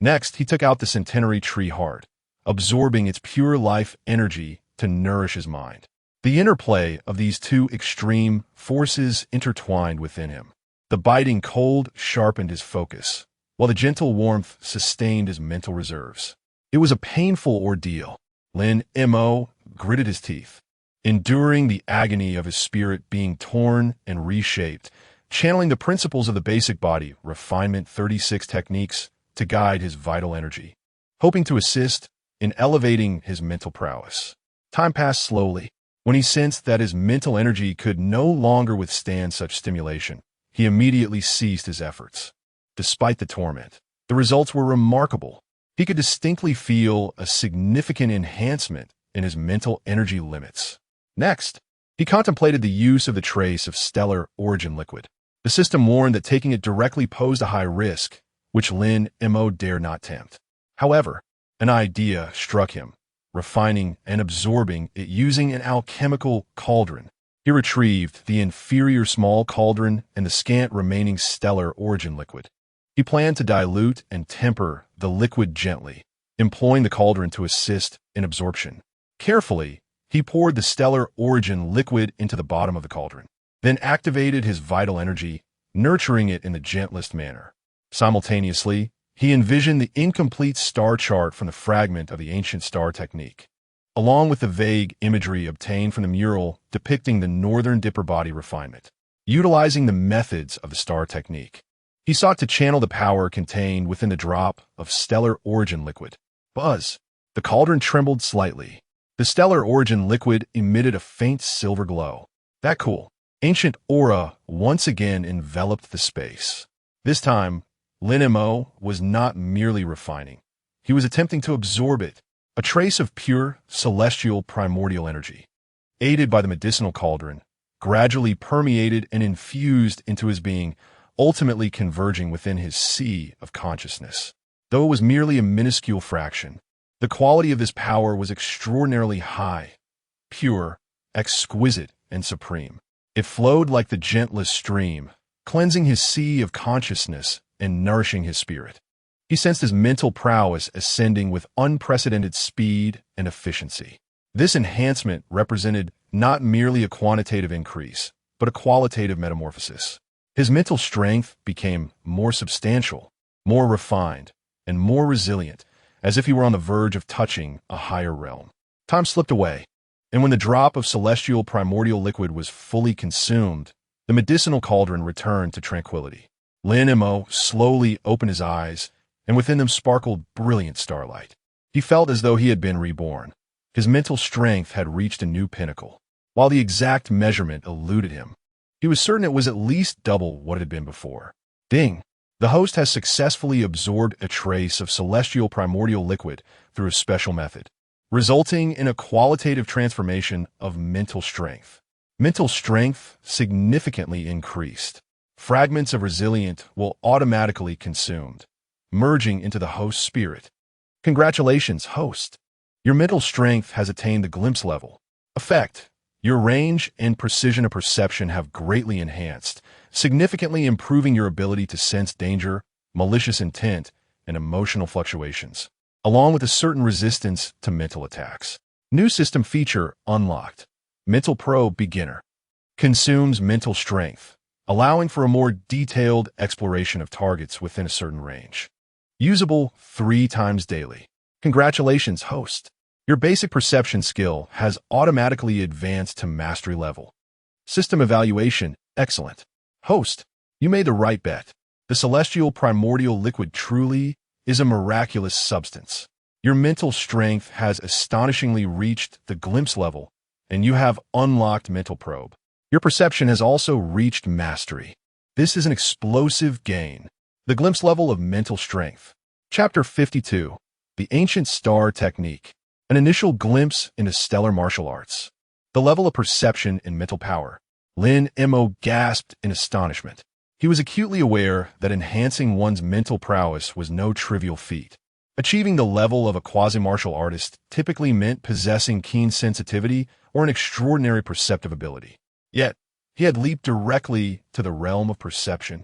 Next, he took out the centenary tree heart, absorbing its pure life energy to nourish his mind. The interplay of these two extreme forces intertwined within him. The biting cold sharpened his focus, while the gentle warmth sustained his mental reserves. It was a painful ordeal. Lin Mo gritted his teeth, enduring the agony of his spirit being torn and reshaped, channeling the principles of the basic body refinement 36 techniques to guide his vital energy, hoping to assist in elevating his mental prowess. Time passed slowly. When he sensed that his mental energy could no longer withstand such stimulation, he immediately ceased his efforts. Despite the torment, the results were remarkable. He could distinctly feel a significant enhancement in his mental energy limits. Next, he contemplated the use of the trace of stellar origin liquid. The system warned that taking it directly posed a high risk, which Lin Mo dare not tempt. However, an idea struck him, refining and absorbing it using an alchemical cauldron. He retrieved the inferior small cauldron and the scant remaining stellar origin liquid. He planned to dilute and temper the liquid gently, employing the cauldron to assist in absorption. Carefully, he poured the stellar origin liquid into the bottom of the cauldron, then activated his vital energy, nurturing it in the gentlest manner. Simultaneously, he envisioned the incomplete star chart from the fragment of the ancient star technique, along with the vague imagery obtained from the mural depicting the northern dipper body refinement. Utilizing the methods of the star technique, he sought to channel the power contained within the drop of stellar origin liquid. Buzz! The cauldron trembled slightly. The stellar origin liquid emitted a faint silver glow. That cool, ancient aura once again enveloped the space. This time, Lin Mo was not merely refining. He was attempting to absorb it, a trace of pure, celestial primordial energy, aided by the medicinal cauldron, gradually permeated and infused into his being, ultimately converging within his sea of consciousness. Though it was merely a minuscule fraction, the quality of this power was extraordinarily high, pure, exquisite, and supreme. It flowed like the gentlest stream, cleansing his sea of consciousness and nourishing his spirit. He sensed his mental prowess ascending with unprecedented speed and efficiency. This enhancement represented not merely a quantitative increase, but a qualitative metamorphosis. His mental strength became more substantial, more refined, and more resilient as if he were on the verge of touching a higher realm. Time slipped away, and when the drop of celestial primordial liquid was fully consumed, the medicinal cauldron returned to tranquility. Lin Mo slowly opened his eyes, and within them sparkled brilliant starlight. He felt as though he had been reborn. His mental strength had reached a new pinnacle. While the exact measurement eluded him, he was certain it was at least double what it had been before. Ding! The host has successfully absorbed a trace of celestial primordial liquid through a special method, resulting in a qualitative transformation of mental strength. Mental strength significantly increased. Fragments of resilient will automatically consumed, merging into the host's spirit. Congratulations, host! Your mental strength has attained the glimpse level. Effect: your range and precision of perception have greatly enhanced, significantly improving your ability to sense danger, malicious intent, and emotional fluctuations, along with a certain resistance to mental attacks. New system feature unlocked. Mental Probe Beginner. Consumes mental strength, allowing for a more detailed exploration of targets within a certain range. Usable 3 times daily. Congratulations, host! Your basic perception skill has automatically advanced to mastery level. System evaluation, excellent. Host, you made the right bet. The celestial primordial liquid truly is a miraculous substance. Your mental strength has astonishingly reached the glimpse level, and you have unlocked mental probe. Your perception has also reached mastery. This is an explosive gain. The glimpse level of mental strength. Chapter 52. The Ancient Star Technique. An initial glimpse into stellar martial arts. The level of perception and mental power. Lin Mo gasped in astonishment. He was acutely aware that enhancing one's mental prowess was no trivial feat. Achieving the level of a quasi-martial artist typically meant possessing keen sensitivity or an extraordinary perceptive ability. Yet, he had leaped directly to the realm of perception.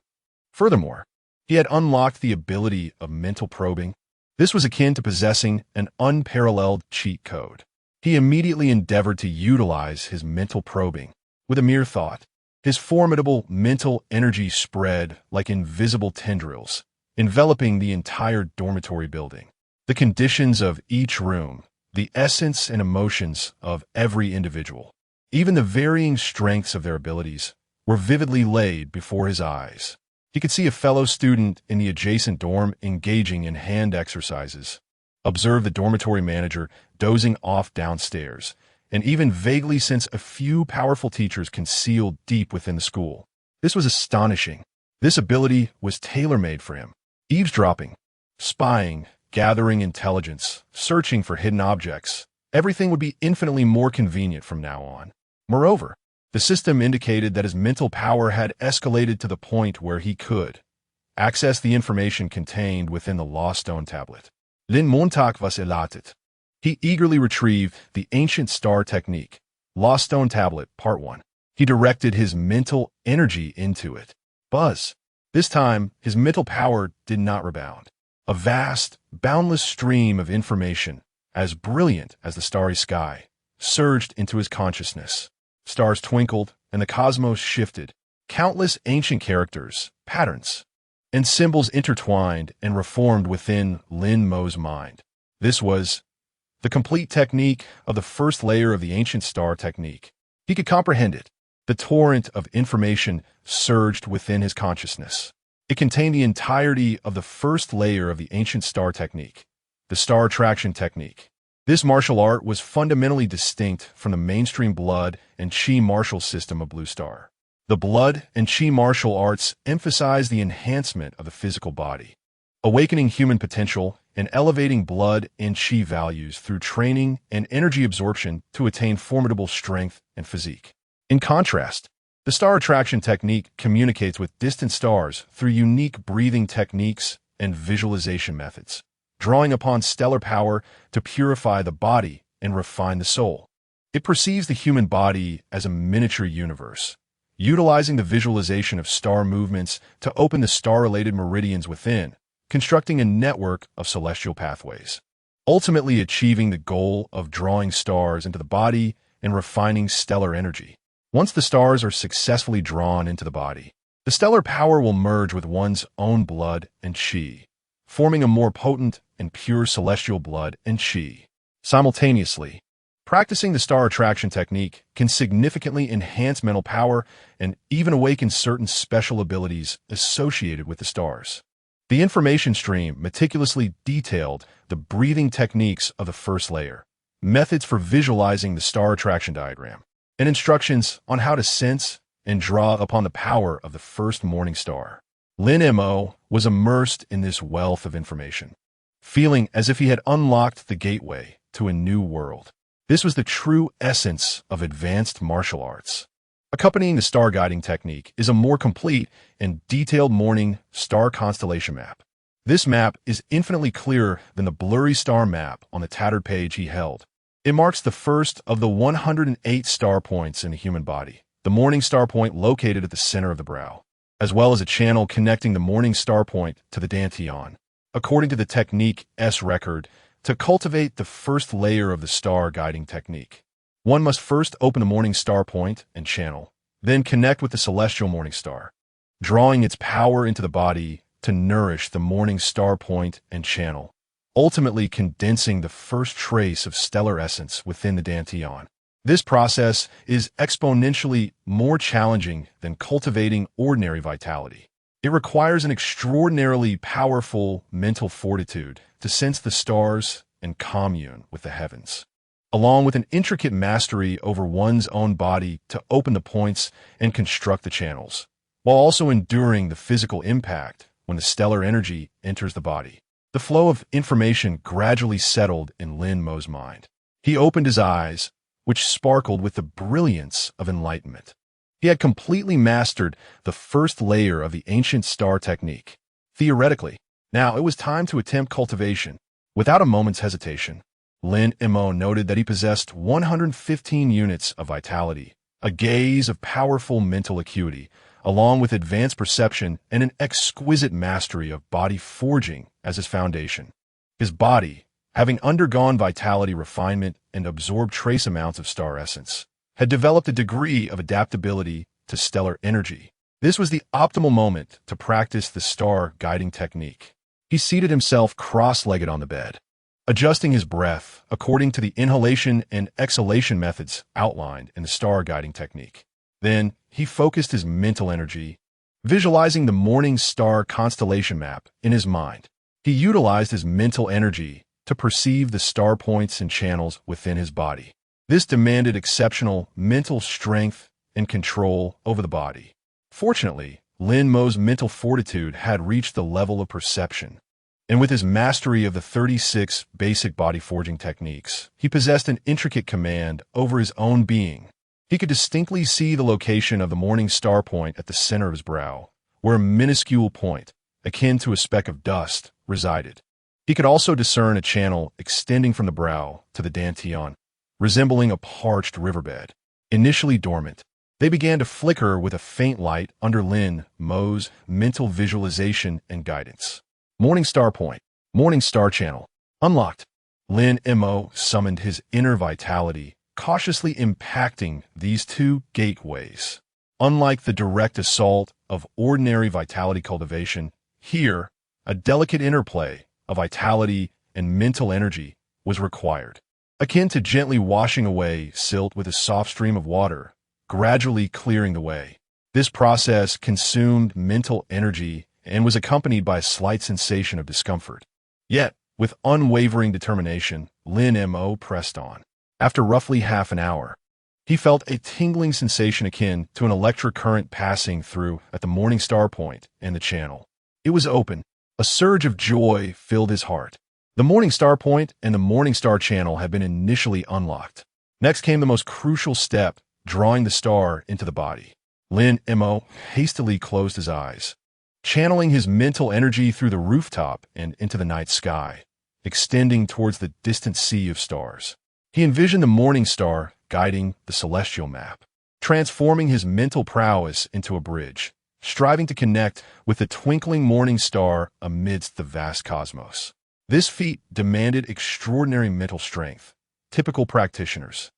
Furthermore, he had unlocked the ability of mental probing. This was akin to possessing an unparalleled cheat code. He immediately endeavored to utilize his mental probing. With a mere thought, his formidable mental energy spread like invisible tendrils, enveloping the entire dormitory building. The conditions of each room, the essence and emotions of every individual, even the varying strengths of their abilities, were vividly laid before his eyes. He could see a fellow student in the adjacent dorm engaging in hand exercises, observe the dormitory manager dozing off downstairs, and even vaguely sense a few powerful teachers concealed deep within the school. This was astonishing. This ability was tailor-made for him. Eavesdropping, spying, gathering intelligence, searching for hidden objects. Everything would be infinitely more convenient from now on. Moreover, the system indicated that his mental power had escalated to the point where he could access the information contained within the Lost Stone tablet. Lin Montak was elated. He eagerly retrieved the Ancient Star Technique, Lost Stone Tablet, Part 1. He directed his mental energy into it. Buzz. This time, his mental power did not rebound. A vast, boundless stream of information, as brilliant as the starry sky, surged into his consciousness. Stars twinkled, and the cosmos shifted. Countless ancient characters, patterns, and symbols intertwined and reformed within Lin Mo's mind. This was the complete technique of the first layer of the Ancient Star Technique. He could comprehend it. The torrent of information surged within his consciousness. It contained the entirety of the first layer of the Ancient Star Technique, the Star Attraction Technique. This martial art was fundamentally distinct from the mainstream blood and chi martial system of Blue Star. The blood and chi martial arts emphasize the enhancement of the physical body, awakening human potential and elevating blood and chi values through training and energy absorption to attain formidable strength and physique. In contrast, the Star Attraction Technique communicates with distant stars through unique breathing techniques and visualization methods, drawing upon stellar power to purify the body and refine the soul. It perceives the human body as a miniature universe, utilizing the visualization of star movements to open the star-related meridians within, constructing a network of celestial pathways, ultimately achieving the goal of drawing stars into the body and refining stellar energy. Once the stars are successfully drawn into the body, the stellar power will merge with one's own blood and chi, forming a more potent and pure celestial blood and qi. Simultaneously, practicing the star attraction technique can significantly enhance mental power and even awaken certain special abilities associated with the stars. The information stream meticulously detailed the breathing techniques of the first layer, methods for visualizing the star attraction diagram, and instructions on how to sense and draw upon the power of the first morning star. Lin Mo was immersed in this wealth of information, feeling as if he had unlocked the gateway to a new world. This was the true essence of advanced martial arts. Accompanying the star guiding technique is a more complete and detailed morning star constellation map. This map is infinitely clearer than the blurry star map on the tattered page he held. It marks the first of the 108 star points in the human body, the morning star point located at the center of the brow, as well as a channel connecting the morning star point to the dantian. According to the technique's record, to cultivate the first layer of the star guiding technique, one must first open the morning star point and channel, then connect with the celestial morning star, drawing its power into the body to nourish the morning star point and channel, ultimately condensing the first trace of stellar essence within the dantian. This process is exponentially more challenging than cultivating ordinary vitality. It requires an extraordinarily powerful mental fortitude to sense the stars and commune with the heavens, along with an intricate mastery over one's own body to open the points and construct the channels, while also enduring the physical impact when the stellar energy enters the body. The flow of information gradually settled in Lin Mo's mind. He opened his eyes, which sparkled with the brilliance of enlightenment. He had completely mastered the first layer of the ancient star technique. Theoretically, now it was time to attempt cultivation. Without a moment's hesitation, Lin Mo noted that he possessed 115 units of vitality, a gaze of powerful mental acuity, along with advanced perception and an exquisite mastery of body forging as his foundation. His body, having undergone vitality refinement and absorbed trace amounts of star essence, had developed a degree of adaptability to stellar energy. This was the optimal moment to practice the star guiding technique. He seated himself cross-legged on the bed, adjusting his breath according to the inhalation and exhalation methods outlined in the star guiding technique. Then, he focused his mental energy, visualizing the morning star constellation map in his mind. He utilized his mental energy to perceive the star points and channels within his body. This demanded exceptional mental strength and control over the body. Fortunately, Lin Mo's mental fortitude had reached the level of perception, and with his mastery of the 36 basic body forging techniques, he possessed an intricate command over his own being. He could distinctly see the location of the morning star point at the center of his brow, where a minuscule point, akin to a speck of dust, resided. He could also discern a channel extending from the brow to the dantian, resembling a parched riverbed. Initially dormant, they began to flicker with a faint light under Lin Mo's mental visualization and guidance. Morning star point, morning star channel, unlocked. Lin Mo summoned his inner vitality, cautiously impacting these two gateways. Unlike the direct assault of ordinary vitality cultivation, here, a delicate interplay of vitality and mental energy was required, akin to gently washing away silt with a soft stream of water, gradually clearing the way. This process consumed mental energy and was accompanied by a slight sensation of discomfort. Yet, with unwavering determination, Lin Mo pressed on. After roughly half an hour, he felt a tingling sensation akin to an electric current passing through at the morning star point and the channel. It was open. A surge of joy filled his heart. The morning star point and the morning star channel had been initially unlocked. Next came the most crucial step, drawing the star into the body. Lin Mo hastily closed his eyes, channeling his mental energy through the rooftop and into the night sky, extending towards the distant sea of stars. He envisioned the morning star guiding the celestial map, transforming his mental prowess into a bridge, striving to connect with the twinkling morning star amidst the vast cosmos. This feat demanded extraordinary mental strength. Typical practitioners,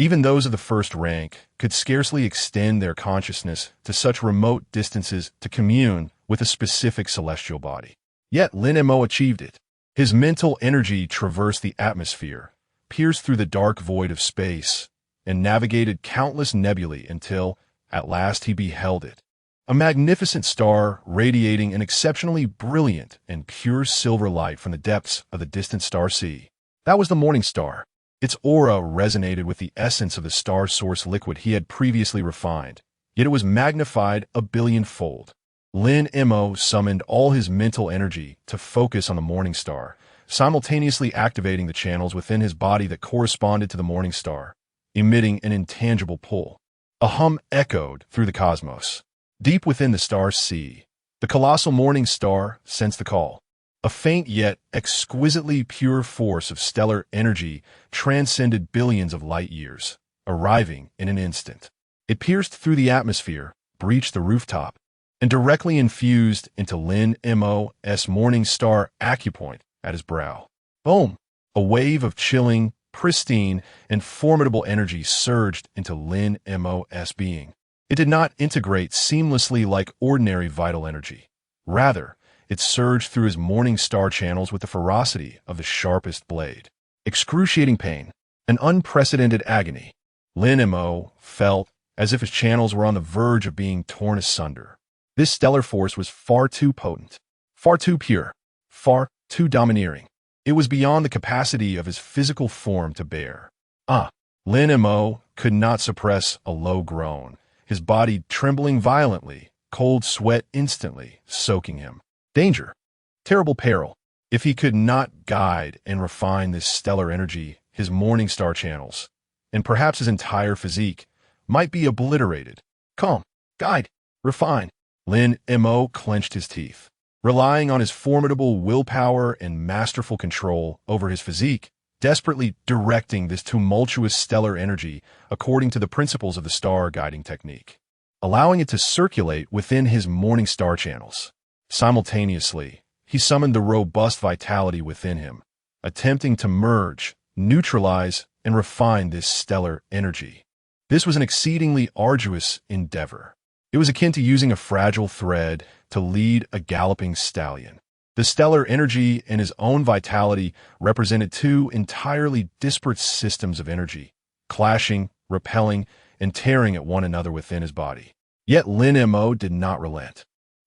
even those of the first rank, could scarcely extend their consciousness to such remote distances to commune with a specific celestial body. Yet Lin Mo achieved it. His mental energy traversed the atmosphere, pierced through the dark void of space, and navigated countless nebulae until, at last, he beheld it. A magnificent star radiating an exceptionally brilliant and pure silver light from the depths of the distant star sea. That was the morning star. Its aura resonated with the essence of the star source liquid he had previously refined, yet it was magnified a billionfold. Lin Mo summoned all his mental energy to focus on the morning star, simultaneously activating the channels within his body that corresponded to the morning star, emitting an intangible pull. A hum echoed through the cosmos. Deep within the star sea, the colossal morning star sensed the call. A faint yet exquisitely pure force of stellar energy transcended billions of light years, arriving in an instant. It pierced through the atmosphere, breached the rooftop, and directly infused into Lin Mo's morning star acupoint at his brow. Boom! A wave of chilling, pristine, and formidable energy surged into Lin Mo's being. It did not integrate seamlessly like ordinary vital energy. Rather, it surged through his morning star channels with the ferocity of the sharpest blade. Excruciating pain, an unprecedented agony. Lin Mo felt as if his channels were on the verge of being torn asunder. This stellar force was far too potent, far too pure, far too domineering. It was beyond the capacity of his physical form to bear. Lin Mo could not suppress a low groan, his body trembling violently, cold sweat instantly soaking him. Danger. Terrible peril. If he could not guide and refine this stellar energy, his morning star channels, and perhaps his entire physique, might be obliterated. Calm. Guide. Refine. Lin Mo clenched his teeth. Relying on his formidable willpower and masterful control over his physique, desperately directing this tumultuous stellar energy according to the principles of the star guiding technique, allowing it to circulate within his morning star channels. Simultaneously, he summoned the robust vitality within him, attempting to merge, neutralize, and refine this stellar energy. This was an exceedingly arduous endeavor. It was akin to using a fragile thread to lead a galloping stallion. The stellar energy and his own vitality represented two entirely disparate systems of energy, clashing, repelling, and tearing at one another within his body. Yet Lin Mo did not relent.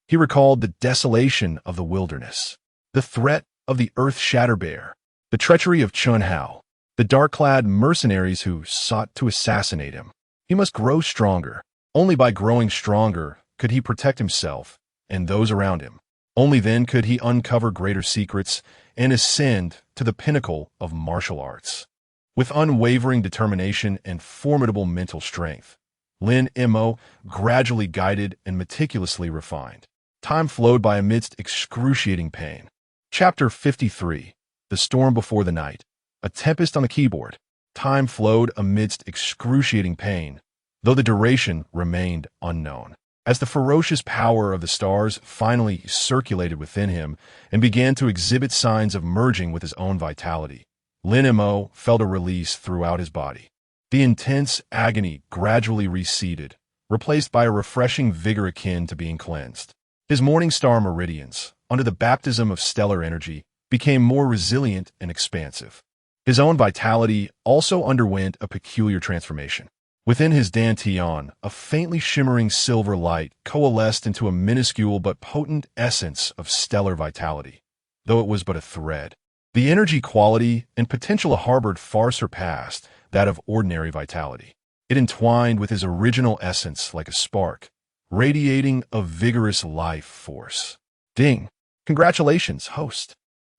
He recalled the desolation of the wilderness, the threat of the earth-shatter bear, the treachery of Chun Hao, the dark-clad mercenaries who sought to assassinate him. He must grow stronger. Only by growing stronger could he protect himself and those around him. Only then could he uncover greater secrets and ascend to the pinnacle of martial arts. With unwavering determination and formidable mental strength, Lin Mo gradually guided and meticulously refined. Time flowed by amidst excruciating pain. Chapter 53. The Storm Before the Night. A tempest on the keyboard. Time flowed amidst excruciating pain, though the duration remained unknown. As the ferocious power of the stars finally circulated within him and began to exhibit signs of merging with his own vitality, Lin Mo felt a release throughout his body. The intense agony gradually receded, replaced by a refreshing vigor akin to being cleansed. His morning star meridians, under the baptism of stellar energy, became more resilient and expansive. His own vitality also underwent a peculiar transformation. Within his dantian, a faintly shimmering silver light coalesced into a minuscule but potent essence of stellar vitality, though it was but a thread. The energy quality and potential it harbored far surpassed that of ordinary vitality. It entwined with his original essence like a spark, radiating a vigorous life force. Ding! Congratulations, host!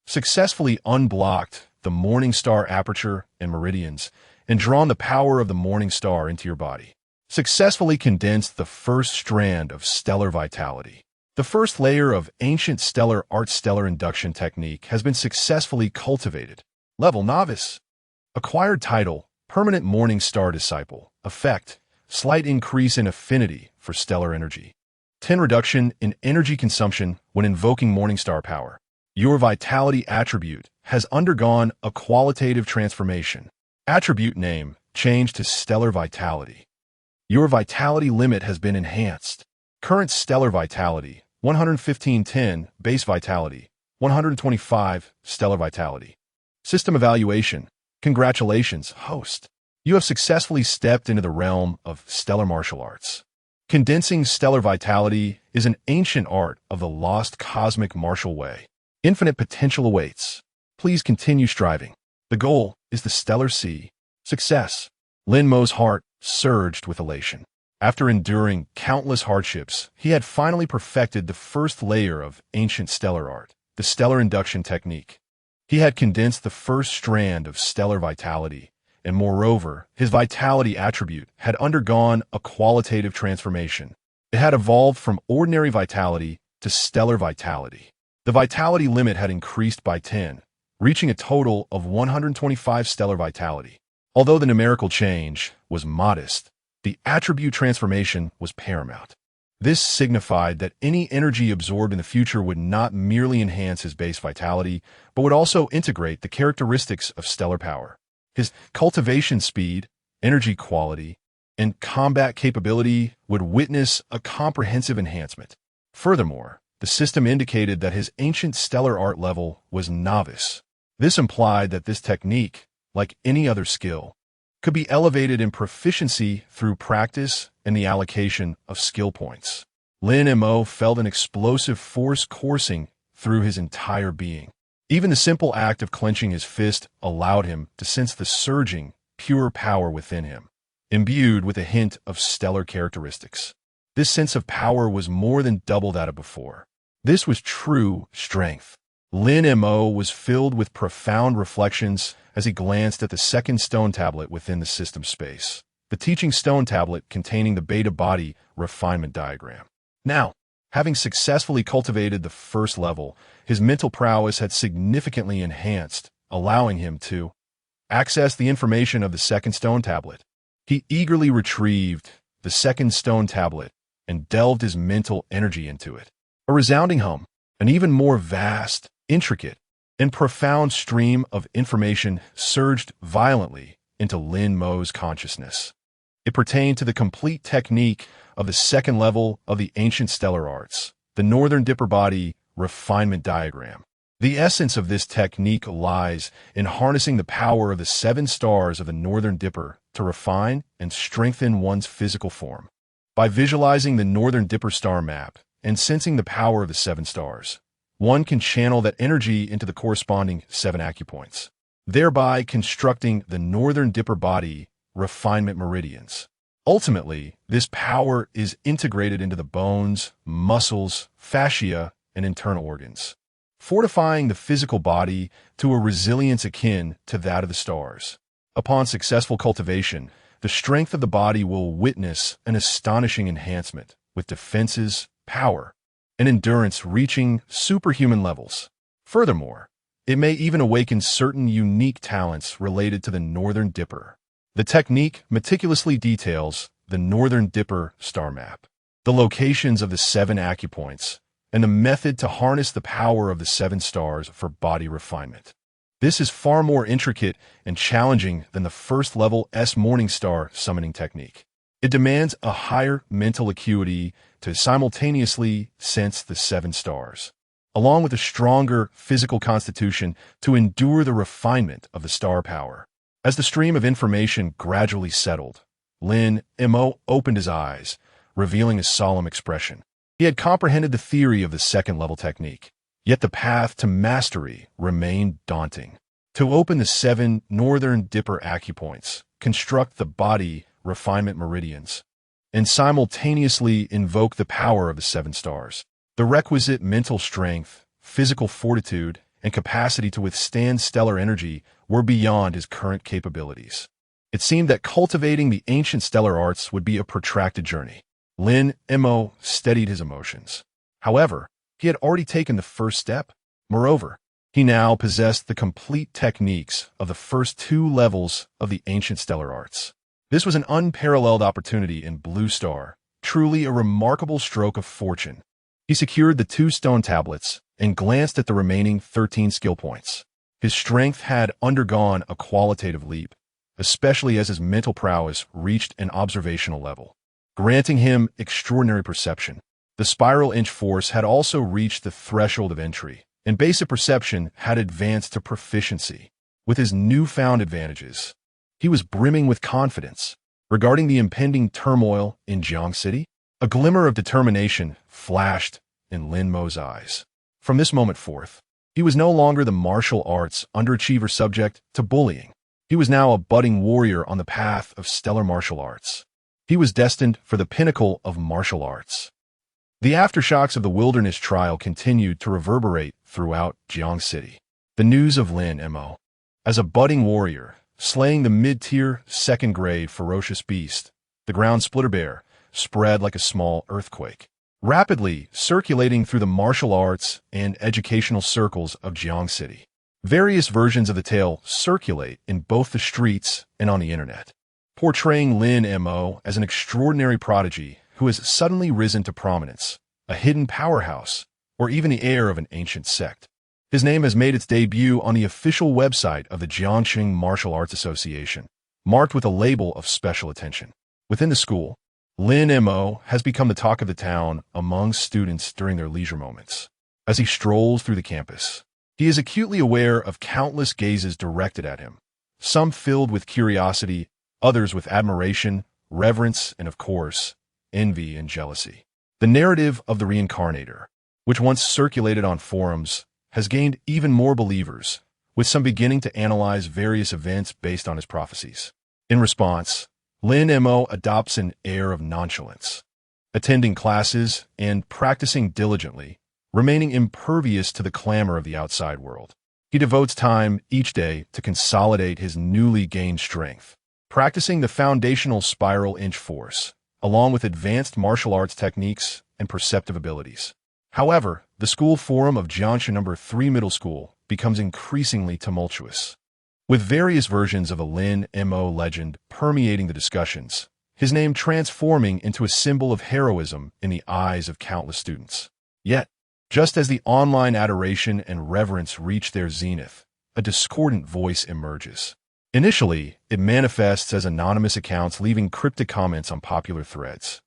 Successfully unblocked the morning star aperture and meridians, and drawn the power of the morning star into your body. Successfully condensed the first strand of stellar vitality. The first layer of ancient stellar art stellar induction technique has been successfully cultivated. Level Novice. Acquired title, Permanent Morning Star Disciple. Effect, slight increase in affinity for stellar energy. 10 reduction in energy consumption when invoking morning star power. Your vitality attribute has undergone a qualitative transformation. Attribute name changed to Stellar Vitality. Your vitality limit has been enhanced. Current stellar vitality, 11510, base vitality, 125. Stellar Vitality. System Evaluation. Congratulations, host. You have successfully stepped into the realm of stellar martial arts. Condensing stellar vitality is an ancient art of the lost cosmic martial way. Infinite potential awaits. Please continue striving. The goal is the stellar sea. Success. Lin Mo's heart surged with elation. After enduring countless hardships, he had finally perfected the first layer of ancient stellar art, the stellar induction technique. He had condensed the first strand of stellar vitality, and moreover, his vitality attribute had undergone a qualitative transformation. It had evolved from ordinary vitality to stellar vitality. The vitality limit had increased by 10, reaching a total of 125 stellar vitality. Although the numerical change was modest, the attribute transformation was paramount. This signified that any energy absorbed in the future would not merely enhance his base vitality, but would also integrate the characteristics of stellar power. His cultivation speed, energy quality, and combat capability would witness a comprehensive enhancement. Furthermore, the system indicated that his ancient stellar art level was novice. This implied that this technique, like any other skill, could be elevated in proficiency through practice and the allocation of skill points. Lin Mo felt an explosive force coursing through his entire being. Even the simple act of clenching his fist allowed him to sense the surging, pure power within him, imbued with a hint of stellar characteristics. This sense of power was more than double that of before. This was true strength. Lin Mo was filled with profound reflections as he glanced at the second stone tablet within the system space, the teaching stone tablet containing the beta body refinement diagram. Now, having successfully cultivated the first level, his mental prowess had significantly enhanced, allowing him to access the information of the second stone tablet. He eagerly retrieved the second stone tablet and delved his mental energy into it. A resounding hum, an even more vast, intricate, and profound stream of information surged violently into Lin Mo's consciousness. It pertained to the complete technique of the second level of the ancient stellar arts, the Northern Dipper Body refinement diagram. The essence of this technique lies in harnessing the power of the 7 stars of the Northern Dipper to refine and strengthen one's physical form. By visualizing the Northern Dipper star map and sensing the power of the 7 stars, one can channel that energy into the corresponding 7 acupoints, thereby constructing the Northern Dipper Body refinement meridians. Ultimately, this power is integrated into the bones, muscles, fascia, and internal organs, fortifying the physical body to a resilience akin to that of the stars. Upon successful cultivation, the strength of the body will witness an astonishing enhancement, with defenses, power, and endurance reaching superhuman levels. Furthermore, it may even awaken certain unique talents related to the Northern Dipper. The technique meticulously details the Northern Dipper star map, the locations of the 7 acupoints, and the method to harness the power of the 7 stars for body refinement. This is far more intricate and challenging than the first level S Morning Star summoning technique. It demands a higher mental acuity to simultaneously sense the 7 stars, along with a stronger physical constitution to endure the refinement of the star power. As the stream of information gradually settled, Lin Mo opened his eyes, revealing a solemn expression. He had comprehended the theory of the second-level technique, yet the path to mastery remained daunting. To open the 7 Northern Dipper acupoints, construct the body refinement meridians, and simultaneously invoke the power of the 7 stars, the requisite mental strength, physical fortitude, and capacity to withstand stellar energy were beyond his current capabilities. It seemed that cultivating the ancient stellar arts would be a protracted journey. Lin Mo steadied his emotions. However, he had already taken the first step. Moreover, he now possessed the complete techniques of the first 2 levels of the ancient stellar arts. This was an unparalleled opportunity in Blue Star, truly a remarkable stroke of fortune. He secured the 2 stone tablets and glanced at the remaining 13 skill points. His strength had undergone a qualitative leap, especially as his mental prowess reached an observational level, granting him extraordinary perception. The spiral inch force had also reached the threshold of entry, and basic perception had advanced to proficiency. With his newfound advantages, he was brimming with confidence. Regarding the impending turmoil in Jiang City, a glimmer of determination flashed in Lin Mo's eyes. From this moment forth, he was no longer the martial arts underachiever subject to bullying. He was now a budding warrior on the path of stellar martial arts. He was destined for the pinnacle of martial arts. The aftershocks of the wilderness trial continued to reverberate throughout Jiang City. The news of Lin Mo, as a budding warrior, slaying the mid-tier, second-grade ferocious beast, the ground splitter bear, spread like a small earthquake, rapidly circulating through the martial arts and educational circles of Jiang City. Various versions of the tale circulate in both the streets and on the internet, portraying Lin Mo as an extraordinary prodigy who has suddenly risen to prominence, a hidden powerhouse, or even the heir of an ancient sect. His name has made its debut on the official website of the Jiangxing Martial Arts Association, marked with a label of special attention. Within the school, Lin Mo has become the talk of the town among students during their leisure moments. As he strolls through the campus, he is acutely aware of countless gazes directed at him, some filled with curiosity, others with admiration, reverence, and of course, envy and jealousy. The narrative of the reincarnator, which once circulated on forums, has gained even more believers, with some beginning to analyze various events based on his prophecies. In response, Lin Mo adopts an air of nonchalance, attending classes and practicing diligently, remaining impervious to the clamor of the outside world. He devotes time each day to consolidate his newly gained strength, practicing the foundational spiral inch force, along with advanced martial arts techniques and perceptive abilities. However, the school forum of Jiangxi No. 3 Middle School becomes increasingly tumultuous, with various versions of the Lin Mo legend permeating the discussions, his name transforming into a symbol of heroism in the eyes of countless students. Yet, just as the online adoration and reverence reach their zenith, a discordant voice emerges. Initially, it manifests as anonymous accounts leaving cryptic comments on popular threads.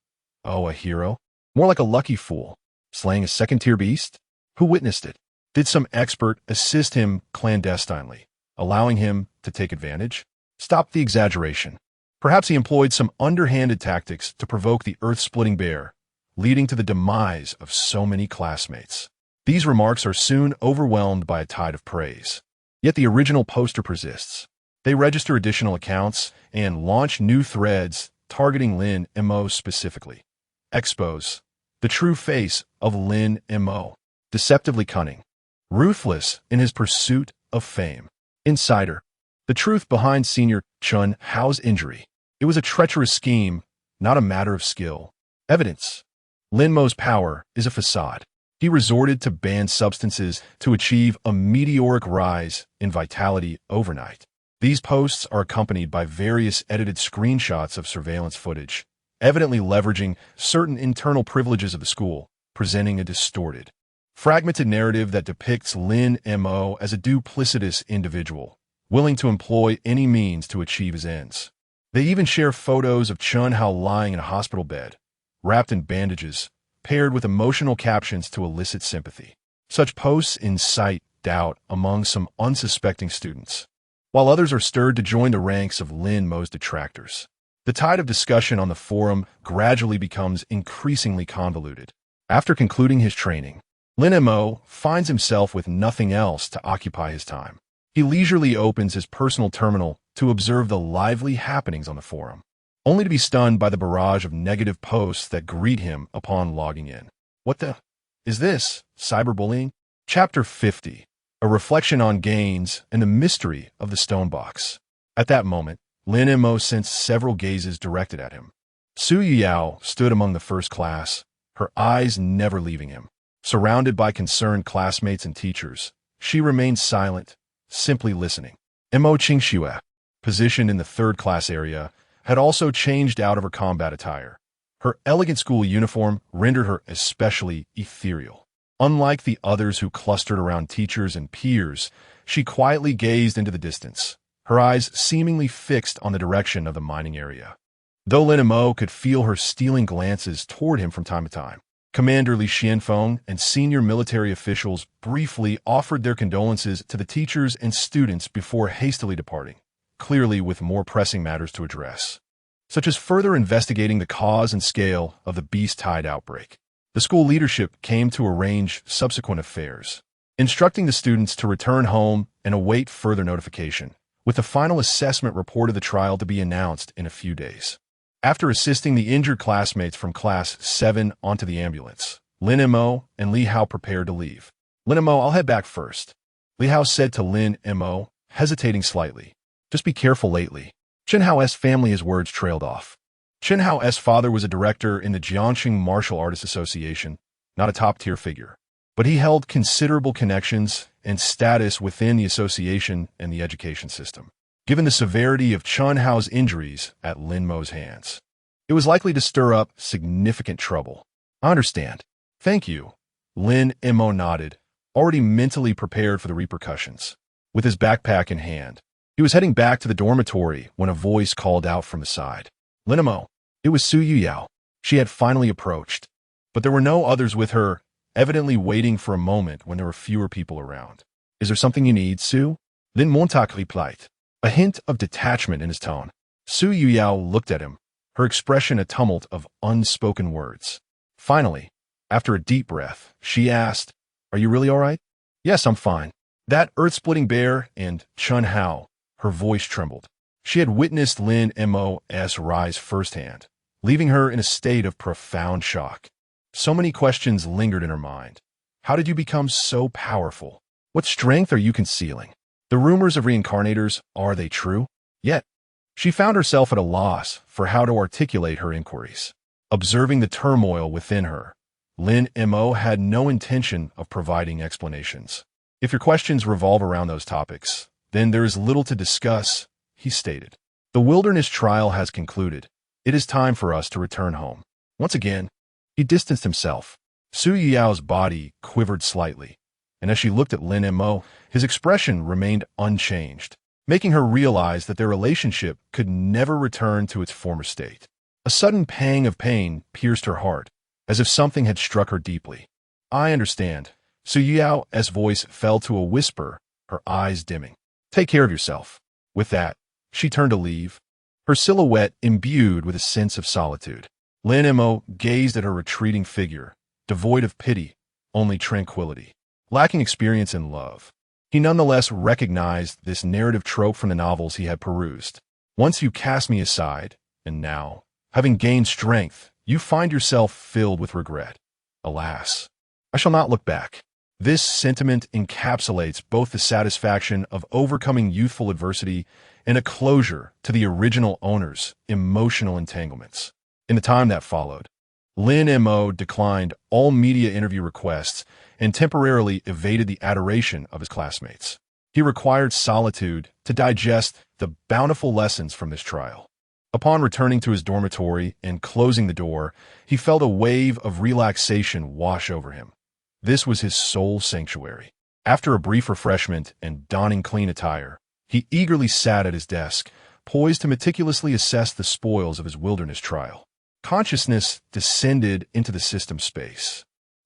Oh, a hero? More like a lucky fool. Slaying a second-tier beast? Who witnessed it? Did some expert assist him clandestinely, allowing him to take advantage? Stop the exaggeration. Perhaps he employed some underhanded tactics to provoke the earth-splitting bear, leading to the demise of so many classmates. These remarks are soon overwhelmed by a tide of praise. Yet the original poster persists. They register additional accounts and launch new threads targeting Lin Mo specifically. Expose the true face of Lin Mo, deceptively cunning, ruthless in his pursuit of fame. Insider, the truth behind Senior Chun Hao's injury. It was a treacherous scheme, not a matter of skill. Evidence. Lin Mo's power is a facade. He resorted to banned substances to achieve a meteoric rise in vitality overnight. These posts are accompanied by various edited screenshots of surveillance footage, evidently leveraging certain internal privileges of the school, presenting a distorted, fragmented narrative that depicts Lin Mo as a duplicitous individual, willing to employ any means to achieve his ends. They even share photos of Chun Hao lying in a hospital bed, wrapped in bandages, paired with emotional captions to elicit sympathy. Such posts incite doubt among some unsuspecting students, while others are stirred to join the ranks of Lin Mo's detractors. The tide of discussion on the forum gradually becomes increasingly convoluted. After concluding his training, Lin Mo finds himself with nothing else to occupy his time. He leisurely opens his personal terminal to observe the lively happenings on the forum, only to be stunned by the barrage of negative posts that greet him upon logging in. What the? Is this cyberbullying? Chapter 50, a reflection on gains and the mystery of the stone box. At that moment, Lin Mo sensed several gazes directed at him. Su Yuyao stood among the first class, her eyes never leaving him. Surrounded by concerned classmates and teachers, she remained silent, simply listening. Mo Qingxue, positioned in the third class area, had also changed out of her combat attire. Her elegant school uniform rendered her especially ethereal. Unlike the others who clustered around teachers and peers, she quietly gazed into the distance, her eyes seemingly fixed on the direction of the mining area. Though Lin Mo could feel her stealing glances toward him from time to time, Commander Li Xianfeng and senior military officials briefly offered their condolences to the teachers and students before hastily departing, clearly with more pressing matters to address, such as further investigating the cause and scale of the Beast Tide outbreak. The school leadership came to arrange subsequent affairs, instructing the students to return home and await further notification, with the final assessment report of the trial to be announced in a few days. After assisting the injured classmates from Class 7 onto the ambulance, Lin Mo and Li Hao prepared to leave. Lin Mo, I'll head back first, Li Hao said to Lin Mo, hesitating slightly. Just be careful lately. Chen Hao's family, his words trailed off. Chen Hao's father was a director in the Jiangxing Martial Artists Association, not a top-tier figure, but he held considerable connections and status within the association and the education system. Given the severity of Chen Hao's injuries at Lin Mo's hands, it was likely to stir up significant trouble. I understand. Thank you. Lin Mo nodded, already mentally prepared for the repercussions. With his backpack in hand, he was heading back to the dormitory when a voice called out from the side. Lin Mo. It was Su Yuyao. She had finally approached, but there were no others with her, evidently waiting for a moment when there were fewer people around. Is there something you need, Su? Lin Mo replied, a hint of detachment in his tone. Su Yuyao looked at him, her expression a tumult of unspoken words. Finally, after a deep breath, she asked, Are you really all right? Yes, I'm fine. That earth-splitting bear and Chen Hao, her voice trembled. She had witnessed Lin Mo's rise firsthand, leaving her in a state of profound shock. So many questions lingered in her mind. How did you become so powerful? What strength are you concealing? The rumors of reincarnators, are they true? Yet, she found herself at a loss for how to articulate her inquiries. Observing the turmoil within her, Lin Mo had no intention of providing explanations. If your questions revolve around those topics, then there is little to discuss, he stated. The wilderness trial has concluded. It is time for us to return home. Once again, he distanced himself. Su Yuyao's body quivered slightly, and as she looked at Lin Mo, his expression remained unchanged, making her realize that their relationship could never return to its former state. A sudden pang of pain pierced her heart, as if something had struck her deeply. I understand. Su Yuyao's voice fell to a whisper, her eyes dimming. Take care of yourself. With that, she turned to leave, her silhouette imbued with a sense of solitude. Lin Mo gazed at her retreating figure, devoid of pity, only tranquility. Lacking experience in love, he nonetheless recognized this narrative trope from the novels he had perused. Once you cast me aside, and now, having gained strength, you find yourself filled with regret. Alas, I shall not look back. This sentiment encapsulates both the satisfaction of overcoming youthful adversity and a closure to the original owner's emotional entanglements. In the time that followed, Lin Mo declined all media interview requests and temporarily evaded the adoration of his classmates. He required solitude to digest the bountiful lessons from this trial. Upon returning to his dormitory and closing the door, he felt a wave of relaxation wash over him. This was his sole sanctuary. After a brief refreshment and donning clean attire, he eagerly sat at his desk, poised to meticulously assess the spoils of his wilderness trial. Consciousness descended into the system space.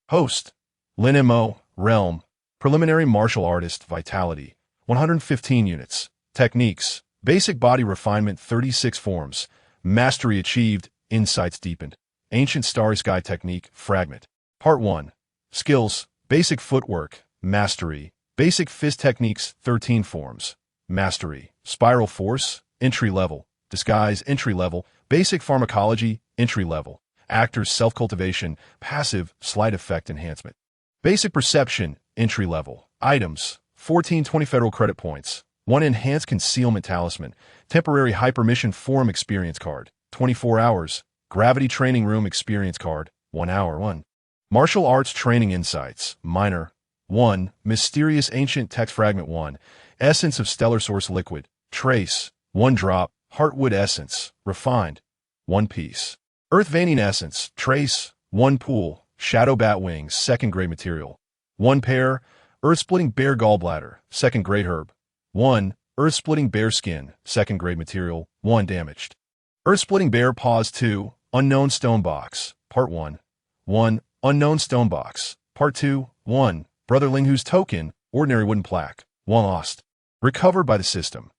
Host, Lin Mo, Realm, Preliminary Martial Artist, Vitality, 115 units. Techniques, Basic Body Refinement, 36 forms. Mastery achieved, Insights deepened. Ancient Starry Sky Technique, Fragment. Part 1. Skills, Basic Footwork, Mastery. Basic Fist Techniques, 13 forms. Mastery. Spiral Force, Entry Level. Disguise, Entry Level. Basic Pharmacology, Entry Level. Actor's Self-Cultivation, Passive, Slight Effect Enhancement. Basic Perception, Entry Level. Items, 1420 Federal Credit Points. 1 Enhanced Concealment Talisman. Temporary Hypermission Forum Experience Card, 24 hours. Gravity Training Room Experience Card, 1 hour. 1. Martial Arts Training Insights, Minor. 1. Mysterious Ancient Text Fragment 1. Essence of Stellar Source Liquid. Trace, 1 drop. Heartwood Essence, Refined, 1 piece. Earth Veining Essence, Trace, 1 pool. Shadow Bat Wings, 2nd grade material. 1 pair. Earth-Splitting Bear Gallbladder, 2nd grade herb. 1. Earth-Splitting Bear Skin, 2nd grade material, 1 damaged. Earth-Splitting Bear Paws 2. Unknown Stone Box, Part 1. 1. Unknown Stone Box. Part 2, 1. Brother Ling Hu's token, ordinary wooden plaque. 1 lost. Recovered by the system.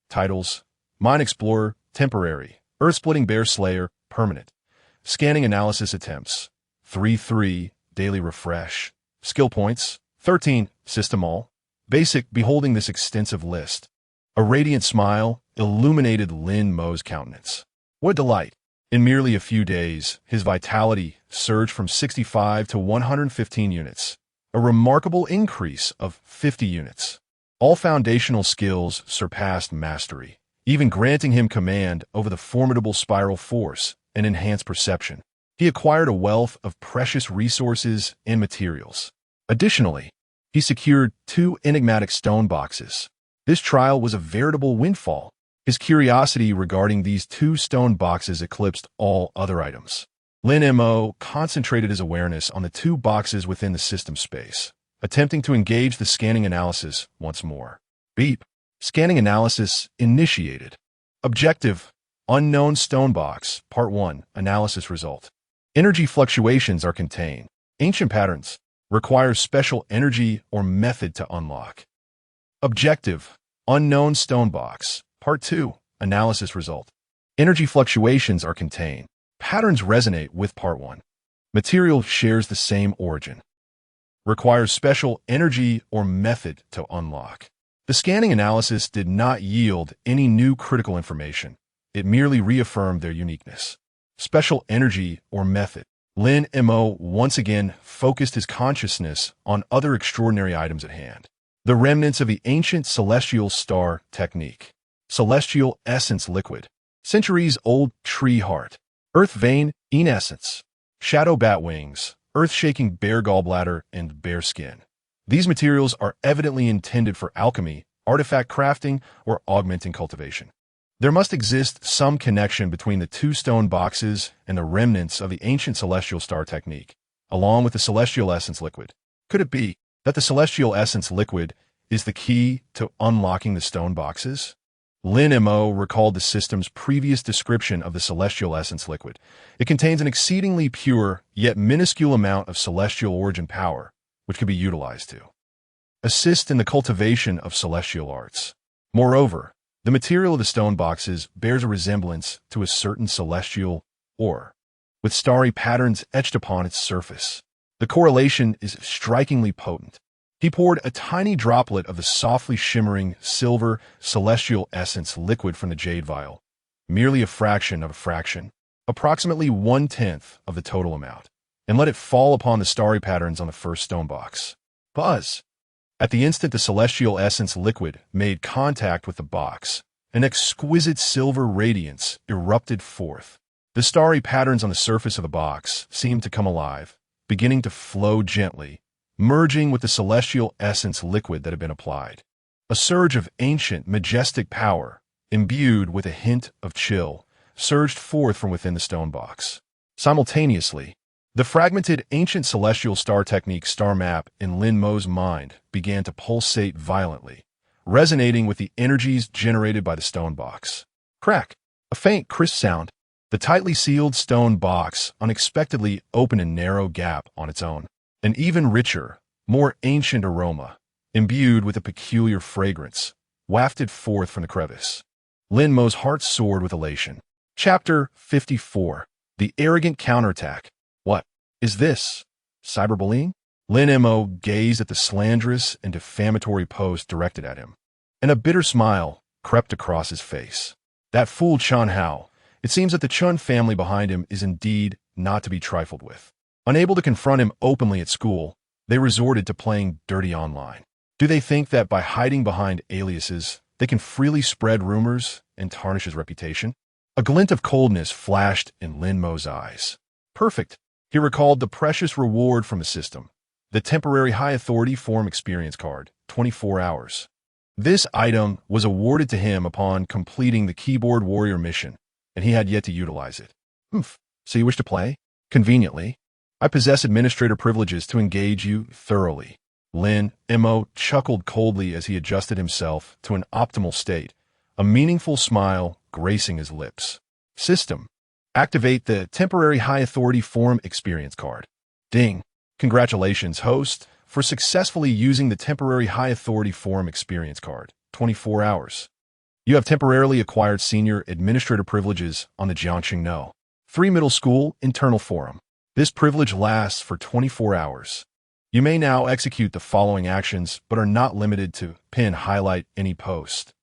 Titles: Mine Explorer, temporary. Earth-splitting bear slayer, permanent. Scanning analysis attempts. 3-3, daily refresh. Skill points. 13, system all. Basic. Beholding this extensive list, a radiant smile illuminated Lin Mo's countenance. What a delight! In merely a few days, his vitality surged from 65 to 115 units, a remarkable increase of 50 units. All foundational skills surpassed mastery, even granting him command over the formidable spiral force and enhanced perception. He acquired a wealth of precious resources and materials. Additionally, he secured 2 enigmatic stone boxes. This trial was a veritable windfall. His curiosity regarding these 2 stone boxes eclipsed all other items. Lin Mo concentrated his awareness on the 2 boxes within the system space, attempting to engage the scanning analysis once more. Beep. Scanning analysis initiated. Objective: Unknown Stone Box. Part 1. Analysis result. Energy fluctuations are contained. Ancient patterns. Requires special energy or method to unlock. Objective: Unknown Stone Box. Part 2. Analysis result. Energy fluctuations are contained. Patterns resonate with Part 1. Material shares the same origin. Requires special energy or method to unlock. The scanning analysis did not yield any new critical information. It merely reaffirmed their uniqueness. Special energy or method. Lin Mo once again focused his consciousness on other extraordinary items at hand. The remnants of the ancient celestial star technique. Celestial essence liquid. Centuries-old tree heart. Earth vein essence. Shadow bat wings. Earth-shaking bear gallbladder and bear skin. These materials are evidently intended for alchemy, artifact crafting, or augmenting cultivation. There must exist some connection between the 2 stone boxes and the remnants of the ancient celestial star technique, along with the celestial essence liquid. Could it be that the celestial essence liquid is the key to unlocking the stone boxes? Lin Mo recalled the system's previous description of the celestial essence liquid. It contains an exceedingly pure, yet minuscule amount of celestial origin power, which can be utilized to assist in the cultivation of celestial arts. Moreover, the material of the stone boxes bears a resemblance to a certain celestial ore, with starry patterns etched upon its surface. The correlation is strikingly potent. He poured a tiny droplet of the softly shimmering silver celestial essence liquid from the jade vial, merely a fraction of a fraction, approximately 1/10 of the total amount, and let it fall upon the starry patterns on the first stone box. Buzz! At the instant the celestial essence liquid made contact with the box, an exquisite silver radiance erupted forth. The starry patterns on the surface of the box seemed to come alive, beginning to flow gently, merging with the celestial essence liquid that had been applied. A surge of ancient, majestic power, imbued with a hint of chill, surged forth from within the stone box. Simultaneously, the fragmented ancient celestial star technique star map in Lin Mo's mind began to pulsate violently, resonating with the energies generated by the stone box. Crack! A faint, crisp sound. The tightly sealed stone box unexpectedly opened a narrow gap on its own. An even richer, more ancient aroma, imbued with a peculiar fragrance, wafted forth from the crevice. Lin Mo's heart soared with elation. Chapter 54. The Arrogant Counterattack. What is this? Cyberbullying? Lin Mo gazed at the slanderous and defamatory post directed at him, and a bitter smile crept across his face. That fool Chun Hao. It seems that the Chun family behind him is indeed not to be trifled with. Unable to confront him openly at school, they resorted to playing dirty online. Do they think that by hiding behind aliases, they can freely spread rumors and tarnish his reputation? A glint of coldness flashed in Lin Mo's eyes. Perfect. He recalled the precious reward from the system, the temporary high authority form experience card, 24 hours. This item was awarded to him upon completing the keyboard warrior mission, and he had yet to utilize it. So you wish to play? Conveniently. I possess administrator privileges to engage you thoroughly. Lin Mo chuckled coldly as he adjusted himself to an optimal state, a meaningful smile gracing his lips. System. Activate the temporary high authority form experience card. Ding. Congratulations, host, for successfully using the temporary high authority forum experience card. 24 hours. You have temporarily acquired senior administrator privileges on the Jiangxing No. 3 Middle School Internal Forum. This privilege lasts for 24 hours. You may now execute the following actions, but are not limited to: pin, highlight any post,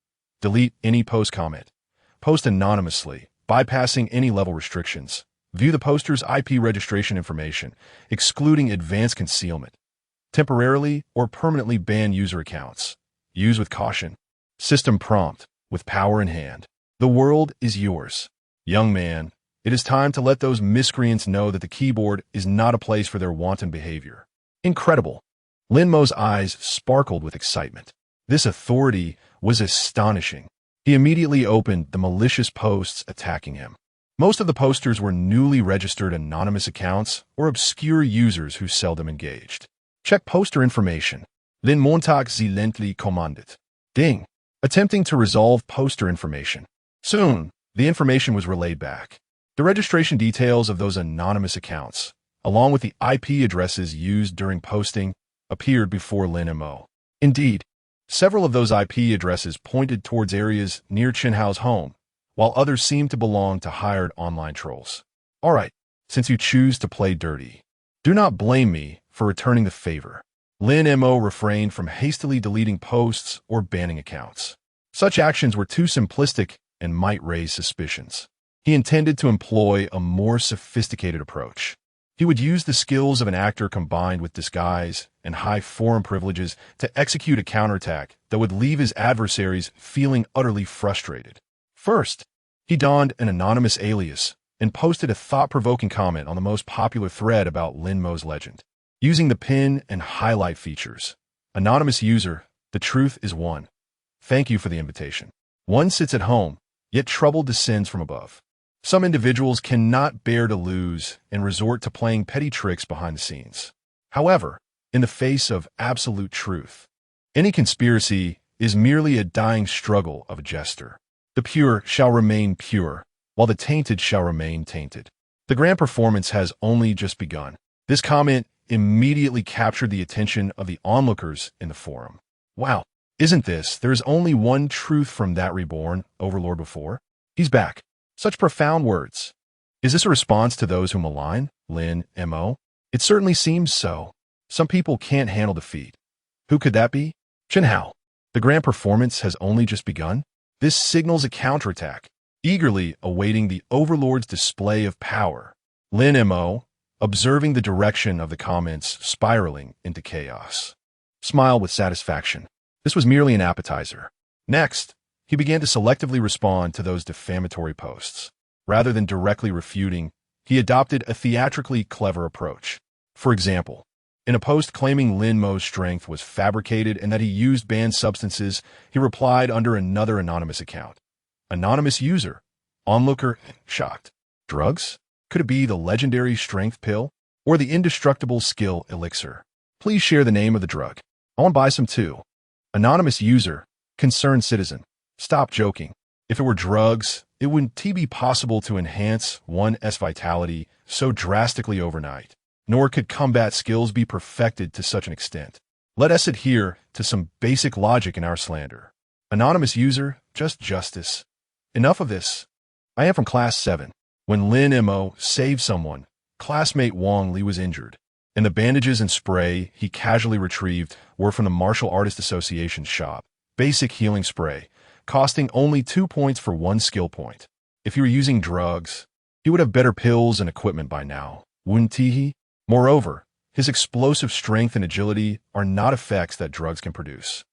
delete any post comment, post anonymously, bypassing any level restrictions, view the poster's IP registration information, excluding advanced concealment, temporarily or permanently ban user accounts. Use with caution. System prompt, with power in hand. The world is yours. Young man, it is time to let those miscreants know that the keyboard is not a place for their wanton behavior. Incredible. Lin Mo's eyes sparkled with excitement. This authority was astonishing. He immediately opened the malicious posts attacking him. Most of the posters were newly registered anonymous accounts or obscure users who seldom engaged. Check poster information. Lin Montag silently commanded. Ding. Attempting to resolve poster information. Soon, the information was relayed back. The registration details of those anonymous accounts, along with the IP addresses used during posting, appeared before Lin Mo. Indeed, several of those IP addresses pointed towards areas near Chenhao's home, while others seemed to belong to hired online trolls. All right, since you choose to play dirty, do not blame me for returning the favor. Lin Mo refrained from hastily deleting posts or banning accounts. Such actions were too simplistic and might raise suspicions. He intended to employ a more sophisticated approach. He would use the skills of an actor combined with disguise and high forum privileges to execute a counterattack that would leave his adversaries feeling utterly frustrated. First, he donned an anonymous alias and posted a thought-provoking comment on the most popular thread about Lin Mo's legend. Using the pin and highlight features. Anonymous user, the truth is one. Thank you for the invitation. One sits at home, yet trouble descends from above. Some individuals cannot bear to lose and resort to playing petty tricks behind the scenes. However, in the face of absolute truth, any conspiracy is merely a dying struggle of a jester. The pure shall remain pure, while the tainted shall remain tainted. The grand performance has only just begun. This comment immediately captured the attention of the onlookers in the forum. Wow, isn't this? There is only one truth from that reborn overlord before. He's back. Such profound words. Is this a response to those who malign Lin Mo? It certainly seems so. Some people can't handle defeat. Who could that be? Chenhao. The grand performance has only just begun. This signals a counterattack, eagerly awaiting the overlord's display of power. Lin Mo, observing the direction of the comments spiraling into chaos, smiled with satisfaction. This was merely an appetizer. Next, he began to selectively respond to those defamatory posts. Rather than directly refuting, he adopted a theatrically clever approach. For example, in a post claiming Lin Mo's strength was fabricated and that he used banned substances, he replied under another anonymous account. Anonymous user. Onlooker shocked. Drugs? Could it be the legendary strength pill? Or the indestructible skill elixir? Please share the name of the drug. I want to buy some too. Anonymous user. Concerned citizen. Stop joking. If it were drugs, it wouldn't be possible to enhance one's vitality so drastically overnight. Nor could combat skills be perfected to such an extent. Let us adhere to some basic logic in our slander. Anonymous user, just justice. Enough of this. I am from class 7. When Lin Mo saved someone, classmate Wang Li was injured, and the bandages and spray he casually retrieved were from the Martial Artist Association's shop. Basic healing spray, costing only 2 points for 1 skill point. If he were using drugs, he would have better pills and equipment by now, wouldn't he? Moreover, his explosive strength and agility are not effects that drugs can produce.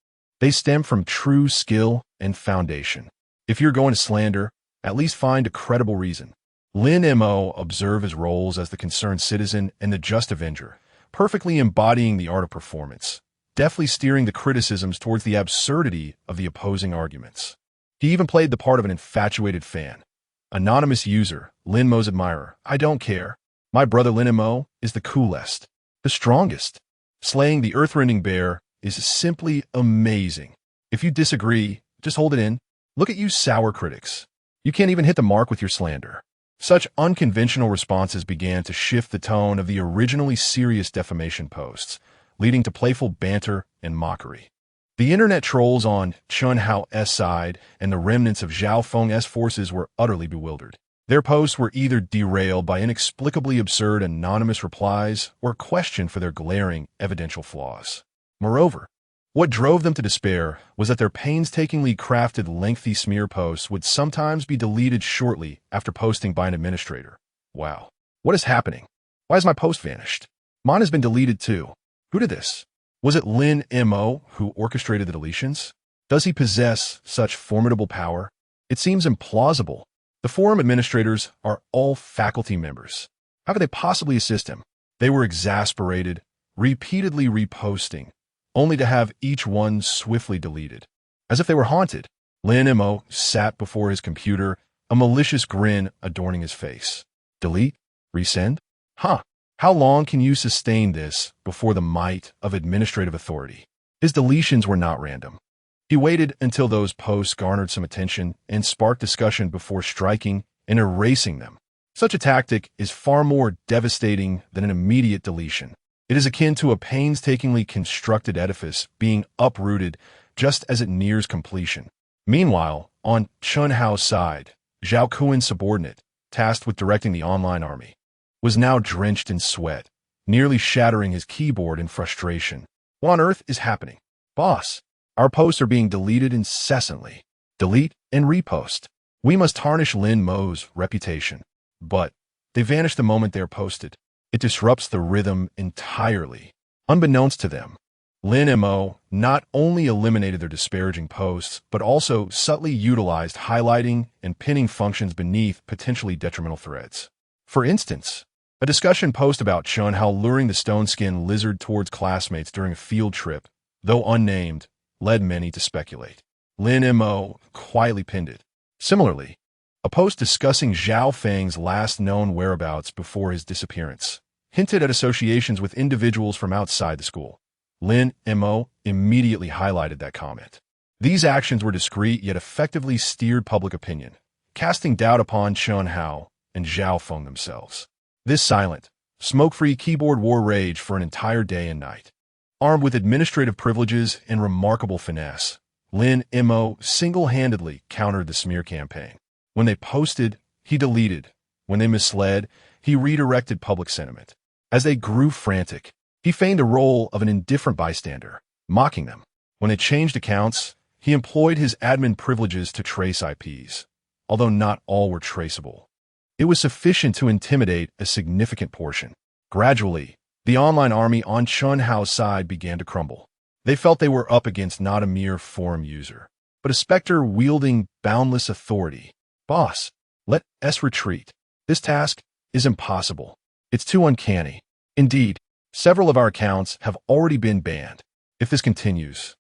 They stem from true skill and foundation. If you're going to slander, at least find a credible reason. Lin Mo observed his roles as the concerned citizen and the just avenger, perfectly embodying the art of performance, deftly steering the criticisms towards the absurdity of the opposing arguments. He even played the part of an infatuated fan. Anonymous user, Lin Mo's admirer. I don't care. My brother Lin Mo is the coolest, the strongest. Slaying the earth-rending bear is simply amazing. If you disagree, just hold it in. Look at you sour critics. You can't even hit the mark with your slander. Such unconventional responses began to shift the tone of the originally serious defamation posts, leading to playful banter and mockery. The internet trolls on Chen Hao's side and the remnants of Zhao Feng's forces were utterly bewildered. Their posts were either derailed by inexplicably absurd anonymous replies or questioned for their glaring evidential flaws. Moreover, what drove them to despair was that their painstakingly crafted lengthy smear posts would sometimes be deleted shortly after posting by an administrator. Wow. What is happening? Why has my post vanished? Mine has been deleted too. Who did this? Was it Lin Mo who orchestrated the deletions? Does he possess such formidable power? It seems implausible. The forum administrators are all faculty members. How could they possibly assist him? They were exasperated, repeatedly reposting, only to have each one swiftly deleted. As if they were haunted, Lin Mo sat before his computer, a malicious grin adorning his face. Delete? Resend? Huh. How long can you sustain this before the might of administrative authority? His deletions were not random. He waited until those posts garnered some attention and sparked discussion before striking and erasing them. Such a tactic is far more devastating than an immediate deletion. It is akin to a painstakingly constructed edifice being uprooted just as it nears completion. Meanwhile, on Chen Hao's side, Zhao Kuan's subordinate, tasked with directing the online army, was now drenched in sweat, nearly shattering his keyboard in frustration. What on earth is happening? Boss, our posts are being deleted incessantly. Delete and repost. We must tarnish Lin Mo's reputation. But they vanish the moment they are posted. It disrupts the rhythm entirely. Unbeknownst to them, Lin Mo not only eliminated their disparaging posts, but also subtly utilized highlighting and pinning functions beneath potentially detrimental threads. For instance, a discussion post about Chen Hao luring the stone-skinned lizard towards classmates during a field trip, though unnamed, led many to speculate. Lin Mo quietly pinned it. Similarly, a post discussing Zhao Feng's last known whereabouts before his disappearance hinted at associations with individuals from outside the school. Lin Mo immediately highlighted that comment. These actions were discreet yet effectively steered public opinion, casting doubt upon Chen Hao and Zhao Feng themselves. This silent, smoke-free keyboard war raged for an entire day and night. Armed with administrative privileges and remarkable finesse, Lin Mo single-handedly countered the smear campaign. When they posted, he deleted. When they misled, he redirected public sentiment. As they grew frantic, he feigned the role of an indifferent bystander, mocking them. When they changed accounts, he employed his admin privileges to trace IPs, although not all were traceable. It was sufficient to intimidate a significant portion. Gradually, the online army on Chen Hao's side began to crumble. They felt they were up against not a mere forum user, but a specter wielding boundless authority. Boss, let us retreat. This task is impossible. It's too uncanny. Indeed, several of our accounts have already been banned. If this continues,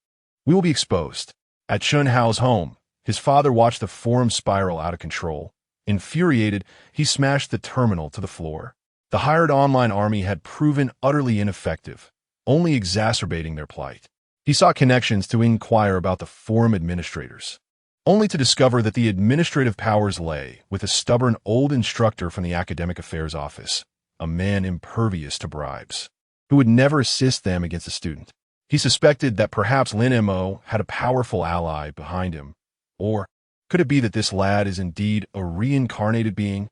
we will be exposed. At Chen Hao's home, his father watched the forum spiral out of control. Infuriated, he smashed the terminal to the floor. The hired online army had proven utterly ineffective, only exacerbating their plight. He sought connections to inquire about the forum administrators, only to discover that the administrative powers lay with a stubborn old instructor from the academic affairs office, a man impervious to bribes, who would never assist them against a student. He suspected that perhaps Lin Mo had a powerful ally behind him, or could it be that this lad is indeed a reincarnated being?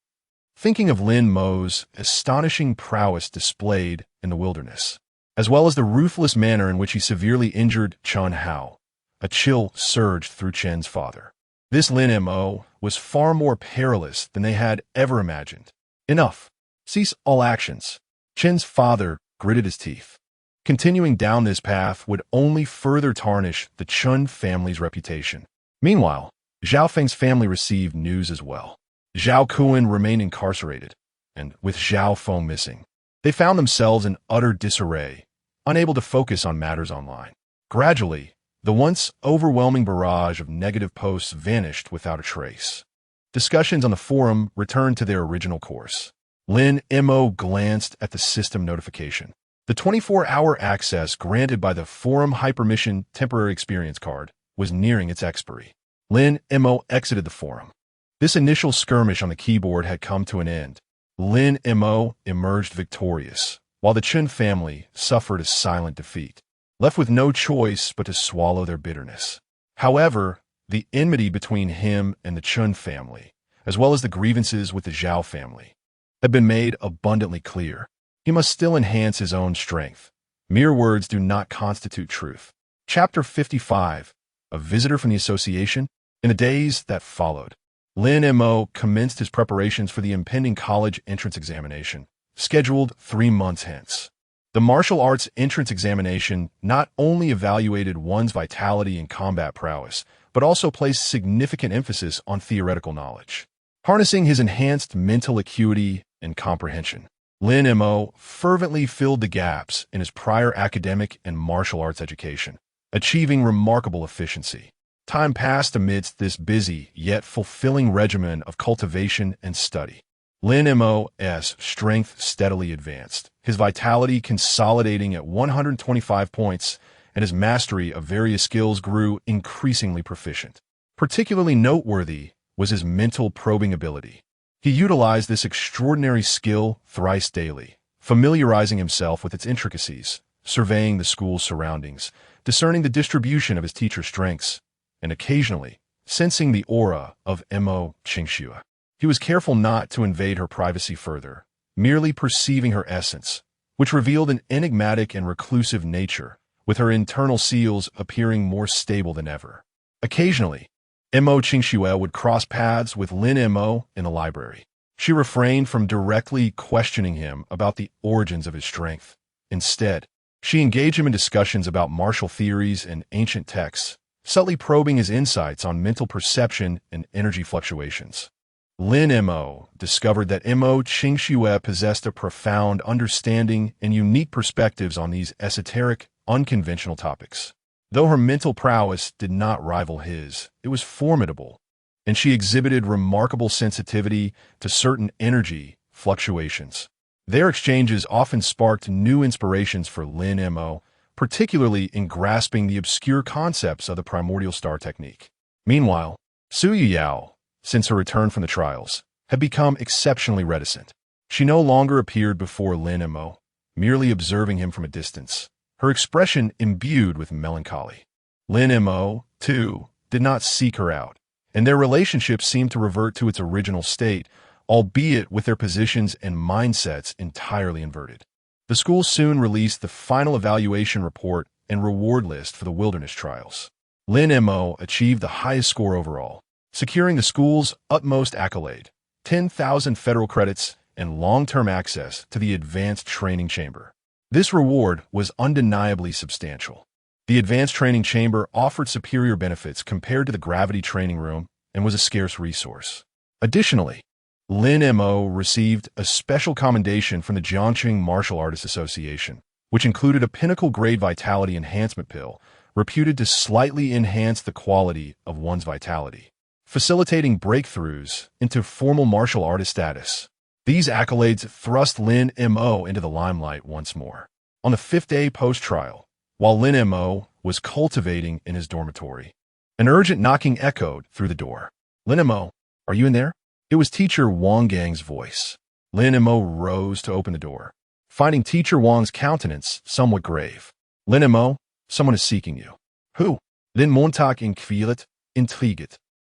Thinking of Lin Mo's astonishing prowess displayed in the wilderness, as well as the ruthless manner in which he severely injured Chen Hao, a chill surged through Chen's father. This Lin Mo was far more perilous than they had ever imagined. Enough. Cease all actions. Chen's father gritted his teeth. Continuing down this path would only further tarnish the Chen family's reputation. Meanwhile, Zhao Feng's family received news as well. Zhao Kuan remained incarcerated, and with Zhao Feng missing, they found themselves in utter disarray, unable to focus on matters online. Gradually, the once overwhelming barrage of negative posts vanished without a trace. Discussions on the forum returned to their original course. Lin Mo glanced at the system notification. The 24-hour access granted by the Forum Hypermission Temporary Experience Card was nearing its expiry. Lin Mo exited the forum, This initial skirmish on the keyboard had come to an end. Lin Mo emerged victorious, while the Chun family suffered a silent defeat, left with no choice but to swallow their bitterness. However, the enmity between him and the Chun family, as well as the grievances with the Zhao family, had been made abundantly clear. He must still enhance his own strength. Mere words do not constitute truth. Chapter 55. A visitor from the association. In the days that followed, Lin Mo commenced his preparations for the impending college entrance examination, scheduled 3 months hence. The martial arts entrance examination not only evaluated one's vitality and combat prowess, but also placed significant emphasis on theoretical knowledge. Harnessing his enhanced mental acuity and comprehension, Lin Mo fervently filled the gaps in his prior academic and martial arts education, achieving remarkable efficiency. Time passed amidst this busy yet fulfilling regimen of cultivation and study. Lin Mo's strength steadily advanced, his vitality consolidating at 125 points, and his mastery of various skills grew increasingly proficient. Particularly noteworthy was his mental probing ability. He utilized this extraordinary skill thrice daily, familiarizing himself with its intricacies, surveying the school's surroundings, discerning the distribution of his teacher's strengths, and occasionally sensing the aura of Mo Qingxue. He was careful not to invade her privacy further, merely perceiving her essence, which revealed an enigmatic and reclusive nature, with her internal seals appearing more stable than ever. Occasionally, Mo Qingxue would cross paths with Lin Mo in the library. She refrained from directly questioning him about the origins of his strength. Instead, she engaged him in discussions about martial theories and ancient texts, subtly probing his insights on mental perception and energy fluctuations. Lin Mo discovered that Mo Qingxue possessed a profound understanding and unique perspectives on these esoteric, unconventional topics. Though her mental prowess did not rival his, it was formidable, and she exhibited remarkable sensitivity to certain energy fluctuations. Their exchanges often sparked new inspirations for Lin Mo, particularly in grasping the obscure concepts of the primordial star technique. Meanwhile, Su Yuyao, since her return from the trials, had become exceptionally reticent. She no longer appeared before Lin Mo, merely observing him from a distance, her expression imbued with melancholy. Lin Mo, too, did not seek her out, and their relationship seemed to revert to its original state, albeit with their positions and mindsets entirely inverted. The school soon released the final evaluation report and reward list for the wilderness trials. Lin Mo achieved the highest score overall, securing the school's utmost accolade, 10,000 federal credits and long-term access to the advanced training chamber. This reward was undeniably substantial. The advanced training chamber offered superior benefits compared to the gravity training room and was a scarce resource. Additionally, Lin Mo received a special commendation from the Jiangqing Martial Artists Association, which included a pinnacle-grade vitality enhancement pill, reputed to slightly enhance the quality of one's vitality, facilitating breakthroughs into formal martial artist status. These accolades thrust Lin Mo into the limelight once more. On the 5th day post-trial, while Lin Mo was cultivating in his dormitory, an urgent knocking echoed through the door. "Lin Mo, are you in there?" It was Teacher Wang Gang's voice. Lin Mo rose to open the door, finding Teacher Wang's countenance somewhat grave. "Lin Mo, someone is seeking you." "Who?" Lin Montag intrigued.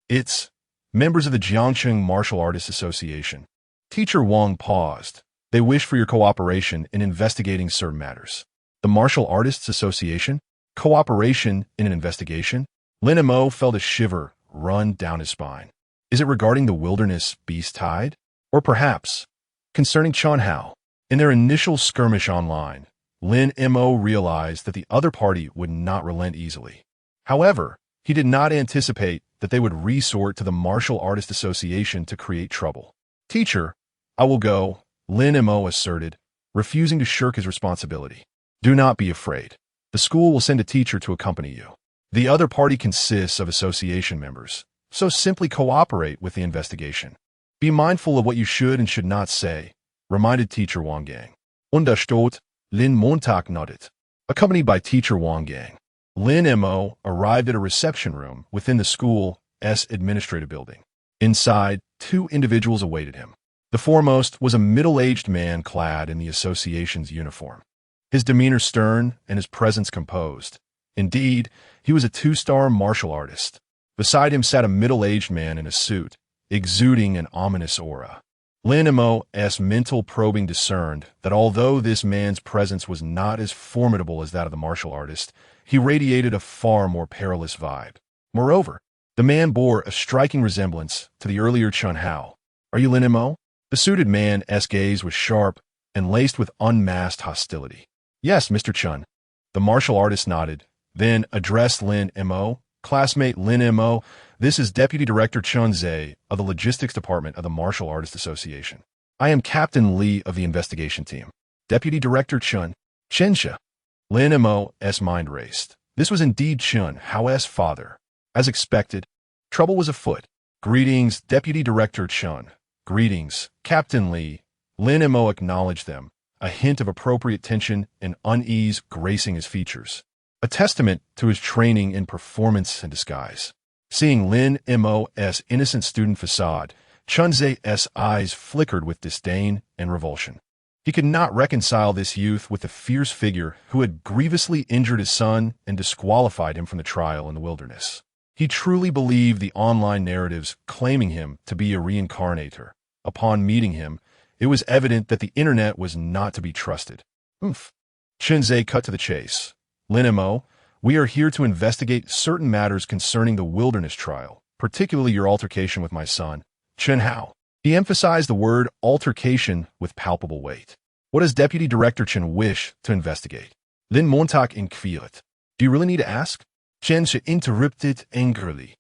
"It's members of the Jiangqing Martial Artists Association." Teacher Wang paused. "They wish for your cooperation in investigating certain matters." "The Martial Artists Association? Cooperation in an investigation?" Lin Mo felt a shiver run down his spine. Is it regarding the wilderness beast tide? Or perhaps concerning Chun Hao? In their initial skirmish online, Lin Mo realized that the other party would not relent easily. However, he did not anticipate that they would resort to the Martial Artists Association to create trouble. "Teacher, I will go," Lin Mo asserted, refusing to shirk his responsibility. "Do not be afraid. The school will send a teacher to accompany you. The other party consists of association members, so simply cooperate with the investigation. Be mindful of what you should and should not say," reminded Teacher Wang Gang. Understood, Lin Montag nodded. Accompanied by Teacher Wang Gang, Lin Mo arrived at a reception room within the school's administrative building. Inside, two individuals awaited him. The foremost was a middle-aged man clad in the association's uniform. His demeanor stern and his presence composed. Indeed, he was a two-star martial artist. Beside him sat a middle-aged man in a suit, exuding an ominous aura. Lin Mo's mental probing discerned that although this man's presence was not as formidable as that of the martial artist, he radiated a far more perilous vibe. Moreover, the man bore a striking resemblance to the earlier Chun Hao. "Are you Lin Mo?" The suited man's gaze was sharp and laced with unmasked hostility. "Yes, Mr. Chun." The martial artist nodded, then addressed Lin Mo. "Classmate Lin Mo, this is Deputy Director Chun Zhe of the Logistics Department of the Martial Artists Association. I am Captain Li of the investigation team." "Deputy Director Chun Chensha." Lin Mo's mind raced. This was indeed Chun Hao's father. As expected, trouble was afoot. "Greetings, Deputy Director Chun." "Greetings, Captain Li." Lin Mo acknowledged them, a hint of appropriate tension and unease gracing his features, a testament to his training in performance and disguise. Seeing Lin Mo's innocent student facade, Chun Ze's eyes flickered with disdain and revulsion. He could not reconcile this youth with the fierce figure who had grievously injured his son and disqualified him from the trial in the wilderness. He truly believed the online narratives claiming him to be a reincarnator. Upon meeting him, it was evident that the internet was not to be trusted. "Oomph." Chun Ze cut to the chase. "Lin Mo, we are here to investigate certain matters concerning the wilderness trial, particularly your altercation with my son, Chun Hao." He emphasized the word altercation with palpable weight. "What does Deputy Director Chen wish to investigate?" Lin Montauk inquired. "Do you really need to ask?" Chen interrupted angrily.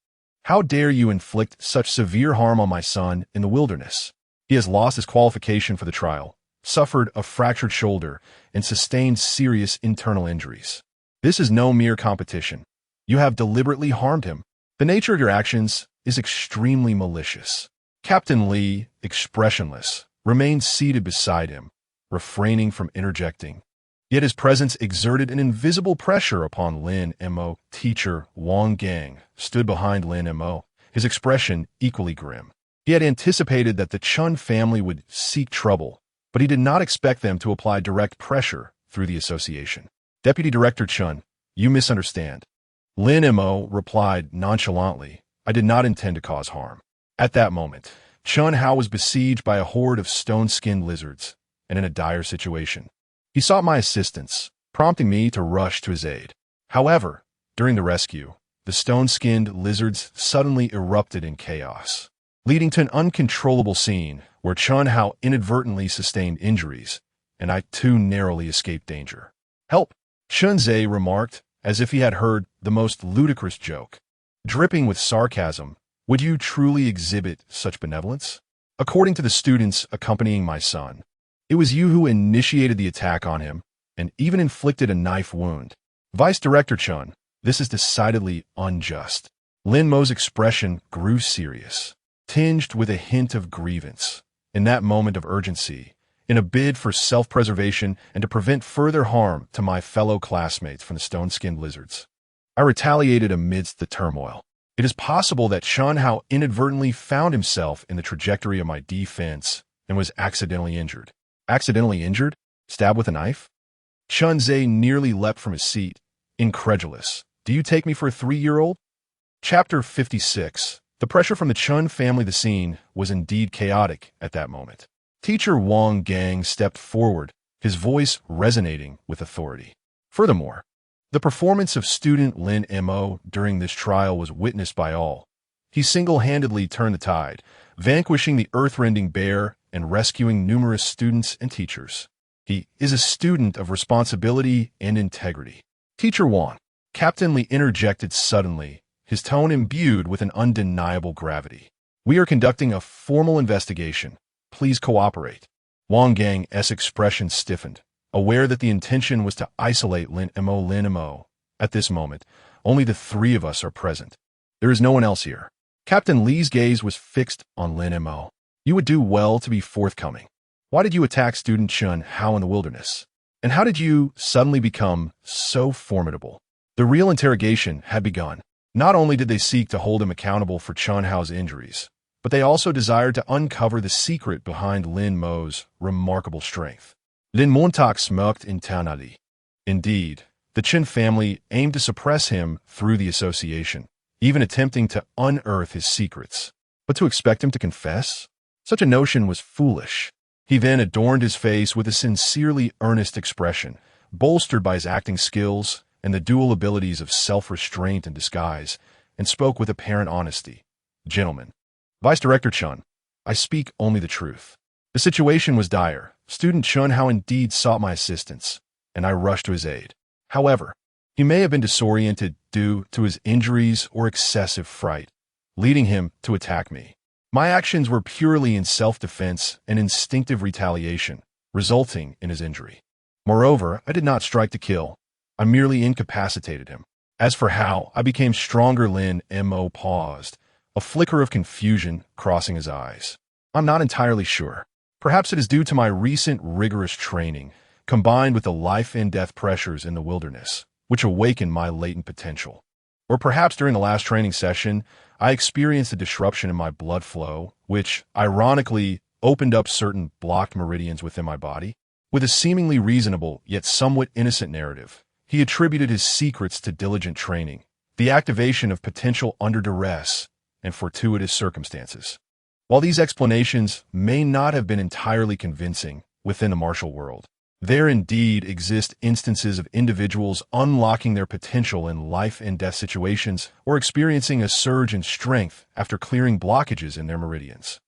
"How dare you inflict such severe harm on my son in the wilderness? He has lost his qualification for the trial, suffered a fractured shoulder, and sustained serious internal injuries. This is no mere competition. You have deliberately harmed him. The nature of your actions is extremely malicious." Captain Li, expressionless, remained seated beside him, refraining from interjecting. Yet his presence exerted an invisible pressure upon Lin Mo. Teacher Wang Gang stood behind Lin Mo, his expression equally grim. He had anticipated that the Chun family would seek trouble, but he did not expect them to apply direct pressure through the association. "Deputy Director Chun, you misunderstand." Lin Mo replied nonchalantly, "I did not intend to cause harm." At that moment, Chun Hao was besieged by a horde of stone-skinned lizards and in a dire situation. He sought my assistance, prompting me to rush to his aid. However, during the rescue, the stone-skinned lizards suddenly erupted in chaos, leading to an uncontrollable scene where Chun Hao inadvertently sustained injuries, and I too narrowly escaped danger. "Help!" Chun Ze remarked, as if he had heard the most ludicrous joke. Dripping with sarcasm, "Would you truly exhibit such benevolence? According to the students accompanying my son, it was you who initiated the attack on him and even inflicted a knife wound. Vice Director Chun, this is decidedly unjust." Lin Mo's expression grew serious, tinged with a hint of grievance. In that moment of urgency, in a bid for self-preservation and to prevent further harm to my fellow classmates from the stone-skinned lizards, I retaliated amidst the turmoil. It is possible that Chun Hao inadvertently found himself in the trajectory of my defense and was accidentally injured. Accidentally injured? Stabbed with a knife? Chun Ze nearly leapt from his seat, incredulous. "Do you take me for a 3-year-old? Chapter 56. The pressure from the Chun family. The scene was indeed chaotic at that moment. Teacher Wang Gang stepped forward, his voice resonating with authority. Furthermore, the performance of student Lin Mo during this trial was witnessed by all. He single-handedly turned the tide, vanquishing the earth-rending bear and rescuing numerous students and teachers. He is a student of responsibility and integrity. Teacher Wang, Captain Li interjected suddenly, his tone imbued with an undeniable gravity. "We are conducting a formal investigation. Please cooperate." Wang Gang's expression stiffened, aware that the intention was to isolate Lin Mo. At this moment, only the three of us are present. There is no one else here. Captain Li's gaze was fixed on Lin Mo. "You would do well to be forthcoming. Why did you attack student Chun Hao in the wilderness? And how did you suddenly become so formidable?" The real interrogation had begun. Not only did they seek to hold him accountable for Chun Hao's injuries, but they also desired to uncover the secret behind Lin Mo's remarkable strength. Lin Montauk smirked internally. Indeed, the Chen family aimed to suppress him through the association, even attempting to unearth his secrets. But to expect him to confess? Such a notion was foolish. He then adorned his face with a sincerely earnest expression, bolstered by his acting skills and the dual abilities of self-restraint and disguise, and spoke with apparent honesty. Gentlemen, Vice Director Chun, I speak only the truth. The situation was dire. Student Chun Hao indeed sought my assistance, and I rushed to his aid. However, he may have been disoriented due to his injuries or excessive fright, leading him to attack me. My actions were purely in self-defense and instinctive retaliation, resulting in his injury. Moreover, I did not strike to kill. I merely incapacitated him. As for how I became stronger, Lin Mo paused, a flicker of confusion crossing his eyes. I'm not entirely sure. Perhaps it is due to my recent rigorous training, combined with the life and death pressures in the wilderness, which awakened my latent potential. Or perhaps during the last training session, I experienced a disruption in my blood flow, which, ironically, opened up certain blocked meridians within my body. With a seemingly reasonable, yet somewhat innocent narrative, he attributed his secrets to diligent training, the activation of potential under duress, and fortuitous circumstances. While these explanations may not have been entirely convincing within the martial world, there indeed exist instances of individuals unlocking their potential in life and death situations or experiencing a surge in strength after clearing blockages in their meridians.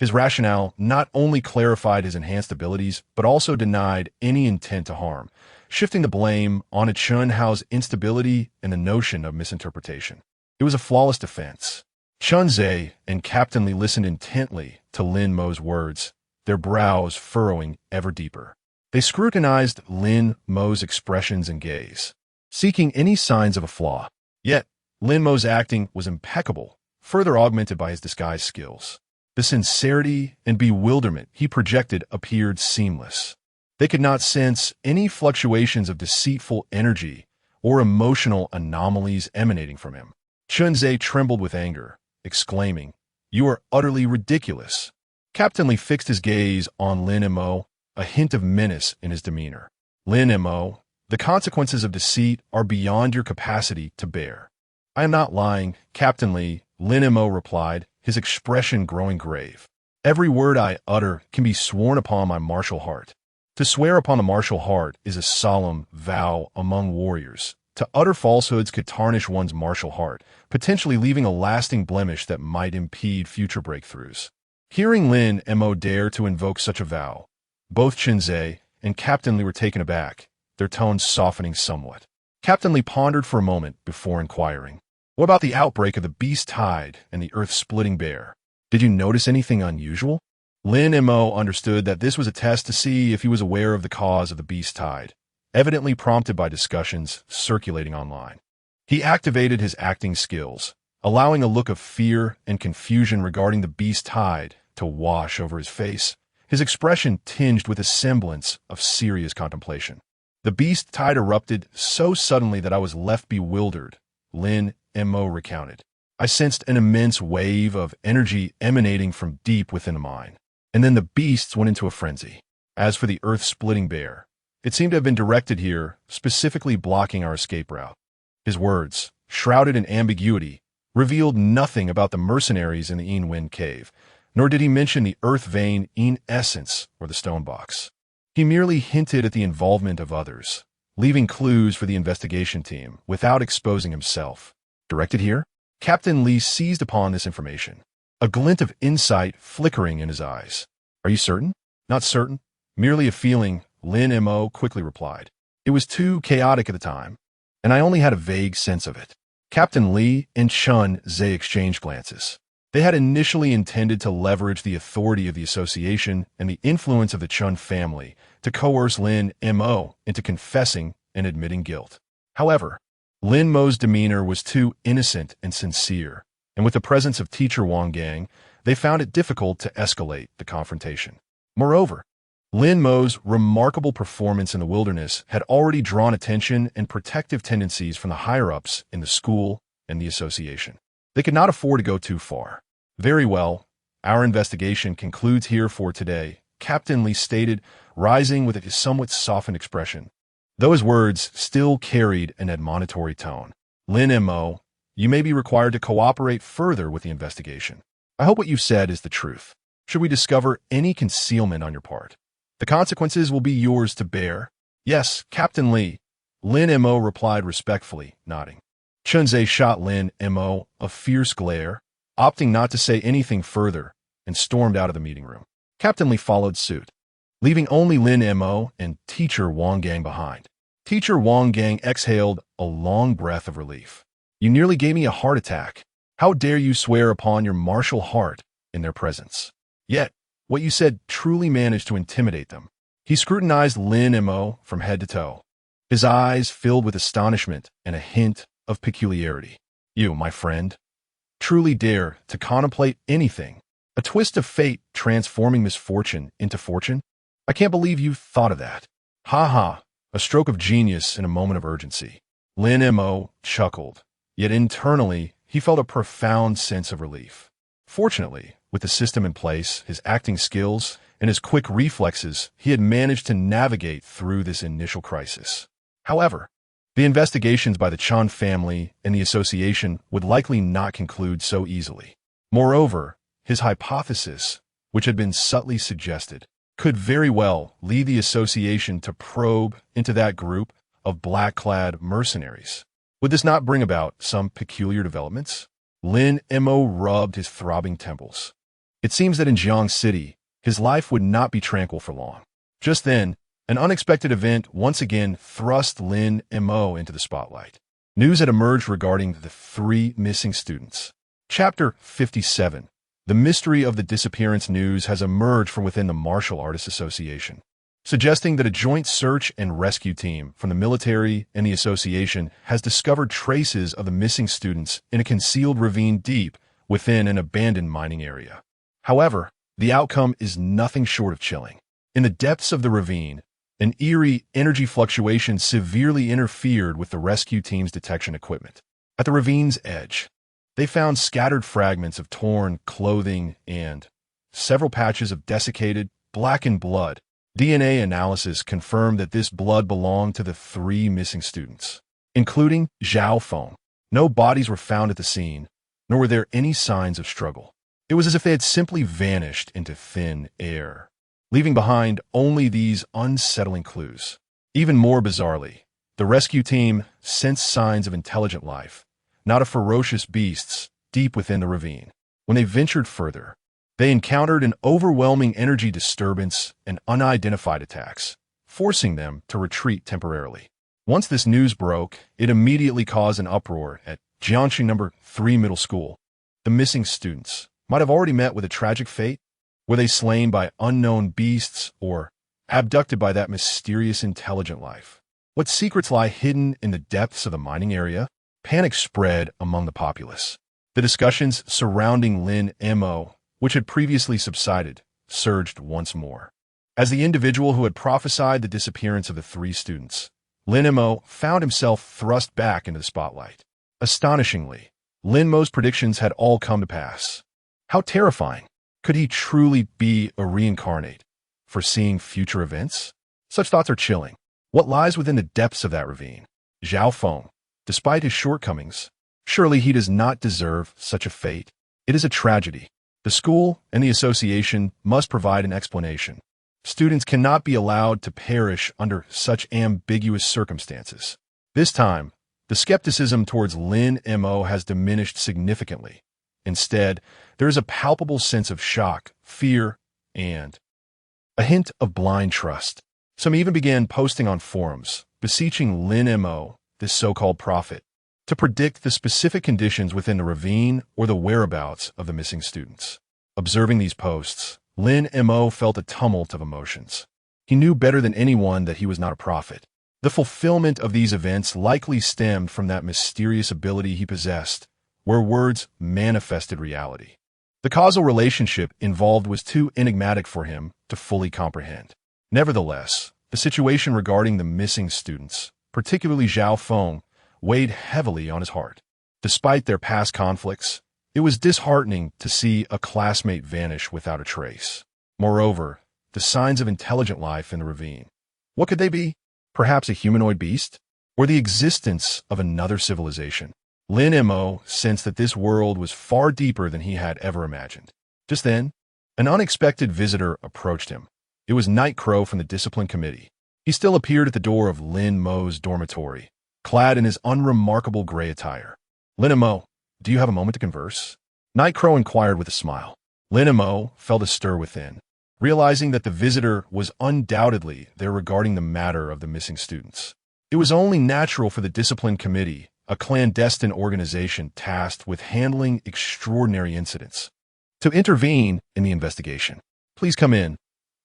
His rationale not only clarified his enhanced abilities, but also denied any intent to harm, shifting the blame on Chun Hao's instability and the notion of misinterpretation. It was a flawless defense. Chun Zhe and Captain Li listened intently to Lin Mo's words, their brows furrowing ever deeper. They scrutinized Lin Mo's expressions and gaze, seeking any signs of a flaw. Yet, Lin Mo's acting was impeccable, further augmented by his disguise skills. The sincerity and bewilderment he projected appeared seamless. They could not sense any fluctuations of deceitful energy or emotional anomalies emanating from him. Chun Zhe trembled with anger, exclaiming, "You are utterly ridiculous." Captain Li fixed his gaze on Lin Mo, a hint of menace in his demeanor. "Lin Mo, the consequences of deceit are beyond your capacity to bear." "I am not lying, Captain Li," Lin Mo replied, his expression growing grave. "Every word I utter can be sworn upon my martial heart. To swear upon the martial heart is a solemn vow among warriors. To utter falsehoods could tarnish one's martial heart, potentially leaving a lasting blemish that might impede future breakthroughs." Hearing Lin Mo dare to invoke such a vow, both Chun Zhe and Captain Li were taken aback, their tones softening somewhat. Captain Li pondered for a moment before inquiring, "What about the outbreak of the beast tide and the earth-splitting bear? Did you notice anything unusual?" Lin Mo understood that this was a test to see if he was aware of the cause of the beast tide, evidently prompted by discussions circulating online. He activated his acting skills, allowing a look of fear and confusion regarding the beast tide to wash over his face, his expression tinged with a semblance of serious contemplation. "The beast tide erupted so suddenly that I was left bewildered," Lin Mo recounted. "I sensed an immense wave of energy emanating from deep within the mine, and then the beasts went into a frenzy. As for the earth-splitting bear, it seemed to have been directed here, specifically blocking our escape route." His words, shrouded in ambiguity, revealed nothing about the mercenaries in the Yin Wind Cave, nor did he mention the earth vein Yin Essence or the stone box. He merely hinted at the involvement of others, leaving clues for the investigation team without exposing himself. Directed here? Captain Li seized upon this information, a glint of insight flickering in his eyes. "Are you certain?" "Not certain. Merely a feeling," Lin Mo quickly replied. "It was too chaotic at the time, and I only had a vague sense of it." Captain Li and Chun Zhe exchanged glances. They had initially intended to leverage the authority of the association and the influence of the Chun family to coerce Lin Mo into confessing and admitting guilt. However, Lin Mo's demeanor was too innocent and sincere, and with the presence of Teacher Wang Gang, they found it difficult to escalate the confrontation. Moreover, Lin Mo's remarkable performance in the wilderness had already drawn attention and protective tendencies from the higher-ups in the school and the association. They could not afford to go too far. "Very well, Our investigation concludes here for today, Captain Lee stated, rising with a somewhat softened expression, though his words still carried an admonitory tone. Lin Mo, you may be required to cooperate further with the investigation. I hope what you've said is the truth. Should we discover any concealment on your part, the consequences will be yours to bear. Yes, Captain Lee, Lin Mo replied respectfully, nodding. Chunze shot Lin Mo a fierce glare, opting not to say anything further, and stormed out of the meeting room. Captain Lee followed suit, leaving only Lin Mo and Teacher Wang Gang behind. Teacher Wang Gang exhaled a long breath of relief. You nearly gave me a heart attack. How dare you swear upon your martial heart in their presence? Yet, what you said truly managed to intimidate them. He scrutinized Lin Mo from head to toe, his eyes filled with astonishment and a hint of peculiarity. You, my friend, truly dare to contemplate anything, a twist of fate transforming misfortune into fortune? I can't believe you thought of that. Ha ha, a stroke of genius in a moment of urgency. Lin Mo chuckled, yet internally he felt a profound sense of relief. Fortunately, with the system in place, his acting skills, and his quick reflexes, he had managed to navigate through this initial crisis. However, the investigations by the Chan family and the association would likely not conclude so easily. Moreover, his hypothesis, which had been subtly suggested, could very well lead the association to probe into that group of black-clad mercenaries. Would this not bring about some peculiar developments? Lin Mo rubbed his throbbing temples. It seems that in Jiang City, his life would not be tranquil for long. Just then, an unexpected event once again thrust Lin Mo into the spotlight. News had emerged regarding the 3 missing students. Chapter 57. The mystery of the disappearance news has emerged from within the Martial Artists Association, suggesting that a joint search and rescue team from the military and the association has discovered traces of the missing students in a concealed ravine deep within an abandoned mining area. However, the outcome is nothing short of chilling. In the depths of the ravine, an eerie energy fluctuation severely interfered with the rescue team's detection equipment. At the ravine's edge, they found scattered fragments of torn clothing and several patches of desiccated, blackened blood. DNA analysis confirmed that this blood belonged to the 3 missing students, including Zhao Feng. No bodies were found at the scene, nor were there any signs of struggle. It was as if they had simply vanished into thin air, leaving behind only these unsettling clues. Even more bizarrely, the rescue team sensed signs of intelligent life, not of ferocious beasts, deep within the ravine. When they ventured further, they encountered an overwhelming energy disturbance and unidentified attacks, forcing them to retreat temporarily. Once this news broke, it immediately caused an uproar at Jiangxi No. 3 Middle School. The missing students might have already met with a tragic fate. Were they slain by unknown beasts or abducted by that mysterious intelligent life? What secrets lie hidden in the depths of the mining area? Panic spread among the populace. The discussions surrounding Lin Mo, which had previously subsided, surged once more. As the individual who had prophesied the disappearance of the 3 students, Lin Mo found himself thrust back into the spotlight. Astonishingly, Lin Mo's predictions had all come to pass. How terrifying! Could he truly be a reincarnate, foreseeing future events? Such thoughts are chilling. What lies within the depths of that ravine? Zhao Feng, despite his shortcomings, surely he does not deserve such a fate. It is a tragedy. The school and the association must provide an explanation. Students cannot be allowed to perish under such ambiguous circumstances. This time, the skepticism towards Lin Mo has diminished significantly. Instead, there is a palpable sense of shock, fear, and a hint of blind trust. Some even began posting on forums, beseeching Lin Mo, this so-called prophet, to predict the specific conditions within the ravine or the whereabouts of the missing students. Observing these posts, Lin Mo felt a tumult of emotions. He knew better than anyone that he was not a prophet. The fulfillment of these events likely stemmed from that mysterious ability he possessed, where words manifested reality. The causal relationship involved was too enigmatic for him to fully comprehend. Nevertheless, the situation regarding the missing students, particularly Zhao Feng, weighed heavily on his heart. Despite their past conflicts, It was disheartening to see a classmate vanish without a trace. Moreover, the signs of intelligent life in the ravine. What could they be? Perhaps a humanoid beast? Or the existence of another civilization? Lin Mo sensed that this world was far deeper than he had ever imagined. Just then, an unexpected visitor approached him. It was Night Crow from the Discipline Committee. He still appeared at the door of Lin Mo's dormitory, clad in his unremarkable gray attire. Lin Mo, do you have a moment to converse? Night Crow inquired with a smile. Lin Mo felt a stir within, realizing that the visitor was undoubtedly there regarding the matter of the missing students. It was only natural for the Discipline Committee, a clandestine organization tasked with handling extraordinary incidents, to intervene in the investigation. Please come in.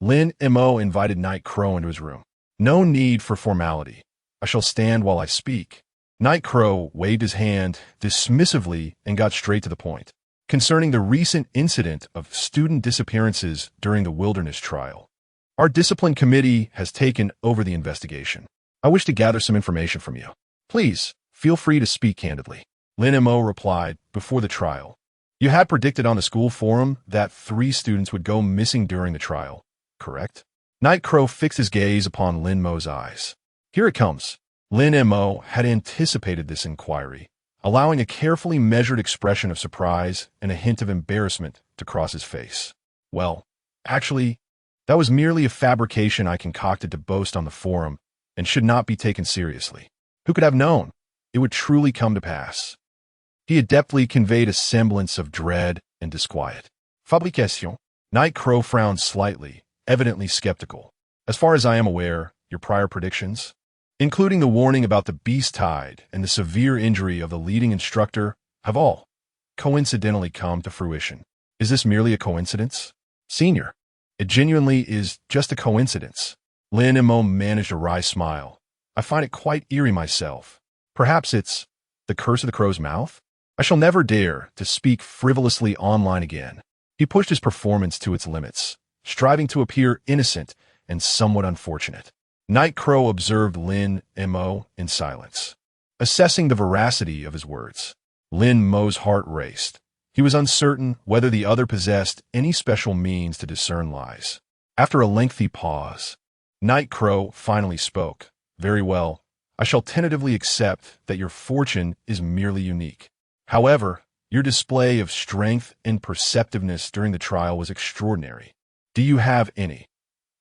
Lin Mo invited Night Crow into his room. No need for formality. I shall stand while I speak. Night Crow waved his hand dismissively and got straight to the point. Concerning the recent incident of student disappearances during the wilderness trial, our discipline committee has taken over the investigation. I wish to gather some information from you. Please, feel free to speak candidly. Lin Mo replied, before the trial. You had predicted on the school forum that 3 students would go missing during the trial, correct? Night Crow fixed his gaze upon Lin Mo's eyes. Here it comes. Lin Mo had anticipated this inquiry, allowing a carefully measured expression of surprise and a hint of embarrassment to cross his face. Well, actually, that was merely a fabrication I concocted to boast on the forum and should not be taken seriously. Who could have known it would truly come to pass? He adeptly conveyed a semblance of dread and disquiet. Fabrication. Night Crow frowned slightly, evidently skeptical. As far as I am aware, your prior predictions, including the warning about the beast tide and the severe injury of the leading instructor, have all coincidentally come to fruition. Is this merely a coincidence? Senior, it genuinely is just a coincidence. Lin Mo managed a wry smile. I find it quite eerie myself. Perhaps it's the curse of the crow's mouth? I shall never dare to speak frivolously online again. He pushed his performance to its limits, striving to appear innocent and somewhat unfortunate. Night Crow observed Lin Mo in silence, assessing the veracity of his words. Lin Mo's heart raced. He was uncertain whether the other possessed any special means to discern lies. After a lengthy pause, Night Crow finally spoke. Very well, I shall tentatively accept that your fortune is merely unique. However, your display of strength and perceptiveness during the trial was extraordinary. Do you have any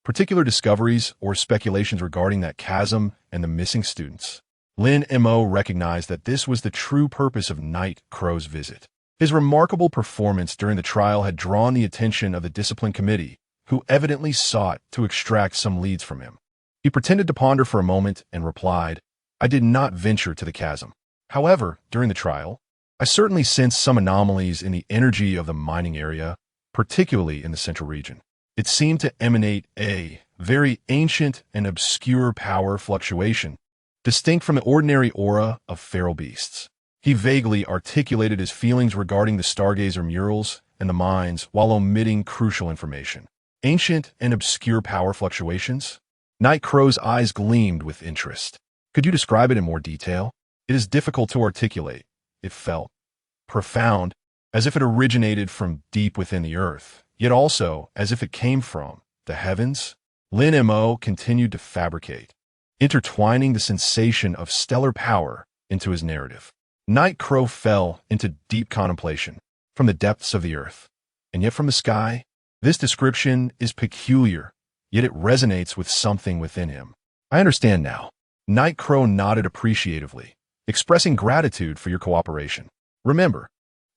particular discoveries or speculations regarding that chasm and the missing students? Lin Mo recognized that this was the true purpose of Night Crow's visit. His remarkable performance during the trial had drawn the attention of the discipline committee, who evidently sought to extract some leads from him. He pretended to ponder for a moment and replied, I did not venture to the chasm. However, during the trial, I certainly sensed some anomalies in the energy of the mining area, particularly in the central region. It seemed to emanate a very ancient and obscure power fluctuation, distinct from the ordinary aura of feral beasts. He vaguely articulated his feelings regarding the Stargazer murals and the mines while omitting crucial information. Ancient and obscure power fluctuations? Night Crow's eyes gleamed with interest. Could you describe it in more detail? It is difficult to articulate. It felt profound, as if it originated from deep within the earth, yet also as if it came from the heavens. Lin Mo continued to fabricate, intertwining the sensation of stellar power into his narrative. Night Crow fell into deep contemplation. From the depths of the earth, and yet from the sky, this description is peculiar, yet it resonates with something within him. I understand now. Night Crow nodded appreciatively, expressing gratitude for your cooperation. Remember,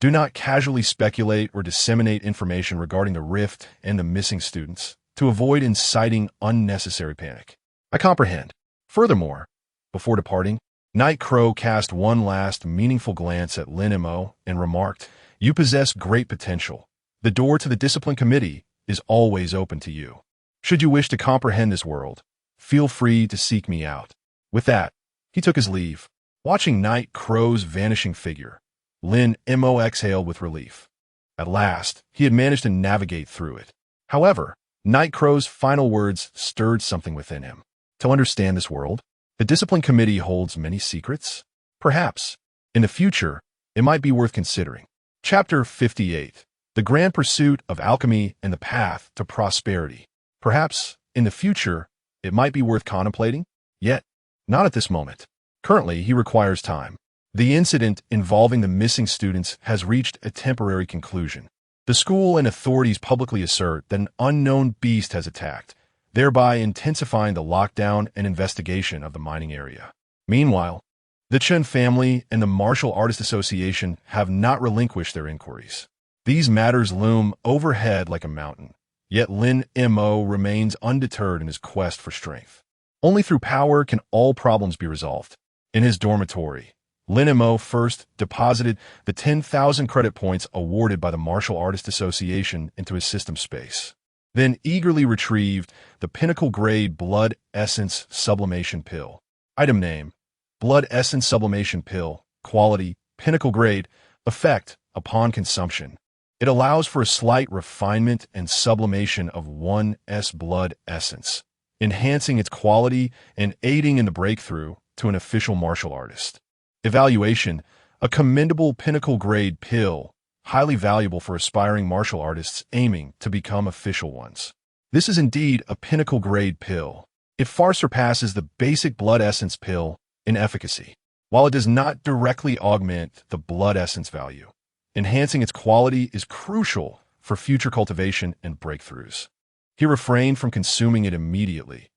do not casually speculate or disseminate information regarding the rift and the missing students to avoid inciting unnecessary panic. I comprehend. Furthermore, before departing, Night Crow cast one last meaningful glance at Lin Mo and remarked, You possess great potential. The door to the discipline committee is always open to you. Should you wish to comprehend this world, feel free to seek me out. With that, he took his leave. Watching Night Crow's vanishing figure, Lin Mo exhaled with relief. At last, he had managed to navigate through it. However, Night Crow's final words stirred something within him. To understand this world, the discipline committee holds many secrets. Perhaps, in the future, it might be worth considering. Chapter 58. The Grand Pursuit of Alchemy and the Path to Prosperity. Perhaps, in the future, it might be worth contemplating, yet not at this moment. Currently, he requires time. The incident involving the missing students has reached a temporary conclusion. The school and authorities publicly assert that an unknown beast has attacked, thereby intensifying the lockdown and investigation of the mining area. Meanwhile, the Chen family and the Martial Artist Association have not relinquished their inquiries. These matters loom overhead like a mountain, yet Lin Mo remains undeterred in his quest for strength. Only through power can all problems be resolved. In his dormitory, Lin Mo first deposited the 10,000 credit points awarded by the Martial Artist Association into his system space, then eagerly retrieved the pinnacle-grade blood essence sublimation pill. Item name: Blood Essence Sublimation Pill. Quality: pinnacle grade. Effect: upon consumption, it allows for a slight refinement and sublimation of 1's blood essence, enhancing its quality and aiding in the breakthrough to an official martial artist. Evaluation: a commendable pinnacle grade pill, highly valuable for aspiring martial artists aiming to become official ones. This is indeed a pinnacle grade pill. It far surpasses the basic blood essence pill in efficacy. While it does not directly augment the blood essence value, enhancing its quality is crucial for future cultivation and breakthroughs. He refrained from consuming it immediately,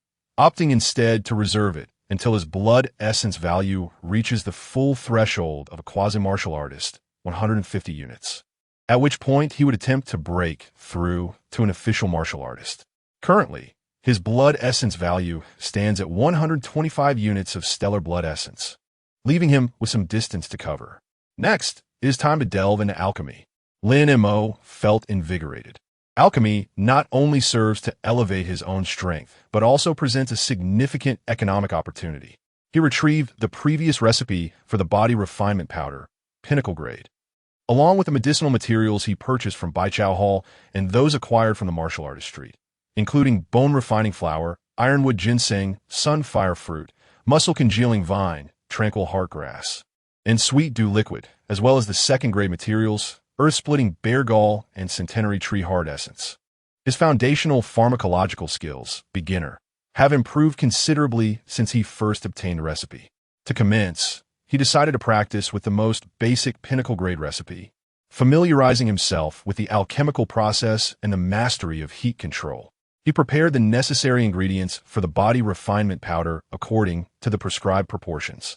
opting instead to reserve it until his blood essence value reaches the full threshold of a quasi-martial artist, 150 units, at which point he would attempt to break through to an official martial artist. Currently, his blood essence value stands at 125 units of stellar blood essence, leaving him with some distance to cover. Next, it is time to delve into alchemy. Lin Mo felt invigorated. Alchemy not only serves to elevate his own strength, but also presents a significant economic opportunity. He retrieved the previous recipe for the body refinement powder, pinnacle grade, along with the medicinal materials he purchased from Baichao Hall and those acquired from the martial artist street, including bone refining flour, ironwood ginseng, sunfire fruit, muscle congealing vine, tranquil heart grass, and sweet dew liquid, as well as the second-grade materials, earth-splitting bear gall and centenary tree heart essence. His foundational pharmacological skills, beginner, have improved considerably since he first obtained the recipe. To commence, he decided to practice with the most basic pinnacle-grade recipe, familiarizing himself with the alchemical process and the mastery of heat control. He prepared the necessary ingredients for the body refinement powder according to the prescribed proportions.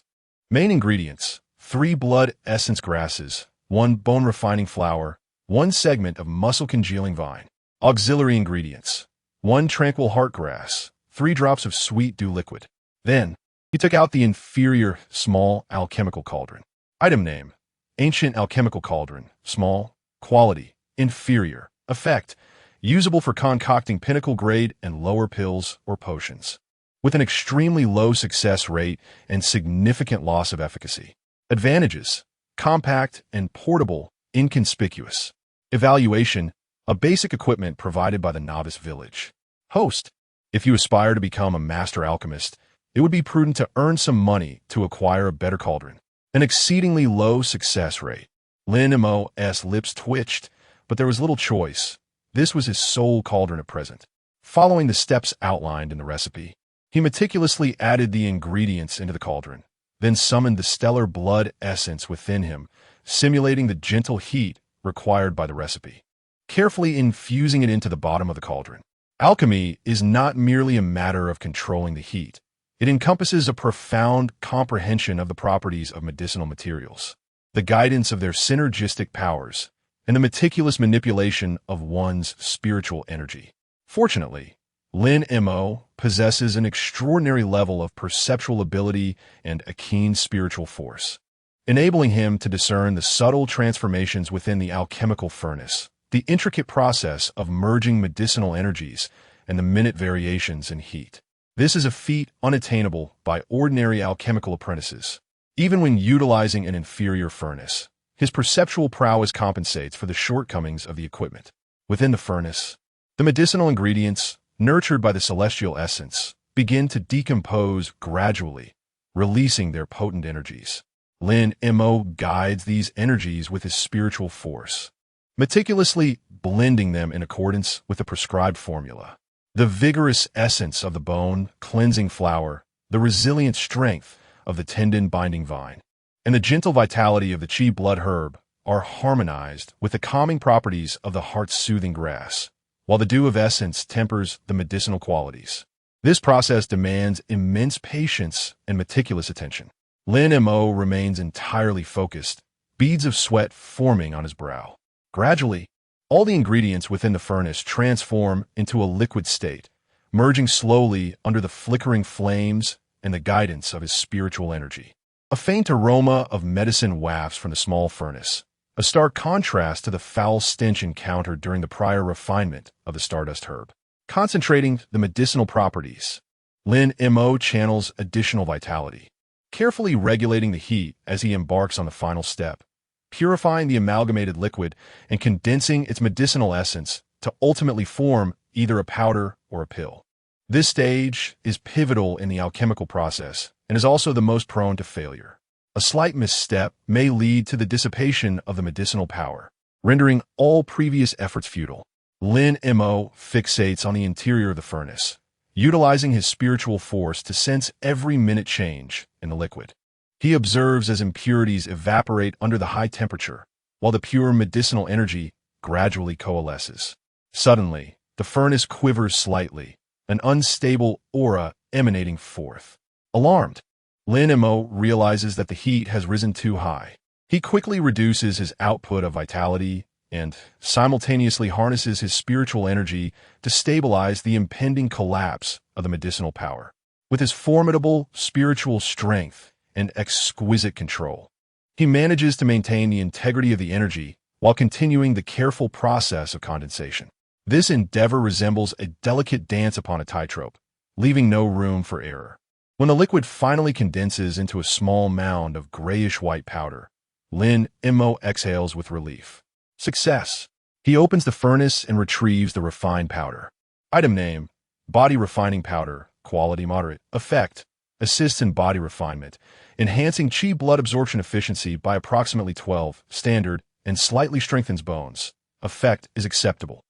Main ingredients: 3 blood essence grasses, 1 bone refining flour, 1 segment of muscle congealing vine. Auxiliary ingredients: 1 tranquil heart grass, 3 drops of sweet dew liquid. Then, he took out the inferior small alchemical cauldron. Item name: Ancient Alchemical Cauldron. Small. Quality: inferior. Effect: usable for concocting pinnacle grade and lower pills or potions, with an extremely low success rate and significant loss of efficacy. Advantages: compact and portable, inconspicuous. Evaluation: a basic equipment provided by the novice village. Host: if you aspire to become a master alchemist, it would be prudent to earn some money to acquire a better cauldron. An exceedingly low success rate. Lin Mo's lips twitched, but there was little choice. This was his sole cauldron at present. Following the steps outlined in the recipe, he meticulously added the ingredients into the cauldron, then summoned the stellar blood essence within him, simulating the gentle heat required by the recipe, carefully infusing it into the bottom of the cauldron. Alchemy is not merely a matter of controlling the heat. It encompasses a profound comprehension of the properties of medicinal materials, the guidance of their synergistic powers, and the meticulous manipulation of one's spiritual energy. Fortunately, Lin Mo possesses an extraordinary level of perceptual ability and a keen spiritual force, enabling him to discern the subtle transformations within the alchemical furnace, the intricate process of merging medicinal energies, and the minute variations in heat. This is a feat unattainable by ordinary alchemical apprentices. Even when utilizing an inferior furnace, his perceptual prowess compensates for the shortcomings of the equipment. Within the furnace, the medicinal ingredients, nurtured by the celestial essence, begin to decompose gradually, releasing their potent energies. Lin Mo guides these energies with his spiritual force, meticulously blending them in accordance with the prescribed formula. The vigorous essence of the bone cleansing flower, the resilient strength of the tendon-binding vine, and the gentle vitality of the qi blood herb are harmonized with the calming properties of the heart-soothing grass, while the dew of essence tempers the medicinal qualities. This process demands immense patience and meticulous attention. Lin Mo remains entirely focused, beads of sweat forming on his brow. Gradually, all the ingredients within the furnace transform into a liquid state, merging slowly under the flickering flames and the guidance of his spiritual energy. A faint aroma of medicine wafts from the small furnace, a stark contrast to the foul stench encountered during the prior refinement of the stardust herb. Concentrating the medicinal properties, Lin Mo channels additional vitality, carefully regulating the heat as he embarks on the final step, purifying the amalgamated liquid and condensing its medicinal essence to ultimately form either a powder or a pill. This stage is pivotal in the alchemical process and is also the most prone to failure. A slight misstep may lead to the dissipation of the medicinal power, rendering all previous efforts futile. Lin Mo fixates on the interior of the furnace, utilizing his spiritual force to sense every minute change in the liquid. He observes as impurities evaporate under the high temperature, while the pure medicinal energy gradually coalesces. Suddenly, the furnace quivers slightly, an unstable aura emanating forth. Alarmed, Lin Mo realizes that the heat has risen too high. He quickly reduces his output of vitality and simultaneously harnesses his spiritual energy to stabilize the impending collapse of the medicinal power. With his formidable spiritual strength and exquisite control, he manages to maintain the integrity of the energy while continuing the careful process of condensation. This endeavor resembles a delicate dance upon a tightrope, leaving no room for error. When the liquid finally condenses into a small mound of grayish-white powder, Lin Mo exhales with relief. Success! He opens the furnace and retrieves the refined powder. Item name: Body Refining Powder, quality moderate. Effect: assists in body refinement, enhancing qi blood absorption efficiency by approximately 12, standard, and slightly strengthens bones. Effect is acceptable.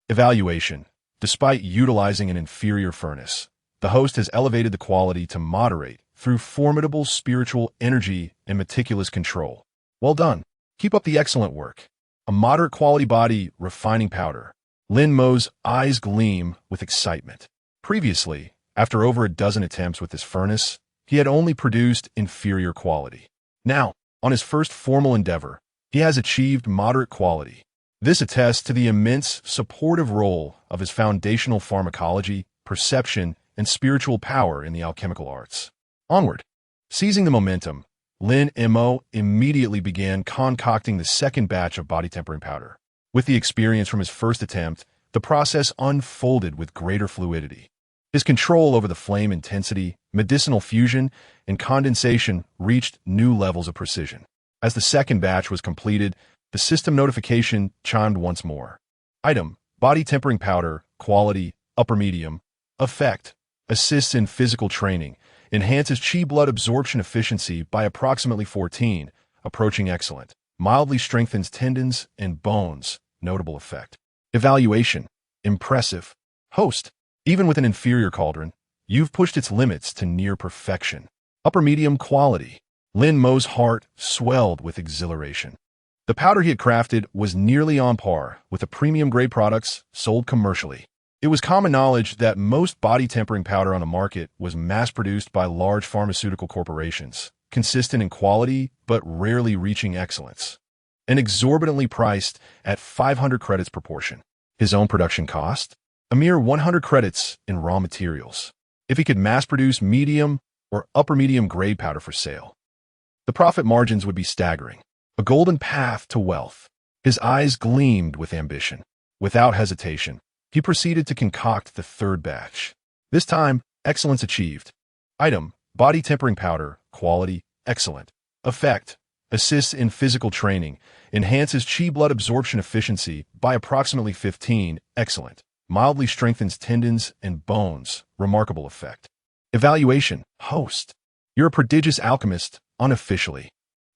Evaluation: despite utilizing an inferior furnace, the host has elevated the quality to moderate through formidable spiritual energy and meticulous control. Well done. Keep up the excellent work. A moderate quality body refining powder. Lin Mo's eyes gleam with excitement. Previously, after over a dozen attempts with this furnace, he had only produced inferior quality. Now, on his first formal endeavor, he has achieved moderate quality. This attests to the immense supportive role of his foundational pharmacology, perception, and spiritual power in the alchemical arts. Onward. Seizing the momentum, Lin Mo immediately began concocting the second batch of body tempering powder. With the experience from his first attempt, the process unfolded with greater fluidity. His control over the flame intensity, medicinal fusion, and condensation reached new levels of precision. As the second batch was completed, the system notification chimed once more. Item: Body Tempering Powder, quality, upper medium. Effect: assists in physical training, enhances qi blood absorption efficiency by approximately 14, approaching excellent. Mildly strengthens tendons and bones, notable effect. Evaluation: impressive. Host: even with an inferior cauldron, you've pushed its limits to near perfection. Upper medium quality. Lin Mo's heart swelled with exhilaration. The powder he had crafted was nearly on par with the premium-grade products sold commercially. It was common knowledge that most body tempering powder on the market was mass-produced by large pharmaceutical corporations, consistent in quality but rarely reaching excellence, and exorbitantly priced at 500 credits per portion. His own production cost? A mere 100 credits in raw materials. If he could mass-produce medium or upper-medium grade powder for sale, the profit margins would be staggering. A golden path to wealth. His eyes gleamed with ambition. Without hesitation, he proceeded to concoct the third batch. This time, excellence achieved. Item: Body Tempering Powder, quality, excellent. Effect: assists in physical training, enhances qi blood absorption efficiency by approximately 15, excellent. Mildly strengthens tendons and bones, remarkable effect. Evaluation: host: you're a prodigious alchemist, unofficially.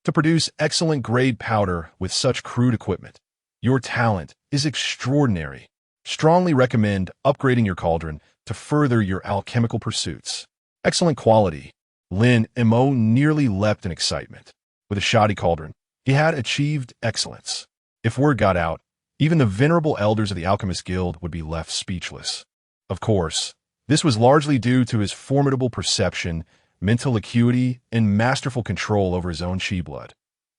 to produce excellent grade powder with such crude equipment. Your talent is extraordinary. Strongly recommend upgrading your cauldron to further your alchemical pursuits. Excellent quality. Lin Mo nearly leapt in excitement. With a shoddy cauldron, he had achieved excellence. If word got out, even the venerable elders of the Alchemist Guild would be left speechless. Of course, this was largely due to his formidable perception, mental acuity, and masterful control over his own chi blood,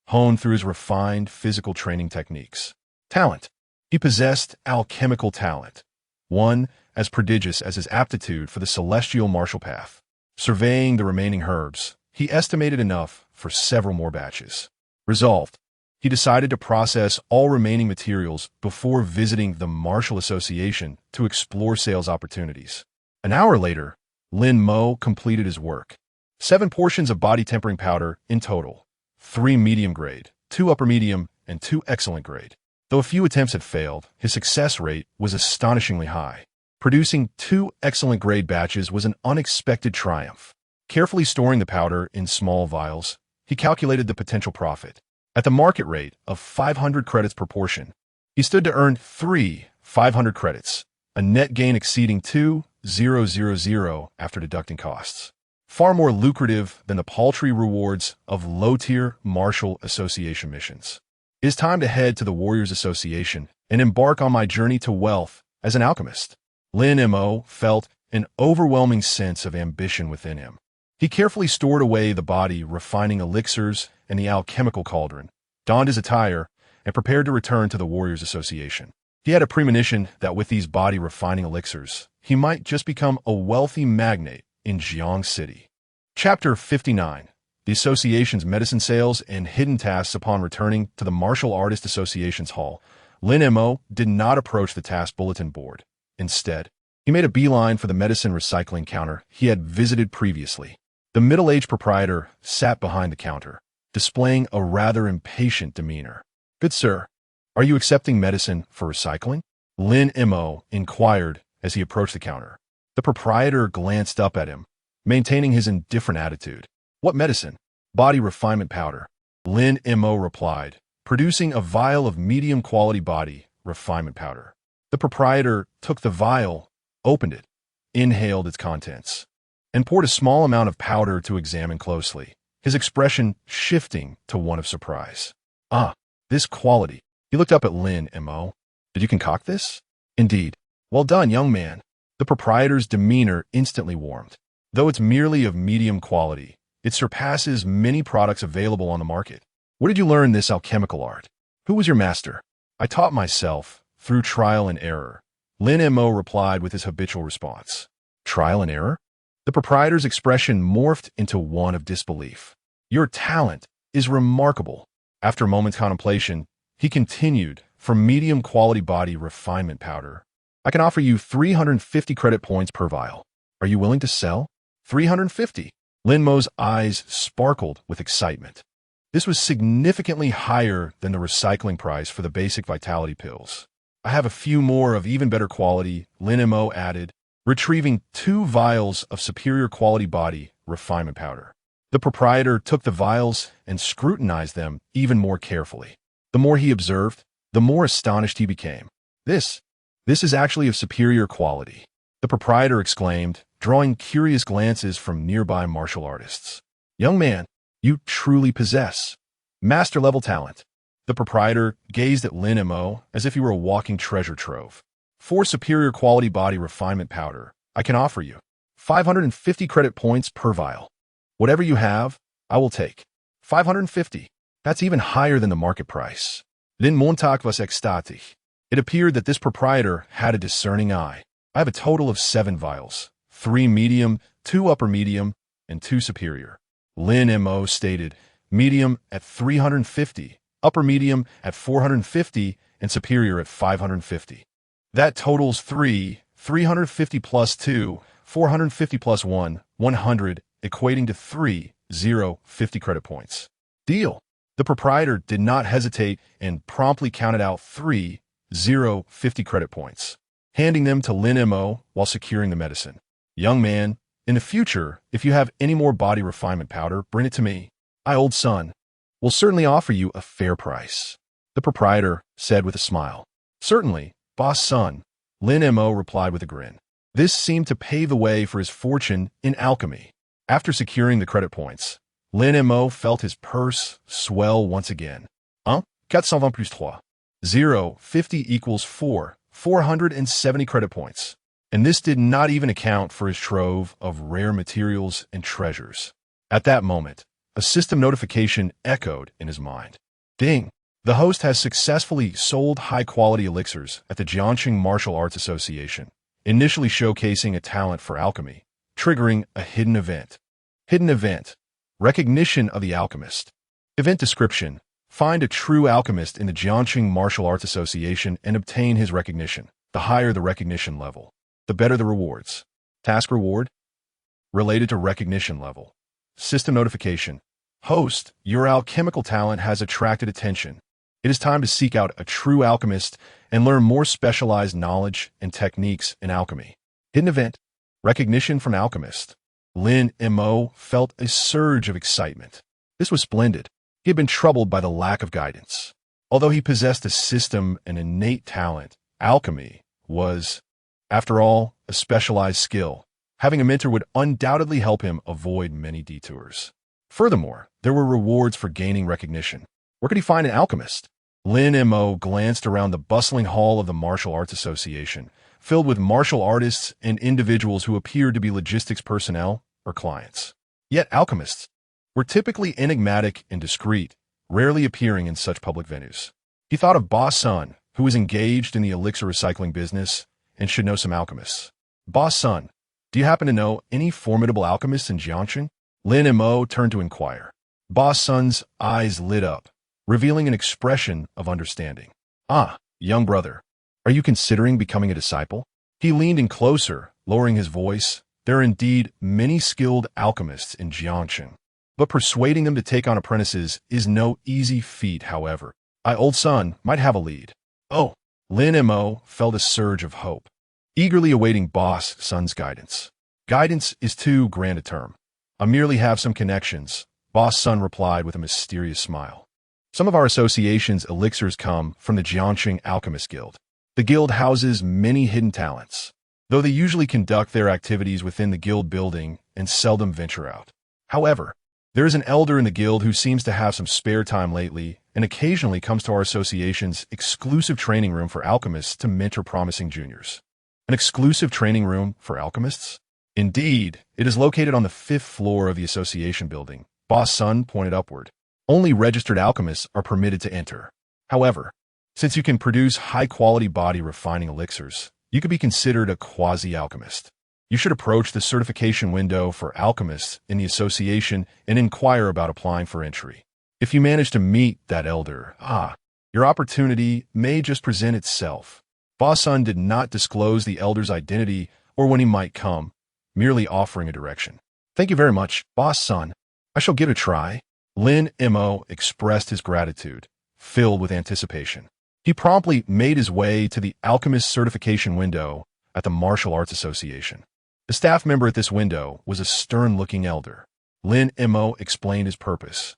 honed through his refined physical training techniques. Talent. He possessed alchemical talent, one as prodigious as his aptitude for the celestial martial path. Surveying the remaining herbs, he estimated enough for several more batches. Resolved, he decided to process all remaining materials before visiting the Martial Association to explore sales opportunities. An hour later, Lin Mo completed his work. 7 portions of body tempering powder in total, 3 medium grade, 2 upper medium, and 2 excellent grade. Though a few attempts had failed, his success rate was astonishingly high. Producing 2 excellent grade batches was an unexpected triumph. Carefully storing the powder in small vials, he calculated the potential profit. At the market rate of 500 credits per portion, he stood to earn 3 500 credits, a net gain exceeding 2,000 after deducting costs. Far more lucrative than the paltry rewards of low-tier Martial Association missions. It is time to head to the Warriors Association and embark on my journey to wealth as an alchemist. Lin Mo felt an overwhelming sense of ambition within him. He carefully stored away the body refining elixirs and the alchemical cauldron, donned his attire, and prepared to return to the Warriors Association. He had a premonition that with these body refining elixirs, he might just become a wealthy magnate in Jiang City. Chapter 59. The Association's Medicine Sales and Hidden Tasks. Upon returning to the Martial Artist Association's hall, Lin Mo did not approach the task bulletin board. Instead, he made a beeline for the medicine recycling counter he had visited previously. The middle-aged proprietor sat behind the counter, displaying a rather impatient demeanor. "Good sir, are you accepting medicine for recycling?" Lin Mo inquired as he approached the counter. The proprietor glanced up at him, maintaining his indifferent attitude. "What medicine?" "Body refinement powder," Lin Mo replied, producing a vial of medium-quality body refinement powder. The proprietor took the vial, opened it, inhaled its contents, and poured a small amount of powder to examine closely, his expression shifting to one of surprise. "Ah, this quality." He looked up at Lin Mo. "Did you concoct this?" "Indeed." "Well done, young man." The proprietor's demeanor instantly warmed. Though it's merely of medium quality, it surpasses many products available on the market. "Where did you learn this alchemical art? Who was your master?" "I taught myself, through trial and error," Lin Mo replied with his habitual response. "Trial and error?" The proprietor's expression morphed into one of disbelief. "Your talent is remarkable." After a moment's contemplation, he continued, "For medium-quality body refinement powder, I can offer you 350 credit points per vial. Are you willing to sell?" 350. Lin Mo's eyes sparkled with excitement. This was significantly higher than the recycling price for the basic vitality pills. "I have a few more of even better quality," Lin Mo added, retrieving 2 vials of superior quality body refinement powder. The proprietor took the vials and scrutinized them even more carefully. The more he observed, the more astonished he became. This is actually of superior quality," the proprietor exclaimed, drawing curious glances from nearby martial artists. "Young man, you truly possess master-level talent." The proprietor gazed at Lin Mo as if he were a walking treasure trove. "For superior quality body refinement powder, I can offer you 550 credit points per vial. Whatever you have, I will take." 550. That's even higher than the market price. Lin Montauk was ecstatic. It appeared that this proprietor had a discerning eye. "I have a total of 7 vials, 3 medium, 2 upper medium, and 2 superior." Lin Mo stated, "Medium at 350, upper medium at 450, and superior at 550. That totals 350 plus 2, 450 plus 1, 100, equating to 3,050 credit points." "Deal." The proprietor did not hesitate and promptly counted out 3,050 credit points, handing them to Lin Mo while securing the medicine. "Young man, in the future, if you have any more body refinement powder, bring it to me. Old son. will certainly offer you a fair price," the proprietor said with a smile. "Certainly, boss son," Lin Mo replied with a grin. This seemed to pave the way for his fortune in alchemy. After securing the credit points, Lin Mo felt his purse swell once again. 420 plus 3. 0, 50 equals 4, 470 credit points. And this did not even account for his trove of rare materials and treasures. At that moment, a system notification echoed in his mind. Ding! The host has successfully sold high-quality elixirs at the Jiangxing Martial Arts Association, initially showcasing a talent for alchemy, triggering a hidden event. Hidden event. Recognition of the alchemist. Event description. Find a true alchemist in the Jiangxing Martial Arts Association and obtain his recognition. The higher the recognition level, the better the rewards. Task reward. Related to recognition level. System notification. Host, your alchemical talent has attracted attention. It is time to seek out a true alchemist and learn more specialized knowledge and techniques in alchemy. Hidden event. Recognition from alchemist. Lin Mo felt a surge of excitement. This was splendid. He had been troubled by the lack of guidance. Although he possessed a system and innate talent, alchemy was, after all, a specialized skill. Having a mentor would undoubtedly help him avoid many detours. Furthermore, there were rewards for gaining recognition. Where could he find an alchemist? Lin Mo glanced around the bustling hall of the Martial Arts Association, filled with martial artists and individuals who appeared to be logistics personnel or clients. Yet alchemists were typically enigmatic and discreet, rarely appearing in such public venues. He thought of Boss Sun, who was engaged in the elixir recycling business and should know some alchemists. Boss Sun, do you happen to know any formidable alchemists in Jiangxing? Lin Mo turned to inquire. Boss Sun's eyes lit up, revealing an expression of understanding. Ah, young brother, are you considering becoming a disciple? He leaned in closer, lowering his voice. There are indeed many skilled alchemists in Jiangxing, but persuading them to take on apprentices is no easy feat, however. Old son might have a lead. Oh, Lin Mo felt a surge of hope, eagerly awaiting Boss Sun's guidance. Guidance is too grand a term. I merely have some connections, Boss Sun replied with a mysterious smile. Some of our association's elixirs come from the Jiangxing Alchemist Guild. The guild houses many hidden talents, though they usually conduct their activities within the guild building and seldom venture out. However, there is an elder in the guild who seems to have some spare time lately and occasionally comes to our association's exclusive training room for alchemists to mentor promising juniors. An exclusive training room for alchemists? Indeed, it is located on the 5th floor of the association building. Boss Sun pointed upward. Only registered alchemists are permitted to enter. However, since you can produce high-quality body refining elixirs, you could be considered a quasi-alchemist. You should approach the certification window for alchemists in the association and inquire about applying for entry. If you manage to meet that elder, your opportunity may just present itself. Boss Sun did not disclose the elder's identity or when he might come, merely offering a direction. Thank you very much, Boss Sun. I shall give it a try. Lin Mo expressed his gratitude, filled with anticipation. He promptly made his way to the alchemist certification window at the Martial Arts Association. The staff member at this window was a stern-looking elder. Lin Mo explained his purpose,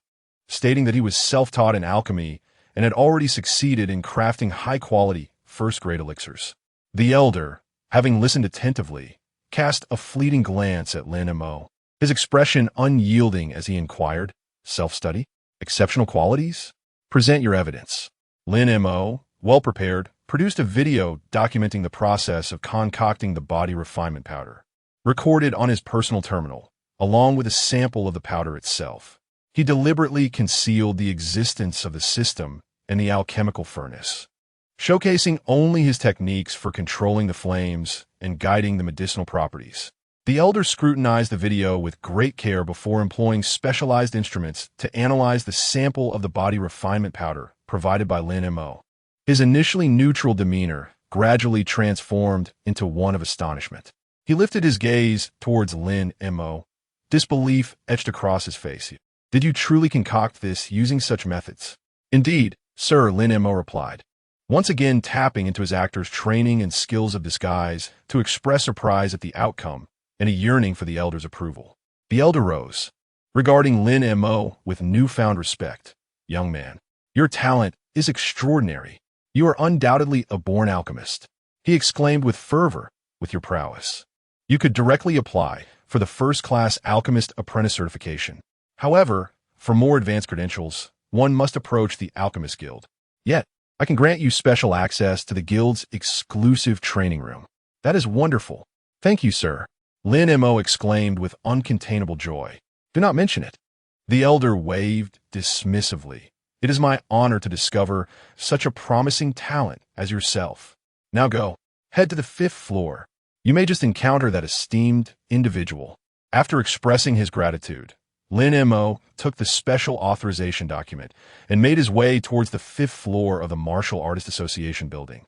stating that he was self-taught in alchemy and had already succeeded in crafting high-quality, first-grade elixirs. The elder, having listened attentively, cast a fleeting glance at Lin Mo, his expression unyielding as he inquired, self-study? Exceptional qualities? Present your evidence. Lin Mo, well-prepared, produced a video documenting the process of concocting the body refinement powder, recorded on his personal terminal, along with a sample of the powder itself. He deliberately concealed the existence of the system in the alchemical furnace, showcasing only his techniques for controlling the flames and guiding the medicinal properties. The elder scrutinized the video with great care before employing specialized instruments to analyze the sample of the body refinement powder provided by Lin Mo. His initially neutral demeanor gradually transformed into one of astonishment. He lifted his gaze towards Lin Mo, disbelief etched across his face. Did you truly concoct this using such methods? Indeed, sir, Lin Mo replied, once again tapping into his actor's training and skills of disguise to express surprise at the outcome and a yearning for the elder's approval. The elder rose, regarding Lin Mo with newfound respect. young man. Your talent is extraordinary. You are undoubtedly a born alchemist, he exclaimed with fervor, with your prowess. You could directly apply for the first-class alchemist apprentice certification. However, for more advanced credentials, one must approach the Alchemist Guild. Yet, I can grant you special access to the Guild's exclusive training room. That is wonderful. Thank you, sir. Lin Mo exclaimed with uncontainable joy. Do not mention it. The elder waved dismissively. It is my honor to discover such a promising talent as yourself. Now go. Head to the 5th floor. You may just encounter that esteemed individual. After expressing his gratitude, Lin Mo took the special authorization document and made his way towards the 5th floor of the Martial Artist Association building,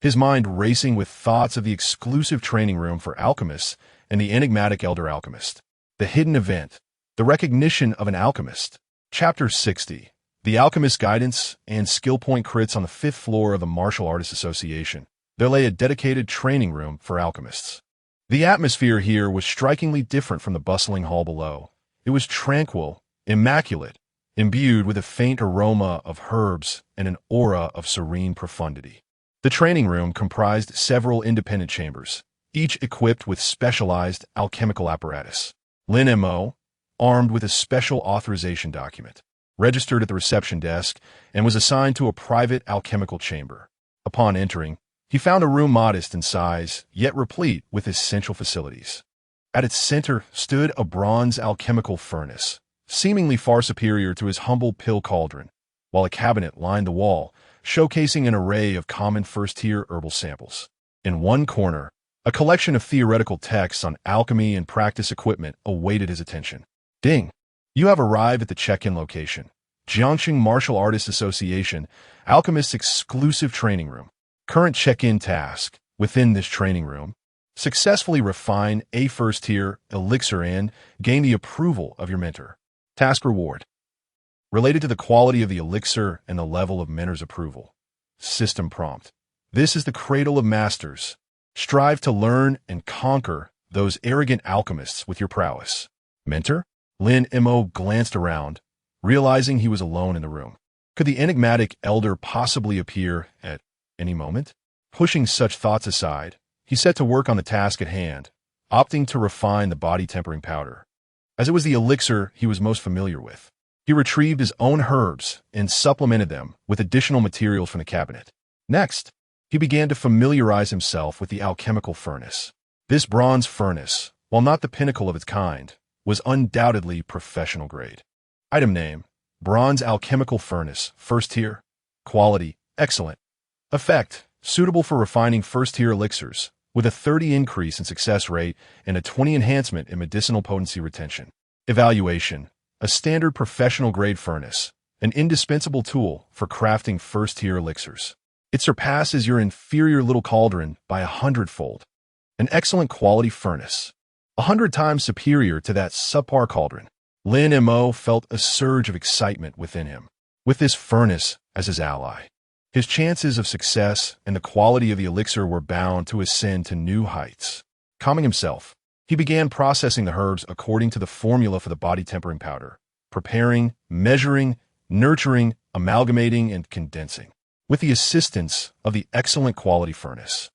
his mind racing with thoughts of the exclusive training room for alchemists and the enigmatic elder alchemist. The hidden event, the recognition of an alchemist. Chapter 60. The Alchemist Guidance and Skill Point Crits on the 5th floor of the Martial Artist Association. There lay a dedicated training room for alchemists. The atmosphere here was strikingly different from the bustling hall below. It was tranquil, immaculate, imbued with a faint aroma of herbs and an aura of serene profundity. The training room comprised several independent chambers, each equipped with specialized alchemical apparatus. Lin Mo, armed with a special authorization document, registered at the reception desk and was assigned to a private alchemical chamber. Upon entering, he found a room modest in size, yet replete with essential facilities. At its center stood a bronze alchemical furnace, seemingly far superior to his humble pill cauldron, while a cabinet lined the wall, showcasing an array of common first-tier herbal samples. In one corner, a collection of theoretical texts on alchemy and practice equipment awaited his attention. Ding! You have arrived at the check-in location. Jiangxing Martial Artists Association, Alchemist's exclusive training room. Current check-in task. Within this training room, successfully refine a first-tier elixir and gain the approval of your mentor. Task reward. Related to the quality of the elixir and the level of mentor's approval. System prompt. This is the cradle of masters. Strive to learn and conquer those arrogant alchemists with your prowess. Mentor? Lin Mo glanced around, realizing he was alone in the room. Could the enigmatic elder possibly appear at any moment? Pushing such thoughts aside, he set to work on the task at hand, opting to refine the body tempering powder. As it was the elixir he was most familiar with, he retrieved his own herbs and supplemented them with additional materials from the cabinet. Next, he began to familiarize himself with the alchemical furnace. This bronze furnace, while not the pinnacle of its kind, was undoubtedly professional grade. Item name: Bronze Alchemical Furnace, first tier. Quality: excellent. Effect: suitable for refining first-tier elixirs, with a 30 increase in success rate and a 20 enhancement in medicinal potency retention. Evaluation: a standard professional-grade furnace, an indispensable tool for crafting first-tier elixirs. It surpasses your inferior little cauldron by 100-fold. An excellent quality furnace, 100 times superior to that subpar cauldron. Lin Mo felt a surge of excitement within him. With this furnace as his ally, his chances of success and the quality of the elixir were bound to ascend to new heights. Calming himself, he began processing the herbs according to the formula for the body tempering powder, preparing, measuring, nurturing, amalgamating, and condensing. With the assistance of the excellent quality furnace,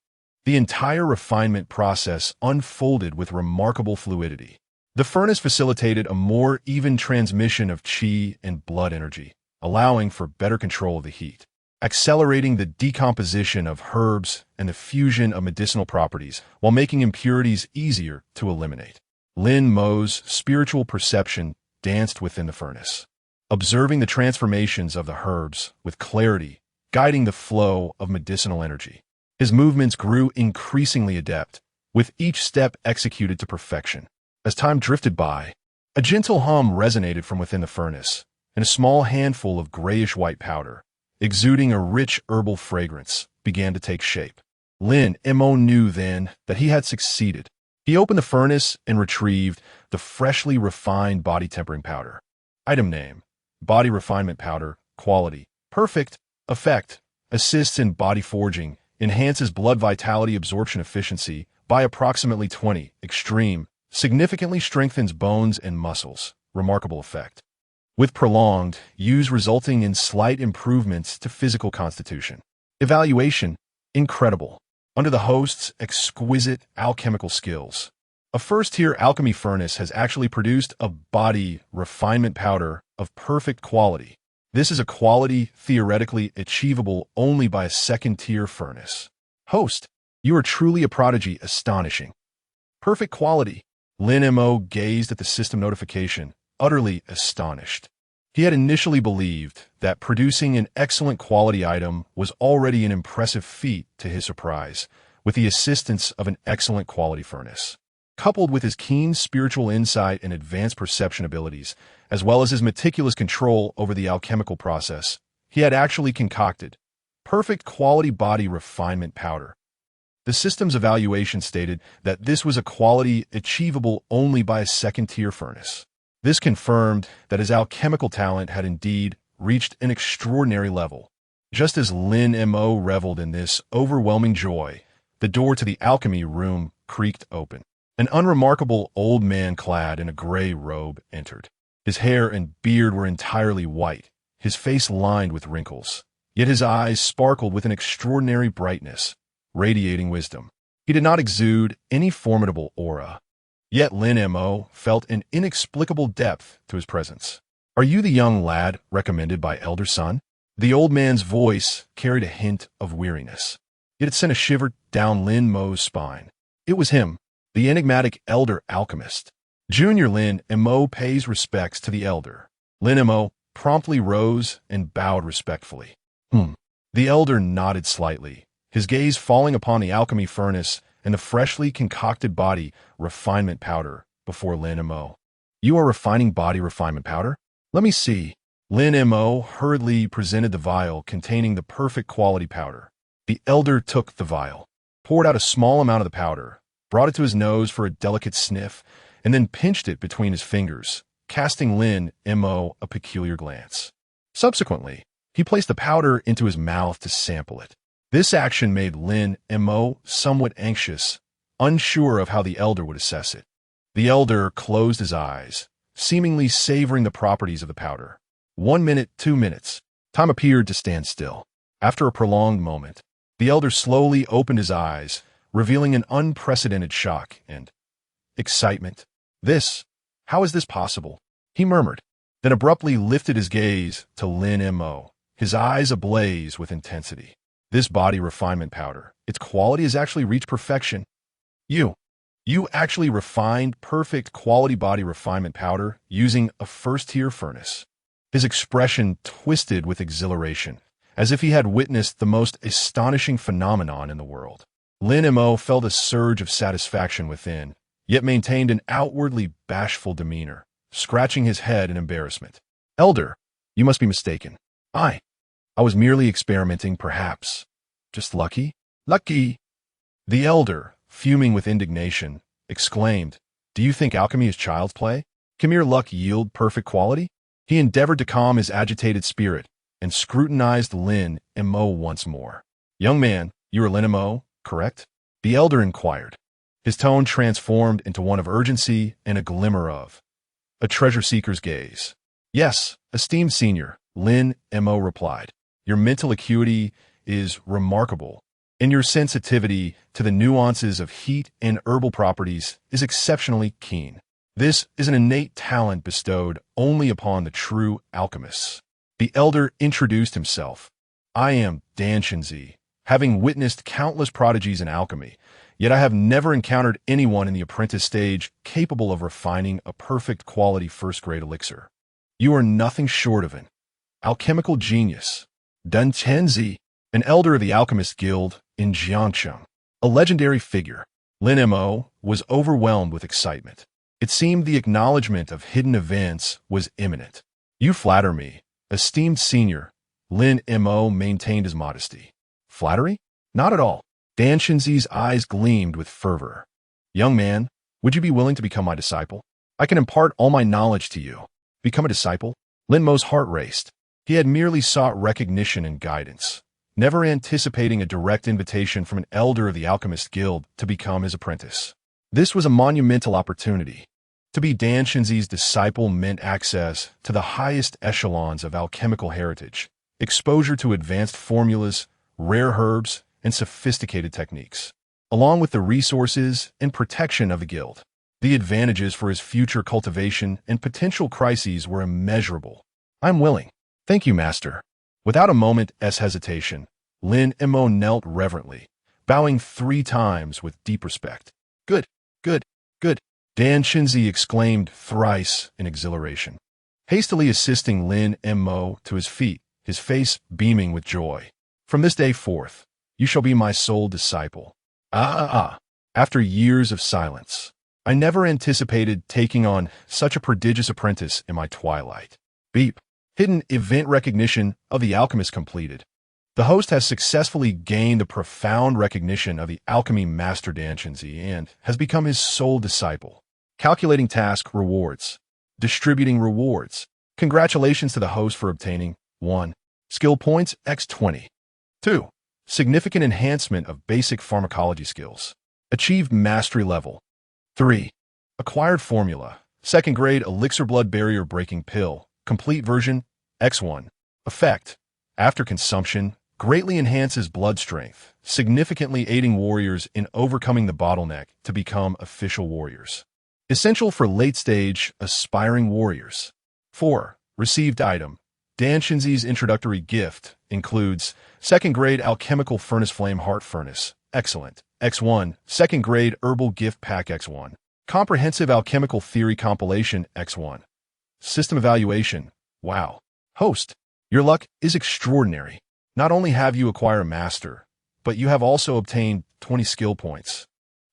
the entire refinement process unfolded with remarkable fluidity. The furnace facilitated a more even transmission of qi and blood energy, allowing for better control of the heat, accelerating the decomposition of herbs and the fusion of medicinal properties while making impurities easier to eliminate. Lin Mo's spiritual perception danced within the furnace, observing the transformations of the herbs with clarity, guiding the flow of medicinal energy. His movements grew increasingly adept, with each step executed to perfection. As time drifted by, a gentle hum resonated from within the furnace, and a small handful of grayish-white powder, exuding a rich herbal fragrance, began to take shape. Lin Mo knew then that he had succeeded. He opened the furnace and retrieved the freshly refined body tempering powder. Item name: Body Refinement Powder. Quality: perfect. Effect: assists in body forging, enhances blood vitality absorption efficiency by approximately 20. Extreme: significantly strengthens bones and muscles. Remarkable effect. with prolonged use resulting in slight improvements to physical constitution. Evaluation, incredible. Under the host's exquisite alchemical skills, a first-tier alchemy furnace has actually produced a body refinement powder of perfect quality. This is a quality theoretically achievable only by a second-tier furnace. Host, you are truly a prodigy, astonishing. Perfect quality. Lin Mo gazed at the system notification, utterly astonished. He had initially believed that producing an excellent quality item was already an impressive feat to his surprise, with the assistance of an excellent quality furnace. Coupled with his keen spiritual insight and advanced perception abilities, as well as his meticulous control over the alchemical process, he had actually concocted perfect quality body refinement powder. The system's evaluation stated that this was a quality achievable only by a second-tier furnace. This confirmed that his alchemical talent had indeed reached an extraordinary level. Just as Lin Mo reveled in this overwhelming joy, the door to the alchemy room creaked open. An unremarkable old man clad in a gray robe entered. His hair and beard were entirely white, his face lined with wrinkles. Yet his eyes sparkled with an extraordinary brightness, radiating wisdom. He did not exude any formidable aura. Yet Lin Mo felt an inexplicable depth to his presence. "Are you the young lad recommended by Elder Sun?" The old man's voice carried a hint of weariness. Yet it sent a shiver down Lin Mo's spine. It was him, the enigmatic elder alchemist. Junior Lin Mo pays respects to the elder. Lin Mo promptly rose and bowed respectfully. The elder nodded slightly, his gaze falling upon the alchemy furnace and the freshly concocted body refinement powder before Lin Mo. "You are refining body refinement powder? Let me see." Lin Mo hurriedly presented the vial containing the perfect quality powder. The elder took the vial, poured out a small amount of the powder, brought it to his nose for a delicate sniff, and then pinched it between his fingers, casting Lin Mo a peculiar glance. Subsequently, he placed the powder into his mouth to sample it. This action made Lin Mo somewhat anxious, unsure of how the elder would assess it. The elder closed his eyes, seemingly savoring the properties of the powder. 1 minute, 2 minutes. Time appeared to stand still. After a prolonged moment, the elder slowly opened his eyes, revealing an unprecedented shock and excitement. How is this possible?" he murmured, then abruptly lifted his gaze to Lin Mo, his eyes ablaze with intensity. "This body refinement powder, its quality has actually reached perfection. You actually refined perfect quality body refinement powder using a first-tier furnace." His expression twisted with exhilaration, as if he had witnessed the most astonishing phenomenon in the world. Lin Mo felt a surge of satisfaction within, yet maintained an outwardly bashful demeanor, scratching his head in embarrassment. "Elder, you must be mistaken. I was merely experimenting, perhaps. Just lucky?" "Lucky!" The elder, fuming with indignation, exclaimed, "Do you think alchemy is child's play? Can mere luck yield perfect quality?" He endeavored to calm his agitated spirit and scrutinized Lin Mo once more. "Young man, you are Lin Mo, correct?" the elder inquired. His tone transformed into one of urgency and a glimmer of a treasure-seeker's gaze. "Yes, esteemed senior," Lin Mo replied. "Your mental acuity is remarkable, and your sensitivity to the nuances of heat and herbal properties is exceptionally keen. This is an innate talent bestowed only upon the true alchemists." The elder introduced himself. "I am Dan Shinzi, having witnessed countless prodigies in alchemy, yet I have never encountered anyone in the apprentice stage capable of refining a perfect quality first-grade elixir. You are nothing short of an alchemical genius." Dan Shinzi, an elder of the Alchemist Guild in Jiangcheng, a legendary figure. Lin Mo was overwhelmed with excitement. It seemed the acknowledgement of hidden events was imminent. "You flatter me, esteemed senior." Lin Mo maintained his modesty. "Flattery? Not at all." Dan Shinzi's eyes gleamed with fervor. "Young man, would you be willing to become my disciple? I can impart all my knowledge to you." "Become a disciple?" Lin Mo's heart raced. He had merely sought recognition and guidance, never anticipating a direct invitation from an elder of the Alchemist Guild to become his apprentice. This was a monumental opportunity. To be Dan Shenzi's disciple meant access to the highest echelons of alchemical heritage, exposure to advanced formulas, rare herbs, and sophisticated techniques, along with the resources and protection of the guild. The advantages for his future cultivation and potential crises were immeasurable. I'm willing. Thank you, Master. Without a moment's hesitation, Lin Mo knelt reverently, bowing 3 times with deep respect. Good, good, good, Dan Shenzi exclaimed thrice in exhilaration, hastily assisting Lin Mo to his feet, his face beaming with joy. From this day forth, you shall be my sole disciple. After years of silence, I never anticipated taking on such a prodigious apprentice in my twilight. Beep. Hidden event recognition of the alchemist completed. The host has successfully gained the profound recognition of the alchemy master Dan Shenzi and has become his sole disciple. Calculating task rewards. Distributing rewards. Congratulations to the host for obtaining 1. Skill points x 20. 2. Significant enhancement of basic pharmacology skills. Achieved mastery level. 3. Acquired formula. 2nd grade elixir blood barrier breaking pill. Complete version X1. Effect. After consumption, greatly enhances blood strength, significantly aiding warriors in overcoming the bottleneck to become official warriors. Essential for late-stage, aspiring warriors. 4. Received item. Dan Shenzi's introductory gift includes 2nd grade alchemical furnace flame heart furnace. Excellent. X1. 2nd grade herbal gift pack X1. Comprehensive alchemical theory compilation X1. System evaluation. Wow. Host, your luck is extraordinary. Not only have you acquired a master, but you have also obtained 20 skill points.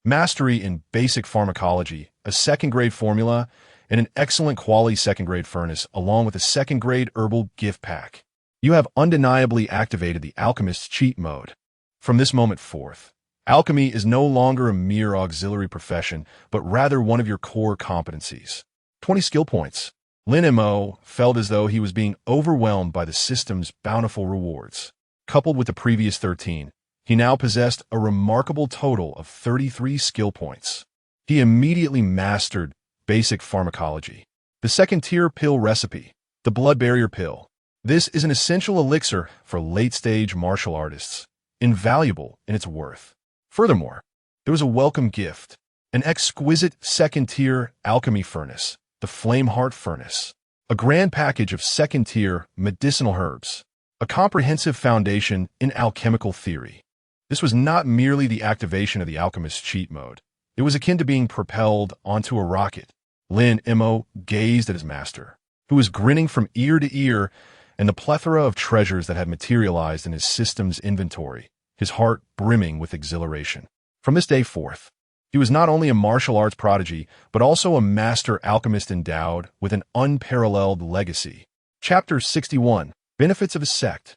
Mastery in basic pharmacology, a 2nd grade formula, and an excellent quality 2nd grade furnace, along with a 2nd grade herbal gift pack. You have undeniably activated the alchemist's cheat mode. From this moment forth, alchemy is no longer a mere auxiliary profession, but rather one of your core competencies. 20 skill points. Lin Mo felt as though he was being overwhelmed by the system's bountiful rewards. Coupled with the previous 13, he now possessed a remarkable total of 33 skill points. He immediately mastered basic pharmacology. The 2nd-tier pill recipe, the blood barrier pill. This is an essential elixir for late-stage martial artists, invaluable in its worth. Furthermore, there was a welcome gift, an exquisite 2nd-tier alchemy furnace, the Flame Heart Furnace, a grand package of 2nd-tier medicinal herbs, a comprehensive foundation in alchemical theory. This was not merely the activation of the alchemist's cheat mode. It was akin to being propelled onto a rocket. Lin Mo gazed at his master, who was grinning from ear to ear, and the plethora of treasures that had materialized in his system's inventory, his heart brimming with exhilaration. From this day forth, he was not only a martial arts prodigy, but also a master alchemist endowed with an unparalleled legacy. Chapter 61. Benefits of his sect.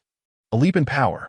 A leap in power.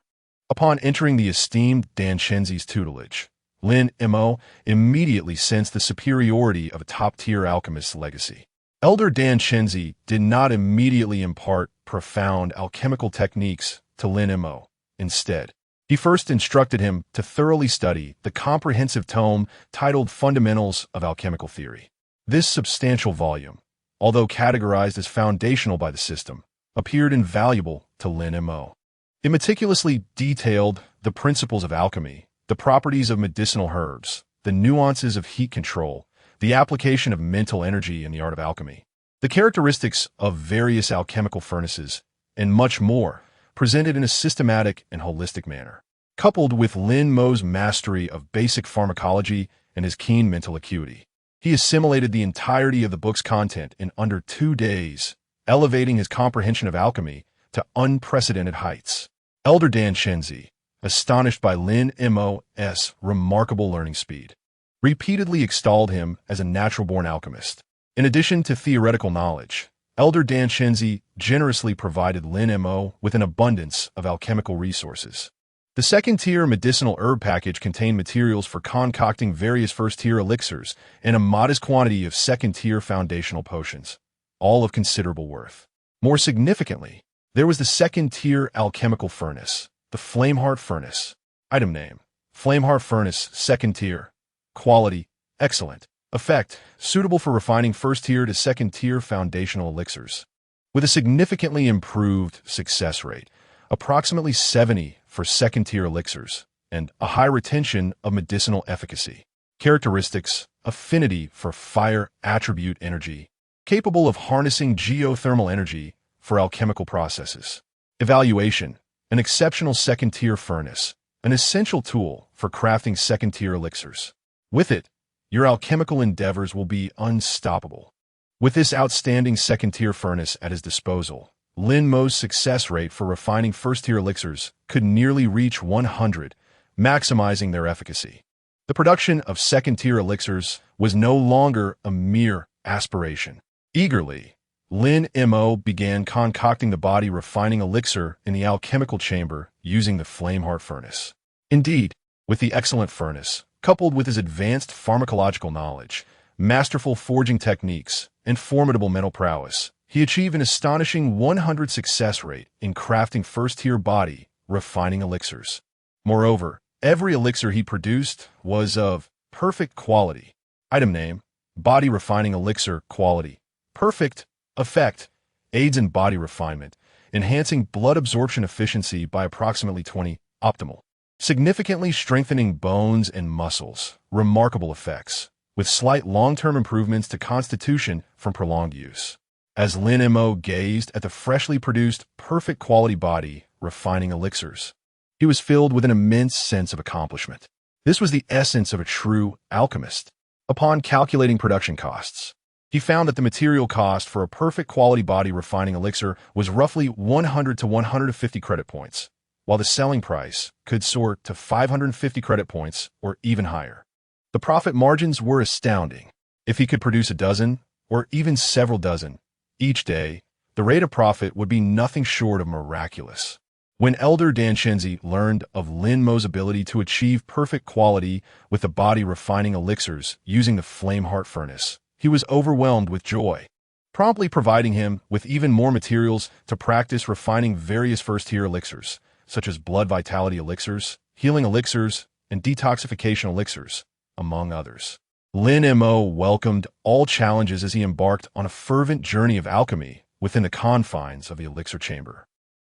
Upon entering the esteemed Dan Shenzi's tutelage, Lin Mo immediately sensed the superiority of a top-tier alchemist's legacy. Elder Dan Shenzi did not immediately impart profound alchemical techniques to Lin Mo. Instead, he first instructed him to thoroughly study the comprehensive tome titled Fundamentals of Alchemical Theory. This substantial volume, although categorized as foundational by the system, appeared invaluable to Lin Mo. It meticulously detailed the principles of alchemy, the properties of medicinal herbs, the nuances of heat control, the application of mental energy in the art of alchemy, the characteristics of various alchemical furnaces, and much more, presented in a systematic and holistic manner. Coupled with Lin Mo's mastery of basic pharmacology and his keen mental acuity, he assimilated the entirety of the book's content in under 2 days, elevating his comprehension of alchemy to unprecedented heights. Elder Dan Shenzi, astonished by Lin Mo's remarkable learning speed, repeatedly extolled him as a natural-born alchemist. In addition to theoretical knowledge, Elder Dan Shenzi generously provided Lin Mo with an abundance of alchemical resources. The 2nd-tier medicinal herb package contained materials for concocting various 1st-tier elixirs and a modest quantity of 2nd-tier foundational potions, all of considerable worth. More significantly, there was the 2nd-tier alchemical furnace, the Flameheart Furnace. Item name: Flameheart Furnace, 2nd tier. Quality: excellent. effect, suitable for refining first-tier to second-tier foundational elixirs. With a significantly improved success rate, approximately 70 for second-tier elixirs, and a high retention of medicinal efficacy. Characteristics: affinity for fire attribute energy, capable of harnessing geothermal energy for alchemical processes. Evaluation: an exceptional second-tier furnace, an essential tool for crafting second-tier elixirs. With it, your alchemical endeavors will be unstoppable. With this outstanding second-tier furnace at his disposal, Lin Mo's success rate for refining first-tier elixirs could nearly reach 100, maximizing their efficacy. The production of second-tier elixirs was no longer a mere aspiration. Eagerly, Lin Mo began concocting the body refining elixir in the alchemical chamber using the Flameheart furnace. Indeed, with the excellent furnace, coupled with his advanced pharmacological knowledge, masterful forging techniques, and formidable mental prowess, he achieved an astonishing 100 success rate in crafting first-tier body refining elixirs. Moreover, every elixir he produced was of perfect quality. Item name: body refining elixir quality. Perfect. Effect: aids in body refinement, enhancing blood absorption efficiency by approximately 20. Optimal: significantly strengthening bones and muscles. Remarkable effects, with slight long-term improvements to constitution from prolonged use. As Lin Mo gazed at the freshly produced, perfect quality body refining elixirs, he was filled with an immense sense of accomplishment. This was the essence of a true alchemist. Upon calculating production costs, he found that the material cost for a perfect quality body refining elixir was roughly 100 to 150 credit points, while the selling price could soar to 550 credit points or even higher. The profit margins were astounding. If he could produce a dozen, or even several dozen, each day, the rate of profit would be nothing short of miraculous. When Elder Danshenzi learned of Lin Mo's ability to achieve perfect quality with the body refining elixirs using the Flameheart furnace, he was overwhelmed with joy, promptly providing him with even more materials to practice refining various first-tier elixirs, such as blood vitality elixirs, healing elixirs, and detoxification elixirs, among others. Lin Mo welcomed all challenges as he embarked on a fervent journey of alchemy within the confines of the elixir chamber.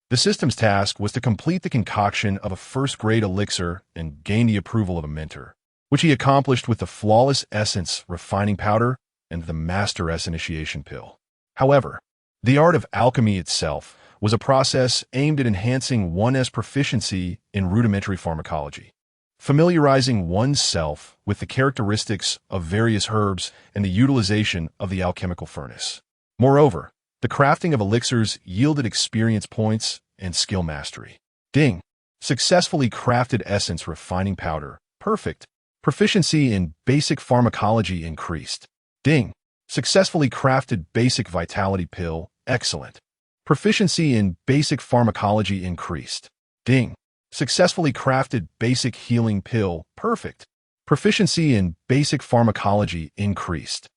The system's task was to complete the concoction of a first-grade elixir and gain the approval of a mentor, which he accomplished with the flawless essence refining powder and the Master S initiation pill. However, the art of alchemy itself was a process aimed at enhancing one's proficiency in rudimentary pharmacology, familiarizing oneself with the characteristics of various herbs and the utilization of the alchemical furnace. Moreover, the crafting of elixirs yielded experience points and skill mastery. Ding! Successfully crafted essence refining powder. Perfect. Proficiency in basic pharmacology increased. Ding! Successfully crafted basic vitality pill. Excellent. Proficiency in basic pharmacology increased. Ding! Successfully crafted basic healing pill. Perfect. Proficiency in basic pharmacology increased.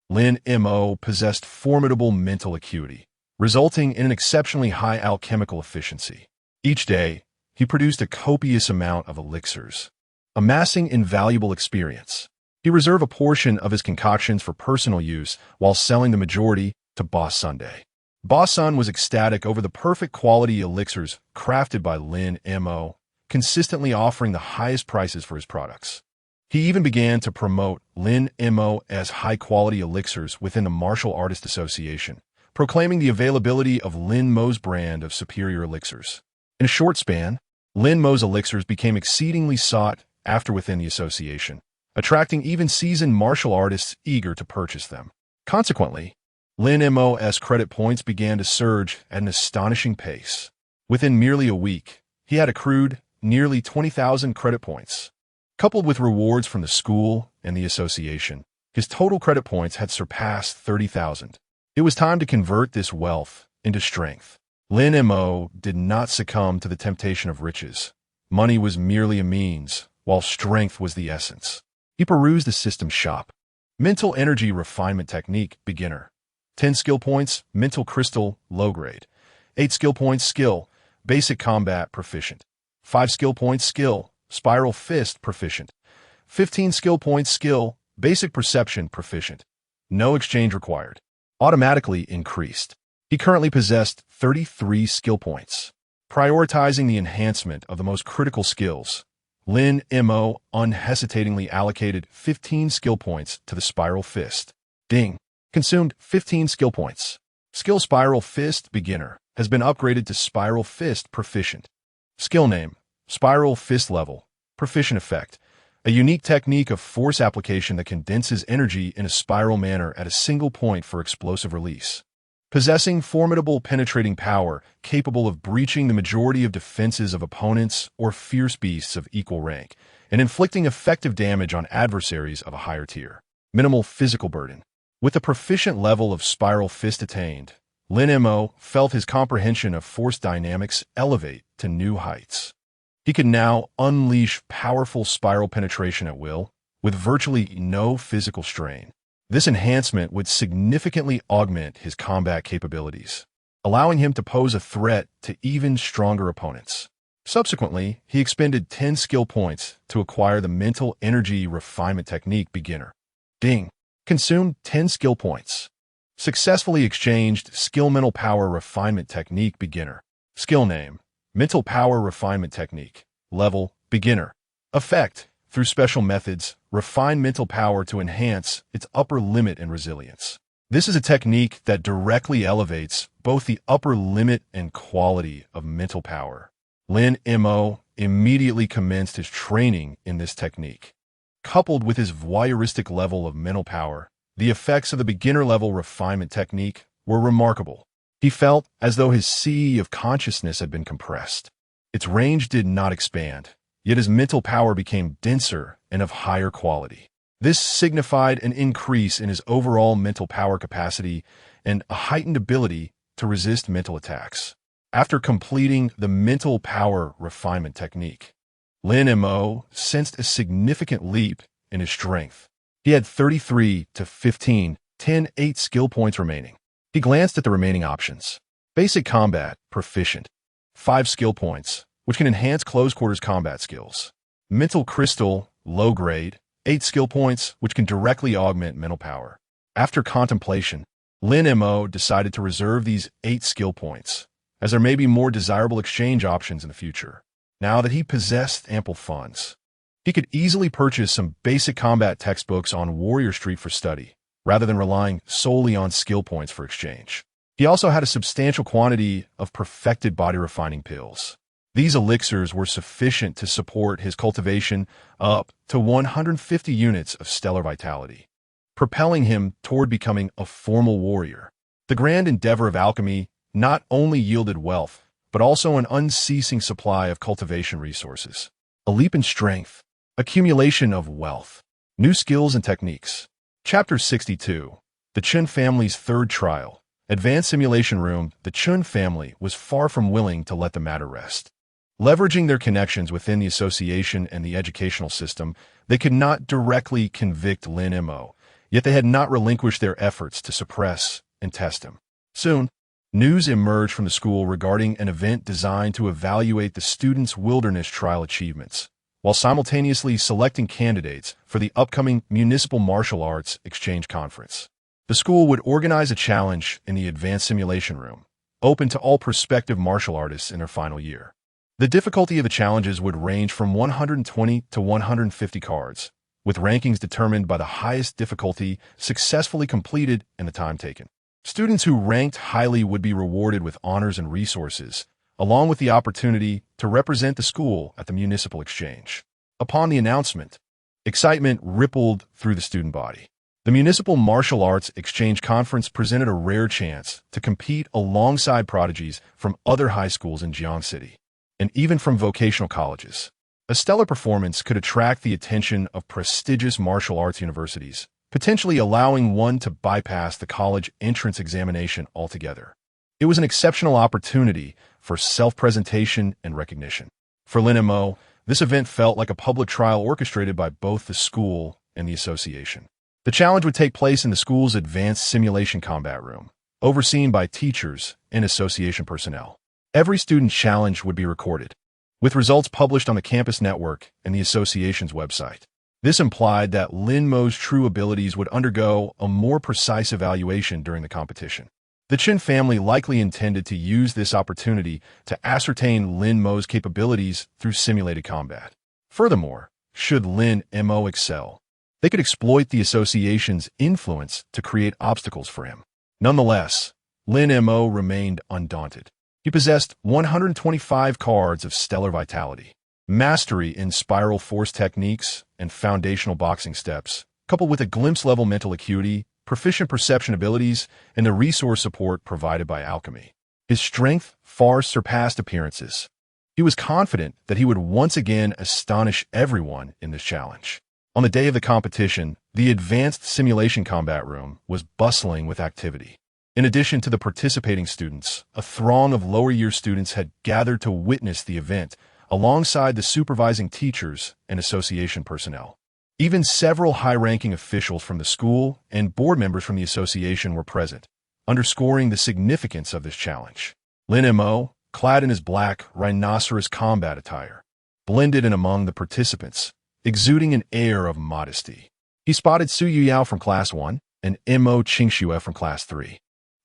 Lin Mo possessed formidable mental acuity, resulting in an exceptionally high alchemical efficiency. Each day, he produced a copious amount of elixirs, amassing invaluable experience. He reserved a portion of his concoctions for personal use while selling the majority to Boss Sunday. Boss Sun was ecstatic over the perfect quality elixirs crafted by Lin Mo, consistently offering the highest prices for his products. He even began to promote Lin Mo as high-quality elixirs within the Martial Artist Association, proclaiming the availability of Lin Mo's brand of superior elixirs. In a short span, Lin Mo's elixirs became exceedingly sought after within the association, attracting even seasoned martial artists eager to purchase them. Consequently, Lin Mo's credit points began to surge at an astonishing pace. Within merely a week, he had accrued nearly 20,000 credit points. Coupled with rewards from the school and the association, his total credit points had surpassed 30,000. It was time to convert this wealth into strength. Lin Mo did not succumb to the temptation of riches. Money was merely a means, while strength was the essence. He perused the system shop. Mental Energy Refinement Technique, Beginner. 10 skill points, Mental Crystal, Low Grade. 8 skill points, Skill, Basic Combat, Proficient. 5 skill points, Skill, Spiral Fist, Proficient. 15 skill points, Skill, Basic perception proficient. No exchange required. Automatically increased. He currently possessed 33 skill points. Prioritizing the enhancement of the most critical skills, Lin Mo unhesitatingly allocated 15 skill points to the Spiral Fist. Ding. Consumed 15 skill points. Skill Spiral Fist Beginner has been upgraded to Spiral Fist Proficient. Skill name, Spiral Fist Level, Proficient Effect. A unique technique of force application that condenses energy in a spiral manner at a single point for explosive release. Possessing formidable penetrating power capable of breaching the majority of defenses of opponents or fierce beasts of equal rank, and inflicting effective damage on adversaries of a higher tier. Minimal physical burden. With the proficient level of Spiral Fist attained, Lin Mo felt his comprehension of force dynamics elevate to new heights. He could now unleash powerful spiral penetration at will, with virtually no physical strain. This enhancement would significantly augment his combat capabilities, allowing him to pose a threat to even stronger opponents. Subsequently, he expended 10 skill points to acquire the Mental Energy Refinement Technique Beginner. Ding. Consumed 10 skill points. Successfully exchanged Skill Mental Power Refinement Technique Beginner. Skill name, Mental Power Refinement Technique. Level, Beginner. Effect, through special methods, refine mental power to enhance its upper limit and resilience. This is a technique that directly elevates both the upper limit and quality of mental power. Lin Mo immediately commenced his training in this technique. Coupled with his voyeuristic level of mental power, the effects of the beginner-level refinement technique were remarkable. He felt as though his sea of consciousness had been compressed. Its range did not expand, yet his mental power became denser and of higher quality. This signified an increase in his overall mental power capacity and a heightened ability to resist mental attacks. After completing the mental power refinement technique, Lin Mo sensed a significant leap in his strength. He had 33 to 15, 8 skill points remaining. He glanced at the remaining options. Basic Combat, Proficient. 5 skill points, which can enhance close-quarters combat skills. Mental Crystal, Low Grade. 8 skill points, which can directly augment mental power. After contemplation, Lin Mo decided to reserve these 8 skill points, as there may be more desirable exchange options in the future. Now that he possessed ample funds, he could easily purchase some basic combat textbooks on Warrior Street for study, rather than relying solely on skill points for exchange. He also had a substantial quantity of perfected body-refining pills. These elixirs were sufficient to support his cultivation up to 150 units of stellar vitality, propelling him toward becoming a formal warrior. The grand endeavor of alchemy not only yielded wealth, but also an unceasing supply of cultivation resources. A leap in strength, accumulation of wealth, new skills and techniques. Chapter 62. The Chun Family's Third Trial. Advanced Simulation Room. The Chun family was far from willing to let the matter rest. Leveraging their connections within the association and the educational system, they could not directly convict Lin Mo, yet they had not relinquished their efforts to suppress and test him. Soon, news emerged from the school regarding an event designed to evaluate the students' wilderness trial achievements, while simultaneously selecting candidates for the upcoming Municipal Martial Arts Exchange Conference. The school would organize a challenge in the Advanced Simulation Room, open to all prospective martial artists in their final year. The difficulty of the challenges would range from 120 to 150 cards, with rankings determined by the highest difficulty successfully completed and the time taken. Students who ranked highly would be rewarded with honors and resources, along with the opportunity to represent the school at the municipal exchange. Upon the announcement, excitement rippled through the student body. The Municipal Martial Arts Exchange Conference presented a rare chance to compete alongside prodigies from other high schools in Jiang City, and even from vocational colleges. A stellar performance could attract the attention of prestigious martial arts universities, potentially allowing one to bypass the college entrance examination altogether. It was an exceptional opportunity for self-presentation and recognition. For Lin Mo, this event felt like a public trial orchestrated by both the school and the association. The challenge would take place in the school's Advanced Simulation Combat Room, overseen by teachers and association personnel. Every student challenge would be recorded, with results published on the campus network and the association's website. This implied that Lin Mo's true abilities would undergo a more precise evaluation during the competition. The Qin family likely intended to use this opportunity to ascertain Lin Mo's capabilities through simulated combat. Furthermore, should Lin Mo excel, they could exploit the association's influence to create obstacles for him. Nonetheless, Lin Mo remained undaunted. He possessed 125 cards of stellar vitality, mastery in spiral force techniques and foundational boxing steps, coupled with a glimpse-level mental acuity, proficient perception abilities, and the resource support provided by alchemy. His strength far surpassed appearances. He was confident that he would once again astonish everyone in this challenge. On the day of the competition, the advanced simulation combat room was bustling with activity. In addition to the participating students, a throng of lower-year students had gathered to witness the event, alongside the supervising teachers and association personnel. Even several high-ranking officials from the school and board members from the association were present, underscoring the significance of this challenge. Lin Mo, clad in his black rhinoceros combat attire, blended in among the participants, exuding an air of modesty. He spotted Su Yuyao from Class 1 and Mo Qingxue from Class 3.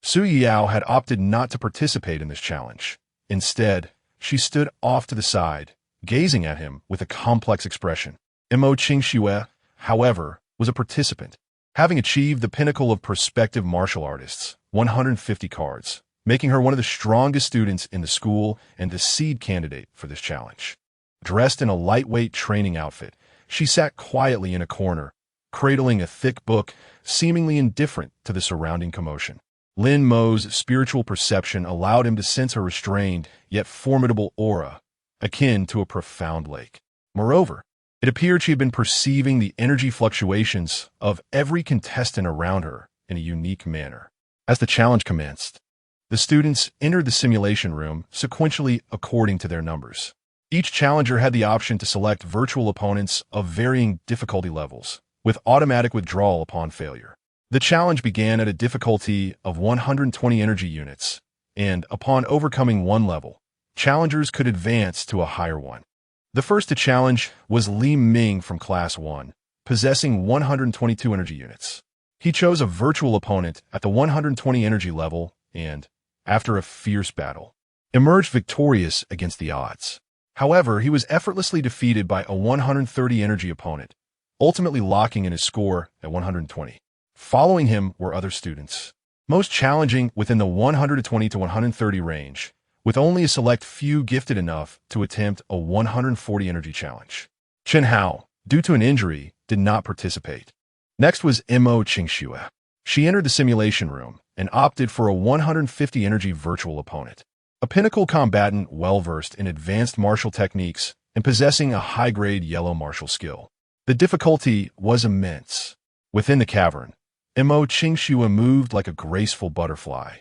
Su Yuyao had opted not to participate in this challenge. Instead, she stood off to the side, gazing at him with a complex expression. Mo Qingxue, however, was a participant, having achieved the pinnacle of prospective martial artists, 150 cards, making her one of the strongest students in the school and the seed candidate for this challenge. Dressed in a lightweight training outfit, she sat quietly in a corner, cradling a thick book, seemingly indifferent to the surrounding commotion. Lin Mo's spiritual perception allowed him to sense a restrained, yet formidable aura, akin to a profound lake. Moreover, it appeared she had been perceiving the energy fluctuations of every contestant around her in a unique manner. As the challenge commenced, the students entered the simulation room sequentially according to their numbers. Each challenger had the option to select virtual opponents of varying difficulty levels, with automatic withdrawal upon failure. The challenge began at a difficulty of 120 energy units, and upon overcoming one level, challengers could advance to a higher one. The first to challenge was Li Ming from Class 1, possessing 122 energy units. He chose a virtual opponent at the 120 energy level and, after a fierce battle, emerged victorious against the odds. However, he was effortlessly defeated by a 130 energy opponent, ultimately locking in his score at 120. Following him were other students, most challenging within the 120 to 130 range, with only a select few gifted enough to attempt a 140 energy challenge. Chen Hao, due to an injury, did not participate. Next was Mo Qingxue. She entered the simulation room and opted for a 150 energy virtual opponent, a pinnacle combatant well-versed in advanced martial techniques and possessing a high-grade yellow martial skill. The difficulty was immense. Within the cavern, Mo Qingxue moved like a graceful butterfly,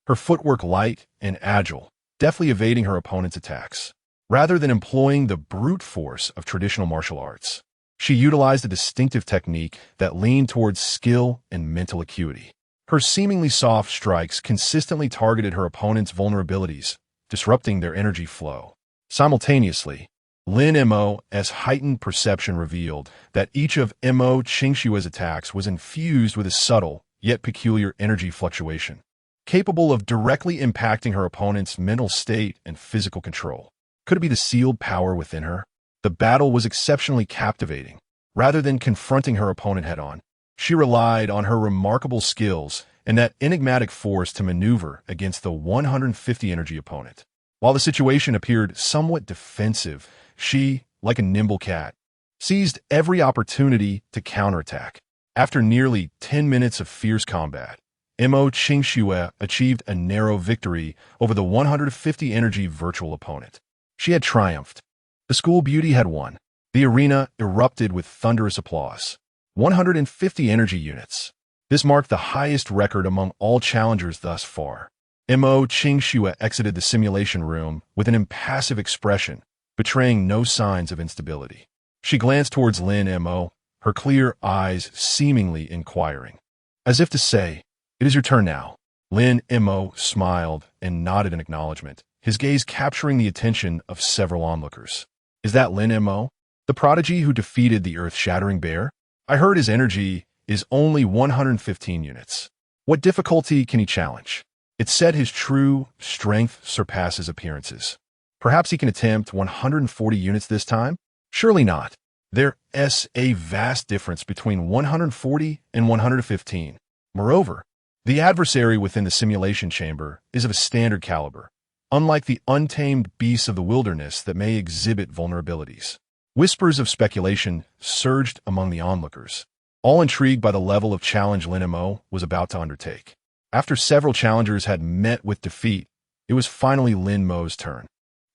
her footwork light and agile, deftly evading her opponent's attacks. Rather than employing the brute force of traditional martial arts, she utilized a distinctive technique that leaned towards skill and mental acuity. Her seemingly soft strikes consistently targeted her opponent's vulnerabilities, disrupting their energy flow. Simultaneously, Lin Mo's heightened perception revealed that each of Mo Qingxue's attacks was infused with a subtle, yet peculiar energy fluctuation, capable of directly impacting her opponent's mental state and physical control. Could it be the sealed power within her? The battle was exceptionally captivating. Rather than confronting her opponent head-on, she relied on her remarkable skills and that enigmatic force to maneuver against the 150 energy opponent. While the situation appeared somewhat defensive, she, like a nimble cat, seized every opportunity to counterattack. After nearly 10 minutes of fierce combat, Mo Qingxue achieved a narrow victory over the 150 energy virtual opponent. She had triumphed. The school beauty had won. The arena erupted with thunderous applause. 150 energy units. This marked the highest record among all challengers thus far. Mo Qingxue exited the simulation room with an impassive expression, betraying no signs of instability. She glanced towards Lin Mo, her clear eyes seemingly inquiring. As if to say, "It is your turn now." Lin Mo smiled and nodded in acknowledgement, his gaze capturing the attention of several onlookers. "Is that Lin Mo?" The prodigy who defeated the earth-shattering bear? I heard his energy is only 115 units. What difficulty can he challenge? It's said his true strength surpasses appearances. Perhaps he can attempt 140 units this time? Surely not. There's a vast difference between 140 and 115. Moreover, the adversary within the simulation chamber is of a standard caliber, unlike the untamed beasts of the wilderness that may exhibit vulnerabilities. Whispers of speculation surged among the onlookers, all intrigued by the level of challenge Lin Mo was about to undertake. After several challengers had met with defeat, it was finally Lin Mo's turn.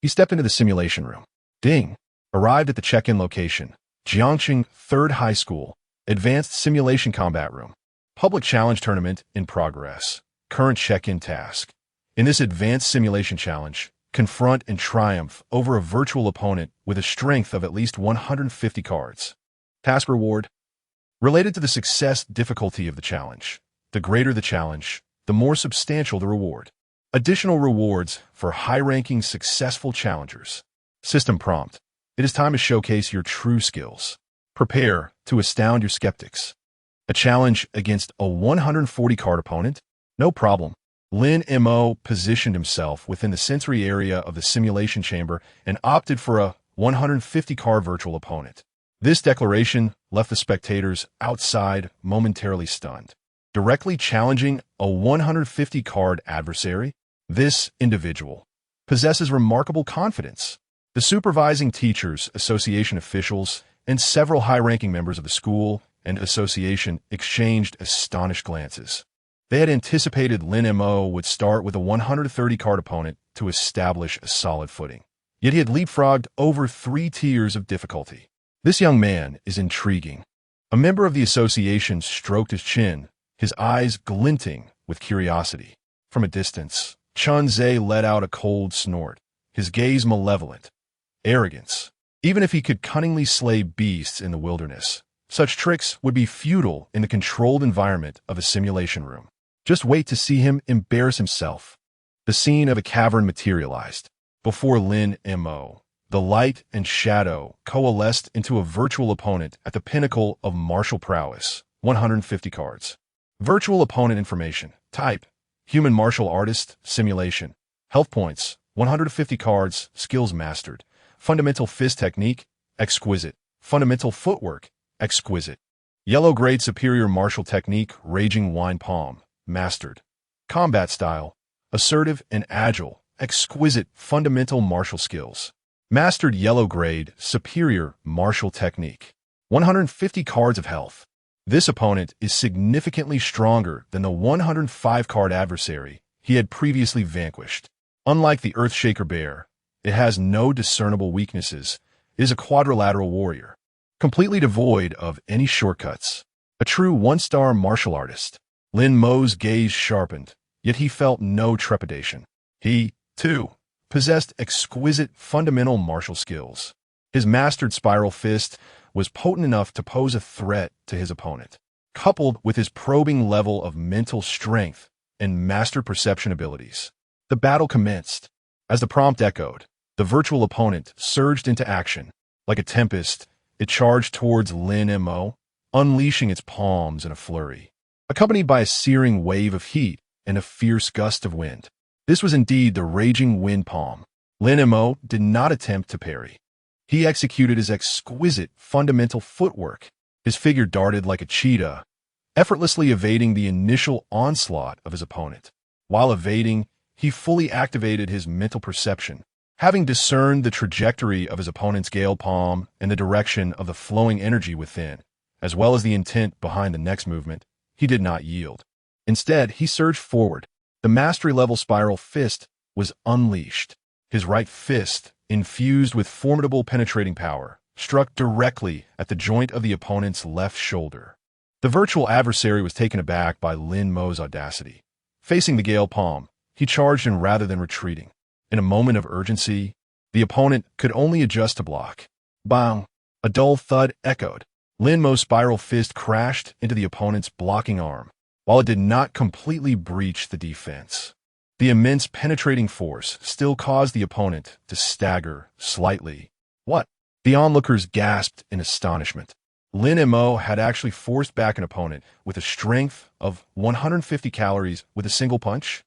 He stepped into the simulation room. Ding! Arrived at the check-in location. Jiangqing 3rd High School, Advanced Simulation Combat Room. Public Challenge Tournament in progress. Current check-in task. In this advanced simulation challenge, confront and triumph over a virtual opponent with a strength of at least 150 cards. Task reward. Related to the success difficulty of the challenge. The greater the challenge, the more substantial the reward. Additional rewards for high-ranking successful challengers. System prompt. It is time to showcase your true skills. Prepare to astound your skeptics. A challenge against a 140-card opponent? No problem. Lin Mo positioned himself within the sensory area of the simulation chamber and opted for a 150-card virtual opponent. This declaration left the spectators outside momentarily stunned. Directly challenging a 150-card adversary, this individual possesses remarkable confidence. The supervising teachers, association officials, and several high-ranking members of the school and association exchanged astonished glances. They had anticipated Lin Mo would start with a 130-card opponent to establish a solid footing. Yet he had leapfrogged over 3 tiers of difficulty. This young man is intriguing. A member of the association stroked his chin, his eyes glinting with curiosity. From a distance, Chun Zhe let out a cold snort, his gaze malevolent. Arrogance. Even if he could cunningly slay beasts in the wilderness, such tricks would be futile in the controlled environment of a simulation room. Just wait to see him embarrass himself. The scene of a cavern materialized. Before Lin Mo, the light and shadow coalesced into a virtual opponent at the pinnacle of martial prowess, 150 cards. Virtual opponent information. Type. Human martial artist, simulation. Health points, 150 cards, skills mastered. Fundamental fist technique, exquisite. Fundamental footwork, exquisite. Yellow grade superior martial technique, raging wine palm, mastered. Combat style, assertive and agile, exquisite fundamental martial skills. Mastered yellow grade, superior martial technique. 150 cards of health. This opponent is significantly stronger than the 105-card adversary he had previously vanquished. Unlike the Earthshaker Bear, it has no discernible weaknesses. It is a quadrilateral warrior, completely devoid of any shortcuts. A true 1-star martial artist. Lin Mo's gaze sharpened, yet he felt no trepidation. He, too, possessed exquisite fundamental martial skills. His mastered spiral fist was potent enough to pose a threat to his opponent. Coupled with his probing level of mental strength and master perception abilities, the battle commenced. As the prompt echoed, the virtual opponent surged into action. Like a tempest, it charged towards Lin Mo, unleashing its palms in a flurry, accompanied by a searing wave of heat and a fierce gust of wind. This was indeed the raging wind palm. Lin Mo did not attempt to parry. He executed his exquisite fundamental footwork. His figure darted like a cheetah, effortlessly evading the initial onslaught of his opponent. While evading, he fully activated his mental perception. Having discerned the trajectory of his opponent's gale palm and the direction of the flowing energy within, as well as the intent behind the next movement, he did not yield. Instead, he surged forward. The mastery-level spiral fist was unleashed. His right fist, infused with formidable penetrating power, struck directly at the joint of the opponent's left shoulder. The virtual adversary was taken aback by Lin Mo's audacity. Facing the gale palm, he charged in rather than retreating. In a moment of urgency, the opponent could only adjust to block. Bang! A dull thud echoed. Lin Mo's spiral fist crashed into the opponent's blocking arm, while it did not completely breach the defense. The immense penetrating force still caused the opponent to stagger slightly. What? The onlookers gasped in astonishment. Lin Mo had actually forced back an opponent with a strength of 150 calories with a single punch.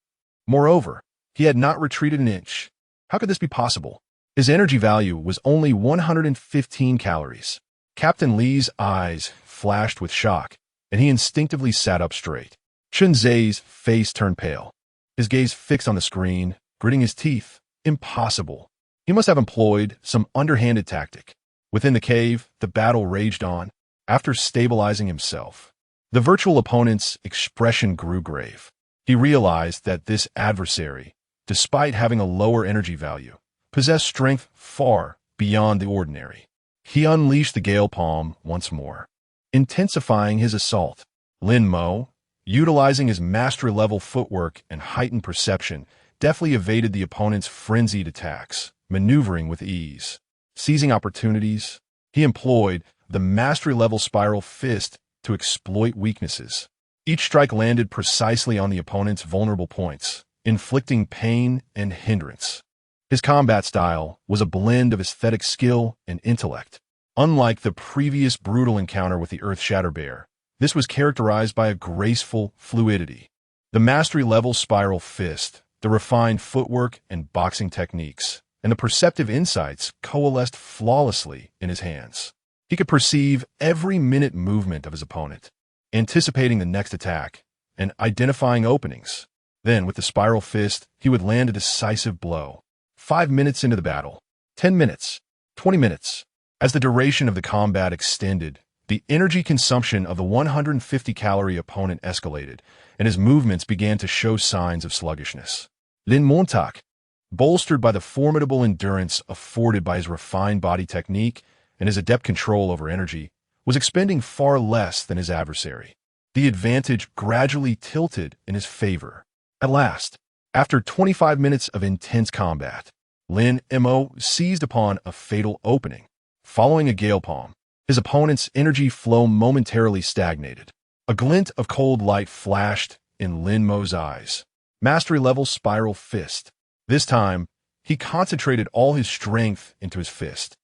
Moreover, he had not retreated an inch. How could this be possible? His energy value was only 115 calories. Captain Li's eyes flashed with shock, and he instinctively sat up straight. Chen Zai's face turned pale, his gaze fixed on the screen, gritting his teeth. Impossible. He must have employed some underhanded tactic. Within the cave, the battle raged on. After stabilizing himself, the virtual opponent's expression grew grave. He realized that this adversary, despite having a lower energy value, possessed strength far beyond the ordinary. He unleashed the Gale Palm once more, intensifying his assault. Lin Mo, utilizing his mastery-level footwork and heightened perception, deftly evaded the opponent's frenzied attacks, maneuvering with ease. Seizing opportunities, he employed the mastery-level spiral fist to exploit weaknesses. Each strike landed precisely on the opponent's vulnerable points, inflicting pain and hindrance. His combat style was a blend of aesthetic skill and intellect. Unlike the previous brutal encounter with the Earth Shatter Bear, this was characterized by a graceful fluidity. The mastery-level spiral fist, the refined footwork and boxing techniques, and the perceptive insights coalesced flawlessly in his hands. He could perceive every minute movement of his opponent, anticipating the next attack and identifying openings. Then, with the spiral fist, he would land a decisive blow. 5 minutes into the battle, 10 minutes, 20 minutes. As the duration of the combat extended, the energy consumption of the 150-calorie opponent escalated, and his movements began to show signs of sluggishness. Lin Mo, bolstered by the formidable endurance afforded by his refined body technique and his adept control over energy, was expending far less than his adversary. The advantage gradually tilted in his favor. At last, after 25 minutes of intense combat, Lin Mo seized upon a fatal opening. Following a Gale Palm, his opponent's energy flow momentarily stagnated. A glint of cold light flashed in Lin Mo's eyes. Mastery-level spiral fist. This time, he concentrated all his strength into his fist,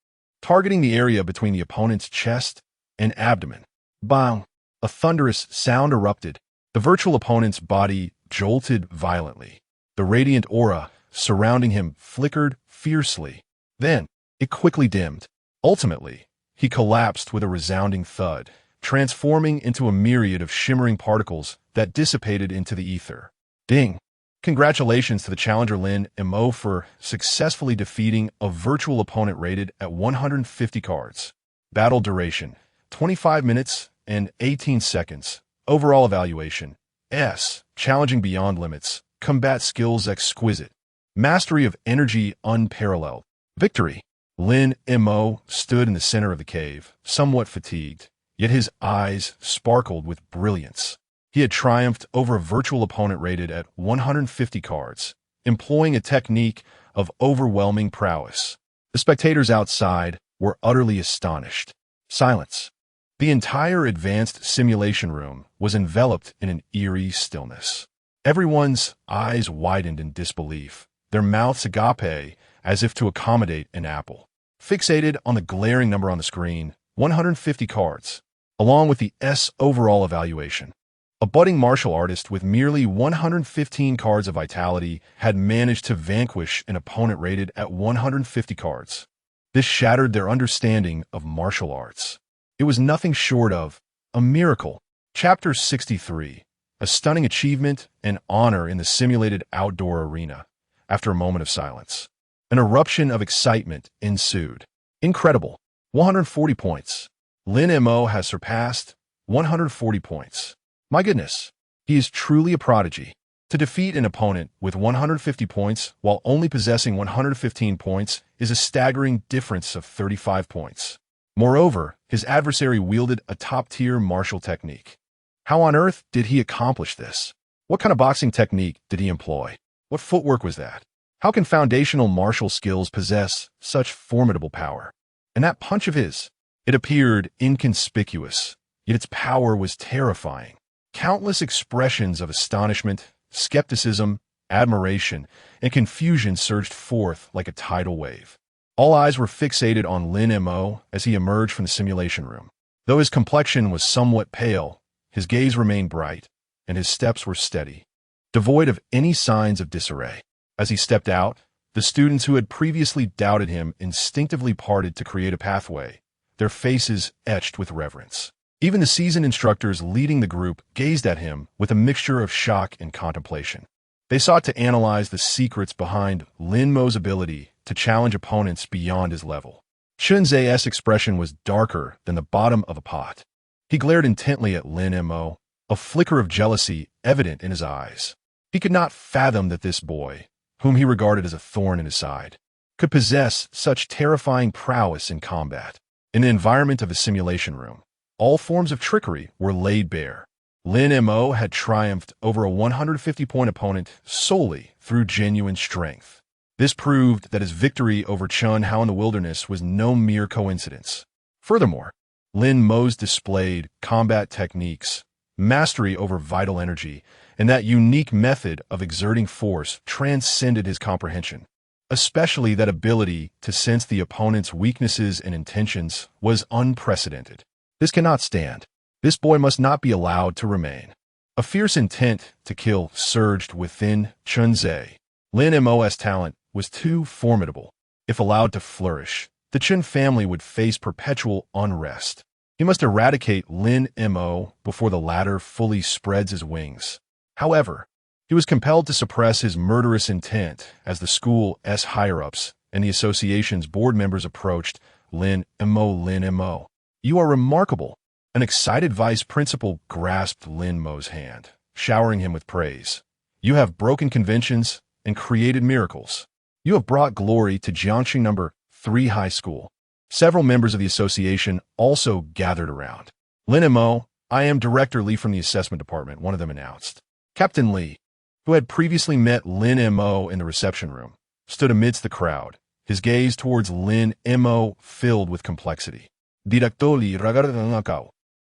targeting the area between the opponent's chest and abdomen. Bang! A thunderous sound erupted. The virtual opponent's body jolted violently. The radiant aura surrounding him flickered fiercely. Then, it quickly dimmed. Ultimately, he collapsed with a resounding thud, transforming into a myriad of shimmering particles that dissipated into the ether. Ding! Congratulations to the challenger Lin Mo for successfully defeating a virtual opponent rated at 150 cards. Battle duration, 25 minutes and 18 seconds. Overall evaluation, S. Challenging beyond limits. Combat skills exquisite. Mastery of energy unparalleled. Victory. Lin Mo stood in the center of the cave, somewhat fatigued, yet his eyes sparkled with brilliance. He had triumphed over a virtual opponent rated at 150 cards, employing a technique of overwhelming prowess. The spectators outside were utterly astonished. Silence. The entire advanced simulation room was enveloped in an eerie stillness. Everyone's eyes widened in disbelief, their mouths agape as if to accommodate an apple. Fixated on the glaring number on the screen, 150 cards, along with the S overall evaluation. A budding martial artist with merely 115 cards of vitality had managed to vanquish an opponent rated at 150 cards. This shattered their understanding of martial arts. It was nothing short of a miracle. Chapter 63. A stunning achievement and honor in the simulated outdoor arena. After a moment of silence, an eruption of excitement ensued. Incredible. 140 points. Lin Mo has surpassed 140 points. My goodness, he is truly a prodigy. To defeat an opponent with 150 points while only possessing 115 points is a staggering difference of 35 points. Moreover, his adversary wielded a top-tier martial technique. How on earth did he accomplish this? What kind of boxing technique did he employ? What footwork was that? How can foundational martial skills possess such formidable power? And that punch of his, it appeared inconspicuous, yet its power was terrifying. Countless expressions of astonishment, skepticism, admiration, and confusion surged forth like a tidal wave. All eyes were fixated on Lin Mo as he emerged from the simulation room. Though his complexion was somewhat pale, his gaze remained bright, and his steps were steady, devoid of any signs of disarray. As he stepped out, the students who had previously doubted him instinctively parted to create a pathway, their faces etched with reverence. Even the seasoned instructors leading the group gazed at him with a mixture of shock and contemplation. They sought to analyze the secrets behind Lin Mo's ability to challenge opponents beyond his level. Chun Ze's expression was darker than the bottom of a pot. He glared intently at Lin Mo, a flicker of jealousy evident in his eyes. He could not fathom that this boy, whom he regarded as a thorn in his side, could possess such terrifying prowess in combat. In the environment of a simulation room, all forms of trickery were laid bare. Lin Mo had triumphed over a 150-point opponent solely through genuine strength. This proved that his victory over Chun Hao in the wilderness was no mere coincidence. Furthermore, Lin Mo's displayed combat techniques, mastery over vital energy, and that unique method of exerting force transcended his comprehension. Especially that ability to sense the opponent's weaknesses and intentions was unprecedented. This cannot stand. This boy must not be allowed to remain. A fierce intent to kill surged within Chun Ze. Lin Mo's talent was too formidable. If allowed to flourish, the Chun family would face perpetual unrest. He must eradicate Lin Mo before the latter fully spreads his wings. However, he was compelled to suppress his murderous intent as the school's higher-ups and the association's board members approached. Lin Mo. You are remarkable. An excited vice principal grasped Lin Mo's hand, showering him with praise. You have broken conventions and created miracles. You have brought glory to Jiangxing No. 3 High School. Several members of the association also gathered around. Lin Mo, I am Director Li from the assessment department, one of them announced. Captain Li, who had previously met Lin Mo in the reception room, stood amidst the crowd, his gaze towards Lin Mo filled with complexity. Director Li,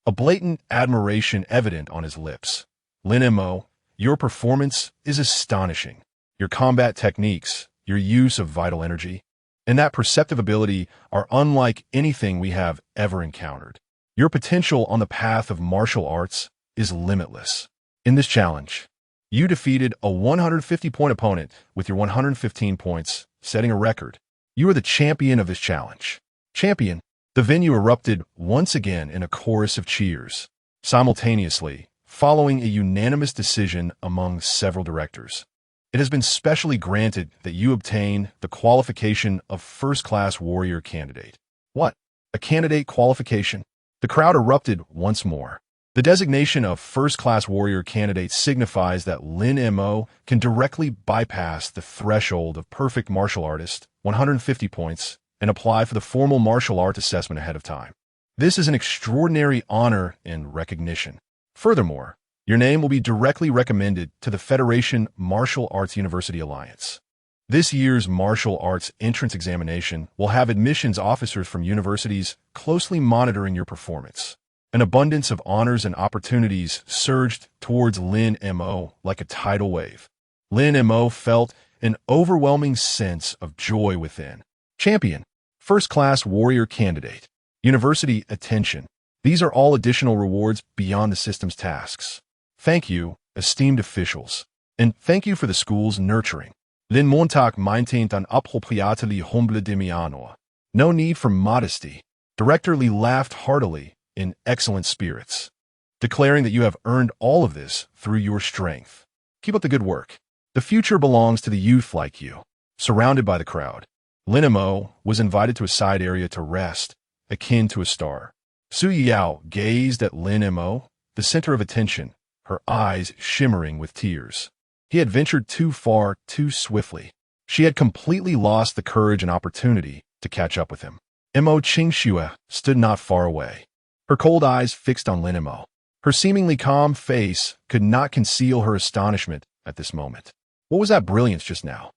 a blatant admiration evident on his lips. Lin Mo, your performance is astonishing. Your combat techniques, your use of vital energy, and that perceptive ability are unlike anything we have ever encountered. Your potential on the path of martial arts is limitless. In this challenge, you defeated a 150-point opponent with your 115 points, setting a record. You are the champion of this challenge. Champion. The venue erupted once again in a chorus of cheers, simultaneously following a unanimous decision among several directors. It has been specially granted that you obtain the qualification of first-class warrior candidate. What? A candidate qualification? The crowd erupted once more. The designation of first-class warrior candidate signifies that Lin Mo can directly bypass the threshold of perfect martial artist, 150 points, and apply for the formal martial art assessment ahead of time. This is an extraordinary honor and recognition. Furthermore, your name will be directly recommended to the Federation Martial Arts University Alliance. This year's martial arts entrance examination will have admissions officers from universities closely monitoring your performance. An abundance of honors and opportunities surged towards Lin Mo like a tidal wave. Lin Mo felt an overwhelming sense of joy within. Champion. First-class warrior candidate. University attention. These are all additional rewards beyond the system's tasks. Thank you, esteemed officials. And thank you for the school's nurturing. Lin Montag maintained an appropriately humble demiano. No need for modesty. Director Li laughed heartily in excellent spirits, declaring that you have earned all of this through your strength. Keep up the good work. The future belongs to the youth like you. Surrounded by the crowd, Lin Mo was invited to a side area to rest, akin to a star. Su Yuyao gazed at Lin Mo, the center of attention, her eyes shimmering with tears. He had ventured too far, too swiftly. She had completely lost the courage and opportunity to catch up with him. Mo Qingxue stood not far away, her cold eyes fixed on Lin Mo. Her seemingly calm face could not conceal her astonishment at this moment. What was that brilliance just now?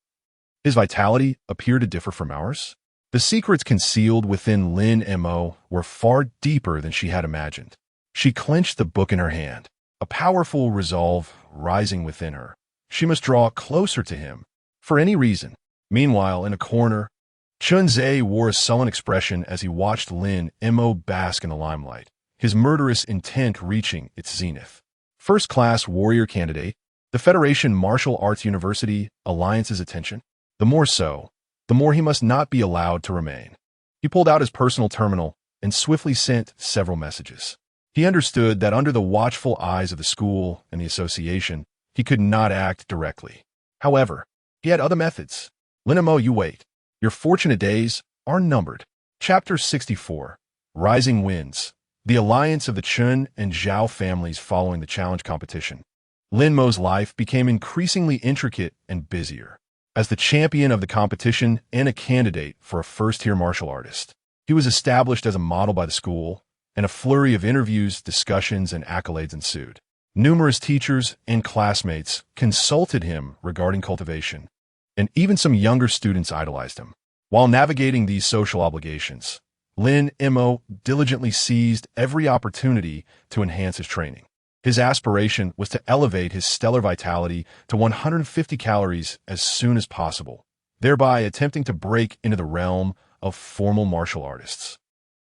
His vitality appeared to differ from ours. The secrets concealed within Lin Mo were far deeper than she had imagined. She clenched the book in her hand, a powerful resolve rising within her. She must draw closer to him, for any reason. Meanwhile, in a corner, Chun-Zhe wore a sullen expression as he watched Lin Mo bask in the limelight, his murderous intent reaching its zenith. First-class warrior candidate, the Federation Martial Arts University Alliance's attention. The more so, the more he must not be allowed to remain. He pulled out his personal terminal and swiftly sent several messages. He understood that under the watchful eyes of the school and the association, he could not act directly. However, he had other methods. Lin Mo, you wait. Your fortunate days are numbered. Chapter 64. Rising Winds. The alliance of the Chun and Zhao families following the challenge competition. Lin Mo's life became increasingly intricate and busier. As the champion of the competition and a candidate for a first-tier martial artist, he was established as a model by the school, and a flurry of interviews, discussions, and accolades ensued. Numerous teachers and classmates consulted him regarding cultivation, and even some younger students idolized him. While navigating these social obligations, Lin Mo diligently seized every opportunity to enhance his training. His aspiration was to elevate his stellar vitality to 150 calories as soon as possible, thereby attempting to break into the realm of formal martial artists.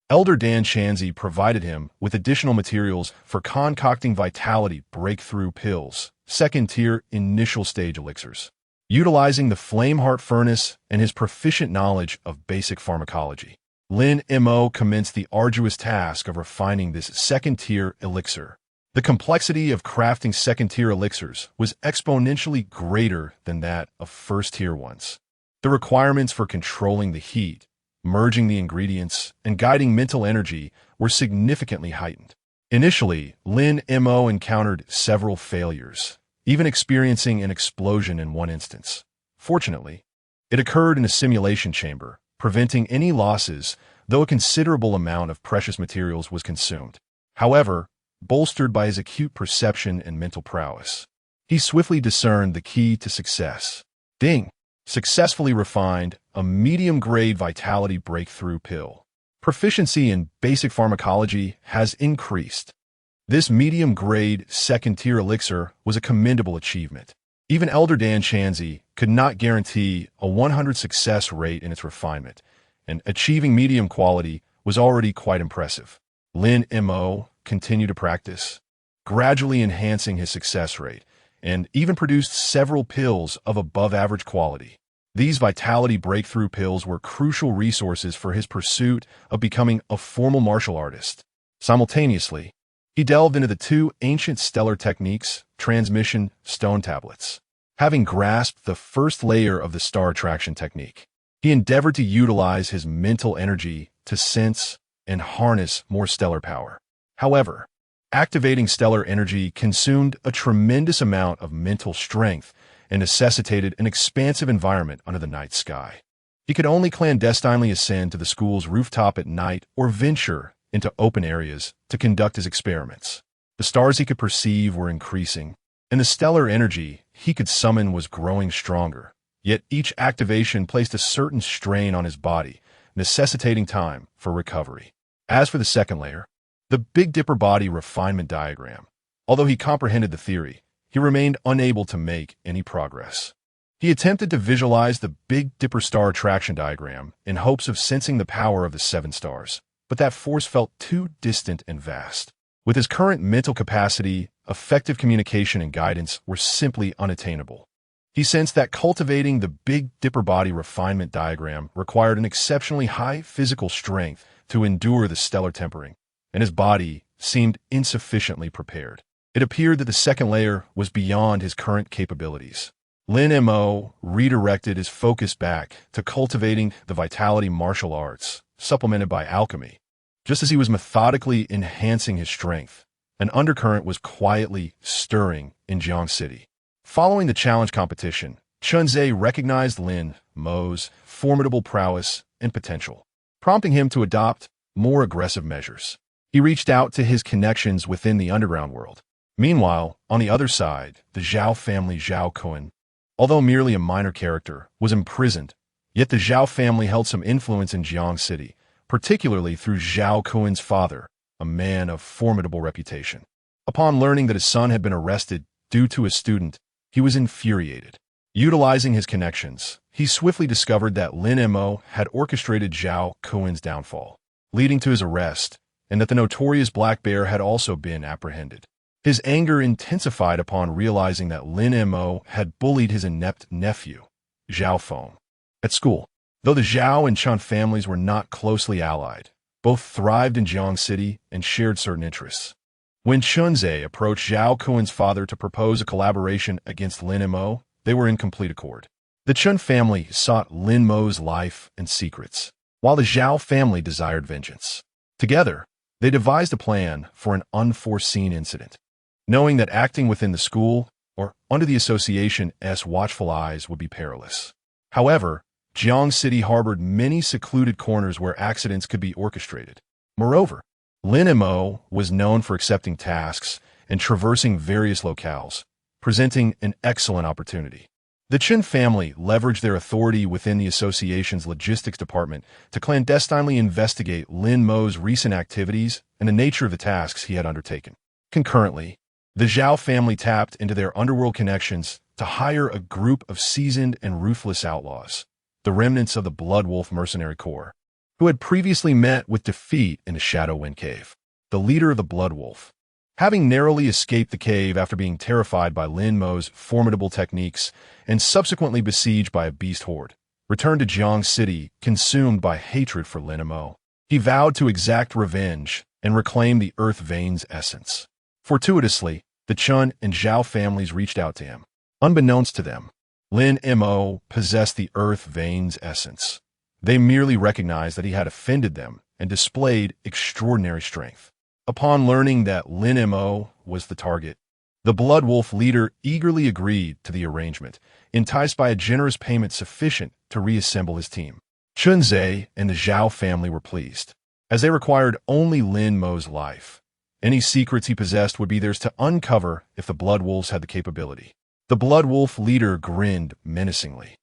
Elder Dan Chanzi provided him with additional materials for concocting vitality breakthrough pills, second-tier initial stage elixirs. Utilizing the Flame Heart Furnace and his proficient knowledge of basic pharmacology, Lin Mo commenced the arduous task of refining this second-tier elixir. The complexity of crafting second-tier elixirs was exponentially greater than that of first-tier ones. The requirements for controlling the heat, merging the ingredients, and guiding mental energy were significantly heightened. Initially, Lin Mo encountered several failures, even experiencing an explosion in one instance. Fortunately, it occurred in a simulation chamber, preventing any losses, though a considerable amount of precious materials was consumed. However, bolstered by his acute perception and mental prowess, he swiftly discerned the key to success. Ding! Successfully refined a medium-grade vitality breakthrough pill. Proficiency in basic pharmacology has increased. This medium-grade second-tier elixir was a commendable achievement. Even Elder Dan Chanzi could not guarantee a 100 success rate in its refinement, and achieving medium quality was already quite impressive. Lin Mo continued to practice, gradually enhancing his success rate, and even produced several pills of above-average quality. These vitality breakthrough pills were crucial resources for his pursuit of becoming a formal martial artist. Simultaneously, he delved into the two ancient stellar techniques, transmission stone tablets. Having grasped the first layer of the star attraction technique, he endeavored to utilize his mental energy to sense and harness more stellar power. However, activating stellar energy consumed a tremendous amount of mental strength and necessitated an expansive environment under the night sky. He could only clandestinely ascend to the school's rooftop at night or venture into open areas to conduct his experiments. The stars he could perceive were increasing, and the stellar energy he could summon was growing stronger. Yet each activation placed a certain strain on his body, necessitating time for recovery. As for the second layer, the Big Dipper body refinement diagram, although he comprehended the theory, he remained unable to make any progress. He attempted to visualize the Big Dipper star attraction diagram in hopes of sensing the power of the 7 stars, but that force felt too distant and vast. With his current mental capacity, effective communication and guidance were simply unattainable. He sensed that cultivating the Big Dipper body refinement diagram required an exceptionally high physical strength to endure the stellar tempering, and his body seemed insufficiently prepared. It appeared that the second layer was beyond his current capabilities. Lin Mo redirected his focus back to cultivating the vitality martial arts, supplemented by alchemy. Just as he was methodically enhancing his strength, an undercurrent was quietly stirring in Jiang City. Following the challenge competition, Chun-Zhe recognized Lin Mo's formidable prowess and potential, prompting him to adopt more aggressive measures. He reached out to his connections within the underground world. Meanwhile, on the other side, the Zhao family Zhao Kun, although merely a minor character, was imprisoned, yet the Zhao family held some influence in Jiang City, particularly through Zhao Kun's father, a man of formidable reputation. Upon learning that his son had been arrested due to a student, he was infuriated. Utilizing his connections, he swiftly discovered that Lin Mo had orchestrated Zhao Kuen's downfall, leading to his arrest, and that the notorious Black Bear had also been apprehended. His anger intensified upon realizing that Lin Mo had bullied his inept nephew, Zhao Feng, at school. Though the Zhao and Chun families were not closely allied, both thrived in Jiang City and shared certain interests. When Chunze approached Zhao Kuen's father to propose a collaboration against Lin Mo, they were in complete accord. The Chun family sought Lin Mo's life and secrets, while the Zhao family desired vengeance. Together, they devised a plan for an unforeseen incident. Knowing that acting within the school or under the association's watchful eyes would be perilous. However, Jiang City harbored many secluded corners where accidents could be orchestrated. Moreover, Lin Mo was known for accepting tasks and traversing various locales, presenting an excellent opportunity. The Chen family leveraged their authority within the association's logistics department to clandestinely investigate Lin Mo's recent activities and the nature of the tasks he had undertaken. Concurrently, the Zhao family tapped into their underworld connections to hire a group of seasoned and ruthless outlaws, the remnants of the Blood Wolf mercenary corps, who had previously met with defeat in the Shadow Wind Cave. The leader of the Blood Wolf, having narrowly escaped the cave after being terrified by Lin Mo's formidable techniques and subsequently besieged by a beast horde, returned to Jiang City consumed by hatred for Lin Mo. He vowed to exact revenge and reclaim the Earth Vein's essence. Fortuitously, the Chun and Zhao families reached out to him. Unbeknownst to them, Lin Mo possessed the Earth Vein's essence. They merely recognized that he had offended them and displayed extraordinary strength. Upon learning that Lin Mo was the target, the Blood Wolf leader eagerly agreed to the arrangement, enticed by a generous payment sufficient to reassemble his team. Chunze and the Zhao family were pleased, as they required only Lin Mo's life. Any secrets he possessed would be theirs to uncover if the Blood Wolves had the capability. The Blood Wolf leader grinned menacingly,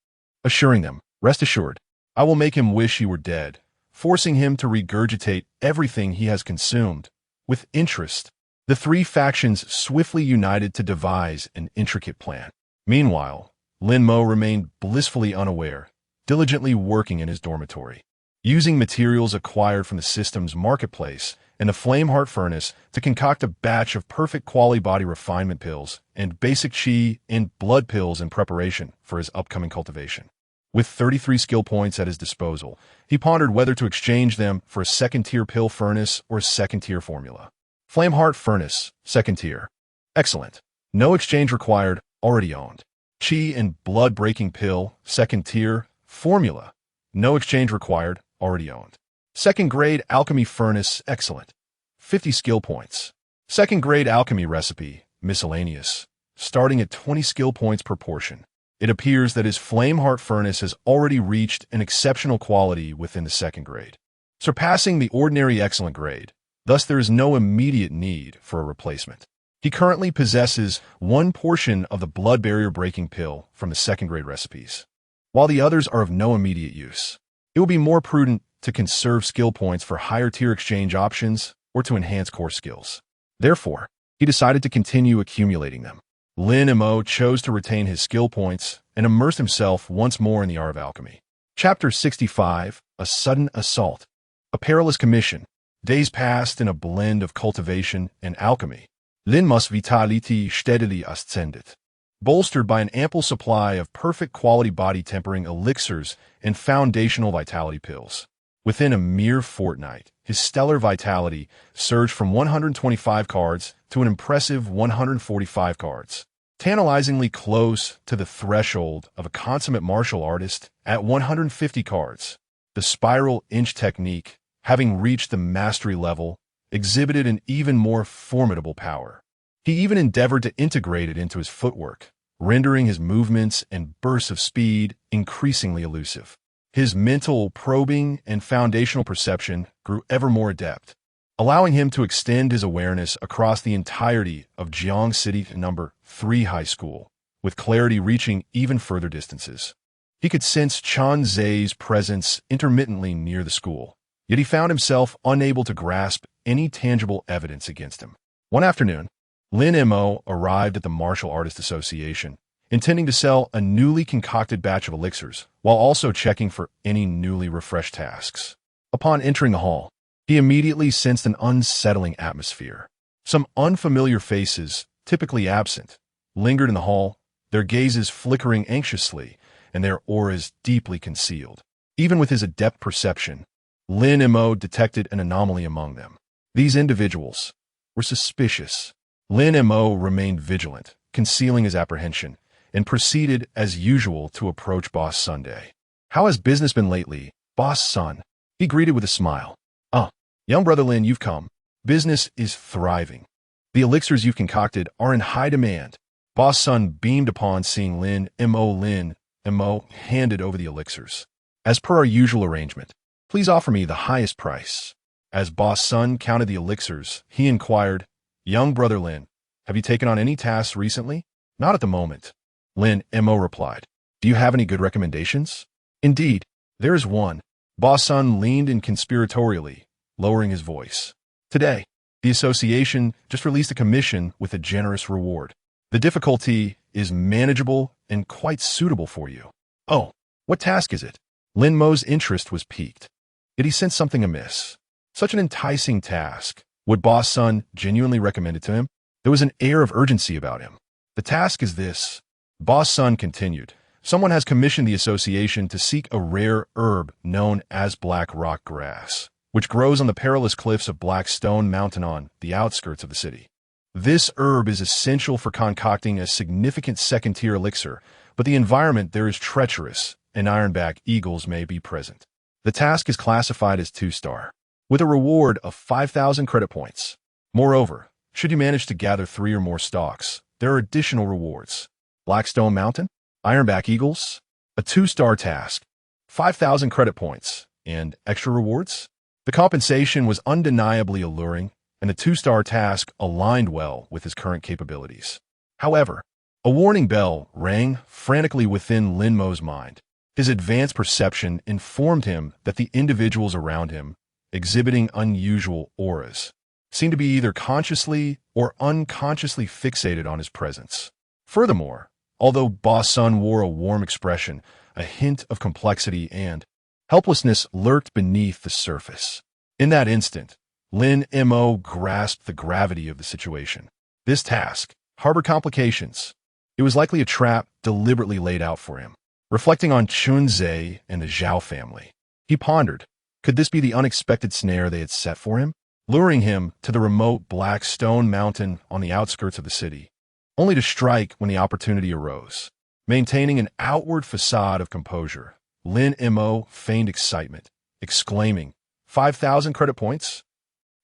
assuring them, "Rest assured, I will make him wish he were dead," forcing him to regurgitate everything he has consumed. With interest, the three factions swiftly united to devise an intricate plan. Meanwhile, Lin Mo remained blissfully unaware, diligently working in his dormitory, using materials acquired from the system's marketplace and the Flame Heart Furnace to concoct a batch of perfect quality body refinement pills and basic chi and blood pills in preparation for his upcoming cultivation. With 33 skill points at his disposal, he pondered whether to exchange them for a second-tier pill furnace or a second-tier formula. Flame Heart Furnace, second tier. Excellent. No exchange required, already owned. Chi and blood-breaking pill, second tier. Formula. No exchange required, already owned. Second-grade alchemy furnace, excellent. 50 skill points. Second-grade alchemy recipe, miscellaneous, starting at 20 skill points per portion. It appears that his Flame Heart Furnace has already reached an exceptional quality within the second grade, surpassing the ordinary excellent grade. Thus, there is no immediate need for a replacement. He currently possesses one portion of the blood barrier breaking pill from the second grade recipes, while the others are of no immediate use. It will be more prudent to conserve skill points for higher tier exchange options or to enhance core skills. Therefore, he decided to continue accumulating them. Lin Mo chose to retain his skill points and immerse himself once more in the art of alchemy. Chapter 65, A Sudden Assault. A Perilous Commission. Days passed in a blend of cultivation and alchemy. Lin Mo's vitality steadily ascended, bolstered by an ample supply of perfect quality body tempering elixirs and foundational vitality pills. Within a mere fortnight, his stellar vitality surged from 125 cards to an impressive 145 cards, tantalizingly close to the threshold of a consummate martial artist at 150 cards. The spiral inch technique, having reached the mastery level, exhibited an even more formidable power. He even endeavored to integrate it into his footwork, rendering his movements and bursts of speed increasingly elusive. His mental probing and foundational perception grew ever more adept, allowing him to extend his awareness across the entirety of Jiang City No. 3 High School, with clarity reaching even further distances. He could sense Chan Zei's presence intermittently near the school, yet he found himself unable to grasp any tangible evidence against him. One afternoon, Lin Mo arrived at the Martial Artist Association, intending to sell a newly concocted batch of elixirs, while also checking for any newly refreshed tasks. Upon entering the hall, he immediately sensed an unsettling atmosphere. Some unfamiliar faces, typically absent, lingered in the hall, their gazes flickering anxiously and their auras deeply concealed. Even with his adept perception, Lin Mo detected an anomaly among them. These individuals were suspicious. Lin Mo remained vigilant, concealing his apprehension, and proceeded as usual to approach Boss Sunday. "How has business been lately, Boss Sun?" he greeted with a smile. "Ah, young brother Lin, you've come. Business is thriving. The elixirs you've concocted are in high demand." Boss Sun beamed upon seeing Lin Mo handed over the elixirs. "As per our usual arrangement, please offer me the highest price." As Boss Sun counted the elixirs, he inquired, "Young brother Lin, have you taken on any tasks recently?" "Not at the moment," Lin Mo replied. "Do you have any good recommendations?" "Indeed, there is one." Boss Sun leaned in conspiratorially, lowering his voice. "Today, the association just released a commission with a generous reward. The difficulty is manageable and quite suitable for you." "Oh, what task is it?" Lin Mo's interest was piqued. Did he sense something amiss? Such an enticing task. Would Boss Sun genuinely recommend it to him? There was an air of urgency about him. "The task is this," Boss Sun continued. "Someone has commissioned the association to seek a rare herb known as black rock grass, which grows on the perilous cliffs of Black Stone Mountain on the outskirts of the city. This herb is essential for concocting a significant second-tier elixir, but the environment there is treacherous, and ironback eagles may be present. The task is classified as 2-star, with a reward of 5,000 credit points. Moreover, should you manage to gather 3 or more stalks, there are additional rewards. Blackstone Mountain, ironback eagles, a 2-star task, 5,000 credit points, and extra rewards." The compensation was undeniably alluring, and the 2-star task aligned well with his current capabilities. However, a warning bell rang frantically within Lin Mo's mind. His advanced perception informed him that the individuals around him, exhibiting unusual auras, seemed to be either consciously or unconsciously fixated on his presence. Furthermore, although Boss Sun wore a warm expression, a hint of complexity and helplessness lurked beneath the surface. In that instant, Lin Mo grasped the gravity of the situation. This task harbored complications. It was likely a trap deliberately laid out for him. Reflecting on Chunzhe and the Zhao family, he pondered, could this be the unexpected snare they had set for him, luring him to the remote Black Stone Mountain on the outskirts of the city, only to strike when the opportunity arose? Maintaining an outward facade of composure, Lin Mo feigned excitement, exclaiming, 5,000 credit points?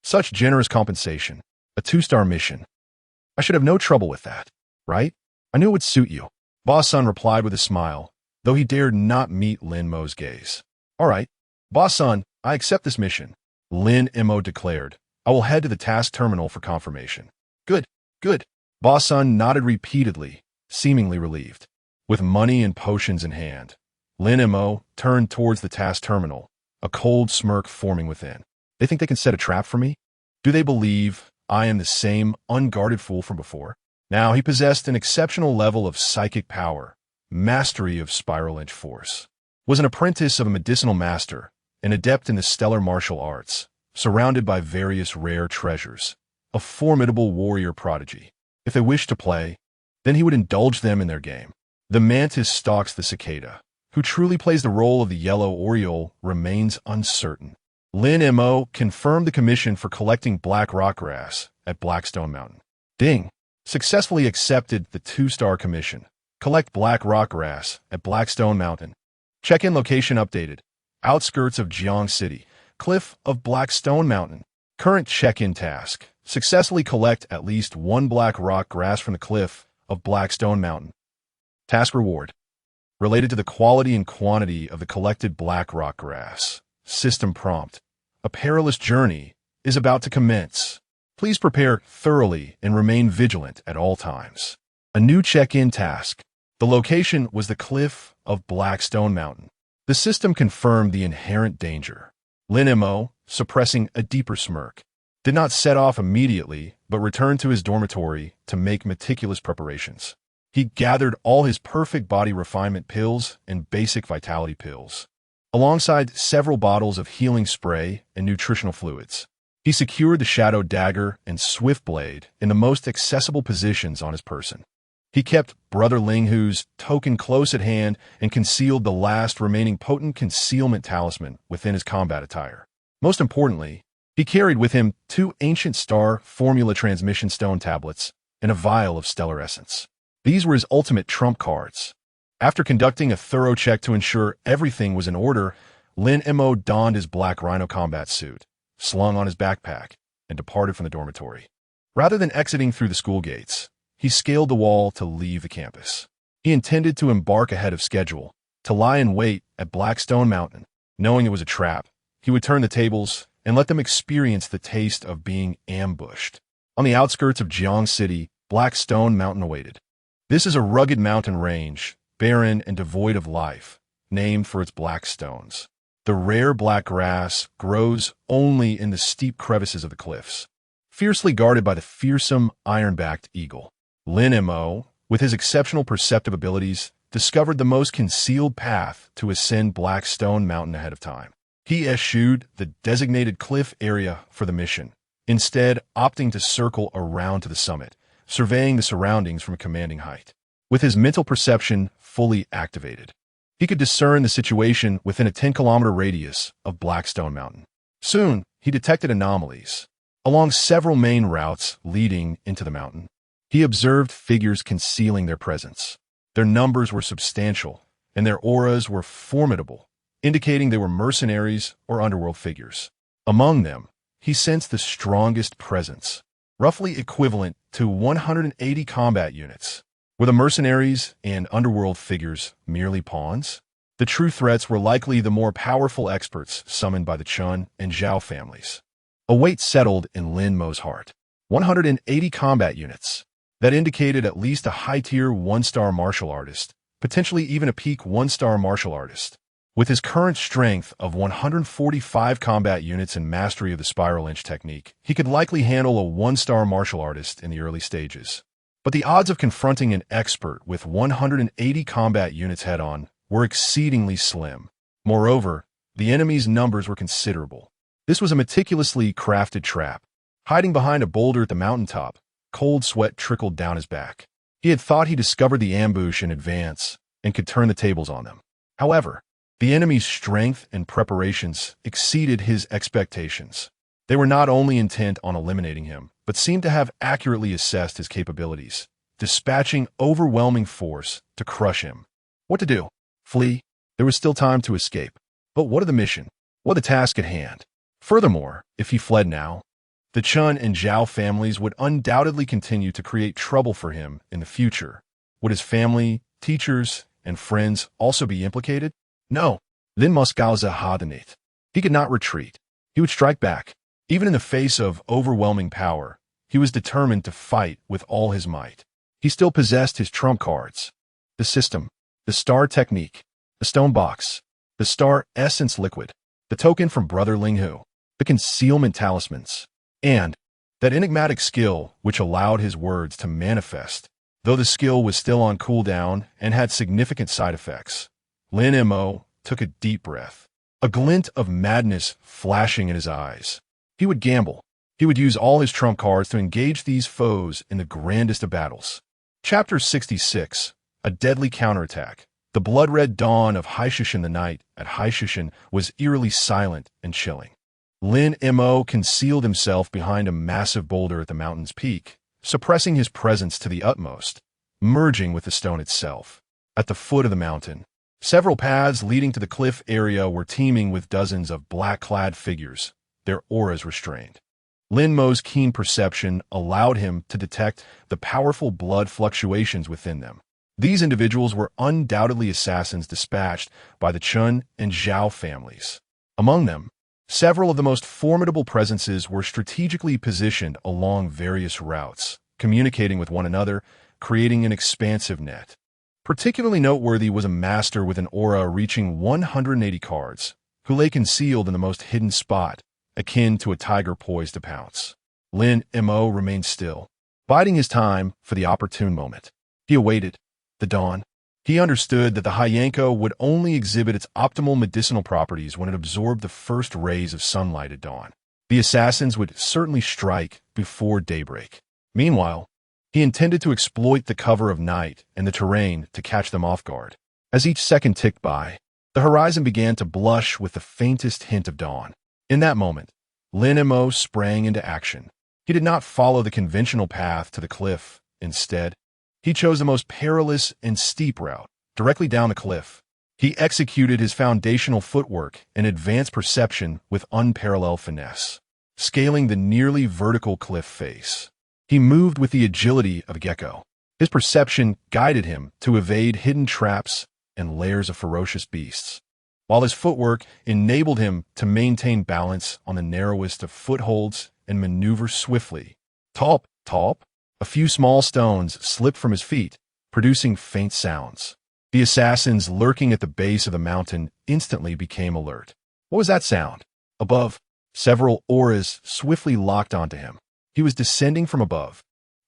Such generous compensation. A 2-star mission. I should have no trouble with that, right? I knew it would suit you. Boss Sun replied with a smile, though he dared not meet Lin Mo's gaze. All right, Boss Sun, I accept this mission, Lin Mo declared. I will head to the task terminal for confirmation. Good, good. Boss Sun nodded repeatedly, seemingly relieved. With money and potions in hand, Lin Mo turned towards the task terminal, a cold smirk forming within. They think they can set a trap for me? Do they believe I am the same unguarded fool from before? Now he possessed an exceptional level of psychic power, mastery of spiral edge force, was an apprentice of a medicinal master, an adept in the stellar martial arts, surrounded by various rare treasures, a formidable warrior prodigy. If they wished to play, then he would indulge them in their game. The mantis stalks the cicada. Who truly plays the role of the yellow oriole remains uncertain. Lin Mo confirmed the commission for collecting black rock grass at Blackstone Mountain. Ding! Successfully accepted the 2-star commission. Collect black rock grass at Blackstone Mountain. Check-in location updated. Outskirts of Jiang City. Cliff of Blackstone Mountain. Current check-in task. Successfully collect at least 1 black rock grass from the cliff of Blackstone Mountain. Task reward. Related to the quality and quantity of the collected black rock grass. System prompt. A perilous journey is about to commence. Please prepare thoroughly and remain vigilant at all times. A new check-in task. The location was the cliff of Blackstone Mountain. The system confirmed the inherent danger. Lin Mo, suppressing a deeper smirk, did not set off immediately, but returned to his dormitory to make meticulous preparations. He gathered all his perfect body refinement pills and basic vitality pills, alongside several bottles of healing spray and nutritional fluids. He secured the shadow dagger and swift blade in the most accessible positions on his person. He kept Brother Ling Hu's token close at hand and concealed the last remaining potent concealment talisman within his combat attire. Most importantly, he carried with him 2 ancient star formula transmission stone tablets and a vial of stellar essence. These were his ultimate trump cards. After conducting a thorough check to ensure everything was in order, Lin Mo donned his black rhino combat suit, slung on his backpack, and departed from the dormitory. Rather than exiting through the school gates, he scaled the wall to leave the campus. He intended to embark ahead of schedule, to lie in wait at Blackstone Mountain. Knowing it was a trap, he would turn the tables and let them experience the taste of being ambushed. On the outskirts of Jiang City, Blackstone Mountain awaited. This is a rugged mountain range, barren and devoid of life, named for its black stones. The rare black grass grows only in the steep crevices of the cliffs, fiercely guarded by the fearsome iron-backed eagle. Lin Mo, with his exceptional perceptive abilities, discovered the most concealed path to ascend Blackstone Mountain ahead of time. He eschewed the designated cliff area for the mission, instead opting to circle around to the summit, surveying the surroundings from a commanding height. With his mental perception fully activated, he could discern the situation within a 10-kilometer radius of Blackstone Mountain. Soon, he detected anomalies. Along several main routes leading into the mountain, he observed figures concealing their presence. Their numbers were substantial, and their auras were formidable, indicating they were mercenaries or underworld figures. Among them, he sensed the strongest presence, roughly equivalent to 180 combat units. Were the mercenaries and underworld figures merely pawns? The true threats were likely the more powerful experts summoned by the Chun and Zhao families. A weight settled in Lin Mo's heart. 180 combat units. That indicated at least a high-tier 1-star martial artist, potentially even a peak 1-star martial artist. With his current strength of 145 combat units and mastery of the spiral inch technique, he could likely handle a 1-star martial artist in the early stages. But the odds of confronting an expert with 180 combat units head-on were exceedingly slim. Moreover, the enemy's numbers were considerable. This was a meticulously crafted trap. Hiding behind a boulder at the mountaintop, cold sweat trickled down his back. He had thought he discovered the ambush in advance and could turn the tables on them. However, the enemy's strength and preparations exceeded his expectations. They were not only intent on eliminating him, but seemed to have accurately assessed his capabilities, dispatching overwhelming force to crush him. What to do? Flee? There was still time to escape. But what of the mission? What of the task at hand? Furthermore, if he fled now, the Chun and Zhao families would undoubtedly continue to create trouble for him in the future. Would his family, teachers, and friends also be implicated? No. Lin Moskowza Hadanit. He could not retreat. He would strike back. Even in the face of overwhelming power, he was determined to fight with all his might. He still possessed his trump cards. The system, the star technique, the stone box, the star essence liquid, the token from Brother Ling Hu, the concealment talismans, and that enigmatic skill which allowed his words to manifest, though the skill was still on cooldown and had significant side effects. Lin Mo took a deep breath, a glint of madness flashing in his eyes. He would gamble. He would use all his trump cards to engage these foes in the grandest of battles. Chapter 66, A Deadly Counterattack. The blood-red dawn of Haishushan the night at Haishushan was eerily silent and chilling. Lin Mo concealed himself behind a massive boulder at the mountain's peak, suppressing his presence to the utmost, merging with the stone itself. At the foot of the mountain, several paths leading to the cliff area were teeming with dozens of black-clad figures, their auras restrained. Lin Mo's keen perception allowed him to detect the powerful blood fluctuations within them. These individuals were undoubtedly assassins dispatched by the Chun and Zhao families. Among them, several of the most formidable presences were strategically positioned along various routes, communicating with one another, creating an expansive net. Particularly noteworthy was a master with an aura reaching 180 cards, who lay concealed in the most hidden spot, akin to a tiger poised to pounce. Lin Mo remained still, biding his time for the opportune moment. He awaited the dawn. He understood that the Hyanko would only exhibit its optimal medicinal properties when it absorbed the first rays of sunlight at dawn. The assassins would certainly strike before daybreak. Meanwhile, he intended to exploit the cover of night and the terrain to catch them off guard. As each second ticked by, the horizon began to blush with the faintest hint of dawn. In that moment, Lin Mo sprang into action. He did not follow the conventional path to the cliff. Instead, he chose the most perilous and steep route, directly down the cliff. He executed his foundational footwork and advanced perception with unparalleled finesse, scaling the nearly vertical cliff face. He moved with the agility of a gecko. His perception guided him to evade hidden traps and lairs of ferocious beasts, while his footwork enabled him to maintain balance on the narrowest of footholds and maneuver swiftly. Talp, talp. A few small stones slipped from his feet, producing faint sounds. The assassins lurking at the base of the mountain instantly became alert. What was that sound? Above, several auras swiftly locked onto him. He was descending from above.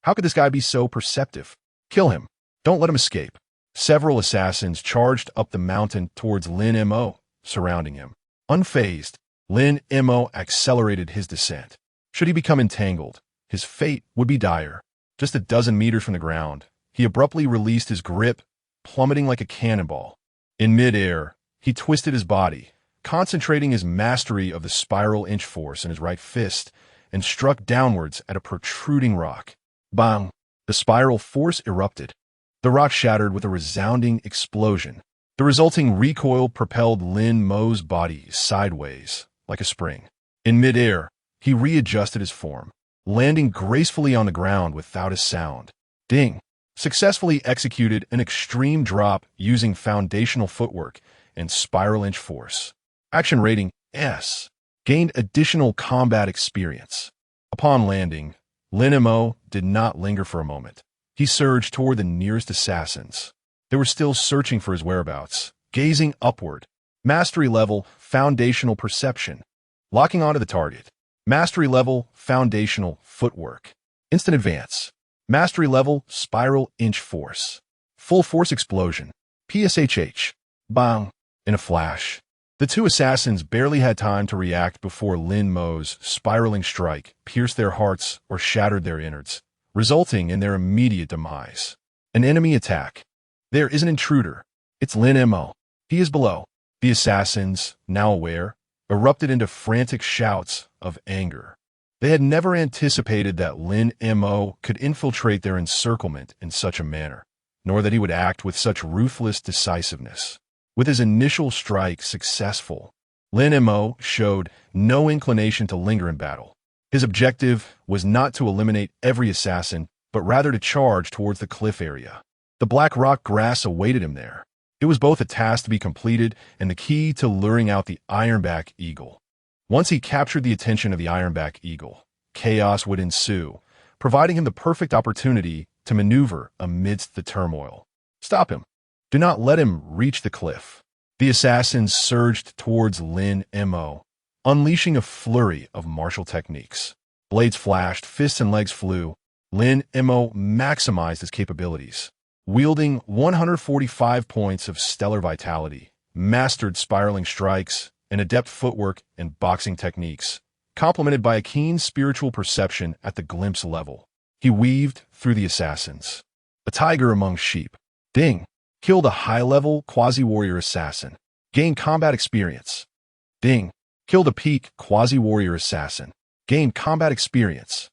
How could this guy be so perceptive? Kill him. Don't let him escape. Several assassins charged up the mountain towards Lin Mo, surrounding him. Unfazed, Lin Mo accelerated his descent. Should he become entangled, his fate would be dire. Just a dozen meters from the ground, he abruptly released his grip, plummeting like a cannonball. In midair, he twisted his body, concentrating his mastery of the spiral inch force in his right fist, and struck downwards at a protruding rock. Bang! The spiral force erupted. The rock shattered with a resounding explosion. The resulting recoil propelled Lin Mo's body sideways, like a spring. In midair, he readjusted his form, landing gracefully on the ground without a sound. Ding! Successfully executed an extreme drop using foundational footwork and spiral inch force. Action rating S. Gained additional combat experience. Upon landing, Lin Mo did not linger for a moment. He surged toward the nearest assassins. They were still searching for his whereabouts, gazing upward. Mastery level, foundational perception. Locking onto the target. Mastery level, foundational footwork. Instant advance. Mastery level, spiral inch force. Full force explosion. PSHH. Bang. In a flash. The two assassins barely had time to react before Lin Mo's spiraling strike pierced their hearts or shattered their innards, resulting in their immediate demise. An enemy attack. There is an intruder. It's Lin Mo. He is below. The assassins, now aware, erupted into frantic shouts of anger. They had never anticipated that Lin Mo could infiltrate their encirclement in such a manner, nor that he would act with such ruthless decisiveness. With his initial strike successful, Lin Mo showed no inclination to linger in battle. His objective was not to eliminate every assassin, but rather to charge towards the cliff area. The black rock grass awaited him there. It was both a task to be completed and the key to luring out the ironback eagle. Once he captured the attention of the ironback eagle, chaos would ensue, providing him the perfect opportunity to maneuver amidst the turmoil. Stop him. Do not let him reach the cliff. The assassins surged towards Lin Mo, unleashing a flurry of martial techniques. Blades flashed, fists and legs flew. Lin Mo maximized his capabilities. Wielding 145 points of stellar vitality, mastered spiraling strikes, and adept footwork and boxing techniques, complemented by a keen spiritual perception at the glimpse level. He weaved through the assassins. A tiger among sheep. Ding! Killed a high-level quasi-warrior assassin. Gained combat experience. Ding! Killed a peak quasi-warrior assassin. Gained combat experience.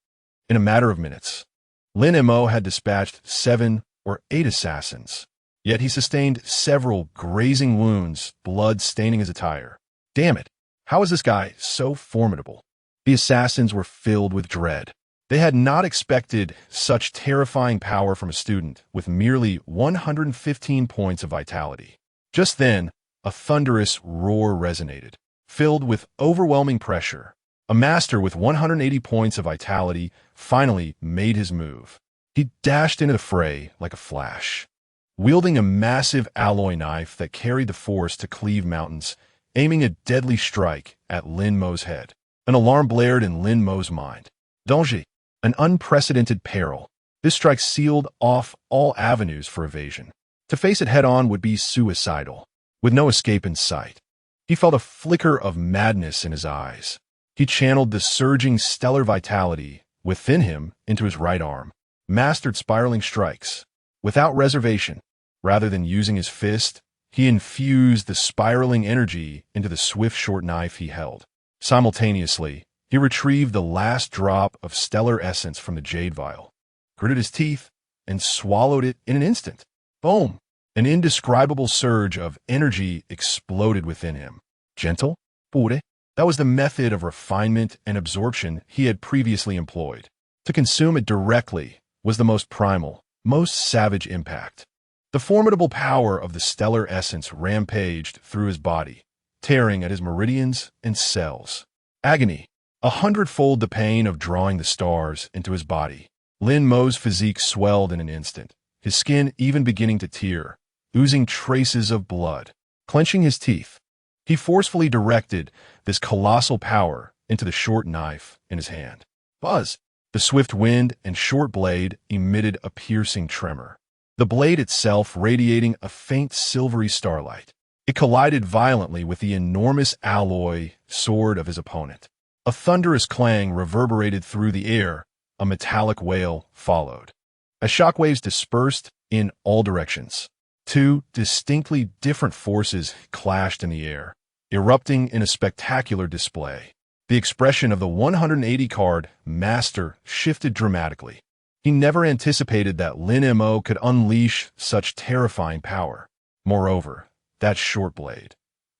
In a matter of minutes, Lin Mo had dispatched 7 or 8 assassins. Yet he sustained several grazing wounds, blood staining his attire. Damn it! How is this guy so formidable? The assassins were filled with dread. They had not expected such terrifying power from a student with merely 115 points of vitality. Just then, a thunderous roar resonated, filled with overwhelming pressure. A master with 180 points of vitality finally made his move. He dashed into the fray like a flash, wielding a massive alloy knife that carried the force to cleave mountains, aiming a deadly strike at Lin Mo's head. An alarm blared in Lin Mo's mind. Danger! An unprecedented peril. This strike sealed off all avenues for evasion. To face it head-on would be suicidal, with no escape in sight. He felt a flicker of madness in his eyes. He channeled the surging stellar vitality within him into his right arm, mastered spiraling strikes. Without reservation, rather than using his fist, he infused the spiraling energy into the swift short knife he held. Simultaneously, he retrieved the last drop of stellar essence from the jade vial, gritted his teeth, and swallowed it in an instant. Boom! An indescribable surge of energy exploded within him. Gentle? Pure? That was the method of refinement and absorption he had previously employed. To consume it directly was the most primal, most savage impact. The formidable power of the stellar essence rampaged through his body, tearing at his meridians and cells. Agony, 100-fold the pain of drawing the stars into his body. Lin Mo's physique swelled in an instant, his skin even beginning to tear, oozing traces of blood. Clenching his teeth, he forcefully directed this colossal power into the short knife in his hand. Buzz! The swift wind and short blade emitted a piercing tremor, the blade itself radiating a faint silvery starlight. It collided violently with the enormous alloy sword of his opponent. A thunderous clang reverberated through the air. A metallic wail followed. As shockwaves dispersed in all directions, two distinctly different forces clashed in the air, erupting in a spectacular display. The expression of the 180-card master shifted dramatically. He never anticipated that Lin Mo could unleash such terrifying power. Moreover, that short blade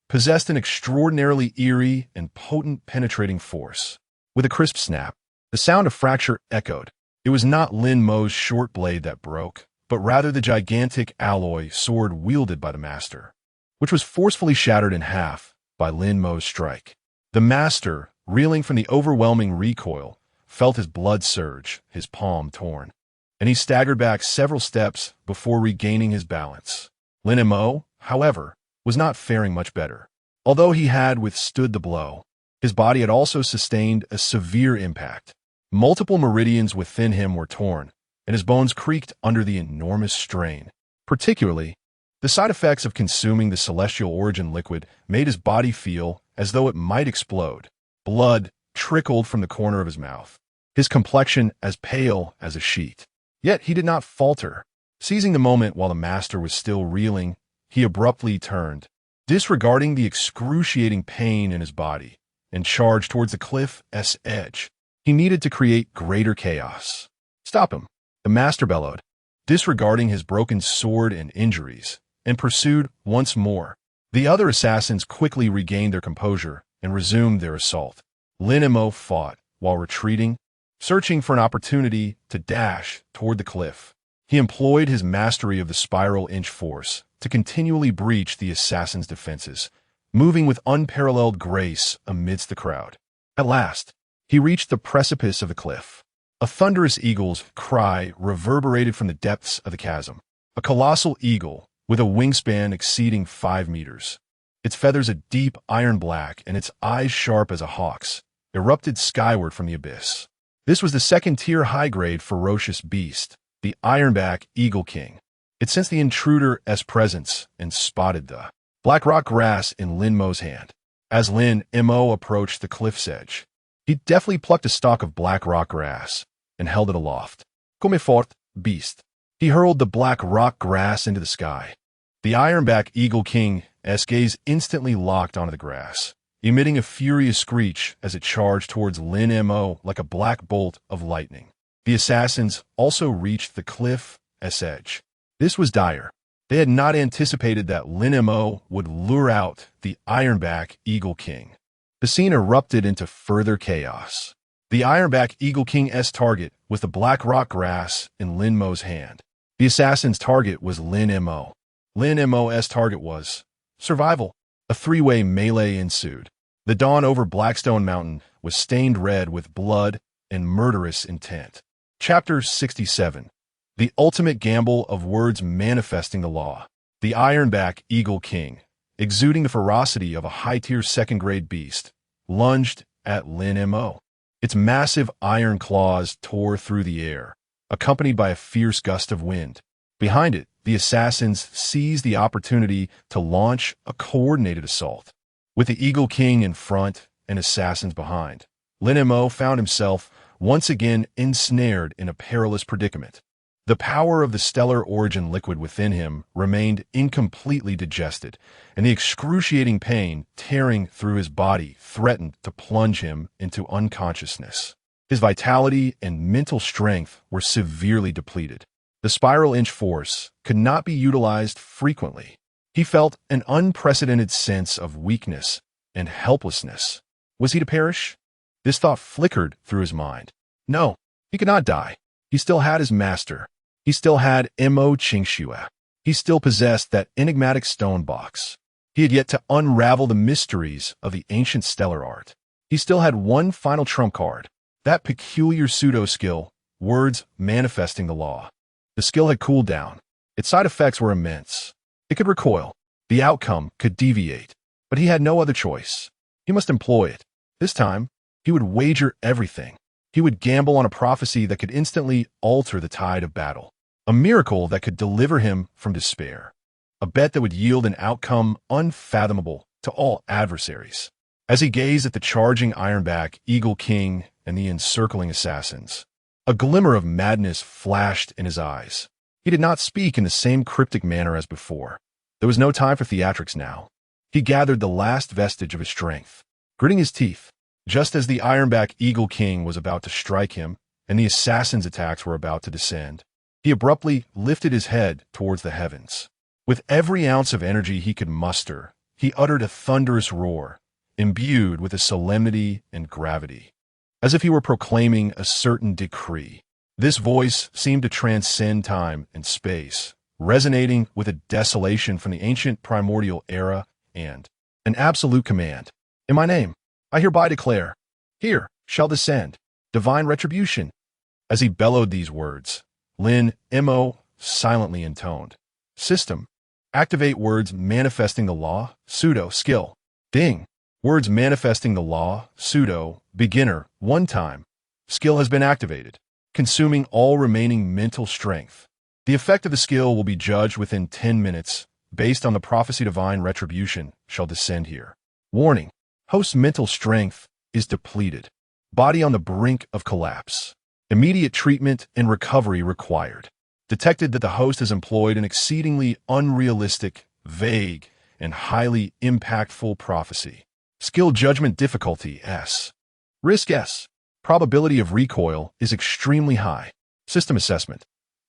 possessed an extraordinarily eerie and potent penetrating force. With a crisp snap, the sound of fracture echoed. It was not Lin Mo's short blade that broke, but rather the gigantic alloy sword wielded by the master, which was forcefully shattered in half by Lin Mo's strike. The master, reeling from the overwhelming recoil, felt his blood surge, his palm torn, and he staggered back several steps before regaining his balance. Lin Mo, however, was not faring much better. Although he had withstood the blow, his body had also sustained a severe impact. Multiple meridians within him were torn, and his bones creaked under the enormous strain. Particularly, the side effects of consuming the celestial origin liquid made his body feel as though it might explode. Blood trickled from the corner of his mouth, his complexion as pale as a sheet. Yet he did not falter. Seizing the moment while the master was still reeling, he abruptly turned, disregarding the excruciating pain in his body, and charged towards the cliff's edge. He needed to create greater chaos. Stop him, the master bellowed, disregarding his broken sword and injuries, and pursued once more. The other assassins quickly regained their composure and resumed their assault. Lin Mo fought while retreating, searching for an opportunity to dash toward the cliff. He employed his mastery of the spiral inch force to continually breach the assassin's defenses, moving with unparalleled grace amidst the crowd. At last, he reached the precipice of the cliff. A thunderous eagle's cry reverberated from the depths of the chasm. A colossal eagle, with a wingspan exceeding 5 meters, its feathers a deep iron black and its eyes sharp as a hawk's, erupted skyward from the abyss. This was the second-tier high-grade ferocious beast, the Ironback Eagle King. It sensed the intruder's presence and spotted the black rock grass in Lin Mo's hand. As Lin Mo approached the cliff's edge, he deftly plucked a stalk of black rock grass and held it aloft. Come forth, beast. He hurled the black rock grass into the sky. The Ironback Eagle King's gaze instantly locked onto the grass, emitting a furious screech as it charged towards Lin Mo like a black bolt of lightning. The assassins also reached the cliff's edge. This was dire. They had not anticipated that Lin Mo would lure out the Ironback Eagle King. The scene erupted into further chaos. The Ironback Eagle King's target was the black rock grass in Lin Mo's hand. The assassin's target was Lin Mo. Lin Mo's target was survival. A three-way melee ensued. The dawn over Blackstone Mountain was stained red with blood and murderous intent. Chapter 67. The ultimate gamble of words manifesting the law. The Ironback Eagle King, exuding the ferocity of a high-tier second-grade beast, lunged at Lin Mo. Its massive iron claws tore through the air, accompanied by a fierce gust of wind. Behind it, the assassins seized the opportunity to launch a coordinated assault. With the Eagle King in front and assassins behind, Lin Mo found himself once again ensnared in a perilous predicament. The power of the stellar origin liquid within him remained incompletely digested, and the excruciating pain tearing through his body threatened to plunge him into unconsciousness. His vitality and mental strength were severely depleted. The spiral inch force could not be utilized frequently. He felt an unprecedented sense of weakness and helplessness. Was he to perish? This thought flickered through his mind. No, he could not die. He still had his master. He still had Mo Qingxue. He still possessed that enigmatic stone box. He had yet to unravel the mysteries of the ancient stellar art. He still had one final trump card, that peculiar pseudo-skill, words manifesting the law. The skill had cooled down. Its side effects were immense. It could recoil. The outcome could deviate. But he had no other choice. He must employ it. This time, he would wager everything. He would gamble on a prophecy that could instantly alter the tide of battle. A miracle that could deliver him from despair. A bet that would yield an outcome unfathomable to all adversaries. As he gazed at the charging Ironback Eagle King and the encircling assassins, a glimmer of madness flashed in his eyes. He did not speak in the same cryptic manner as before. There was no time for theatrics now. He gathered the last vestige of his strength, gritting his teeth, just as the Ironback Eagle King was about to strike him and the assassin's attacks were about to descend. He abruptly lifted his head towards the heavens. With every ounce of energy he could muster, he uttered a thunderous roar, imbued with a solemnity and gravity, as if he were proclaiming a certain decree. This voice seemed to transcend time and space, resonating with a desolation from the ancient primordial era and an absolute command. In my name, I hereby declare, here shall descend divine retribution. As he bellowed these words, Lin Mo silently intoned. System. Activate words manifesting the law, pseudo, skill. Ding. Words manifesting the law, pseudo, beginner, one time. Skill has been activated, consuming all remaining mental strength. The effect of the skill will be judged within 10 minutes, based on the prophecy divine retribution shall descend here. Warning. Host's mental strength is depleted. Body on the brink of collapse. Immediate treatment and recovery required. Detected that the host has employed an exceedingly unrealistic, vague, and highly impactful prophecy. Skill judgment difficulty S. Risk S. Probability of recoil is extremely high. System assessment.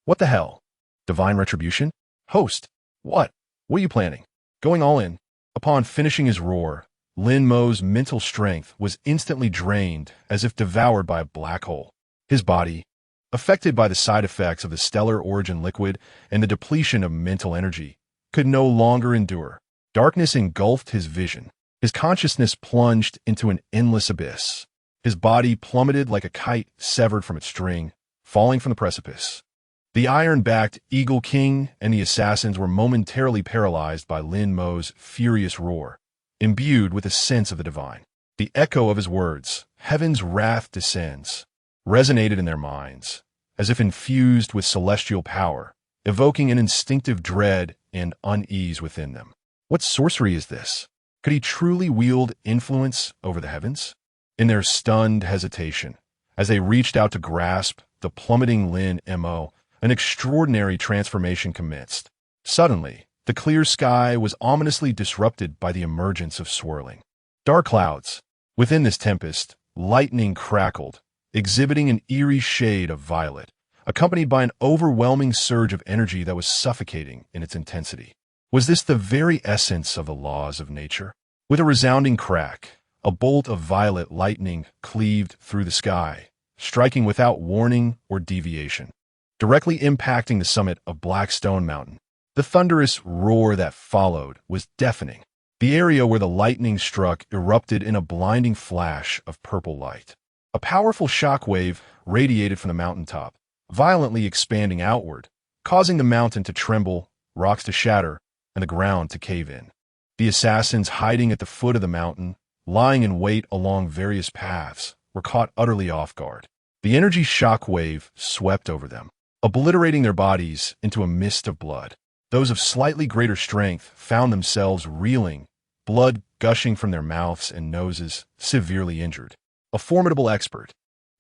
What the hell? Divine retribution? Host. What? What are you planning? Going all in. Upon finishing his roar, Lin Mo's mental strength was instantly drained as if devoured by a black hole. His body, affected by the side effects of the stellar origin liquid and the depletion of mental energy, could no longer endure. Darkness engulfed his vision. His consciousness plunged into an endless abyss. His body plummeted like a kite severed from its string, falling from the precipice. The iron-backed Eagle King and the assassins were momentarily paralyzed by Lin Mo's furious roar, imbued with a sense of the divine. The echo of his words, heaven's wrath descends, resonated in their minds, as if infused with celestial power, evoking an instinctive dread and unease within them. What sorcery is this? Could he truly wield influence over the heavens? In their stunned hesitation, as they reached out to grasp the plummeting Lin Mo, an extraordinary transformation commenced. Suddenly, the clear sky was ominously disrupted by the emergence of swirling dark clouds. Within this tempest, lightning crackled, exhibiting an eerie shade of violet, accompanied by an overwhelming surge of energy that was suffocating in its intensity. Was this the very essence of the laws of nature? With a resounding crack, a bolt of violet lightning cleaved through the sky, striking without warning or deviation, directly impacting the summit of Blackstone Mountain. The thunderous roar that followed was deafening. The area where the lightning struck erupted in a blinding flash of purple light. A powerful shockwave radiated from the mountaintop, violently expanding outward, causing the mountain to tremble, rocks to shatter, and the ground to cave in. The assassins hiding at the foot of the mountain, lying in wait along various paths, were caught utterly off guard. The energy shock wave swept over them, obliterating their bodies into a mist of blood. Those of slightly greater strength found themselves reeling, blood gushing from their mouths and noses, severely injured. A formidable expert,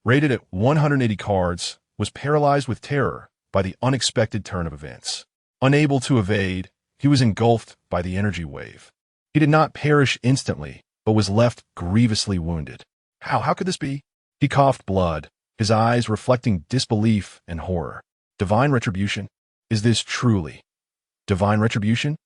rated at 180 cards, was paralyzed with terror by the unexpected turn of events. Unable to evade, he was engulfed by the energy wave. He did not perish instantly, but was left grievously wounded. How could this be? He coughed blood, his eyes reflecting disbelief and horror. Divine retribution? Is this truly divine retribution?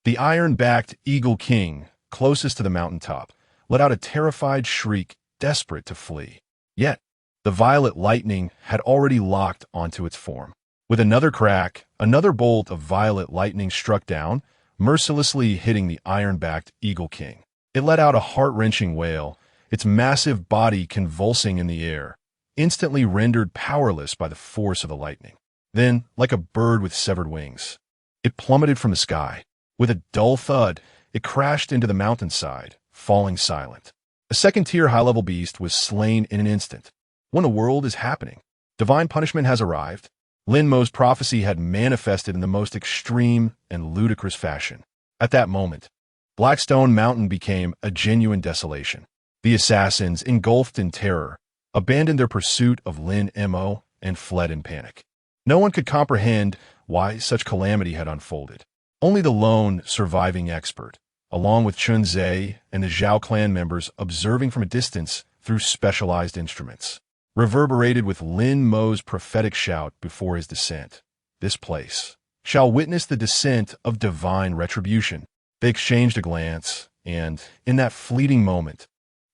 The iron-backed Eagle King, closest to the mountaintop, let out a terrified shriek, desperate to flee. Yet, the violet lightning had already locked onto its form. With another crack, another bolt of violet lightning struck down, mercilessly hitting the iron-backed Eagle King. It let out a heart-wrenching wail, its massive body convulsing in the air, instantly rendered powerless by the force of the lightning. Then, like a bird with severed wings, it plummeted from the sky. With a dull thud, it crashed into the mountainside, falling silent. A second-tier high-level beast was slain in an instant. When the world is happening, divine punishment has arrived. Lin Mo's prophecy had manifested in the most extreme and ludicrous fashion. At that moment, Blackstone Mountain became a genuine desolation. The assassins, engulfed in terror, abandoned their pursuit of Lin Mo and fled in panic. No one could comprehend why such calamity had unfolded. Only the lone surviving expert, along with Chun Zhe and the Zhao clan members observing from a distance through specialized instruments, reverberated with Lin Mo's prophetic shout before his descent. This place shall witness the descent of divine retribution. They exchanged a glance, and, in that fleeting moment,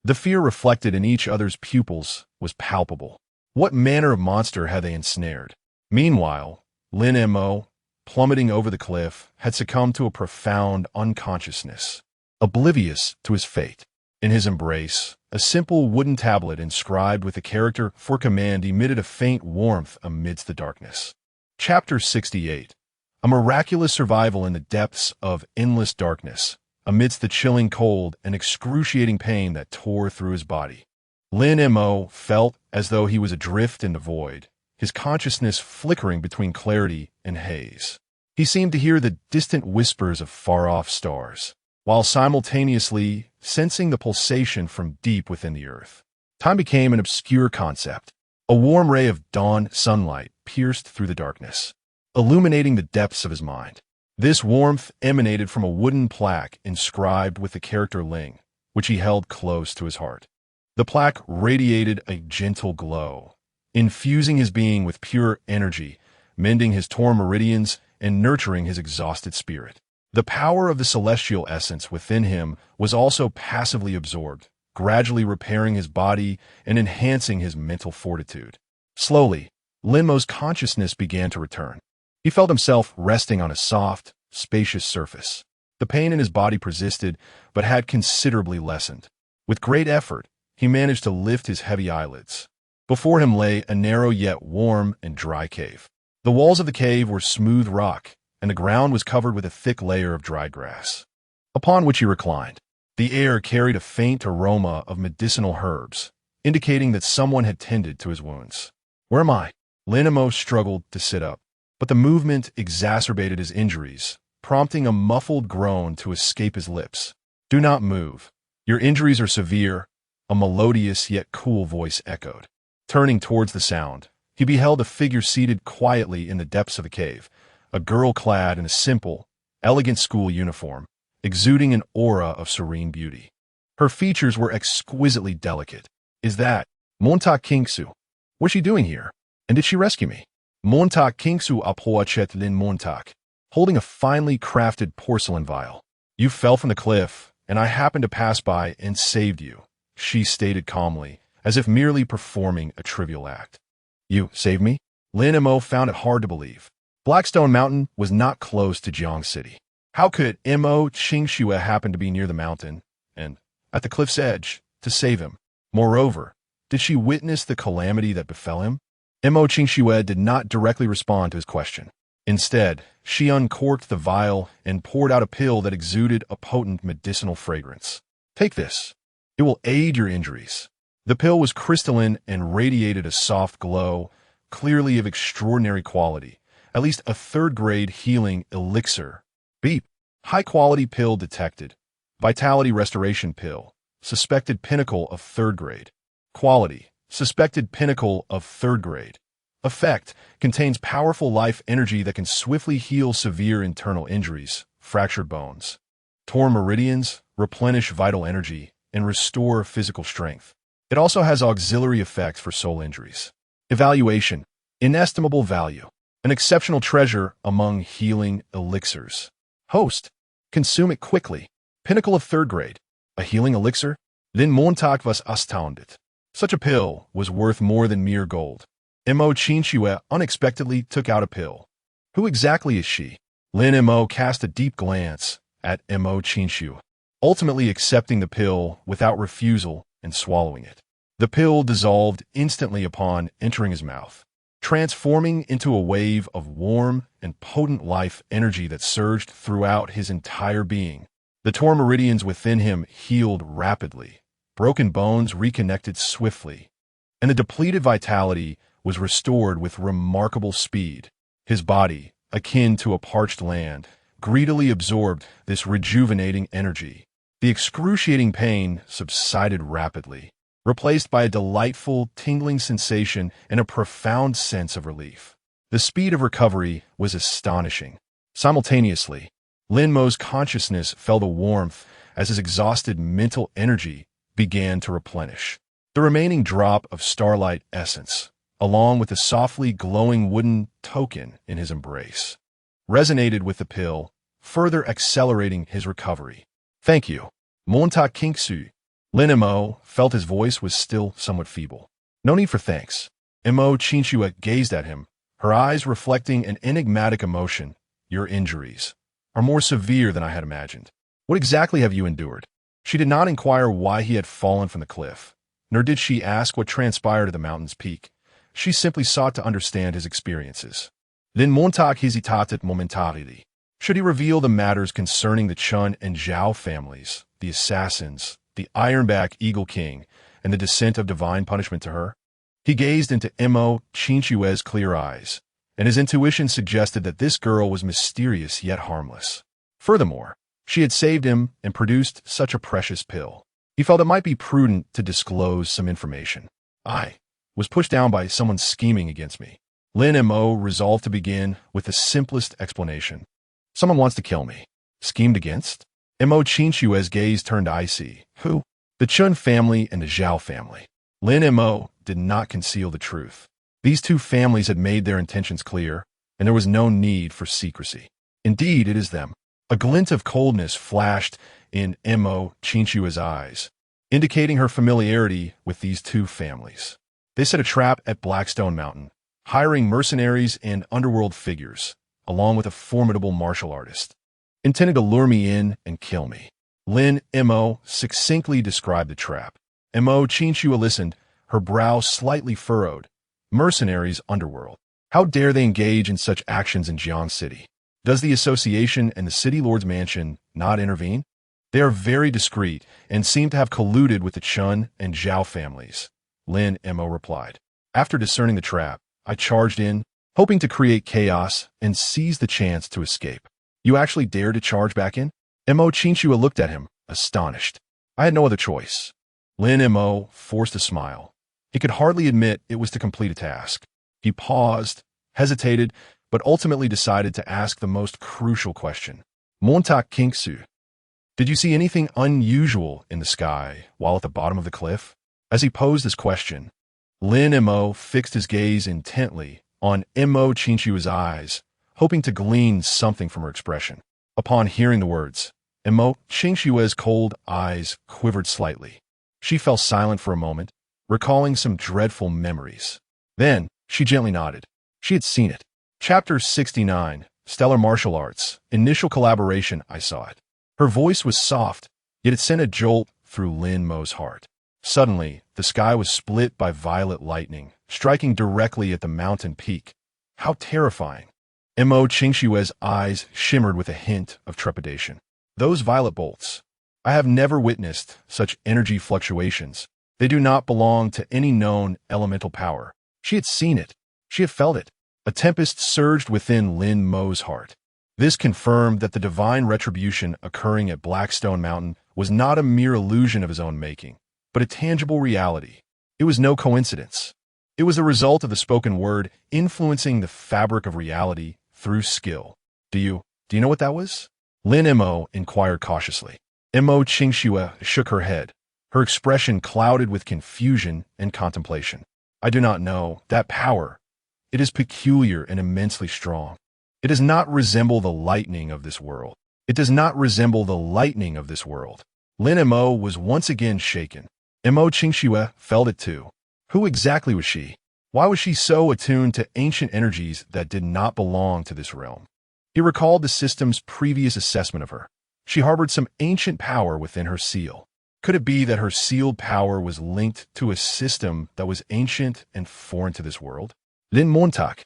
the fear reflected in each other's pupils was palpable. What manner of monster had they ensnared? Meanwhile, Lin Mo, plummeting over the cliff, had succumbed to a profound unconsciousness, oblivious to his fate. In his embrace, a simple wooden tablet inscribed with the character for command emitted a faint warmth amidst the darkness. Chapter 68. A miraculous survival in the depths of endless darkness, amidst the chilling cold and excruciating pain that tore through his body. Lin Mo felt as though he was adrift in the void, his consciousness flickering between clarity and haze. He seemed to hear the distant whispers of far-off stars, while simultaneously sensing the pulsation from deep within the earth. Time became an obscure concept. A warm ray of dawn sunlight pierced through the darkness, illuminating the depths of his mind. This warmth emanated from a wooden plaque inscribed with the character Ling, which he held close to his heart. The plaque radiated a gentle glow, infusing his being with pure energy, mending his torn meridians and nurturing his exhausted spirit. The power of the celestial essence within him was also passively absorbed, gradually repairing his body and enhancing his mental fortitude. Slowly, Lin Mo's consciousness began to return. He felt himself resting on a soft, spacious surface. The pain in his body persisted, but had considerably lessened. With great effort, he managed to lift his heavy eyelids. Before him lay a narrow yet warm and dry cave. The walls of the cave were smooth rock, and the ground was covered with a thick layer of dry grass, upon which he reclined. The air carried a faint aroma of medicinal herbs, indicating that someone had tended to his wounds. "Where am I?" Lin Mo struggled to sit up, but the movement exacerbated his injuries, prompting a muffled groan to escape his lips. "Do not move. Your injuries are severe," a melodious yet cool voice echoed. Turning towards the sound, he beheld a figure seated quietly in the depths of the cave, a girl clad in a simple, elegant school uniform, exuding an aura of serene beauty. Her features were exquisitely delicate. "Is that Montauk Kingsu? What's she doing here? And did she rescue me?" Montauk Kingsu approached Lin Montauk, holding a finely crafted porcelain vial. "You fell from the cliff, and I happened to pass by and saved you," she stated calmly, as if merely performing a trivial act. "You saved me?" Lin Mo found it hard to believe. Blackstone Mountain was not close to Jiang City. How could Mo Qingxue happen to be near the mountain, and, at the cliff's edge, to save him? Moreover, did she witness the calamity that befell him? Mo Qingxue did not directly respond to his question. Instead, she uncorked the vial and poured out a pill that exuded a potent medicinal fragrance. "Take this. It will aid your injuries." The pill was crystalline and radiated a soft glow, clearly of extraordinary quality, at least a third-grade healing elixir. Beep. High-quality pill detected. Vitality restoration pill. Suspected pinnacle of third grade. Quality. Suspected pinnacle of third grade. Effect. Contains powerful life energy that can swiftly heal severe internal injuries, fractured bones. Torn meridians, replenish vital energy, and restore physical strength. It also has auxiliary effects for soul injuries. Evaluation. Inestimable value. An exceptional treasure among healing elixirs. Host. Consume it quickly. Pinnacle of third grade. A healing elixir? Lin Mo was astounded. Such a pill was worth more than mere gold. Mo Qinxue unexpectedly took out a pill. Who exactly is she? Lin Mo cast a deep glance at Mo Qinxue, ultimately accepting the pill without refusal and swallowing it. The pill dissolved instantly upon entering his mouth, transforming into a wave of warm and potent life energy that surged throughout his entire being. The torn meridians within him healed rapidly, broken bones reconnected swiftly, and the depleted vitality was restored with remarkable speed. His body, akin to a parched land, greedily absorbed this rejuvenating energy. The excruciating pain subsided rapidly, replaced by a delightful, tingling sensation and a profound sense of relief. The speed of recovery was astonishing. Simultaneously, Lin Mo's consciousness felt a warmth as his exhausted mental energy began to replenish. The remaining drop of starlight essence, along with the softly glowing wooden token in his embrace, resonated with the pill, further accelerating his recovery. Thank you. Monta Kingsu. Lin Mo felt his voice was still somewhat feeble. No need for thanks. Mo Qinxue gazed at him, her eyes reflecting an enigmatic emotion. Your injuries are more severe than I had imagined. What exactly have you endured? She did not inquire why he had fallen from the cliff, nor did she ask what transpired at the mountain's peak. She simply sought to understand his experiences. Lin Montag hesitated momentarily. Should he reveal the matters concerning the Chun and Zhao families, the assassins, the Ironback Eagle King, and the descent of divine punishment to her? He gazed into Mo Qinxue's clear eyes, and his intuition suggested that this girl was mysterious yet harmless. Furthermore, she had saved him and produced such a precious pill. He felt it might be prudent to disclose some information. I was pushed down by someone scheming against me. Lin Mo resolved to begin with the simplest explanation. Someone wants to kill me. Schemed against? Mo Qinxue's gaze turned icy. Who? The Chun family and the Zhao family. Lin Mo did not conceal the truth. These two families had made their intentions clear, and there was no need for secrecy. Indeed, it is them. A glint of coldness flashed in Mo Qinxue's eyes, indicating her familiarity with these two families. They set a trap at Blackstone Mountain, hiring mercenaries and underworld figures, along with a formidable martial artist, intended to lure me in and kill me. Lin Mo succinctly described the trap. Mo Qinxue listened, her brow slightly furrowed. Mercenaries, underworld. How dare they engage in such actions in Jian City? Does the association and the city lord's mansion not intervene? They are very discreet and seem to have colluded with the Chun and Zhao families, Lin Mo replied. After discerning the trap, I charged in, hoping to create chaos and seize the chance to escape. You actually dared to charge back in? Mo Qinxue looked at him, astonished. I had no other choice. Lin Mo forced a smile. He could hardly admit it was to complete a task. He paused, hesitated, but ultimately decided to ask the most crucial question. Montak Kingsu. Did you see anything unusual in the sky while at the bottom of the cliff? As he posed this question, Lin Mo fixed his gaze intently on Mo Qinxue's eyes, hoping to glean something from her expression. Upon hearing the words, Mo Qinxue's cold eyes quivered slightly. She fell silent for a moment, recalling some dreadful memories. Then, she gently nodded. She had seen it. Chapter 69, Stellar Martial Arts. Initial collaboration, I saw it. Her voice was soft, yet it sent a jolt through Lin Mo's heart. Suddenly, the sky was split by violet lightning, striking directly at the mountain peak. How terrifying. Mo Qinxue's eyes shimmered with a hint of trepidation. Those violet bolts. I have never witnessed such energy fluctuations. They do not belong to any known elemental power. She had seen it. She had felt it. A tempest surged within Lin Mo's heart. This confirmed that the divine retribution occurring at Blackstone Mountain was not a mere illusion of his own making, but a tangible reality. It was no coincidence. It was a result of the spoken word influencing the fabric of reality through skill. Do you know what that was? Lin Mo inquired cautiously. Mo Qingxue shook her head, her expression clouded with confusion and contemplation. I do not know. That power. It is peculiar and immensely strong. It does not resemble the lightning of this world. It does not resemble the lightning of this world. Lin Mo was once again shaken. Mo Qingxue felt it too. Who exactly was she? Why was she so attuned to ancient energies that did not belong to this realm? He recalled the system's previous assessment of her. She harbored some ancient power within her seal. Could it be that her sealed power was linked to a system that was ancient and foreign to this world? Lin Montauk,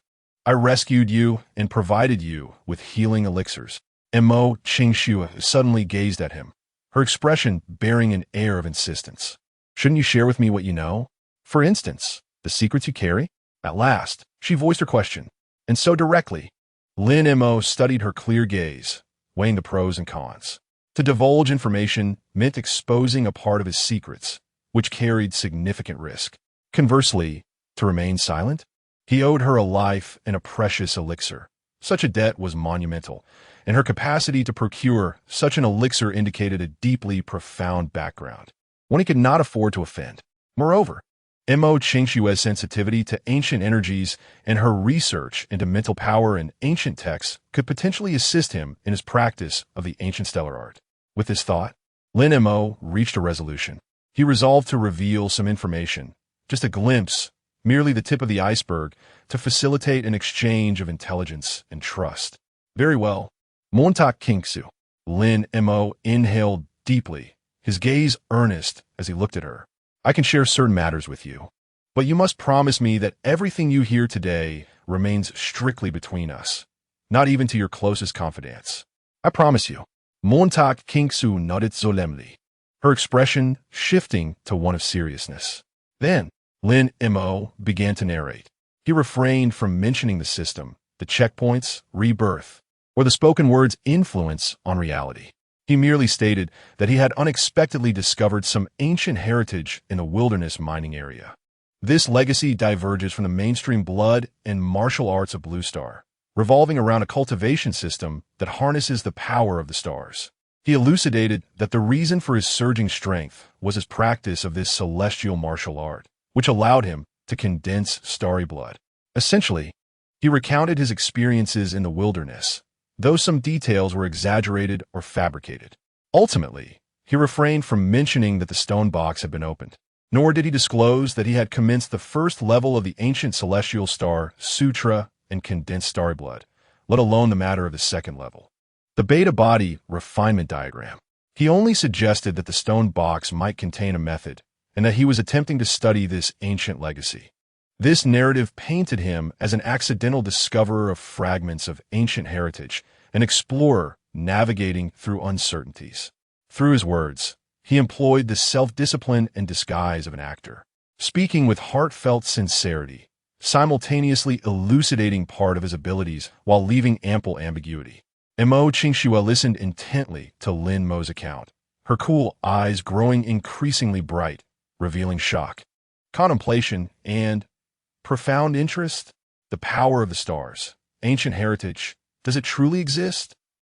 I rescued you and provided you with healing elixirs. Mo Qingxue suddenly gazed at him, her expression bearing an air of insistence. Shouldn't you share with me what you know? For instance, the secrets you carry? At last, she voiced her question, and so directly. Lin Mo studied her clear gaze, weighing the pros and cons. To divulge information meant exposing a part of his secrets, which carried significant risk. Conversely, to remain silent? He owed her a life and a precious elixir. Such a debt was monumental, and her capacity to procure such an elixir indicated a deeply profound background, one he could not afford to offend. Moreover, Mo Qingxue's sensitivity to ancient energies and her research into mental power and ancient texts could potentially assist him in his practice of the ancient stellar art. With this thought, Lin Mo reached a resolution. He resolved to reveal some information, just a glimpse, merely the tip of the iceberg, to facilitate an exchange of intelligence and trust. Very well. Montauk Kingsu. Lin Mo inhaled deeply, his gaze earnest as he looked at her. I can share certain matters with you, but you must promise me that everything you hear today remains strictly between us, not even to your closest confidants. I promise you. Montauk Kingsu nodded solemnly, her expression shifting to one of seriousness. Then, Lin Mo began to narrate. He refrained from mentioning the system, the checkpoints, rebirth, or the spoken word's influence on reality. He merely stated that he had unexpectedly discovered some ancient heritage in the wilderness mining area. This legacy diverges from the mainstream blood and martial arts of Blue Star, revolving around a cultivation system that harnesses the power of the stars. He elucidated that the reason for his surging strength was his practice of this celestial martial art, which allowed him to condense starry blood. Essentially, he recounted his experiences in the wilderness, though some details were exaggerated or fabricated. Ultimately, he refrained from mentioning that the stone box had been opened, nor did he disclose that he had commenced the first level of the ancient celestial star sutra and condensed starry blood, let alone the matter of the second level, the beta body refinement diagram. He only suggested that the stone box might contain a method, and that he was attempting to study this ancient legacy. This narrative painted him as an accidental discoverer of fragments of ancient heritage, an explorer navigating through uncertainties. Through his words, he employed the self-discipline and disguise of an actor, speaking with heartfelt sincerity, simultaneously elucidating part of his abilities while leaving ample ambiguity. Mo Qingxue listened intently to Lin Mo's account, her cool eyes growing increasingly bright, revealing shock, contemplation, and profound interest. The power of the stars, ancient heritage, does it truly exist?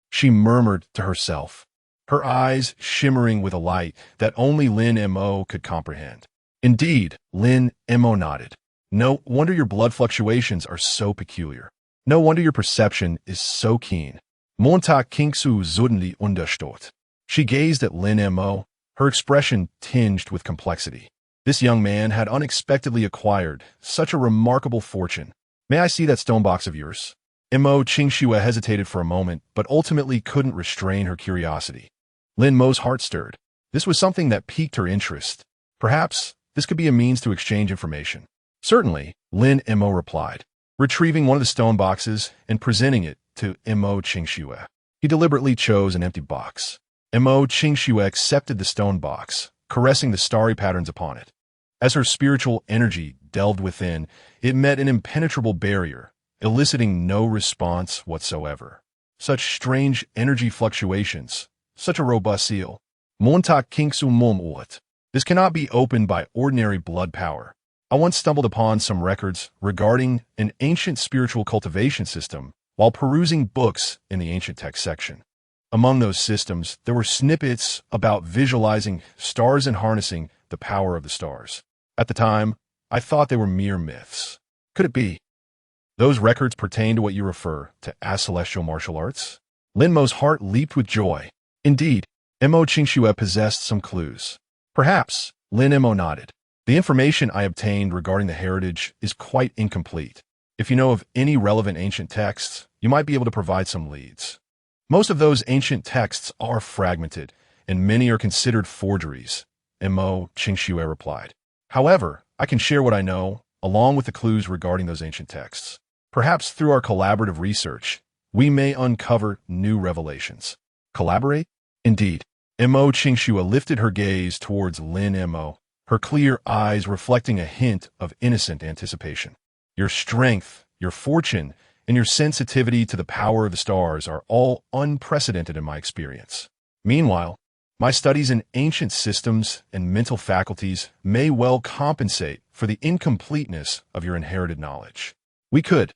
She murmured to herself, her eyes shimmering with a light that only Lin Mo could comprehend. Indeed, Lin Mo nodded. No wonder your blood fluctuations are so peculiar. No wonder your perception is so keen. Montauk Kingsu suddenly understood. She gazed at Lin Mo, her expression tinged with complexity. This young man had unexpectedly acquired such a remarkable fortune. May I see that stone box of yours? Mo Qingxue hesitated for a moment, but ultimately couldn't restrain her curiosity. Lin Mo's heart stirred. This was something that piqued her interest. Perhaps this could be a means to exchange information. Certainly, Lin Mo replied, retrieving one of the stone boxes and presenting it to Mo Qingxue. He deliberately chose an empty box. Mo Qingxue accepted the stone box, caressing the starry patterns upon it. As her spiritual energy delved within, it met an impenetrable barrier, eliciting no response whatsoever. Such strange energy fluctuations, such a robust seal. Montak kinksu mum uat. This cannot be opened by ordinary blood power. I once stumbled upon some records regarding an ancient spiritual cultivation system while perusing books in the ancient text section. Among those systems, there were snippets about visualizing stars and harnessing the power of the stars. At the time, I thought they were mere myths. Could it be? Those records pertain to what you refer to as celestial martial arts? Lin Mo's heart leaped with joy. Indeed, Mo Qingxue possessed some clues. Perhaps, Lin Mo nodded. The information I obtained regarding the heritage is quite incomplete. If you know of any relevant ancient texts, you might be able to provide some leads. Most of those ancient texts are fragmented, and many are considered forgeries, Mo Qingxue replied. However, I can share what I know, along with the clues regarding those ancient texts. Perhaps through our collaborative research, we may uncover new revelations. Collaborate? Indeed. Mo Qingxue lifted her gaze towards Lin Mo, her clear eyes reflecting a hint of innocent anticipation. Your strength, your fortune, and your sensitivity to the power of the stars are all unprecedented in my experience. Meanwhile, my studies in ancient systems and mental faculties may well compensate for the incompleteness of your inherited knowledge. We could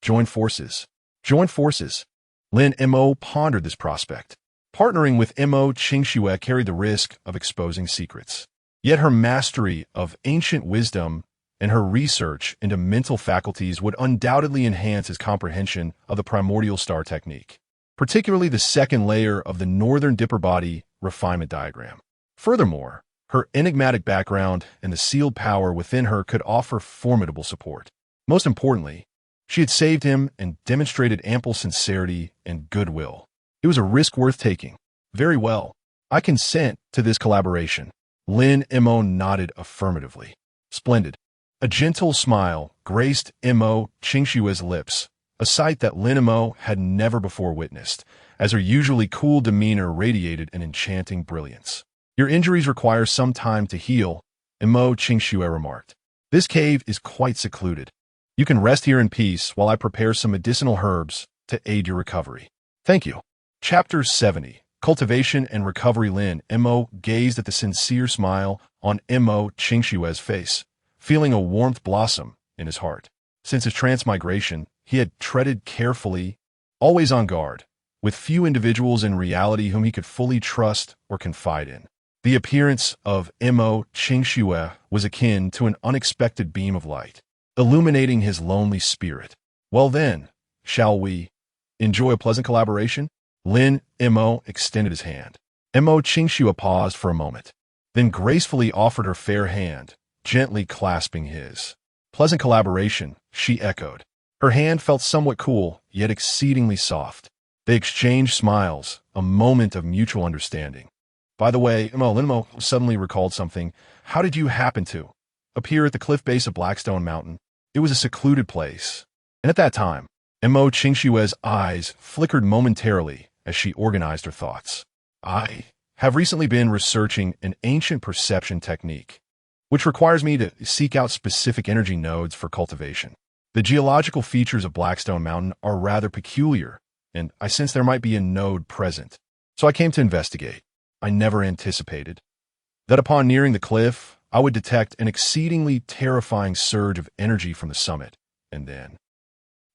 join forces. Join forces. Lin Mo pondered this prospect. Partnering with Mo Qingxue carried the risk of exposing secrets. Yet her mastery of ancient wisdom and her research into mental faculties would undoubtedly enhance his comprehension of the primordial star technique, particularly the second layer of the Northern Dipper body refinement diagram. Furthermore, her enigmatic background and the sealed power within her could offer formidable support. Most importantly, she had saved him and demonstrated ample sincerity and goodwill. It was a risk worth taking. Very well. I consent to this collaboration. Lin Mo nodded affirmatively. Splendid. A gentle smile graced Mo Qingxue's lips, a sight that Lin Mo had never before witnessed, as her usually cool demeanor radiated an enchanting brilliance. Your injuries require some time to heal, Mo Qingxue remarked. This cave is quite secluded. You can rest here in peace while I prepare some medicinal herbs to aid your recovery. Thank you. Chapter 70. Cultivation and Recovery. Lin Mo gazed at the sincere smile on Mo Qingxue's face, feeling a warmth blossom in his heart. Since his transmigration, he had treaded carefully, always on guard, with few individuals in reality whom he could fully trust or confide in. The appearance of Mo Qingxue was akin to an unexpected beam of light, illuminating his lonely spirit. Well then, shall we enjoy a pleasant collaboration? Lin Mo extended his hand. Mo Qingxue paused for a moment, then gracefully offered her fair hand, gently clasping his. Pleasant collaboration, she echoed. Her hand felt somewhat cool, yet exceedingly soft. They exchanged smiles, a moment of mutual understanding. By the way, Lin Mo suddenly recalled something. How did you happen to appear at the cliff base of Blackstone Mountain? It was a secluded place. And at that time, Mo Qingxue's eyes flickered momentarily as she organized her thoughts. I have recently been researching an ancient perception technique, which requires me to seek out specific energy nodes for cultivation. The geological features of Blackstone Mountain are rather peculiar, and I sense there might be a node present. So I came to investigate. I never anticipated that upon nearing the cliff, I would detect an exceedingly terrifying surge of energy from the summit, and then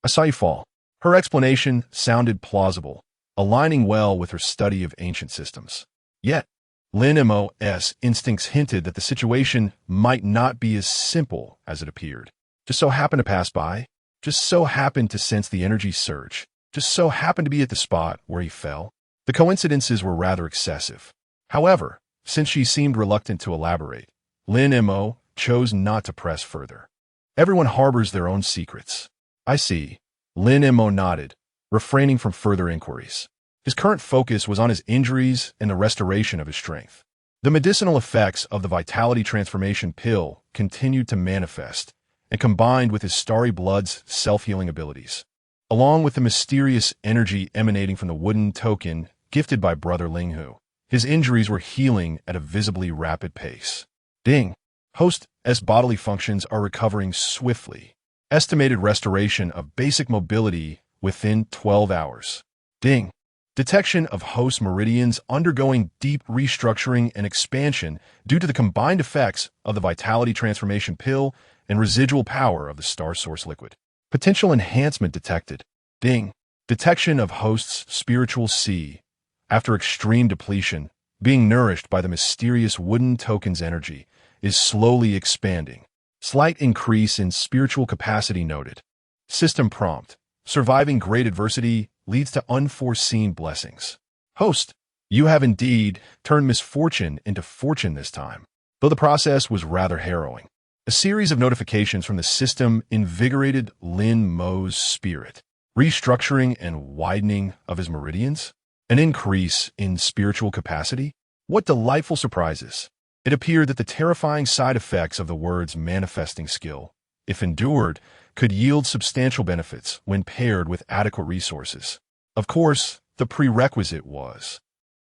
I saw you fall. Her explanation sounded plausible, aligning well with her study of ancient systems. Yet, Lin Mo's instincts hinted that the situation might not be as simple as it appeared. Just so happened to pass by, just so happened to sense the energy surge, just so happened to be at the spot where he fell. The coincidences were rather excessive. However, since she seemed reluctant to elaborate, Lin Mo chose not to press further. Everyone harbors their own secrets. I see. Lin Mo nodded, refraining from further inquiries. His current focus was on his injuries and the restoration of his strength. The medicinal effects of the Vitality Transformation pill continued to manifest, and combined with his starry blood's self-healing abilities, along with the mysterious energy emanating from the wooden token gifted by Brother Linghu, his injuries were healing at a visibly rapid pace. Ding! Host's bodily functions are recovering swiftly. Estimated restoration of basic mobility within 12 hours. Ding. Detection of host meridians undergoing deep restructuring and expansion due to the combined effects of the vitality transformation pill and residual power of the star source liquid. Potential enhancement detected. Ding. Detection of host's spiritual sea, after extreme depletion, being nourished by the mysterious wooden token's energy, is slowly expanding. Slight increase in spiritual capacity noted. System prompt. Surviving great adversity leads to unforeseen blessings. Host, you have indeed turned misfortune into fortune this time, though the process was rather harrowing. A series of notifications from the system invigorated Lin Mo's spirit, restructuring and widening of his meridians, an increase in spiritual capacity. What delightful surprises! It appeared that the terrifying side effects of the word's manifesting skill, if endured, could yield substantial benefits when paired with adequate resources. Of course, the prerequisite was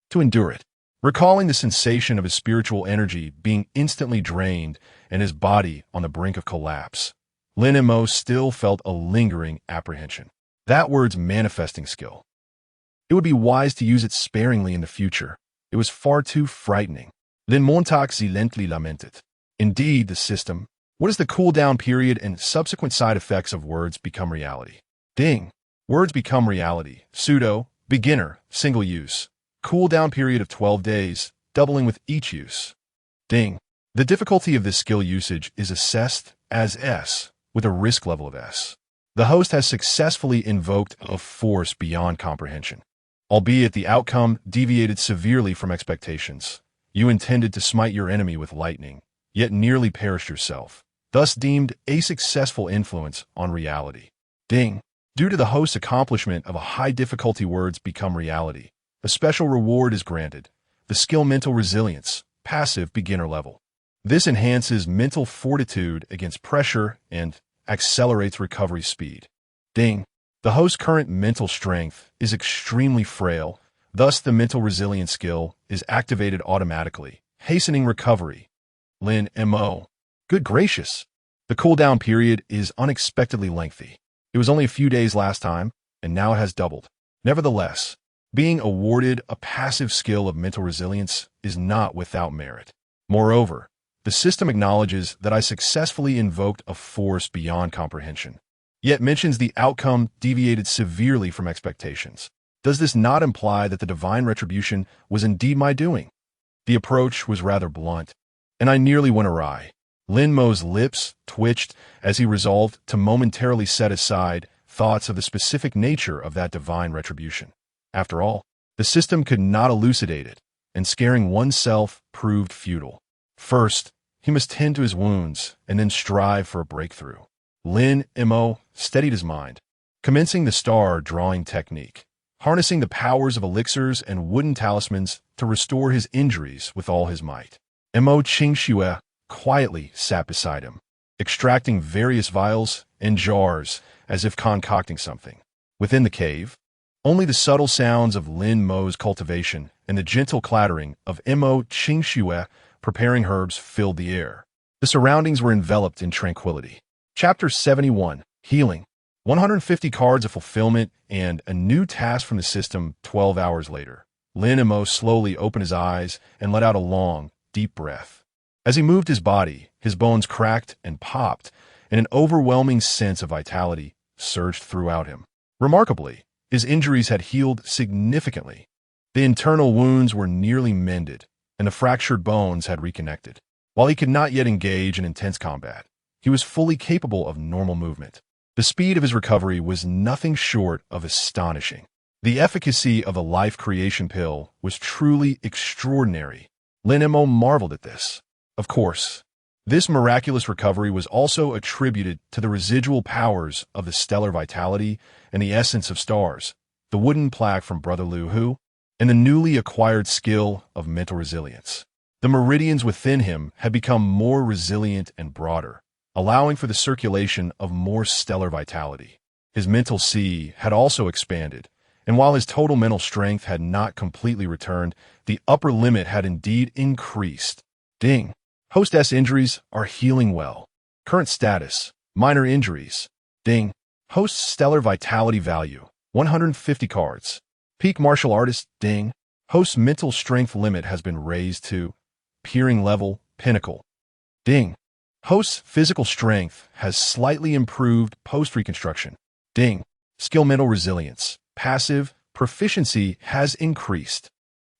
to endure it. Recalling the sensation of his spiritual energy being instantly drained and his body on the brink of collapse, Lin Mo still felt a lingering apprehension. That word's manifesting skill. It would be wise to use it sparingly in the future. It was far too frightening. Lin Montauk silently lamented. Indeed, the system. What is the cooldown period and subsequent side effects of words become reality? Ding. Words become reality. Pseudo, beginner, single use. Cooldown period of 12 days, doubling with each use. Ding. The difficulty of this skill usage is assessed as S, with a risk level of S. The host has successfully invoked a force beyond comprehension. Albeit the outcome deviated severely from expectations. You intended to smite your enemy with lightning, yet nearly perished yourself, thus deemed a successful influence on reality. Ding. Due to the host's accomplishment of a high difficulty words become reality, a special reward is granted, the skill mental resilience, passive beginner level. This enhances mental fortitude against pressure and accelerates recovery speed. Ding. The host's current mental strength is extremely frail, thus the mental resilience skill is activated automatically, hastening recovery. Lin Mo. Good gracious. The cooldown period is unexpectedly lengthy. It was only a few days last time, and now it has doubled. Nevertheless, being awarded a passive skill of mental resilience is not without merit. Moreover, the system acknowledges that I successfully invoked a force beyond comprehension, yet mentions the outcome deviated severely from expectations. Does this not imply that the divine retribution was indeed my doing? The approach was rather blunt, and I nearly went awry. Lin Mo's lips twitched as he resolved to momentarily set aside thoughts of the specific nature of that divine retribution. After all, the system could not elucidate it, and scaring oneself proved futile. First, he must tend to his wounds and then strive for a breakthrough. Lin Mo steadied his mind, commencing the star drawing technique, harnessing the powers of elixirs and wooden talismans to restore his injuries with all his might. Mo Qingxue quietly sat beside him, extracting various vials and jars as if concocting something. Within the cave, only the subtle sounds of Lin Mo's cultivation and the gentle clattering of Mo Qingxue preparing herbs filled the air. The surroundings were enveloped in tranquility. Chapter 71, Healing. 150 cards of fulfillment and a new task from the system 12 hours later. Lin Mo slowly opened his eyes and let out a long, deep breath. As he moved his body, his bones cracked and popped, and an overwhelming sense of vitality surged throughout him. Remarkably, his injuries had healed significantly. The internal wounds were nearly mended, and the fractured bones had reconnected. While he could not yet engage in intense combat, he was fully capable of normal movement. The speed of his recovery was nothing short of astonishing. The efficacy of the life creation pill was truly extraordinary. Lin Mo marveled at this. Of course, this miraculous recovery was also attributed to the residual powers of the stellar vitality and the essence of stars, the wooden plaque from Brother Liu Hu, and the newly acquired skill of mental resilience. The meridians within him had become more resilient and broader, allowing for the circulation of more stellar vitality. His mental sea had also expanded, and while his total mental strength had not completely returned, the upper limit had indeed increased. Ding. Hostess injuries are healing well. Current status, minor injuries. Ding. Host's stellar vitality value, 150 cards. Peak martial artist, ding. Host's mental strength limit has been raised to peering level, pinnacle. Ding. Host's physical strength has slightly improved post-reconstruction. Ding. Skill mental resilience, passive, proficiency has increased.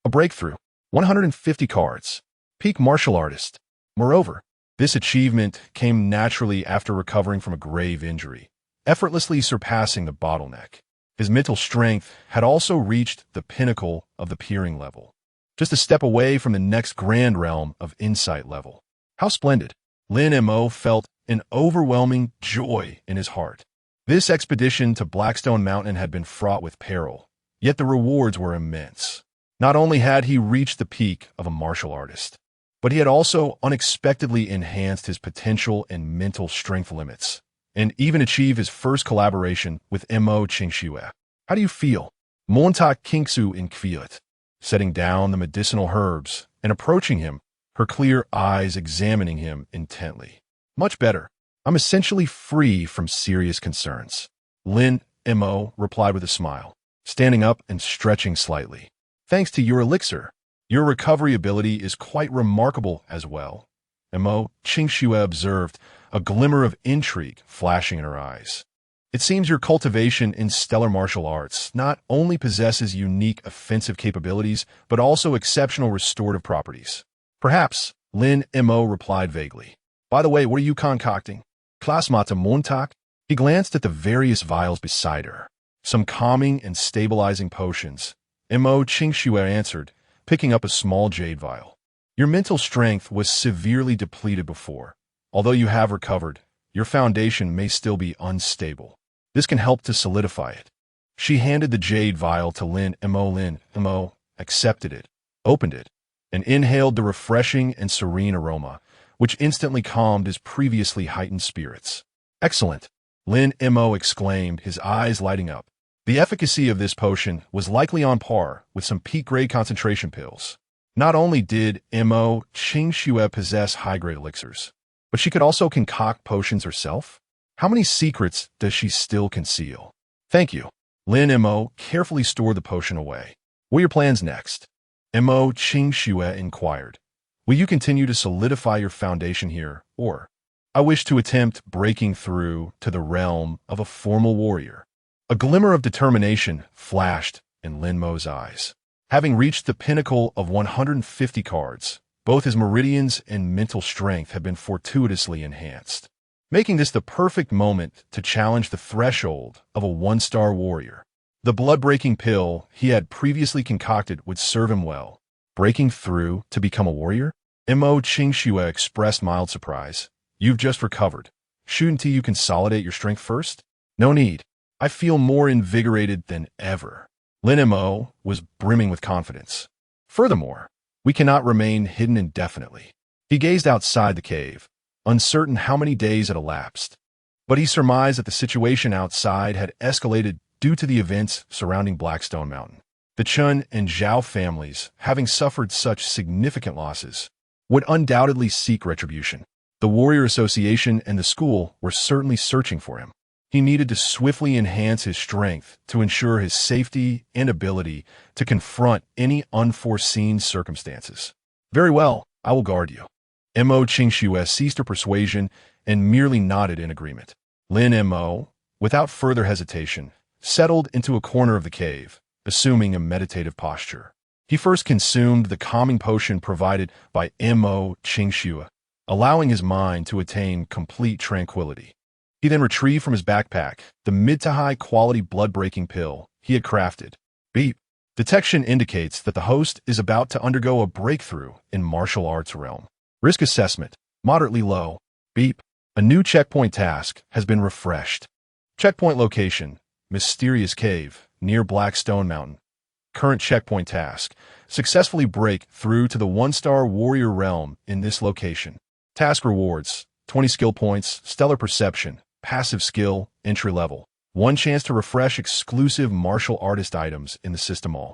A breakthrough, 150 cards. Peak martial artist. Moreover, this achievement came naturally after recovering from a grave injury, effortlessly surpassing the bottleneck. His mental strength had also reached the pinnacle of the peering level, just a step away from the next grand realm of insight level. How splendid! Lin Mo felt an overwhelming joy in his heart. This expedition to Blackstone Mountain had been fraught with peril, yet the rewards were immense. Not only had he reached the peak of a martial artist, but he had also unexpectedly enhanced his potential and mental strength limits, and even achieved his first collaboration with Mo Qingxue. How do you feel? Monta Kingsu in Kviat, setting down the medicinal herbs and approaching him, her clear eyes examining him intently. Much better. I'm essentially free from serious concerns. Lin Mo replied with a smile, standing up and stretching slightly. Thanks to your elixir, your recovery ability is quite remarkable as well. Mo Qingxue observed, a glimmer of intrigue flashing in her eyes. It seems your cultivation in stellar martial arts not only possesses unique offensive capabilities, but also exceptional restorative properties. Perhaps, Lin Mo replied vaguely. By the way, what are you concocting? Klasmata Montak? He glanced at the various vials beside her. Some calming and stabilizing potions. Mo Qingxue answered, picking up a small jade vial. Your mental strength was severely depleted before. Although you have recovered, your foundation may still be unstable. This can help to solidify it. She handed the jade vial to Lin Mo. Lin Mo accepted it, opened it, and inhaled the refreshing and serene aroma, which instantly calmed his previously heightened spirits. Excellent! Lin Mo exclaimed, his eyes lighting up. The efficacy of this potion was likely on par with some peak-grade concentration pills. Not only did Mo Qingxue possess high-grade elixirs, but she could also concoct potions herself? How many secrets does she still conceal? Thank you. Lin Mo carefully stored the potion away. What are your plans next? Mo Qingxue inquired. Will you continue to solidify your foundation here, or? I wish to attempt breaking through to the realm of a formal warrior. A glimmer of determination flashed in Lin Mo's eyes. Having reached the pinnacle of 150 cards, both his meridians and mental strength had been fortuitously enhanced, making this the perfect moment to challenge the threshold of a one-star warrior. The blood-breaking pill he had previously concocted would serve him well. Breaking through to become a warrior? Mo Qingxue expressed mild surprise. You've just recovered. Shouldn't you consolidate your strength first? No need. I feel more invigorated than ever. Lin Mo was brimming with confidence. Furthermore, we cannot remain hidden indefinitely. He gazed outside the cave, uncertain how many days had elapsed. But he surmised that the situation outside had escalated due to the events surrounding Blackstone Mountain. The Chun and Zhao families, having suffered such significant losses, would undoubtedly seek retribution. The Warrior Association and the school were certainly searching for him. He needed to swiftly enhance his strength to ensure his safety and ability to confront any unforeseen circumstances. Very well, I will guard you. Mo Qingxue ceased her persuasion and merely nodded in agreement. Lin Mo, without further hesitation, settled into a corner of the cave, assuming a meditative posture. He first consumed the calming potion provided by Mo Qingxue, allowing his mind to attain complete tranquility. He then retrieved from his backpack the mid-to-high quality blood-breaking pill he had crafted. Beep. Detection indicates that the host is about to undergo a breakthrough in martial arts realm. Risk assessment, moderately low. Beep. A new checkpoint task has been refreshed. Checkpoint location, mysterious cave, near Blackstone Mountain. Current checkpoint task, successfully break through to the one-star warrior realm in this location. Task rewards, 20 skill points, stellar perception, passive skill, entry level. 1 chance to refresh exclusive martial artist items in the system all.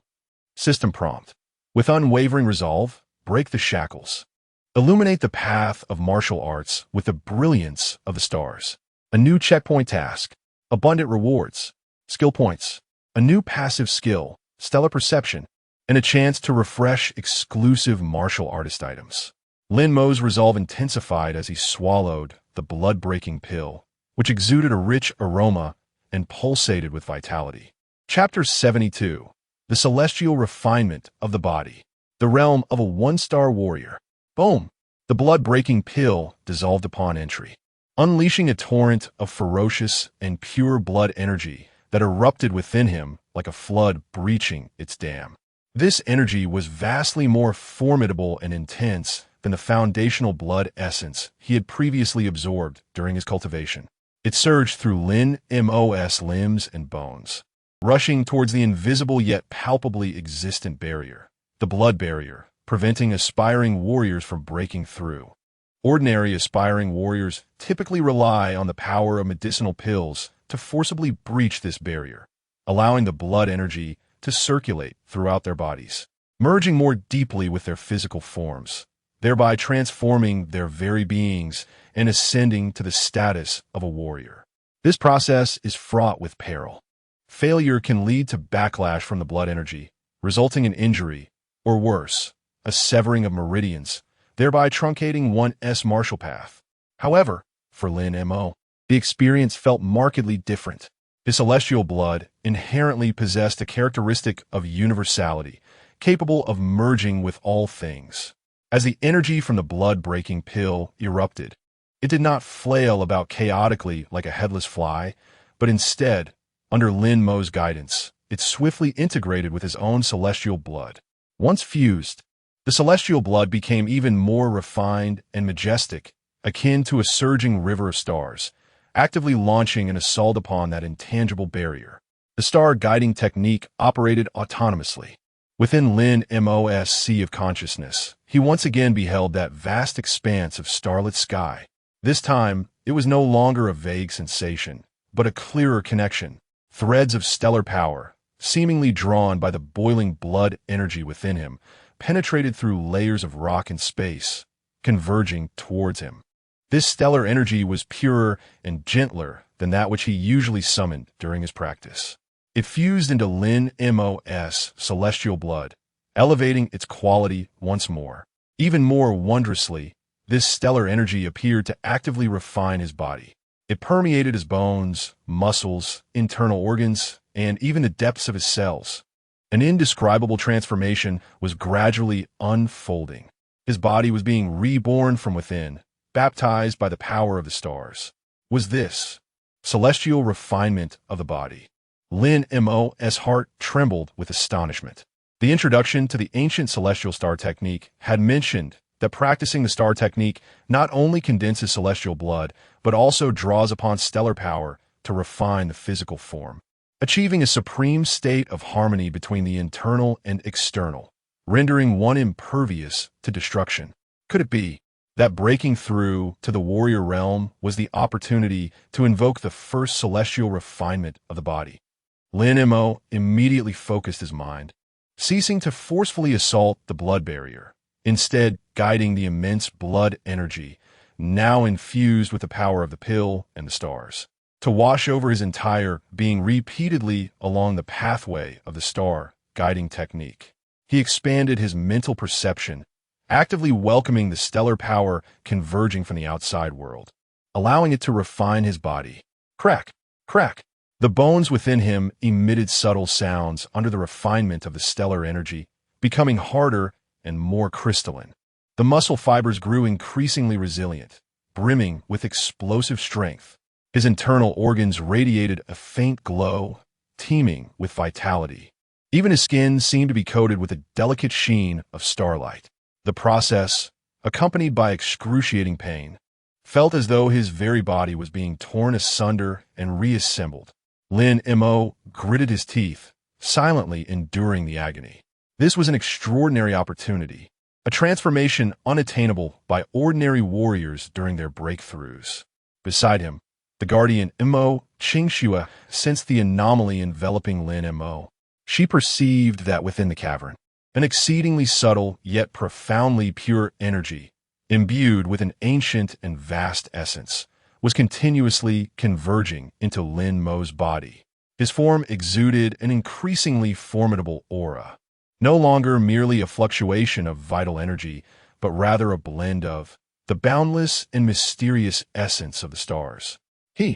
System prompt. With unwavering resolve, break the shackles. Illuminate the path of martial arts with the brilliance of the stars. A new checkpoint task. Abundant rewards. Skill points. A new passive skill. Stellar perception. And a chance to refresh exclusive martial artist items. Lin Mo's resolve intensified as he swallowed the blood-breaking pill, which exuded a rich aroma and pulsated with vitality. Chapter 72. The Celestial Refinement of the Body. The Realm of a One-Star Warrior. Boom! The blood-breaking pill dissolved upon entry, unleashing a torrent of ferocious and pure blood energy that erupted within him like a flood breaching its dam. This energy was vastly more formidable and intense than the foundational blood essence he had previously absorbed during his cultivation. It surged through Lin Mo's limbs and bones, rushing towards the invisible yet palpably existent barrier, the blood barrier, preventing aspiring warriors from breaking through. Ordinary aspiring warriors typically rely on the power of medicinal pills to forcibly breach this barrier, allowing the blood energy to circulate throughout their bodies, merging more deeply with their physical forms, thereby transforming their very beings and ascending to the status of a warrior. This process is fraught with peril. Failure can lead to backlash from the blood energy, resulting in injury, or worse, a severing of meridians, thereby truncating one's martial path. However, for Lin Mo, the experience felt markedly different. His celestial blood inherently possessed a characteristic of universality, capable of merging with all things. As the energy from the blood-breaking pill erupted, it did not flail about chaotically like a headless fly, but instead, under Lin Mo's guidance, it swiftly integrated with his own celestial blood. Once fused, the celestial blood became even more refined and majestic, akin to a surging river of stars, actively launching an assault upon that intangible barrier. The star guiding technique operated autonomously. Within Lin Mo's sea of consciousness, he once again beheld that vast expanse of starlit sky. This time, it was no longer a vague sensation, but a clearer connection. Threads of stellar power, seemingly drawn by the boiling blood energy within him, penetrated through layers of rock and space, converging towards him. This stellar energy was purer and gentler than that which he usually summoned during his practice. It fused into Lin Mo's celestial blood, elevating its quality once more. Even more wondrously, this stellar energy appeared to actively refine his body. It permeated his bones, muscles, internal organs, and even the depths of his cells. An indescribable transformation was gradually unfolding. His body was being reborn from within, baptized by the power of the stars. Was this celestial refinement of the body? Lin Mo's heart trembled with astonishment. The introduction to the ancient celestial star technique had mentioned that practicing the star technique not only condenses celestial blood, but also draws upon stellar power to refine the physical form, achieving a supreme state of harmony between the internal and external, rendering one impervious to destruction. Could it be that breaking through to the warrior realm was the opportunity to invoke the first celestial refinement of the body? Lin Mo immediately focused his mind, ceasing to forcefully assault the blood barrier, instead guiding the immense blood energy, now infused with the power of the pill and the stars, to wash over his entire being repeatedly along the pathway of the star guiding technique. He expanded his mental perception, actively welcoming the stellar power converging from the outside world, allowing it to refine his body. Crack, crack. The bones within him emitted subtle sounds under the refinement of the stellar energy, becoming harder and more crystalline. The muscle fibers grew increasingly resilient, brimming with explosive strength. His internal organs radiated a faint glow, teeming with vitality. Even his skin seemed to be coated with a delicate sheen of starlight. The process, accompanied by excruciating pain, felt as though his very body was being torn asunder and reassembled. Lin Mo gritted his teeth, silently enduring the agony. This was an extraordinary opportunity, a transformation unattainable by ordinary warriors during their breakthroughs. Beside him, the guardian Mo Qingxue sensed the anomaly enveloping Lin Mo. She perceived that within the cavern, an exceedingly subtle yet profoundly pure energy imbued with an ancient and vast essence, was continuously converging into Lin Mo's body. His form exuded an increasingly formidable aura, no longer merely a fluctuation of vital energy, but rather a blend of the boundless and mysterious essence of the stars. He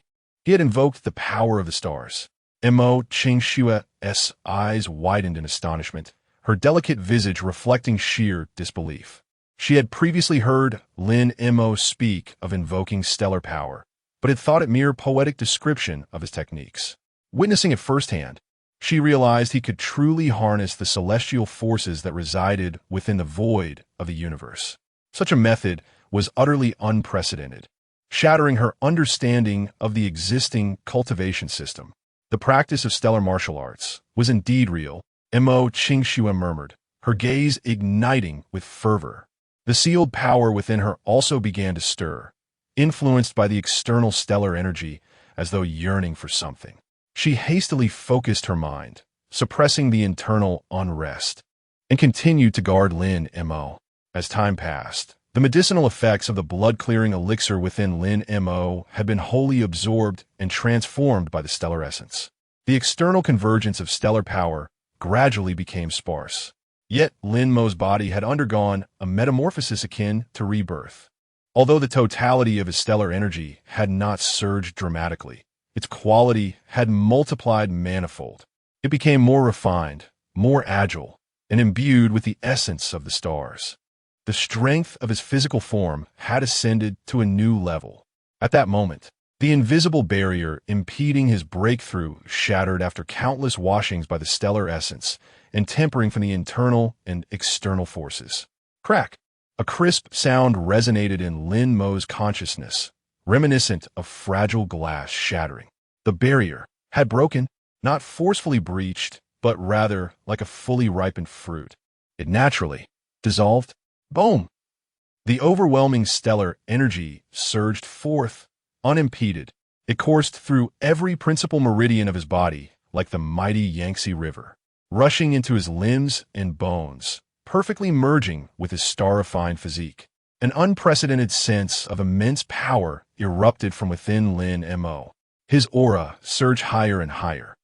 had invoked the power of the stars. Mo Qingshua's eyes widened in astonishment, her delicate visage reflecting sheer disbelief. She had previously heard Lin Mo speak of invoking stellar power, but had thought it mere poetic description of his techniques. Witnessing it firsthand, she realized he could truly harness the celestial forces that resided within the void of the universe. Such a method was utterly unprecedented, shattering her understanding of the existing cultivation system. The practice of stellar martial arts was indeed real, Mo Qingxue murmured, her gaze igniting with fervor. The sealed power within her also began to stir, influenced by the external stellar energy as though yearning for something. She hastily focused her mind, suppressing the internal unrest, and continued to guard Lin Mo. As time passed, the medicinal effects of the blood-clearing elixir within Lin Mo had been wholly absorbed and transformed by the stellar essence. The external convergence of stellar power gradually became sparse. Yet Lin Mo's body had undergone a metamorphosis akin to rebirth. Although the totality of his stellar energy had not surged dramatically, its quality had multiplied manifold. It became more refined, more agile, and imbued with the essence of the stars. The strength of his physical form had ascended to a new level. At that moment, the invisible barrier impeding his breakthrough shattered after countless washings by the stellar essence and tempering from the internal and external forces. Crack! A crisp sound resonated in Lin Mo's consciousness, reminiscent of fragile glass shattering. The barrier had broken, not forcefully breached, but rather like a fully ripened fruit. It naturally dissolved. Boom! The overwhelming stellar energy surged forth, unimpeded. It coursed through every principal meridian of his body like the mighty Yangtze River, rushing into his limbs and bones, perfectly merging with his star-refined physique. An unprecedented sense of immense power erupted from within Lin Mo. His aura surged higher and higher,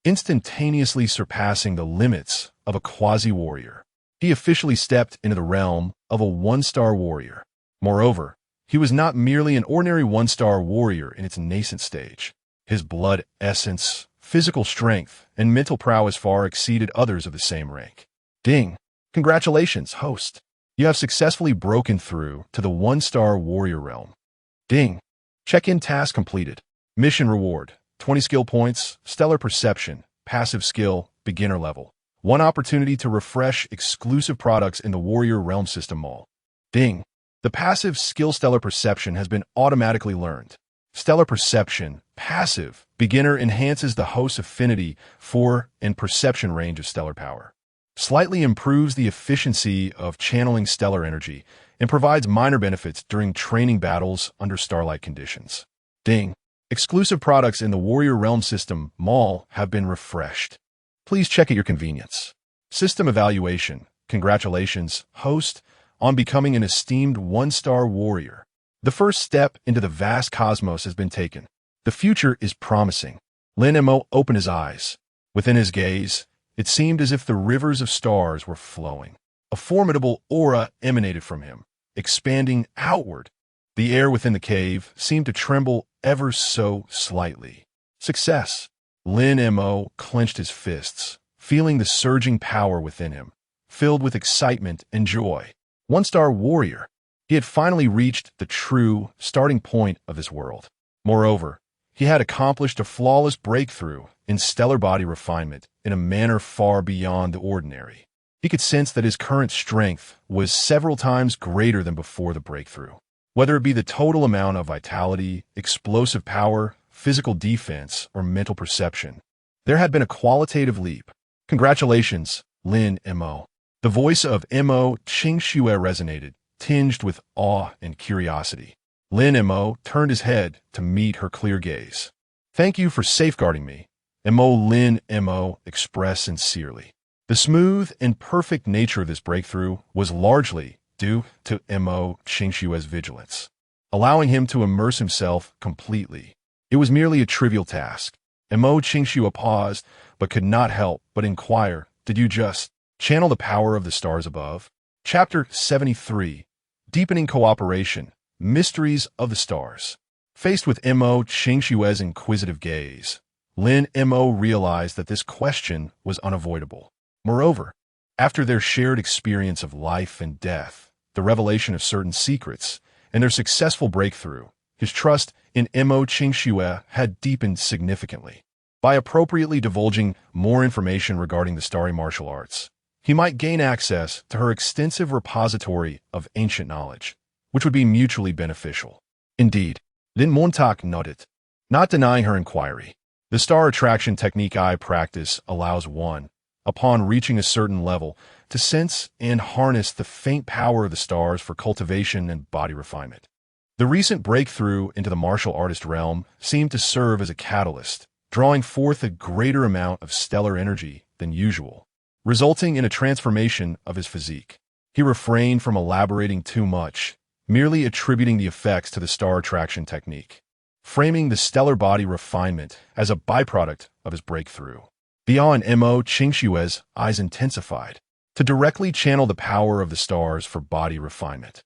instantaneously surpassing the limits of a quasi-warrior. He officially stepped into the realm of a one-star warrior. Moreover, he was not merely an ordinary one-star warrior in its nascent stage. His blood essence, physical strength, and mental prowess far exceeded others of the same rank. Ding! Congratulations, host. You have successfully broken through to the one-star warrior realm. Ding! Check-in task completed. Mission reward, 20 skill points, stellar perception, passive skill, beginner level. 1 opportunity to refresh exclusive products in the Warrior Realm System Mall. Ding! The passive skill Stellar Perception has been automatically learned. Stellar Perception, passive, beginner enhances the host's affinity for and perception range of stellar power. Slightly improves the efficiency of channeling stellar energy and provides minor benefits during training battles under starlight conditions. Ding! Exclusive products in the Warrior Realm System Mall have been refreshed. Please check at your convenience. System evaluation. Congratulations, host, on becoming an esteemed one-star warrior. The first step into the vast cosmos has been taken. The future is promising. Lin Mo opened his eyes. Within his gaze, it seemed as if the rivers of stars were flowing. A formidable aura emanated from him, expanding outward. The air within the cave seemed to tremble ever so slightly. Success! Lin Mo clenched his fists, feeling the surging power within him, filled with excitement and joy. One-star warrior. He had finally reached the true starting point of his world. Moreover, he had accomplished a flawless breakthrough in stellar body refinement in a manner far beyond the ordinary. He could sense that his current strength was several times greater than before the breakthrough. Whether it be the total amount of vitality, explosive power, physical defense, or mental perception, there had been a qualitative leap. Congratulations, Lin Mo. The voice of Mo Qingxue resonated, tinged with awe and curiosity. Lin Mo turned his head to meet her clear gaze. Thank you for safeguarding me, Lin Mo expressed sincerely. The smooth and perfect nature of this breakthrough was largely due to Mo Qingshue's vigilance, allowing him to immerse himself completely. It was merely a trivial task. Mo Qingxue paused, but could not help but inquire, "Did you just channel the power of the stars above?" Chapter 73. Deepening Cooperation, Mysteries of the Stars. Faced with Mo Qingshue's inquisitive gaze, Lin Mo realized that this question was unavoidable. Moreover, after their shared experience of life and death, the revelation of certain secrets, and their successful breakthrough, his trust in Mo Qingxue had deepened significantly. By appropriately divulging more information regarding the starry martial arts, he might gain access to her extensive repository of ancient knowledge, which would be mutually beneficial. Indeed, Lin Montauk nodded, not denying her inquiry. The star attraction technique I practice allows one, upon reaching a certain level, to sense and harness the faint power of the stars for cultivation and body refinement. The recent breakthrough into the martial artist realm seemed to serve as a catalyst, drawing forth a greater amount of stellar energy than usual, resulting in a transformation of his physique. He refrained from elaborating too much, merely attributing the effects to the star attraction technique, framing the stellar body refinement as a byproduct of his breakthrough. Beyond Mo Qingshue's eyes intensified, to directly channel the power of the stars for body refinement.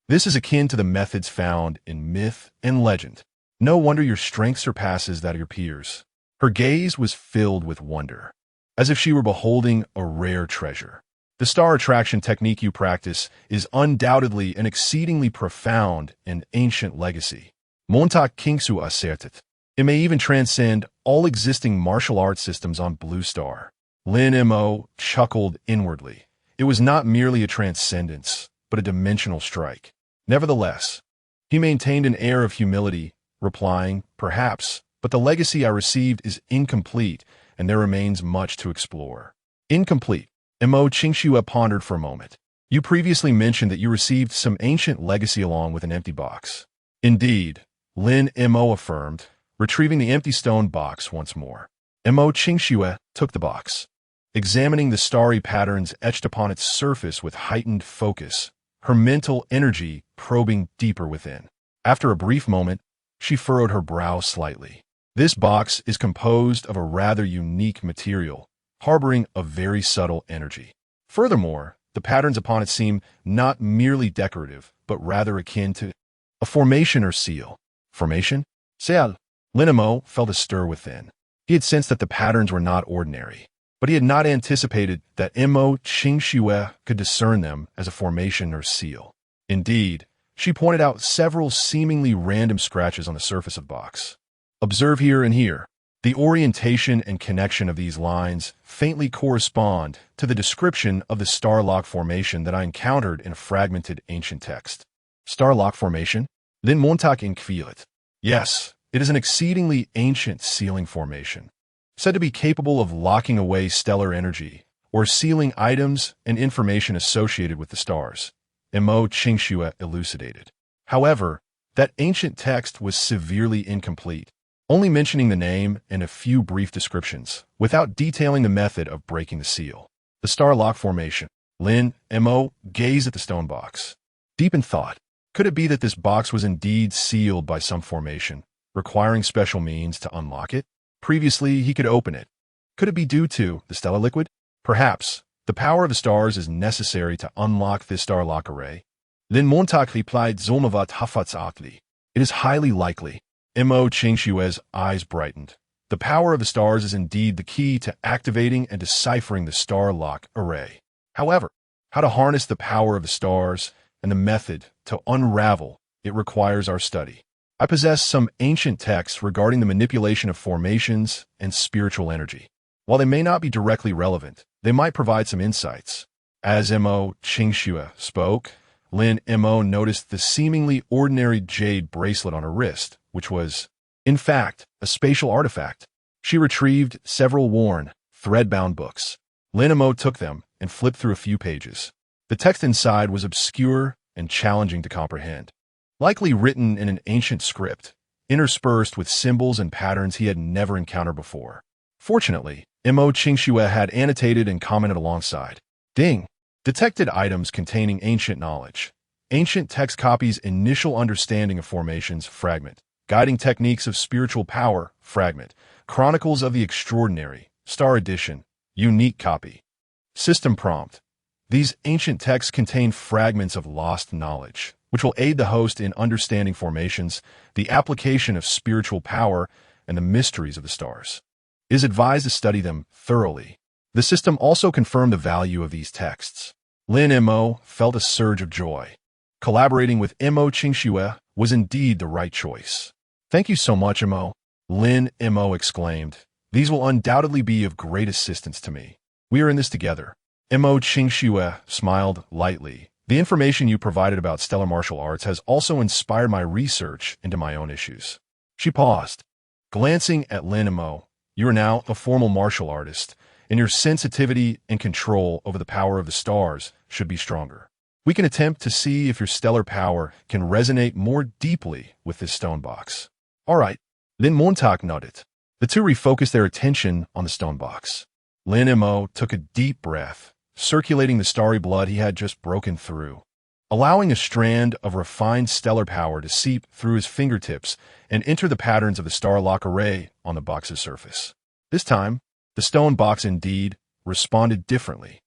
This is akin to the methods found in myth and legend. No wonder your strength surpasses that of your peers. Her gaze was filled with wonder, as if she were beholding a rare treasure. The star attraction technique you practice is undoubtedly an exceedingly profound and ancient legacy. Montauk Kingsu asserted. It may even transcend all existing martial arts systems on Blue Star. Lin Mo chuckled inwardly. It was not merely a transcendence, but a dimensional strike. Nevertheless, he maintained an air of humility, replying, "Perhaps, but the legacy I received is incomplete, and there remains much to explore." Incomplete. Mo Qingxue pondered for a moment. "You previously mentioned that you received some ancient legacy along with an empty box." "Indeed," Lin Mo affirmed, retrieving the empty stone box once more. Mo Qingxue took the box, examining the starry patterns etched upon its surface with heightened focus, her mental energy probing deeper within. After a brief moment, she furrowed her brow slightly. "This box is composed of a rather unique material, harboring a very subtle energy. Furthermore, the patterns upon it seem not merely decorative, but rather akin to a formation or seal." Formation? Seal. Lin Mo felt a stir within. He had sensed that the patterns were not ordinary, but he had not anticipated that Mo Qingxue could discern them as a formation or seal. Indeed, she pointed out several seemingly random scratches on the surface of the box. "Observe here and here. The orientation and connection of these lines faintly correspond to the description of the Starlock Formation that I encountered in a fragmented ancient text." Starlock Formation? Lin Montauk inquired. "Yes, it is an exceedingly ancient sealing formation, said to be capable of locking away stellar energy or sealing items and information associated with the stars," Mo Qingxue elucidated. However, that ancient text was severely incomplete, only mentioning the name and a few brief descriptions, without detailing the method of breaking the seal. The Starlock Formation. Lin Mo gazed at the stone box, deep in thought. Could it be that this box was indeed sealed by some formation, requiring special means to unlock it? Previously, he could open it. Could it be due to the stellar liquid? Perhaps. The power of the stars is necessary to unlock this Starlock array. Lin Montauk replied Zolmavat Hafatzatli. It is highly likely. Mo Qingshue's eyes brightened. The power of the stars is indeed the key to activating and deciphering the Starlock array. However, how to harness the power of the stars and the method to unravel it requires our study. I possess some ancient texts regarding the manipulation of formations and spiritual energy. While they may not be directly relevant, they might provide some insights. As Mo Qingxue spoke, Lin Mo noticed the seemingly ordinary jade bracelet on her wrist, which was, in fact, a spatial artifact. She retrieved several worn, thread-bound books. Lin Mo took them and flipped through a few pages. The text inside was obscure and challenging to comprehend, likely written in an ancient script, interspersed with symbols and patterns he had never encountered before. Fortunately, Mo Qingxue had annotated and commented alongside. Ding! Detected items containing ancient knowledge. Ancient text copies initial understanding of formations, fragment. Guiding techniques of spiritual power, fragment. Chronicles of the Extraordinary, Star Edition, unique copy. System prompt. These ancient texts contain fragments of lost knowledge, which will aid the host in understanding formations, the application of spiritual power, and the mysteries of the stars. It is advised to study them thoroughly. The system also confirmed the value of these texts. Lin Mo felt a surge of joy. Collaborating with Mo Qingxue was indeed the right choice. "Thank you so much, Mo," Lin Mo exclaimed. "These will undoubtedly be of great assistance to me. We are in this together." Mo Qingxue smiled lightly. "The information you provided about stellar martial arts has also inspired my research into my own issues." She paused. Glancing at Lin Mo, "You are now a formal martial artist, and your sensitivity and control over the power of the stars should be stronger. We can attempt to see if your stellar power can resonate more deeply with this stone box." "All right." Lin Montauk nodded. The two refocused their attention on the stone box. Lin Mo took a deep breath, circulating the starry blood he had just broken through, allowing a strand of refined stellar power to seep through his fingertips and enter the patterns of the star lock array on the box's surface. This time, the stone box indeed responded differently.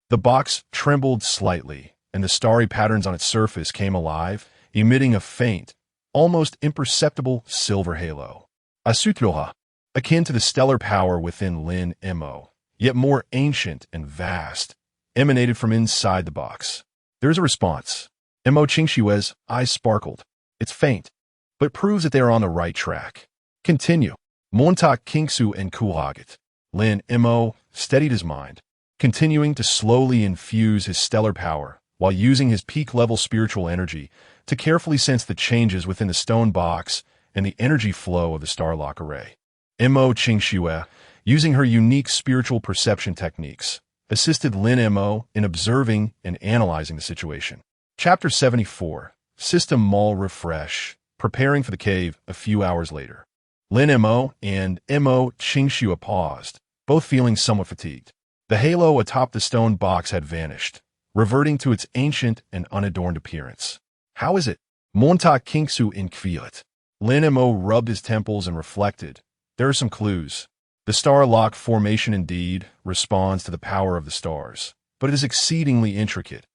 The box trembled slightly, and the starry patterns on its surface came alive, emitting a faint, almost imperceptible silver halo. A sutroha, akin to the stellar power within Lin Mo, yet more ancient and vast, emanated from inside the box. There is a response. Mo Qingxue's eyes sparkled. "It's faint, but proves that they are on the right track. Continue." Montauk Kingsu and Kuhaget. Lin Mo steadied his mind, continuing to slowly infuse his stellar power while using his peak-level spiritual energy to carefully sense the changes within the stone box and the energy flow of the Starlock array. Mo Qingxue, using her unique spiritual perception techniques, assisted Lin Mo in observing and analyzing the situation. Chapter 74, System Mall Refresh, preparing for the cave a few hours later. Lin Mo and Mo Qingxue paused, both feeling somewhat fatigued. The halo atop the stone box had vanished, reverting to its ancient and unadorned appearance. "How is it?" Montauk Kingsu inquired. Lin Mo rubbed his temples and reflected. "There are some clues. The star lock formation indeed responds to the power of the stars, but it is exceedingly intricate,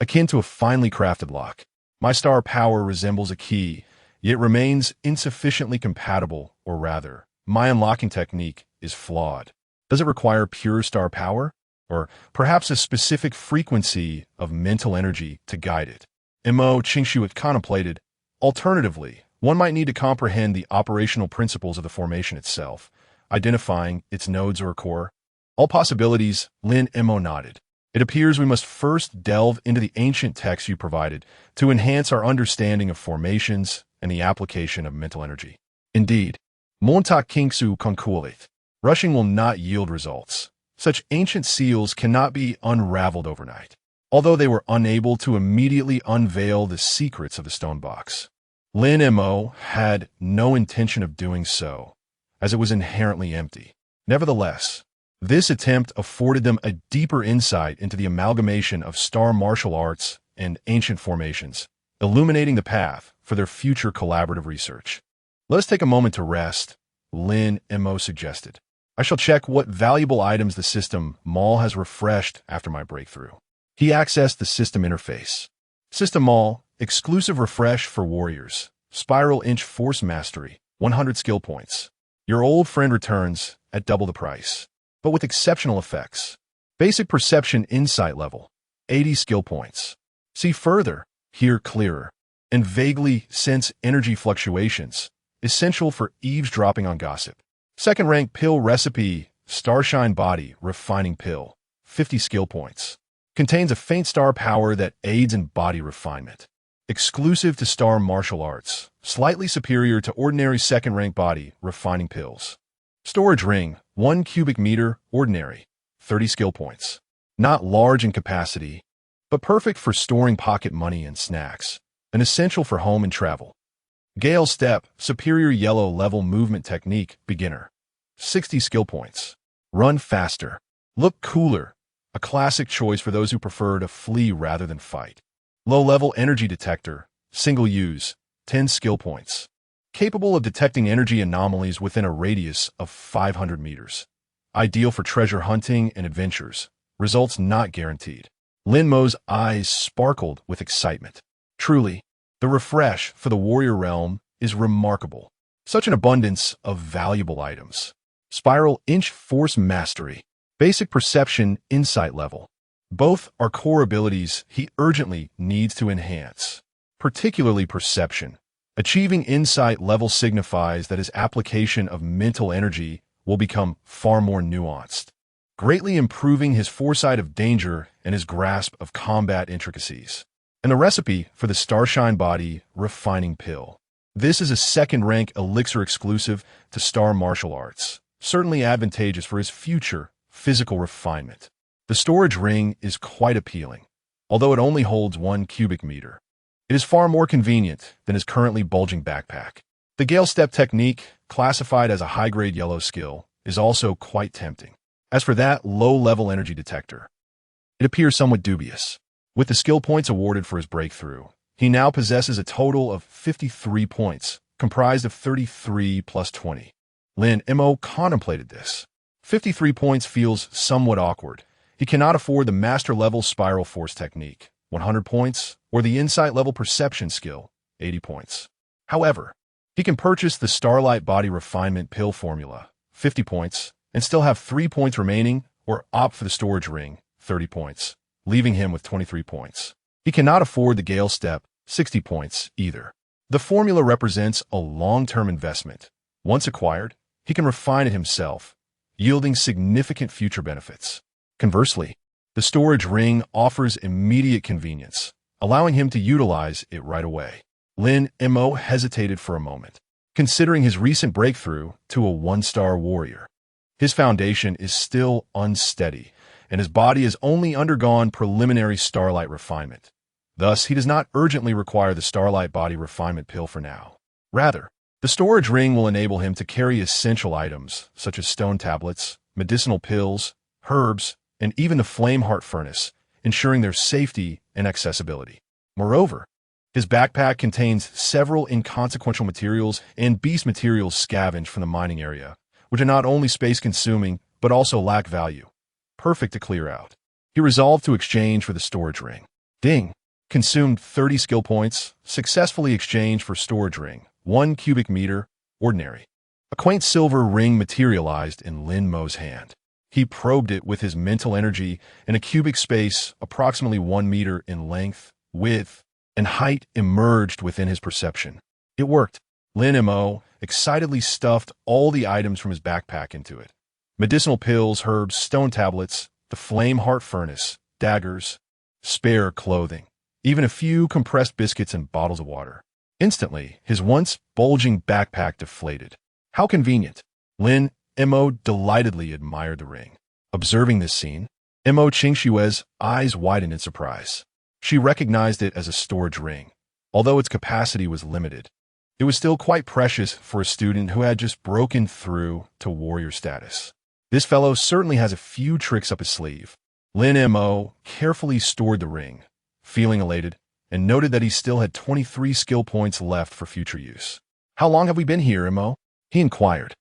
akin to a finely crafted lock. My star power resembles a key, yet remains insufficiently compatible, or rather, my unlocking technique is flawed. Does it require pure star power? Or perhaps a specific frequency of mental energy to guide it?" Mo Qingxue contemplated. Alternatively, one might need to comprehend the operational principles of the formation itself, identifying its nodes or core. All possibilities, Lin Mo nodded. "It appears we must first delve into the ancient texts you provided to enhance our understanding of formations and the application of mental energy." "Indeed." Montauk Kingsu concluded. "Rushing will not yield results. Such ancient seals cannot be unraveled overnight." Although they were unable to immediately unveil the secrets of the stone box, Lin Mo had no intention of doing so, as it was inherently empty. Nevertheless, this attempt afforded them a deeper insight into the amalgamation of star martial arts and ancient formations, illuminating the path for their future collaborative research. "Let us take a moment to rest," Lin Mo suggested. "I shall check what valuable items the system Mall has refreshed after my breakthrough." He accessed the system interface. System Mall, exclusive refresh for warriors. Spiral inch force mastery, 100 skill points. Your old friend returns at double the price, but with exceptional effects. Basic perception insight level, 80 skill points. See further, hear clearer, and vaguely sense energy fluctuations, essential for eavesdropping on gossip. Second rank pill recipe, Starshine Body Refining Pill, 50 skill points. Contains a faint star power that aids in body refinement. Exclusive to star martial arts, slightly superior to ordinary second rank body refining pills. Storage ring, 1 cubic meter, ordinary, 30 skill points. Not large in capacity, but perfect for storing pocket money and snacks, an essential for home and travel. Gale Step, superior yellow level movement technique, beginner. 60 skill points. Run faster. Look cooler. a classic choice for those who prefer to flee rather than fight. Low-level energy detector, single use, 10 skill points. Capable of detecting energy anomalies within a radius of 500 meters. Ideal for treasure hunting and adventures. Results not guaranteed. Lin Mo's eyes sparkled with excitement. Truly, the refresh for the warrior realm is remarkable. Such an abundance of valuable items. Spiral inch force mastery. Basic perception insight level. Both are core abilities he urgently needs to enhance. Particularly perception. Achieving insight level signifies that his application of mental energy will become far more nuanced, greatly improving his foresight of danger and his grasp of combat intricacies. And the recipe for the Starshine Body Refining Pill. This is a second-rank elixir exclusive to Star Martial Arts, certainly advantageous for his future physical refinement. The storage ring is quite appealing, although it only holds 1 cubic meter. It is far more convenient than his currently bulging backpack. The Gale Step technique, classified as a high-grade yellow skill, is also quite tempting. As for that low-level energy detector, it appears somewhat dubious. With the skill points awarded for his breakthrough, he now possesses a total of 53 points, comprised of 33 plus 20. Lin Mo contemplated this. 53 points feels somewhat awkward. He cannot afford the master-level spiral force technique, 100 points, or the insight-level perception skill, 80 points. However, he can purchase the Starlight Body Refinement Pill formula, 50 points, and still have 3 points remaining, or opt for the storage ring, 30 points, leaving him with 23 points. He cannot afford the Gale Step, 60 points, either. The formula represents a long-term investment. Once acquired, he can refine it himself, yielding significant future benefits. Conversely, the storage ring offers immediate convenience, allowing him to utilize it right away. Lin Mo hesitated for a moment, considering his recent breakthrough to a 1-star warrior. His foundation is still unsteady, and his body has only undergone preliminary starlight refinement. Thus, he does not urgently require the Starlight Body Refinement Pill for now. Rather, the storage ring will enable him to carry essential items, such as stone tablets, medicinal pills, herbs, and even the Flame Heart Furnace, ensuring their safety and accessibility. Moreover, his backpack contains several inconsequential materials and beast materials scavenged from the mining area, which are not only space-consuming, but also lack value. Perfect to clear out. He resolved to exchange for the storage ring. Ding! Consumed 30 skill points, successfully exchanged for storage ring, 1 cubic meter, ordinary. A quaint silver ring materialized in Lin Mo's hand. He probed it with his mental energy, and a cubic space, approximately 1 meter in length, width, and height emerged within his perception. It worked. Lin Mo excitedly stuffed all the items from his backpack into it. Medicinal pills, herbs, stone tablets, the Flame Heart Furnace, daggers, spare clothing, even a few compressed biscuits and bottles of water. Instantly, his once bulging backpack deflated. How convenient. Lin Mo delightedly admired the ring. Observing this scene, Mo Qingshue's eyes widened in surprise. She recognized it as a storage ring. Although its capacity was limited, it was still quite precious for a student who had just broken through to warrior status. This fellow certainly has a few tricks up his sleeve. Lin Mo carefully stored the ring, feeling elated, and noted that he still had 23 skill points left for future use. "How long have we been here, Mo?" he inquired.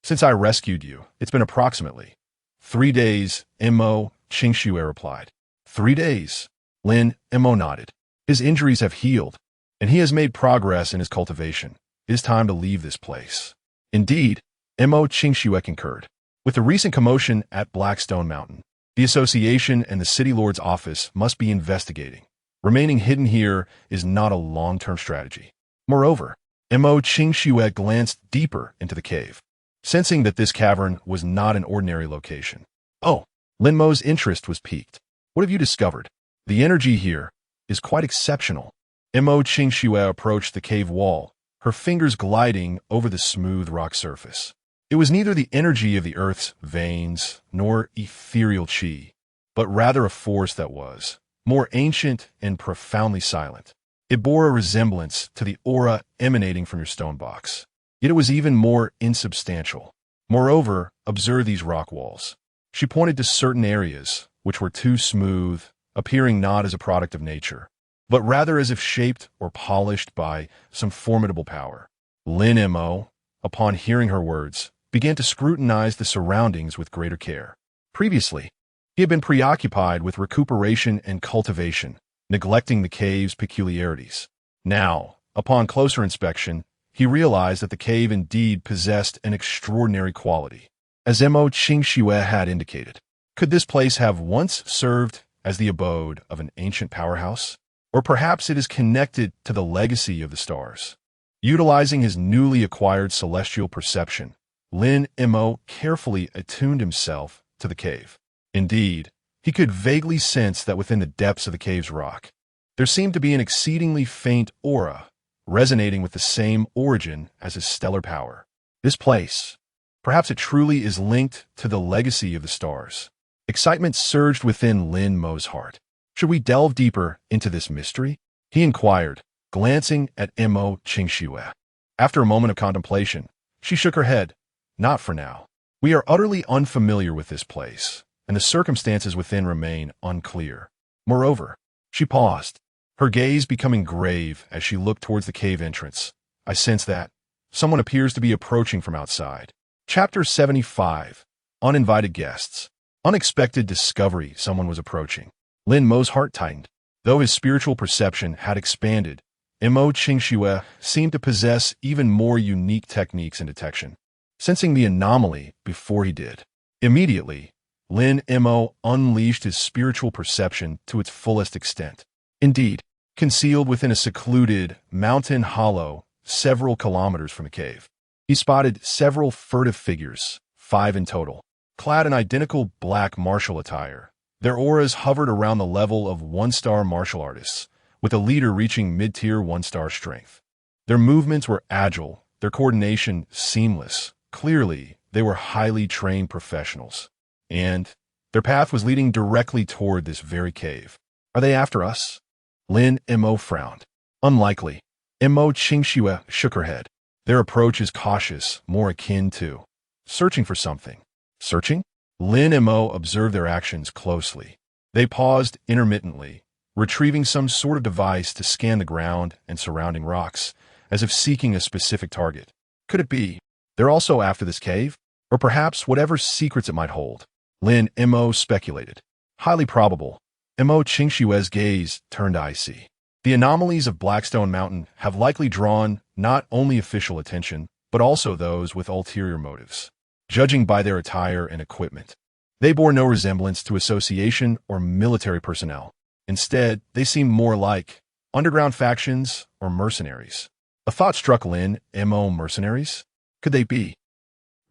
"Since I rescued you, it's been approximately 3 days," Mo Qingxue replied. 3 days. Lin Mo nodded. His injuries have healed, and he has made progress in his cultivation. It is time to leave this place. Indeed, Mo Qingxue concurred. With the recent commotion at Blackstone Mountain, the association and the city lord's office must be investigating. Remaining hidden here is not a long-term strategy. Moreover, Mo Qingxue glanced deeper into the cave, sensing that this cavern was not an ordinary location. "Oh," Lin Mo's interest was piqued. "What have you discovered?" "The energy here is quite exceptional." Mo Qingxue approached the cave wall, her fingers gliding over the smooth rock surface. It was neither the energy of the earth's veins nor ethereal chi, but rather a force that was more ancient and profoundly silent. It bore a resemblance to the aura emanating from your stone box, yet it was even more insubstantial. Moreover, observe these rock walls. She pointed to certain areas, which were too smooth, appearing not as a product of nature, but rather as if shaped or polished by some formidable power. Lin Mo, upon hearing her words, began to scrutinize the surroundings with greater care. Previously, he had been preoccupied with recuperation and cultivation, neglecting the cave's peculiarities. Now, upon closer inspection, he realized that the cave indeed possessed an extraordinary quality. As Mo Qingxue had indicated, could this place have once served as the abode of an ancient powerhouse? Or perhaps it is connected to the legacy of the stars. Utilizing his newly acquired celestial perception, Lin Mo carefully attuned himself to the cave. Indeed, he could vaguely sense that within the depths of the cave's rock, there seemed to be an exceedingly faint aura, resonating with the same origin as his stellar power. This place, perhaps it truly is linked to the legacy of the stars. Excitement surged within Lin Mo's heart. Should we delve deeper into this mystery? He inquired, glancing at Mo Qingxue. After a moment of contemplation, she shook her head. Not for now. We are utterly unfamiliar with this place, and the circumstances within remain unclear. Moreover, she paused, her gaze becoming grave as she looked towards the cave entrance. I sense that someone appears to be approaching from outside. Chapter 75. Uninvited Guests. Unexpected discovery. Someone was approaching. Lin Mo's heart tightened. Though his spiritual perception had expanded, Mo Qingxue seemed to possess even more unique techniques in detection. Sensing the anomaly before he did, immediately, Lin Mo unleashed his spiritual perception to its fullest extent. Indeed, concealed within a secluded mountain hollow several kilometers from the cave, he spotted several furtive figures, 5 in total, clad in identical black martial attire. Their auras hovered around the level of 1-star martial artists, with a leader reaching mid-tier 1-star strength. Their movements were agile, their coordination seamless. Clearly, they were highly trained professionals, and their path was leading directly toward this very cave. Are they after us? Lin Mo frowned. Unlikely. Mo Qingxue shook her head. Their approach is cautious, more akin to searching for something. Searching? Lin Mo observed their actions closely. They paused intermittently, retrieving some sort of device to scan the ground and surrounding rocks, as if seeking a specific target. Could it be they're also after this cave? Or perhaps whatever secrets it might hold? Lin Mo speculated. Highly probable. Mo Qingxue's gaze turned icy. The anomalies of Blackstone Mountain have likely drawn not only official attention, but also those with ulterior motives. Judging by their attire and equipment, they bore no resemblance to association or military personnel. Instead, they seemed more like underground factions or mercenaries. A thought struck Lin Mo. Mercenaries? Could they be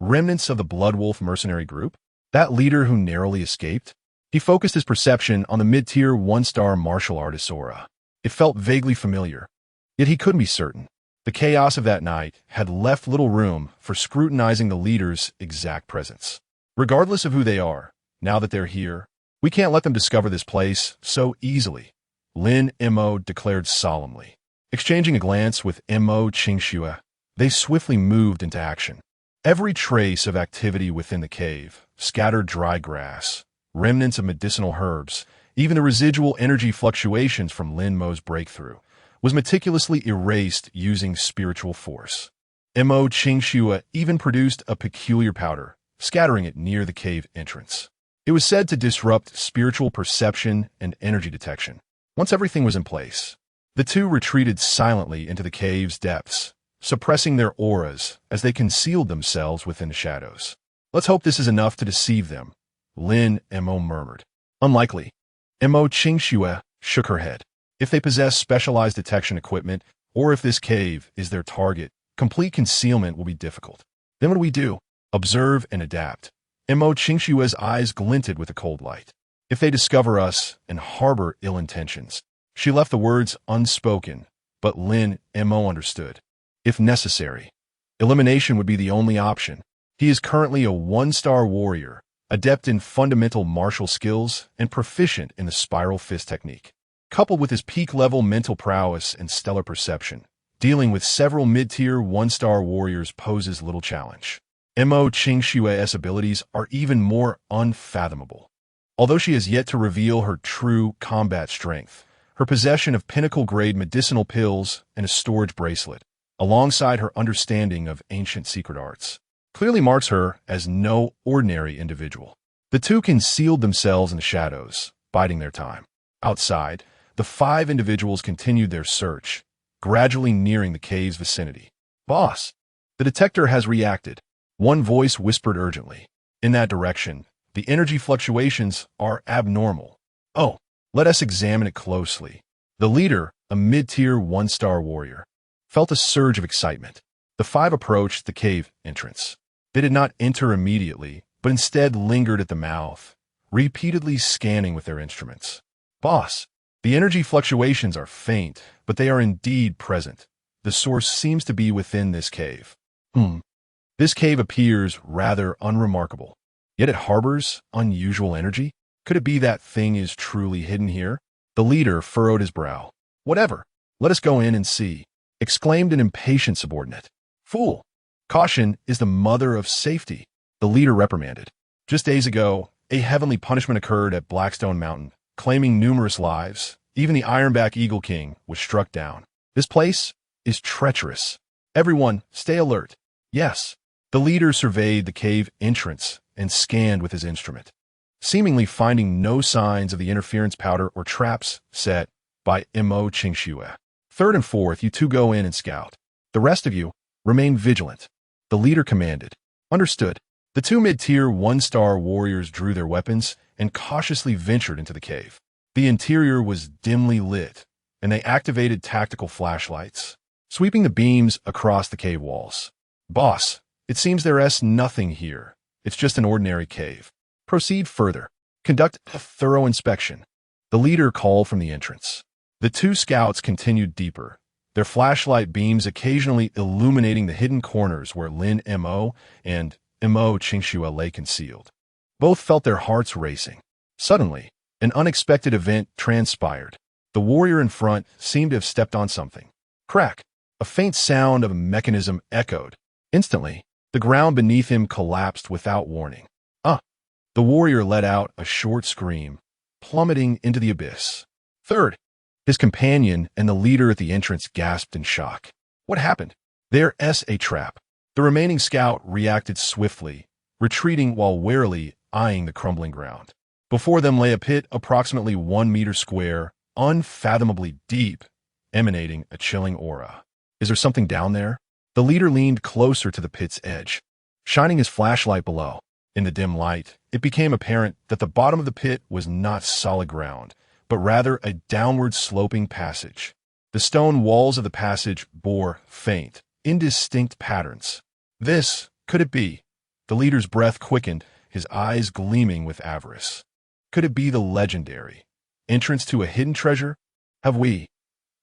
remnants of the Bloodwolf mercenary group? That leader who narrowly escaped? He focused his perception on the mid-tier 1-star martial artist aura. It felt vaguely familiar, yet he couldn't be certain. The chaos of that night had left little room for scrutinizing the leader's exact presence. Regardless of who they are, now that they're here, we can't let them discover this place so easily, Lin Mo declared solemnly. Exchanging a glance with Mo Qingxue, they swiftly moved into action. Every trace of activity within the cave, scattered dry grass, remnants of medicinal herbs, even the residual energy fluctuations from Lin Mo's breakthrough, was meticulously erased using spiritual force. Mo Qingxue even produced a peculiar powder, scattering it near the cave entrance. It was said to disrupt spiritual perception and energy detection. Once everything was in place, the two retreated silently into the cave's depths, suppressing their auras as they concealed themselves within the shadows. Let's hope this is enough to deceive them, Lin Mo murmured. Unlikely. Mo Qingxue shook her head. If they possess specialized detection equipment, or if this cave is their target, complete concealment will be difficult. Then what do we do? Observe and adapt. Mo Qingxue's eyes glinted with a cold light. If they discover us and harbor ill intentions. She left the words unspoken, but Lin Mo understood. If necessary, elimination would be the only option. He is currently a 1-star warrior, adept in fundamental martial skills and proficient in the spiral fist technique. Coupled with his peak-level mental prowess and stellar perception, dealing with several mid-tier 1-star warriors poses little challenge. Mo Qingxue's abilities are even more unfathomable. Although she has yet to reveal her true combat strength, her possession of pinnacle-grade medicinal pills and a storage bracelet, alongside her understanding of ancient secret arts, clearly marks her as no ordinary individual. The two concealed themselves in the shadows, biding their time. Outside, the 5 individuals continued their search, gradually nearing the cave's vicinity. "Boss, the detector has reacted," one voice whispered urgently. "In that direction, the energy fluctuations are abnormal." "Oh, let us examine it closely." The leader, a mid-tier 1-star warrior, felt a surge of excitement. The 5 approached the cave entrance. They did not enter immediately, but instead lingered at the mouth, repeatedly scanning with their instruments. "Boss, the energy fluctuations are faint, but they are indeed present. The source seems to be within this cave." This cave appears rather unremarkable, yet it harbors unusual energy. Could it be that thing is truly hidden here? The leader furrowed his brow. "Whatever, let us go in and see," exclaimed an impatient subordinate. "Fool, caution is the mother of safety," the leader reprimanded. "Just days ago, a heavenly punishment occurred at Blackstone Mountain, claiming numerous lives. Even the Ironback Eagle King was struck down. This place is treacherous. Everyone, stay alert." "Yes." The leader surveyed the cave entrance and scanned with his instrument, seemingly finding no signs of the interference powder or traps set by Mo Qingxue. "Third and fourth, you two go in and scout. The rest of you, remain vigilant," the leader commanded. "Understood." The 2 mid-tier 1-star warriors drew their weapons and cautiously ventured into the cave. The interior was dimly lit, and they activated tactical flashlights, sweeping the beams across the cave walls. "Boss, it seems there's nothing here. It's just an ordinary cave. Proceed further. Conduct a thorough inspection," the leader called from the entrance. The 2 scouts continued deeper, their flashlight beams occasionally illuminating the hidden corners where Lin Mo and Mo Qingxue lay concealed. Both felt their hearts racing. Suddenly, an unexpected event transpired. The warrior in front seemed to have stepped on something. Crack! A faint sound of a mechanism echoed. Instantly, the ground beneath him collapsed without warning. The warrior let out a short scream, plummeting into the abyss. "Third!" His companion and the leader at the entrance gasped in shock. "What happened?" "There's a trap." The remaining scout reacted swiftly, retreating while warily eyeing the crumbling ground. Before them lay a pit approximately 1 meter square, unfathomably deep, emanating a chilling aura. "Is there something down there?" The leader leaned closer to the pit's edge, shining his flashlight below. In the dim light, it became apparent that the bottom of the pit was not solid ground, but rather a downward-sloping passage. The stone walls of the passage bore faint, indistinct patterns. Could it be? The leader's breath quickened, his eyes gleaming with avarice. Could it be the legendary entrance to a hidden treasure? Have we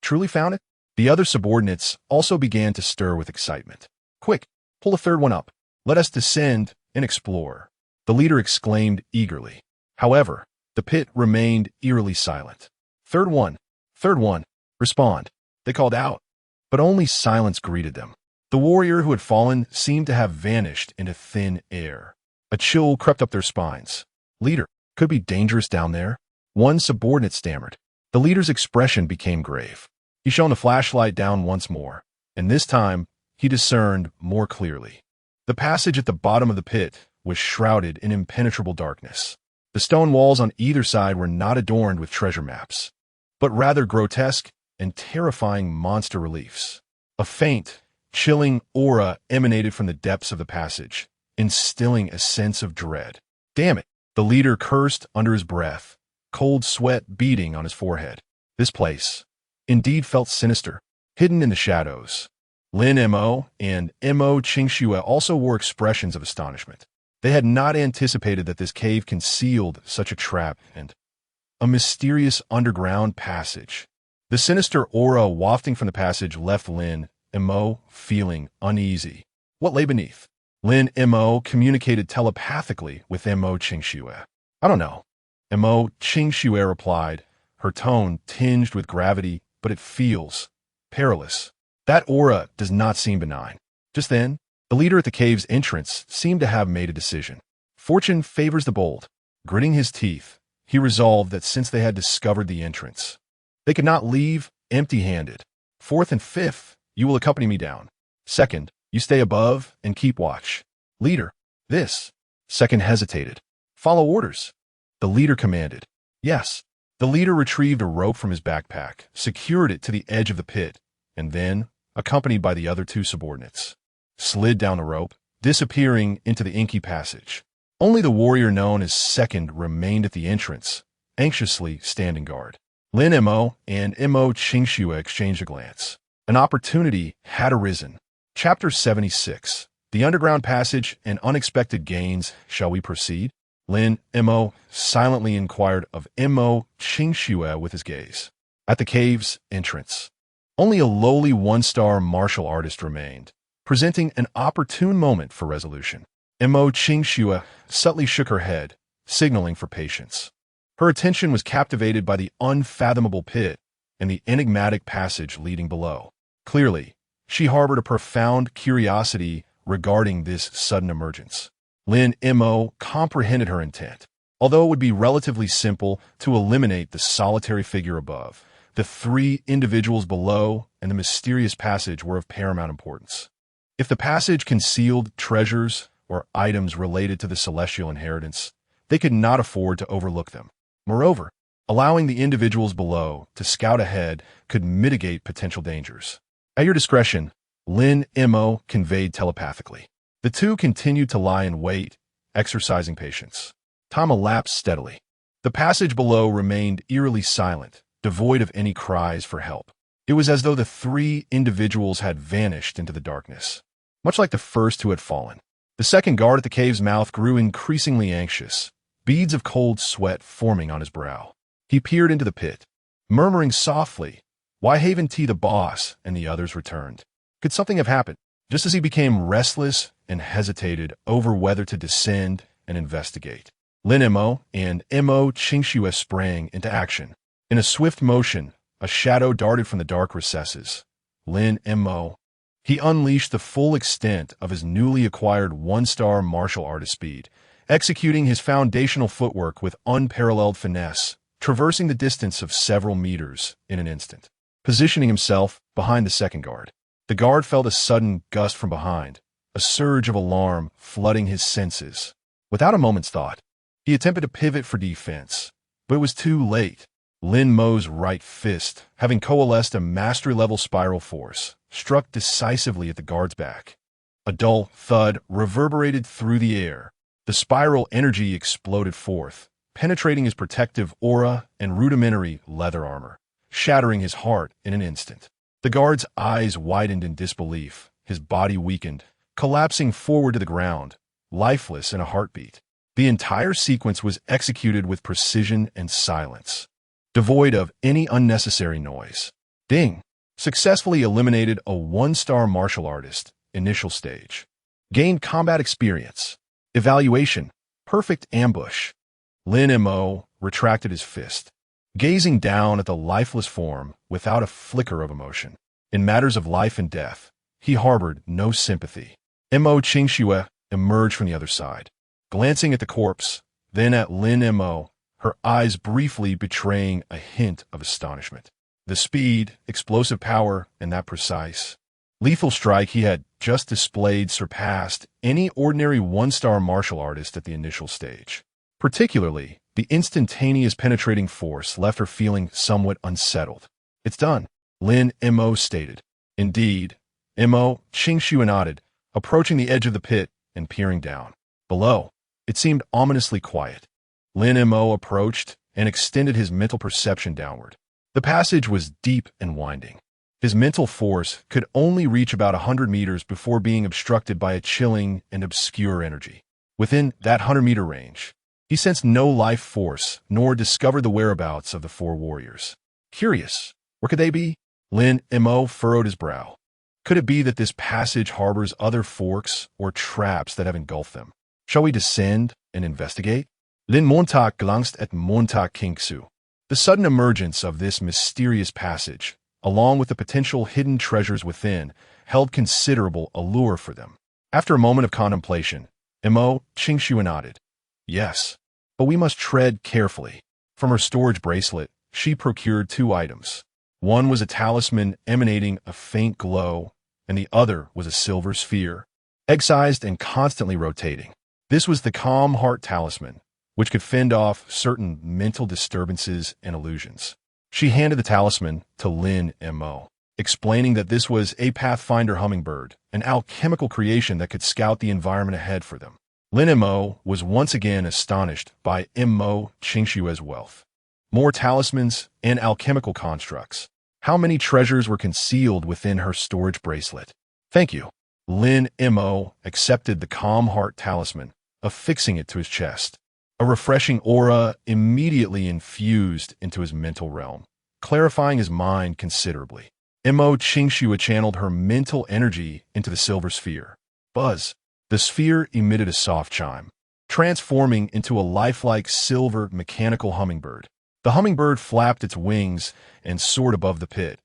truly found it? The other subordinates also began to stir with excitement. "Quick, pull a third one up. Let us descend and explore," the leader exclaimed eagerly. However, the pit remained eerily silent. Third one, respond," they called out, but only silence greeted them. The warrior who had fallen seemed to have vanished into thin air. A chill crept up their spines. "Leader, could it be dangerous down there?" one subordinate stammered. The leader's expression became grave. He shone the flashlight down once more, and this time he discerned more clearly. The passage at the bottom of the pit was shrouded in impenetrable darkness. The stone walls on either side were not adorned with treasure maps, but rather grotesque and terrifying monster reliefs. A faint, chilling aura emanated from the depths of the passage, instilling a sense of dread. "Damn it!" the leader cursed under his breath, cold sweat beading on his forehead. This place indeed felt sinister, hidden in the shadows. Lin Mo and Mo Qingxue also wore expressions of astonishment. They had not anticipated that this cave concealed such a trap and a mysterious underground passage. The sinister aura wafting from the passage left Lin Mo feeling uneasy. What lay beneath? Lin Mo communicated telepathically with Mo Qingxue. "I don't know," Mo Qingxue replied, her tone tinged with gravity, "but it feels perilous. That aura does not seem benign." Just then, the leader at the cave's entrance seemed to have made a decision. Fortune favors the bold. Gritting his teeth, He resolved that since they had discovered the entrance, they could not leave empty-handed. Fourth and fifth, you will accompany me down. Second, you stay above and keep watch. Leader, this. Second hesitated. Follow orders. The leader commanded. Yes. The leader retrieved a rope from his backpack, secured it to the edge of the pit, and then, accompanied by the other two subordinates, slid down the rope, disappearing into the inky passage. Only the warrior known as Second remained at the entrance, anxiously standing guard. Lin Mo and Mo Qingxue exchanged a glance. An opportunity had arisen. Chapter 76. The Underground Passage and Unexpected Gains. Shall we proceed? Lin Mo silently inquired of Mo Qingxue with his gaze. At the cave's entrance, only a lowly one-star martial artist remained, presenting an opportune moment for resolution. Mo Qingxue subtly shook her head, signaling for patience. Her attention was captivated by the unfathomable pit and the enigmatic passage leading below. Clearly, she harbored a profound curiosity regarding this sudden emergence. Lin Mo comprehended her intent. Although it would be relatively simple to eliminate the solitary figure above, the three individuals below and the mysterious passage were of paramount importance. If the passage concealed treasures or items related to the celestial inheritance, they could not afford to overlook them. Moreover, allowing the individuals below to scout ahead could mitigate potential dangers. At your discretion, Lin Mo conveyed telepathically. The two continued to lie in wait, exercising patience. Time elapsed steadily. The passage below remained eerily silent, devoid of any cries for help. It was as though the three individuals had vanished into the darkness, much like the first who had fallen. The second guard at the cave's mouth grew increasingly anxious, beads of cold sweat forming on his brow. He peered into the pit, murmuring softly, "Why haven't the boss and the others returned?" Could something have happened? Just as he became restless and hesitated over whether to descend and investigate, Lin Mo and Mo Qingxue sprang into action. In a swift motion, a shadow darted from the dark recesses. Lin Mo. He unleashed the full extent of his newly acquired one-star martial artist speed, executing his foundational footwork with unparalleled finesse, traversing the distance of several meters in an instant. Positioning himself behind the second guard, the guard felt a sudden gust from behind, a surge of alarm flooding his senses. Without a moment's thought, he attempted to pivot for defense, but it was too late. Lin Mo's right fist, having coalesced a mastery-level spiral force, struck decisively at the guard's back. A dull thud reverberated through the air. The spiral energy exploded forth, penetrating his protective aura and rudimentary leather armor, shattering his heart in an instant. The guard's eyes widened in disbelief, his body weakened, collapsing forward to the ground, lifeless in a heartbeat. The entire sequence was executed with precision and silence, devoid of any unnecessary noise. Ding! Successfully eliminated a one-star martial artist. Initial stage. Gained combat experience. Evaluation. Perfect ambush. Lin Mo retracted his fist, gazing down at the lifeless form without a flicker of emotion. In matters of life and death, he harbored no sympathy. Mo Qingxue emerged from the other side, glancing at the corpse, then at Lin Mo, her eyes briefly betraying a hint of astonishment. The speed, explosive power, and that precise, lethal strike he had just displayed surpassed any ordinary one-star martial artist at the initial stage. Particularly, the instantaneous penetrating force left her feeling somewhat unsettled. "It's done," Lin Mo stated. "Indeed." Mo Qingxue nodded, approaching the edge of the pit and peering down. Below, it seemed ominously quiet. Lin Mo approached and extended his mental perception downward. The passage was deep and winding. His mental force could only reach about 100 meters before being obstructed by a chilling and obscure energy. Within that 100-meter range, he sensed no life force nor discovered the whereabouts of the four warriors. Curious, where could they be? Lin Mo furrowed his brow. Could it be that this passage harbors other forks or traps that have engulfed them? Shall we descend and investigate? Lin Montag glanced at Montag Kingsu. The sudden emergence of this mysterious passage, along with the potential hidden treasures within, held considerable allure for them. After a moment of contemplation, Mo Qingxue nodded. "Yes, but we must tread carefully." From her storage bracelet, she procured 2 items. One was a talisman emanating a faint glow, and the other was a silver sphere, egg-sized and constantly rotating. This was the Calm Heart Talisman, which could fend off certain mental disturbances and illusions. She handed the talisman to Lin Mo, explaining that this was a Pathfinder hummingbird, an alchemical creation that could scout the environment ahead for them. Lin Mo was once again astonished by Mo Qingshue's wealth. More talismans and alchemical constructs. How many treasures were concealed within her storage bracelet? Thank you. Lin Mo accepted the Calm Heart Talisman, affixing it to his chest. A refreshing aura immediately infused into his mental realm, clarifying his mind considerably. Mo Qingxue channeled her mental energy into the silver sphere. Buzz. The sphere emitted a soft chime, transforming into a lifelike silver mechanical hummingbird. The hummingbird flapped its wings and soared above the pit,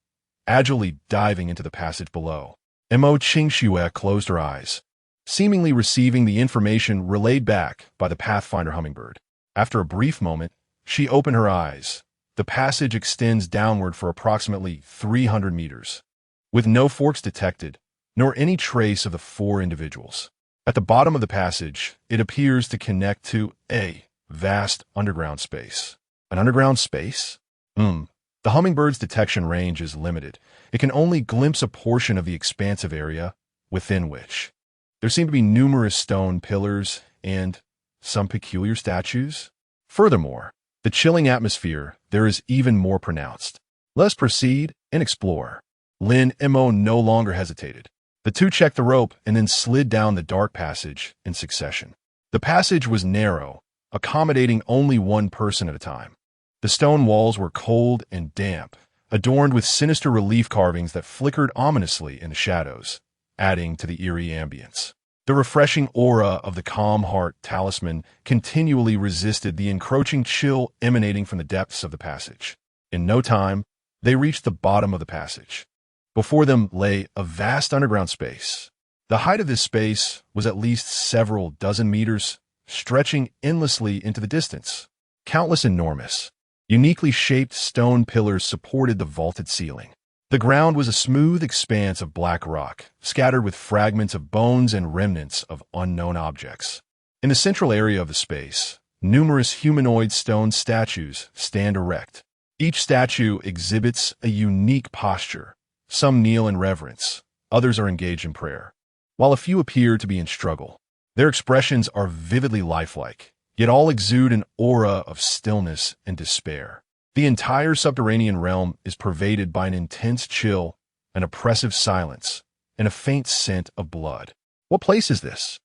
agilely diving into the passage below. Mo Qingxue closed her eyes, seemingly receiving the information relayed back by the Pathfinder hummingbird. After a brief moment, she opened her eyes. The passage extends downward for approximately 300 meters, with no forks detected, nor any trace of the 4 individuals. At the bottom of the passage, it appears to connect to a vast underground space. An underground space? The hummingbird's detection range is limited. It can only glimpse a portion of the expansive area within which there seem to be numerous stone pillars and some peculiar statues. Furthermore, the chilling atmosphere there is even more pronounced. Let us proceed and explore. Lin Mo no longer hesitated. The 2 checked the rope and then slid down the dark passage in succession. The passage was narrow, accommodating only 1 person at a time. The stone walls were cold and damp, adorned with sinister relief carvings that flickered ominously in the shadows, adding to the eerie ambience. The refreshing aura of the Calm Heart Talisman continually resisted the encroaching chill emanating from the depths of the passage. In no time, they reached the bottom of the passage. Before them lay a vast underground space. The height of this space was at least several dozen meters, stretching endlessly into the distance. Countless enormous, uniquely shaped stone pillars supported the vaulted ceiling. The ground was a smooth expanse of black rock, scattered with fragments of bones and remnants of unknown objects. In the central area of the space, numerous humanoid stone statues stand erect. Each statue exhibits a unique posture. Some kneel in reverence, others are engaged in prayer, while a few appear to be in struggle. Their expressions are vividly lifelike, yet all exude an aura of stillness and despair. The entire subterranean realm is pervaded by an intense chill, an oppressive silence, and a faint scent of blood. What place is this?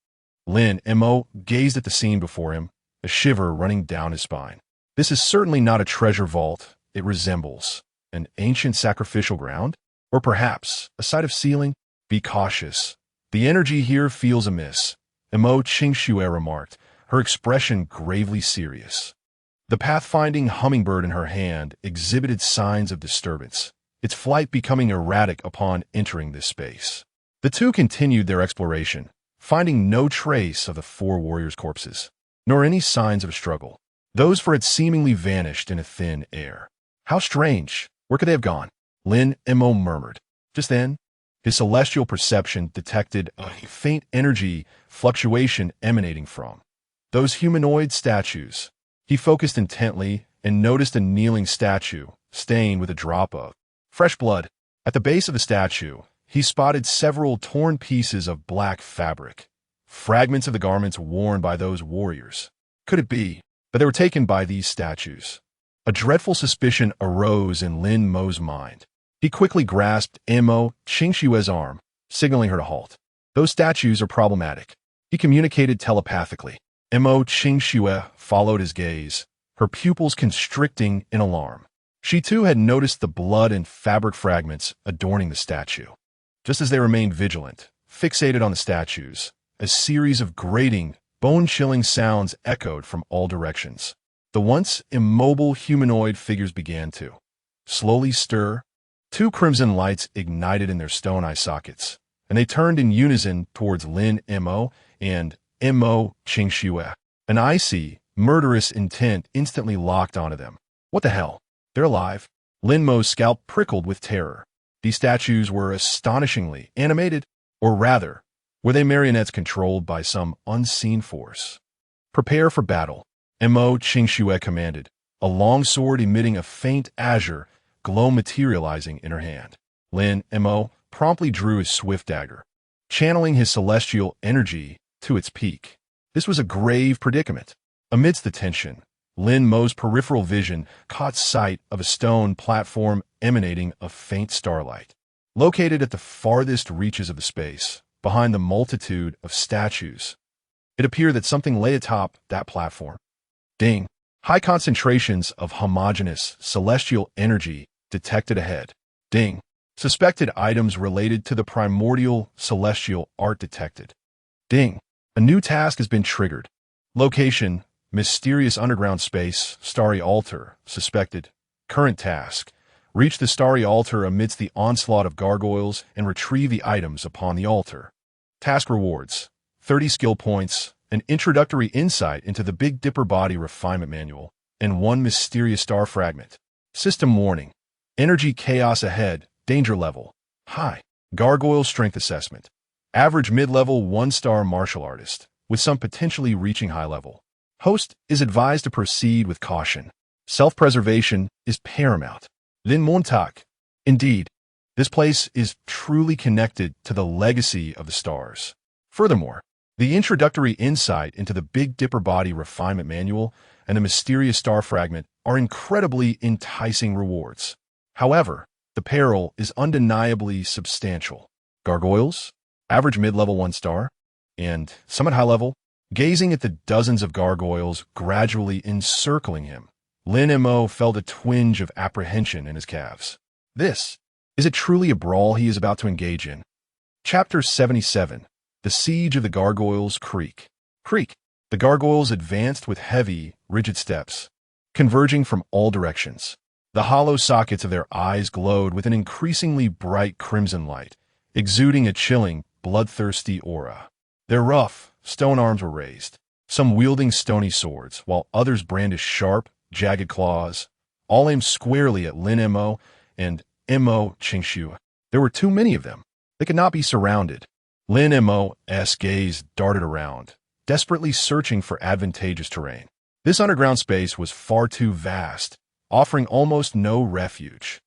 Lin Mo gazed at the scene before him, a shiver running down his spine. This is certainly not a treasure vault. It resembles an ancient sacrificial ground, or perhaps a site of sealing. Be cautious. The energy here feels amiss, Mo Qingxue remarked, her expression gravely serious. The pathfinding hummingbird in her hand exhibited signs of disturbance, its flight becoming erratic upon entering this space. The 2 continued their exploration, finding no trace of the 4 warriors' corpses, nor any signs of a struggle. Those 4 had seemingly vanished in a thin air. How strange! Where could they have gone? Lin Mo murmured. Just then, his celestial perception detected a faint energy fluctuation emanating from those humanoid statues. He focused intently and noticed a kneeling statue stained with a drop of fresh blood. At the base of the statue, he spotted several torn pieces of black fabric, fragments of the garments worn by those warriors. Could it be that they were taken by these statues? A dreadful suspicion arose in Lin Mo's mind. He quickly grasped Mo Qingxue's arm, signaling her to halt. Those statues are problematic. He communicated telepathically. Mo Qingxue followed his gaze, her pupils constricting in alarm. She too had noticed the blood and fabric fragments adorning the statue. Just as they remained vigilant, fixated on the statues, a series of grating, bone-chilling sounds echoed from all directions. The once immobile humanoid figures began to slowly stir. 2 crimson lights ignited in their stone eye sockets, and they turned in unison towards Lin Mo and Mo Qingxue. An icy, murderous intent instantly locked onto them. What the hell? They're alive. Lin Mo's scalp prickled with terror. These statues were astonishingly animated, or rather, were they marionettes controlled by some unseen force? Prepare for battle, Mo Qingxue commanded, a long sword emitting a faint azure glow materializing in her hand. Lin Mo promptly drew his swift dagger, channeling his celestial energy to its peak. This was a grave predicament. Amidst the tension, Lin Mo's peripheral vision caught sight of a stone platform emanating a faint starlight. Located at the farthest reaches of the space, behind the multitude of statues, it appeared that something lay atop that platform. Ding! High concentrations of homogeneous celestial energy detected ahead. Ding! Suspected items related to the primordial celestial art detected. Ding! A new task has been triggered. Location: mysterious underground space, starry altar, suspected. Current task: reach the starry altar amidst the onslaught of gargoyles and retrieve the items upon the altar. Task rewards: 30 skill points, an introductory insight into the Big Dipper body refinement manual, and 1 mysterious star fragment. System warning: energy chaos ahead, danger level high. Gargoyle strength assessment: average mid-level 1-star martial artist, with some potentially reaching high level. Host is advised to proceed with caution. Self-preservation is paramount. Lin Mo. Indeed, this place is truly connected to the legacy of the stars. Furthermore, the introductory insight into the Big Dipper body refinement manual and the mysterious star fragment are incredibly enticing rewards. However, the peril is undeniably substantial. Gargoyles, average mid-level 1-star, and some at high level. Gazing at the dozens of gargoyles gradually encircling him, Lin Mo felt a twinge of apprehension in his calves. Is it truly a brawl he is about to engage in? Chapter 77. The Siege of the Gargoyles Creek. The gargoyles advanced with heavy, rigid steps, converging from all directions. The hollow sockets of their eyes glowed with an increasingly bright crimson light, exuding a chilling, bloodthirsty aura. Their rough, stone arms were raised, some wielding stony swords, while others brandished sharp, jagged claws, all aimed squarely at Lin Mo and Mo Qingxue. There were too many of them. They could not be surrounded. Lin Mo's gaze darted around, desperately searching for advantageous terrain. This underground space was far too vast, offering almost no refuge.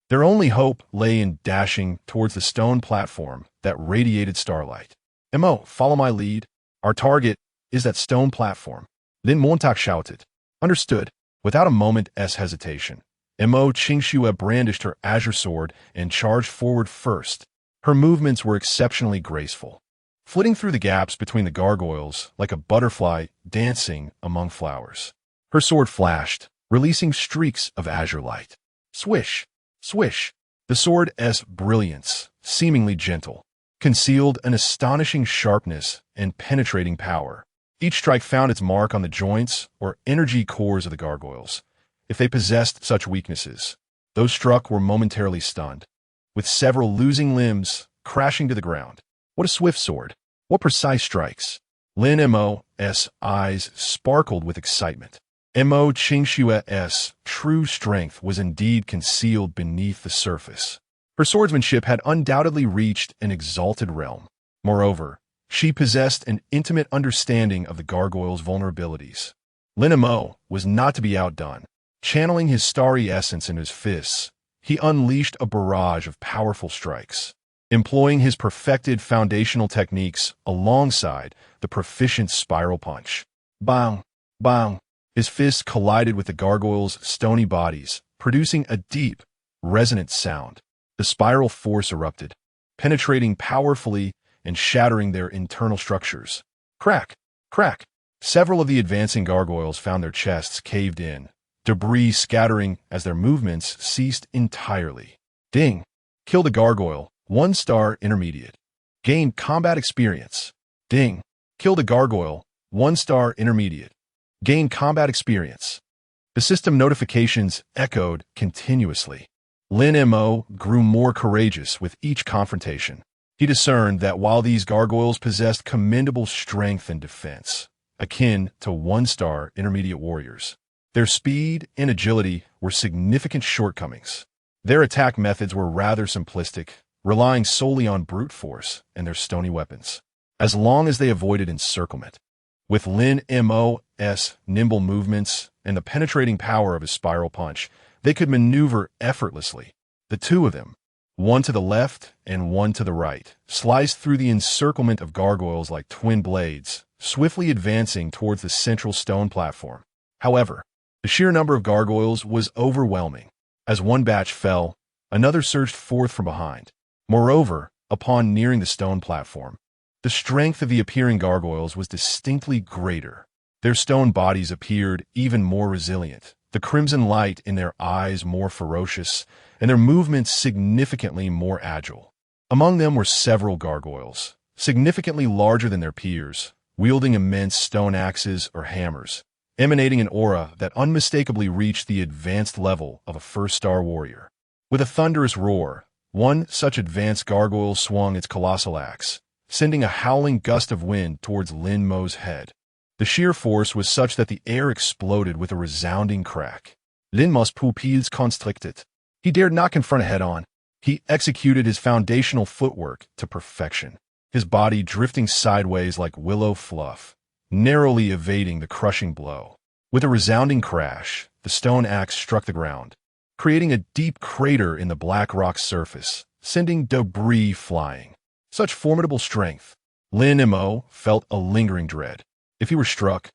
Their only hope lay in dashing towards the stone platform that radiated starlight. Mo, follow my lead. Our target is that stone platform. Lin Mo shouted. Understood. Without a moment's hesitation, Mo Qingxue brandished her azure sword and charged forward first. Her movements were exceptionally graceful, flitting through the gaps between the gargoyles like a butterfly dancing among flowers. Her sword flashed, releasing streaks of azure light. Swish, swish. The sword's brilliance, seemingly gentle, concealed an astonishing sharpness and penetrating power. Each strike found its mark on the joints or energy cores of the gargoyles. If they possessed such weaknesses, those struck were momentarily stunned, with several losing limbs crashing to the ground. What a swift sword! What precise strikes! Lin Mo's eyes sparkled with excitement. Mo Qingxue's true strength was indeed concealed beneath the surface. Her swordsmanship had undoubtedly reached an exalted realm. Moreover, she possessed an intimate understanding of the gargoyle's vulnerabilities. Lin Mo was not to be outdone. Channeling his starry essence in his fists, he unleashed a barrage of powerful strikes, employing his perfected foundational techniques alongside the proficient spiral punch. Bang! Bang! His fists collided with the gargoyles' stony bodies, producing a deep, resonant sound. The spiral force erupted, penetrating powerfully and shattering their internal structures. Crack! Crack! Several of the advancing gargoyles found their chests caved in, debris scattering as their movements ceased entirely. Ding! Kill the gargoyle, 1-star intermediate. Gain combat experience. Ding! Kill the gargoyle, 1-star intermediate. Gain combat experience. The system notifications echoed continuously. Lin Mo grew more courageous with each confrontation. He discerned that while these gargoyles possessed commendable strength and defense, akin to 1-star intermediate warriors, Their speed and agility were significant shortcomings. Their attack methods were rather simplistic, relying solely on brute force and their stony weapons, as long as they avoided encirclement. With Lin Mo's nimble movements and the penetrating power of his spiral punch, they could maneuver effortlessly. The two of them, one to the left and one to the right, sliced through the encirclement of gargoyles like twin blades, swiftly advancing towards the central stone platform. However, the sheer number of gargoyles was overwhelming. As one batch fell, another surged forth from behind. Moreover, upon nearing the stone platform, the strength of the appearing gargoyles was distinctly greater. Their stone bodies appeared even more resilient, the crimson light in their eyes more ferocious, and their movements significantly more agile. Among them were several gargoyles, significantly larger than their peers, wielding immense stone axes or hammers, emanating an aura that unmistakably reached the advanced level of a first-star warrior. With a thunderous roar, one such advanced gargoyle swung its colossal axe, sending a howling gust of wind towards Lin Mo's head. The sheer force was such that the air exploded with a resounding crack. Lin Mo's pupils constricted. He dared not confront it head-on. He executed his foundational footwork to perfection, his body drifting sideways like willow fluff, narrowly evading the crushing blow. With a resounding crash, the stone axe struck the ground, creating a deep crater in the black rock's surface, sending debris flying. Such formidable strength. Lin Mo felt a lingering dread. If he were struck,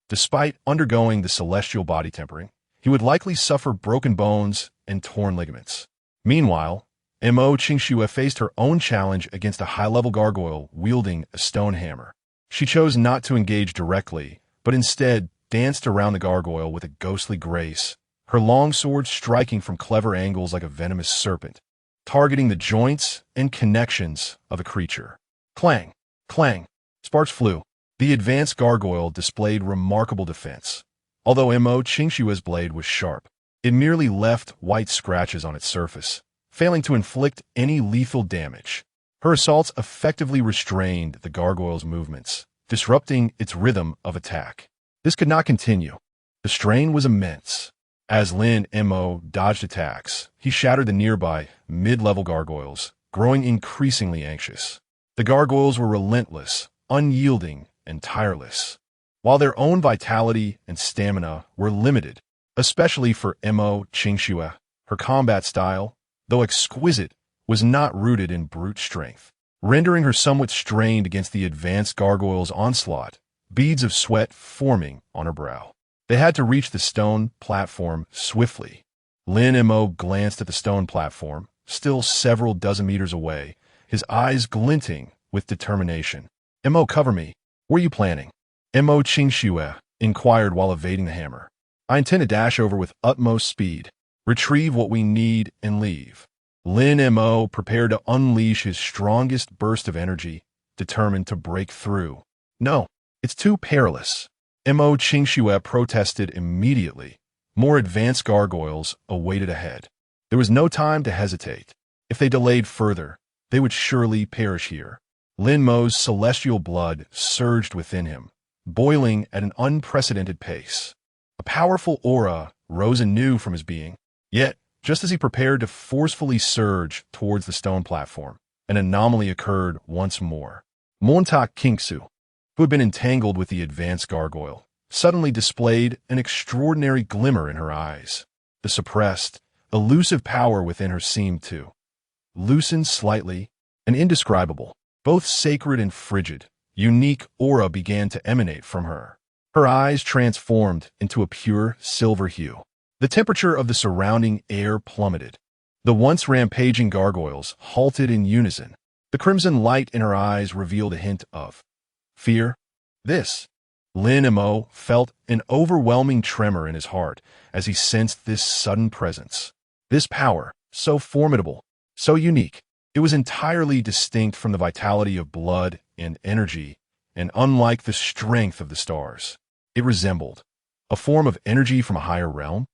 despite undergoing the celestial body tempering, he would likely suffer broken bones and torn ligaments. Meanwhile, Mo Qingxue faced her own challenge against a high-level gargoyle wielding a stone hammer. She chose not to engage directly, but instead danced around the gargoyle with a ghostly grace, her long sword striking from clever angles like a venomous serpent, targeting the joints and connections of a creature. Clang! Clang! Sparks flew. The advanced gargoyle displayed remarkable defense. Although Mo Qingxue's blade was sharp, it merely left white scratches on its surface, failing to inflict any lethal damage. Her assaults effectively restrained the gargoyle's movements, disrupting its rhythm of attack. This could not continue. The strain was immense. As Lin Mo dodged attacks, he shattered the nearby, mid-level gargoyles, growing increasingly anxious. The gargoyles were relentless, unyielding, and tireless, while their own vitality and stamina were limited, especially for Mo Qingxue. Her combat style, though exquisite, was not rooted in brute strength, rendering her somewhat strained against the advanced gargoyle's onslaught, beads of sweat forming on her brow. They had to reach the stone platform swiftly. Lin Mo glanced at the stone platform, still several dozen meters away, his eyes glinting with determination. Mo, cover me. Where are you planning? Mo Qingxue inquired while evading the hammer. I intend to dash over with utmost speed, retrieve what we need, and leave. Lin Mo prepared to unleash his strongest burst of energy, determined to break through. No, it's too perilous. Mo Qingxue protested immediately. More advanced gargoyles awaited ahead. There was no time to hesitate. If they delayed further, they would surely perish here. Lin Mo's celestial blood surged within him, boiling at an unprecedented pace. A powerful aura rose anew from his being. Yet, just as he prepared to forcefully surge towards the stone platform, an anomaly occurred once more. Montauk Kingsu, who had been entangled with the advanced gargoyle, suddenly displayed an extraordinary glimmer in her eyes. The suppressed, elusive power within her seemed to loosen slightly and indescribable. Both sacred and frigid, unique aura began to emanate from her. Her eyes transformed into a pure silver hue. The temperature of the surrounding air plummeted. The once rampaging gargoyles halted in unison. The crimson light in her eyes revealed a hint of fear. Lin Mo felt an overwhelming tremor in his heart as he sensed this sudden presence. This power, so formidable, so unique. It was entirely distinct from the vitality of blood and energy, and unlike the strength of the stars. It resembled a form of energy from a higher realm.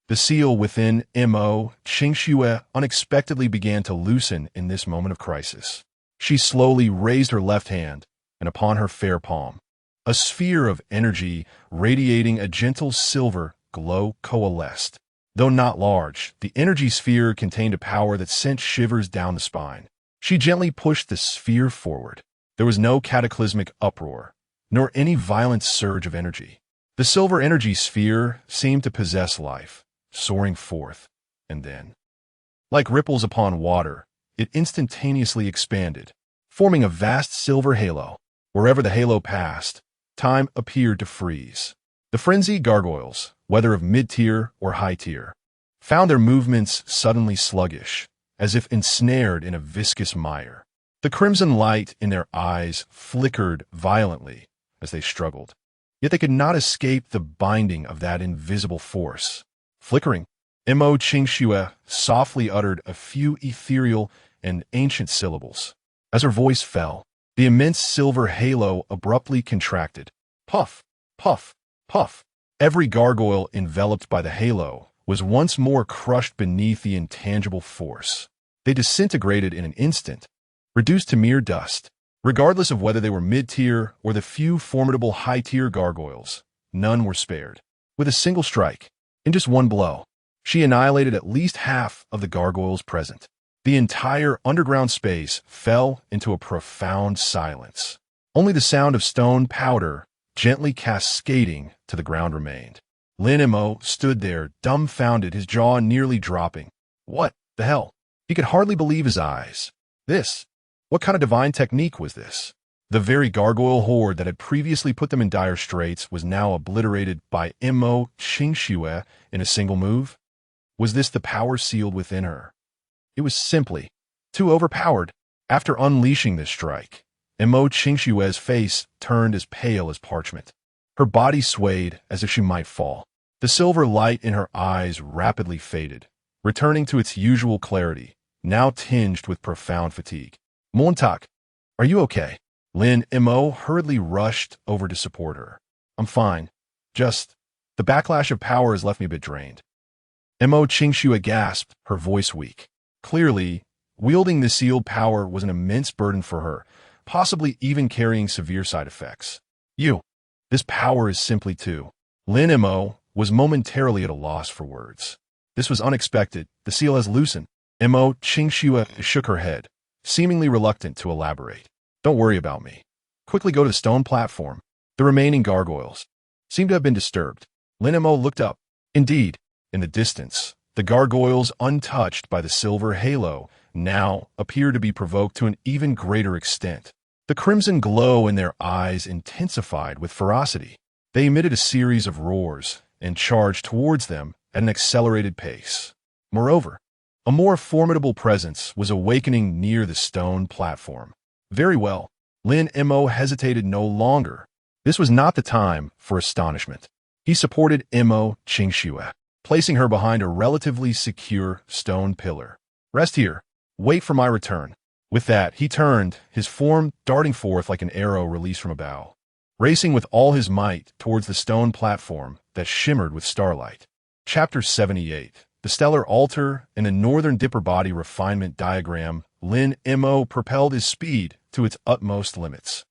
The seal within Mo Qingxue unexpectedly began to loosen in this moment of crisis. She slowly raised her left hand, and upon her fair palm, a sphere of energy radiating a gentle silver glow coalesced. Though not large, the energy sphere contained a power that sent shivers down the spine. She gently pushed the sphere forward. There was no cataclysmic uproar, nor any violent surge of energy. The silver energy sphere seemed to possess life, soaring forth, and then, like ripples upon water, it instantaneously expanded, forming a vast silver halo. Wherever the halo passed, time appeared to freeze. The frenzied gargoyles, whether of mid-tier or high-tier, found their movements suddenly sluggish, as if ensnared in a viscous mire. The crimson light in their eyes flickered violently as they struggled, yet they could not escape the binding of that invisible force. Flickering, Mo Qingxue softly uttered a few ethereal and ancient syllables. As her voice fell, the immense silver halo abruptly contracted. Puff, puff, puff. Every gargoyle enveloped by the halo was once more crushed beneath the intangible force. They disintegrated in an instant, reduced to mere dust. Regardless of whether they were mid-tier or the few formidable high-tier gargoyles, none were spared. With a single strike, in just one blow, she annihilated at least half of the gargoyles present. The entire underground space fell into a profound silence. Only the sound of stone powder gently cascading to the ground remained. Lin Mo stood there, dumbfounded, his jaw nearly dropping. What the hell? He could hardly believe his eyes. What kind of divine technique was this? The very gargoyle horde that had previously put them in dire straits was now obliterated by Mo Qingxue in a single move? Was this the power sealed within her? It was simply too overpowered. After unleashing this strike, Mo Qingxue's face turned as pale as parchment. Her body swayed as if she might fall. The silver light in her eyes rapidly faded, returning to its usual clarity, now tinged with profound fatigue. Montauk, are you okay? Lin Mo hurriedly rushed over to support her. I'm fine. Just, the backlash of power has left me a bit drained. Mo Qingxue gasped, her voice weak. Clearly, wielding the sealed power was an immense burden for her, possibly even carrying severe side effects. This power is simply too. Lin Mo was momentarily at a loss for words. This was unexpected. The seal has loosened. Mo Qingxue shook her head, seemingly reluctant to elaborate. Don't worry about me. Quickly go to the stone platform. The remaining gargoyles seem to have been disturbed. Lin Mo looked up. Indeed, in the distance, the gargoyles, untouched by the silver halo, now appear to be provoked to an even greater extent. The crimson glow in their eyes intensified with ferocity. They emitted a series of roars and charged towards them at an accelerated pace. Moreover, a more formidable presence was awakening near the stone platform. Very well. Lin Mo hesitated no longer. This was not the time for astonishment. He supported Mo Qingxue, placing her behind a relatively secure stone pillar. Rest here. Wait for my return. With that, he turned, his form darting forth like an arrow released from a bow, racing with all his might towards the stone platform that shimmered with starlight. Chapter 78. The Stellar Altar and the Northern Dipper Body Refinement Diagram. Lin Mo propelled his speed to its utmost limits.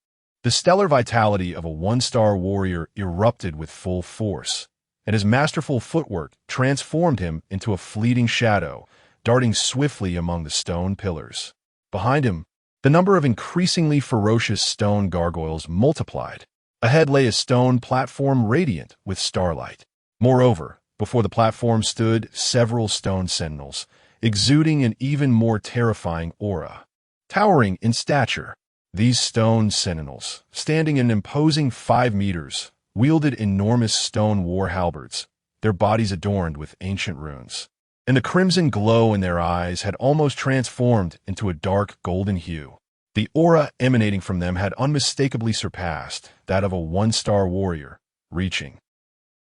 The stellar vitality of a one-star warrior erupted with full force, and his masterful footwork transformed him into a fleeting shadow, darting swiftly among the stone pillars. Behind him, the number of increasingly ferocious stone gargoyles multiplied. Ahead lay a stone platform radiant with starlight. Moreover, before the platform stood several stone sentinels, exuding an even more terrifying aura. Towering in stature, these stone sentinels, standing in an imposing 5 meters, wielded enormous stone war halberds, their bodies adorned with ancient runes. And the crimson glow in their eyes had almost transformed into a dark golden hue. The aura emanating from them had unmistakably surpassed that of a one-star warrior, reaching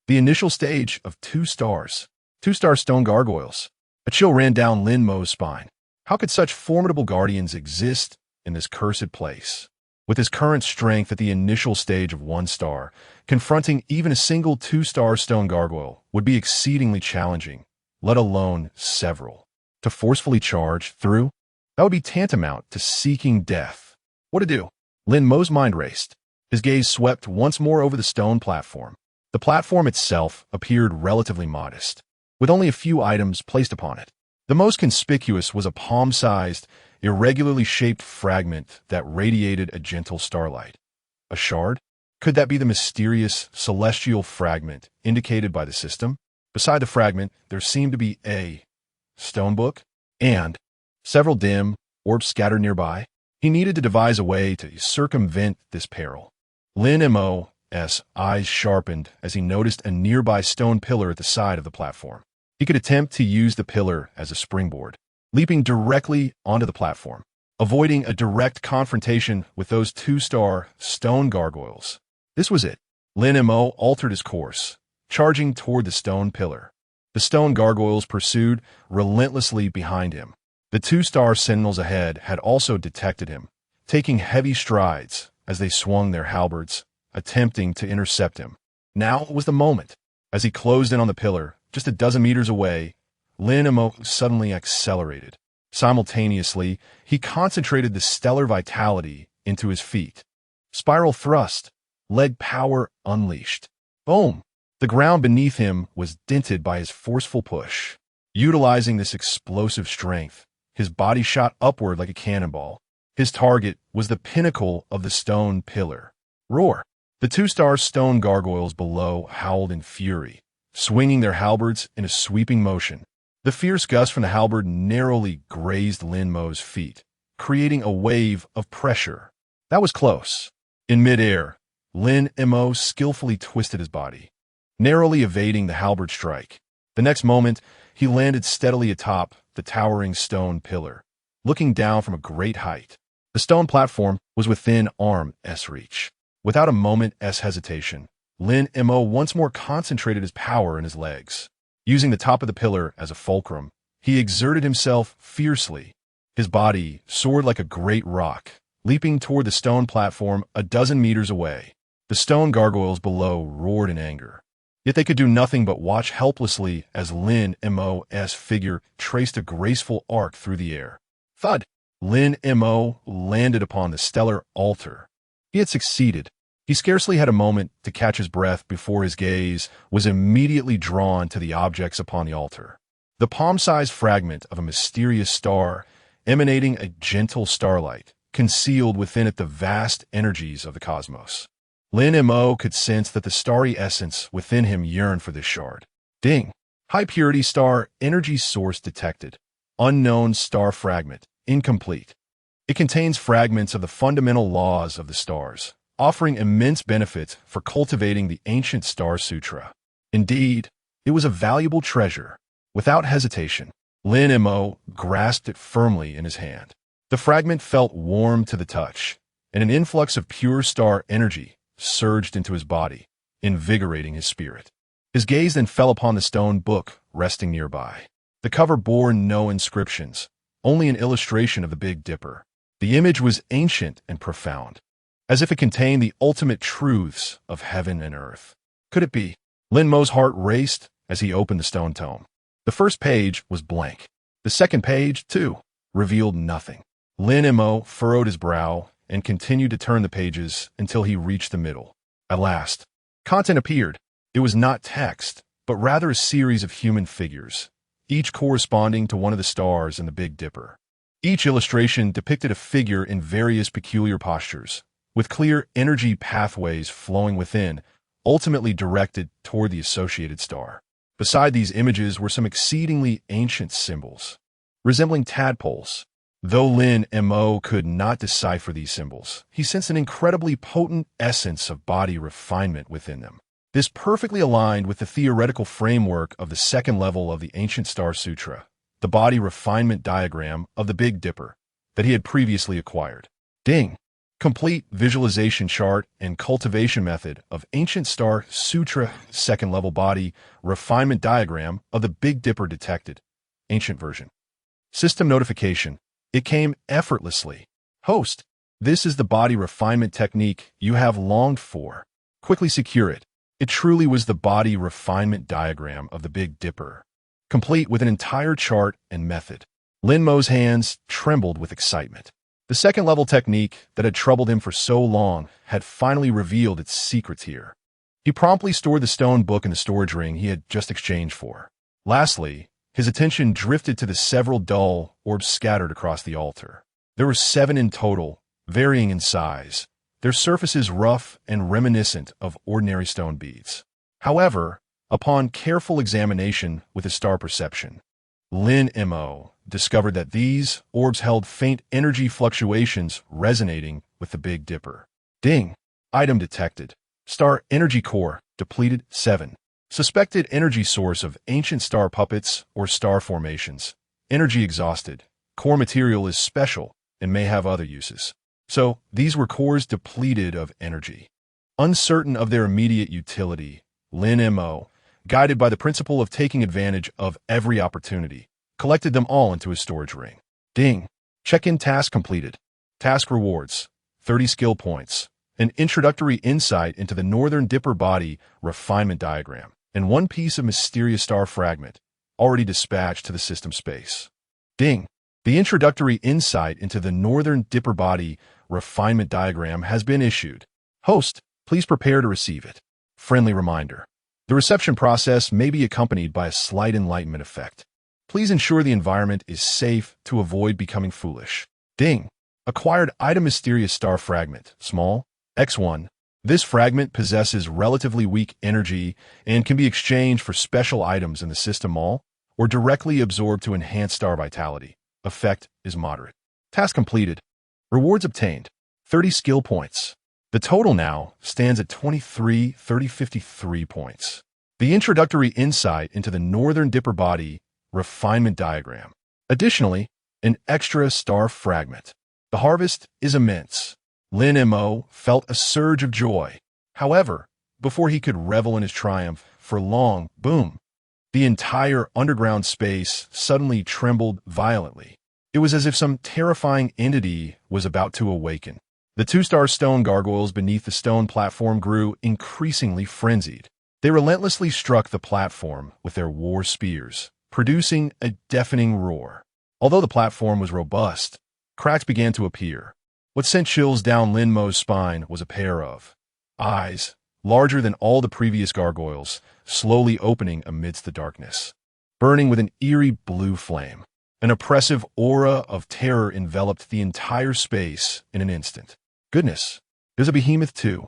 the initial stage of 2 stars. 2-star stone gargoyles. A chill ran down Lin Mo's spine. How could such formidable guardians exist in this cursed place? With his current strength at the initial stage of 1 star, confronting even a single 2-star stone gargoyle would be exceedingly challenging, let alone several. To forcefully charge through, that would be tantamount to seeking death. What to do? Lin Mo's mind raced. His gaze swept once more over the stone platform. The The platform itself appeared relatively modest, with only a few items placed upon it. The most conspicuous was a palm-sized, irregularly shaped fragment that radiated a gentle starlight. A shard? Could that be the mysterious, celestial fragment indicated by the system? Beside the fragment, there seemed to be a stone book and several dim orbs scattered nearby. He needed to devise a way to circumvent this peril. Lin Mo's eyes sharpened as he noticed a nearby stone pillar at the side of the platform. He could attempt to use the pillar as a springboard, leaping directly onto the platform, avoiding a direct confrontation with those two-star stone gargoyles. This was it. Lin Mo altered his course, charging toward the stone pillar. The stone gargoyles pursued relentlessly behind him. The two-star sentinels ahead had also detected him, taking heavy strides as they swung their halberds, attempting to intercept him. Now was the moment. As he closed in on the pillar, just a dozen meters away, Lin Mo suddenly accelerated. Simultaneously, he concentrated the stellar vitality into his feet. Spiral thrust, leg power unleashed. Boom! The ground beneath him was dented by his forceful push. Utilizing this explosive strength, his body shot upward like a cannonball. His target was the pinnacle of the stone pillar. Roar! The two-star stone gargoyles below howled in fury, swinging their halberds in a sweeping motion. The fierce gust from the halberd narrowly grazed Lin Mo's feet, creating a wave of pressure. That was close. In midair, Lin Mo skillfully twisted his body, narrowly evading the halberd strike. The next moment, he landed steadily atop the towering stone pillar, looking down from a great height. The stone platform was within arm's reach. Without a moment's hesitation, Lin Mo once more concentrated his power in his legs. Using the top of the pillar as a fulcrum, he exerted himself fiercely. His body soared like a great rock, leaping toward the stone platform a dozen meters away. The stone gargoyles below roared in anger. Yet they could do nothing but watch helplessly as Lin Mo's figure traced a graceful arc through the air. Thud! Lin Mo landed upon the stellar altar. He had succeeded. He scarcely had a moment to catch his breath before his gaze was immediately drawn to the objects upon the altar. The palm-sized fragment of a mysterious star emanating a gentle starlight, concealed within it the vast energies of the cosmos. Lin Mo could sense that the starry essence within him yearned for this shard. Ding! High-purity star energy source detected. Unknown star fragment. Incomplete. It contains fragments of the fundamental laws of the stars, offering immense benefits for cultivating the ancient Star Sutra. Indeed, it was a valuable treasure. Without hesitation, Lin Mo grasped it firmly in his hand. The fragment felt warm to the touch, and an influx of pure star energy surged into his body, invigorating his spirit. His gaze then fell upon the stone book resting nearby. The cover bore no inscriptions, only an illustration of the Big Dipper. The image was ancient and profound, as if it contained the ultimate truths of heaven and earth. Could it be? Lin Mo's heart raced as he opened the stone tome. The first page was blank. The second page, too, revealed nothing. Lin Mo furrowed his brow and continued to turn the pages until he reached the middle. At last, content appeared. It was not text, but rather a series of human figures, each corresponding to one of the stars in the Big Dipper. Each illustration depicted a figure in various peculiar postures, with clear energy pathways flowing within, ultimately directed toward the associated star. Beside these images were some exceedingly ancient symbols, resembling tadpoles. Though Lin Mo could not decipher these symbols, he sensed an incredibly potent essence of body refinement within them. This perfectly aligned with the theoretical framework of the second level of the Ancient Star Sutra, the body refinement diagram of the Big Dipper that he had previously acquired. Ding! Complete visualization chart and cultivation method of Ancient Star Sutra second level body refinement diagram of the Big Dipper detected. Ancient version. System notification. It came effortlessly. Host, this is the body refinement technique you have longed for. Quickly secure it. It truly was the body refinement diagram of the Big Dipper, complete with an entire chart and method. Lin Mo's hands trembled with excitement. The second-level technique that had troubled him for so long had finally revealed its secrets here. He promptly stored the stone book in the storage ring he had just exchanged for. Lastly, his attention drifted to the several dull orbs scattered across the altar. There were 7 in total, varying in size, their surfaces rough and reminiscent of ordinary stone beads. However, upon careful examination with his star perception, Lin Mo discovered that these orbs held faint energy fluctuations resonating with the Big Dipper. Ding! Item detected. Star energy core depleted 7. Suspected energy source of ancient star puppets or star formations. Energy exhausted. Core material is special and may have other uses. So, these were cores depleted of energy. Uncertain of their immediate utility, Lin Mo, guided by the principle of taking advantage of every opportunity, collected them all into his storage ring. Ding! Check-in task completed. Task rewards: 30 skill points, an introductory insight into the Northern Dipper body refinement diagram, and 1 piece of mysterious star fragment, already dispatched to the system space. Ding! The introductory insight into the Northern Dipper body refinement diagram has been issued. Host, please prepare to receive it. Friendly reminder. The reception process may be accompanied by a slight enlightenment effect. Please ensure the environment is safe to avoid becoming foolish. Ding! Acquired item mysterious star fragment, small, X1. This fragment possesses relatively weak energy and can be exchanged for special items in the system mall or directly absorbed to enhance star vitality. Effect is moderate. Task completed. Rewards obtained: 30 skill points. The total now stands at 53 points. The introductory insight into the Northern Dipper body refinement diagram. Additionally, an extra star fragment. The harvest is immense. Lin Mo felt a surge of joy. However, before he could revel in his triumph for long, boom, the entire underground space suddenly trembled violently. It was as if some terrifying entity was about to awaken. The 2-star stone gargoyles beneath the stone platform grew increasingly frenzied. They relentlessly struck the platform with their war spears, producing a deafening roar. Although the platform was robust, cracks began to appear. What sent chills down Lin Mo's spine was a pair of eyes, larger than all the previous gargoyles, slowly opening amidst the darkness, burning with an eerie blue flame. An oppressive aura of terror enveloped the entire space in an instant. Goodness, there's a behemoth too.